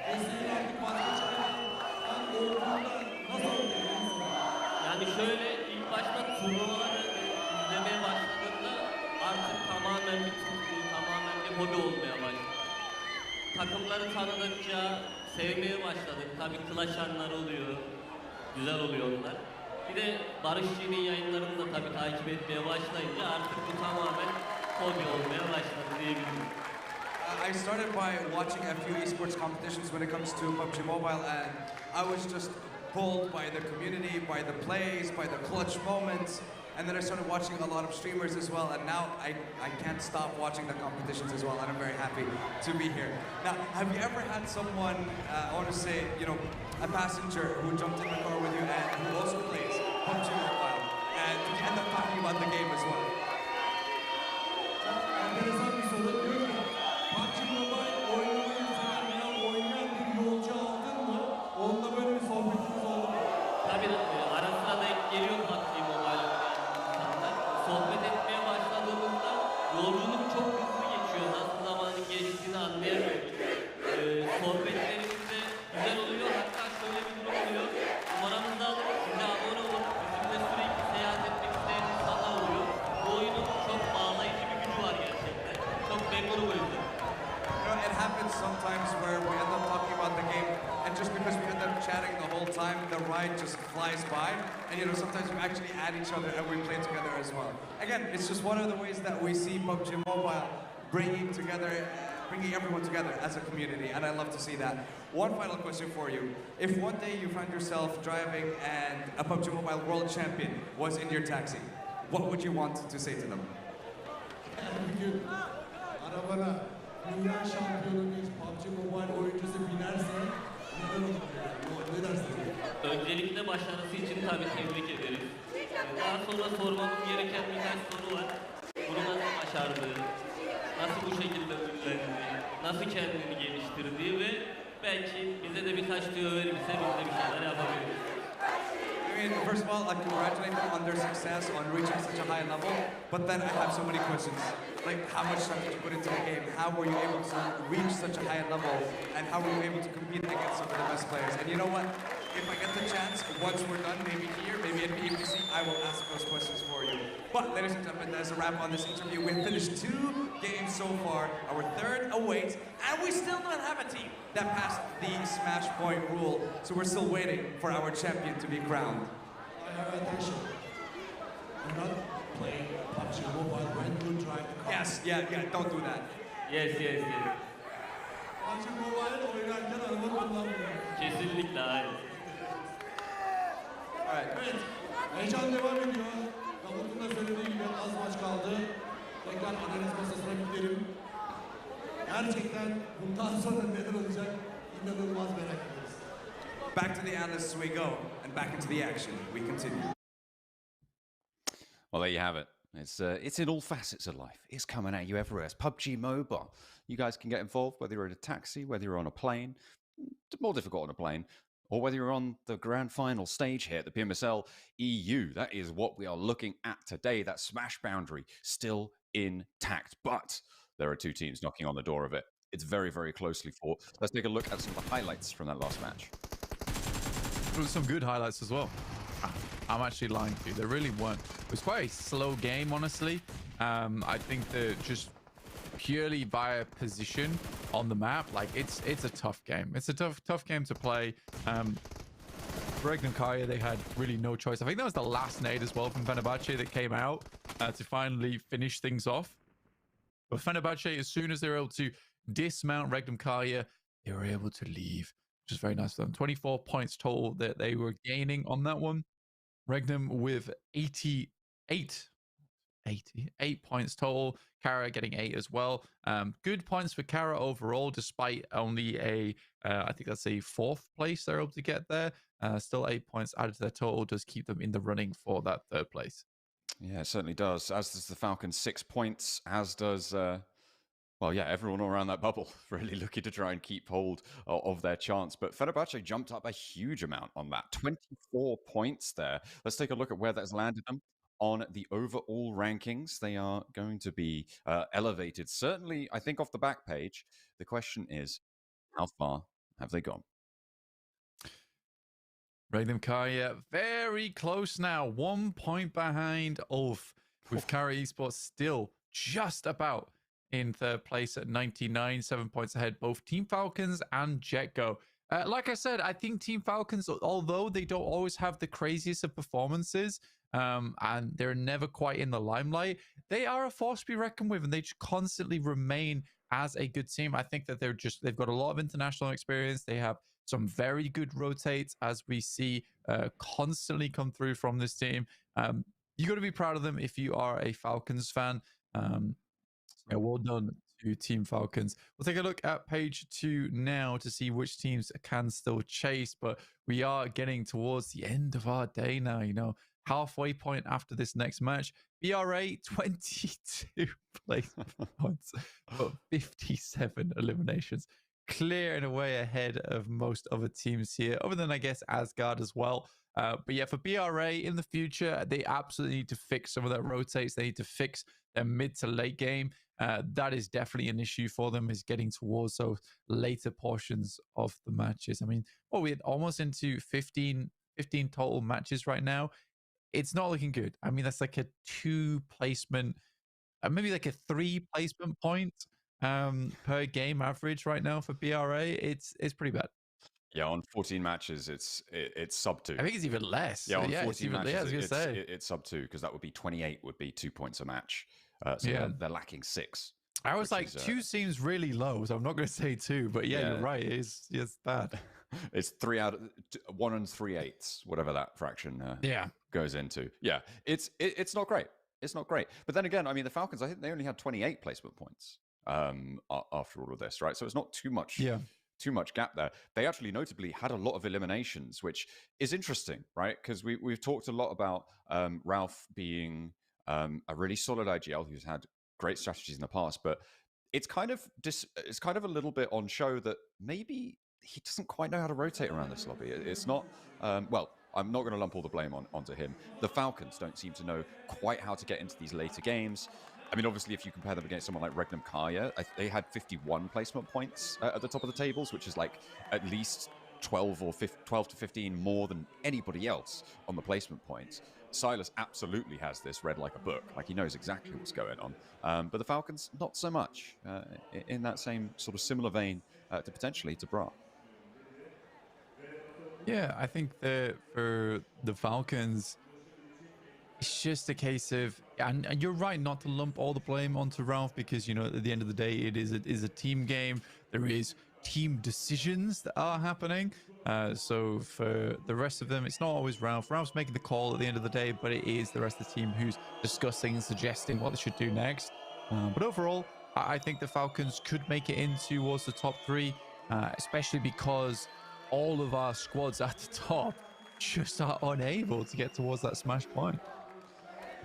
ve senin artık vazgeçemediğinden olduğunda nasıl oluyor? Yani şöyle ilk başta turnuvaları izlemeye başladığımda artık tamamen bir tutku, tamamen bir hobi olmaya başladı. Takımları tanıdıkça sevmeye başladık. Tabii clash anlar oluyor, güzel oluyor onlar. Bir de Barış G'nin yayınlarını da tabii takip etmeye başlayınca artık bu tamamen hobi olmaya başladı diyebilirim. I started by watching a few esports competitions when it comes to PUBG Mobile, and I was just pulled by the community, by the plays, by the clutch moments, and then I started watching a lot of streamers as well, and now I can't stop watching the competitions as well, and I'm very happy to be here. Now, have you ever had someone, I want to say, you know, a passenger who jumped in the car with you and who also plays PUBG Mobile, and did you end up talking about the game as well? Enteresan bir soru diyor ki PUBG Mobile oynamayı seven veya oynayan bir yolcu aldın mı? Onunla böyle bir sohbetiniz oldu mu? Tabii ara sıra denk geliyor PUBG Mobile insanlar. Sohbet etmeye başladığımızda yolculuk çok hızlı geçiyor. Nasıl zamanın geçtiğini anlayamıyoruz. Sohbetlerimiz de güzel oluyor. Hatta şöyle bir durum oluyor. Numaramızı alıp size abone olup bizimle sürekli seyahat etmek isteyen insanlar oluyor. Bu oyunun çok bağlayıcı bir gücü var gerçekten. Çok memnunum o yüzden. You know, it happens sometimes where we end up talking about the game, and just because we end up chatting the whole time, the ride just flies by. And you know, sometimes we actually add each other and we play together as well. Again, it's just one of the ways that we see PUBG Mobile bringing everyone together as a community, and I love to see that. One final question for you: if one day you find yourself driving and a PUBG Mobile World Champion was in your taxi, what would you want to say to them? Bir gün arabana dünya şampiyonu bir PUBG Mobile oyuncusu binerse neden olur? Ne dersin? Öncelikle başarısı için tabii tebrik ederim. Daha sonra sormamız gereken birkaç soru var. Bunu nasıl başardı? Nasıl bu şekilde ünlendi? Nasıl kendini geliştirdi ve belki bize de birkaç tüyo verirse biz de bir şeyler yapabiliriz. I mean, first of all, I congratulate them on their success on reaching such a high level, but then I have so many questions. Like, how much time did you put into the game? How were you able to reach such a high level? And how were you able to compete against some of the best players? And you know what? If I get the chance, once we're done, maybe here, maybe at PMGC, I will ask those questions for you. But, ladies and gentlemen, that's a wrap on this interview. We've finished 2 games so far. Our third awaits, and we still don't have a team that passed the smash point rule. So we're still waiting for our champion to be crowned. I have attention. You're not playing PUBG Mobile when you drive the car. Yes, yeah, don't do that. Yes. PUBG Mobile oynarken araba kullanmıyor. Kesinlikle hayır. Evet, heyecan devam ediyor. Davut'un da söylediği gibi az maç kaldı. Tekrar analiz masasına gidelim. Gerçekten bundan sonra neler olacak inanılmaz merak ediyoruz. back to the analysts we go, and back into the action we continue. Well, there you have it. It's in all facets of life. It's coming at you everywhere. It's PUBG Mobile. You guys can get involved, whether you're in a taxi, whether you're on a plane, more difficult on a plane, or whether you're on the grand final stage here at the Pmsl EU. That is what we are looking at today. That smash boundary still intact, but there are two teams knocking on the door of it. It's very, very closely fought. Let's take a look at some of the highlights from that last match. There were some good highlights as well. I'm actually lying to you. There really weren't. It was quite a slow game, honestly. I think that just purely via position on the map, like it's a tough game. It's a tough game to play. Regnum Kaya, they had really no choice. I think that was the last nade as well from Fenerbahce that came out to finally finish things off. But Fenerbahce, as soon as they were able to dismount Regnum Kaya, they were able to leave, which is very nice for them. 24 points total that they were gaining on that one. Regnum with 88 points total. Kara getting 8 as well. Good points for Kara overall, despite only I think that's a 4th place they're able to get there. Still 8 points added to their total does keep them in the running for that 3rd place. Yeah, it certainly does. As does the Falcons, 6 points. As does, well, yeah, everyone around that bubble really looking to try and keep hold of their chance. But Fenerbahce jumped up a huge amount on that. 24 points there. Let's take a look at where that's landed them on the overall rankings. They are going to be elevated. Certainly, I think off the back page, the question is, how far have they gone? Regnum Kaya very close now. 1 point behind Ulf, with Kara Esports still just about in 3rd place at 99, 7 points ahead, both Team Falcons and JetGo. Like I said, I think Team Falcons, although they don't always have the craziest of performances, and they're never quite in the limelight, they are a force to be reckoned with, and they just constantly remain as a good team. I think that they've got a lot of international experience. They have some very good rotates, as we see constantly come through from this team. You got to be proud of them if you are a Falcons fan. Yeah, well done to Team Falcons. We'll take a look at page 2 now to see which teams can still chase, but we are getting towards the end of our day now, you know, halfway point after this next match. BRA, 22 placement points, but 57 eliminations. Clear and away ahead of most other teams here, other than, I guess, Asgard as well. But yeah, for BRA in the future, they absolutely need to fix some of their rotates. They need to fix their mid to late game. That is definitely an issue for them, is getting towards those later portions of the matches. I mean, we're almost into 15 total matches right now. It's not looking good. I mean, that's like a 2 placement, maybe like a 3 placement point per game average right now for BRA. It's pretty bad. Yeah, on 14 matches, it's sub 2. I think it's even less. Yeah, on 14 matches, I was gonna say it's sub 2, because that would be 28 would be 2 points a match. So yeah, they're lacking 6. I was like, 2 seems really low, so I'm not going to say 2, but yeah, you're right. It's bad. It's 3 out of 1 and 3/8, whatever that fraction goes into. Yeah, it's not great. It's not great. But then again, I mean, the Falcons, I think they only had 28 placement points after all of this, right? So it's not too much. Yeah. Too much gap there. They actually notably had a lot of eliminations, which is interesting, right? Because we've talked a lot about Ralph being a really solid IGL who's had great strategies in the past, but it's kind of a little bit on show that maybe he doesn't quite know how to rotate around this lobby. It's not well, I'm not going to lump all the blame onto him. The Falcons don't seem to know quite how to get into these later games. I mean, obviously, if you compare them against someone like Regnum Kaya, they had 51 placement points at the top of the tables, which is like at least 12 to 15 more than anybody else on the placement points. Silas absolutely has this read like a book, like he knows exactly what's going on. But the Falcons, not so much, in that same sort of similar vein to potentially to Bra. Yeah, I think that for the Falcons, it's just a case of, and you're right not to lump all the blame onto Ralph, because, you know, at the end of the day, it is a team game. There is team decisions that are happening. So for the rest of them, it's not always Ralph. Ralph's making the call at the end of the day, but it is the rest of the team who's discussing and suggesting what they should do next. But overall, I think the Falcons could make it in towards the top 3, especially because all of our squads at the top just are unable to get towards that smash point.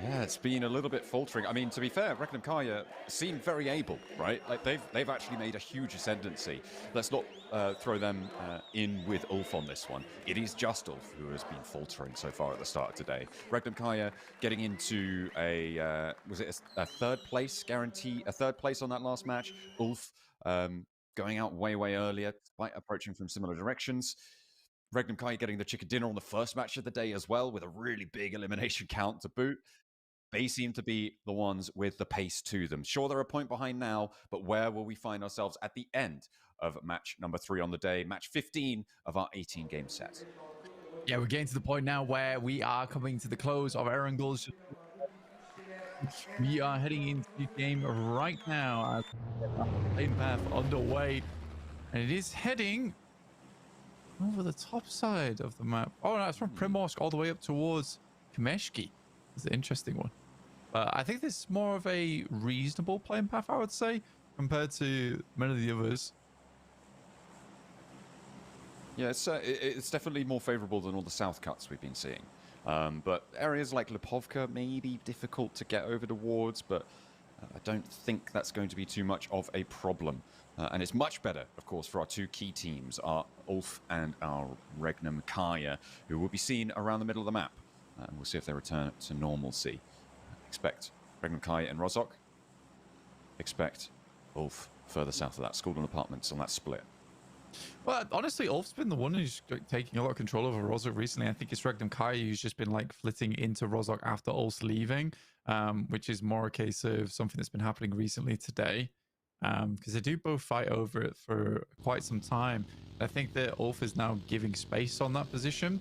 Yeah, it's been a little bit faltering. I mean, to be fair, Regnum Kaya seem very able, right? Like they've actually made a huge ascendancy. Let's not throw them in with Ulf on this one. It is just Ulf who has been faltering so far at the start of today. Regnum Kaya getting into a was it a third place guarantee? A third place on that last match. Ulf going out way earlier, despite approaching from similar directions. Regnum Kaya getting the chicken dinner on the first match of the day as well, with a really big elimination count to boot. They seem to be the ones with the pace to them. Sure, they're a point behind now, but where will we find ourselves at the end of match number 3 on the day, match 15 of our 18-game set? Yeah, we're getting to the point now where we are coming to the close of Erangel's. We are heading into the game right now as lane path underway, and it is heading over the top side of the map. Oh, no, it's from Pmsl all the way up towards Pmsl. It's an interesting one. I think this is more of a reasonable playing path, I would say, compared to many of the others. Yeah, it's definitely more favorable than all the south cuts we've been seeing. But areas like Lipovka may be difficult to get over towards, but I don't think that's going to be too much of a problem. And it's much better, of course, for our two key teams, our Ulf and our Regnum Kaya, who will be seen around the middle of the map. And we'll see if they return to normalcy. Expect Regnum Kaya and Rozok. Expect Ulf further south of that, school and apartments on that split. Well, honestly, Ulf's been the one who's taking a lot of control over Rozok recently. I think it's Regnum Kaya who's just been like flitting into Rozok after Ulf's leaving, which is more a case of something that's been happening recently today. Because they do both fight over it for quite some time. I think that Ulf is now giving space on that position.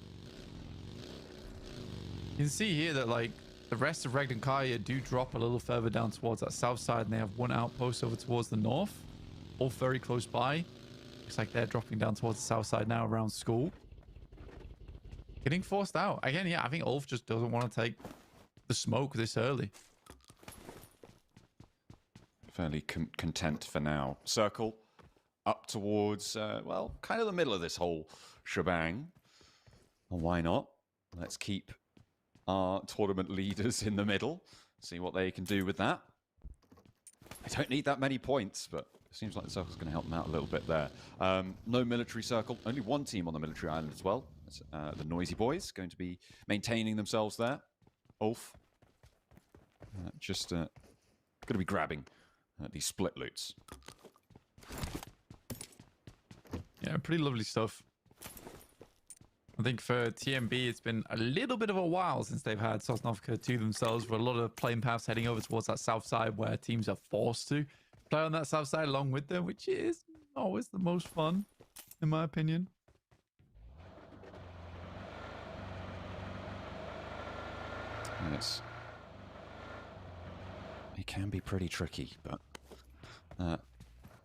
You can see here that like the rest of Regnum Kaya do drop a little further down towards that south side, and they have one outpost over towards the north, all very close by. Looks like they're dropping down towards the south side now around school. Getting forced out. Again, yeah, I think Ulf just doesn't want to take the smoke this early. Fairly content for now. Circle up towards, well, kind of the middle of this whole shebang. Well, why not? Let's keep our tournament leaders in the middle. See what they can do with that. I don't need that many points, but it seems like the circle's going to help them out a little bit there. No military circle. Only one team on the military island as well. It's, the Noisy Boys going to be maintaining themselves there. Ulf. Just going to be grabbing these split loots. Yeah, pretty lovely stuff. I think for TMB, it's been a little bit of a while since they've had Sosnovka to themselves, with a lot of playing paths heading over towards that south side where teams are forced to play on that south side along with them, which is always the most fun, in my opinion. Yes. It can be pretty tricky, but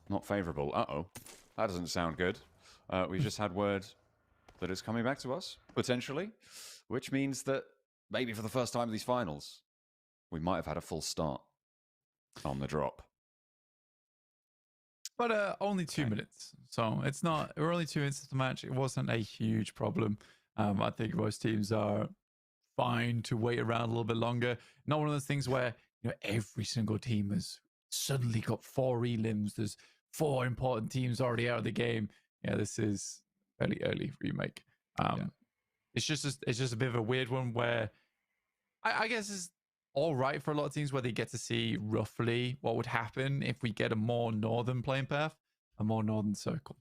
not favorable. Uh-oh. That doesn't sound good. We've just had word that it's coming back to us, potentially, which means that maybe for the first time in these finals, we might have had a full start on the drop. But only 2 minutes, so it's not. We're only 2 minutes of the match. It wasn't a huge problem. I think most teams are fine to wait around a little bit longer. Not one of those things where every single team has suddenly got 4 elims. There's 4 important teams already out of the game. Yeah, this is fairly early remake. It's just a bit of a weird one where I guess it's all right for a lot of teams where they get to see roughly what would happen if we get a more northern playing path, a more northern circle.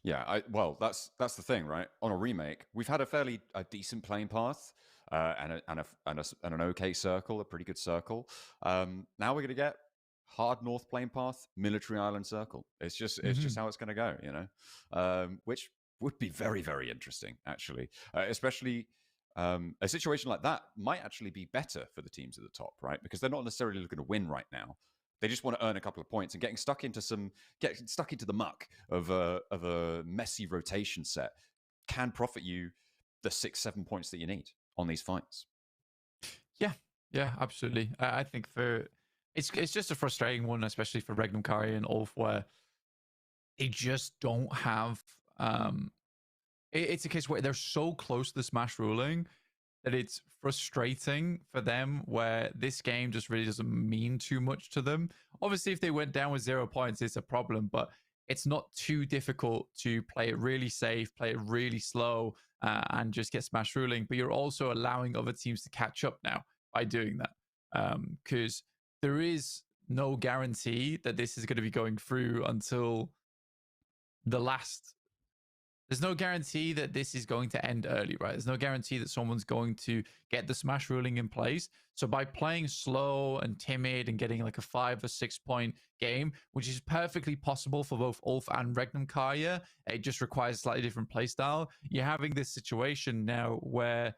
Yeah, well, that's the thing, right? On a remake, we've had a fairly decent playing path and an okay circle, a pretty good circle. Now we're going to get hard north playing path, military island circle. It's just how it's going to go, which would be very, very interesting, actually, especially. A situation like that might actually be better for the teams at the top, right? Because they're not necessarily looking to win right now. They just want to earn a couple of points, and getting stuck into the muck of a messy rotation set can profit you the 6-7 points that you need on these fights. Yeah, absolutely. I think it's just a frustrating one, especially for Regnum Kaya and Ulf, where they just don't have it's a case where they're so close to the Smash ruling that it's frustrating for them, where this game just really doesn't mean too much to them. Obviously, if they went down with 0 points, it's a problem, but it's not too difficult to play it really safe, play it really slow, and just get Smash ruling. But you're also allowing other teams to catch up now by doing that, because there is no guarantee that this is going to be going through until the last. There's no guarantee that this is going to end early, right? There's no guarantee that someone's going to get the Smash ruling in place. So by playing slow and timid and getting like a 5 or 6 point game, which is perfectly possible for both Ulf and Regnum Kaya, it just requires a slightly different playstyle. You're having this situation now where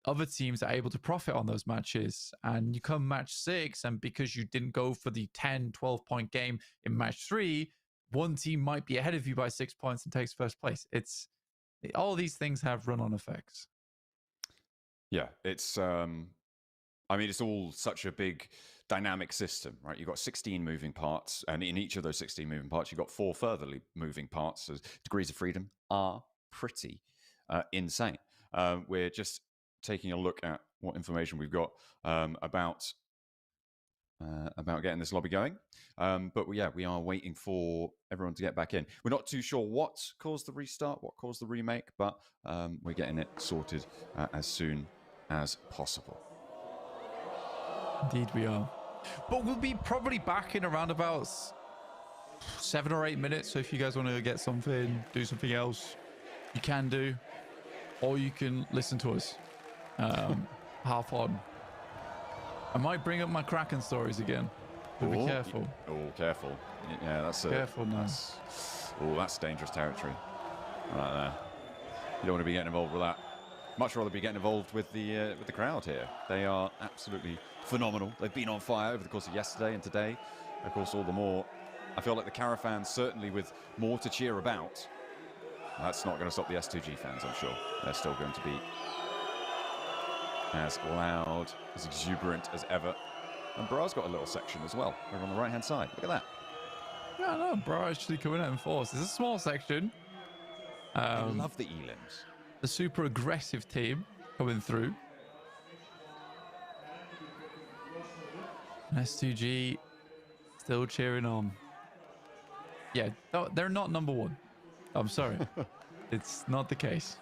other teams are able to profit on those matches, and you come match 6, and because you didn't go for the 10, 12 point game in match 3, one team might be ahead of you by 6 points and takes first place. All these things have run-on effects. Yeah, it's I mean, it's all such a big dynamic system, right? You've got 16 moving parts, and in each of those 16 moving parts, you've got 4 further moving parts. So degrees of freedom are pretty insane. We're just taking a look at what information we've got about getting this lobby going. But yeah, we are waiting for everyone to get back in. We're not too sure what caused the restart, what caused the remake, but we're getting it sorted as soon as possible. Indeed we are. But we'll be probably back in around about 7 or 8 minutes. So if you guys want to get something, do something else, you can do. Or you can listen to us. Half on. I might bring up my Kraken stories again. But be careful. Oh, careful. Yeah, that's careful now. That's dangerous territory. Right there. You don't want to be getting involved with that. Much rather be getting involved with the crowd here. They are absolutely phenomenal. They've been on fire over the course of yesterday and today. Of course, all the more. I feel like the Cara fans, certainly with more to cheer about. That's not going to stop the S2G fans, I'm sure. They're still going to be as loud, as exuberant as ever. And Bra's got a little section as well, over on the right-hand side. Look at that. Yeah, no, Bra actually coming out in force. It's a small section. I love the elims. The super aggressive team coming through. S2G still cheering on. Yeah, they're not number 1. I'm sorry. It's not the case.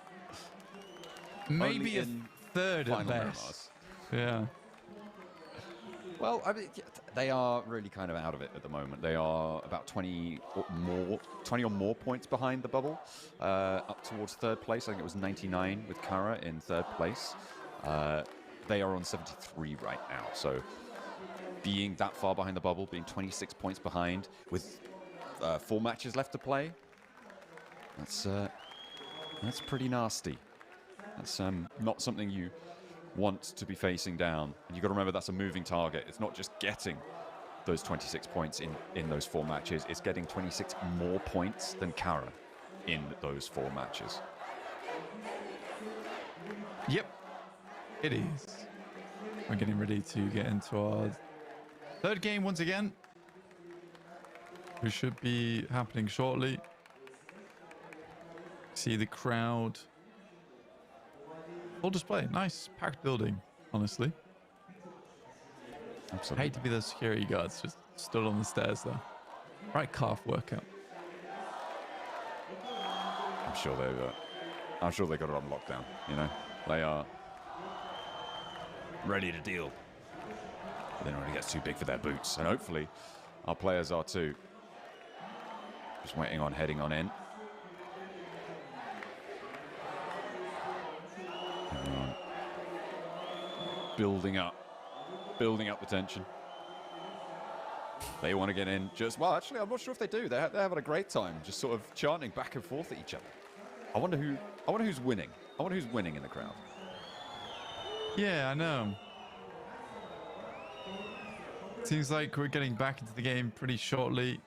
Maybe a third at best. Yeah. Well, I mean, they are really kind of out of it at the moment. They are about 20 or more points behind the bubble, up towards third place. I think it was 99 with Cara in third place. They are on 73 right now. So being that far behind the bubble, being 26 points behind with 4 matches left to play, that's pretty nasty. That's not something you want to be facing down. And you've got to remember that's a moving target. It's not just getting those 26 points in those 4 matches. It's getting 26 more points than Cara in those 4 matches. Yep, it is. We're getting ready to get into our third game once again. Which should be happening shortly. See the crowd. Full display. Nice packed building, honestly. Absolutely. I hate to be the security guards just stood on the stairs though. Right calf workout. I'm sure they got it on lockdown, you know. They are ready to deal. But then when it gets too big for their boots. And hopefully our players are too. Just waiting on heading on in. Building up the tension. They want to get in. Well, actually, I'm not sure if they do. They're having a great time, just sort of chanting back and forth at each other. I wonder who's winning. I wonder who's winning in the crowd. Yeah, I know. Seems like we're getting back into the game pretty shortly.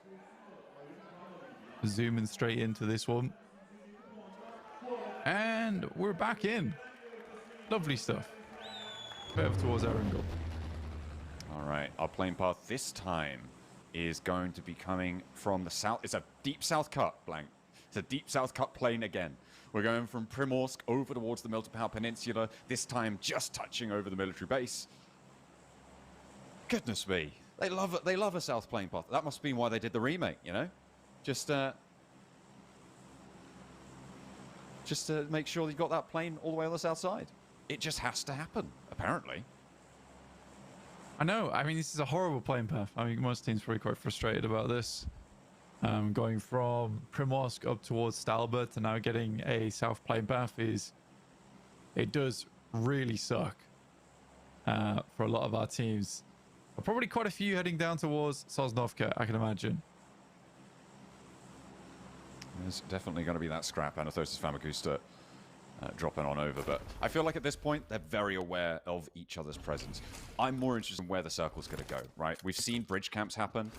Zooming straight into this one. And we're back in. Lovely stuff. Over towards our goal. All right, our playing path this time is going to be coming from the south. It's a deep south cut, Blank. to Deep South Cut Plain again. We're going from Primorsk over towards the Miltopau Peninsula, this time just touching over the military base. Goodness me. They love a South Plain path. That must be why they did the remake, you know? Just to make sure you've got that plane all the way on the south side. It just has to happen, apparently. I know. I mean, this is a horrible plane path. I mean, most teams are probably quite frustrated about this. Going from Primorsk up towards Stalbert to now getting a south plane path it does really suck for a lot of our teams. Probably quite a few heading down towards Sosnovka, I can imagine. There's definitely going to be that scrap. Anathosis Famagusta dropping on over, but I feel like at this point they're very aware of each other's presence. I'm more interested in where the circle's going to go, right? We've seen bridge camps happen,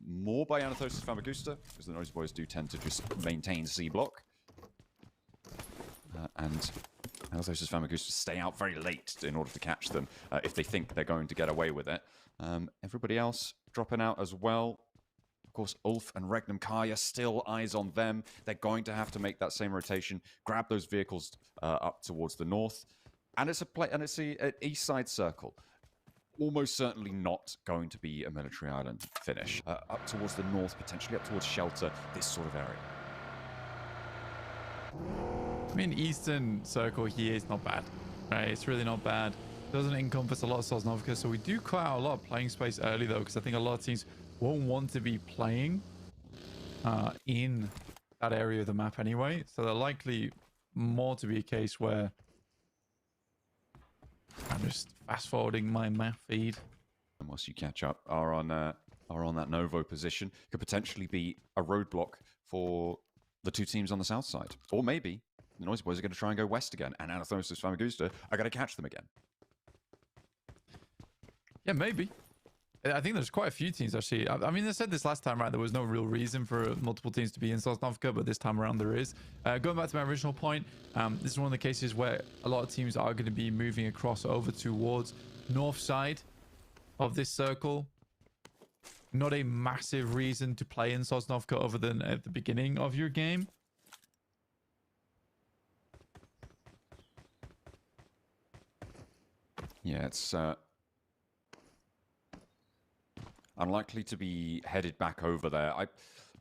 more by Anathosis Famagusta, because the Noisy Boys do tend to just maintain C block. And Anathosis Famagusta stay out very late in order to catch them if they think they're going to get away with it. Everybody else dropping out as well. Of course, Ulf and Regnum Kaya, still eyes on them. They're going to have to make that same rotation, grab those vehicles up towards the north. And it's an east side circle. Almost certainly not going to be a military island finish. Up towards the north, potentially up towards Shelter, this sort of area. I mean, eastern circle here is not bad, right? It's really not bad. Doesn't encompass a lot of Sosnovka, so we do cut out a lot of playing space early, though, because I think a lot of teams won't want to be playing in that area of the map anyway. So they're likely more to be a case where I'm just fast forwarding my map feed. And once you catch up, are on that Novo position, could potentially be a roadblock for the two teams on the south side. Or maybe the Noisy Boys are going to try and go west again, and Anathosis Famagusta are going to catch them again. Yeah, maybe. I think there's quite a few teams, actually. I mean, I said this last time, right? There was no real reason for multiple teams to be in Sosnovka, but this time around there is. Going back to my original point, this is one of the cases where a lot of teams are going to be moving across over towards north side of this circle. Not a massive reason to play in Sosnovka other than at the beginning of your game. Yeah, it's unlikely to be headed back over there.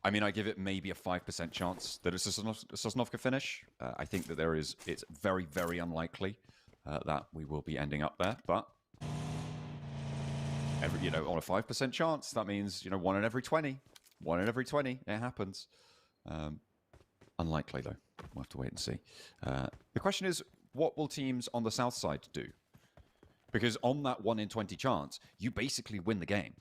I mean, I give it maybe a 5% chance that it's a Sosnovka finish. I think that it's very, very unlikely that we will be ending up there, but on a 5% chance, that means, 1 in every 20. 1 in every 20, it happens. Unlikely, though. We'll have to wait and see. The question is, what will teams on the south side do? Because on that 1 in 20 chance, you basically win the game.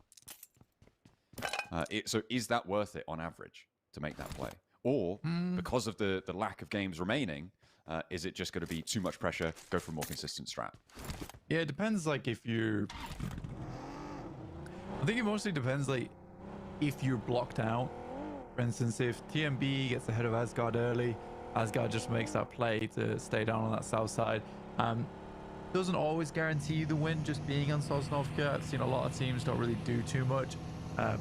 So is that worth it on average to make that play? Or, because of the lack of games remaining, is it just going to be too much pressure, go for a more consistent strat? Yeah, it depends, like, if you're... I think it mostly depends, like, if you're blocked out. For instance, if TMB gets ahead of Asgard early, Asgard just makes that play to stay down on that south side. Doesn't always guarantee you the win just being on Sosnovka. I've seen a lot of teams don't really do too much. I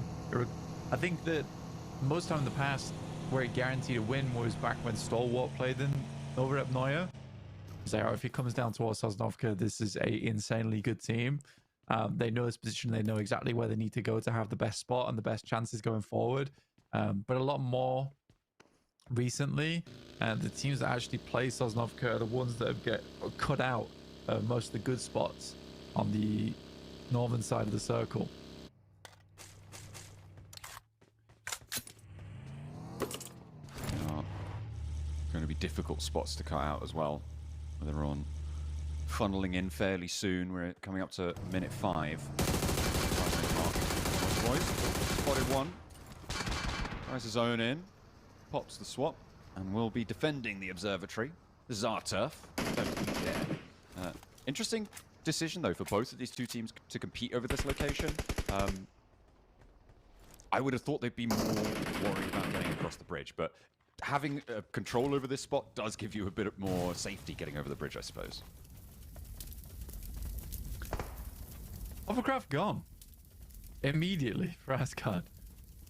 think that most time in the past where it guaranteed a win was back when Stalwart played in over at Neuer. So if it comes down towards Sosnovka, this is a insanely good team. They know this position. They know exactly where they need to go to have the best spot and the best chances going forward. But a lot more recently, the teams that actually play Sosnovka are the ones that have get cut out most of the good spots on the northern side of the circle. Going to be difficult spots to cut out as well. They're on funneling in fairly soon. We're coming up to minute 5. Boys, spotted one. Tries his own in, pops the swap, and will be defending the observatory. This is our turf. Interesting decision, though, for both of these two teams to compete over this location. I would have thought they'd be more worried about getting across the bridge, but having control over this spot does give you a bit more safety getting over the bridge, I suppose. Hovercraft gone immediately for Asgard,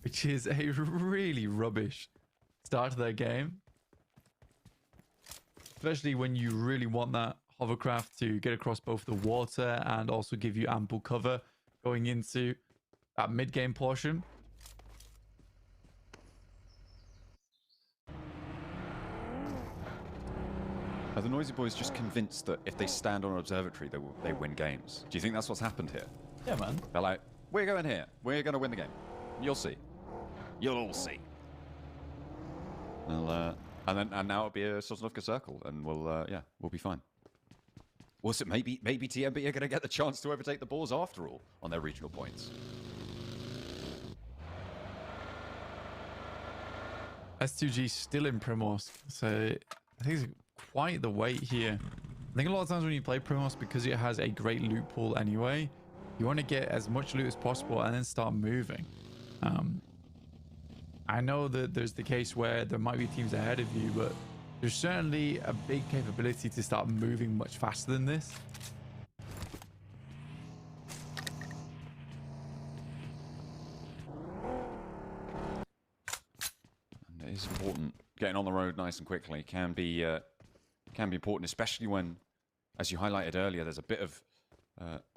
which is a really rubbish start to their game. Especially when you really want that hovercraft to get across both the water and also give you ample cover going into that mid-game portion. Are the Noisy Boys just convinced that if they stand on an observatory, they win games? Do you think that's what's happened here? Yeah, man. They're like, we're going here. We're going to win the game. You'll see. You'll all see. Well, and now it'll be a Sosnovka circle, and we'll be fine. Well, so maybe TMB are going to get the chance to overtake the Boars after all on their regional points. S2G still in Primorsk, so I think it's quite the wait here. I think a lot of times when you play Primorsk, because it has a great loot pool anyway, you want to get as much loot as possible and then start moving. I know that there's the case where there might be teams ahead of you, but there's certainly a big capability to start moving much faster than this. And it is important. Getting on the road nice and quickly can be important, especially when, as you highlighted earlier, there's a bit of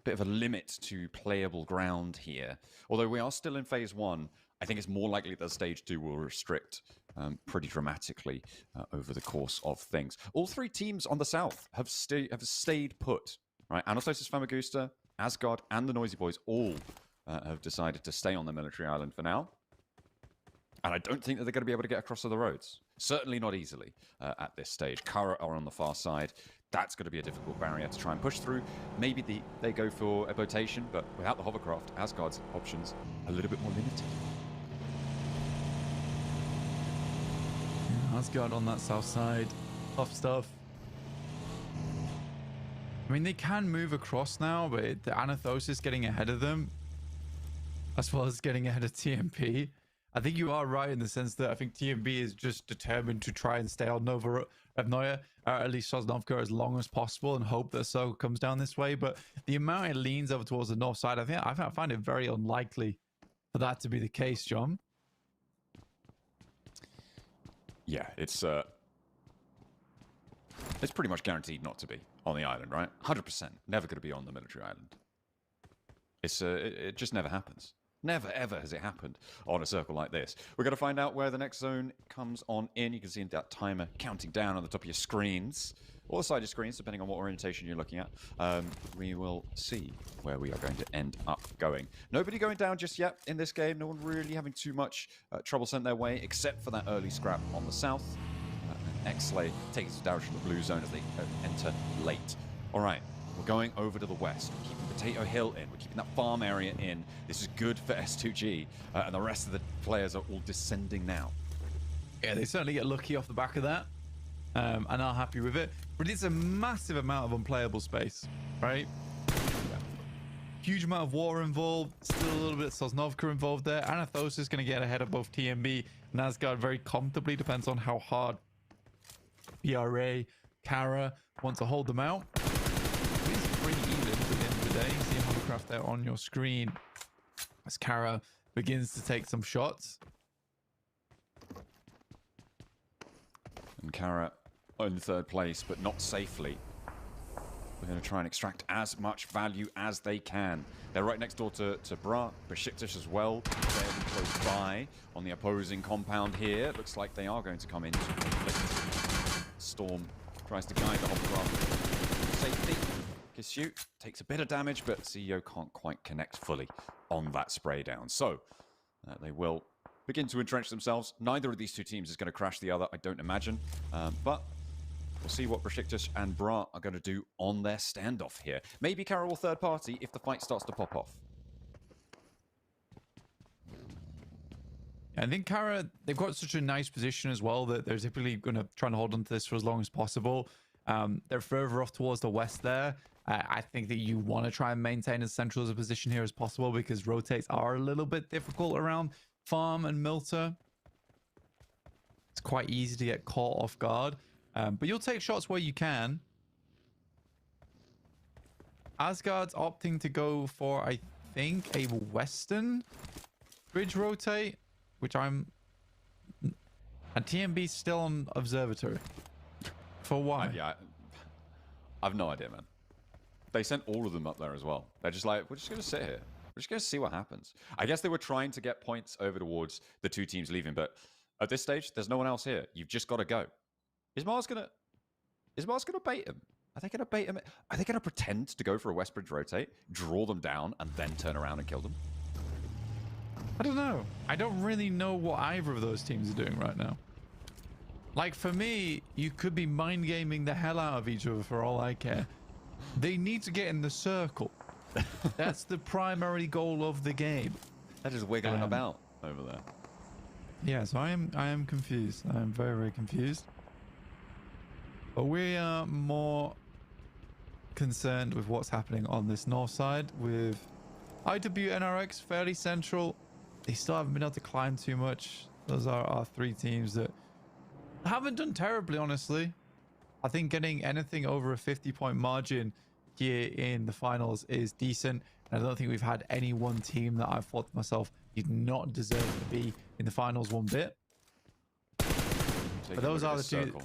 a limit to playable ground here. Although we are still in phase 1, I think it's more likely that stage 2 will restrict pretty dramatically over the course of things. All 3 teams on the south have stayed put. Right, Anastasis Famagusta, Asgard, and the Noisy Boys all have decided to stay on the military island for now. And I don't think that they're going to be able to get across to the roads. Certainly not easily at this stage. Kara are on the far side. That's going to be a difficult barrier to try and push through. Maybe they go for a rotation, but without the hovercraft, Asgard's options a little bit more limited. Asgard on that south side. Tough stuff. I mean, they can move across now, but the Anathosis getting ahead of them, as well as getting ahead of TMP. I think you are right in the sense that I think TMB is just determined to try and stay on Nova Revnoya, or at least Sosnovka, as long as possible and hope that Circle comes down this way. But the amount it leans over towards the north side, I find it very unlikely for that to be the case, John. Yeah, it's pretty much guaranteed not to be on the island, right? 100%. Never going to be on the military island. It just never happens. Never, ever has it happened on a circle like this. We're going to find out where the next zone comes on in. You can see that timer counting down on the top of your screens, or the side of your screens, depending on what orientation you're looking at. We will see where we are going to end up going. Nobody going down just yet in this game. No one really having too much trouble sent their way, except for that early scrap on the south. X-Slay takes the direction of the blue zone as they enter late. All right. We're going over to the west. We're keeping Potato Hill in. We're keeping that farm area in. This is good for S2G. And the rest of the players are all descending now. Yeah, they certainly get lucky off the back of that. And are happy with it. But it's a massive amount of unplayable space, right? Huge amount of war involved. Still a little bit of Sosnovka involved there. Anathosis is going to get ahead of both TMB and Asgard very comfortably. Depends on how hard PRA, Kara want to hold them out. It's pretty even at the end of the day. See a hovercraft there on your screen as Kara begins to take some shots. And Kara in third place, but not safely. We're going to try and extract as much value as they can. They're right next door to Bra, Besiktas as well. They're close by on the opposing compound here. Looks like they are going to come into conflict. Storm tries to guide the hovercraft safety. Kishu takes a bit of damage, but CEO can't quite connect fully on that spray down. So they will begin to entrench themselves. Neither of these two teams is going to crash the other, I don't imagine. But we'll see what Besiktas and Bra are going to do on their standoff here. Maybe Kara will third party if the fight starts to pop off. I think Kara, they've got such a nice position as well that they're typically going to try and hold on to this for as long as possible. They're further off towards the west there. I think that you want to try and maintain as central as a position here as possible because rotates are a little bit difficult around Farm and Milta. It's quite easy to get caught off guard. But you'll take shots where you can. Asgard's opting to go for, I think, a western bridge rotate, which I'm And TMB still on observatory. For why? Yeah, I've no idea, man. They sent all of them up there as well. They're just like, we're just going to sit here. We're just going to see what happens. I guess they were trying to get points over towards the two teams leaving, but at this stage, there's no one else here. You've just got to go. Is Mars gonna bait him? Are they gonna bait him? Are they gonna pretend to go for a Westbridge rotate, draw them down, and then turn around and kill them? I don't know. I don't really know what either of those teams are doing right now. Like, for me, you could be mind gaming the hell out of each other for all I care. They need to get in the circle. That's the primary goal of the game. They're just wiggling about over there. Yeah, so I am confused. I am very, very confused. But we are more concerned with what's happening on this north side with IWNRX fairly central. They still haven't been able to climb too much. Those are our three teams that haven't done terribly, honestly. I think getting anything over a 50-point margin here in the finals is decent. And I don't think we've had any one team that I've thought to myself did not deserve to be in the finals one bit. But those are the two.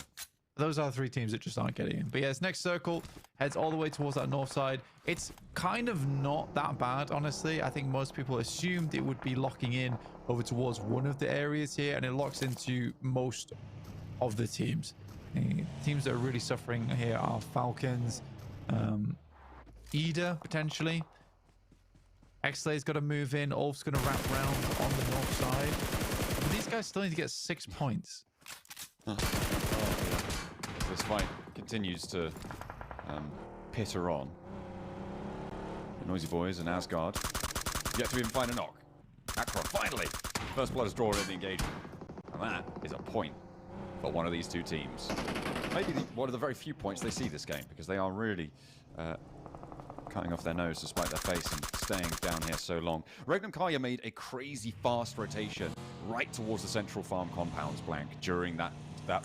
Those are the three teams that just aren't getting in. But yeah, this next circle heads all the way towards that north side. It's kind of not that bad, honestly. I think most people assumed it would be locking in over towards one of the areas here, and it locks into most of the teams. The teams that are really suffering here are Falcons, Ida, potentially. X-Lay's got to move in. Ulf's going to wrap around on the north side. But these guys still need to get 6 points. This fight continues to pitter on. The Noisy Boys and Asgard yet to even find a knock. Akron, finally! First blood is drawn in the engagement. And that is a point for one of these two teams. Maybe one of the very few points they see this game, because they are really cutting off their nose to spite their face and staying down here so long. Regnum Karya made a crazy fast rotation right towards the central farm compounds blank during that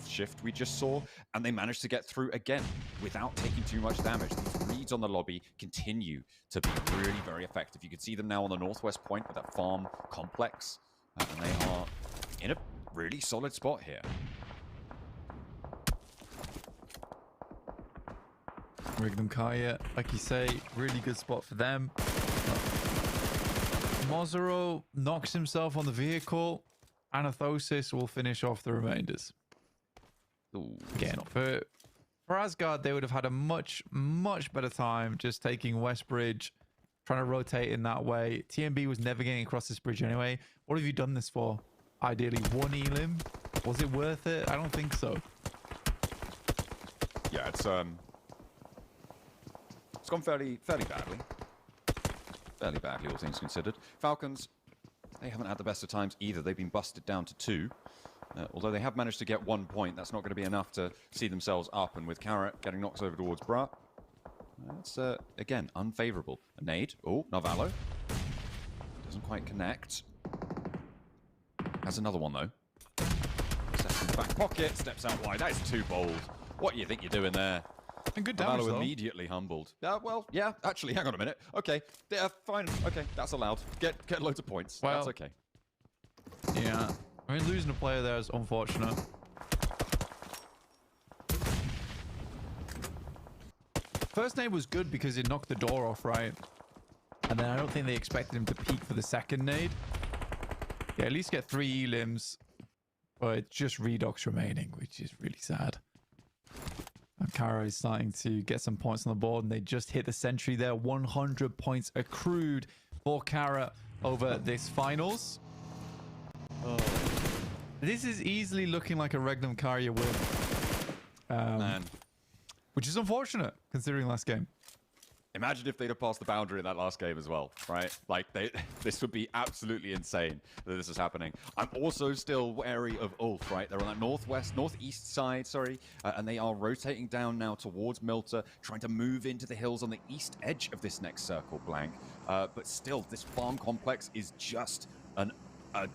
shift we just saw, and they managed to get through again without taking too much damage. These reads on the lobby continue to be really very effective. You can see them now on the northwest point with that farm complex, and they are in a really solid spot here. Regnum Karya, like you say, really good spot for them. Mozero knocks himself on the vehicle. Anathosis will finish off the remainders. Ooh, again, for Asgard, they would have had a much better time just taking Westbridge, trying to rotate in that way. TMB was never getting across this bridge anyway. What have you done this for? Ideally, one elim? Was it worth it? I don't think so. Yeah, it's gone fairly badly. Fairly badly, all things considered. Falcons, they haven't had the best of times either. They've been busted down to 2. Although they have managed to get 1 point, that's not going to be enough to see themselves up. And with Carrot getting knocks over towards Bra, that's, again, unfavorable. A nade. Oh, Narvalo. Doesn't quite connect. Has another one, though. Steps in the back pocket, steps out wide. That is too bold. What do you think you're doing there? And good damage, though. Immediately humbled. Well, yeah, actually, hang on a minute. Okay, yeah, fine. Okay, that's allowed. Get loads of points. Well, that's okay. Yeah. I mean, losing a player there is unfortunate. First nade was good because it knocked the door off, right? And then I don't think they expected him to peak for the second nade. Yeah, at least get 3 elims. But it's just Redox remaining, which is really sad. And Kara is starting to get some points on the board, and they just hit the sentry there. 100 points accrued for Kara over this finals. Oh. This is easily looking like a Regnum Karya win. Man. Which is unfortunate, considering last game. Imagine if they'd have passed the boundary in that last game as well, right? Like, this would be absolutely insane that this is happening. I'm also still wary of Ulf, right? They're on that northeast side, sorry, and they are rotating down now towards Milta, trying to move into the hills on the east edge of this next circle blank. But still, this farm complex is just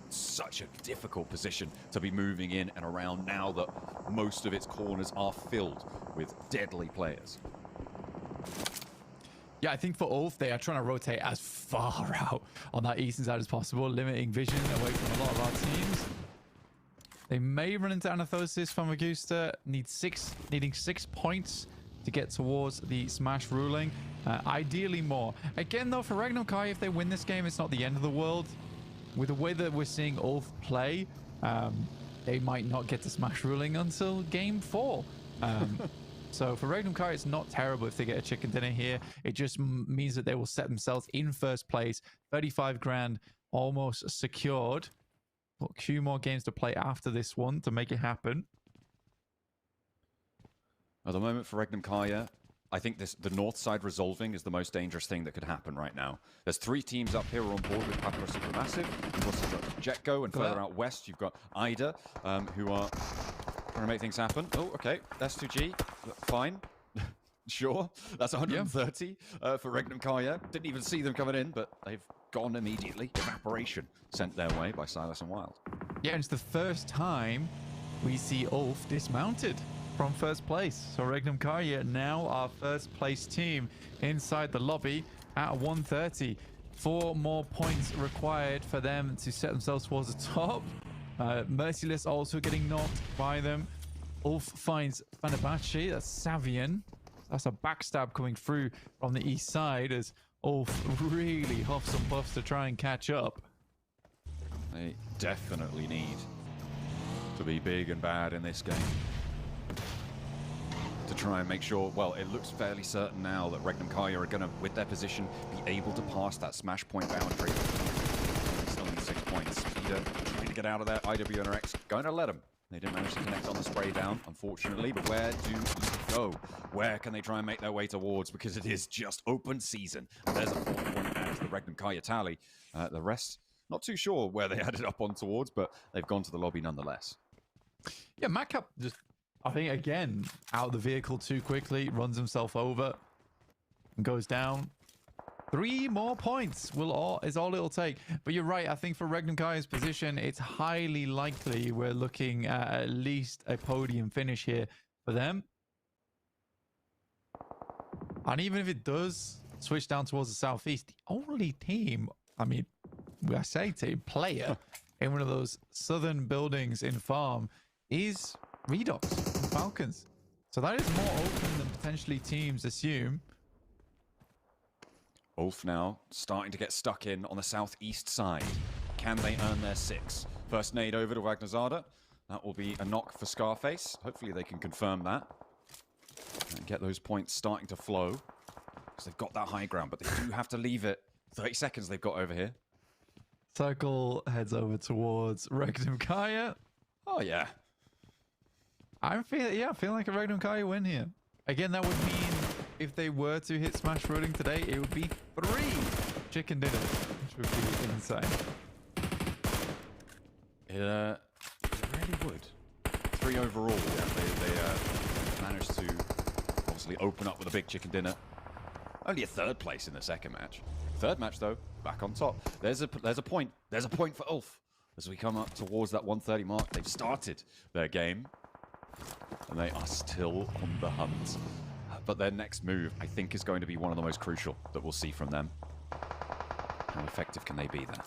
such a difficult position to be moving in and around now that most of its corners are filled with deadly players. Yeah, I think for Ulf, they are trying to rotate as far out on that eastern side as possible, limiting vision away from a lot of our teams. They may run into Anathosis from Augusta, needing 6 points to get towards the Smash ruling. Ideally more. Again, though, for Regnum Kai, if they win this game, it's not the end of the world. With the way that we're seeing Ulf play, they might not get to Smash ruling until game 4. So for Regnum Kai, it's not terrible if they get a chicken dinner here. It just means that they will set themselves in first place. 35 grand almost secured. Got a few more games to play after this one to make it happen. At the moment for Regnum Kaya, I think the north side resolving is the most dangerous thing that could happen right now. There's 3 teams up here who are on board with Papara Supermassive. Of course, you've got Jetgo, and further out west, you've got Ida, who are trying to make things happen. Oh, okay. S2G, fine. Sure. That's 130 for Regnum Kaya. Didn't even see them coming in, but they've gone immediately. Evaporation sent their way by Silas and Wild. Yeah, and it's the first time we see Ulf dismounted from first place. So Regnum Kaya now our first place team inside the lobby at 130. 4 more points required for them to set themselves towards the top. Merciless also getting knocked by them. Ulf finds Fenerbahce, that's Savian. That's a backstab coming through from the east side as Ulf really huffs and puffs to try and catch up. They definitely need to be big and bad in this game to try and make sure, well, it looks fairly certain now that Regnum Kaya are going to, with their position, be able to pass that smash point boundary. Still need 6 points. Peter trying to get out of there. IWNRX going to let them. They didn't manage to connect on the spray down, unfortunately, but where do you go? Where can they try and make their way towards? Because it is just open season. And there's a 4th point as the Regnum Kaya tally. The rest, not too sure where they added up on towards, but they've gone to the lobby nonetheless. Yeah, Macap just, I think, again, out of the vehicle too quickly, runs himself over and goes down. 3 more points is all it'll take. But you're right, I think for Regnum Kaya's position, it's highly likely we're looking at least a podium finish here for them. And even if it does switch down towards the southeast, the only team, I mean, I say team, player in one of those southern buildings in Farm is Redox and Falcons. So that is more open than potentially teams assume. Ulf now starting to get stuck in on the southeast side. Can they earn their 6? First nade over to Wagnazada. That will be a knock for Scarface. Hopefully they can confirm that and get those points starting to flow, because they've got that high ground, but they do have to leave it. 30 seconds they've got over here. Circle heads over towards Regnum Kaya. Oh, yeah. I feel like a Regnum Kaya win here. Again, that would mean if they were to hit Smash Ruling today, it would be 3 chicken dinners, which would be insane. It really would. 3 overall. Yeah, they managed to obviously open up with a big chicken dinner. Only a 3rd place in the 2nd match. 3rd match, though, back on top. There's a point. There's a point for Ulf. As we come up towards that 130 mark, they've started their game. And they are still on the hunt. But their next move, I think, is going to be one of the most crucial that we'll see from them. How effective can they be then?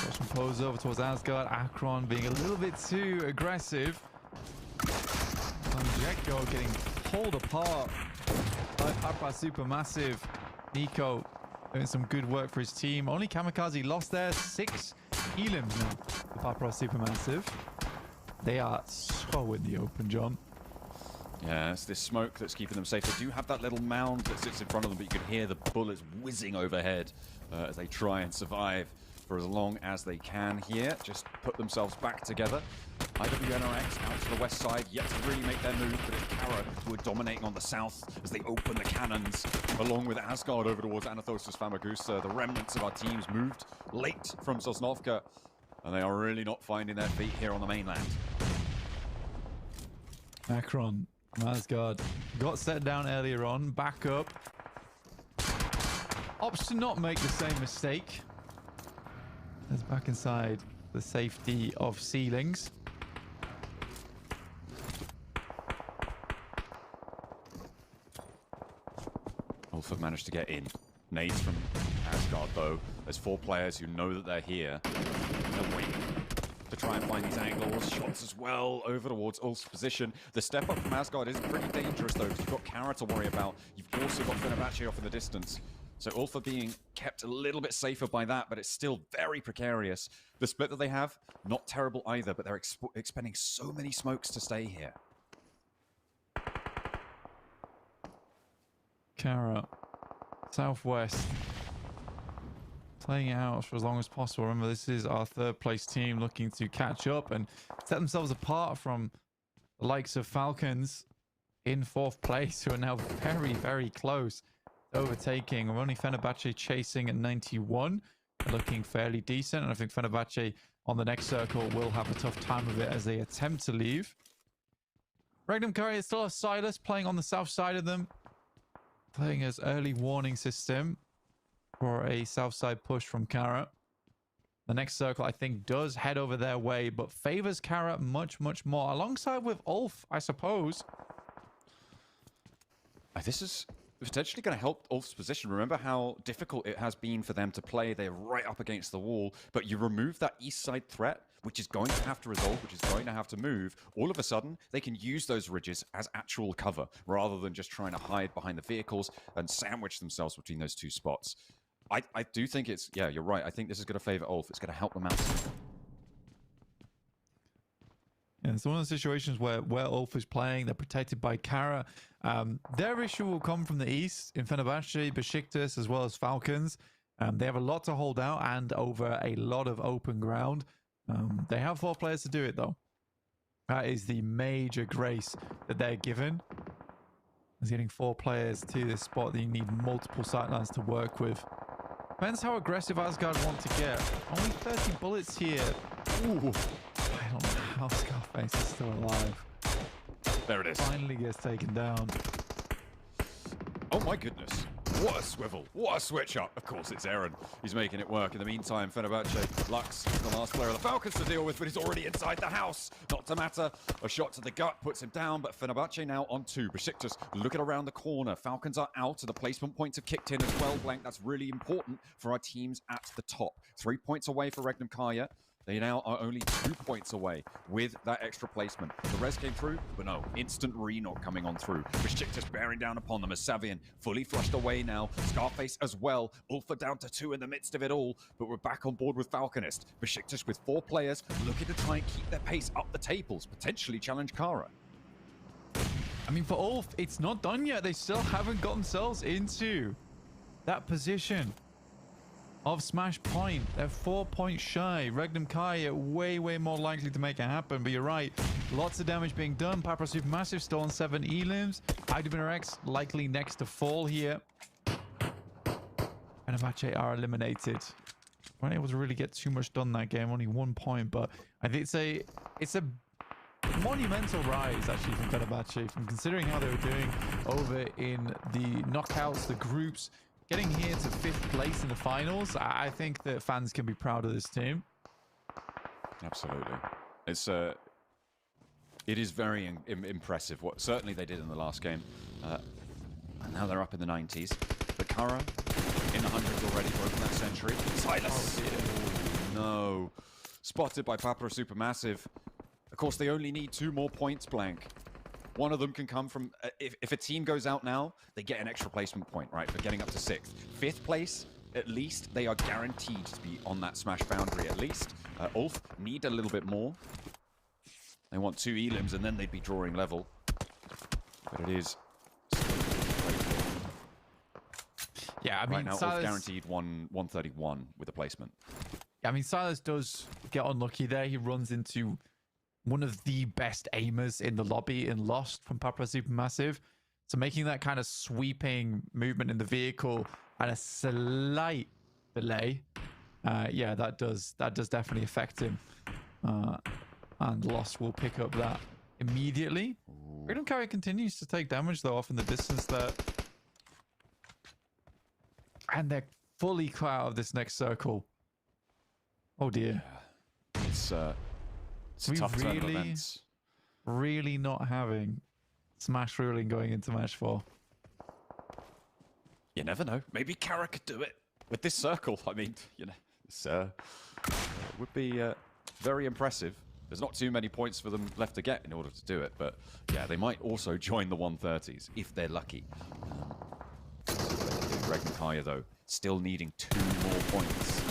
Russian pose over towards Asgard. Akron being a little bit too aggressive. And Jetgo getting pulled apart by Papara Supermassive. Nico doing some good work for his team. Only Kamikaze lost there. 6 elims now for Papara Supermassive. They are so in the open, John. Yeah, it's this smoke that's keeping them safe. They do have that little mound that sits in front of them, but you can hear the bullets whizzing overhead as they try and survive for as long as they can here. Just put themselves back together. IWNRX out to the west side, yet to really make their move, but it's Kara who are dominating on the south as they open the cannons, along with Asgard over towards Anathosis Famagusta. The remnants of our teams moved late from Sosnovka, and they are really not finding their feet here on the mainland. Akron, Asgard got set down earlier on, back up. Opts to not make the same mistake. As back inside the safety of ceilings. Ulf have managed to get in. Nades from Asgard, though. There's 4 players who know that they're here. They're waiting to try and find these angles. Shots as well over towards Ulf's position. The step up from Asgard is pretty dangerous, though, because you've got Kara to worry about. You've also got Fenerbahce off in the distance. So Ulf are being kept a little bit safer by that, but it's still very precarious. The split that they have, not terrible either, but they're expending so many smokes to stay here. Kara, Southwest, playing it out for as long as possible. Remember, this is our 3rd place team looking to catch up and set themselves apart from the likes of Falcons in 4th place, who are now very, very close to overtaking. We're only Fenerbahce chasing at 91, looking fairly decent. And I think Fenerbahce on the next circle will have a tough time of it as they attempt to leave. Regnum Courier still has Silas playing on the south side of them, playing as early warning system for a south side push from Kara. The next circle, I think, does head over their way, but favors Kara much, much more, alongside with Ulf, I suppose. This is potentially going to help Ulf's position. Remember how difficult it has been for them to play. They're right up against the wall, but you remove that east side threat, which is going to have to resolve, which is going to have to move. All of a sudden, they can use those ridges as actual cover, rather than just trying to hide behind the vehicles and sandwich themselves between those 2 spots. I do think it's, yeah, you're right. I think this is going to favor Ulf. It's going to help them out. Yeah, it's one of the situations where Ulf is playing, they're protected by Kara. Their issue will come from the east in Fenerbahce, Besiktas, as well as Falcons. They have a lot to hold out and over a lot of open ground. They have 4 players to do it, though. That is the major grace that they're given. Is getting 4 players to this spot that you need multiple sightlines to work with. Depends how aggressive Asgard want to get. Only 30 bullets here. Ooh. I don't know how Scarface is still alive. There it is. Finally gets taken down. Oh my goodness. What a swivel. What a switch up. Of course, it's Eren. He's making it work. In the meantime, Fenerbahce, Lux, the last player of the Falcons to deal with, but he's already inside the house. Not to matter. A shot to the gut puts him down, but Fenerbahce now on 2. Besiktas looking around the corner. Falcons are out, and the placement points have kicked in as well, Blank. That's really important for our teams at the top. 3 points away for Regnum Kaya. They now are only 2 points away with that extra placement. The res came through, but no, instant re-knock coming on through. Besiktas bearing down upon them as Savian fully flushed away now. Scarface as well. Ulfa down to 2 in the midst of it all, but we're back on board with Falconist. Besiktas with 4 players looking to try and keep their pace up the tables, potentially challenge Kara. I mean, for Ulf, it's not done yet. They still haven't got themselves into that position of Smash Point. They're 4 points shy. Regnum Kaya way more likely to make it happen, but you're right. Lots of damage being done. Papra Supermassive still on 7 elims. IWNRX likely next to fall here. Fenerbahce are eliminated. Weren't able to really get too much done that game. Only 1 point, but I think it's a monumental rise actually from Fenerbahce, from considering how they were doing over in the knockouts, the groups. Getting here to 5th place in the finals, I think that fans can be proud of this team. Absolutely. It is very impressive what certainly they did in the last game. And now they're up in the 90s. But Kara in the hundreds already, broken that century. Silas! Oh, no. Spotted by Papra Supermassive. Of course, they only need 2 more points, Blank. One of them can come from... If a team goes out now, they get an extra placement point, right, for getting up to 6th. 5th place, at least, they are guaranteed to be on that Smash boundary, at least. Ulf need a little bit more. They want 2 elims, and then they'd be drawing level. But it is... Yeah, I mean, right now, Silas... Ulf guaranteed 131 with a placement. Yeah, I mean, Silas does get unlucky there. He runs into one of the best aimers in the lobby in Lost from Papra Supermassive. So making that kind of sweeping movement in the vehicle and a slight delay, yeah, that does definitely affect him. And Lost will pick up that immediately. Freedom Carrier continues to take damage though off in the distance there. And they're fully cut out of this next circle. Oh dear. It's a tough turn of events. Really not having Smash ruling going into match 4. You never know. Maybe Kara could do it. with this circle, I mean, you know, it's, would be very impressive. There's not too many points for them left to get in order to do it, but yeah, they might also join the 130s if they're lucky. Greg and Kaya, though, still needing 2 more points.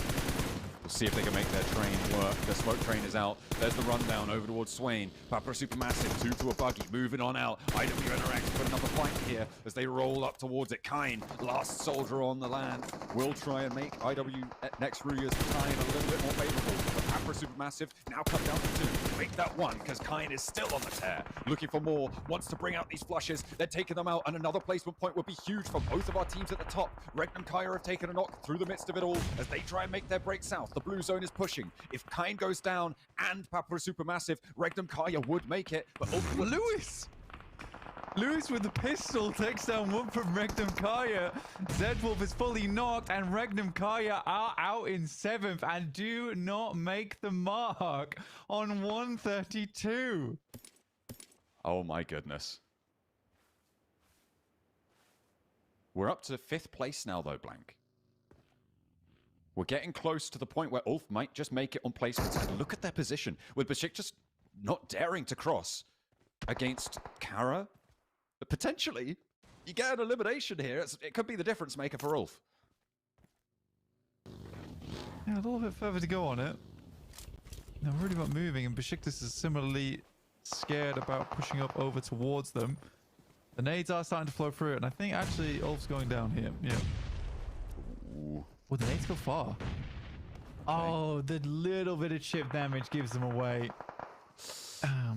We'll see if they can make their train work. Their smoke train is out. There's the rundown over towards Swain. Papa Supermassive, 2 to a buggy, moving on out. IWNRX put another fight here as they roll up towards it. Kine, last soldier on the land, will try and make IW next Ruya's time a little bit more favorable. But Papa Supermassive now cut down to 2. Make that 1, because Kine is still on the tear. Looking for more, wants to bring out these flushes. They're taking them out, and another placement point would be huge for both of our teams at the top. Regn and Kaya have taken a knock through the midst of it all as they try and make their break south. The blue zone is pushing. If Kine goes down and Papa Supermassive, Regnum Kaya would make it, but ultimately... Lewis with the pistol takes down 1 from Regnum Kaya. Zedwolf is fully knocked, and Regnum Kaya are out in 7th and do not make the mark on 132. Oh my goodness. We're up to 5th place now, though, Blank. We're getting close to the point where Ulf might just make it on placements. And look at their position, with Besiktas not daring to cross against Kara. But potentially, you get an elimination here. It could be the difference maker for Ulf. Yeah, a little bit further to go on it. They're worried about moving, and Besiktas is similarly scared about pushing up over towards them. The nades are starting to flow through it, and I think actually Ulf's going down here. Yeah. Ooh. Well, the nades go far. Oh, the little bit of chip damage gives them away. I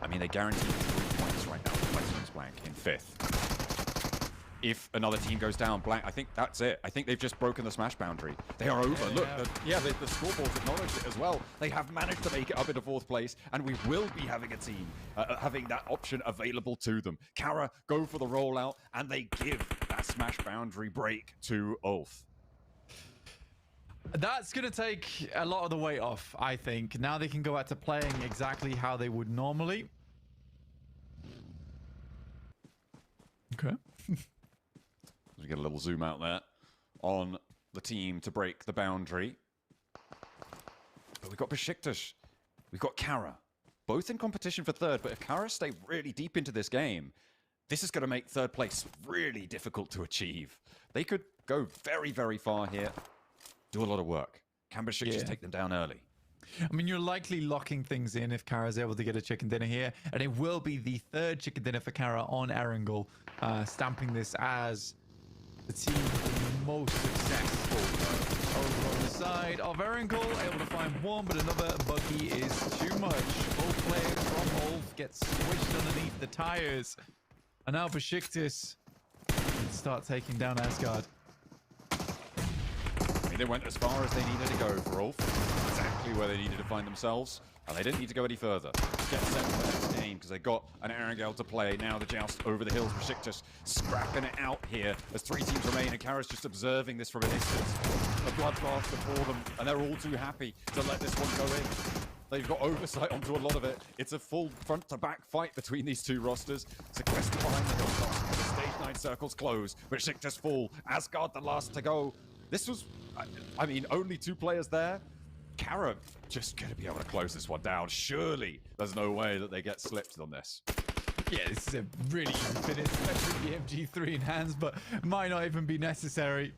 mean, they guarantee 3 points right now. Placements Blank in 5th. If another team goes down, Blank, I think that's it. I think they've just broken the smash boundary. They are over. Look, the scoreboard's acknowledged it as well. They have managed to make it up into 4th place, and we will be having a team having that option available to them. Kara go for the rollout, and they give that smash boundary break to Ulf. That's going to take a lot of the weight off, I think. Now they can go back to playing exactly how they would normally. Okay. We get a little zoom out there on the team to break the boundary. But we've got Besiktas. We've got Kara. Both in competition for 3rd, but if Kara stay really deep into this game, this is going to make 3rd place really difficult to achieve. They could go very, very far here. Do a lot of work. Can Besiktas take them down early? I mean, you're likely locking things in if Kara's able to get a chicken dinner here, and it will be the 3rd chicken dinner for Kara on Erangel, stamping this as the team with the most successful. Over on the side of Erangel, able to find 1, but another buggy is too much. Both players from Ulf get squished underneath the tires, and now Besiktas start taking down Asgard. They went as far as they needed to go for Ulf. Exactly where they needed to find themselves. And they didn't need to go any further. Get set for the next game because they got an Erangel to play. Now the joust over the hills. Besiktas scrapping it out here as 3 teams remain. And Kara's just observing this from a distance. A bloodbath before them. And they're all too happy to let this one go in. They've got oversight onto a lot of it. It's a full front-to-back fight between these 2 rosters. Sequester behind the hilltops. The stage 9 circles close. Besiktas fall. Asgard the last to go. This was, I mean, only 2 players there. Kara just going to be able to close this one down. Surely there's no way that they get slipped on this. Yeah, this is a really easy finish, especially PMG3 in hands, but might not even be necessary.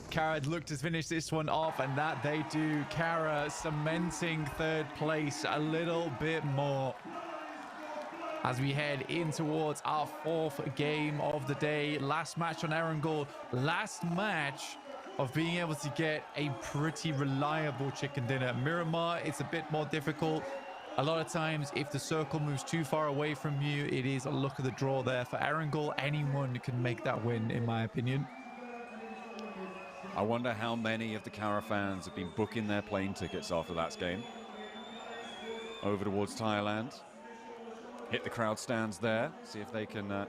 Kara looked to finish this one off, and that they do. Kara cementing 3rd place a little bit more. As we head in towards our 4th game of the day. Last match on Erangel. Last match of being able to get a pretty reliable chicken dinner. Miramar, it's a bit more difficult. A lot of times, if the circle moves too far away from you, it is a look of the draw there. For Erangel, anyone can make that win, in my opinion. I wonder how many of the Kara fans have been booking their plane tickets after that game. Over towards Thailand. Hit the crowd stands there. See if they can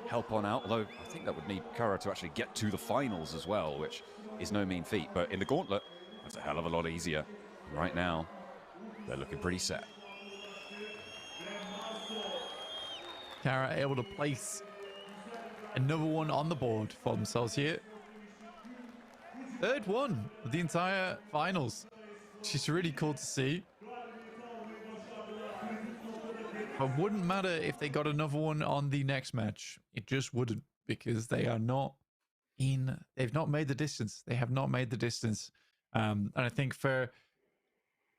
help on out. Although I think that would need Kara to actually get to the finals as well, which is no mean feat. But in the Gauntlet, that's a hell of a lot easier. Right now, they're looking pretty set. Kara able to place another one on the board for themselves here. third one of the entire finals, which is really cool to see. But wouldn't matter if they got another one on the next match. It just wouldn't, because they are not in. They've not made the distance. They have not made the distance. And I think for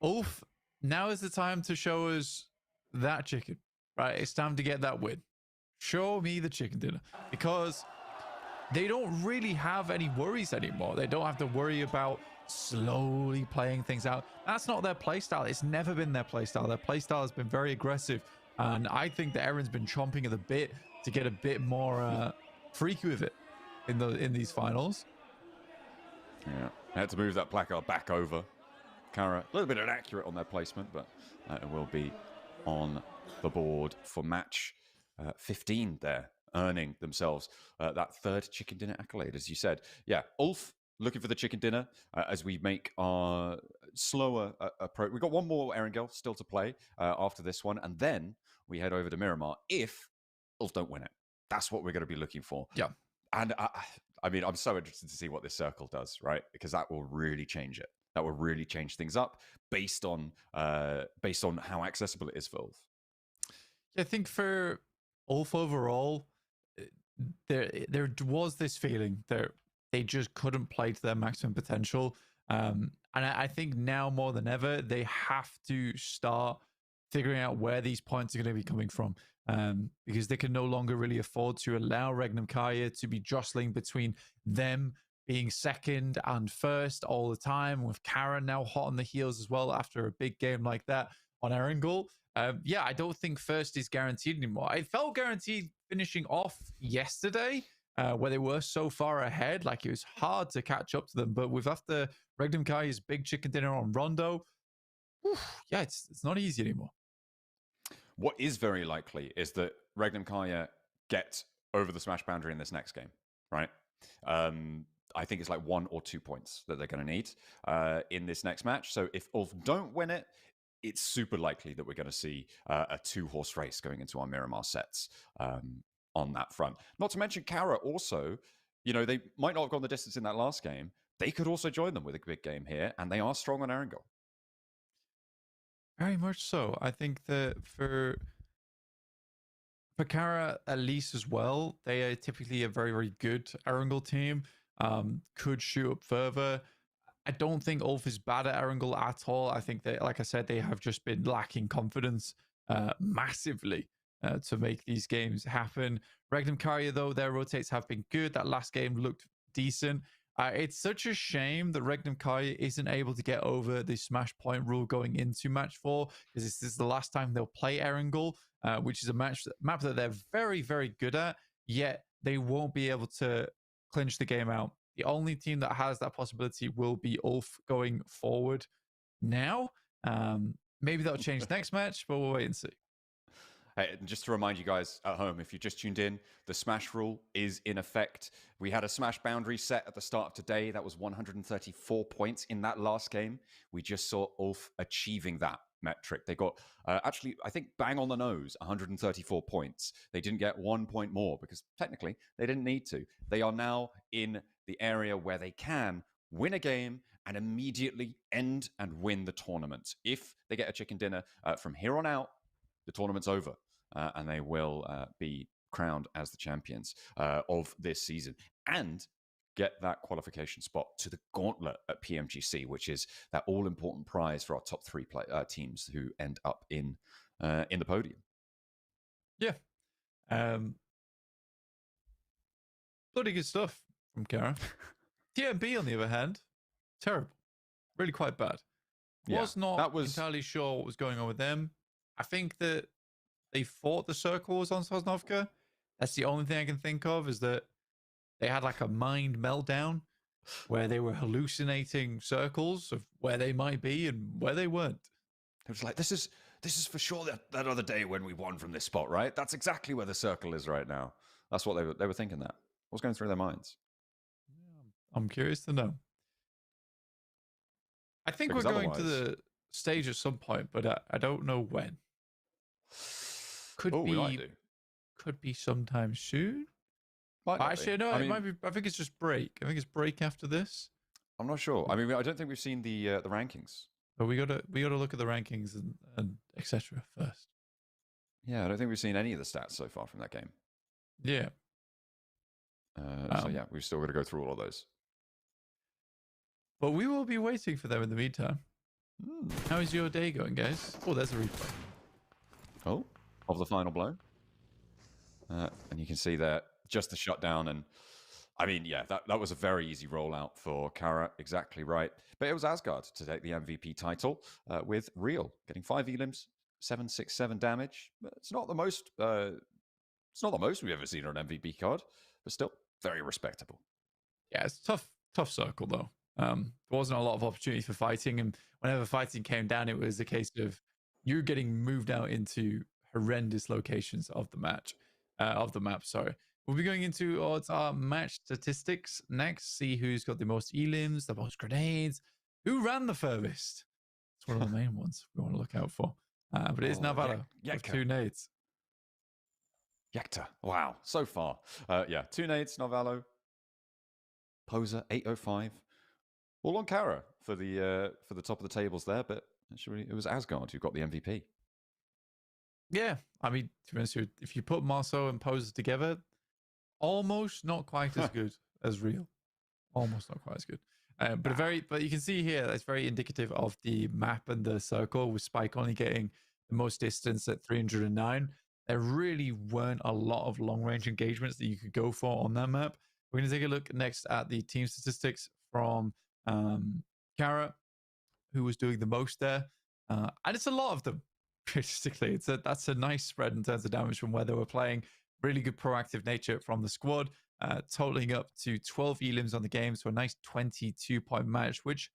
Ulf, now is the time to show us that chicken, right? It's time to get that win. Show me the chicken dinner, because they don't really have any worries anymore. They don't have to worry about slowly playing things out. That's not their playstyle. It's never been their playstyle. Their playstyle has been very aggressive, and I think that Aaron's been chomping at the bit to get a bit more freaky with it in these finals. Yeah, they had to move that placard back over. Kara, a little bit inaccurate on their placement, but it will be on the board for match 15 there, earning themselves that third chicken dinner accolade, as you said. Yeah, Ulf looking for the chicken dinner as we make our slower approach. We've got one more Erangel still to play after this one, and then we head over to Miramar if Ulf don't win it. That's what we're going to be looking for. Yeah. And I mean, I'm so interested to see what this circle does, right? Because that will really change it. That will really change things up based on how accessible it is for Ulf. Yeah, I think for Ulf overall, there was this feeling that they just couldn't play to their maximum potential. And I think now more than ever, they have to start figuring out where these points are going to be coming from. Because they can no longer really afford to allow Regnum Kaya to be jostling between them being second and first all the time, with Karen now hot on the heels as well after a big game like that on Erangel. Yeah, I don't think first is guaranteed anymore. I felt guaranteed finishing off yesterday, where they were so far ahead, like it was hard to catch up to them. But with after Regnum Kaya's big chicken dinner on Rondo, yeah, it's not easy anymore. What is very likely is that Regnum Kaya get over the smash boundary in this next game, right? I think it's like 1 or 2 points that they're going to need in this next match. So if Ulf don't win it, it's super likely that we're going to see a 2-horse race going into our Miramar sets on that front. Not to mention Kara also, they might not have gone the distance in that last game. They could also join them with a big game here, and they are strong on Erangel. Very much so. I think that for Kara, at least as well, they are typically a very, very good Erangel team. Could shoot up further. I don't think Ulf is bad at Erangel at all. I think that, like I said, they have just been lacking confidence massively to make these games happen. Regnum Kaya, though, their rotates have been good. That last game looked decent. It's such a shame that Regnum Kaya isn't able to get over the smash point rule going into match 4, because this is the last time they'll play Erangel, which is a map that they're very, very good at, yet they won't be able to clinch the game out. The only team that has that possibility will be Ulf going forward now. Maybe that'll change next match, but we'll wait and see. Hey, and just to remind you guys at home, if you just tuned in, the smash rule is in effect. We had a smash boundary set at the start of today. That was 134 points in that last game. We just saw Ulf achieving that metric. They got, actually, I think bang on the nose, 134 points. They didn't get 1 point more because technically they didn't need to. They are now in the area where they can win a game and immediately end and win the tournament. If they get a chicken dinner from here on out, the tournament's over, and they will be crowned as the champions of this season and get that qualification spot to the Gauntlet at PMGC, which is that all-important prize for our top 3 teams who end up in the podium. Yeah. Bloody good stuff from Kara. TMB, on the other hand, terrible. Really quite bad. Was not entirely sure what was going on with them. I think that they thought the circle was on Sosnovka. That's the only thing I can think of, is that they had like a mind meltdown where they were hallucinating circles of where they might be and where they weren't. It was like, this is for sure that other day when we won from this spot, right? That's exactly where the circle is right now. That's what they were thinking that. What's going through their minds? I'm curious to know. I think Because we're going to the stage at some point, but I don't know when. Could be sometime soon. Actually, no, it might be. I think it's just break. I think it's break after this. I'm not sure. I mean, I don't think we've seen the rankings. But we gotta look at the rankings and etc. first. Yeah, I don't think we've seen any of the stats so far from that game. Yeah. So yeah, we've still got to go through all of those. But we will be waiting for them in the meantime. How is your day going, guys? Oh, there's a replay. Oh, of the final blow. And you can see there just the shutdown. And I mean, yeah, that was a very easy rollout for Kara. Exactly right. But it was Asgard to take the MVP title with Real, getting 5 elims, 767 damage. It's not the most. It's not the most we've ever seen on an MVP card, but still very respectable. Yeah, it's tough circle though. There wasn't a lot of opportunity for fighting, and whenever fighting came down, it was a case of you getting moved out into horrendous locations of the match, of the map. Sorry. We'll be going into our match statistics next. See who's got the most elims, the most grenades, who ran the furthest. It's one of the main ones we want to look out for. But it is Navarro with 2 nades. Yekta. Wow, so far. Yeah, 2 nades, Navallo. Poser, 805. All on Kara for the top of the tables there, but actually it was Asgard who got the MVP. Yeah, I mean, to be honest, if you put Marceau and Poser together, almost not quite as good as Real. Almost not quite as good. But you can see here that's very indicative of the map and the circle, with Spike only getting the most distance at 309. There really weren't a lot of long-range engagements that you could go for on that map. We're going to take a look next at the team statistics from Kara, who was doing the most there. And it's a lot of them, realistically. That's a nice spread in terms of damage from where they were playing. Really good proactive nature from the squad, totaling up to 12 elims on the game. So a nice 22-point match, which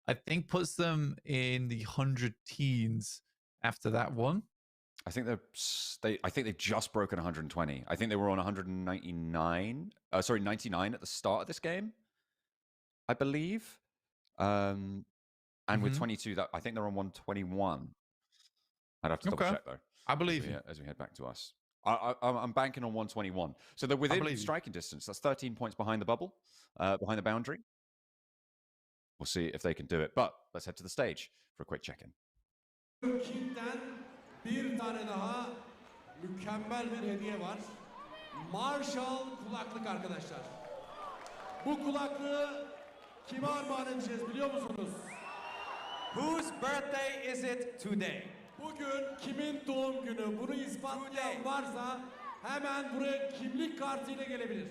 I think puts them in the 100 teens after that one. I think they've just broken 120. I think they were on 199. 99 at the start of this game, I believe. And with 22, I think they're on 121. I'd have to double check though. I believe you. As we head back to us. I'm banking on 121. So they're within striking distance. That's 13 points behind the bubble, behind the boundary. We'll see if they can do it. But let's head to the stage for a quick check-in. Bir tane daha mükemmel bir hediye var. Marshall kulaklık arkadaşlar. Bu kulaklığı kime armağan edeceğiz biliyor musunuz? Whose birthday is it today? Bugün kimin doğum günü? Bunu ispatlayan varsa hemen buraya kimlik kartıyla gelebilir.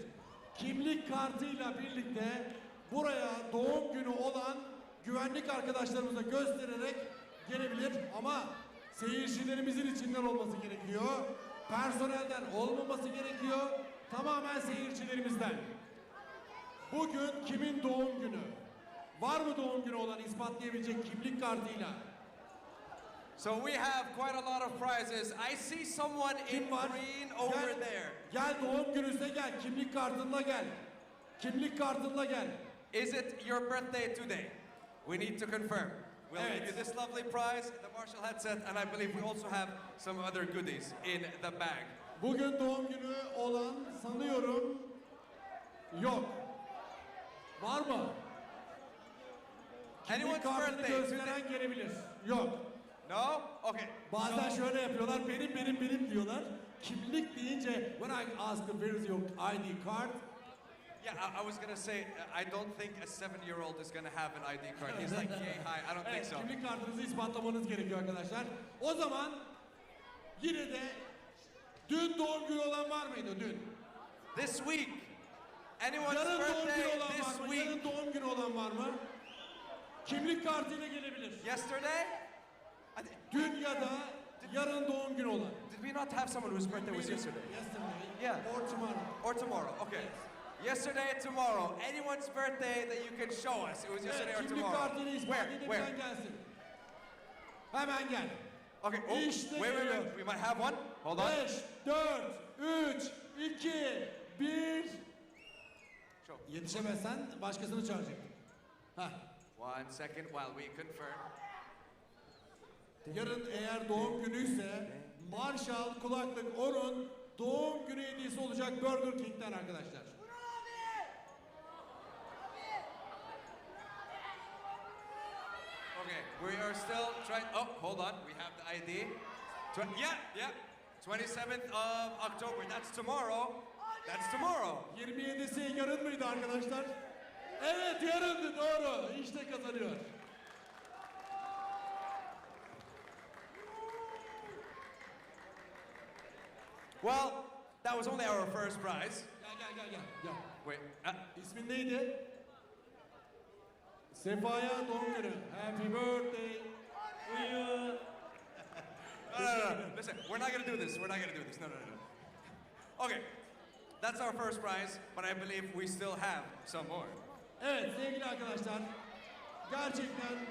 Kimlik kartıyla birlikte buraya doğum günü olan güvenlik arkadaşlarımıza göstererek gelebilir. Ama seyircilerimizin içinden olması gerekiyor. Personelden olmaması gerekiyor. Tamamen seyircilerimizden. Bugün kimin doğum günü? Var mı doğum günü olan ispatlayabilecek kimlik kartıyla? So we have quite a lot of prizes. I see someone in green over there. Gel doğum günüse gel. Kimlik kartınla gel. Kimlik kartınla gel. Is it your birthday today? We need to confirm. We'll give you this lovely prize, the Marshall headset, and I believe we also have some other goodies in the bag. Bugün doğum günü olan sanıyorum yok. Var mı? Kimlik kartını gösteren gelebilir. Yok. No? Okay. Bazen şöyle yapıyorlar. Benim diyorlar. Kimlik deyince when I ask them where is your ID card? Yeah, I was gonna say I don't think a 7-year-old is gonna have an ID card. He's like yay high. I don't think so. Kimlik kartınızı ispatlamanız gerekiyor arkadaşlar. O zaman yine de dün doğum günü olan var mıydı dün? This week. Anyone's Yarın doğum birthday günü olan this var mı? week? Yarın doğum günü olan var mı? Kimlik kartıyla gelebilir. Yesterday? Dün ya da yarın doğum günü olan. Did we not have someone whose birthday was yesterday? Yesterday. Yeah. Or tomorrow. Or tomorrow. Okay. Yesterday and tomorrow. Anyone's birthday that you can show us. It was yesterday or Kimlik tomorrow. kartını ispat edebilen gelsin. Hemen gel. Okay. Oh, İşte wait. We might have one. Hold on. 5, 4, 3, 2, 1. Yetişemezsen başkasını çağıracaktım. Heh. 1 second while we confirm. Yarın eğer doğum günüyse Marshall kulaklık onun doğum günü hediyesi olacak Burger King'den arkadaşlar. We are still trying. Oh, hold on. We have the ID. Yeah. 27th of October. That's tomorrow. That's tomorrow. 27'si yarın mıydı arkadaşlar? Evet yarındı doğru. İşte kazanıyor. Well, that was only our first prize. Gel. Wait. İsmin neydi? Sefa'ya doğum günü. Happy birthday. No. Listen, we're not gonna do this. We're not gonna do this. No. Okay, that's our first prize, but I believe we still have some more. Evet sevgili arkadaşlar. Gerçekten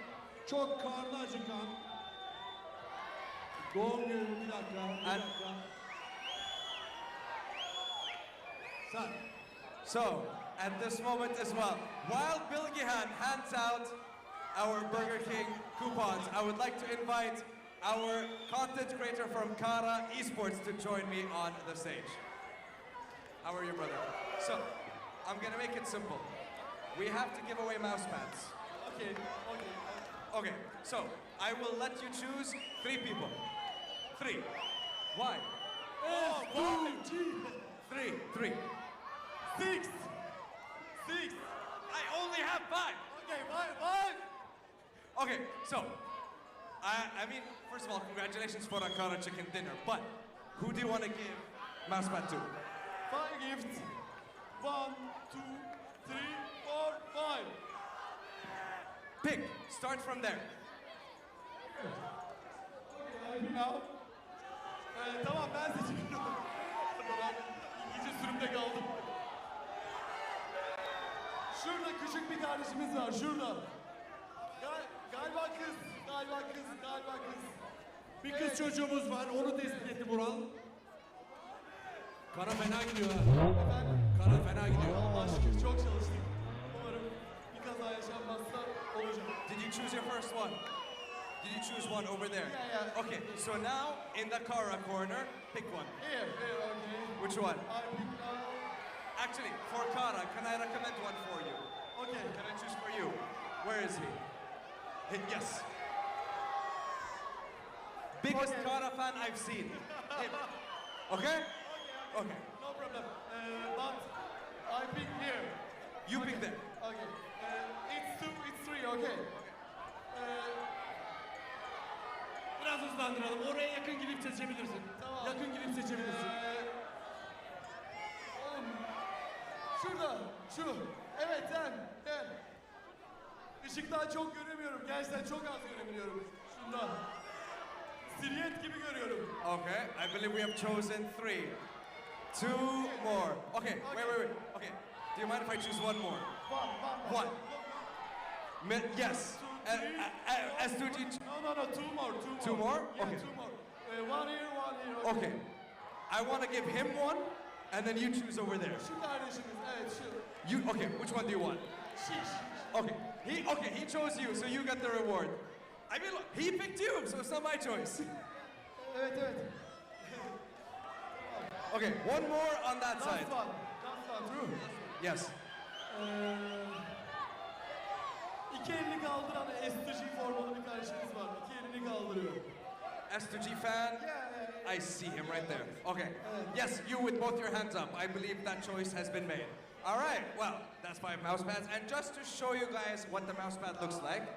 çok karnı acıkan. Doğum günü bir dakika. Sen. So, at this moment as well, while Bill Gihan hands out our Burger King coupons, I would like to invite our content creator from Kara Esports to join me on the stage. How are you, brother? So, I'm gonna make it simple. We have to give away mouse pads. Okay, so I will let you choose 3 people. 3. Why? Oh, 3. 6. I only have 5. Okay, 5. Okay, so, I mean, first of all, congratulations for a Kara chicken dinner, but who do you want to give mousepad to? 5 gifts. 1, 2, 3, 4, 5. Pick. Start from there. Tamam ben seçiyorum. İyice sürümde kaldım. Şurada küçük bir kardeşimiz var, şurada. Galiba kız. Bir kız çocuğumuz var, onu tespit etti Bural. Kara fena gidiyor ha. Kara fena gidiyor. Allah'a şükür çok çalıştık. Umarım bir kaza yaşanmazsa olacak. Did you choose your first one? Did you choose one over there? Yeah. Okay, so now in the Kara corner, pick one. Here, okay. Which one? I pick, Actually, for Kara, can I recommend one for you? Okay. Can I choose for you? Where is he? Yes. Biggest Kara fan I've seen. Him. Okay? Okay. No problem. But I pick here. You pick them. Okay. It's 3, okay. Biraz hızlandıralım. Oraya yakın gidip seçebilirsin. Tamam. Yakın gidip seçebilirsin. Oğlum. Şurada. Şu. Evet sen. Işıktan çok göremiyorum. Gerçekten çok az görebiliyorum. Şundan. Silüet gibi görüyorum. Okay, I believe we have chosen 3. 2 more. Okay, wait. Okay, do you mind if I choose one more? One. Yes. S2G. No, 2 more. 2 more? Yeah, Okay. 2 more. One here. Okay. I want to give him one, and then you choose over there. Şu kardeşimiz, evet şu. Okay, which one do you want? Okay, he chose you, so you got the reward. I mean, look, he picked you, so it's not my choice. Evet. Okay, one more on that side. Last one, true. Yes. İki elini kaldıran S2G formalı bir kardeşimiz var. İki elini kaldırıyor. S2G fan? I see him right there. Okay. Yes, you with both your hands up. I believe that choice has been made. All right, well, that's 5 mouse pads. And just to show you guys what the mouse pad looks like.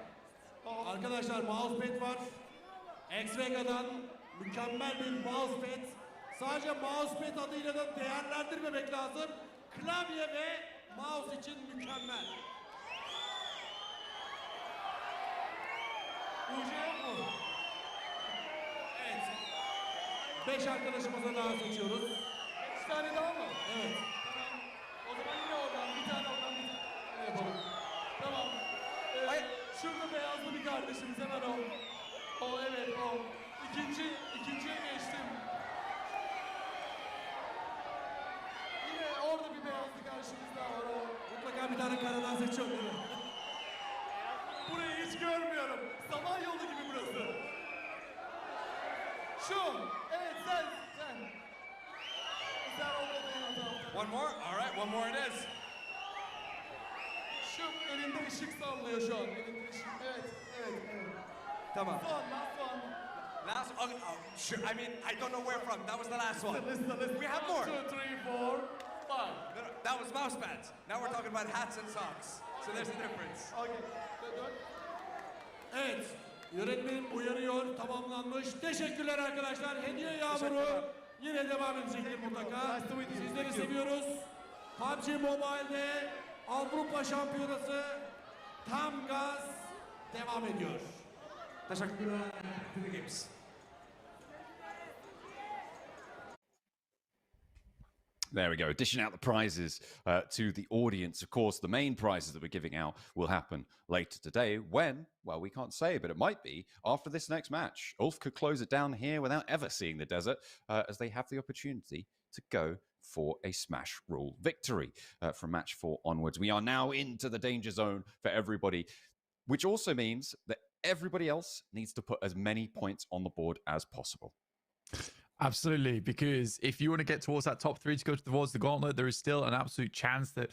Arkadaşlar mousepad var. X-Vega'dan mükemmel bir mousepad. Sadece mousepad adıyla da değerlendirmemek lazım. Klavye ve mouse için mükemmel. UC yok mu? Evet. 5 arkadaşımıza daha seçiyoruz. 5 tane daha mı? Evet. Tamam. O zaman yine oradan bir tane yapalım. Tamam. Şurada beyazlı bir kardeşimiz hemen o. Evet o. İkinciye geçtim. Yine orada bir beyazlı kardeşimiz daha var o. Mutlaka bir tane karadan seçiyorum değil mi? Burayı hiç görmüyorum. Samanyolu gibi burası. Şu. Evet sen. Sen orada değil. One more? All right, one more it is. Şu elinde ışık sallıyor şu an. Elinde ışık. Evet. Tamam. Last one. Oh, sure. I mean, I don't know where from. That was the last one. Listen. We have more. 1, 2, 3, 4, 5. No, that was mouse pads. Now we're talking about hats and socks. So there's a difference. Okay. Evet. Yönetmenim uyarıyor. Tamamlanmış. Teşekkürler arkadaşlar. Hediye yağmuru yine devam edecektir mutlaka. Sizleri seviyoruz. PUBG Mobile'de Avrupa Şampiyonası tam gaz devam ediyor. Teşekkürler. To the games. There we go. Dishing out the prizes to the audience. Of course, the main prizes that we're giving out will happen later today when, well, we can't say, but it might be after this next match. Ulf could close it down here without ever seeing the desert as they have the opportunity to go for a smash rule victory from match 4 onwards. We are now into the danger zone for everybody, which also means that everybody else needs to put as many points on the board as possible. Absolutely, because if you want to get towards that top 3 to go towards the Gauntlet, there is still an absolute chance that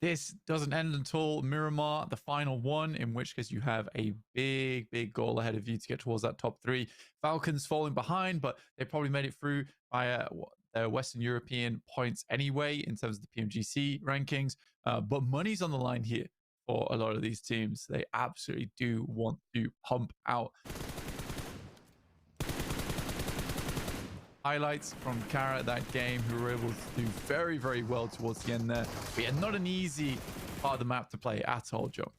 this doesn't end until Miramar, the final one, in which case you have a big goal ahead of you to get towards that top 3. Falcons falling behind, but they probably made it through via their Western European points anyway in terms of the PMGC rankings. But money's on the line here for a lot of these teams. They absolutely do want to pump out. Highlights from Kara that game, who were able to do very well towards the end there. But yeah, not an easy part of the map to play at all, Joe.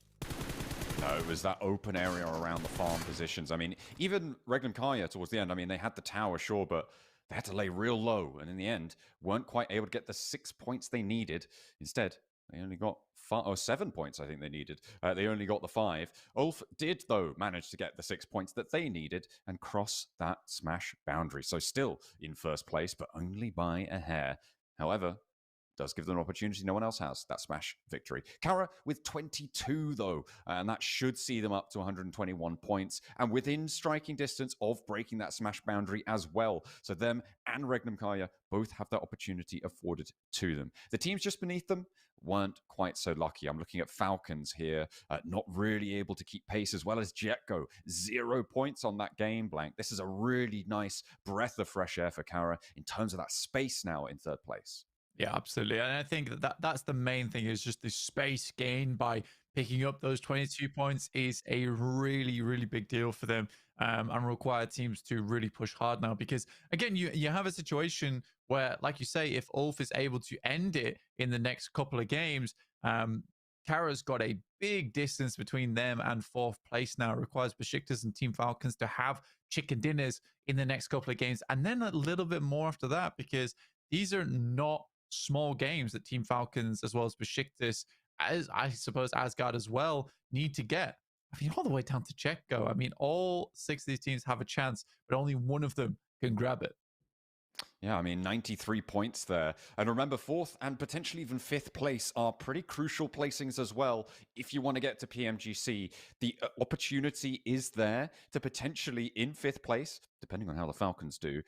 No, it was that open area around the farm positions. I mean, even Regnum Kaya towards the end, I mean, they had the tower, sure, but they had to lay real low. And in the end, weren't quite able to get the 6 points they needed. Instead, they only got 7 points, I think they needed. They only got the 5. Ulf did, though, manage to get the 6 points that they needed and cross that smash boundary. So still in first place, but only by a hair. However, does give them an opportunity no one else has, that smash victory. Kara with 22, though, and that should see them up to 121 points and within striking distance of breaking that smash boundary as well. So them and Regnum Kaya both have that opportunity afforded to them. The teams just beneath them weren't quite so lucky. I'm looking at Falcons here, not really able to keep pace, as well as Jetgo. 0 points on that game blank. This is a really nice breath of fresh air for Kara in terms of that space now in third place. Yeah, absolutely. And I think that's the main thing, is just the space gained by picking up those 22 points is a really big deal for them, and require teams to really push hard now. Because again, you have a situation where, like you say, if Ulf is able to end it in the next couple of games, Kara's got a big distance between them and 4th place now. It requires Besiktas and Team Falcons to have chicken dinners in the next couple of games, and then a little bit more after that, because these are not small games that Team Falcons, as well as Besiktas, as I suppose Asgard as well, need to get. I mean, all the way down to Jetgo. I mean, all 6 of these teams have a chance, but only one of them can grab it. Yeah, I mean, 93 points there. And remember, 4th and potentially even 5th place are pretty crucial placings as well. If you want to get to PMGC, the opportunity is there to potentially, in 5th place, depending on how the Falcons do,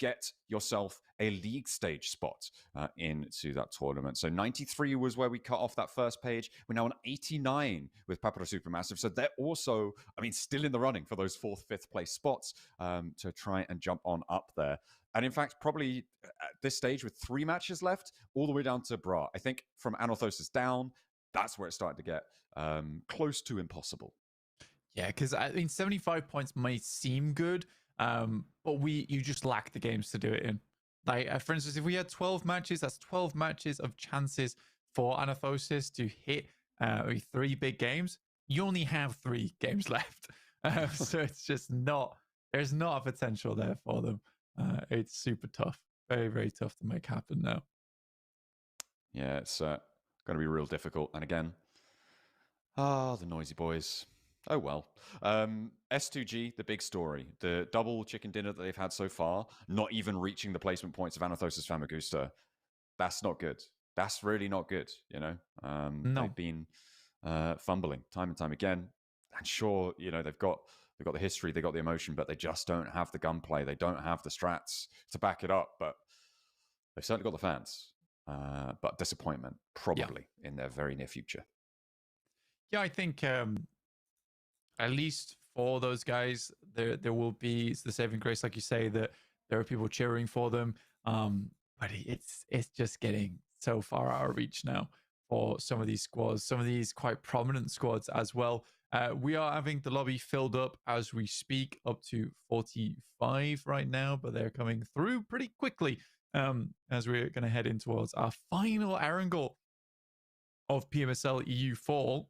get yourself a league stage spot into that tournament. So 93 was where we cut off that first page. We're now on 89 with Papara Supermassive. So they're also, I mean, still in the running for those 4th, 5th place spots to try and jump on up there. And in fact, probably at this stage with 3 matches left, all the way down to Bra. I think from Anorthosis down, that's where it's starting to get close to impossible. Yeah, because I mean, 75 points may seem good, but you just lack the games to do it in. Like, for instance, if we had 12 matches, that's 12 matches of chances for Anorthosis to hit 3 big games. You only have 3 games left. So it's just there's not a potential there for them. It's super tough. Very tough to make happen now. Yeah, it's going to be real difficult. And again, the noisy boys. Oh, well. S2G, the big story. The double chicken dinner that they've had so far, not even reaching the placement points of Anorthosis Famagusta. That's not good. That's really not good, you know? No. They've been fumbling time and time again. And sure, you know, they've got the history, they've got the emotion, but they just don't have the gunplay. They don't have the strats to back it up. But they've certainly got the fans. But disappointment, probably, in their very near future. Yeah, I think... at least for those guys. There will be the saving grace, like you say, that there are people cheering for them. But it's just getting so far out of reach now for some of these squads, some of these quite prominent squads as well. We are having the lobby filled up as we speak, up to 45 right now, but they're coming through pretty quickly as we're going to head in towards our final angle of PMSL EU Fall.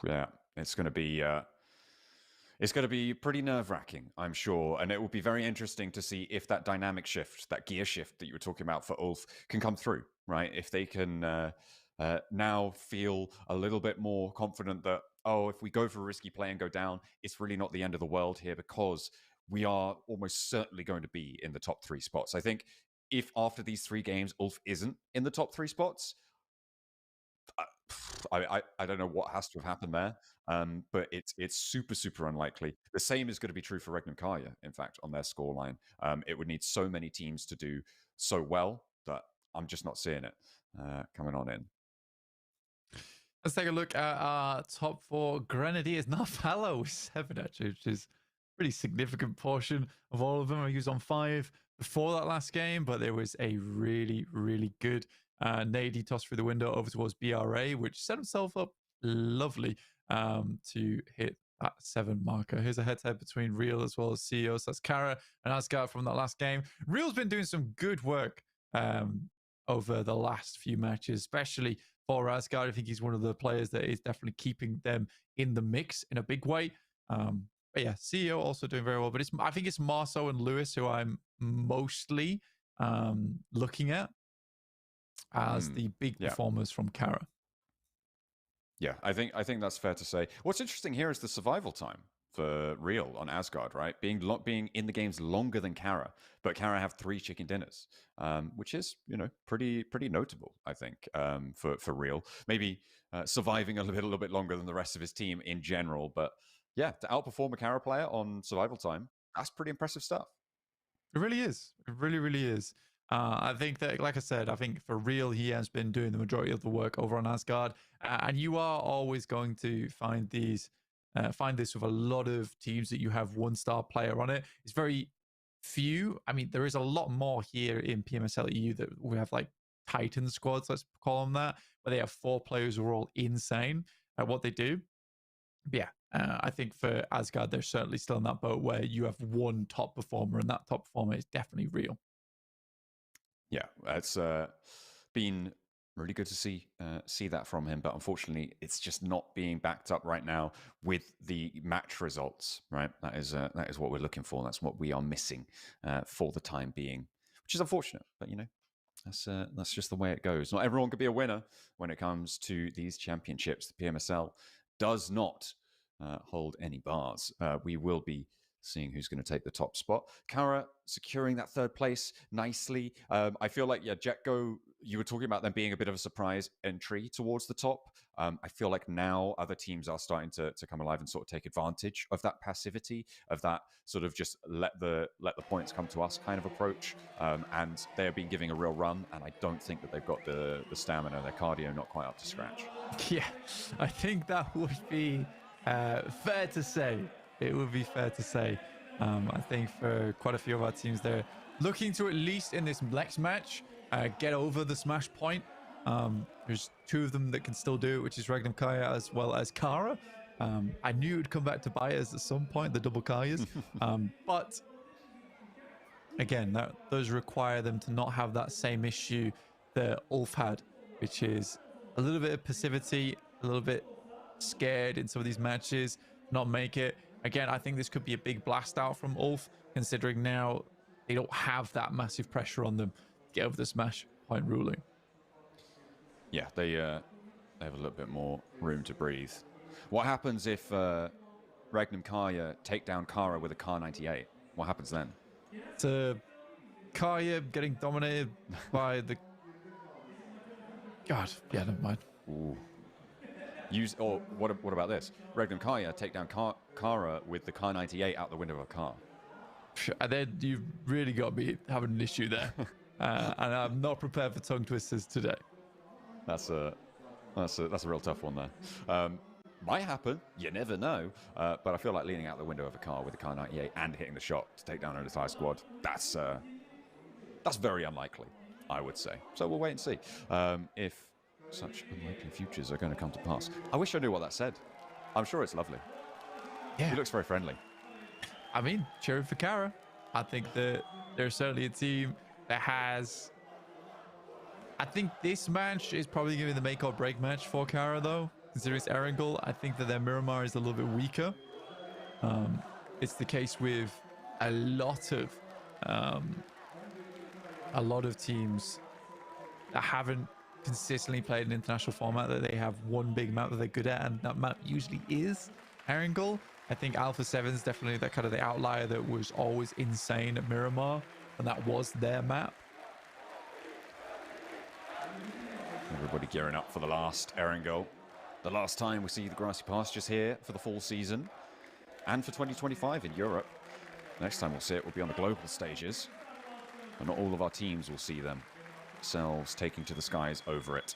Yeah, it's going to be pretty nerve-wracking, I'm sure, and it will be very interesting to see if that dynamic shift, that gear shift that you were talking about for Ulf, can come through, right? If they can now feel a little bit more confident that, oh, if we go for a risky play and go down, it's really not the end of the world here, because we are almost certainly going to be in the top 3 spots. I think if after these 3 games Ulf isn't in the top 3 spots, I don't know what has to have happened there, but it's super unlikely. The same is going to be true for Regnum Karya, in fact, on their scoreline. It would need so many teams to do so well that I'm just not seeing it coming on in. Let's take a look at our top 4 Grenadiers. Not Fallow with 7, actually, which is a pretty significant portion of all of them. He was on 5 before that last game, but there was a really good Nady tossed through the window over towards BRA, which set himself up lovely to hit that 7 marker. Here's a head-to-head between Real as well as CEO. So that's Kara and Asgard from that last game. Real's been doing some good work over the last few matches, especially for Asgard. I think he's one of the players that is definitely keeping them in the mix in a big way. But yeah, CEO also doing very well. But I think it's Marceau and Lewis who I'm mostly looking at as the big performers from Kara. Yeah, I think that's fair to say. What's interesting here is the survival time for Real on Asgard, right? Being in the games longer than Kara, but Kara have 3 chicken dinners, which is pretty notable, I think, for Real. Maybe surviving a little bit longer than the rest of his team in general, but yeah, to outperform a Kara player on survival time, that's pretty impressive stuff. It really is. It really is. I think that, like I said, I think for Real, he has been doing the majority of the work over on Asgard. And you are always going to find this with a lot of teams that you have 1-star player on it. It's very few. I mean, there is a lot more here in PMSL EU that we have like Titan squads, let's call them that, where they have 4 players who are all insane at what they do. But yeah, I think for Asgard, they're certainly still in that boat where you have 1 top performer, and that top performer is definitely Real. Yeah, it's been really good to see that from him, but unfortunately, it's just not being backed up right now with the match results. Right, that is what we're looking for. That's what we are missing for the time being, which is unfortunate. But that's just the way it goes. Not everyone could be a winner when it comes to these championships. The PMSL does not hold any bars. We will be seeing who's going to take the top spot. Kara securing that 3rd place nicely. I feel like, Jetgo, you were talking about them being a bit of a surprise entry towards the top. I feel like now other teams are starting to come alive and sort of take advantage of that passivity, of that sort of just let the points come to us kind of approach. And they have been giving a real run, and I don't think that they've got the stamina, their cardio not quite up to scratch. Yeah, I think that would be fair to say. It would be fair to say. I think for quite a few of our teams, they're looking to, at least in this next match, get over the smash point. There's 2 of them that can still do it, which is Regnum Karya as well as Kara. I knew it would come back to Bayers at some point, the double Karyas. But again, that does require them to not have that same issue that Ulf had, which is a little bit of passivity, a little bit scared in some of these matches, not make it. Again, I think this could be a big blast out from Ulf, considering now they don't have that massive pressure on them to get over the smash point ruling. Yeah, they have a little bit more room to breathe. What happens if Regnum Karya take down Kara with a Kar 98? What happens then? To Karya getting dominated by the... God, yeah, never mind. Ooh. What about this? Regnum Karya take down Kara with the Kar 98 out the window of a car. And then you've really got me having an issue there. And I'm not prepared for tongue twisters today. That's a real tough one there. Might happen. You never know. But I feel like leaning out the window of a car with a car 98 and hitting the shot to take down an entire squad, that's very unlikely, I would say. So we'll wait and see if such unlikely futures are going to come to pass. I wish I knew what that said. I'm sure it's lovely. Yeah. He looks very friendly. I mean, cheering for Kara. I think that there's certainly a team that has... I think this match is probably going to be the make or break match for Kara, though. Considering it's Erangel, I think that their Miramar is a little bit weaker. It's the case with a lot of teams that haven't consistently played an international format, that they have one big map that they're good at, and that map usually is Erangel. I think Alpha 7 is definitely that kind of the outlier that was always insane at Miramar, and that was their map. Everybody gearing up for the last Erangel. The last time we see the grassy pastures here for the fall season and for 2025 in Europe. Next time we'll see it will be on the global stages, but not all of our teams will see themselves taking to the skies over it.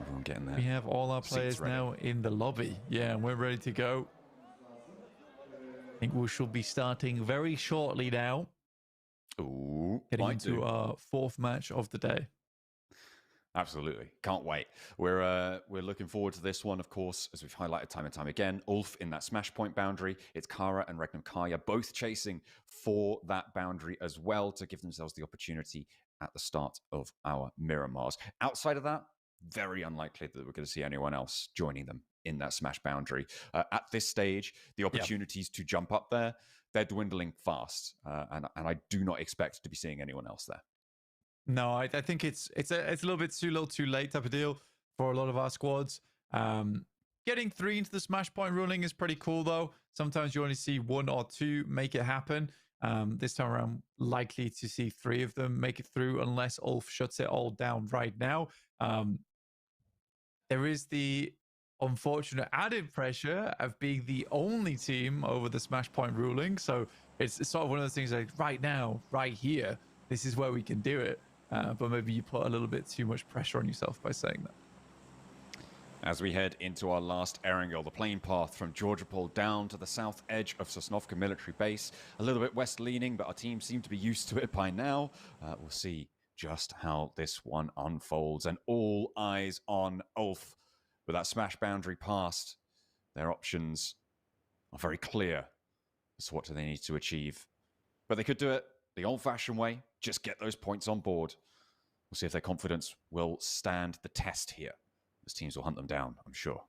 Everyone getting there. We have all our players now in the lobby. Yeah, and we're ready to go. I think we should be starting very shortly now. Ooh, getting into our fourth match of the day. Absolutely. Can't wait. We're looking forward to this one, of course, as we've highlighted time and time again. Ulf in that smash point boundary. It's Kara and Regnum Kaya both chasing for that boundary as well to give themselves the opportunity at the start of our Miramars. Outside of that, very unlikely that we're going to see anyone else joining them in that smash boundary. At this stage, the opportunities to jump up there, they're dwindling fast. And I do not expect to be seeing anyone else there. No, I think it's a little bit too little too late type of deal for a lot of our squads. Getting 3 into the smash point ruling is pretty cool, though. Sometimes you only see 1 or 2 make it happen. This time around, likely to see 3 of them make it through unless Ulf shuts it all down right now. There is the unfortunate added pressure of being the only team over the smash point ruling. So it's sort of one of those things like right now, right here, this is where we can do it. But maybe you put a little bit too much pressure on yourself by saying that. As we head into our last Erangel, the plane path from Georgopol down to the south edge of Sosnovka military base. A little bit west-leaning, but our team seem to be used to it by now. We'll see just how this one unfolds. And all eyes on Ulf. With that smash boundary passed, their options are very clear as to what do they need to achieve. But they could do it the old-fashioned way, just get those points on board. We'll see if their confidence will stand the test here. These teams will hunt them down, I'm sure.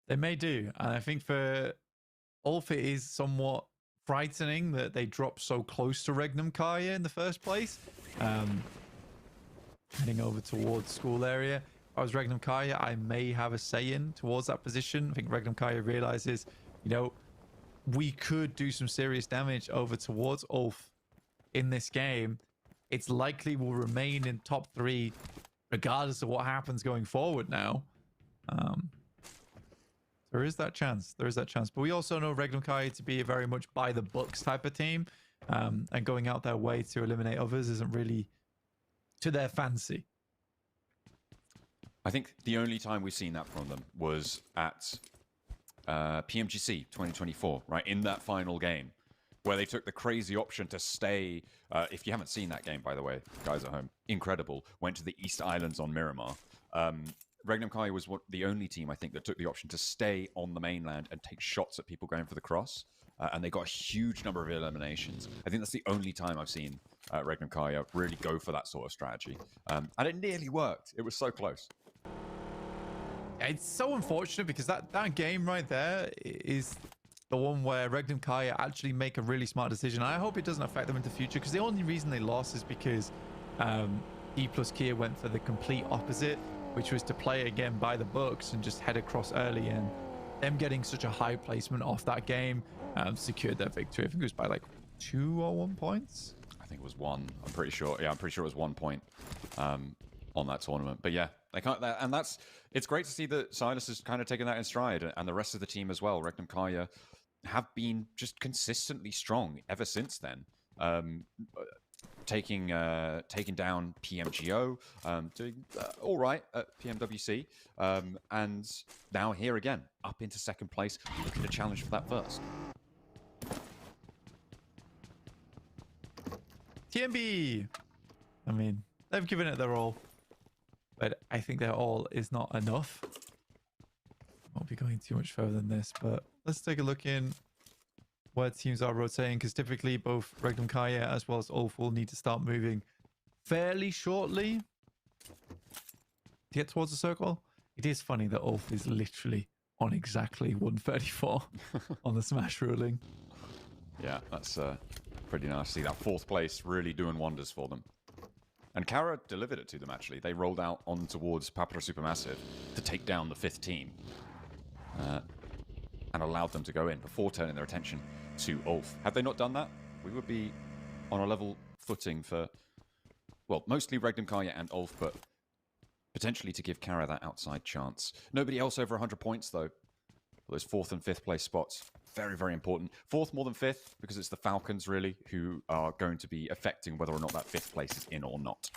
They may do. And I think for Ulf, it is somewhat frightening that they dropped so close to Regnum Kaya in the first place. Heading over towards school area. If I was Regnum Kaya, I may have a say in towards that position. I think Regnum Kaya realizes, you know, we could do some serious damage over towards Ulf in this game. It's likely we'll remain in top 3 regardless of what happens going forward now. There is that chance. There is that chance. But we also know Regnum Kaya to be a very much by the books type of team. And going out their way to eliminate others isn't really to their fancy. I think the only time we've seen that from them was at PMGC 2024, right? In that final game, where they took the crazy option to stay. If you haven't seen that game, by the way, guys at home, incredible. Went to the East Islands on Miramar. Regnum Kaya was the only team, I think, that took the option to stay on the mainland and take shots at people going for the cross. And they got a huge number of eliminations. I think that's the only time I've seen Regnum Kaya really go for that sort of strategy. And it nearly worked. It was so close. It's so unfortunate because that game right there is the one where Regnum Kaya actually make a really smart decision. I hope it doesn't affect them in the future, because the only reason they lost is because E plus Kia went for the complete opposite, which was to play again by the books and just head across early, and them getting such a high placement off that game secured their victory. I think it was by like 2 or 1 points. I think it was 1. I'm pretty sure. Yeah, I'm pretty sure it was 1 point on that tournament. But yeah, they can't. And it's great to see that Silas has kind of taken that in stride, and the rest of the team as well. Regnum Kaya have been just consistently strong ever since then. taking down PMGO, doing all right at PMWC, and now here again, up into second place, looking to challenge for that first. TMB! I mean, they've given it their all, but I think their all is not enough. Won't be going too much further than this, but let's take a look in where teams are rotating, because typically both Regnum Kaya as well as Ulf will need to start moving fairly shortly to get towards the circle. It is funny that Ulf is literally on exactly 134 on the smash ruling. Yeah, that's pretty nice to see that fourth place really doing wonders for them. And Kara delivered it to them, actually. They rolled out on towards Papra Supermassive to take down the 5th team. And allowed them to go in before turning their attention to Ulf. Had they not done that, we would be on a level footing for, well, mostly Regnum Kaya and Ulf, but potentially to give Kara that outside chance. Nobody else over 100 points, though. Those 4th and 5th place spots. Very, very important. 4th more than 5th, because it's the Falcons, really, who are going to be affecting whether or not that 5th place is in or not.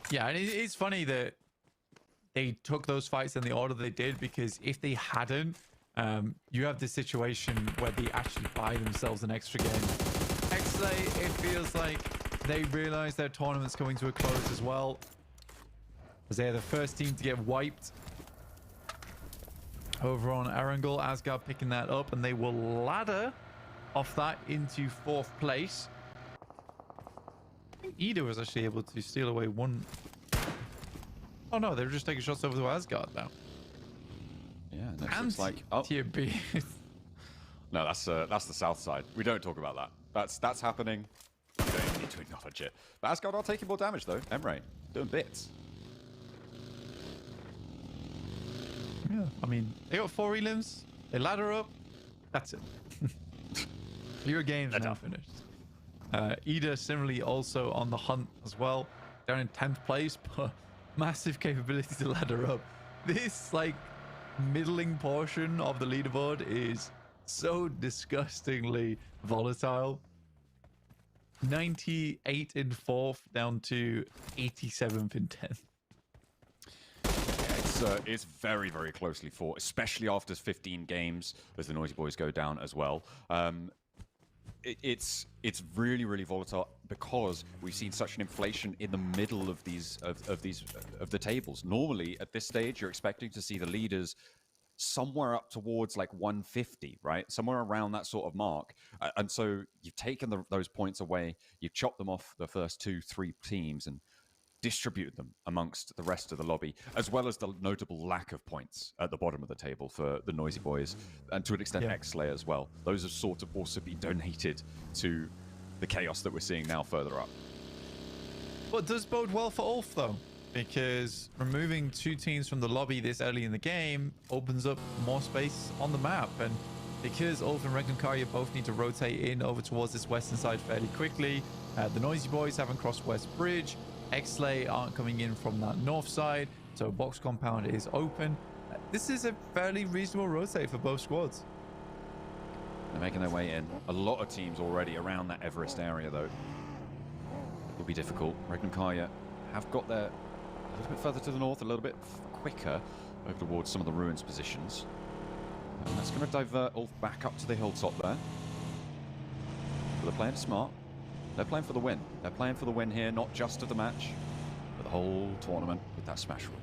Yeah, and it's funny that they took those fights in the order they did, because if they hadn't, you have this situation where they actually buy themselves an extra game. Xlay, it feels like they realize their tournament's coming to a close as well, as they're the first team to get wiped over on Erangel. Asgard picking that up, and they will ladder off that into 4th place. I think Ida was actually able to steal away one. Oh no, they were just taking shots over to Asgard now. Yeah, next looks like Tier B. No, that's the south side. We don't talk about that. That's happening. We don't even need to acknowledge it. But Asgard are taking more damage though. Emre doing bits. Yeah, I mean, they got 4 elims. They ladder up. That's it. Your game's now finished. Ida similarly also on the hunt as well. Down in 10th place, but massive capability to ladder up. This like middling portion of the leaderboard is so disgustingly volatile. 98 in 4th down to 87th in 10th. It's very, very closely fought, especially after 15 games as the Noisy Boys go down as well. It's really, really volatile because we've seen such an inflation in the middle of the tables. Normally, at this stage, you're expecting to see the leaders somewhere up towards like 150, right? Somewhere around that sort of mark. And so you've taken those points away, you've chopped them off the first 2-3 teams and distributed them amongst the rest of the lobby, as well as the notable lack of points at the bottom of the table for the Noisy Boys, and to an extent Xlay as well. Those have sort of also been donated to the chaos that we're seeing now further up. But does bode well for Ulf though, because removing 2 teams from the lobby this early in the game opens up more space on the map, and because Ulf and Regnum Karya both need to rotate in over towards this western side fairly quickly, the Noisy Boys haven't crossed West Bridge, Xlay aren't coming in from that north side, so box compound is open. This is a fairly reasonable rotate for both squads. They're making their way in. A lot of teams already around that Everest area, though. It'll be difficult. Regnum Karya have got there a little bit further to the north, a little bit quicker over towards some of the ruins positions. And that's going to divert Ulf back up to the hilltop there. But they're playing smart. They're playing for the win. They're playing for the win here, not just of the match, but the whole tournament with that smash rule.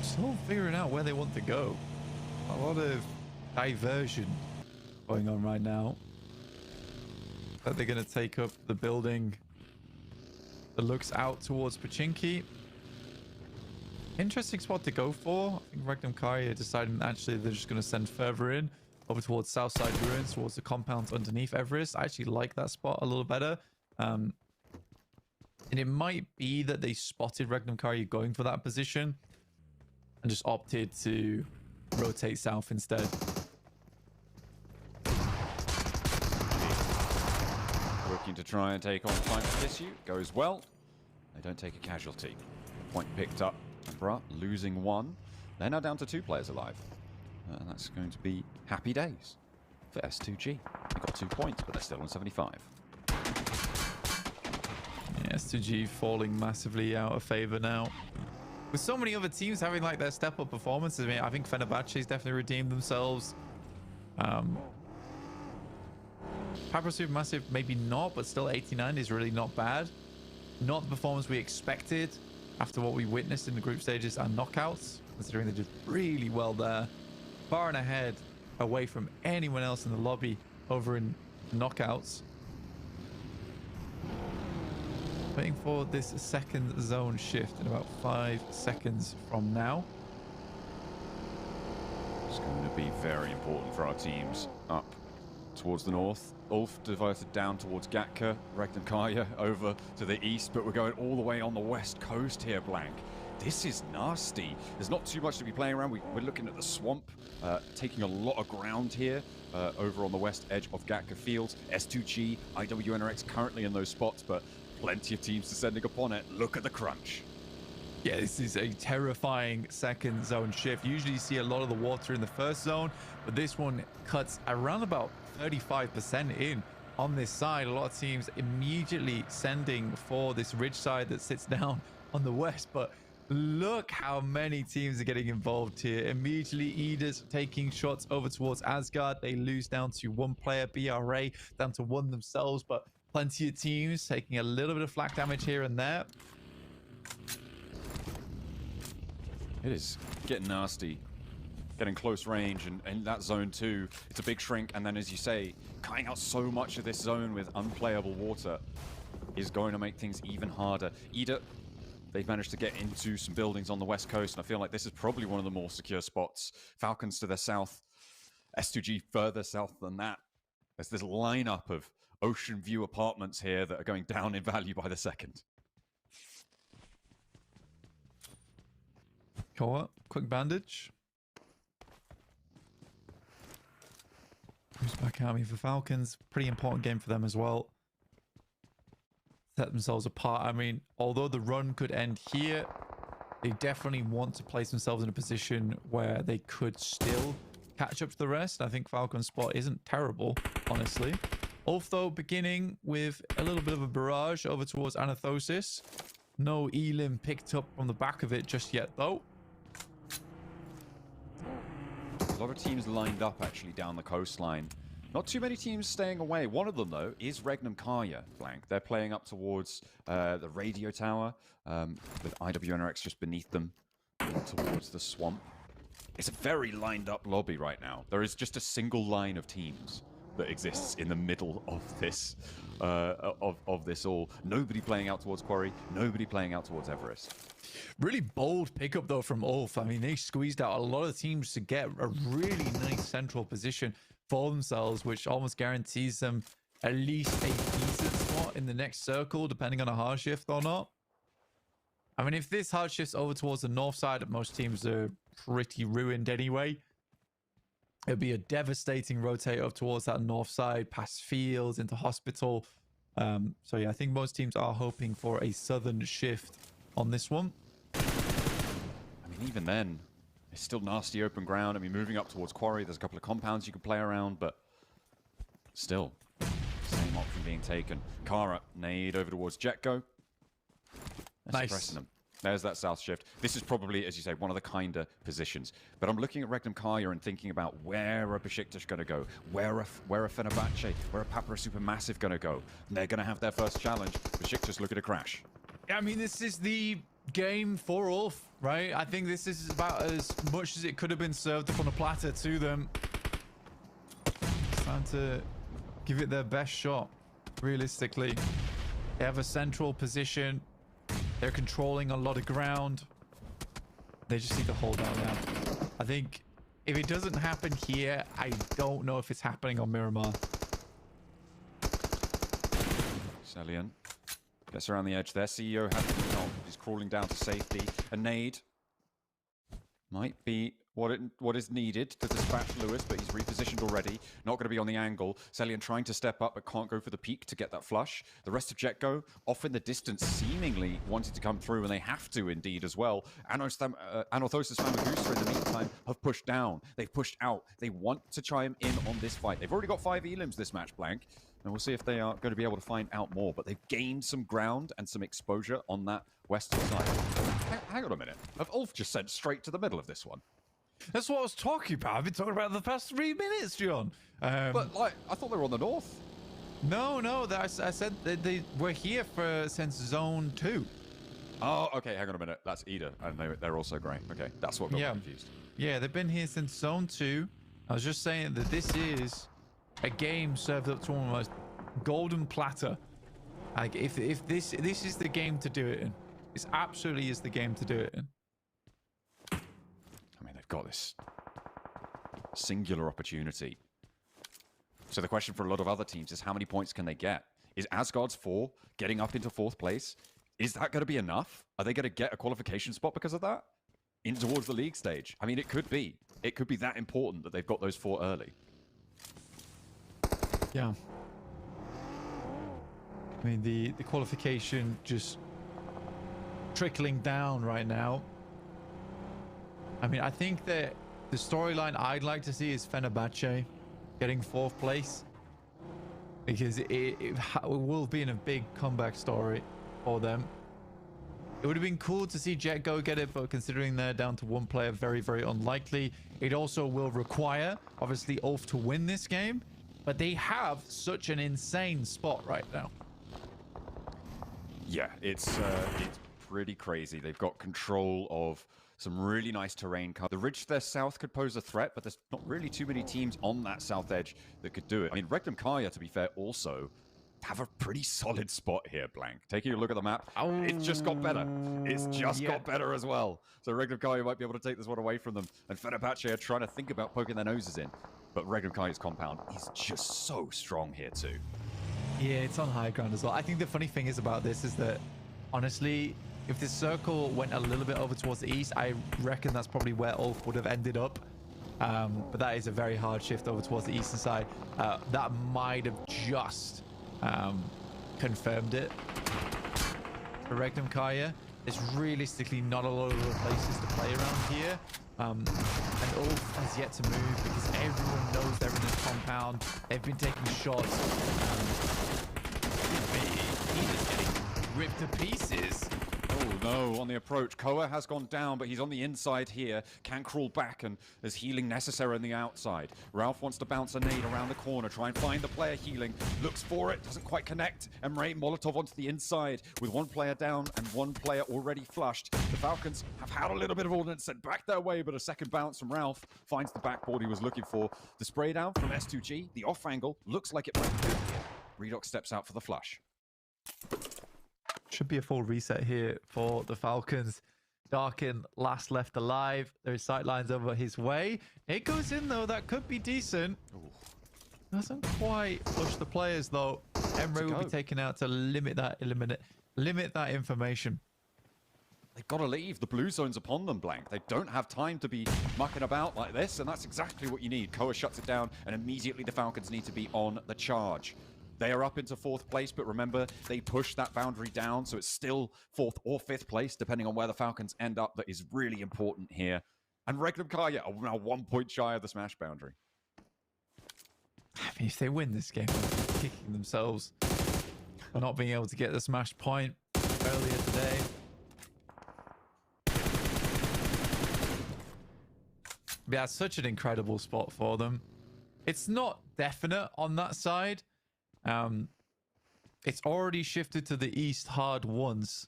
Still figuring out where they want to go. A lot of diversion going on right now. But they're going to take up the building that looks out towards Pachinki. Interesting spot to go for. I think Regnum Karya deciding actually they're just going to send further in over towards Southside Ruins, towards the compounds underneath Everest. I actually like that spot a little better. And it might be that they spotted Regnum Karya going for that position and just opted to rotate south instead. Looking to try and take on Time Issue. Goes well. They don't take a casualty. Point picked up. Bra losing 1. They're now down to 2 players alive. And that's going to be happy days for S2G. They got 2 points, but they're still on 75. Yeah, S2G falling massively out of favor now. With so many other teams having like their step-up performances, I mean, I think Fenerbahce's definitely redeemed themselves. Papa Supermassive, maybe not, but still 89 is really not bad. Not the performance we expected after what we witnessed in the group stages and knockouts, considering they did really well there. Far and ahead, away from anyone else in the lobby over in knockouts. Waiting for this second zone shift in about 5 seconds from now. It's going to be very important for our teams up towards the north. Ulf diverted down towards Gatka, Regnankaya over to the east, but we're going all the way on the west coast here, Blank. This is nasty. There's not too much to be playing around. We're looking at the swamp, taking a lot of ground here over on the west edge of Gatka Fields. S2G, IWNRX currently in those spots, but plenty of teams descending upon it. Look at the crunch. Yeah, this is a terrifying second zone shift. Usually you see a lot of the water in the first zone, but this one cuts around about 35% in on this side. A lot of teams immediately sending for this ridge side that sits down on the west, but look how many teams are getting involved here. Immediately Edis taking shots over towards Asgard. They lose down to 1 player, BRA down to 1 themselves, but plenty of teams taking a little bit of flak damage here and there. It is getting nasty, getting close range, and that zone too. It's a big shrink, and then as you say, cutting out so much of this zone with unplayable water is going to make things even harder. Ida, they've managed to get into some buildings on the west coast, and I feel like this is probably one of the more secure spots. Falcons to the south, S2G further south than that. There's this lineup of ocean view apartments here that are going down in value by the second. Koa, quick bandage. Who's back at me for Falcons? Pretty important game for them as well. Set themselves apart. I mean, although the run could end here, they definitely want to place themselves in a position where they could still catch up to the rest. I think Falcon's spot isn't terrible, honestly. Ulf, though, beginning with a little bit of a barrage over towards Anathosis. No Elim picked up from the back of it just yet, though. A lot of teams lined up actually down the coastline. Not too many teams staying away. One of them, though, is Regnankaya, Blank. They're playing up towards the radio tower with IWNRX just beneath them towards the swamp. It's a very lined up lobby right now. There is just a single line of teams that exists in the middle of this of this all. Nobody playing out towards Quarry, nobody playing out towards Everest. Really bold pickup though from Ulf. I mean, they squeezed out a lot of teams to get a really nice central position for themselves, which almost guarantees them at least a decent spot in the next circle, depending on a hard shift or not. I mean, if this hard shifts over towards the north side, most teams are pretty ruined anyway. It'll be a devastating rotate up towards that north side, past fields, into hospital. So yeah, I think most teams are hoping for a southern shift on this one. I mean, even then, it's still nasty open ground. I mean, moving up towards Quarry, there's a couple of compounds you can play around, but still, same option being taken. Kara, nade over towards Jetgo. Nice. Suppressing them. There's that south shift. This is probably, as you say, one of the kinder positions. But I'm looking at Regnankaya and thinking about where are Besiktas going to go? Where are Fenerbahce? Where are Papa Supermassive going to go? And they're going to have their first challenge. Besiktas looking to crash. I mean, this is the game for Ulf, right? I think this is about as much as it could have been served up on a platter to them. Trying to give it their best shot, realistically. They have a central position. They're controlling a lot of ground. They just need to hold out now. I think if it doesn't happen here, I don't know if it's happening on Miramar. Celian gets around the edge there. CEO has to be on. He's crawling down to safety. A nade might be what is needed to dispatch Lewis, but he's repositioned already. Not going to be on the angle. Celian trying to step up, but can't go for the peak to get that flush. The rest of Jetgo off in the distance, seemingly wanting to come through, and they have to indeed as well. Anorthosis Famagusta in the meantime have pushed down. They've pushed out. They want to chime in on this fight. They've already got 5 elims this match, Blank, and we'll see if they are going to be able to find out more. But they've gained some ground and some exposure on that western side. Hang on a minute. Have Ulf just sent straight to the middle of this one? That's what I was talking about. I've been talking about it the past 3 minutes, John. But like, I thought they were on the north. No, I said they were here since Zone 2. Oh, okay. Hang on a minute. That's Ida, and they're also grey. Okay, that's what got me confused. Yeah, they've been here since Zone 2. I was just saying that this is a game served up to almost golden platter. Like, if this is the game to do it in, this absolutely is the game to do it in. I mean, they've got this singular opportunity. So the question for a lot of other teams is how many points can they get? Is Asgard's 4 getting up into 4th place? Is that going to be enough? Are they going to get a qualification spot because of that? In towards the league stage? I mean, it could be. It could be that important that they've got those 4 early. Yeah. I mean, the qualification just trickling down right now. I mean, I think that the storyline I'd like to see is Fenerbahce getting 4th place, because it will have been a big comeback story for them. It would have been cool to see Jetgo get it, but considering they're down to 1 player, very, very unlikely. It also will require, obviously, Ulf to win this game, but they have such an insane spot right now. Yeah, it's pretty crazy. They've got control of some really nice terrain. The ridge to their south could pose a threat, but there's not really too many teams on that south edge that could do it. I mean, Regnum Kaya, to be fair, also have a pretty solid spot here, Blank. Taking a look at the map, it's just got better. It's just got better as well. So Regnum Kaya might be able to take this one away from them. And Fenerbahce are trying to think about poking their noses in. But Regnum Kaya's compound is just so strong here too. Yeah, it's on high ground as well. I think the funny thing is about this is that, honestly, if this circle went a little bit over towards the east, I reckon that's probably where Ulf would have ended up. But that is a very hard shift over towards the eastern side. That might have just confirmed it for Regnum Kaya. There's realistically not a lot of other places to play around here. And Ulf has yet to move because everyone knows they're in this compound. They've been taking shots. He's just getting ripped to pieces. Oh no, on the approach. Koa has gone down, but he's on the inside here. Can crawl back, and there's healing necessary on the outside. Ralph wants to bounce a nade around the corner, try and find the player healing. Looks for it, doesn't quite connect. Emre Molotov onto the inside with 1 player down and 1 player already flushed. The Falcons have had a little bit of ordnance sent back their way, but a second bounce from Ralph finds the backboard he was looking for. The spray down from S2G, the off angle, looks like it might be good here. Redox steps out for the flush. Should be a full reset here for the Falcons. Darkin last left alive. There's sightlines over his way. It goes in though. That could be decent. Ooh. Doesn't quite push the players though. Emre will be taken out to limit that information. They've got to leave. The blue zone's upon them, Blank. They don't have time to be mucking about like this, and that's exactly what you need. Koa shuts it down, and immediately the Falcons need to be on the charge. They are up into 4th place, but remember, they push that boundary down, so it's still 4th or 5th place, depending on where the Falcons end up. That is really important here. And Regnum Kaya are now 1 point shy of the smash boundary. I mean, if they win this game, they're kicking themselves for not being able to get the smash point earlier today. Yeah, it's such an incredible spot for them. It's not definite on that side. It's already shifted to the east hard once.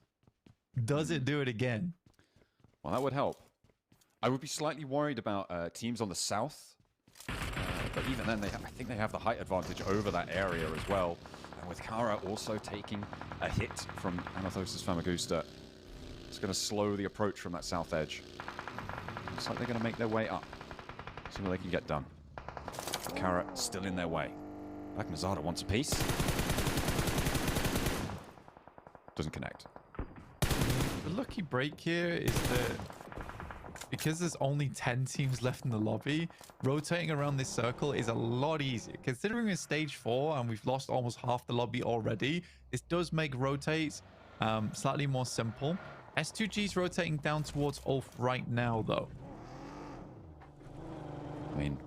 Does it do it again? Well, that would help. I would be slightly worried about teams on the south. But even then, I think they have the height advantage over that area as well. And with Kara also taking a hit from Anorthosis Famagusta, it's going to slow the approach from that south edge. Looks like they're going to make their way up. See what they can get done. Kara still in their way. Black Mazada wants a piece. Doesn't connect. The lucky break here is that because there's only 10 teams left in the lobby, rotating around this circle is a lot easier. Considering it's stage 4 and we've lost almost half the lobby already, this does make rotates slightly more simple. S2G's rotating down towards Ulf right now, though. I mean,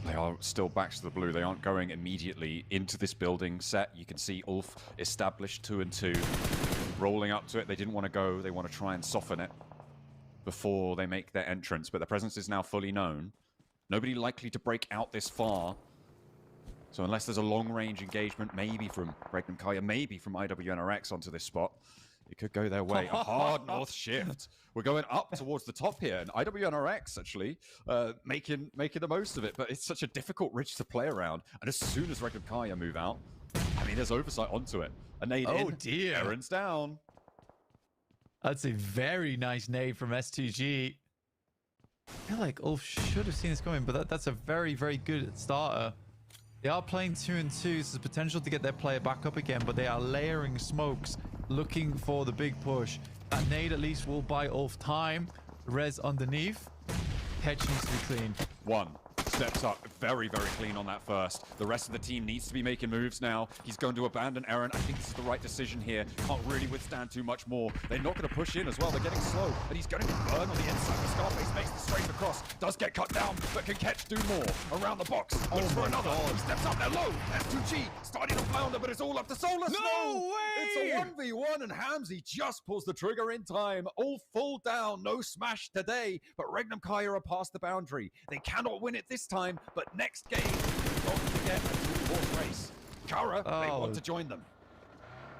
they are still back to the blue. They aren't going immediately into this building set. You can see Ulf established 2 and 2, rolling up to it. They didn't want to go. They want to try and soften it before they make their entrance, but their presence is now fully known. Nobody likely to break out this far. So unless there's a long-range engagement, maybe from Regnum Kaya, maybe from IWNRX onto this spot, it could go their way. A hard north shift. We're going up towards the top here, and IWNRX actually making the most of it, but it's such a difficult ridge to play around. And as soon as Regnum Kaya move out, I mean, there's oversight onto it. A nade in, dear. Aaron's down. That's a very nice nade from S2G. I feel like Ulf should have seen this coming, but that's a very, very good starter. They are playing 2 and 2, so there's potential to get their player back up again, but they are layering smokes, looking for the big push. That nade at least will buy Ulf time. Res underneath. Catch needs to be clean. One steps up, very, very clean on that first. The rest of the team needs to be making moves now. He's going to abandon Aaron. I think this is the right decision here. Can't really withstand too much more. They're not going to push in as well. They're getting slow, and he's going to get burned on the inside. The Scarface makes the straight across. Does get cut down, but can catch do more. Around the box. Looks for another. He steps up there low. S2G starting to flounder, but it's all up to Solus. No way! It's a 1v1, and Hamzy just pulls the trigger in time. All full down. No smash today, but Regnum Kaya are past the boundary. They cannot win it this time, but next game, don't forget a 2-horse race. Kara, they want to join them.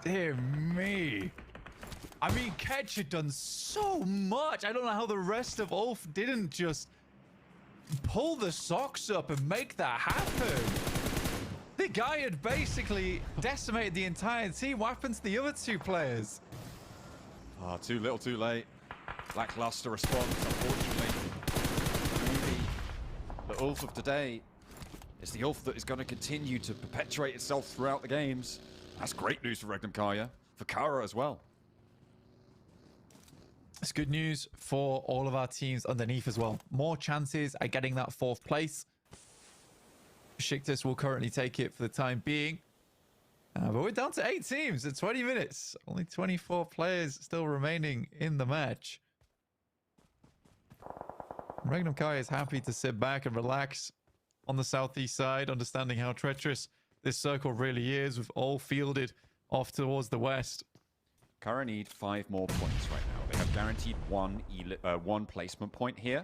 Dear me. I mean, Ketch had done so much. I don't know how the rest of Ulf didn't just pull the socks up and make that happen. The guy had basically decimated the entire team. What happened to the other 2 players? Too little, too late. Lackluster response, unfortunately. Maybe the Ulf of today is the Ulf that is going to continue to perpetuate itself throughout the games. That's great news for Regnum Kaya, for Kara as well. It's good news for all of our teams underneath as well. More chances at getting that 4th place. Besiktas will currently take it for the time being. But we're down to 8 teams at 20 minutes. Only 24 players still remaining in the match. Regnum Kaya is happy to sit back and relax on the southeast side, understanding how treacherous this circle really is, with all fielded off towards the west. Kara need 5 more points right now. They have guaranteed one placement point here.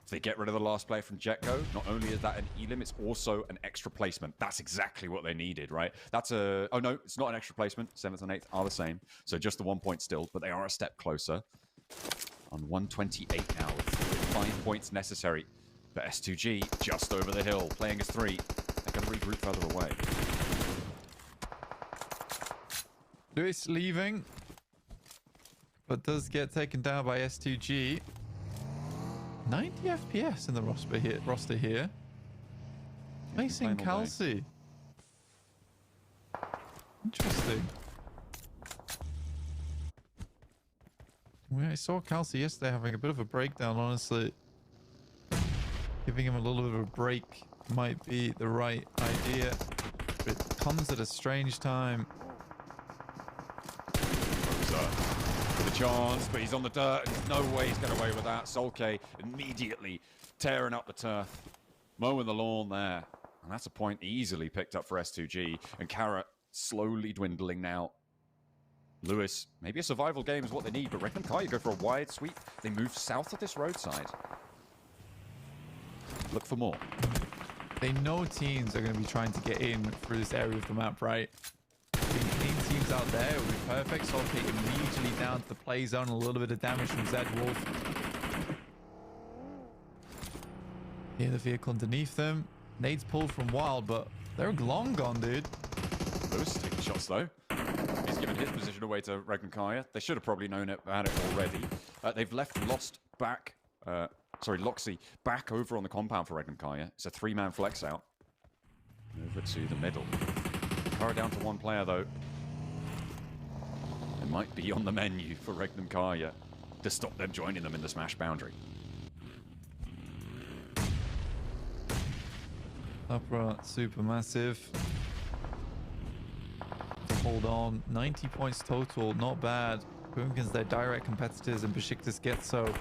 If they get rid of the last player from Jetco, not only is that an elim, it's also an extra placement. That's exactly what they needed, right? That's a... Oh, no, it's not an extra placement. 7th and 8th are the same. So just the 1 point still, but they are a step closer. On 128 now, with 5 points necessary. But S2G just over the hill, playing as 3. They're going to regroup further away. Lewis leaving, but does get taken down by S2G. 90 FPS in the roster here. Facing Kelsey. Interesting. I saw Kelsey yesterday having a bit of a breakdown, honestly. Giving him a little bit of a break might be the right idea, but it comes at a strange time. With a chance, but he's on the dirt, and there's no way he's getting away with that. Solke immediately tearing up the turf, mowing the lawn there. And that's a point easily picked up for S2G. And Kara slowly dwindling now. Lewis, maybe a survival game is what they need, but Regnum Kaya go for a wide sweep. They move south of this roadside. Look for more. They know teams are going to be trying to get in through this area of the map, right? Clean teams out there would be perfect. Solke immediately down to the play zone. A little bit of damage from Zed Wolf. Here, the vehicle underneath them. Nade's pulled from Wild, but they're long gone, dude. Lewis taking shots, though. He's given his position away to Regnum Kaya. They should have probably known about it already. They've left Loxy back over on the compound for Regnum Kaya. It's a 3-man flex out. Over to the middle. Kara down to 1 player, though. It might be on the menu for Regnum Kaya. to stop them joining them in the smash boundary. Upper Supermassive to hold on. 90 points total, not bad. Pumpkins, their direct competitors, and Besiktas Getso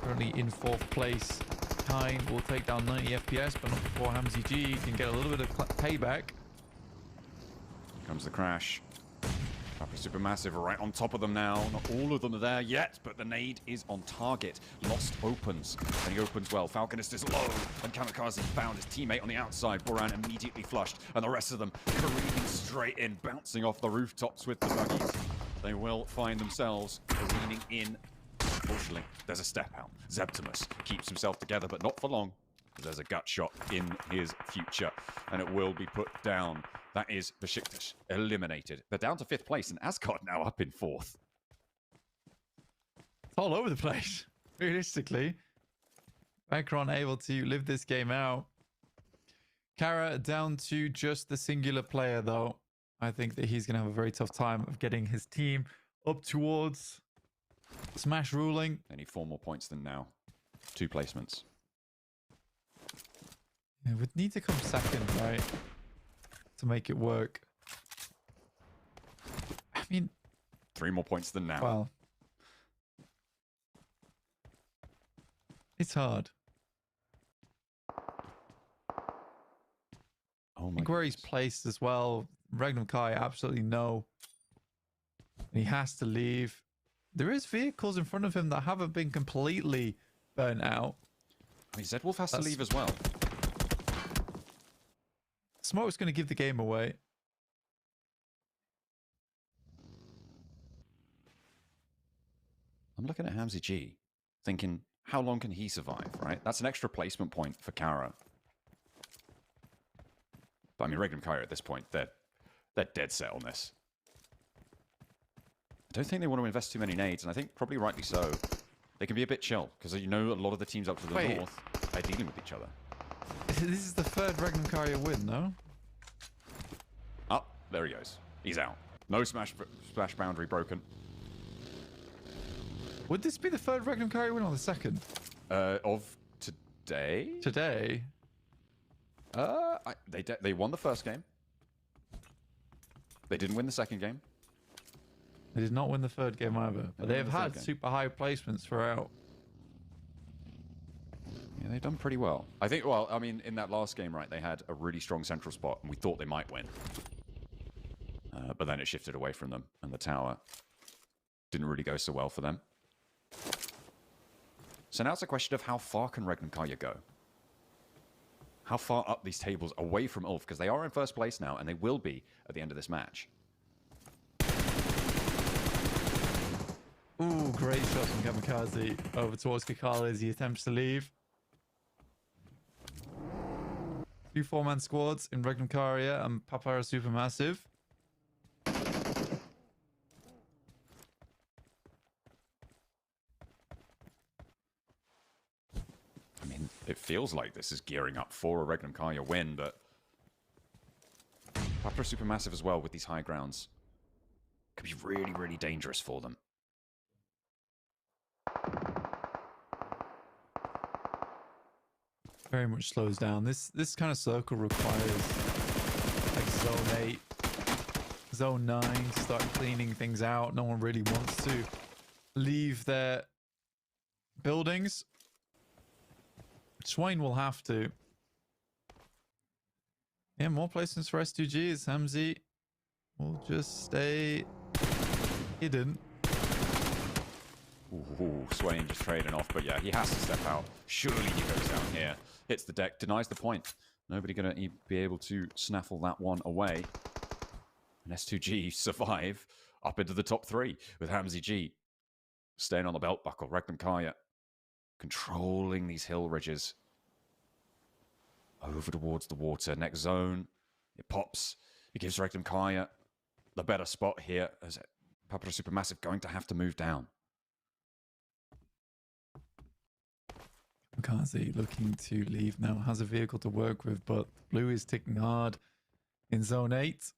currently in 4th place. Kine will take down 90 FPS, but not before Hamzy G can get a little bit of payback. Comes the crash. Supermassive right on top of them now. Not all of them are there yet, but the nade is on target. Lost opens, and he opens well. Falconist is low, and Kamikaze found his teammate on the outside. Boran immediately flushed, and the rest of them careening straight in, bouncing off the rooftops with the buggies. They will find themselves careening in. Unfortunately, there's a step out. Zeptimus keeps himself together, but not for long. There's a gut shot in his future, and it will be put down. That is Besiktas eliminated. They're down to 5th place, and Asgard now up in 4th. It's all over the place, realistically. Vakron able to live this game out. Kara down to just the singular player, though. I think that he's going to have a very tough time of getting his team up towards Smash ruling. They need 4 more points than now. 2 placements. It would need to come second, right? To make it work. I mean... 3 more points than now. Well... It's hard. Oh my I think where he's placed as well, Regnum Kai, absolutely no. And he has to leave. There is vehicles in front of him that haven't been completely burnt out. I mean, Zedwolf has to leave as well. Smoke's going to give the game away. I'm looking at Hamzy G, thinking, how long can he survive, right? That's an extra placement point for Kara. But I mean, Regnum Kai at this point, they're dead set on this. I don't think they want to invest too many nades, and I think probably rightly so. They can be a bit chill, because you know a lot of the teams up to the north are dealing with each other. This is the 3rd Regnum Kai win, no? Oh, there he goes. He's out. No smash boundary broken. Would this be the 3rd Regnum Kai win or the 2nd? Of today? Today? They won the 1st game. They didn't win the 2nd game. They did not win the 3rd game either, but they have had super high placements throughout. Yeah, they've done pretty well. I think, well, I mean, in that last game, right, they had a really strong central spot, and we thought they might win. But then it shifted away from them, and the tower didn't really go so well for them. So now it's a question of how far can Regnum Kaya go? How far up these tables away from Ulf? Because they are in 1st place now, and they will be at the end of this match. Ooh, great shot from Kamikaze over towards Kakala as he attempts to leave. 2 4-man squads in Regnum Karia and Papara Supermassive. I mean, it feels like this is gearing up for a Regnum Kaya win, but Papara Supermassive as well with these high grounds could be really, really dangerous for them. Very much slows down. This kind of circle requires like zone 8, zone 9 to start cleaning things out. No one really wants to leave their buildings. Swain will have to. Yeah, more placements for S2Gs. Hamzy will just stay hidden. Ooh, Swain just trading off, but yeah, he has to step out. Surely he goes down here. Hits the deck, denies the point. Nobody going to be able to snaffle that one away. And S2G survive up into the top 3 with Hamzy G staying on the belt buckle. Regnum Kaya controlling these hill ridges. Over towards the water. Next zone. It pops. It gives Regnum Kaya the better spot here as Papara Supermassive going to have to move down. Kamikaze looking to leave now, has a vehicle to work with, but blue is ticking hard in zone 8.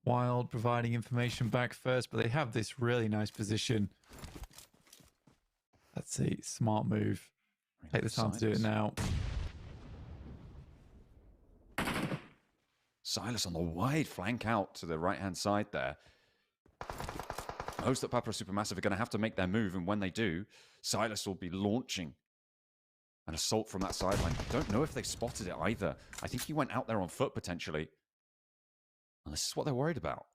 Wild providing information back first, but they have this really nice position That's a smart move. Take the time to do it now. Silas on the wide flank out to the right-hand side there. Most that Papa Supermassive are going to have to make their move, and when they do, Silas will be launching an assault from that sideline. I don't know if they spotted it either. I think he went out there on foot, potentially. And this is what they're worried about.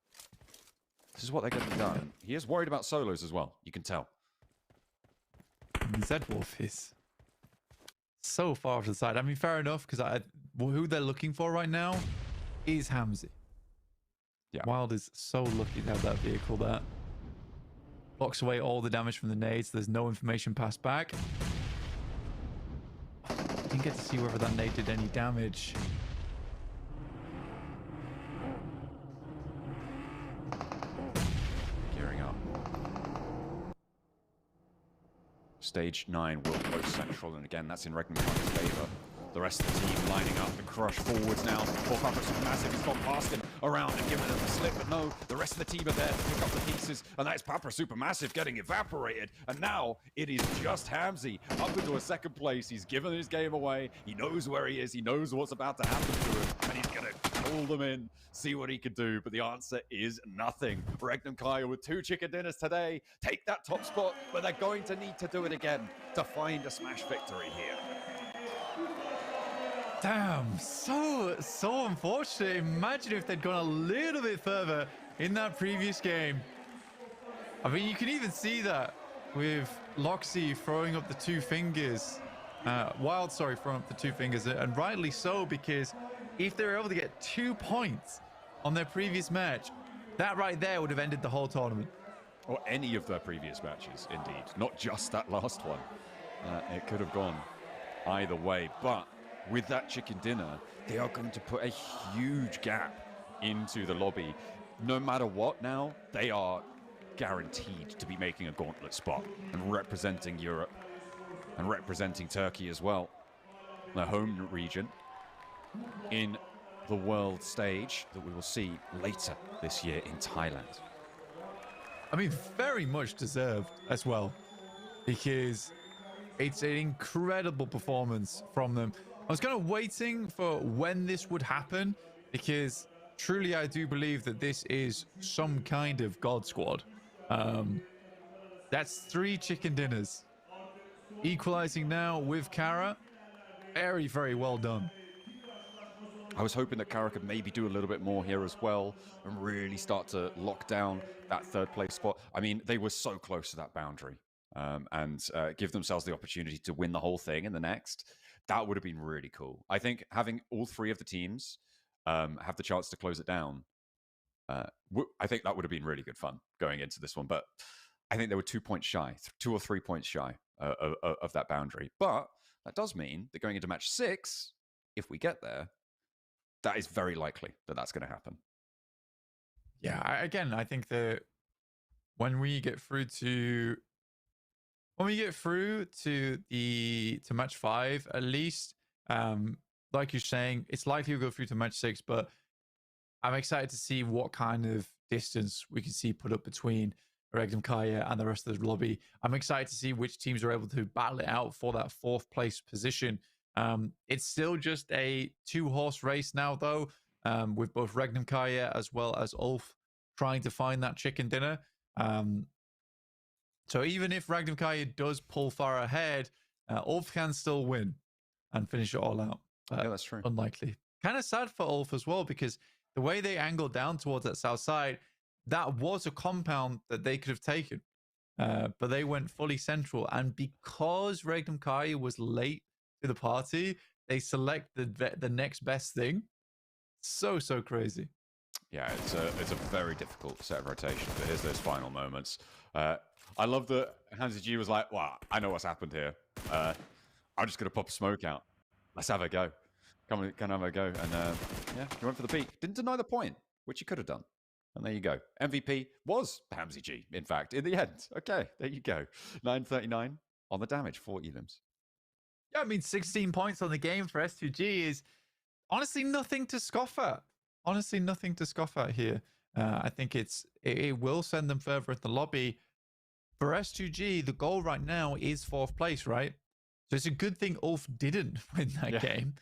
This is what they're getting done. He is worried about solos as well, you can tell. Zedwolf is so far off to the side. I mean, fair enough, because who they're looking for right now is Hamzy. Yeah. Wild is so lucky to have that vehicle there. Blocks away all the damage from the nades. There's no information passed back. Didn't get to see whether that nade did any damage. Gearing up. Stage 9 will go central, and again, that's in Regnum's favor. The rest of the team lining up and crush forwards now. Papa Supermassive has gone past him around and given him a slip, but no, the rest of the team are there to pick up the pieces, and that's Papa Supermassive getting evaporated. And now it is just Hamzy up into a second place. He's given his game away. He knows where he is. He knows what's about to happen to him, and he's going to call them in, see what he can do. But the answer is nothing. Regnum Kaya with 2 chicken dinners today. Take that top spot, but they're going to need to do it again to find a smash victory here. Damn, so unfortunate. Imagine if they'd gone a little bit further in that previous game. I mean, you can even see that with Loxy throwing up the 2 fingers. Wild, sorry, throwing up the 2 fingers, and rightly so, because if they were able to get 2 points on their previous match, that right there would have ended the whole tournament. Or any of their previous matches, indeed. Not just that last one. It could have gone either way, but with that chicken dinner, they are going to put a huge gap into the lobby. No matter what now, they are guaranteed to be making a Gauntlet spot and representing Europe and representing Turkey as well, their home region, in the world stage that we will see later this year in Thailand. I mean, very much deserved as well, because it's an incredible performance from them. I was kind of waiting for when this would happen, because truly I do believe that this is some kind of God squad. That's 3 chicken dinners. Equalizing now with Kara. Very, very well done. I was hoping that Kara could maybe do a little bit more here as well and really start to lock down that 3rd place spot. I mean, they were so close to that boundary, and give themselves the opportunity to win the whole thing in the next. That would have been really cool. I think having all 3 of the teams have the chance to close it down, I think that would have been really good fun going into this one. But I think they were 2 points shy, 2 or 3 points shy of that boundary. But that does mean that going into match 6, if we get there, that is very likely that that's going to happen. Yeah, again, I think that when we get through to match 5, at least, like you're saying, it's likely we'll go through to match 6, but I'm excited to see what kind of distance we can see put up between Regnum Kaya and the rest of the lobby. I'm excited to see which teams are able to battle it out for that 4th place position. It's still just a 2-horse race now, though, with both Regnum Kaya as well as Ulf trying to find that chicken dinner. So even if Regnum Kaya does pull far ahead, Ulf can still win and finish it all out. Yeah, that's true. Unlikely. Kind of sad for Ulf as well, because the way they angled down towards that south side, that was a compound that they could have taken. But they went fully central. And because Regnum Kaya was late to the party, they select the next best thing. So crazy. Yeah, it's a very difficult set of rotations, but here's those final moments. I love that Hamzy G was like, well, I know what's happened here. I'm just going to pop a smoke out. Let's have a go. Come on, have a go. And yeah, he went for the peak. Didn't deny the point, which he could have done. And there you go. MVP was Hamzy G, in fact, in the end. Okay, there you go. 939 on the damage for Elims. Yeah, I mean, 16 points on the game for S2G is honestly nothing to scoff at. Honestly, nothing to scoff at here. I think it will send them further at the lobby. for S2G, the goal right now is 4th place, right? So it's a good thing Ulf didn't win that game,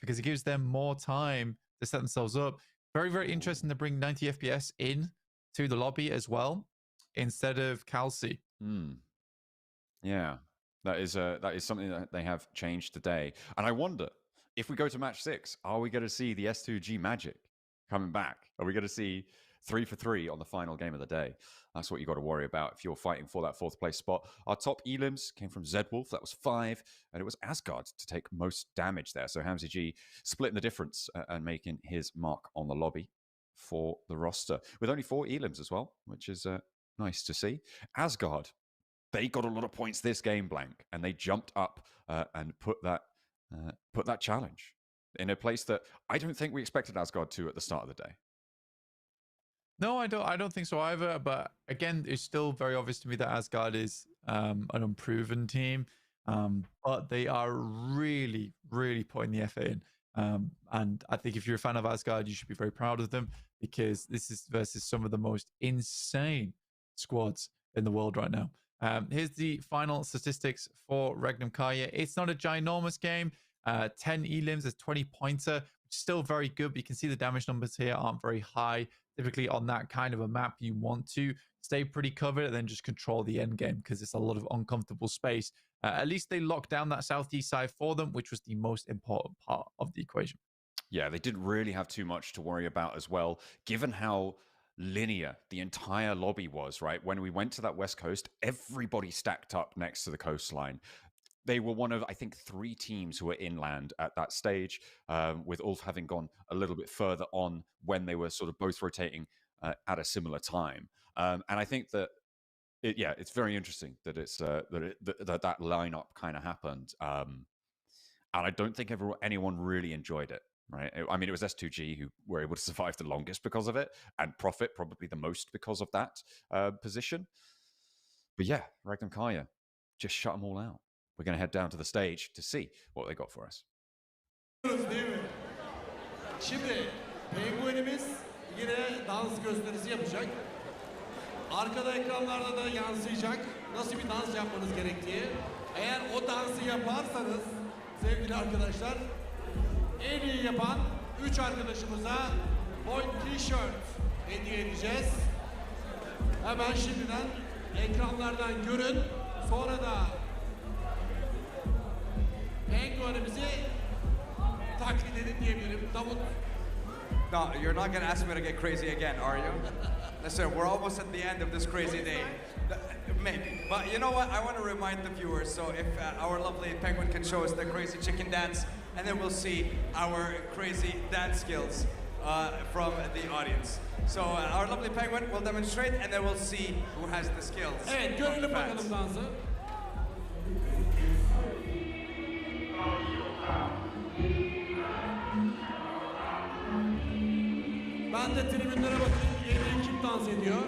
because it gives them more time to set themselves up. Very, very interesting to bring 90 FPS in to the lobby as well, instead of Calci. Yeah, that is something that they have changed today. And I wonder, if we go to match 6, are we going to see the S2G magic coming back? Are we going to see 3 for 3 on the final game of the day? That's what you got to worry about if you're fighting for that 4th place spot. Our top elims came from Zedwolf. That was 5, and it was Asgard to take most damage there. So Hamzy G splitting the difference and making his mark on the lobby for the roster with only 4 elims as well, which is nice to see. Asgard, they got a lot of points this game, Blank, and they jumped up and put that challenge in a place that I don't think we expected Asgard to at the start of the day. No, I don't think so either. But again, it's still very obvious to me that Asgard is an unproven team. But they are really, really putting the effort in. And I think if you're a fan of Asgard, you should be very proud of them, because this is versus some of the most insane squads in the world right now. Here's the final statistics for Regnum Kaya. It's not a ginormous game. 10 elims, a 20 pointer, which is still very good, but you can see the damage numbers here aren't very high. Typically on that kind of a map, you want to stay pretty covered and then just control the end game, because it's a lot of uncomfortable space. At least they locked down that southeast side for them, which was the most important part of the equation. Yeah, they didn't really have too much to worry about as well, given how linear the entire lobby was, right? When we went to that west coast, everybody stacked up next to the coastline. They were one of, I think, 3 teams who were inland at that stage, with Ulf having gone a little bit further on when they were sort of both rotating at a similar time. And I think that, it's very interesting that it's that lineup kind of happened. And I don't think anyone really enjoyed it, right? I mean, it was S2G who were able to survive the longest because of it, and profit probably the most because of that position. But yeah, Regnum Kaya just shut them all out. We're going to head down to the stage to see what they got for us. Şimdi penguenimiz yine dans gösterisi yapacak. Arkada ekranlarda da yansıyacak nasıl bir dans yapmanız gerektiği. Eğer o dansı yaparsanız sevgili arkadaşlar, en iyi yapan 3 arkadaşımıza Point T-shirt hediye edeceğiz. Hemen şimdiden ekranlardan görün. Sonra da penguenimizi taklit edin diyebilirim. Davut. No, you're not going to ask me to get crazy again, are you? Listen, we're almost at the end of this crazy day. Maybe. But you know what? I want to remind the viewers, so if our lovely penguin can show us the crazy chicken dance, and then we'll see our crazy dance skills from the audience. So our lovely penguin will demonstrate, and then we'll see who has the skills. Evet, görelim bakalım dansı. Ben de tribünlere bakayım, yeni kim dans ediyor?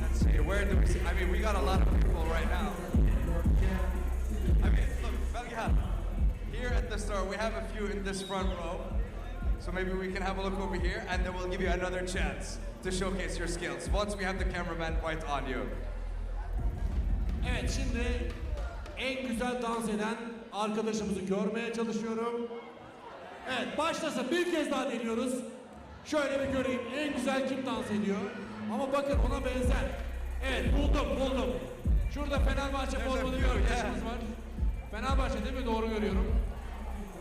Let's see, where do we see? I mean, we got a lot of people right now. I mean, look, Belgian, here at the store, we have a few in this front row. So maybe we can have a look over here, and then we'll give you another chance to showcase your skills once we have the cameraman right on you. Evet, şimdi en güzel dans eden arkadaşımızı görmeye çalışıyorum. Evet, başlasın. Bir kez daha deniyoruz. Şöyle bir göreyim. En güzel kim dans ediyor? Ama bakın ona benzer. Evet, buldum. Şurada Fenerbahçe formalı bir arkadaşımız var. Fenerbahçe değil mi? Doğru görüyorum.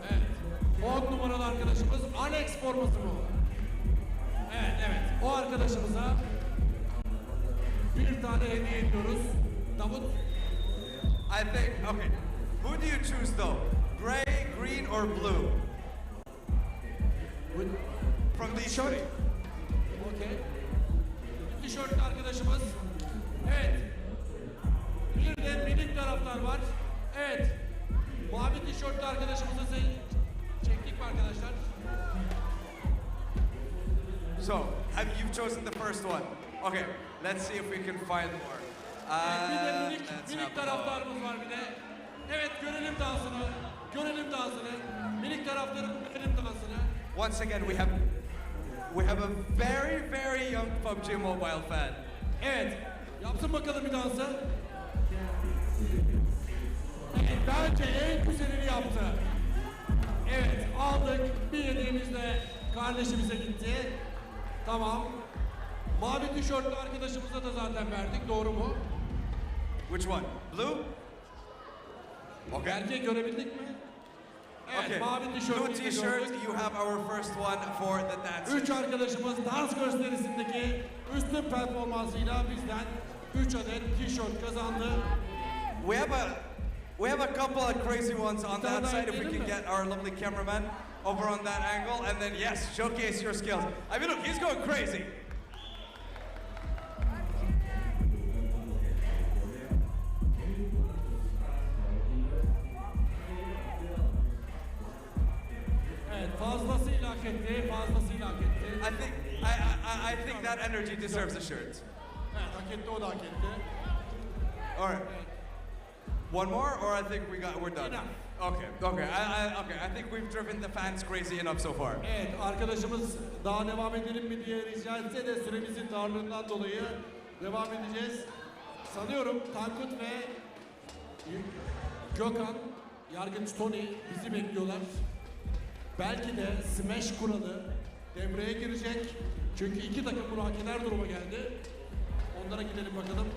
Evet. 10 numaralı arkadaşımız Alex forması bu. Evet. O arkadaşımıza bir tane hediye ediyoruz. Davut. I think, okay, who do you choose though? Gray, green, or blue? From these three. Okay. Tişörtlü arkadaşımız. Evet. Bir de minik taraftar var. Evet. Mavi tişörtlü arkadaşımızı çektik mi arkadaşlar? So, you've chosen the first one. Okay, let's see if we can find more. Bir de minik taraftarımız var bir de. Evet, görelim dansını. Minik taraftarın görelim dansını. Once again, we have we have a very, very young PUBG Mobile fan. Evet. Yapsın bakalım bir dansı. Evet, bence en güzelini yaptı. Evet, aldık. Bir hediyemizle kardeşimize gitti. Tamam. Mavi tişörtlü arkadaşımıza da zaten verdik. Doğru mu? Which one? Blue? Okay. Erkeği görebildik mi? Evet, Okay. mavi Blue tişörtlü t-shirt, you have our first one for the dancers. 3 arkadaşımız dans gösterisindeki üstün performansıyla bizden 3 adet tişört kazandı. We have a couple of crazy ones on that side if we can get our lovely cameraman over on that angle, and then yes, showcase your skills. I mean, look, he's going crazy. Evet, fazlasıyla hak etti, fazlasıyla hak etti. I think that energy deserves a shirt. Evet, hak etti, o da hak etti. All right. One more, or I think we're done. Enough. Okay. I think we've driven the fans crazy enough so far. Evet, arkadaşımız daha devam edelim mi diye rica etse de süremizin darlığından dolayı devam edeceğiz. Sanıyorum Tankut ve Gökhan, Yargıç Tony bizi bekliyorlar. Belki de Smash kuralı devreye girecek. Çünkü iki takım bunu hak eder duruma geldi. Onlara gidelim bakalım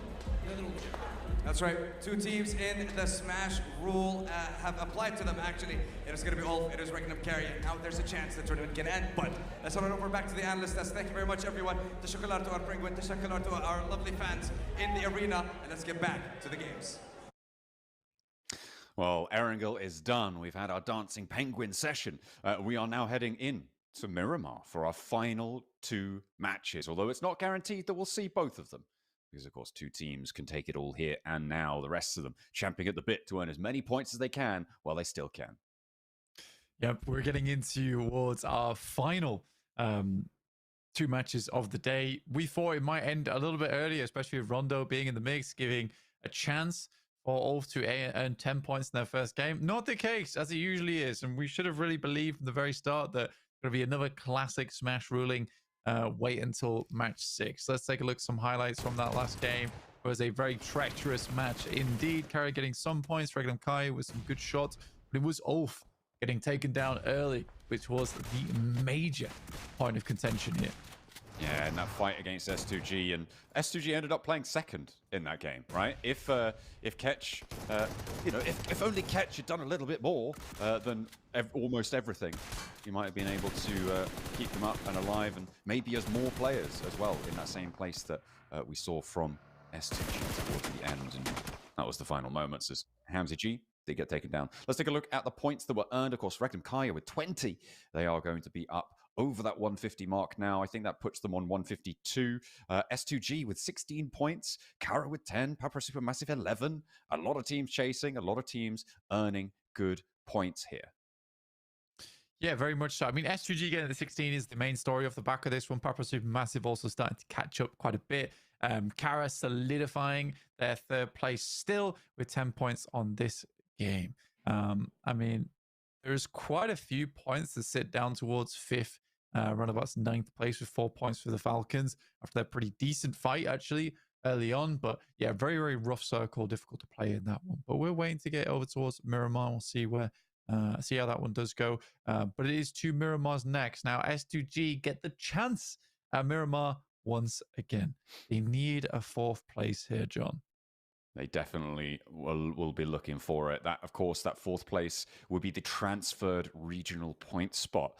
neler olacak. That's right. Two teams in the Smash rule have applied to them. Actually, it is going to be Ulf. It is Regnum Carry. Now there's a chance the tournament can end. But let's turn it over back to the analysts. Thank you very much, everyone. Teşekkürler to our penguin. Teşekkürler to our lovely fans in the arena. And let's get back to the games. Well, Erangel is done. We've had our Dancing Penguin session. We are now heading in to Miramar for our final 2 matches, although it's not guaranteed that we'll see both of them. Because, of course, 2 teams can take it all here and now. The rest of them champing at the bit to earn as many points as they can while they still can. Yep, we're getting into towards our final 2 matches of the day. We thought it might end a little bit earlier, especially with Rondo being in the mix, giving a chance for Ulf to earn 10 points in their first game. Not the case, as it usually is. And we should have really believed from the very start that going to be another classic Smash ruling. Wait until match 6. Let's take a look at some highlights from that last game. It was a very treacherous match indeed. Carry getting some points, Regnum Kai with some good shots, but it was Ulf getting taken down early, which was the major point of contention here. Yeah, in that fight against S2G, and S2G ended up playing second in that game, right? If Ketch, if only Ketch had done a little bit more than almost everything, he might have been able to keep them up and alive, and maybe as more players as well in that same place that we saw from S2G towards the end, and that was the final moments as Hamza G did get taken down. Let's take a look at the points that were earned. Of course, Regnum Kaya with 20. They are going to be up over that 150 mark now. I think that puts them on 152. S2G with 16 points. Kara with 10. Papa Supermassive 11. A lot of teams chasing. A lot of teams earning good points here. Yeah, very much so. I mean, S2G getting the 16 is the main story off the back of this one. Papa Supermassive also starting to catch up quite a bit. Kara solidifying their 3rd place still with 10 points on this game. I mean, there's quite a few points to sit down towards 5th, roundabout's 9th place with 4 points for the Falcons after their pretty decent fight actually early on. But yeah, very, very rough circle, difficult to play in that one. But we're waiting to get over towards Miramar. We'll see see how that one does go. But it is 2 Miramars next. Now S2G get the chance at Miramar once again. They need a 4th place here, John. They definitely will be looking for it. That, of course, that 4th place would be the transferred regional point spot.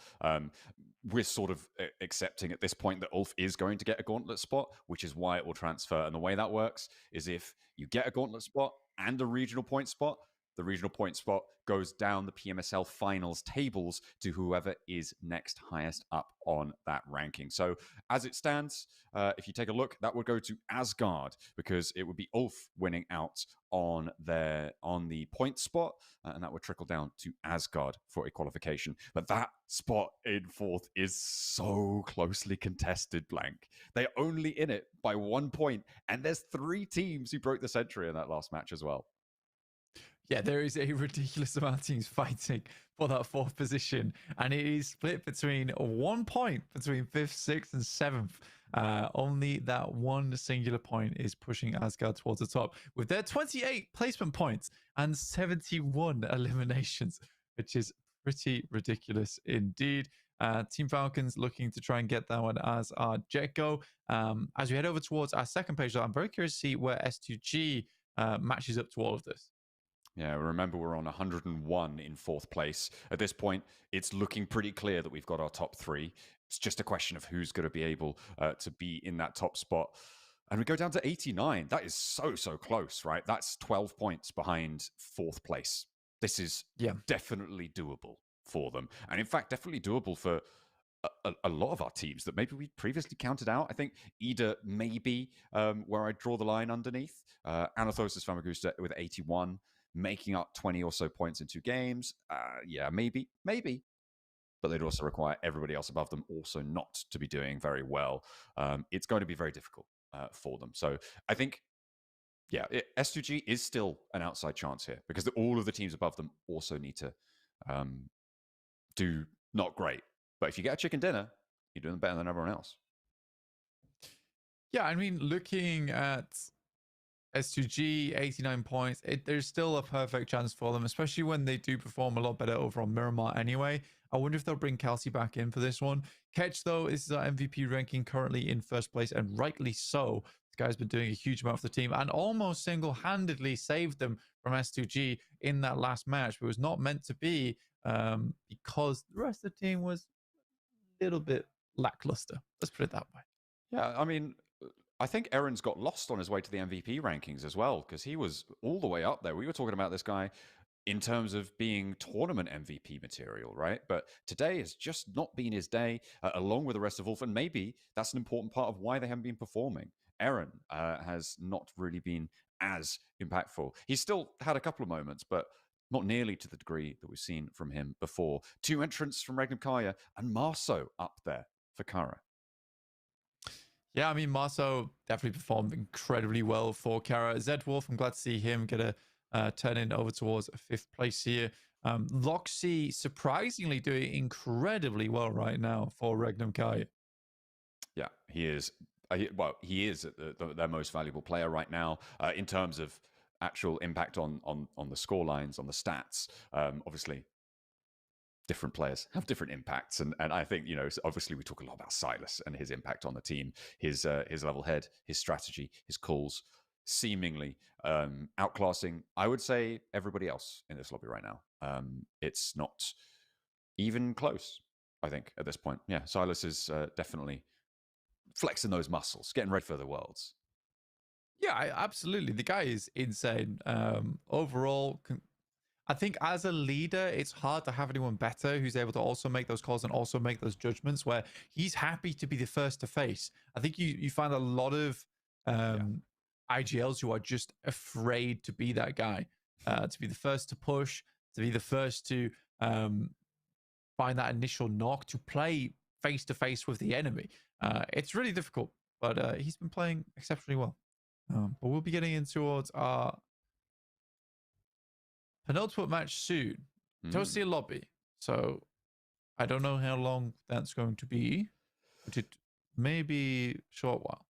We're sort of accepting at this point that Ulf is going to get a Gauntlet spot, which is why it will transfer. And the way that works is if you get a Gauntlet spot and a regional point spot, the regional point spot goes down the PMSL finals tables to whoever is next highest up on that ranking. So as it stands, if you take a look, that would go to Asgard because it would be Ulf winning out on the point spot, and that would trickle down to Asgard for a qualification. But that spot in 4th is so closely contested, Blank. They're only in it by 1 point, and there's 3 teams who broke the century in that last match as well. Yeah, there is a ridiculous amount of teams fighting for that 4th position, and it is split between 1 point between 5th, 6th, and 7th. Only that one singular point is pushing Asgard towards the top with their 28 placement points and 71 eliminations, which is pretty ridiculous indeed. Team Falcons looking to try and get that one as our jet go. As we head over towards our second page, though, I'm very curious to see where S2G matches up to all of this. Yeah, remember we're on 101 in 4th place. At this point, it's looking pretty clear that we've got our top 3. It's just a question of who's going to be able to be in that top spot. And we go down to 89. That is so close, right? That's 12 points behind 4th place. This is definitely doable for them. And in fact, definitely doable for a lot of our teams that maybe we previously counted out. I think Ida maybe where I draw the line underneath. Anathosis Famagusta with 81. Making up 20 or so points in 2 games. Yeah, maybe. But they'd also require everybody else above them also not to be doing very well. It's going to be very difficult for them. So I think, yeah, S2G is still an outside chance here because all of the teams above them also need to do not great. But if you get a chicken dinner, you're doing better than everyone else. Yeah, I mean, looking at S2G, 89 points. There's still a perfect chance for them, especially when they do perform a lot better over on Miramar anyway. I wonder if they'll bring Kelsey back in for this one. Ketch, though, this is our MVP ranking, currently in 1st place, and rightly so. This guy's been doing a huge amount for the team and almost single-handedly saved them from S2G in that last match. But it was not meant to be because the rest of the team was a little bit lackluster. Let's put it that way. Yeah, I mean, I think Aaron's got lost on his way to the MVP rankings as well, because he was all the way up there. We were talking about this guy in terms of being tournament MVP material, right? But today has just not been his day, along with the rest of Wolf, and maybe that's an important part of why they haven't been performing. Aaron has not really been as impactful. He's still had a couple of moments, but not nearly to the degree that we've seen from him before. 2 entrants from Regnum Kaya and Marso up there for Kara. Yeah, I mean, Marso definitely performed incredibly well for Kara. Zed Wolf, I'm glad to see him get a turn in over towards 5th place here. Loxy surprisingly doing incredibly well right now for Regnum Kai. Yeah, he is. He is their most valuable player right now in terms of actual impact on the score lines, on the stats. Obviously, different players have different impacts, and I think, you know, obviously we talk a lot about Silas and his impact on the team, his level head, his strategy, his calls, seemingly outclassing, I would say, everybody else in this lobby right now. It's not even close, I think, at this point. Yeah, Silas is definitely flexing those muscles, getting ready for the Worlds. Yeah, absolutely. The guy is insane. Overall, I think as a leader, it's hard to have anyone better who's able to also make those calls and also make those judgments, where he's happy to be the first to face. I think you find a lot of IGLs who are just afraid to be that guy, to be the first to push, to be the first to find that initial knock, to play face to face with the enemy. It's really difficult, but he's been playing exceptionally well. But we'll be getting in towards our penultimate match soon. Toasty lobby. So I don't know how long that's going to be, but it may be a short while.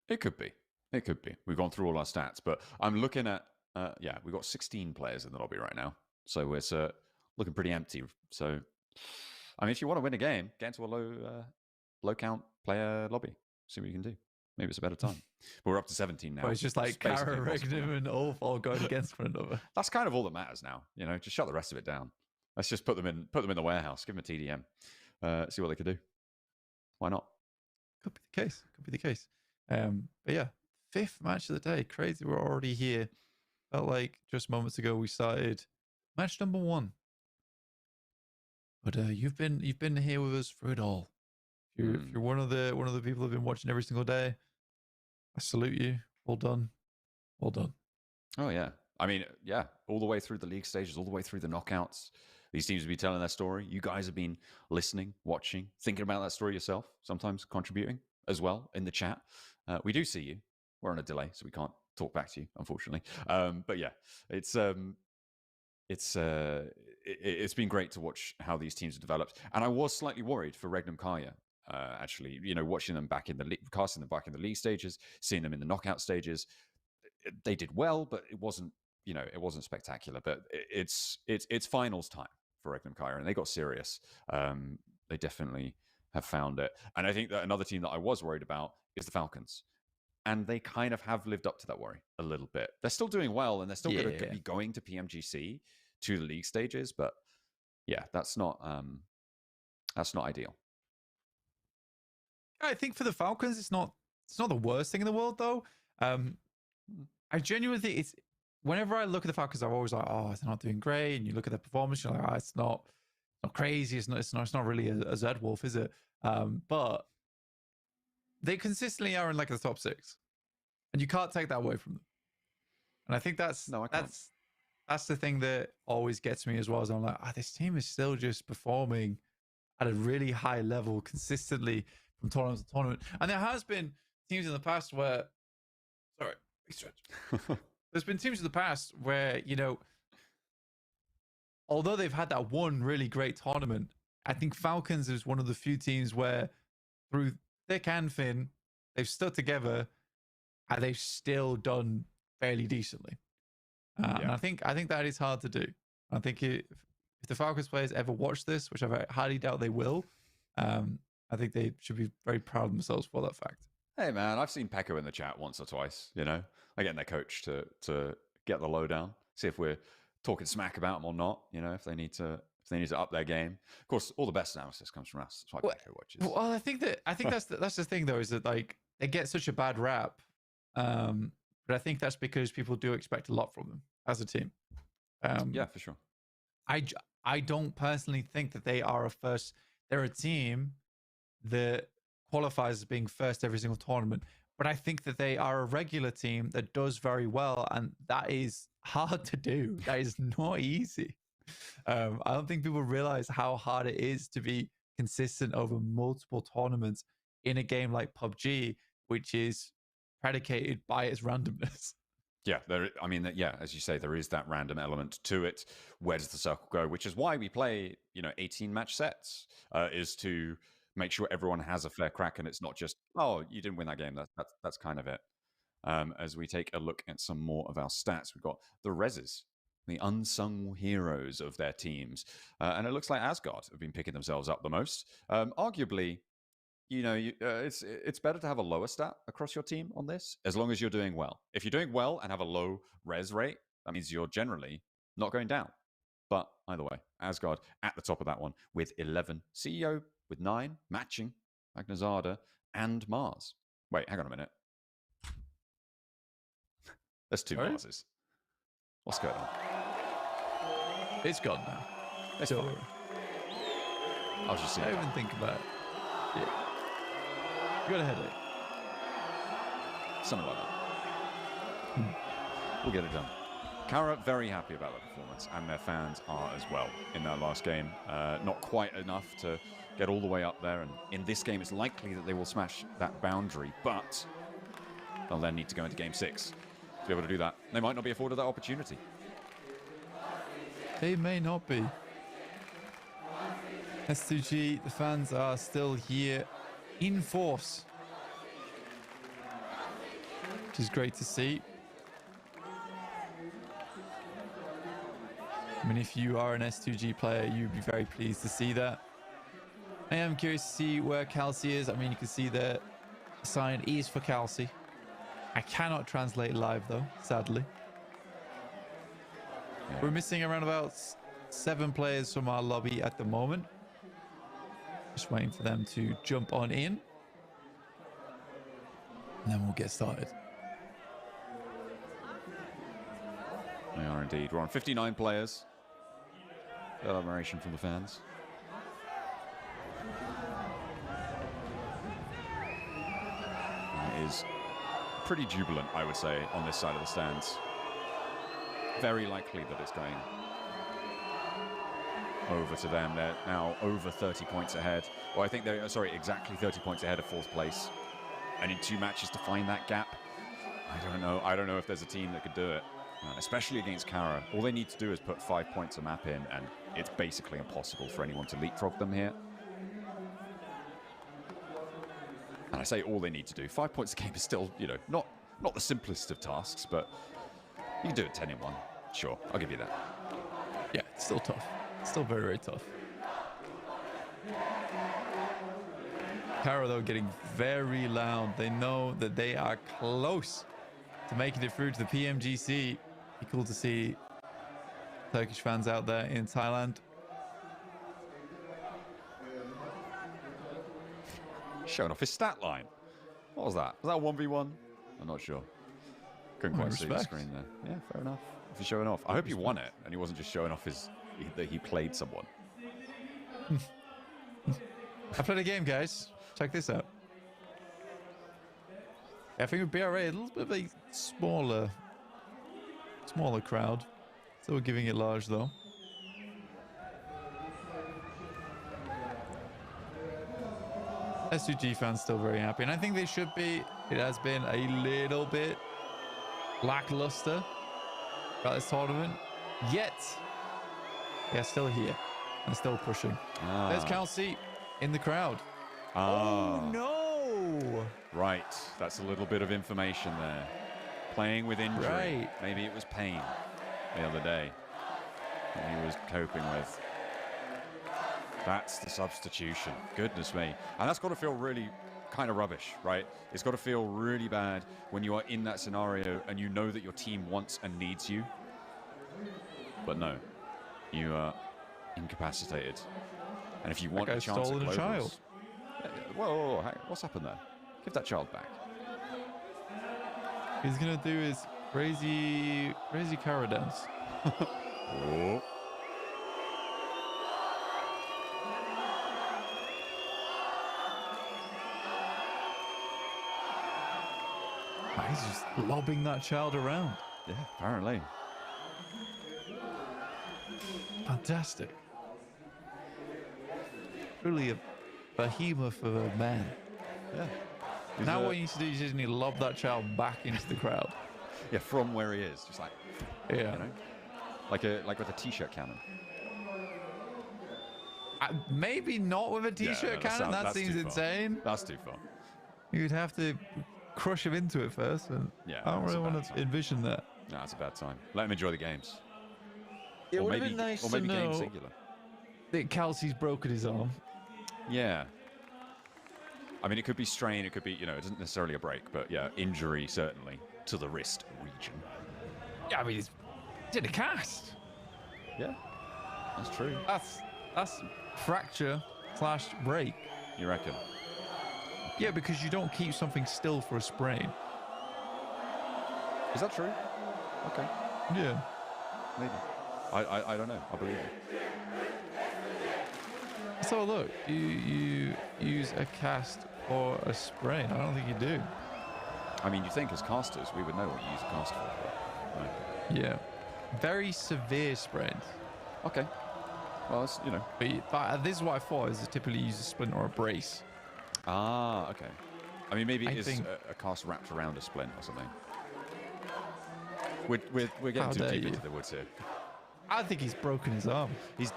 It could be. It could be. We've gone through all our stats, but I'm looking at, we've got 16 players in the lobby right now. So it's looking pretty empty. So, I mean, if you want to win a game, get into a low count player lobby. See what you can do. Maybe it's a better time. But we're up to 17 now. Well, it's just like Kara, Regnum, and Ulf all going against one another. That's kind of all that matters now. You know, just shut the rest of it down. Let's just put them in the warehouse. Give them a TDM. See what they could do. Why not? Could be the case. Could be the case. But yeah, 5th match of the day. Crazy. We're already here. Felt like just moments ago we started match number 1. But you've been here with us through it all. If you're one of the people who've been watching every single day, I salute you. Well done. Well done. Oh yeah. I mean, yeah, all the way through the league stages, all the way through the knockouts. These teams have been telling their story. You guys have been listening, watching, thinking about that story yourself, sometimes contributing as well in the chat. We do see you. We're on a delay, so we can't talk back to you, unfortunately. But yeah, it's been great to watch how these teams have developed, and I was slightly worried for Regnum Kaya. Actually, watching them back in the casting them back in the league stages, seeing them in the knockout stages, they did well, but it wasn't spectacular. But it's finals time for Regnum Kaya, and they got serious. They definitely have found it, and I think that another team that I was worried about is the Falcons. And they kind of have lived up to that worry a little bit. They're still doing well, and they're still going to be going to PMGC, to the league stages. But yeah, that's not ideal. I think for the Falcons, it's not the worst thing in the world, though. I genuinely think it's, whenever I look at the Falcons, I'm always like, oh, they're not doing great. And you look at their performance, you're like, oh, it's not crazy. It's not really a Z Wolf, is it? But they consistently are in like the top 6, and you can't take that away from them. And I think that's the thing that always gets me as well. As I'm like, this team is still just performing at a really high level consistently from tournament to tournament. And there has been teams in the past where, sorry, big stretch. There's been teams in the past where, although they've had that one really great tournament, I think Falcons is one of the few teams where through thick and thin, they've stood together and they've still done fairly decently. And I think that is hard to do. I think if the Falcons players ever watch this, which I highly doubt they will, I think they should be very proud of themselves for that fact. Hey man, I've seen Pekka in the chat once or twice. I get their coach to get the lowdown, see if we're talking smack about them or not. If they need to up their game. Of course, all the best analysis comes from us. That's why Pekka watches. Well, I think that's the thing though, is that like they get such a bad rap, but I think that's because people do expect a lot from them as a team. Yeah, for sure. I don't personally think that they're a team that qualifies as being first every single tournament, but I think that they are a regular team that does very well, and that is hard to do. That is not easy. I don't think people realize how hard it is to be consistent over multiple tournaments in a game like PUBG, which is predicated by its randomness. Yeah, as you say, there is that random element to it. Where does the circle go? Which is why we play, 18 match sets, is to make sure everyone has a fair crack, and it's not just, oh, you didn't win that game. That's kind of it. As we take a look at some more of our stats, we've got the Rezzes, the unsung heroes of their teams, and it looks like Asgard have been picking themselves up the most. Arguably, it's better to have a lower stat across your team on this, as long as you're doing well. If you're doing well and have a low res rate, that means you're generally not going down. But either way, Asgard at the top of that one with 11. CEO with 9, matching Magnazada and Mars. Wait, hang on a minute. There's 2 Marses. What's going on? It's gone now. It's so fine. I was just saying. Don't even think about it. Yeah. You got a headache. Something like that. We'll get it done. Kara, very happy about their performance, and their fans are as well in that last game. Not quite enough to get all the way up there, and in this game it's likely that they will smash that boundary, but they'll then need to go into game 6 to be able to do that. They might not be afforded that opportunity. They may not be. S2G, the fans are still here in force, which is great to see. I mean, if you are an S2G player, you'd be very pleased to see that. I am curious to see where Kelsey is. I mean, you can see the sign is for Kelsey. I cannot translate live though, sadly. Yeah. We're missing around about 7 players from our lobby at the moment. Just waiting for them to jump on in. And then we'll get started. They are indeed. We're on 59 players. Admiration from the fans. It is pretty jubilant, I would say, on this side of the stands. Very likely that it's going over to them. They're now over 30 points ahead. Well, I think they're, exactly 30 points ahead of 4th place. And in 2 matches to find that gap. I don't know if there's a team that could do it, especially against Kara. All they need to do is put 5 points a map in, and it's basically impossible for anyone to leapfrog them here. And I say all they need to do. 5 points a game is still, you know, not the simplest of tasks, but you can do it 10 in 1. Sure, I'll give you that. Yeah, it's still tough. It's still very, very tough. Kara, though, getting very loud. They know that they are close to making it through to the PMGC. Be cool to see Turkish fans out there in Thailand. Showing off his stat line. What was that? Was that a 1v1? I'm not sure. Couldn't quite see the screen there. Yeah, fair enough. If he's showing off. I hope he won it and he wasn't just showing off that he played someone. I played a game, guys. Check this out. I think with BRA, a little bit of a smaller crowd. Still giving it large, though. S2G fans still very happy, and I think they should be. It has been a little bit lackluster about this tournament, yet they're still here and still pushing. There's Kelsey in the crowd. Oh no! Right, that's a little bit of information there. Playing with injury. Right. Maybe it was pain the other day that he was coping with. That's the substitution. Goodness me. And that's got to feel really kind of rubbish, right? It's got to feel really bad when you are in that scenario and you know that your team wants and needs you. But no, you are incapacitated. And if you want a chance at globals... child. Whoa, what's happened there? Give that child back. He's going to do his crazy Kara dance. Oh. He's just lobbing that child around. Yeah, apparently. Fantastic. Really a behemoth of a man. Yeah. Now what you need to do is you just need to lob that child back into the crowd. Yeah, from where he is, just like, yeah, you know, like with a t-shirt cannon. Maybe not with a t-shirt cannon. That seems insane. That's too far. You'd have to crush him into it first, and yeah, I don't really want to envision that. No, it's a bad time. Let him enjoy the games. It would have been nice to know game singular. That Kelsey's broken his arm. Yeah. I mean, it could be strain, it could be, you know, it isn't necessarily a break, but yeah, injury certainly to the wrist region. Yeah, I mean, it's in a cast. Yeah, that's true. That's fracture / break. You reckon? Yeah, because you don't keep something still for a sprain. Is that true? Okay. Yeah. Maybe. I don't know. I believe it. So look, you use a cast or a sprain. I don't think you do. I mean, you think as casters we would know what you use a cast for. But no. Yeah. Very severe sprains. Okay. Well, it's, you know. But this is what I thought is typically use a splint or a brace. Ah, okay. I mean, maybe it is a cast wrapped around a splint or something. We're getting too deep into the woods here. I think he's broken his arm. He's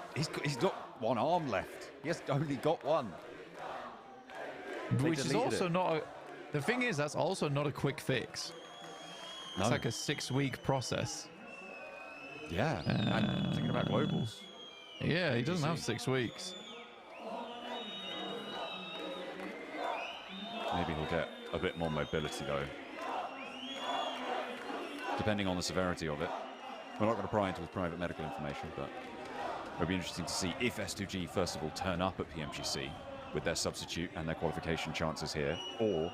got one arm left. He has only got one. Which is also not the thing is, that's also not a quick fix. No. It's like a 6-week process. Yeah. And thinking about globals. Yeah, he doesn't have 6 weeks. Maybe he'll get a bit more mobility though. Depending on the severity of it. We're not going to pry into his private medical information, but it'll be interesting to see if S2G first of all turn up at PMGC with their substitute and their qualification chances here, or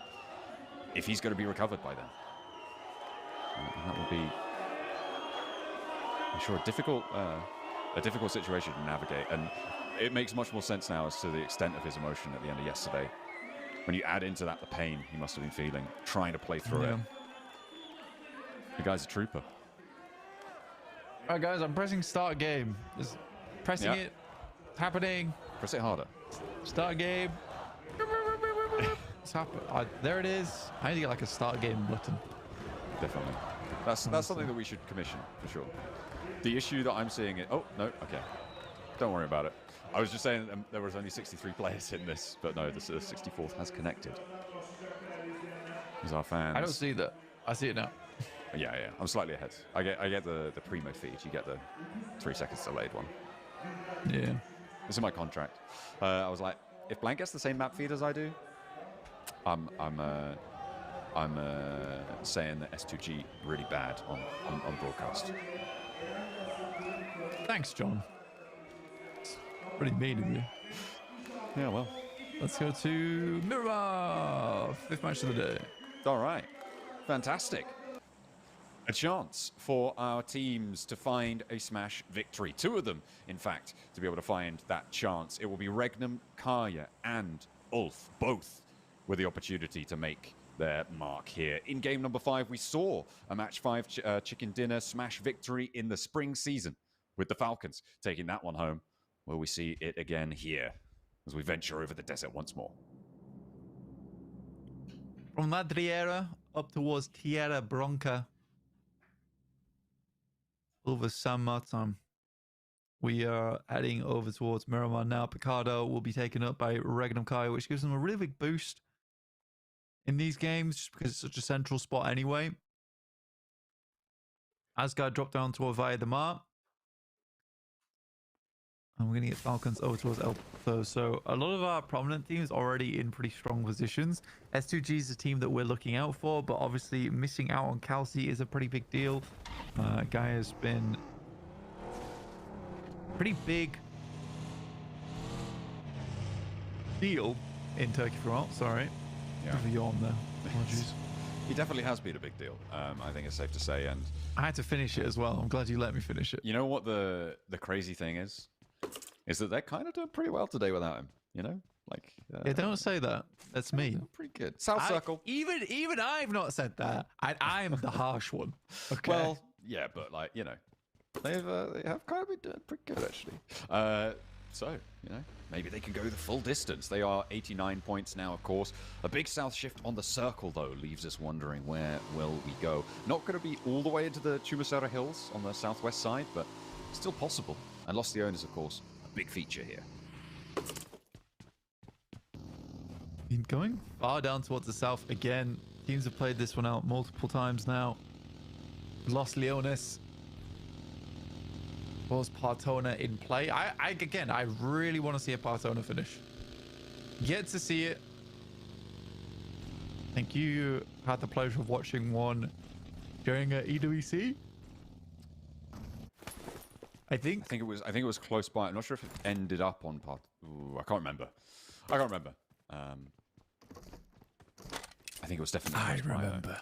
if he's going to be recovered by then. And that would be, I'm sure, a difficult situation to navigate, and it makes much more sense now as to the extent of his emotion at the end of yesterday. When you add into that the pain he must have been feeling, trying to play through it. The guy's a trooper. All right, guys, I'm pressing start game. Just pressing it. It's happening. Press it harder. Start game. It's happening. There it is. I need to get like a start game button. definitely. That's something that we should commission for sure. The issue that I'm seeing is, oh no, okay, don't worry about it. I was just saying there was only 63 players in this, but no, the 64th has connected. These are fans. I don't see that. I see it now. Yeah, I'm slightly ahead. I get the primo feed. You get the 3 seconds delayed one. Yeah. It's in my contract. I was like, if Blank gets the same map feed as I do, I'm saying that S2G really bad on broadcast. Thanks, John. It's pretty mean of you. Yeah, well. Let's go to Miramar. 5th match of the day. All right. Fantastic. A chance for our teams to find a Smash victory. 2 of them, in fact, to be able to find that chance. It will be Regnum, Kaya, and Ulf, both with the opportunity to make their mark here. In game number 5, we saw a match 5 chicken dinner Smash victory in the spring season with the Falcons taking that one home. Will we see it again here as we venture over the desert once more? From Ladriera up towards Tierra Bronca. Over San Martin. We are heading over towards Miramar now. Picardo will be taken up by Regnum Kai, which gives them a really big boost in these games just because it's such a central spot anyway. Asgard dropped down to Via the Mar. And we're going to get Falcons over towards Elpo. So a lot of our prominent teams already in pretty strong positions. S2G is a team that we're looking out for, but obviously missing out on Kelsey is a pretty big deal. Guy has been pretty big deal in Turkey for a while. Sorry. Yeah. Bit of a yawn there. Apologies. He definitely has been a big deal. I think it's safe to say. And I had to finish it as well. I'm glad you let me finish it. You know what the crazy thing is that they're kind of doing pretty well today without him. You know, like yeah, don't say that. That's me. Pretty good. South Circle. Even I've not said that. I'm the harsh one. Okay. Well, yeah, but like you know, they have kind of been doing pretty good actually. So you know, maybe they can go the full distance. They are 89 points now, of course. A big south shift on the circle though leaves us wondering where will we go. Not going to be all the way into the Pmsl Hills on the southwest side, but still possible. And Los Leones, of course, a big feature here. Been going far down towards the south again. Teams have played this one out multiple times now. Los Leones was Partona in play. Again, I really want to see a Partona finish. Yet to see it. I think you had the pleasure of watching one during EWC. I think it was close by. I'm not sure if it ended up on part. Ooh, I can't remember. I think it was definitely. I close by, remember.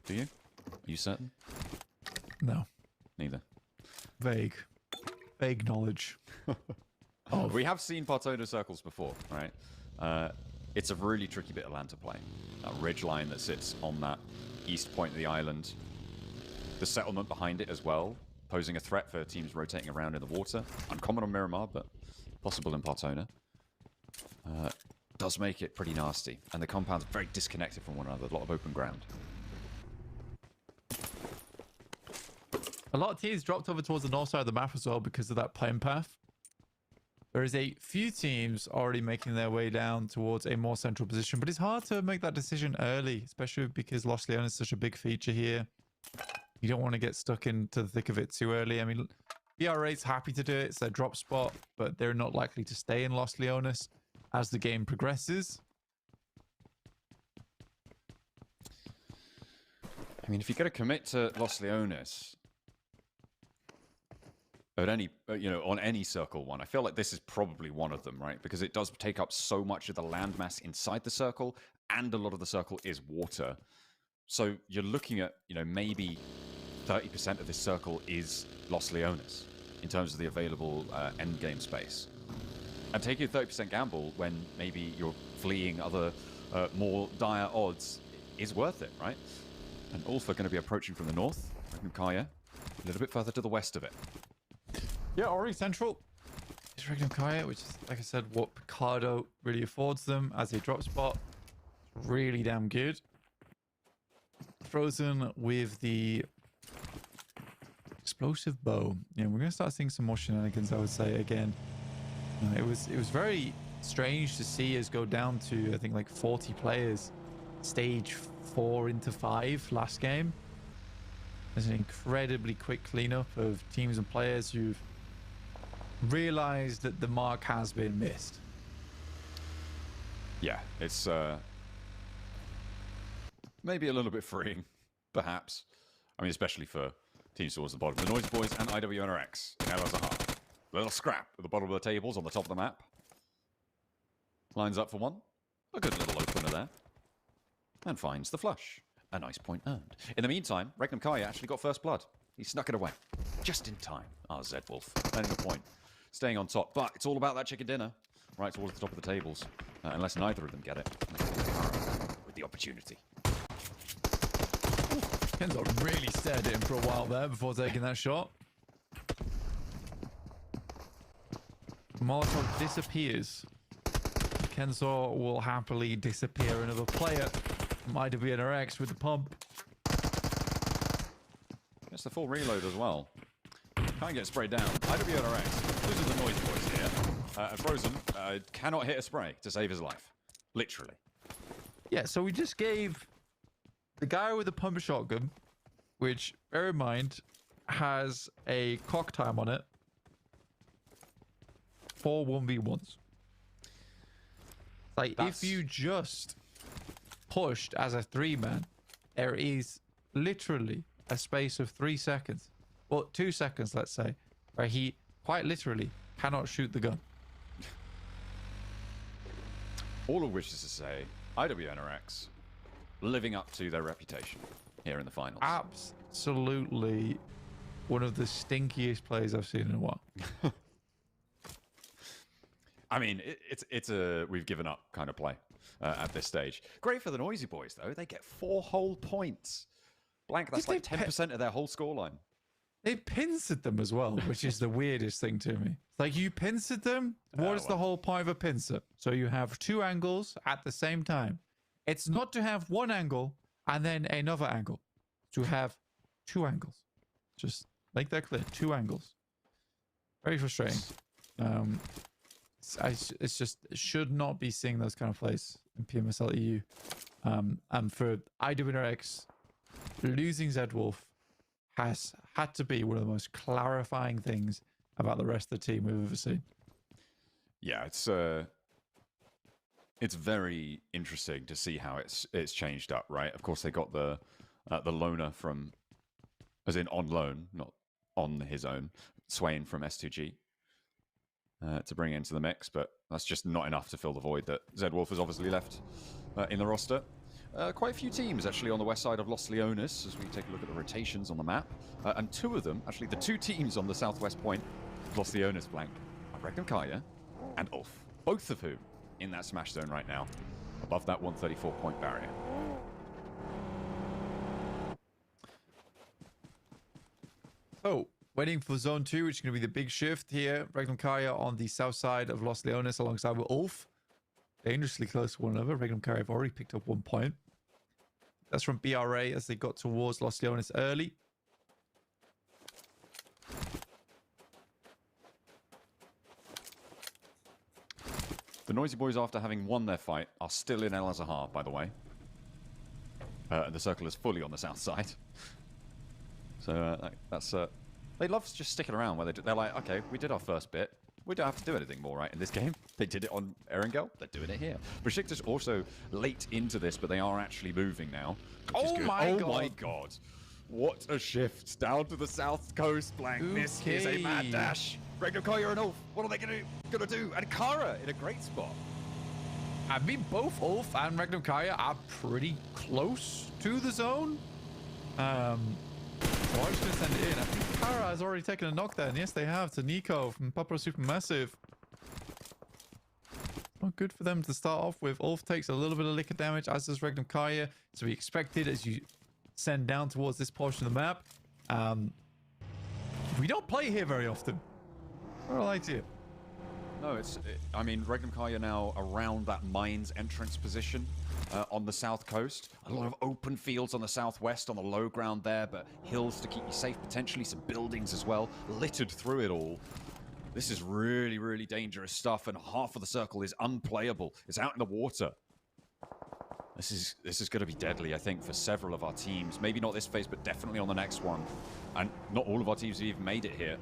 Do you? Are you certain? No. Neither. Vague knowledge. We have seen Partona circles before, right? It's a really tricky bit of land to play. That ridge line that sits on that east point of the island. The settlement behind it as well, posing a threat for teams rotating around in the water. Uncommon on Miramar, but possible in Partona. Does make it pretty nasty. And the compounds are very disconnected from one another. A lot of open ground. A lot of teams dropped over towards the north side of the map as well because of that plane path. There is a few teams already making their way down towards a more central position, but it's hard to make that decision early, especially because Los Leones is such a big feature here. You don't want to get stuck into the thick of it too early. I mean, BR8's happy to do it. It's their drop spot, but they're not likely to stay in Los Leones as the game progresses. I mean, if you're going to commit to Los Leones at any, on any circle one, I feel like this is probably one of them, right? Because it does take up so much of the landmass inside the circle, and a lot of the circle is water. So you're looking at, maybe 30% of this circle is Los Leones in terms of the available end game space. And taking a 30% gamble when maybe you're fleeing other more dire odds is worth it, right? And Ulf are going to be approaching from the north, Regnum Kaya, a little bit further to the west of it. Yeah, already central is Regnum Kaya, which is, like I said, what Picardo really affords them as a drop spot. Really damn good. Frozen with the explosive bow. Yeah, we're gonna start seeing some more shenanigans, I would say. Again, it was very strange to see us go down to, I think, like 40 players, stage 4 into 5 last game. There's an incredibly quick cleanup of teams and players who've realized that the mark has been missed. Yeah, it's maybe a little bit freeing, perhaps. I mean, especially for teams towards the bottom. The Noisy Boys and IWNRX in LSR. Little scrap at the bottom of the tables on the top of the map. Lines up for one. A good little opener there. And finds the flush. A nice point earned. In the meantime, Regnum Kaya actually got first blood. He snuck it away. Just in time. Our Zed Wolf. Earning a point. Staying on top. But it's all about that chicken dinner. Right towards the top of the tables. Unless neither of them get it. With the opportunity. Kenzo really stared at him for a while there before taking that shot. Molotov disappears. Kenzo will happily disappear another player from IWNRX with the pump. Gets the full reload as well. Can't get sprayed down. IWNRX loses the Noise Boys here. And Frozen cannot hit a spray to save his life. Literally. Yeah, so we just gave the guy with the pump shotgun, which, bear in mind, has a cock time on it, 4 1v1s. Like, if you just pushed as a 3-man, there is literally a space of 3 seconds, well, 2 seconds, let's say, where he quite literally cannot shoot the gun. All of which is to say, IWNRX living up to their reputation here in the finals. Absolutely one of the stinkiest players I've seen in a while. I mean, it's a we've given up kind of play at this stage. Great for the Noisy Boys, though. They get 4 whole points. Blank, that's like 10% of their whole scoreline. They pincered them as well, which is the weirdest thing to me. Like, you pincered them? What is the whole point of a pincer? So you have 2 angles at the same time. It's not to have 1 angle and then another angle. To have 2 angles. Just make that clear. 2 angles. Very frustrating. It's just should not be seeing those kind of plays in PMSL EU. And for IWNRX, losing Zed Wolf has had to be one of the most clarifying things about the rest of the team we've ever seen. Yeah, it's very interesting to see how it's changed up, right? Of course, they got the loaner from, as in on loan, not on his own, Swain from S2G to bring into the mix, but that's just not enough to fill the void that Zed Wolf has obviously left in the roster. Quite a few teams actually on the west side of Los Leones as we take a look at the rotations on the map. And 2 of them, actually the 2 teams on the southwest point of Los Leones blank, are Regnum Kaya and Ulf, both of whom in that smash zone right now, above that 134 point barrier. So, waiting for zone 2, which is going to be the big shift here. Regnum Kaya on the south side of Los Leones alongside with Ulf. Dangerously close to one another. Regnum Kaya have already picked up 1 point. That's from BRA as they got towards Los Leones early. The Noisy Boys, after having won their fight, are still in El Azhar, by the way. And the circle is fully on the south side. So that's... they love just sticking around where they're like, okay, we did our first bit. We don't have to do anything more, right, in this game. They did it on Erangel. They're doing it here. Besiktas also late into this, but they are actually moving now. Oh my god. Oh my god. What a shift down to the south coast, Blank. Okay. This is a mad dash. Regnum Kaya and Ulf, what are they gonna do? And Kara in a great spot. I mean, both Ulf and Regnum Kaya are pretty close to the zone. So I'm just going to send it in. I think Kara has already taken a knockdown. Yes, they have, to Nico from Papa Supermassive. Not good for them to start off with. Ulf takes a little bit of liquor damage, as does Regnum Kaya. To be expected as you send down towards this portion of the map. We don't play here very often. I don't like to. No, I mean, Regnum Kaya now around that mines entrance position. on the south coast. A lot of open fields on the southwest, on the low ground there, but hills to keep you safe, potentially some buildings as well, littered through it all. This is really, really dangerous stuff, and half of the circle is unplayable. It's out in the water. This is going to be deadly, I think, for several of our teams. Maybe not this phase, but definitely on the next one. And not all of our teams have even made it here.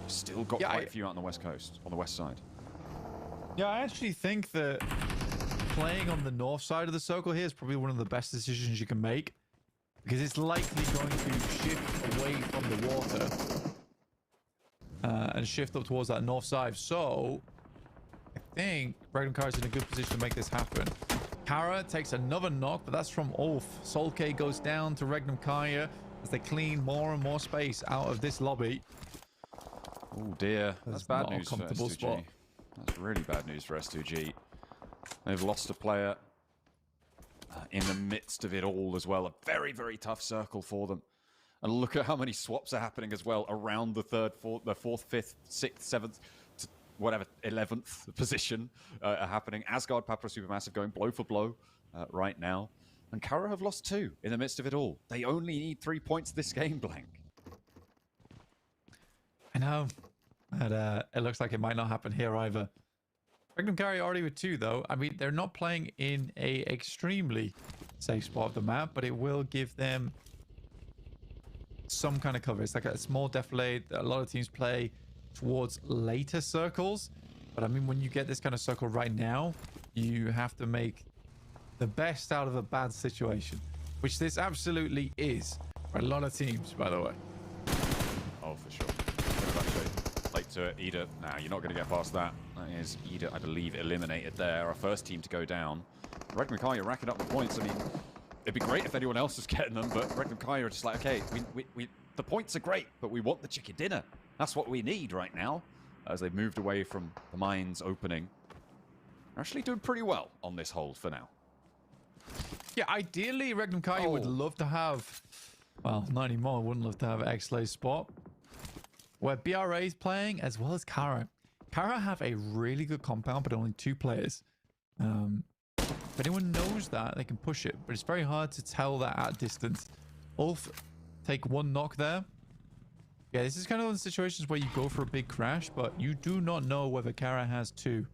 Still got quite a few out on the west coast, on the west side. Yeah, I actually think that playing on the north side of the circle here is probably one of the best decisions you can make, because it's likely going to shift away from the water and shift up towards that north side. So I think Regnum Kara is in a good position to make this happen. Kara takes another knock, but that's from Ulf. Solke goes down to Regnum Kaya as they clean more and more space out of this lobby. Oh dear, that's bad news for S2G. Spot. That's really bad news for S2G. They've lost a player in the midst of it all as well. A very, very tough circle for them. And look at how many swaps are happening as well around the third, fourth, fifth, sixth, seventh, to whatever, 11th position are happening. Asgard, Papra, Supermassive going blow for blow right now. And Kara have lost 2 in the midst of it all. They only need 3 points this game, Blank. I know. But it looks like it might not happen here either. Regnum Kara already with 2, though. I mean, they're not playing in a extremely safe spot of the map, but it will give them some kind of cover. It's like a small defilade that a lot of teams play towards later circles. But I mean, when you get this kind of circle right now, you have to make the best out of a bad situation, which this absolutely is for a lot of teams, by the way. Oh, for sure. Late to it. Ida, nah, you're not going to get past that. That is Ida, I believe, eliminated there. Our first team to go down. Regnum Kaya racking up the points. I mean, it'd be great if anyone else was getting them, but Regnum Kaya are just like, okay, the points are great, but we want the chicken dinner. That's what we need right now. As they've moved away from the mines opening. They're actually doing pretty well on this hold for now. Yeah, ideally, Regnum Kaya would love to have, well, not anymore, wouldn't love to have X-Lay's spot, where BRA is playing, as well as Kara. Kara have a really good compound, but only 2 players. If anyone knows that, they can push it, but it's very hard to tell that at distance. Ulf take 1 knock there. Yeah, this is kind of one of the situations where you go for a big crash, but you do not know whether Kara has 2.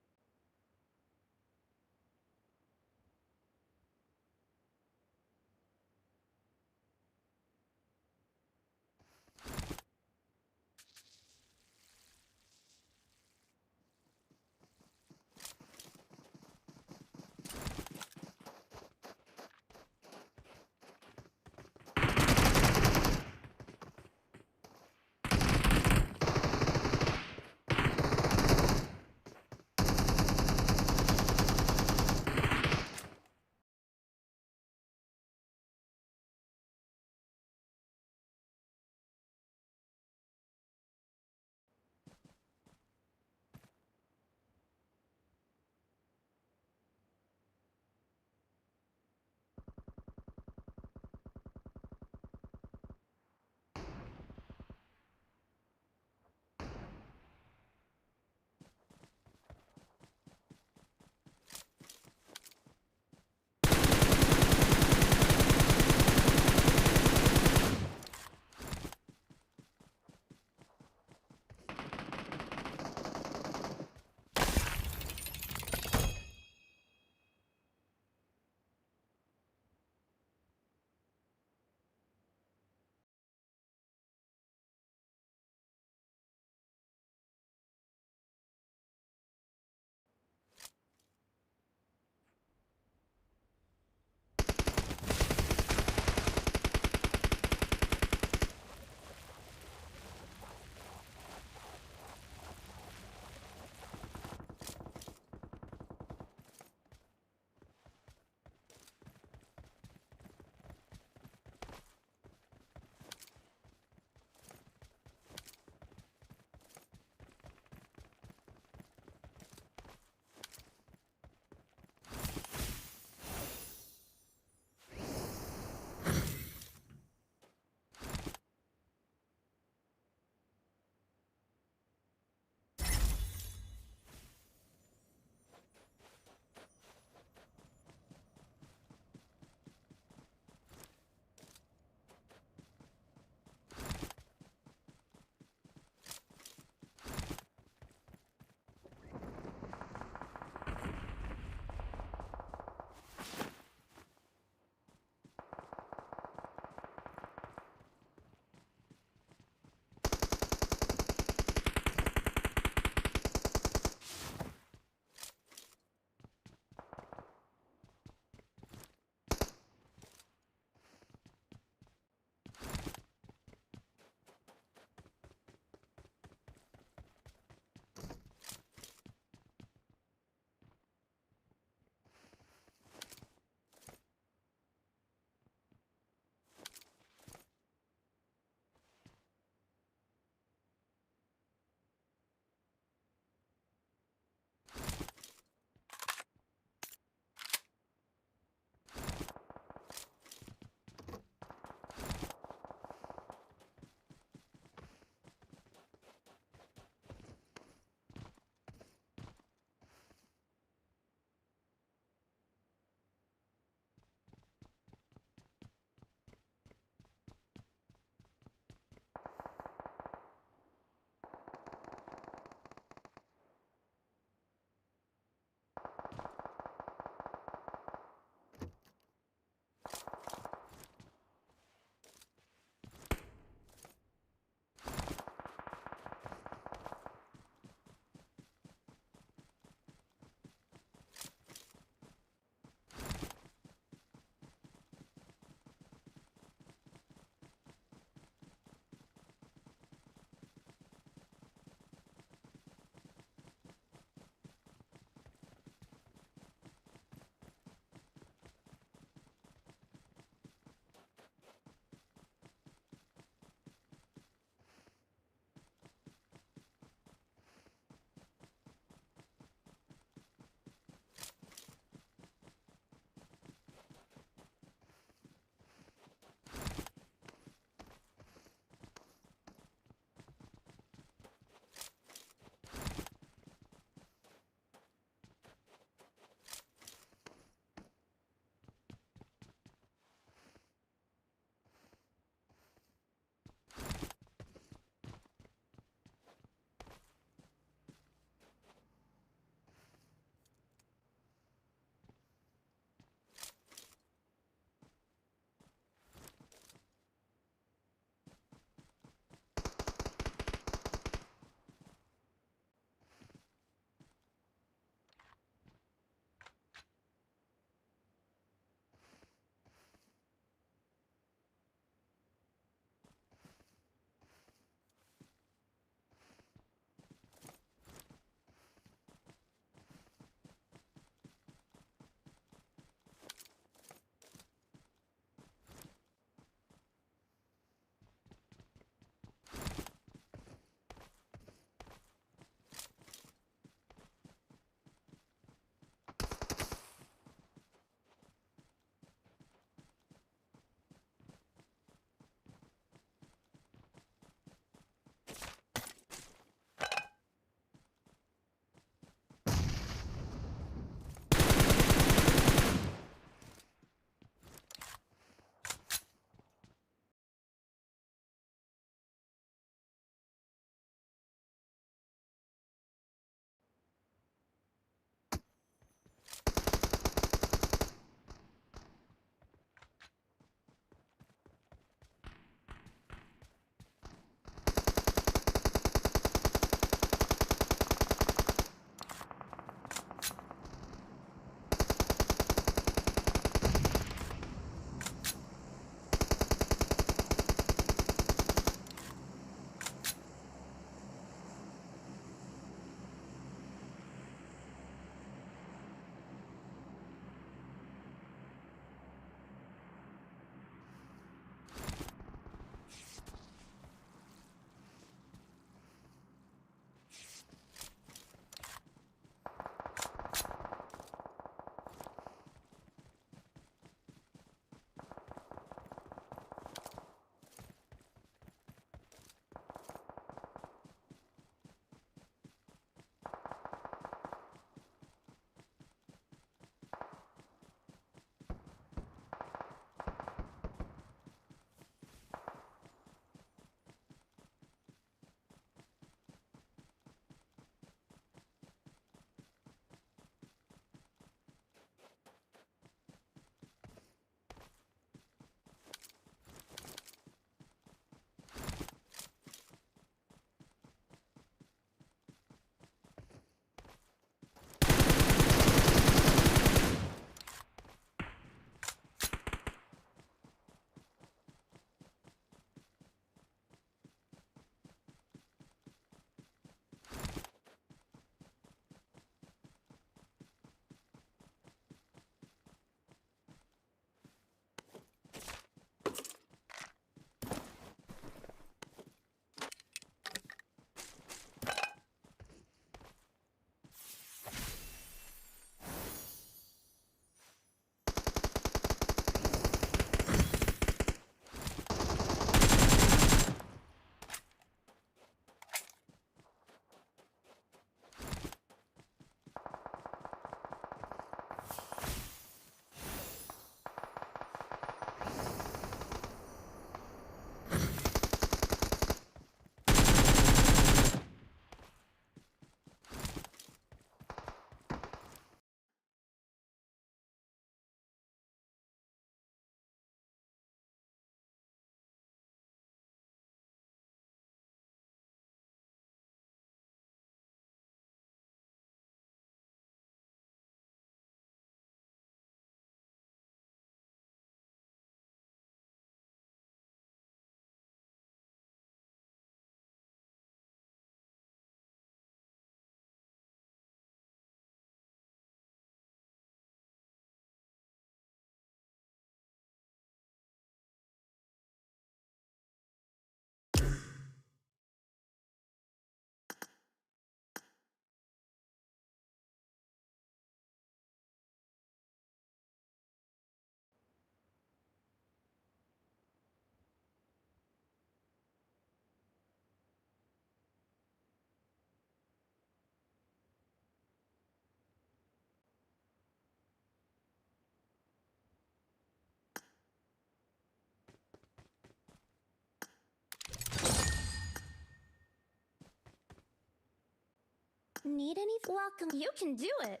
Need any? Welcome. You can do it.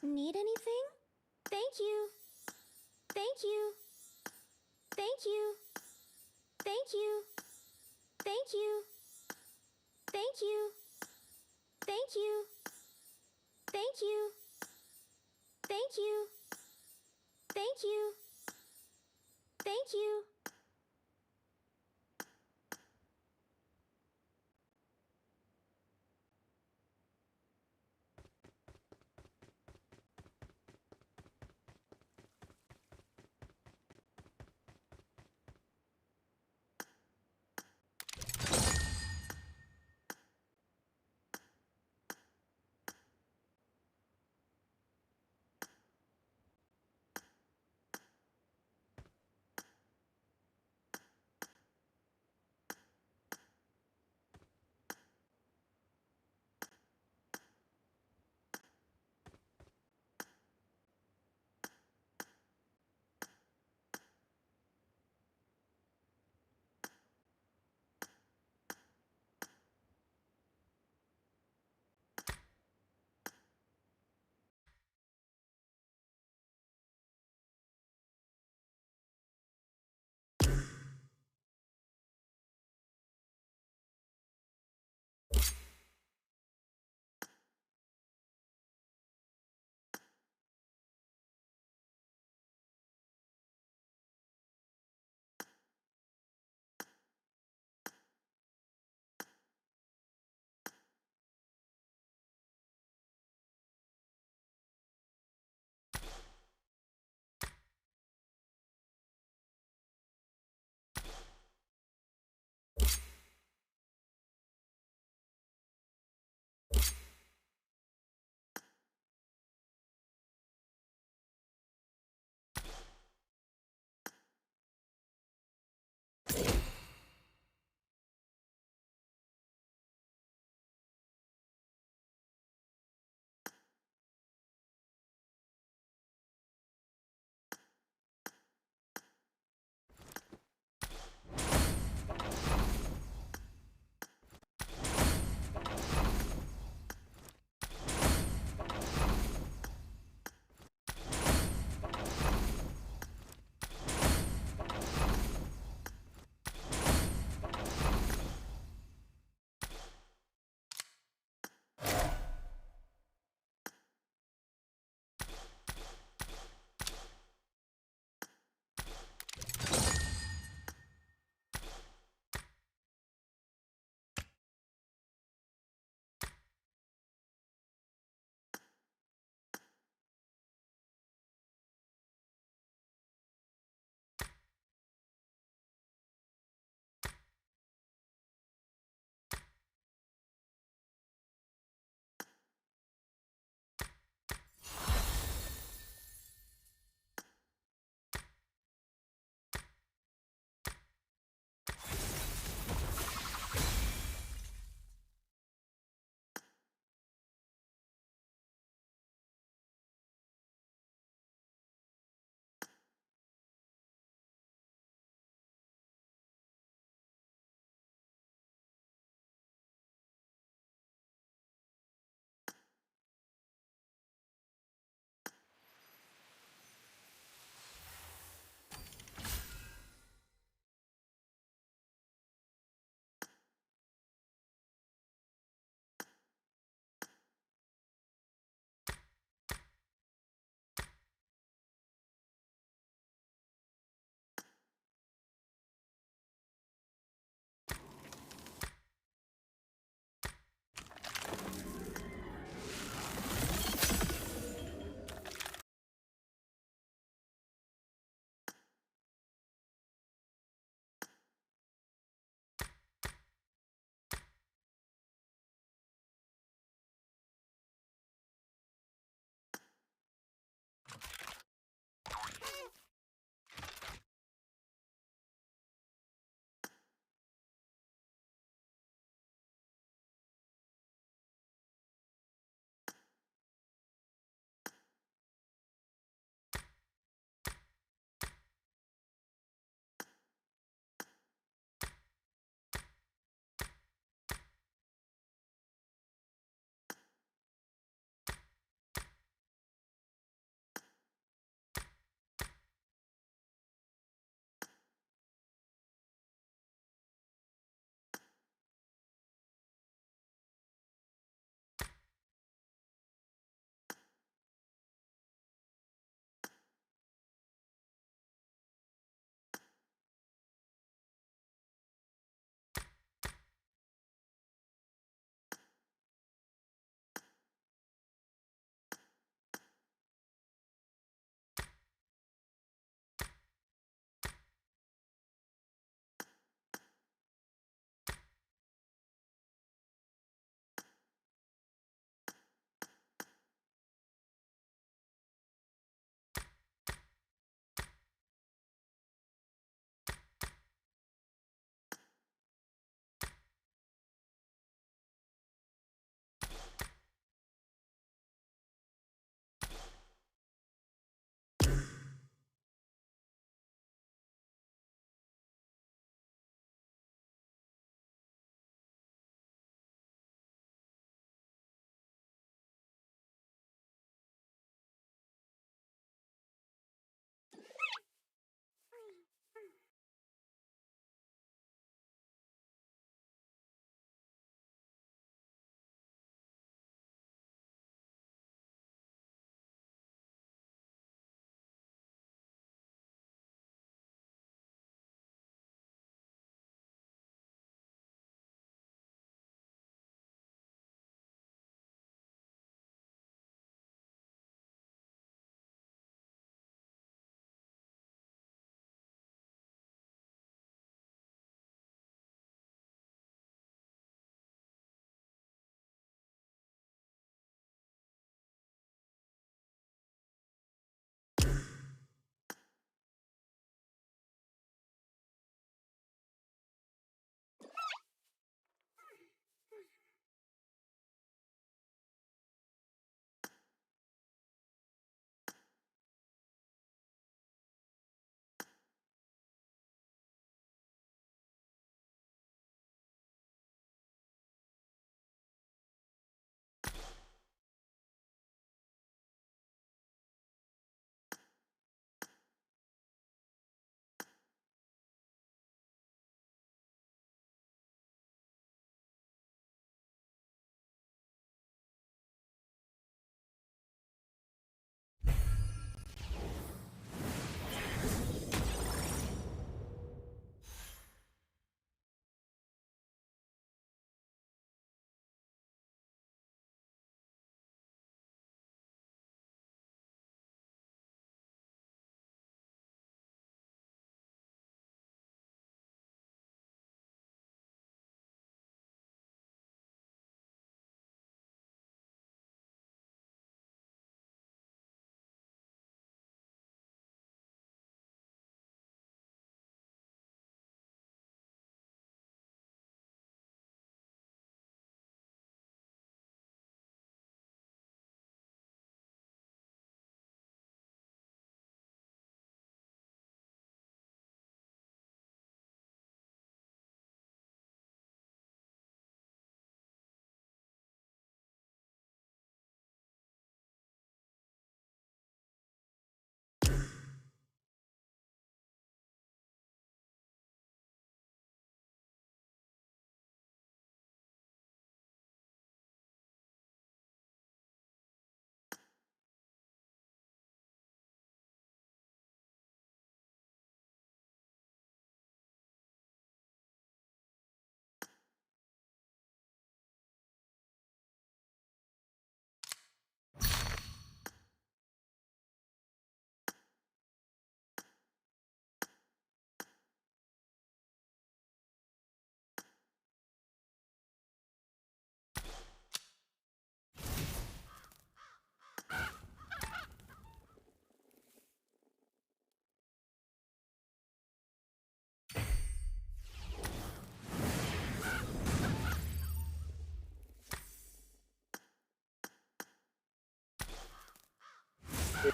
Need anything? Thank you. Thank you. Thank you. Thank you. Thank you. Thank you. Thank you. Thank you. Thank you. Thank you. Thank you.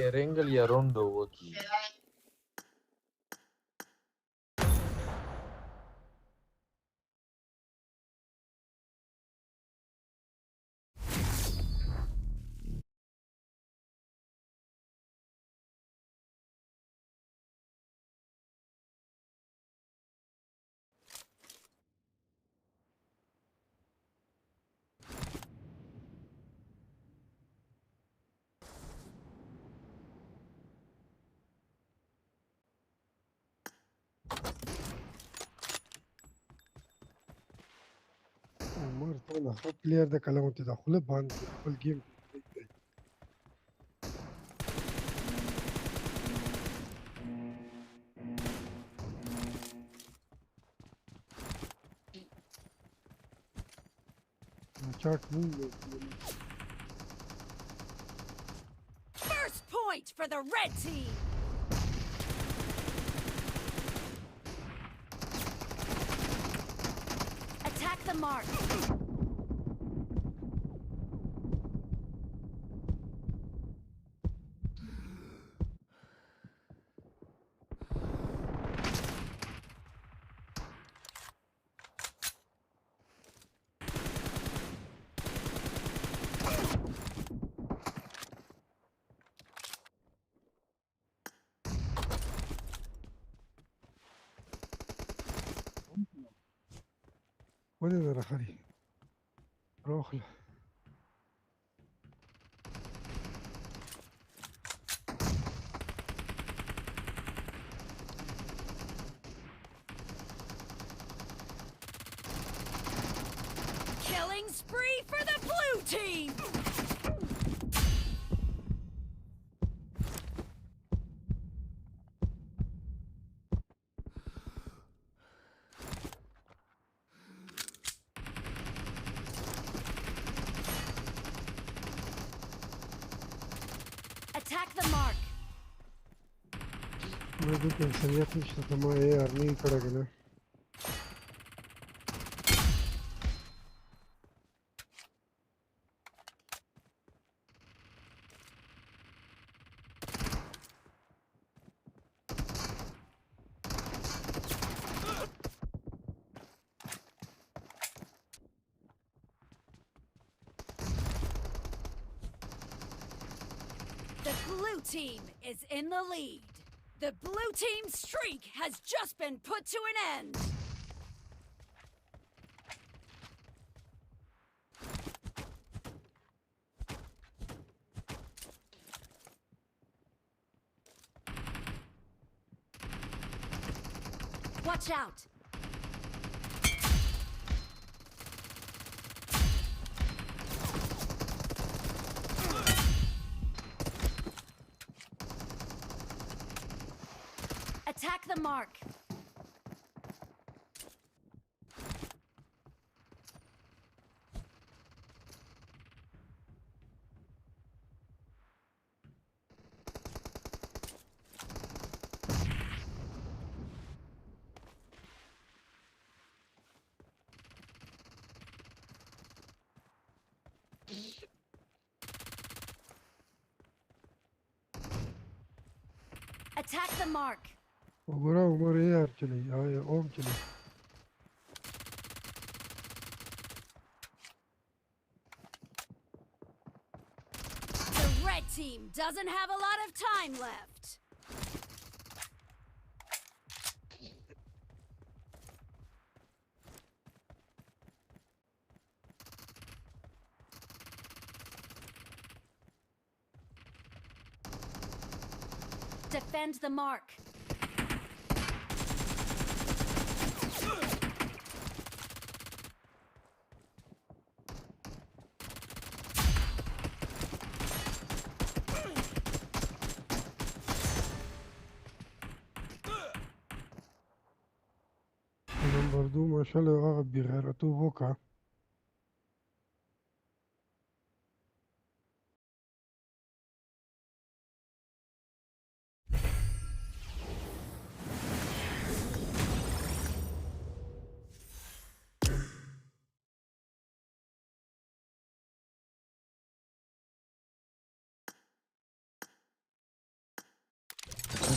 Erengel ya rondo waki. عمر ټول ښه پلیر د کلمو تداخله باندې خپل گیم چاټ مون First point for the red team. Attack the mark. ولې نه راخلي راخله Killing spree for the blue team. Attack the mark. مې دې انسانیت نشته ته ما یې ارمي کړه کنه The blue team is in the lead. The blue team's streak has just been put to an end. Watch out. Attack the mark. Attack the mark. وګوره عمر یې ار چلی اوم چلی The red team doesn't have a lot of time left. Defend the mark. نمبر 2 ماشاءالله هغه بې غیرتوب وکړه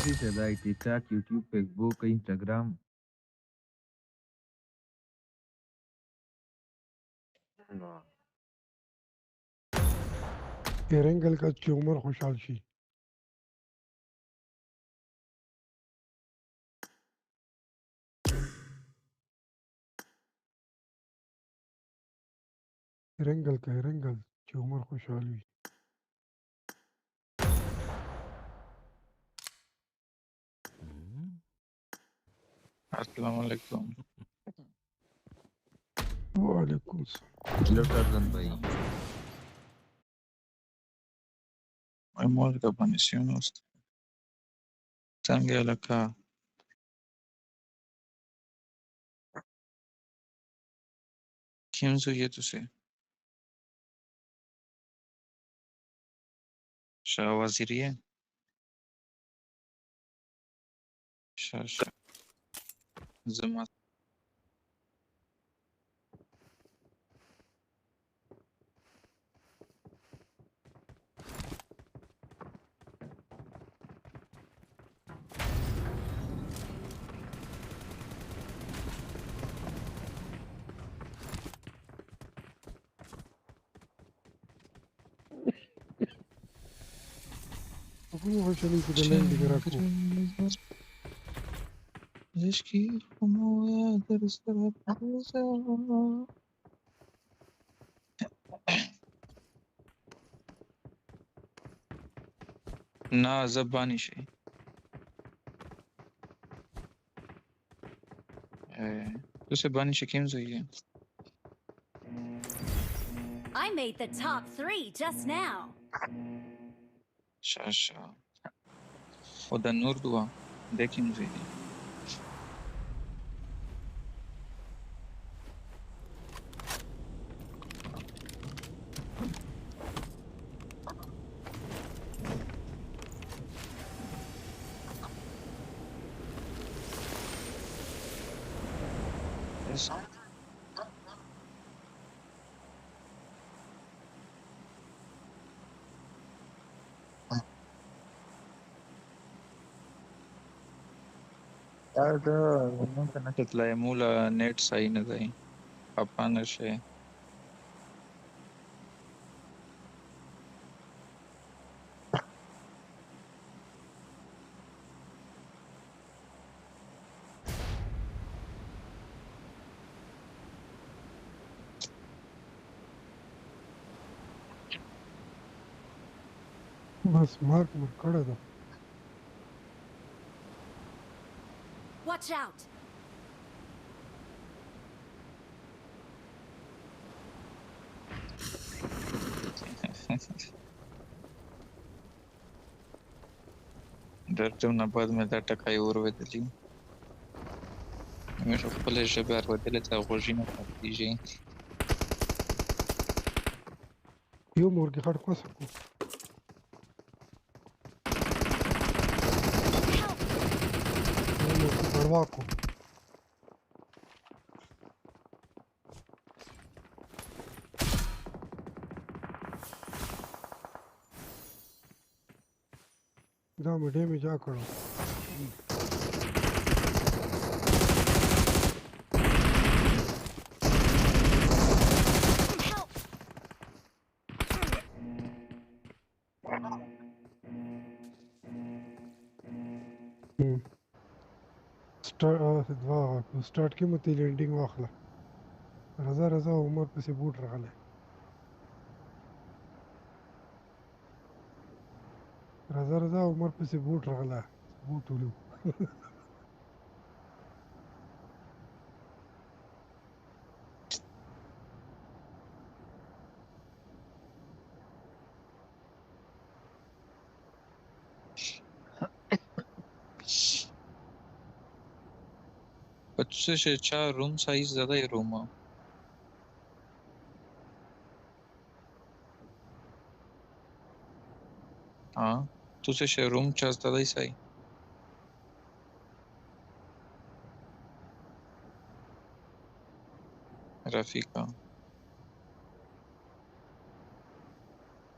Every today, TikTok, YouTube, Facebook, Instagram. Erangel का tumour खुशहाल she Erangel tumour खुशहाल हुई अस्सलाम वालेकुम वालेकुम Hello, Tarzan bhai. Mai mult ca panisiunul ăsta. Țanghe la ca. Kim zuie tu se. Șa wazirie. Șa. Zăma. أقول عشان كده لين بقراكم Zici că e frumoasă, dar să Na, zăbani și. Tu se bani și Kim zuie. I made the top 3 just now. Șa. O da nordua. De Kim zuie. Da, nu că n-aș la emula net să ai nevoie. Apană și. बस mark मर कड़ा दो Watch out. درته نه بعد مې دا ټکای ورودلی مې خپل ژبه ورودلې ته غوږینه پاتېږي یو مورګي خړ کوسه کو Barbaco. Da mă damage acolo. Start की मत landing वाखला रजा उमर पे से boot रखले रजा उमर पे से बूट रखला boot ولو Păi ce room size ज्यादा ही room है हाँ तुझे room चा ज्यादा ही सही رفيقة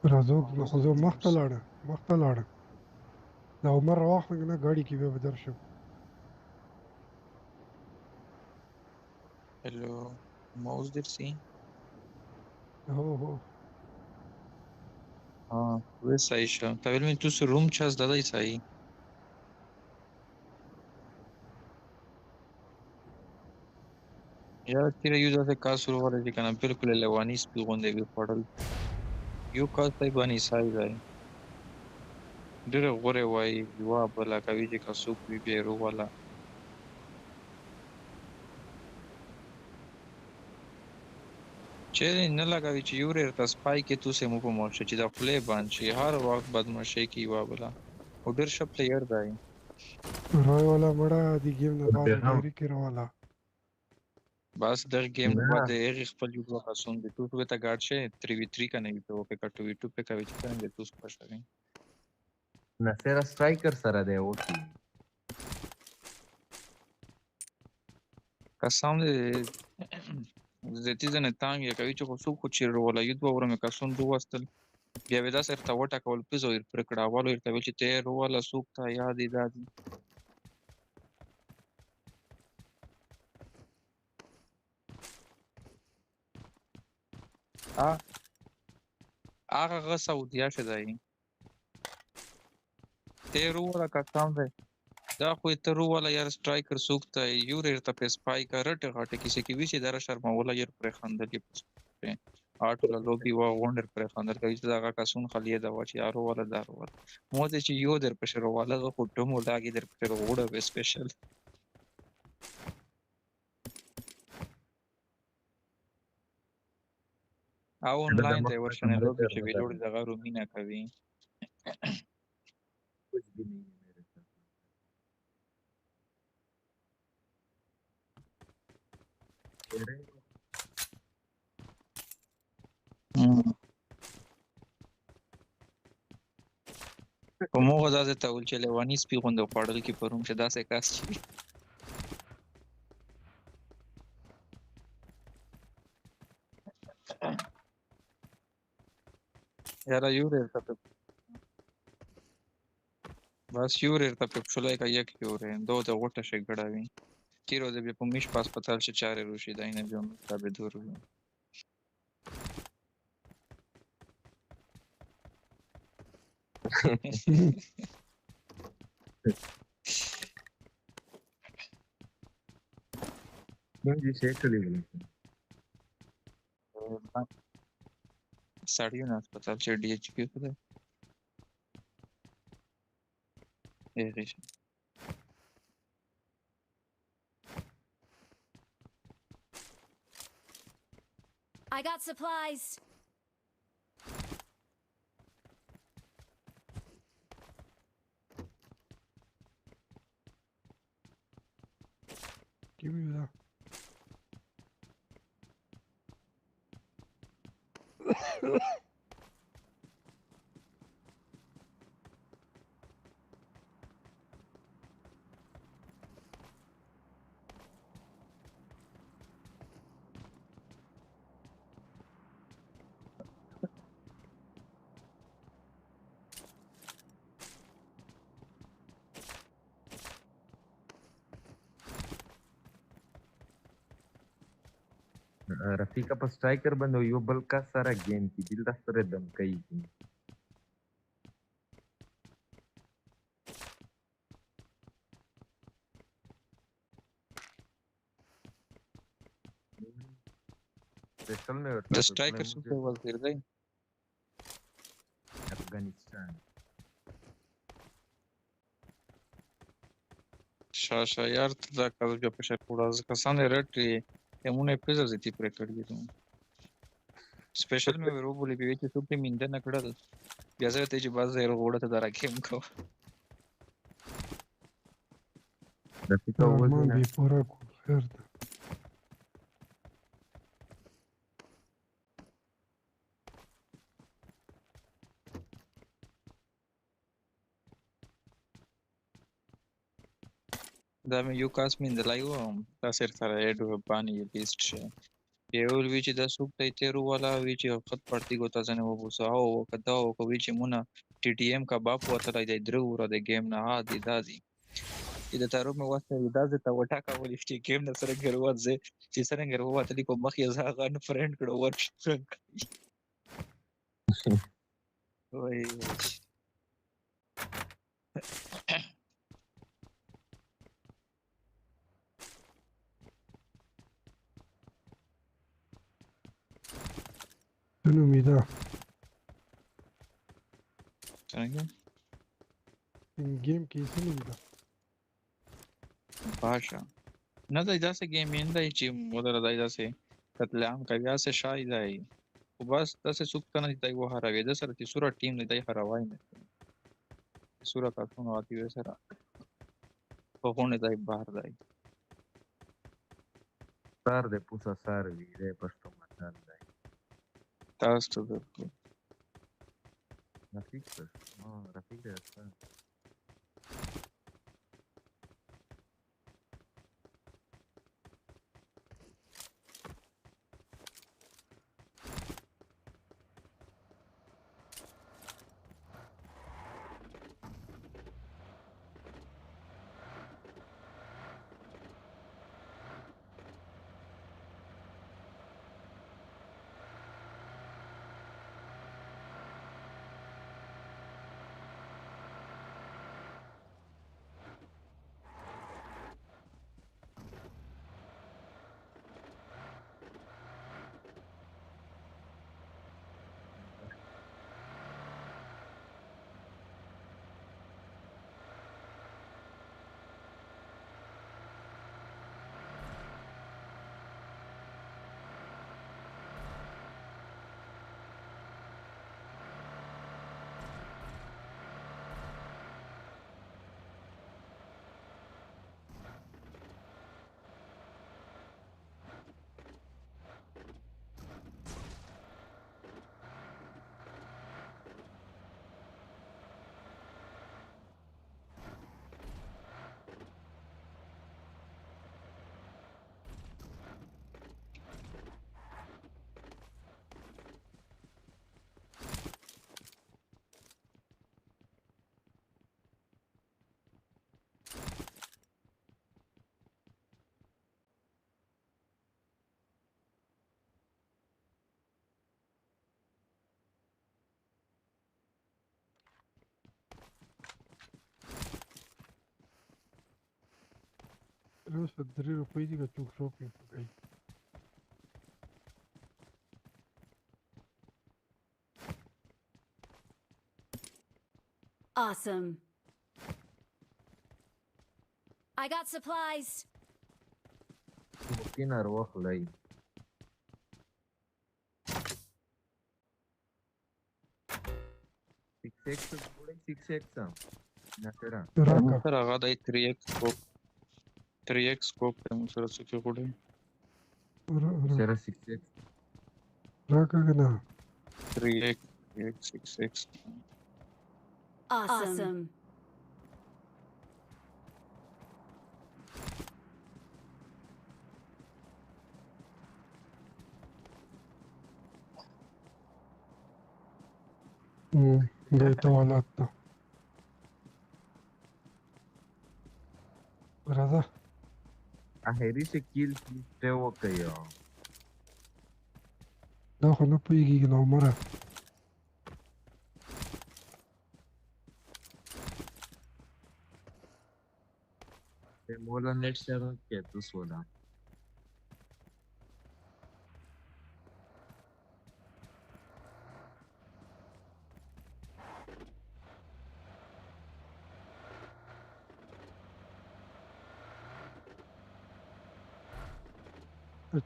رزوق نخذو مختلعنا دا عمر واخله کنه ګاډي کې به درشم. Hello, mouse درسي؟ هو Questo esce. Probabilmente tu su room c'has da dai sai. یار تیره یو داسې کار شروع کړی چې کنه بالکل لیواني سپي غوندې وي خوړل. یو کال ته بانی سای دی ډېره غوره وایي یوه بله کوي چې که څوک وي بیا یې روغواله. چیرې نه لګوي چې یو ورته سپای کې تو سه مو په موشه چې د خولې بند شي هر وخت بدماشي کوي یوه بله خو ډېر ښه پلیر دی. رای والا مړه دی گیم نه بعد ډایری کې راواله. بس دغه گیم نه بعد هغې خپل یو دوه کسون دي تو ته ګاډ شي 3v3 که نه وي په وکې که 2v2 پې کوي چې څنګه تو خوښوي. نصیر سترایکر سره دی اوټي قسم دې زیاتي ځنې تانګ یې کوي چې خو څوک خو چې روله یو دوه ورمې کسون ووستل بیا به داسې ورته وټکول پیزو یې پرې کړه اول ورته ویل چې ته یې روله څوک ته یاد یې دا دي. هغه هغه سعودیا شه دی ته یې روله قسم دی دا خو یې ته روله یار سټرایکر څوک ته یو ورته پې سپای که رټې غټې کیسې کې وي چې داره شرموله یې پرې خندل یې آټوله لوبي وه غونډر پرې خندل کوي چې دغه کسون خلیه ده وه چې یا روله دا روله مو ته چې یو در پسې روله هغه خو ډمو لاګې در پسې روغوړه وې سپیشل. او آنلاین ته یې ورشنه لوبي چې ویلوړ دغه رومینه کوي. कुछ भी नहीं है मेरे साथ په موږه داسې ته ویل چې لیواني سپي غوندې خوړل کې په روم چې داسې کس چې وي یاره یو ورته بس یو ورته په پښلای کا یک یورې دو ته غوټه شي ګړاوي تیرو دې په میش په هسپتال چې چارې روشي دای نه جوړ ثابت دور وي. PMGC चली गई साड़ियों ना अस्पताल से DHP को दे ये रिश I got supplies. Give me that. Rafiqa पर स्ट्राइकर बंद हो यो बल का सारा गेम की दिल दा सरे दम कई की स्पेशल में the striker super was there gay Afghanistan Sasha यार तदा का जो पे पूरा कसान rate emune pesa de ti precărit tu special me vero boli pe ce tu pe minte na cădă bia să te ce bază ero goda te dar game ko Rafiqa वो man bi pora ku khair da da me eu cas min de la eu ta ser sara edu bani list یو وی چې د سوق ته تیرو والا وی چې خط پړتي ګوتا ځنه وبوسه او کدا او کوي چې مونږه TTM کا باپ وتلی دی درې وره د ګیم نه عادي دادي چې د تارو مې واسطه دا زه ته وټاکه ولې چې ګیم نه سره ګروات زه چې سره ګروات علی په مخ یې زه هغه فرند کړو ورک وای شنو میدا څنګه گیم کې شنو میدا پاشا نه دای داسې گیم نه دی چې مودره دای داسې قتل عام کوي داسې شای دی خو بس داسې څوک ته نه دی وهروي د سره چې سوره ټیم نه دی هروای نه سوره کارتونو آتی وي سره په غونه دی بهر دی سار de pusa sar vide pašto matan dai. تاسو ته Rafik pues, no, Rafik de está. اوس 3 روپۍ دي که څوک شاپینګ کوي Awesome. I got supplies. Mungkin arwah lagi. Six X Nasera. سره هغه دی 3x سکوپ 3x سکوپ ته موږ سره څه کې غوړي Nasera 6X. راکه کنه 3x 6x Awesome. دای ته ولات ده راځه Akhirnya skill tewo kayo. دا خو نه پوهېږي نو عمره Mola net share ketu soda.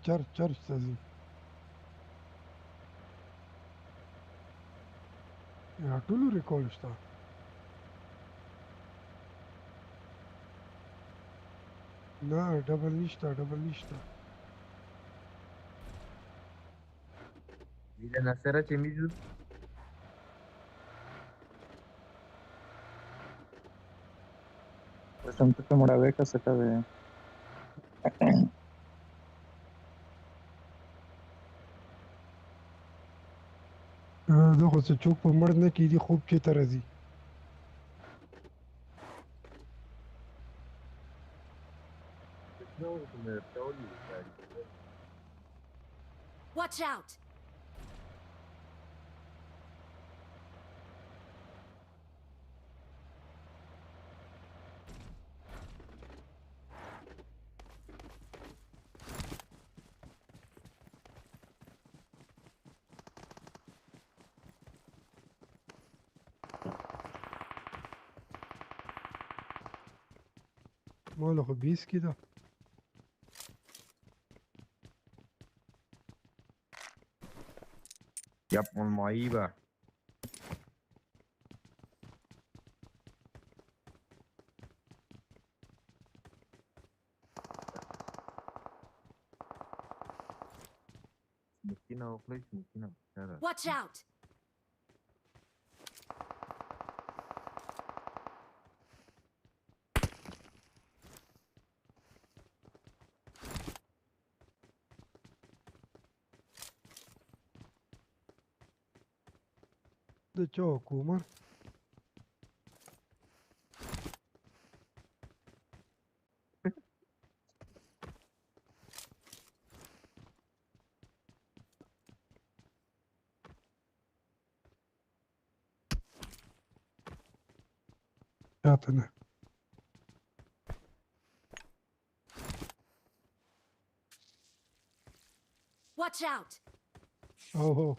چرچ ته ځي یا ټولو ریکارډ شته نه ډبل نشته Bila Nasera chemizu. Pues antes te mora beca se te ve. دا خو څه څوک په مړ نه کېدي خوب چېرته راځي Watch out! ماله خو 20 کې ده Yap, المعيبة. سموكينا وخلي سموكينا بالشارع. Watch out! د چا حکومت چاته نه Watch out! اوهو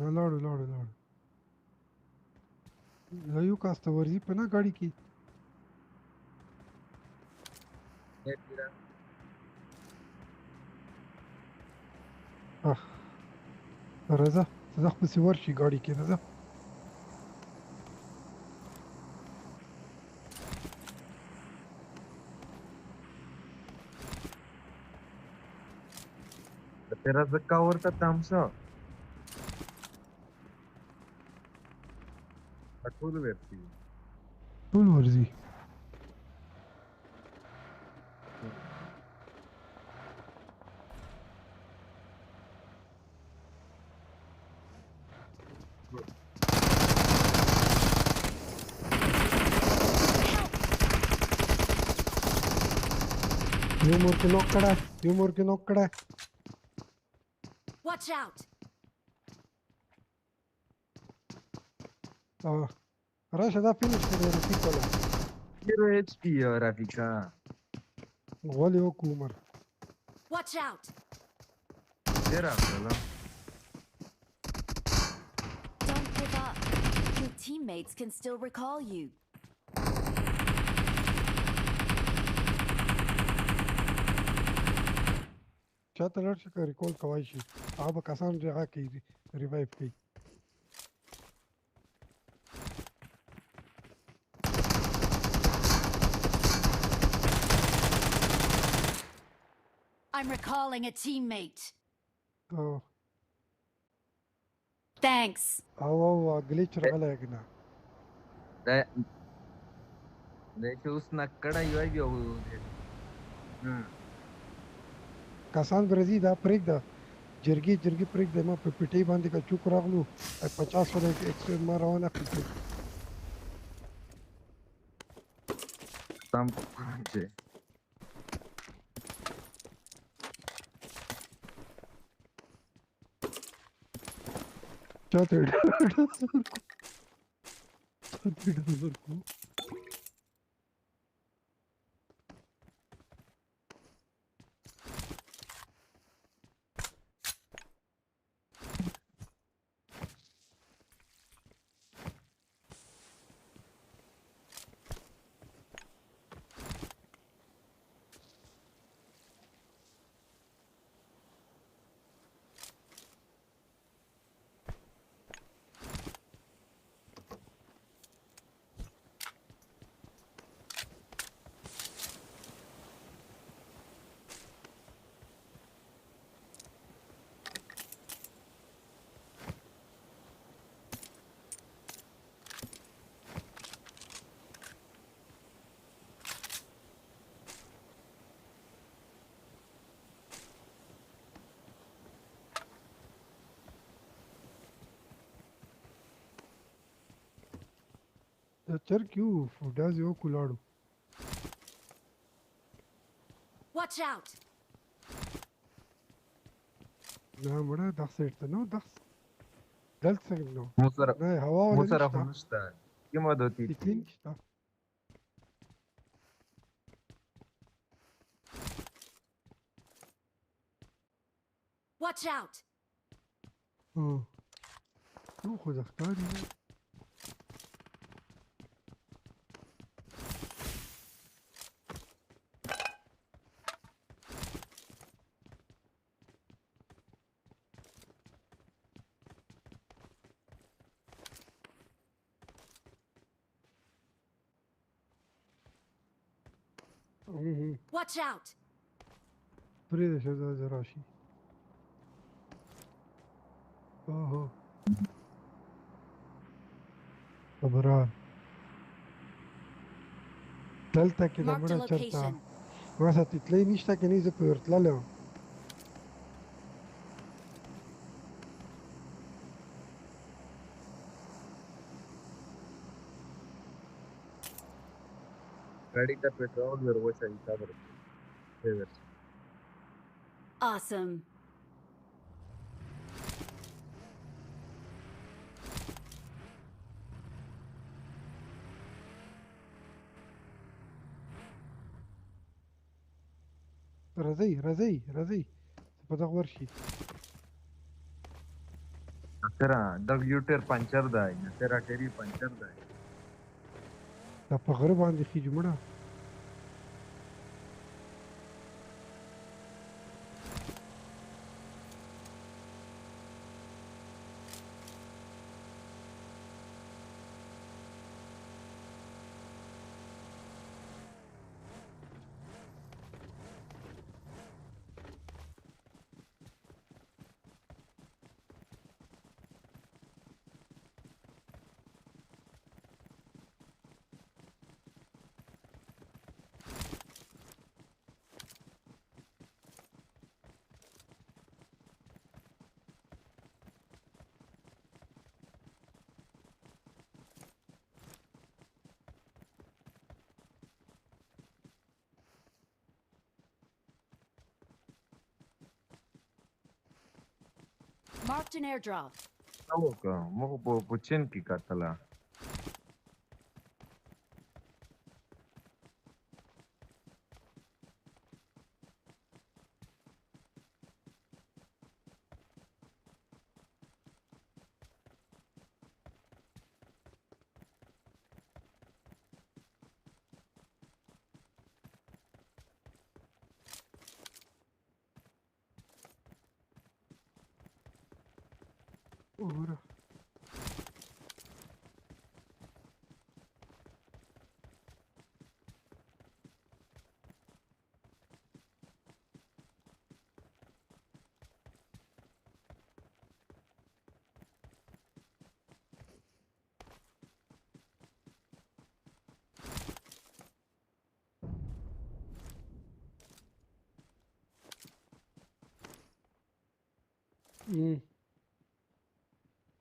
نه لاړو لاړو لاړو دا یو کاس ته ورځي په نه ګاډي کې راځه زه خو پسې ورشي ګاډي کې راځه तेरा जक्का ورته تامسا ټول ورتي ټول ورځي یو مور کې نوک کړه یو مور کې نوک کړه Watch out! راشه دا فینش کړه رفیق ولا 0 HP رفیقا غولې وکړو عمر Watch out! تیرا ولا Don't give up. Your teammates can still recall you. چاته لړ شي که ریکول کوای شي هغه به کسان هغه کوي ریوایو کوي I'm recalling a teammate. Thanks. او ګلیچ راغلی کنه دا چې اوس نکړه یو بیا کسان برزي دا پرېږده جرګې پرېږده ما په پټۍ باندې که چوک راغلو 50 ولا ایکسپیر ما روان اخلي سم چې چاته چرګ یو فوډاز یو کولاړو Watch out! نه مړه دغ سیټ ته نو دلته څنګه نو موسره نه هوا ولا موسره نشته خنشته کومه دوتی تکلین نشته Watch out! نو خو د ښکاري نه Watch out! پرېږده چې دا راشي اوهو خبره دلته کې د Marked a مړه چرته location. ما سره تتلی نشته که نه زه په ورتللی وم गाड़ी का petrol वर वैसा ही था बरं Awesome. راځئ راځئ راځئ په دغه ورشي तेरा W टेर puncture दा है तेरा टेरी पंचर दा है دا په غره باندې خېږي مړه Marked an airdrop. او का مو په پوچین کې کتلا وګوره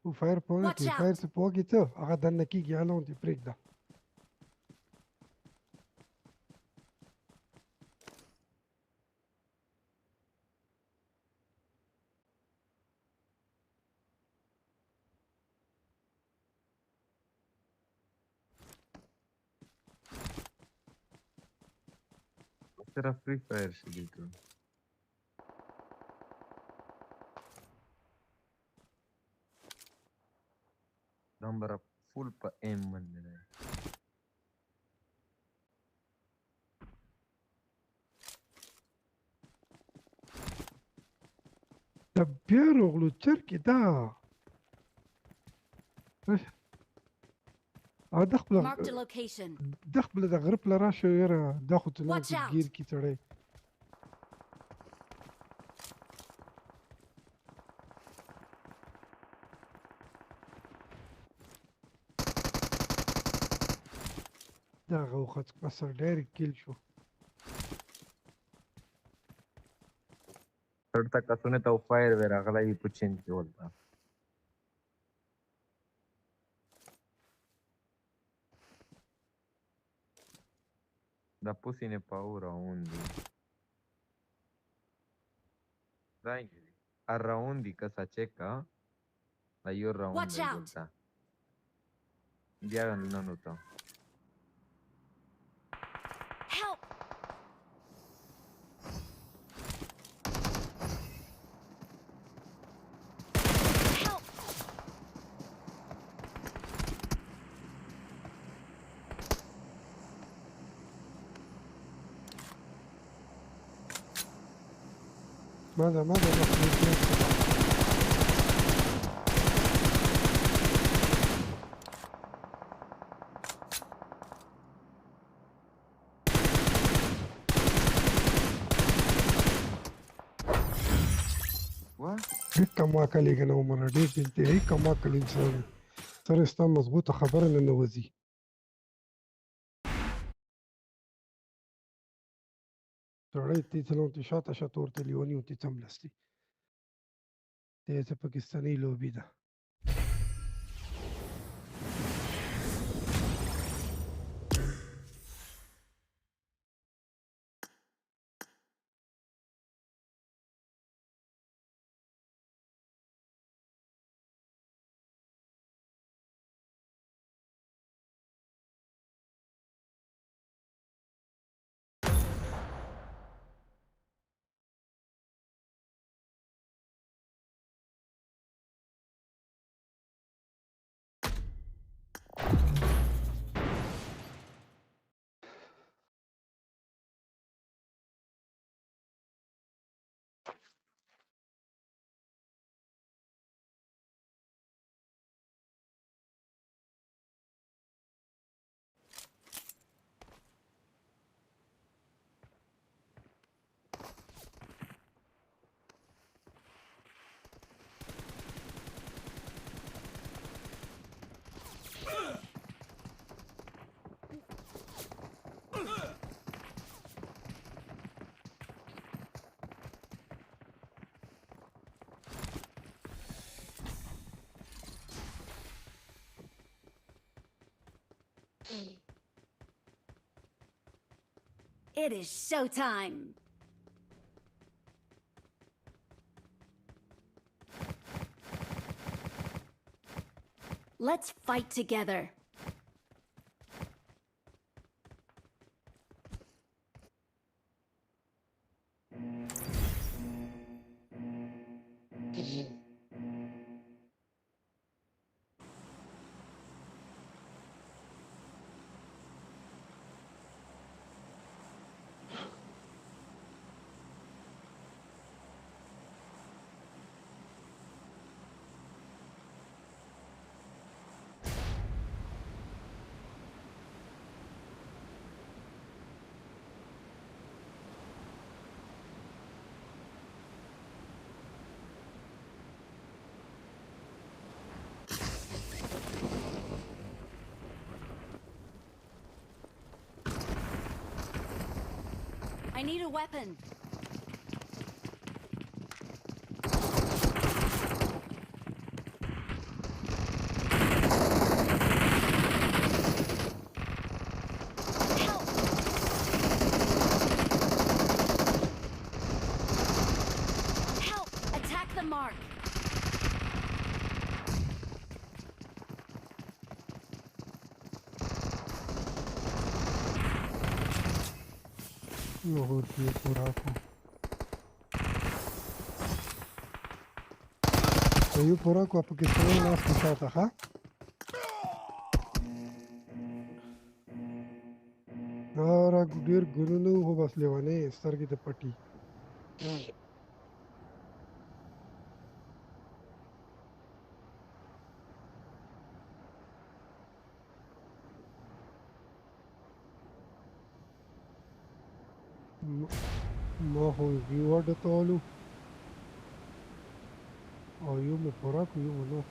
او فایر پونه Watch کې out. فایر څه پوګی ته هغه دنه کېږي الون دې پرېږده तेरा फ्री फायर से देखो नंबर फुल पर एम बनने है د بیا روغلو چرګې دا او د خپل Marked a location. د خپل د غره پله راشه یاره دا خو ته نه Watch out. ګیر کې سړی دغه وخت اصل ډایرکټ کیل شو third तक कसुने तो फायर वेरा अगला ही पुचिन के बोलता Dar pus-ne pe aura unde. Dai, a raundi că s-a ceca, la io raunda Watch out! volta. Dia nanu tău. Help! Help! ماذا مخلوق ډېر کم عقل یې ګڼه عمره ډېر په انتهایي کم عقل انسان یې سره ستا مضبوطه خبره نه نوځي سړی تی څلونتی شاته شاته ورته لیوني ورته څملستي ته څه پاکستاني لوبي ده It is showtime! Let's fight together. I need a weapon. Help! Help! Attack the mark. Lord, ये पूरा को तो ये पूरा को आप किसने नाश किया था हाँ और गुडीर गुरुनु हो बस लेवाने सर की पट्टी ما هو reward طالو او يوم فراك ويوم نو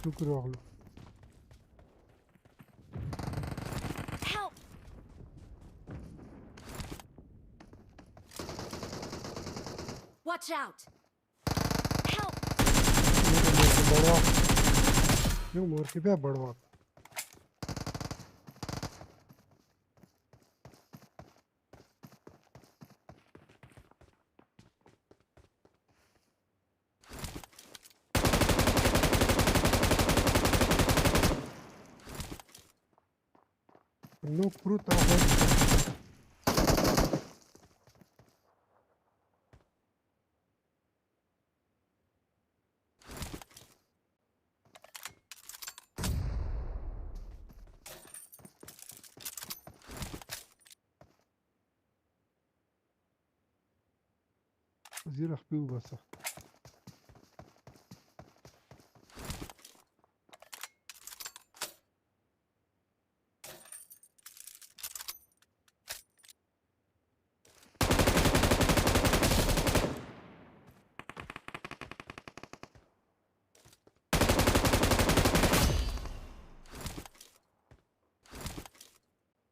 شکر واخلو. Help! Watch out! Help! بڑوا یو مور کې بیا بڑوا نو پروت هغه زیره خپل وباسه